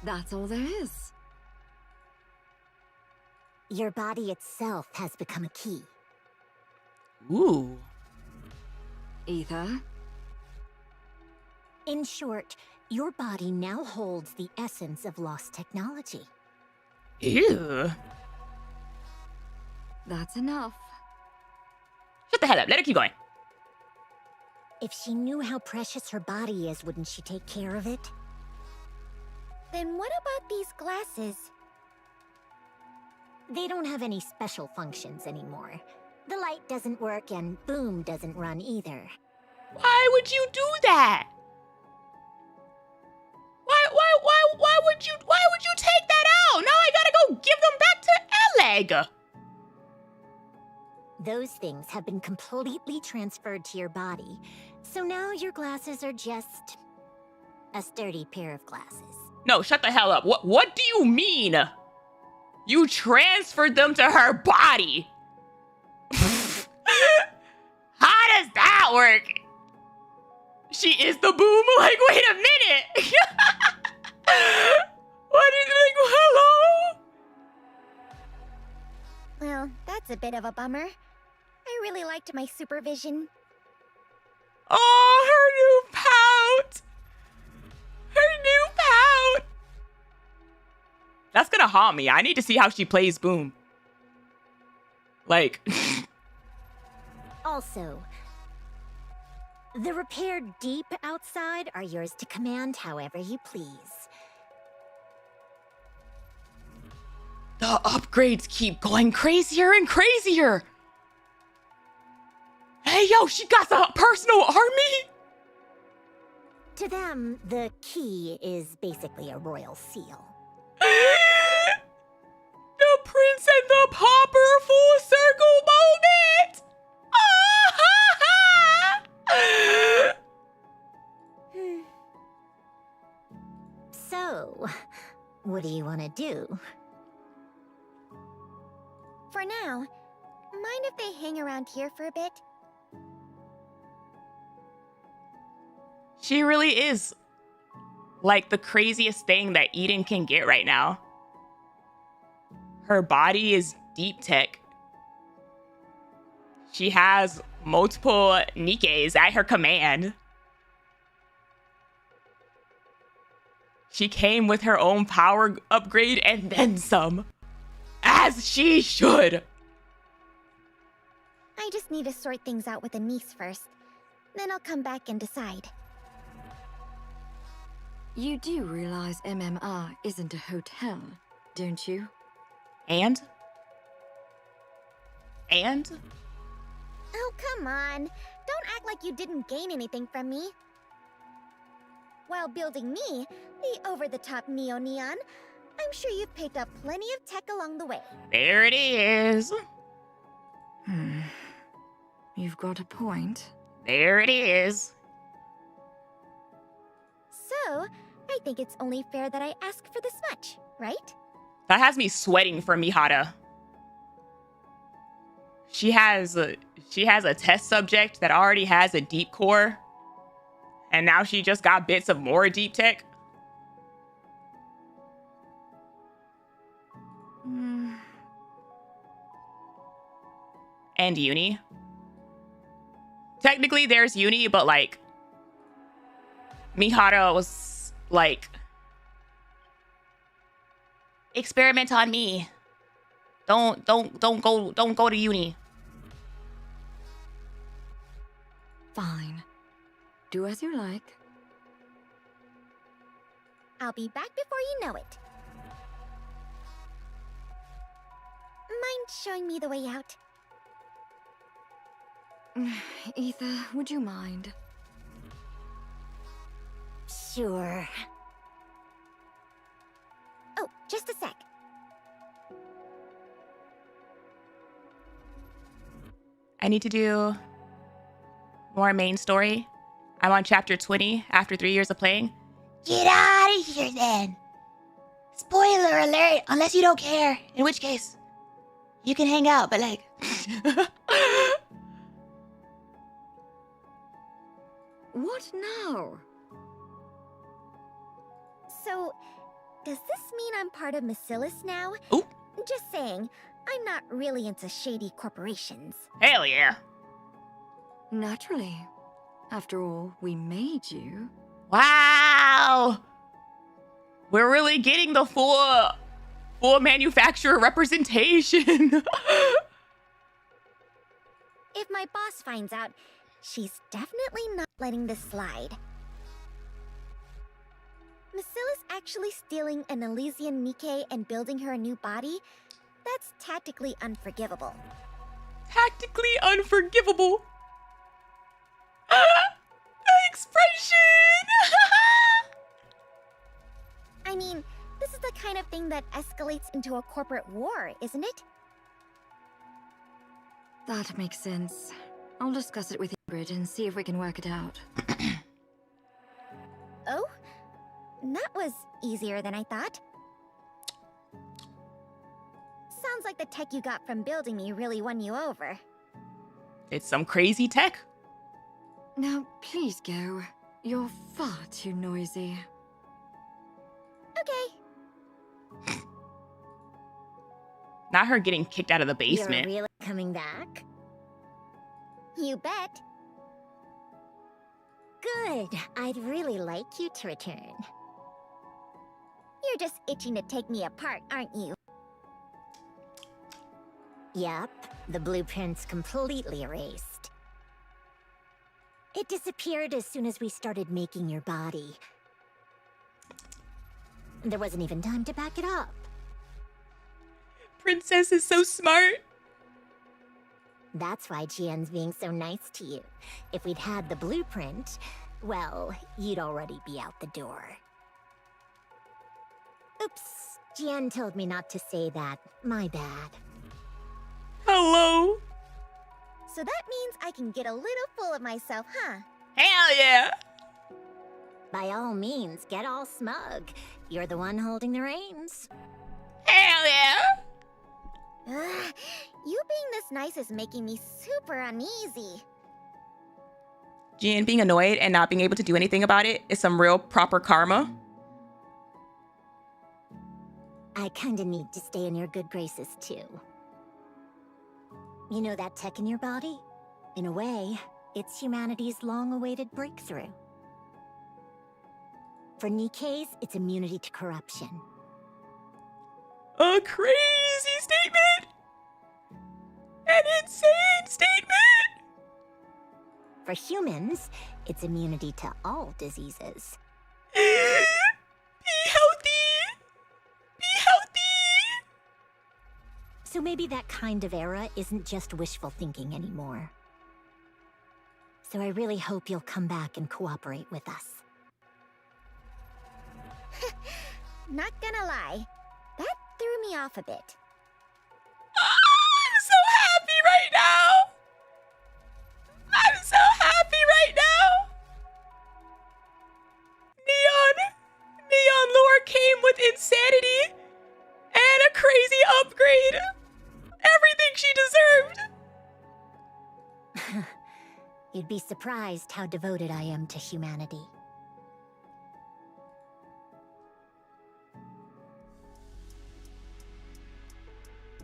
That's all there is. Your body itself has become a key. Ooh. Ether? In short, your body now holds the essence of lost technology. Ew. That's enough. Shut the hell up. Let her keep going. If she knew how precious her body is, wouldn't she take care of it? Then what about these glasses? They don't have any special functions anymore. The light doesn't work and Boom doesn't run either. Why would you do that? Why would you take that out? Now I gotta go give them back to Eleg. Those things have been completely transferred to your body, so now your glasses are just a sturdy pair of glasses. No, shut the hell up. What do you mean? You transferred them to her body. How does that work? She is the Boom? Like, wait a minute. What is it? Hello? Well, that's a bit of a bummer. I really liked my supervision. Oh, her new pout. Her new pout. That's gonna haunt me. I need to see how she plays Boom. Like. Also, the repaired deep outside are yours to command however you please. The upgrades keep going crazier and crazier. Hey, yo, she got a personal army? To them, the key is basically a royal seal. The Prince and the Pauper full circle moment. So, what do you want to do? For now, mind if they hang around here for a bit? She really is like the craziest thing that Eden can get right now. Her body is deep tech. She has multiple Nikkes at her command. She came with her own power upgrade and then some. As she should. I just need to sort things out with the niece first. Then I'll come back and decide. You do realize MMR isn't a hotel, don't you? And? Oh, come on. Don't act like you didn't gain anything from me. While building me, the over-the-top Neo Neon, I'm sure you've picked up plenty of tech along the way. There it is. You've got a point. There it is. So, I think it's only fair that I ask for this much, right? That has me sweating for Mihara. She has a test subject that already has a deep core. And now she just got bits of more deep tech. And uni. Technically, there's uni, but like, Mihara was like, experiment on me. Don't go to uni. Fine. Do as you like. I'll be back before you know it. Mind showing me the way out? Ether, would you mind? Sure. Oh, just a sec. I need to do more main story. I'm on chapter 20 after 3 years of playing. Get out of here then. Spoiler alert, unless you don't care. In which case, you can hang out, but like... What now? So, does this mean I'm part of Mythology now? Ooh. Just saying, I'm not really into shady corporations. Hell yeah. Naturally. After all, we made you. Wow. We're really getting the full manufacturer representation. If my boss finds out, she's definitely not letting this slide. Mythology's actually stealing an Elysian Nikke and building her a new body? That's tactically unforgivable. Tactically unforgivable. The expression. I mean, this is the kind of thing that escalates into a corporate war, isn't it? That makes sense. I'll discuss it with Ingrid and see if we can work it out. Oh? That was easier than I thought. Sounds like the tech you got from building me really won you over. It's some crazy tech. Now, please go. You're far too noisy. Okay. Not her getting kicked out of the basement. You're really coming back? You bet. Good. I'd really like you to return. You're just itching to take me apart, aren't you? Yep, the blueprint's completely erased. It disappeared as soon as we started making your body. There wasn't even time to back it up. Princess is so smart. That's why Jian's being so nice to you. If we'd had the blueprint, well, you'd already be out the door. Oops, Jian told me not to say that. My bad. Hello. So that means I can get a little full of myself, huh? Hell yeah. By all means, get all smug. You're the one holding the reins. Hell yeah. You being this nice is making me super uneasy. Jian being annoyed and not being able to do anything about it is some real proper karma. I kinda need to stay in your good graces too. You know that tech in your body? In a way, it's humanity's long-awaited breakthrough. For Nikke's, it's immunity to corruption. A crazy statement! An insane statement! For humans, it's immunity to all diseases. Be healthy! Be healthy! So maybe that kind of era isn't just wishful thinking anymore. So I really hope you'll come back and cooperate with us. Not gonna lie, that threw me off a bit. I'm so happy right now! I'm so happy right now! Neon lore came with insanity and a crazy upgrade. Everything she deserved. You'd be surprised how devoted I am to humanity.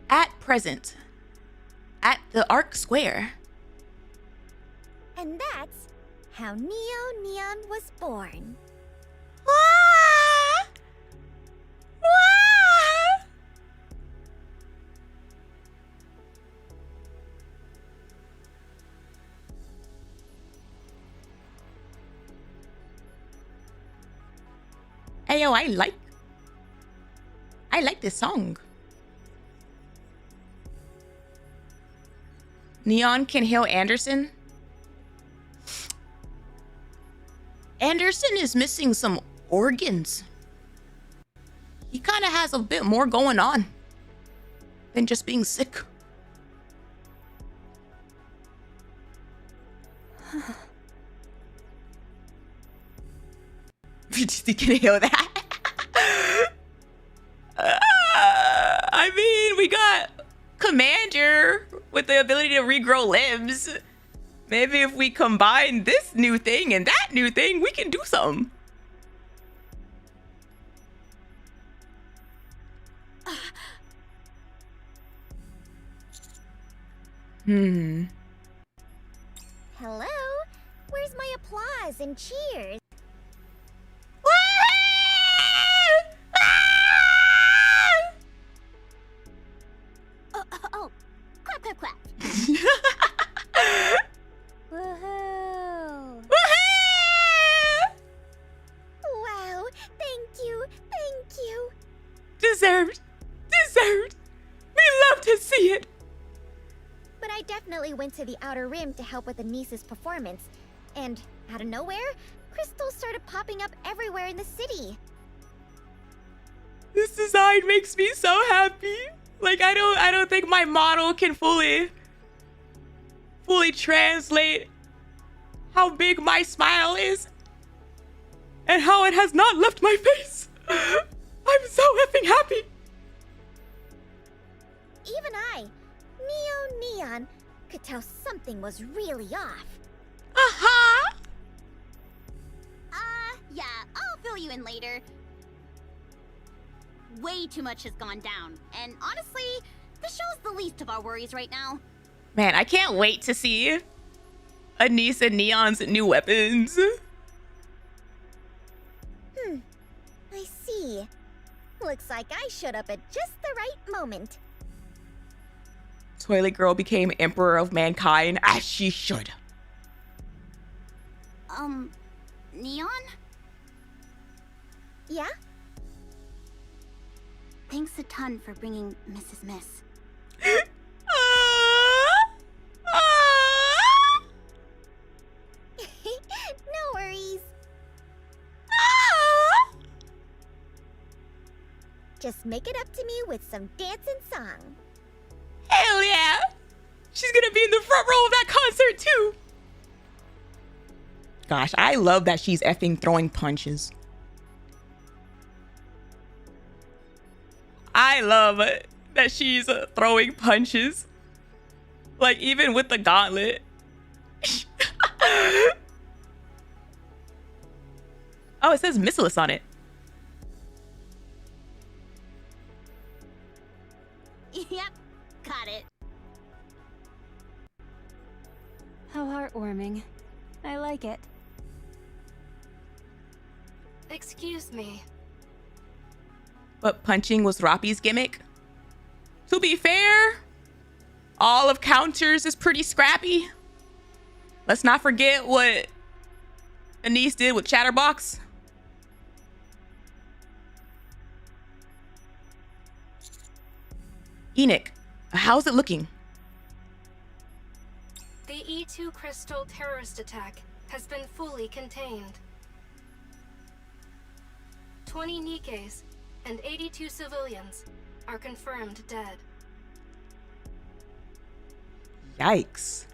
At present, at the Arc Square. And that's how Neon was born. Hey yo, I like this song. Neon can heal Anderson. Anderson is missing some organs. He kind of has a bit more going on than just being sick. You can hear that? I mean, we got Commander with the ability to regrow limbs. Maybe if we combine this new thing and that new thing, we can do something. Hello? Where's my applause and cheers? Oh, clap, clap, clap. Woohoo! Wow, thank you, thank you. Deserved. Deserved. We love to see it. But I definitely went to the Outer Rim to help with Anise's performance. And out of nowhere, crystals started popping up everywhere in the city. This design makes me so happy. Like, I don't think my model can fully translate how big my smile is and how it has not left my face. I'm so effing happy. Even I, Neo Neon, could tell something was really off. Uh-huh. Yeah, I'll fill you in later. Way too much has gone down, and honestly, the show's the least of our worries right now. Man, I can't wait to see Anise and Neon's new weapons. I see. Looks like I showed up at just the right moment. Toilet Girl became Emperor of Mankind, as she should. Neon? Yeah? Thanks a ton for bringing Mrs. Miss. No worries. Just make it up to me with some dance and song. Hell yeah! She's gonna be in the front row of that concert too. Gosh, I love that she's effing throwing punches. I love that she's throwing punches. Like, even with the gauntlet. Oh, it says Missilus on it. Yep, got it. How heartwarming. I like it. Excuse me. But punching was Roppy's gimmick. To be fair, all of Counters is pretty scrappy. Let's not forget what Anise did with Chatterbox. Enoch, how's it looking? The E2 crystal terrorist attack has been fully contained. 20 Nikkes and 82 civilians are confirmed dead. Yikes.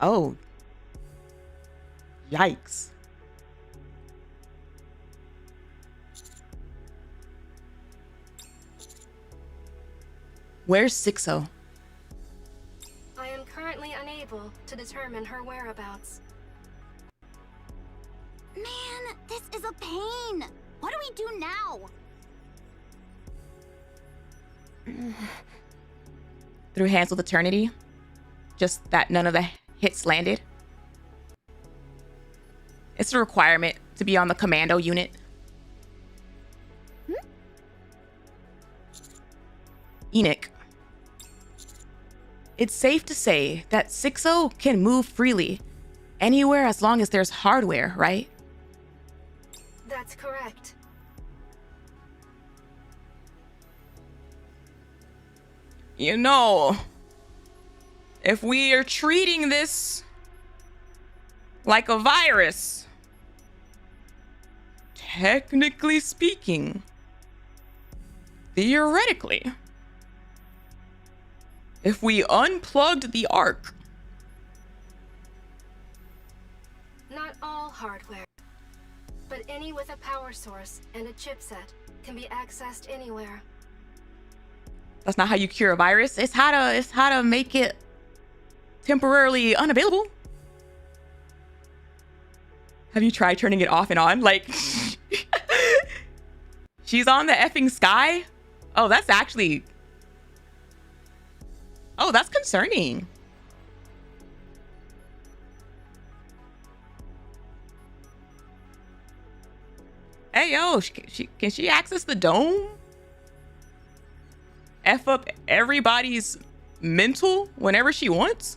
Oh. Yikes. Where's Sixo? I am currently unable to determine her whereabouts. Man, this is a pain. What do we do now? Through Hands with Eternity? Just that none of the hits landed? It's a requirement to be on the commando unit. Enoch. It's safe to say that Sixo can move freely anywhere as long as there's hardware, right? That's correct. You know, if we are treating this Like a virus. Technically speaking. Theoretically. If we unplugged the arc. Not all hardware, but any with a power source and a chipset can be accessed anywhere. That's not how you cure a virus. It's how to make it temporarily unavailable. Have you tried turning it off and on? Like, she's on the effing sky? Oh, that's actually... Oh, that's concerning. Hey, yo, can she access the dome? F up everybody's mental whenever she wants?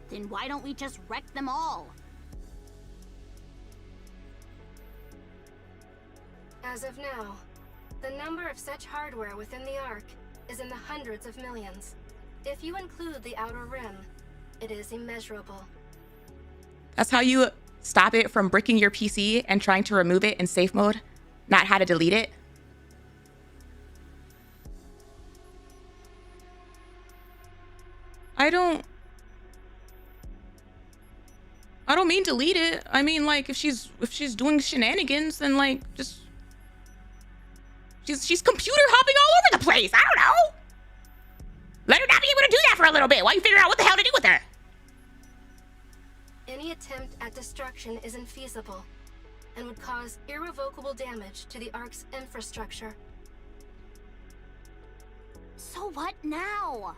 Then why don't we just wreck them all? As of now, the number of such hardware within the Ark is in the hundreds of millions. If you include the Outer Rim, it is immeasurable. That's how you stop it from bricking your PC and trying to remove it in safe mode, not how to delete it. I don't mean delete it. I mean, like, if she's doing shenanigans, then like just she's computer hopping all over the place. I don't know. Let her not be able to do that for a little bit while you figure out what the hell to do with her. Any attempt at destruction is infeasible and would cause irrevocable damage to the Ark's infrastructure. So what now?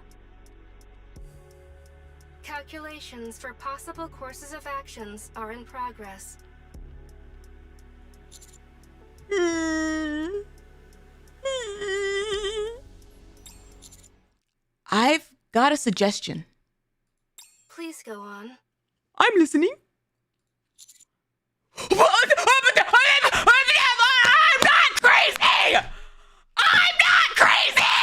Calculations for possible courses of actions are in progress. I've got a suggestion. Please go on. I'm listening. I'm not crazy! I'm not crazy!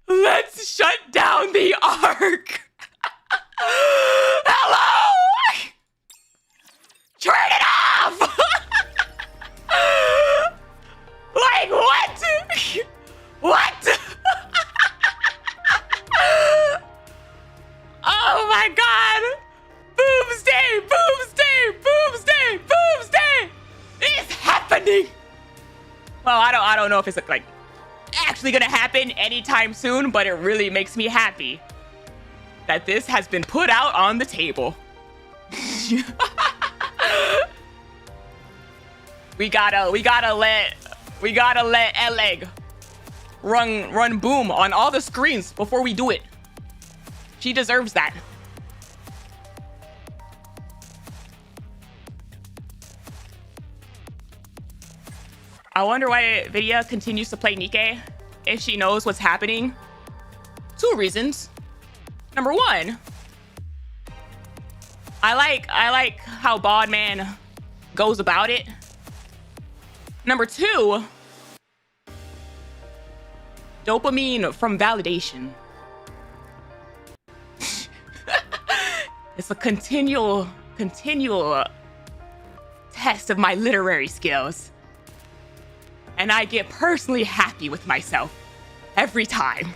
Let's shut down the Ark. Hello? Turn it off! Like what? What? Oh my god! Boomsday! Boomsday! Boomsday! Boomsday! It's happening! Well, I don't know if it's like actually gonna happen anytime soon, but it really makes me happy that this has been put out on the table. we gotta let Eleg run boom on all the screens before we do it. She deserves that. I wonder why Vidya continues to play Nikke if she knows what's happening. 2 reasons. Number 1, I like how Bodman goes about it. Number 2, dopamine from validation. It's a continual test of my literary skills. And I get personally happy with myself every time.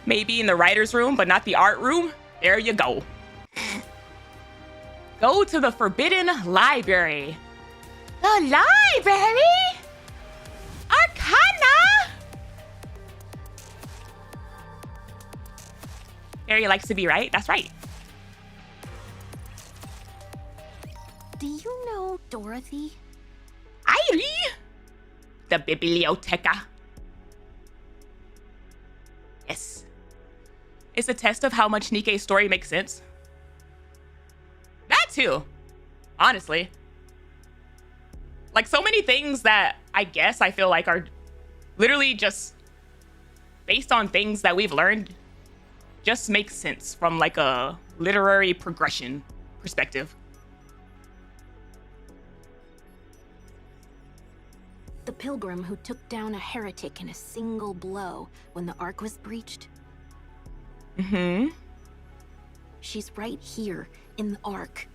Maybe in the writer's room, but not the art room. There you go. Go to the Forbidden Library. The library? Arcana? Harry likes to be right. That's right. Do you know Dorothy? Irie? The biblioteca. Yes. It's a test of how much Nikke's story makes sense. That too, honestly. Like so many things that I guess I feel like are literally just based on things that we've learned just make sense from like a literary progression perspective. pilgrim who took down a heretic in a single blow when the Ark was breached? Mm-hmm. She's right here in the Ark.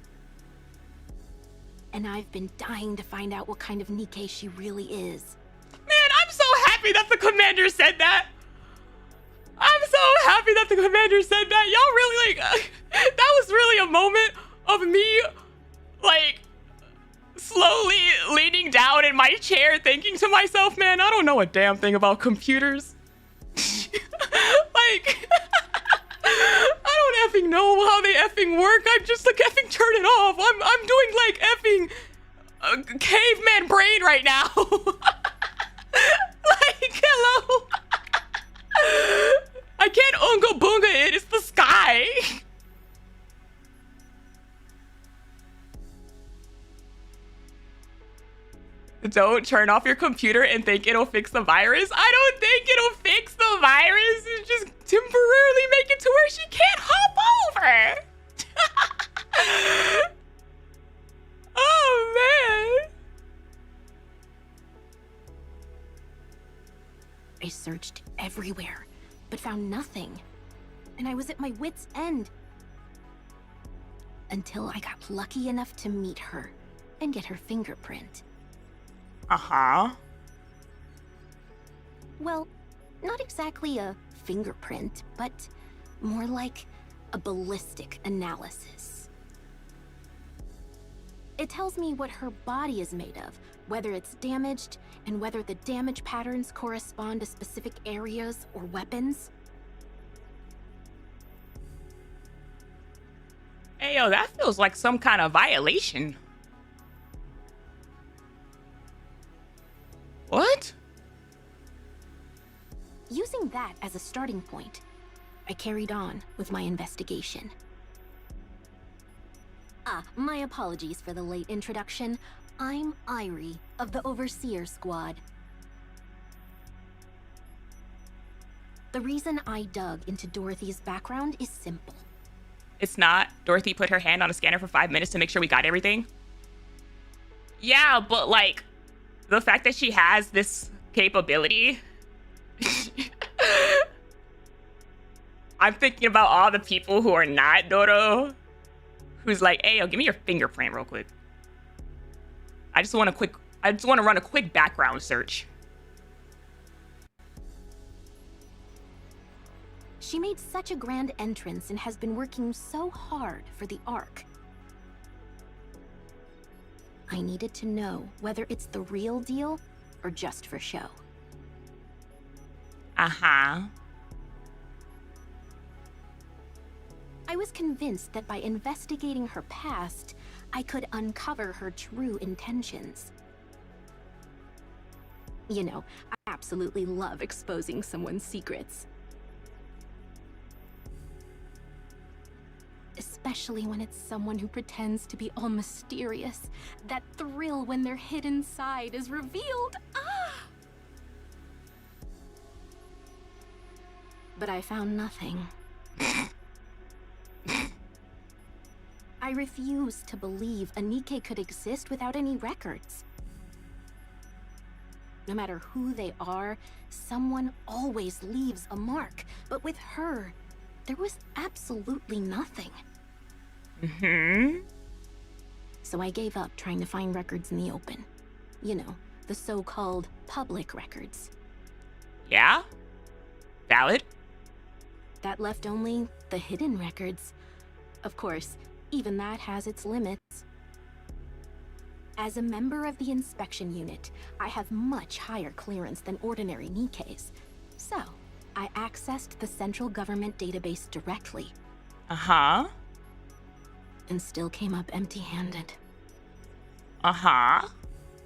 And I've been dying to find out what kind of Nikke she really is. Man, I'm so happy that the commander said that. I'm so happy that the commander said that. Y'all really, like, that was really a moment of me, like, slowly leaning down in my chair thinking to myself, man, I don't know a damn thing about computers. Like, I don't effing know how they effing work. I'm just like effing turn it off. I'm doing like effing caveman brain right now. Like, hello. I can't unga boonga it. It's the sky. Don't turn off your computer and think it'll fix the virus. I don't think it'll fix the virus. It's just temporarily make it to where she can't hop over. Oh, man. I searched everywhere, but found nothing. And I was at my wit's end. Until I got lucky enough to meet her and get her fingerprint. Uh-huh. Well, not exactly a fingerprint, but more like a ballistic analysis. It tells me what her body is made of, whether it's damaged, and whether the damage patterns correspond to specific areas or weapons. Hey, yo, that feels like some kind of violation. What? Using that as a starting point, I carried on with my investigation. My apologies for the late introduction. I'm Irie of the Overseer Squad. The reason I dug into Dorothy's background is simple. It's not. Dorothy put her hand on a scanner for 5 minutes to make sure we got everything. Yeah, but like, the fact that she has this capability. I'm thinking about all the people who are not Doro. Who's like, hey, yo, give me your fingerprint real quick. I just want to run a quick background search. She made such a grand entrance and has been working so hard for the Ark. I needed to know whether it's the real deal or just for show. Uh-huh. I was convinced that by investigating her past, I could uncover her true intentions. You know, I absolutely love exposing someone's secrets. Especially when it's someone who pretends to be all mysterious. That thrill when their hidden side is revealed. But I found nothing. I refuse to believe a Nikke could exist without any records. No matter who they are, someone always leaves a mark. But with her, there was absolutely nothing. Mm-hmm. So I gave up trying to find records in the open. You know, the so-called public records. Yeah? Valid? That left only the hidden records. Of course, even that has its limits. As a member of the inspection unit, I have much higher clearance than ordinary Nikkes. So, I accessed the central government database directly. Uh-huh. And still came up empty-handed. Uh-huh.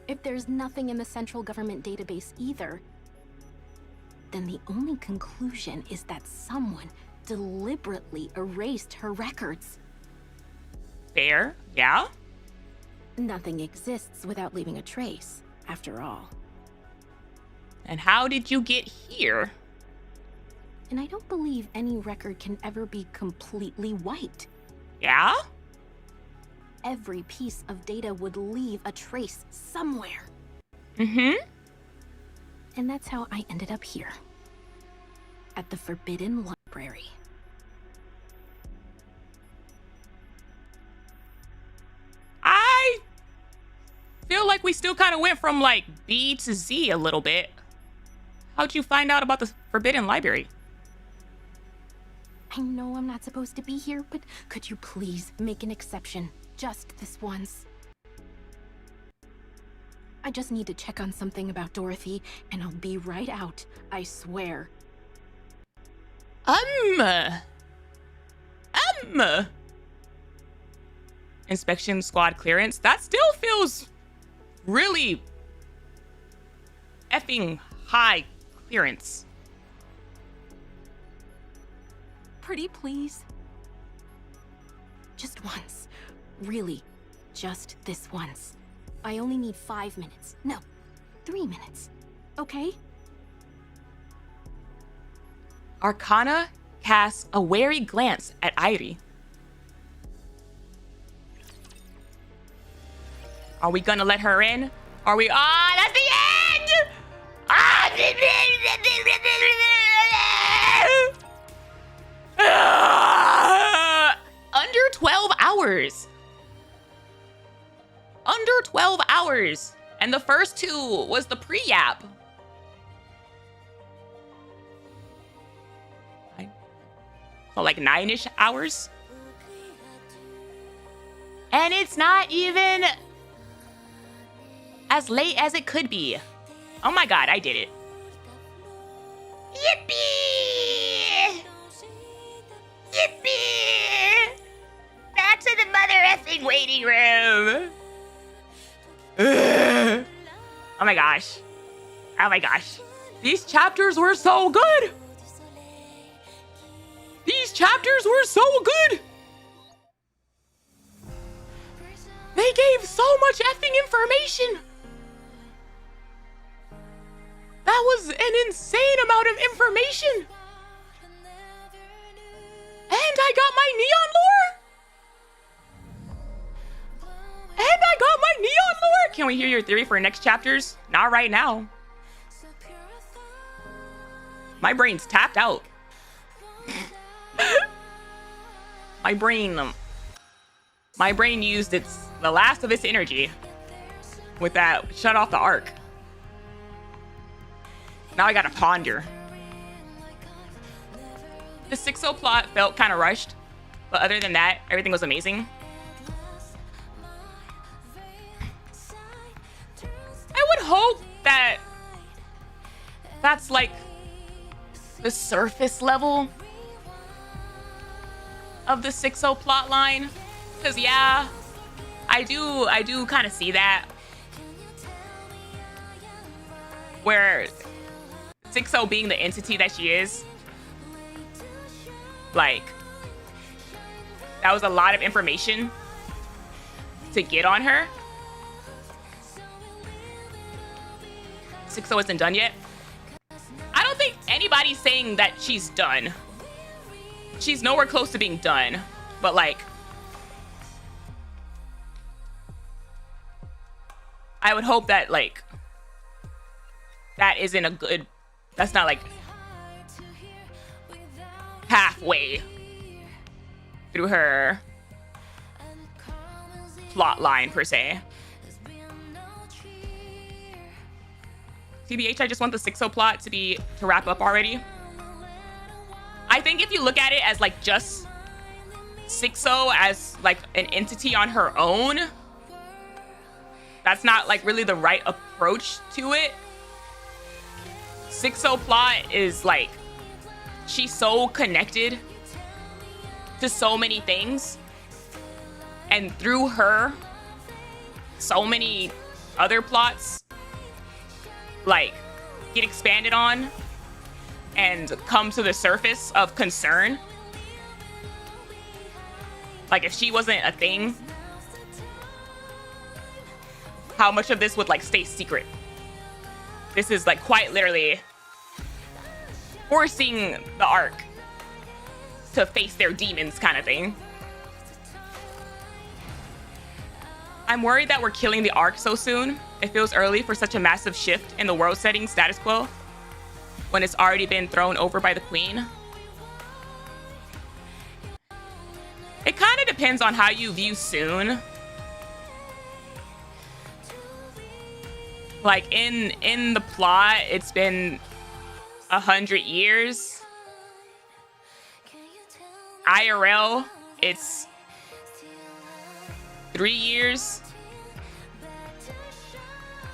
If there's nothing in the central government database either, then the only conclusion is that someone deliberately erased her records. Fair, yeah? Nothing exists without leaving a trace, after all. And how did you get here? And I don't believe any record can ever be completely white. Yeah? Every piece of data would leave a trace somewhere. Mm-hmm. And that's how I ended up here. At the Forbidden Library. I feel like we still kind of went from like B to Z a little bit. How'd you find out about the Forbidden Library? I know I'm not supposed to be here, but could you please make an exception? Just this once. I just need to check on something about Dorothy, and I'll be right out. I swear. Inspection squad clearance? That still feels really effing high clearance. Pretty please. Just once. Really, just this once. I only need 5 minutes. No, 3 minutes. Okay? Arcana casts a wary glance at Irie. Are we gonna let her in? Are we? Ah, that's the end! Ah, under 12 hours. Under 12 hours. And the first 2 was the pre-yap. So like 9-ish hours. And it's not even as late as it could be. Oh my god, I did it. Yippee! Yippee! Back to the mother effing waiting room. Ugh. Oh my gosh. Oh my gosh. These chapters were so good. These chapters were so good. They gave so much effing information. That was an insane amount of information. And I got my neon lore. And I got my neon lore. Can we hear your theory for next chapters? Not right now. My brain's tapped out. My brain used the last of its energy with that shut off the arc. Now I gotta ponder. The 6-0 plot felt kind of rushed, but other than that, everything was amazing. I would hope that that's like the surface level of the 6-0 plot line. Because yeah, I do kind of see that. Where 6-0 being the entity that she is, like, that was a lot of information to get on her. 6-0 isn't done yet. I don't think anybody's saying that she's done. She's nowhere close to being done, but like, I would hope that like, that isn't a good, that's not like halfway through her plot line per se. TBH, I just want the 6-0 plot to wrap up already. I think if you look at it as like just 6-0 as like an entity on her own, that's not like really the right approach to it. 6-0 plot is like, she's so connected to so many things, and through her, so many other plots like get expanded on and come to the surface of concern. Like if she wasn't a thing, how much of this would like stay secret? This is like quite literally forcing the Ark to face their demons kind of thing. I'm worried that we're killing the Ark so soon. It feels early for such a massive shift in the world setting status quo when it's already been thrown over by the queen. It kind of depends on how you view soon. Like in the plot, it's been 100 years. IRL, it's 3 years.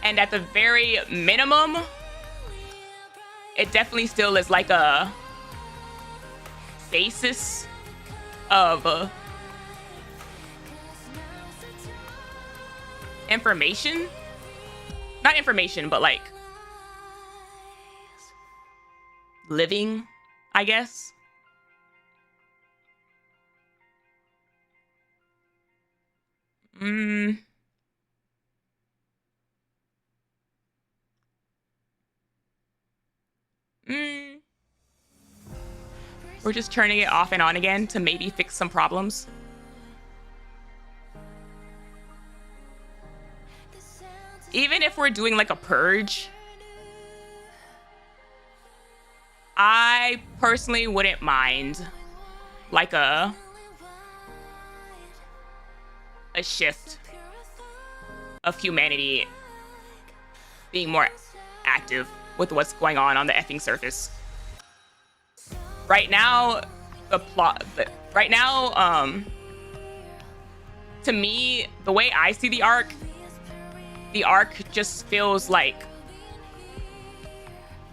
And at the very minimum, it definitely still is like a basis of information. Not information, but like living, I guess. We're just turning it off and on again to maybe fix some problems. Even if we're doing like a purge, I personally wouldn't mind like a shift of humanity being more active with what's going on the effing surface. Right now, to me, the way I see the arc just feels like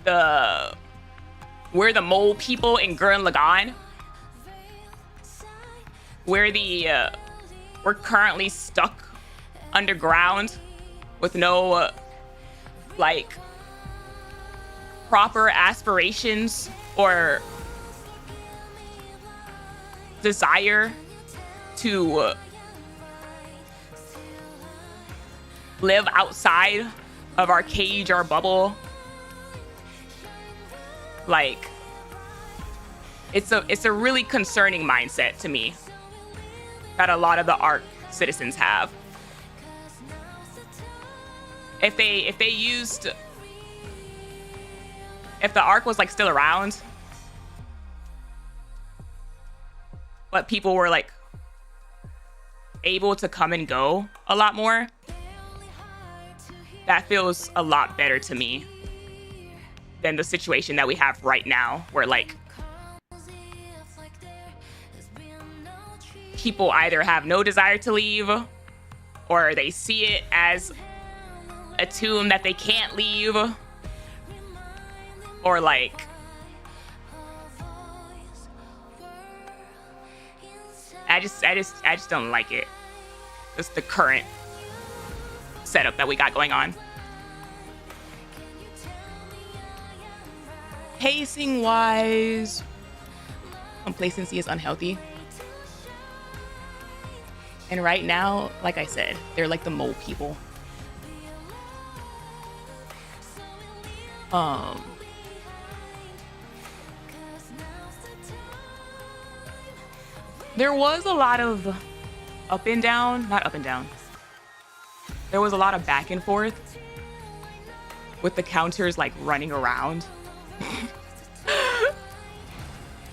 we're the mole people in Gurren Lagann. We're currently stuck underground with no like proper aspirations or desire to live outside of our cage, our bubble. Like, it's a really concerning mindset to me that a lot of the ARC citizens have. If the ARC was like still around, but people were like able to come and go a lot more, that feels a lot better to me than the situation that we have right now, where like people either have no desire to leave or they see it as a tomb that they can't leave, or like I just don't like it. It's the current setup that we got going on. Pacing wise, complacency is unhealthy. And right now, like I said, they're like the mole people. There was a lot of up and down, not up and down. There was a lot of back and forth with the counters like running around.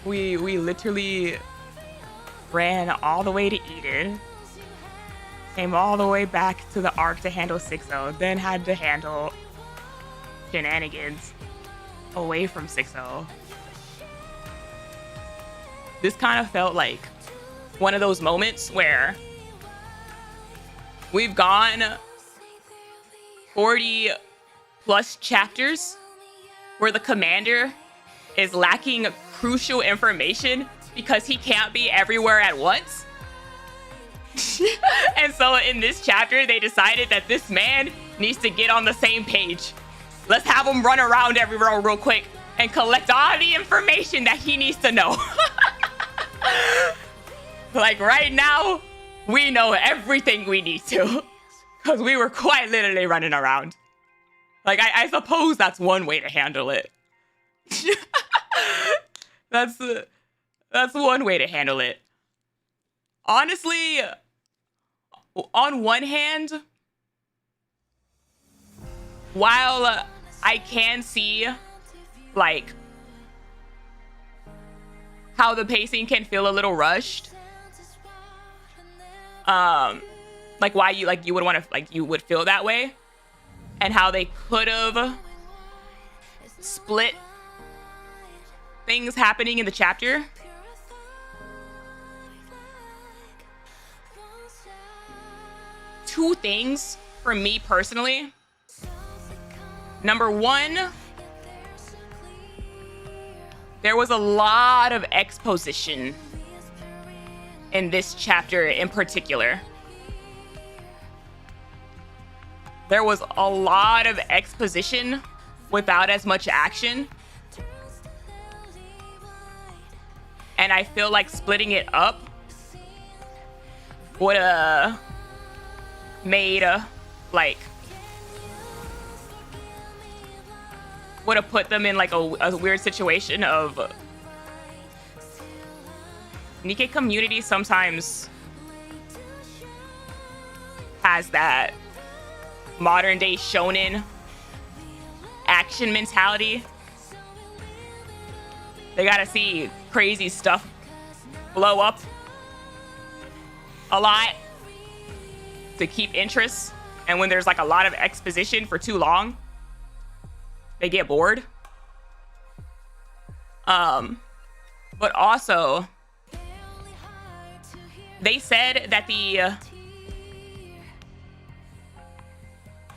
We literally ran all the way to Eden, came all the way back to the Ark to handle 6-0, then had to handle shenanigans away from 6-0. This kind of felt like one of those moments where we've gone 40 plus chapters where the commander is lacking crucial information because he can't be everywhere at once. And so in this chapter, they decided that this man needs to get on the same page. Let's have him run around everywhere real quick and collect all the information that he needs to know. Like right now, we know everything we need to, because we were quite literally running around. Like, I suppose that's one way to handle it. That's one way to handle it. Honestly, on one hand, while I can see like how the pacing can feel a little rushed, like why you would want to, like, you would feel that way, and how they could have split things happening in the chapter. Two things for me personally. Number one, there was a lot of exposition in this chapter in particular. There was a lot of exposition without as much action. And I feel like splitting it up would have made would have put them in like a weird situation of Nikke community sometimes has that modern day shonen action mentality. They gotta see crazy stuff blow up a lot to keep interest, and when there's like a lot of exposition for too long, they get bored. But also, they said that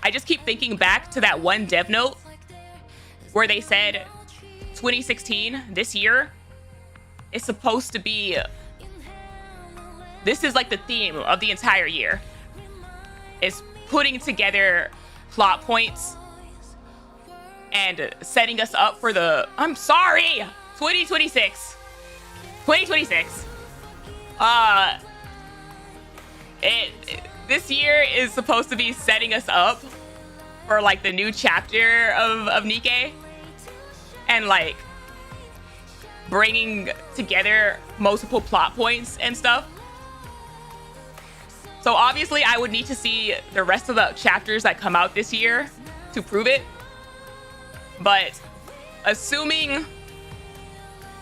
I just keep thinking back to that one dev note where they said 2016, this year, is supposed to be, this is like the theme of the entire year, is putting together plot points and setting us up for 2026. This year is supposed to be setting us up for like the new chapter of Nikke, and like bringing together multiple plot points and stuff. So obviously I would need to see the rest of the chapters that come out this year to prove it. But assuming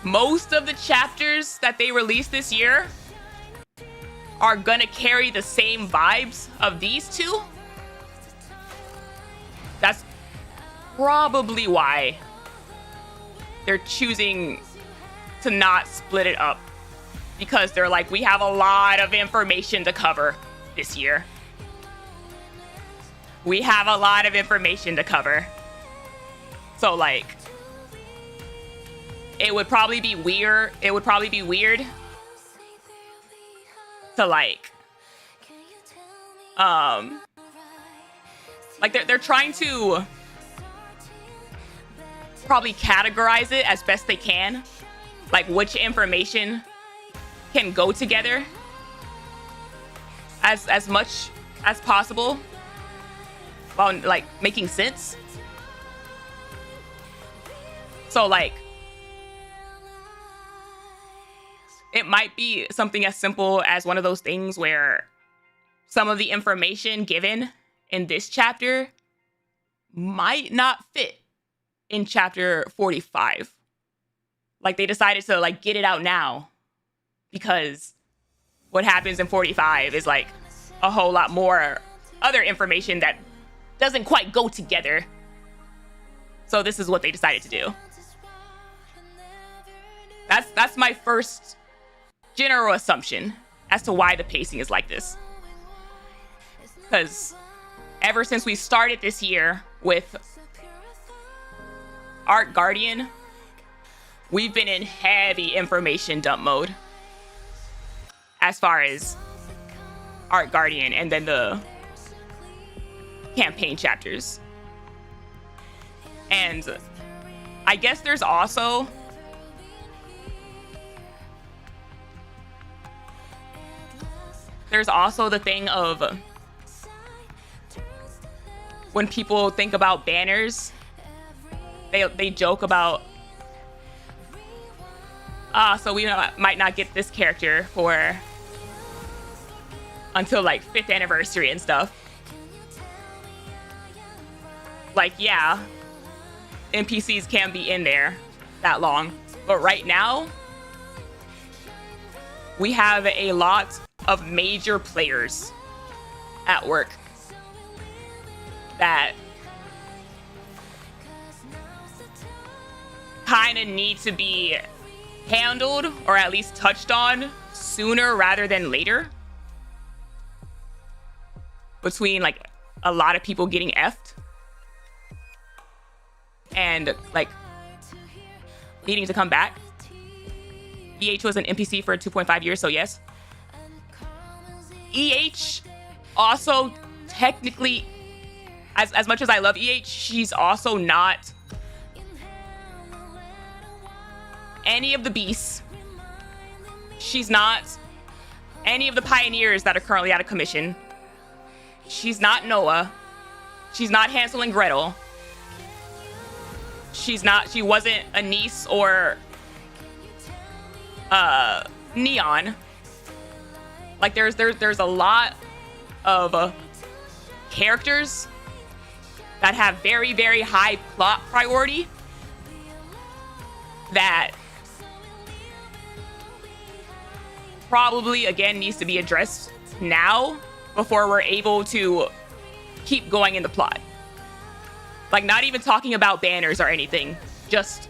most of the chapters that they release this year are gonna carry the same vibes of these two, that's probably why they're choosing to not split it up, because they're like, we have a lot of information to cover this year. We have a lot of information to cover. So like, it would probably be weird. It would probably be weird to like they're trying to probably categorize it as best they can, like which information can go together as much as possible while like making sense. So like, it might be something as simple as one of those things where some of the information given in this chapter might not fit in chapter 45. Like they decided to like get it out now because what happens in 45 is like a whole lot more other information that doesn't quite go together. So this is what they decided to do. That's my first general assumption as to why the pacing is like this. Because ever since we started this year with Art Guardian, we've been in heavy information dump mode as far as Art Guardian and then the campaign chapters. And I guess there's also the thing of when people think about banners, they joke about, so we might not get this character for until like 5th anniversary and stuff. like, yeah, NPCs can be in there that long. But right now, we have a lot of major players at work that kind of need to be handled or at least touched on sooner rather than later. Between like a lot of people getting effed and like needing to come back. EH was an NPC for 2.5 years, so yes. EH also technically, as much as I love EH, she's also not any of the beasts. She's not any of the pioneers that are currently out of commission. She's not Noah. She's not Hansel and Gretel. She wasn't Anise or Neon. Like there's a lot of characters that have very, very high plot priority that probably again needs to be addressed now before we're able to keep going in the plot. Like, not even talking about banners or anything, just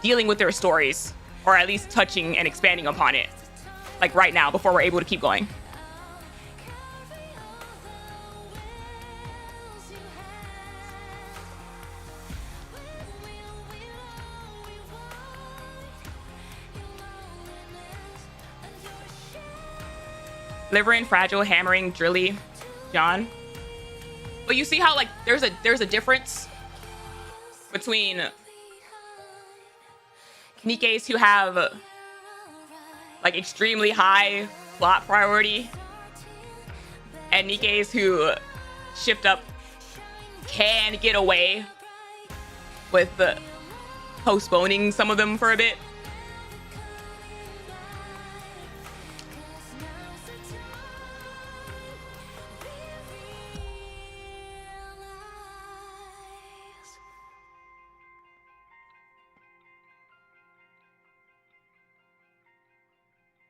dealing with their stories, or at least touching and expanding upon it, like right now, before we're able to keep going. Liverin, Fragile, Hammering, Drilly, John. But you see how like there's a difference between Nikkes who have like extremely high plot priority and Nikkes who shift up can get away with postponing some of them for a bit.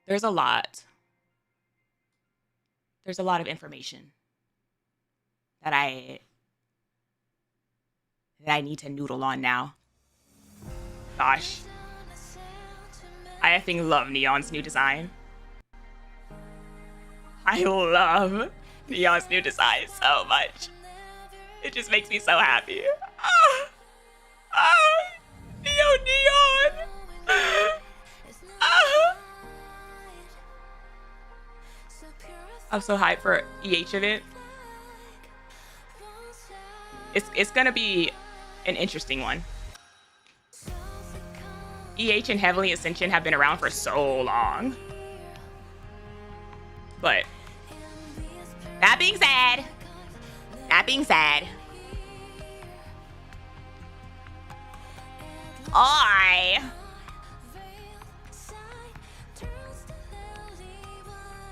There's a lot of information that I need to noodle on now. Gosh. I effing love Neon's new design. I love Neon's new design so much. It just makes me so happy. Neon! I'm so hyped for EH event. It's gonna be an interesting one. EH and Heavenly Ascension have been around for so long. But that being said,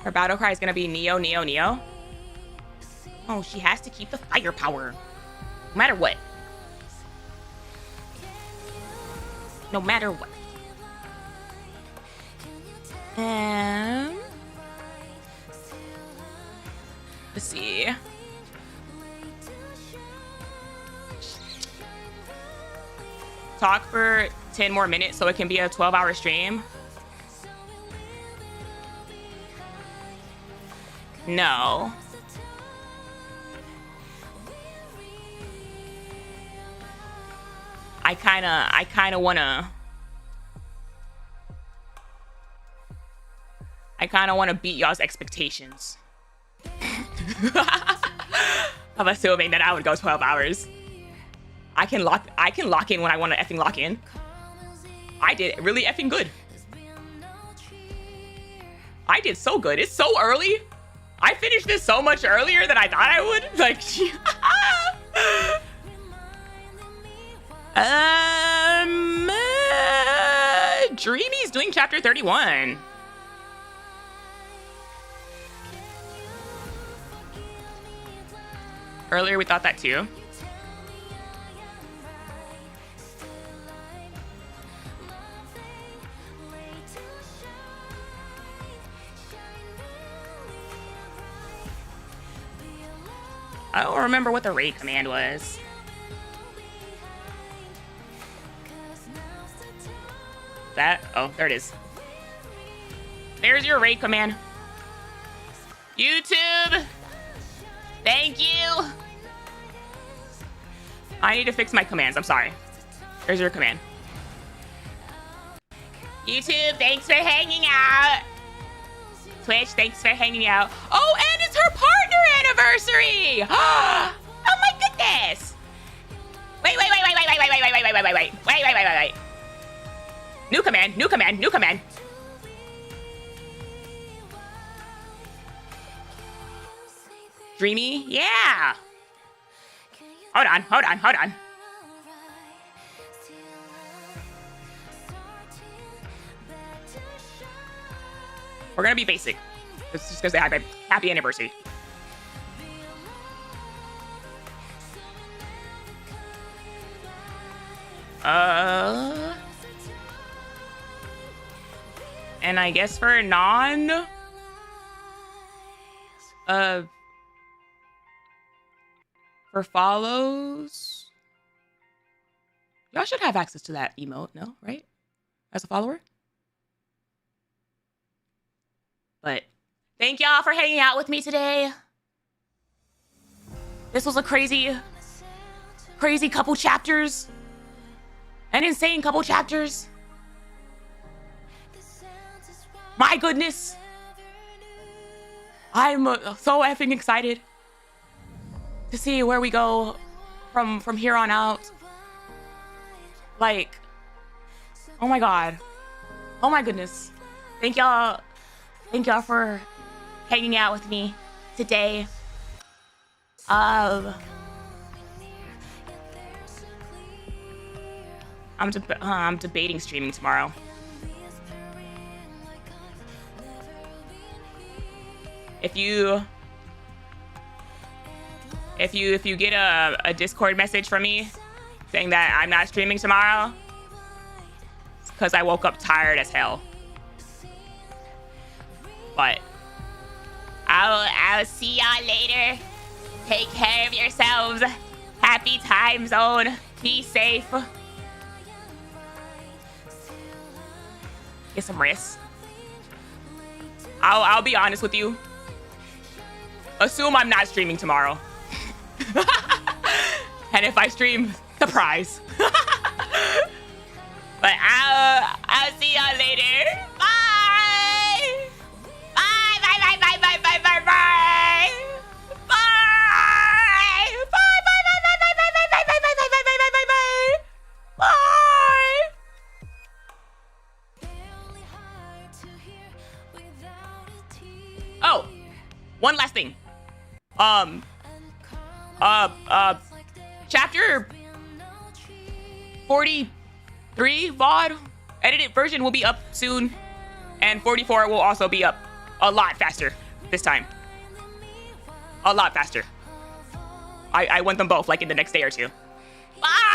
her battle cry is gonna be Neo, Neo, Neo. Oh, she has to keep the firepower. No matter what. No matter what. Let's see. Talk for 10 more minutes so it can be a 12-hour stream. No. I kinda wanna beat y'all's expectations. I'm assuming that I would go 12 hours. I can lock in when I want to effing lock in. I did really effing good. I did so good. It's so early. I finished this so much earlier than I thought I would. Like, Dreamy's doing chapter 31. Earlier we thought that too. I don't remember what the raid command was. That? Oh, there it is. There's your raid command. YouTube! Thank you! I need to fix my commands. I'm sorry. There's your command. YouTube, thanks for hanging out. Twitch, thanks for hanging out. Oh, and it's her partner anniversary! Oh my goodness! Wait. New command, new command, new command. Dreamy? Yeah! Hold on. We're gonna be basic. It's just gonna say hi, babe. Happy anniversary. And I guess for for follows, y'all should have access to that emote, no? Right? As a follower? But thank y'all for hanging out with me today. This was a crazy couple chapters. An insane couple chapters. My goodness. I'm so effing excited to see where we go from here on out. Like, oh my God. Oh my goodness. Thank y'all for hanging out with me today. I'm debating streaming tomorrow. If you get a Discord message from me saying that I'm not streaming tomorrow, it's because I woke up tired as hell. But I'll see y'all later. Take care of yourselves. Happy time zone. Be safe. Get some rest. I'll be honest with you. Assume I'm not streaming tomorrow. And if I stream, surprise. But I'll see y'all later. Bye. Bye. Oh, one last thing. Chapter 43 VOD edited version will be up soon, and 44 will also be up a lot faster this time. A lot faster. I want them both like in the next day or two. Bye.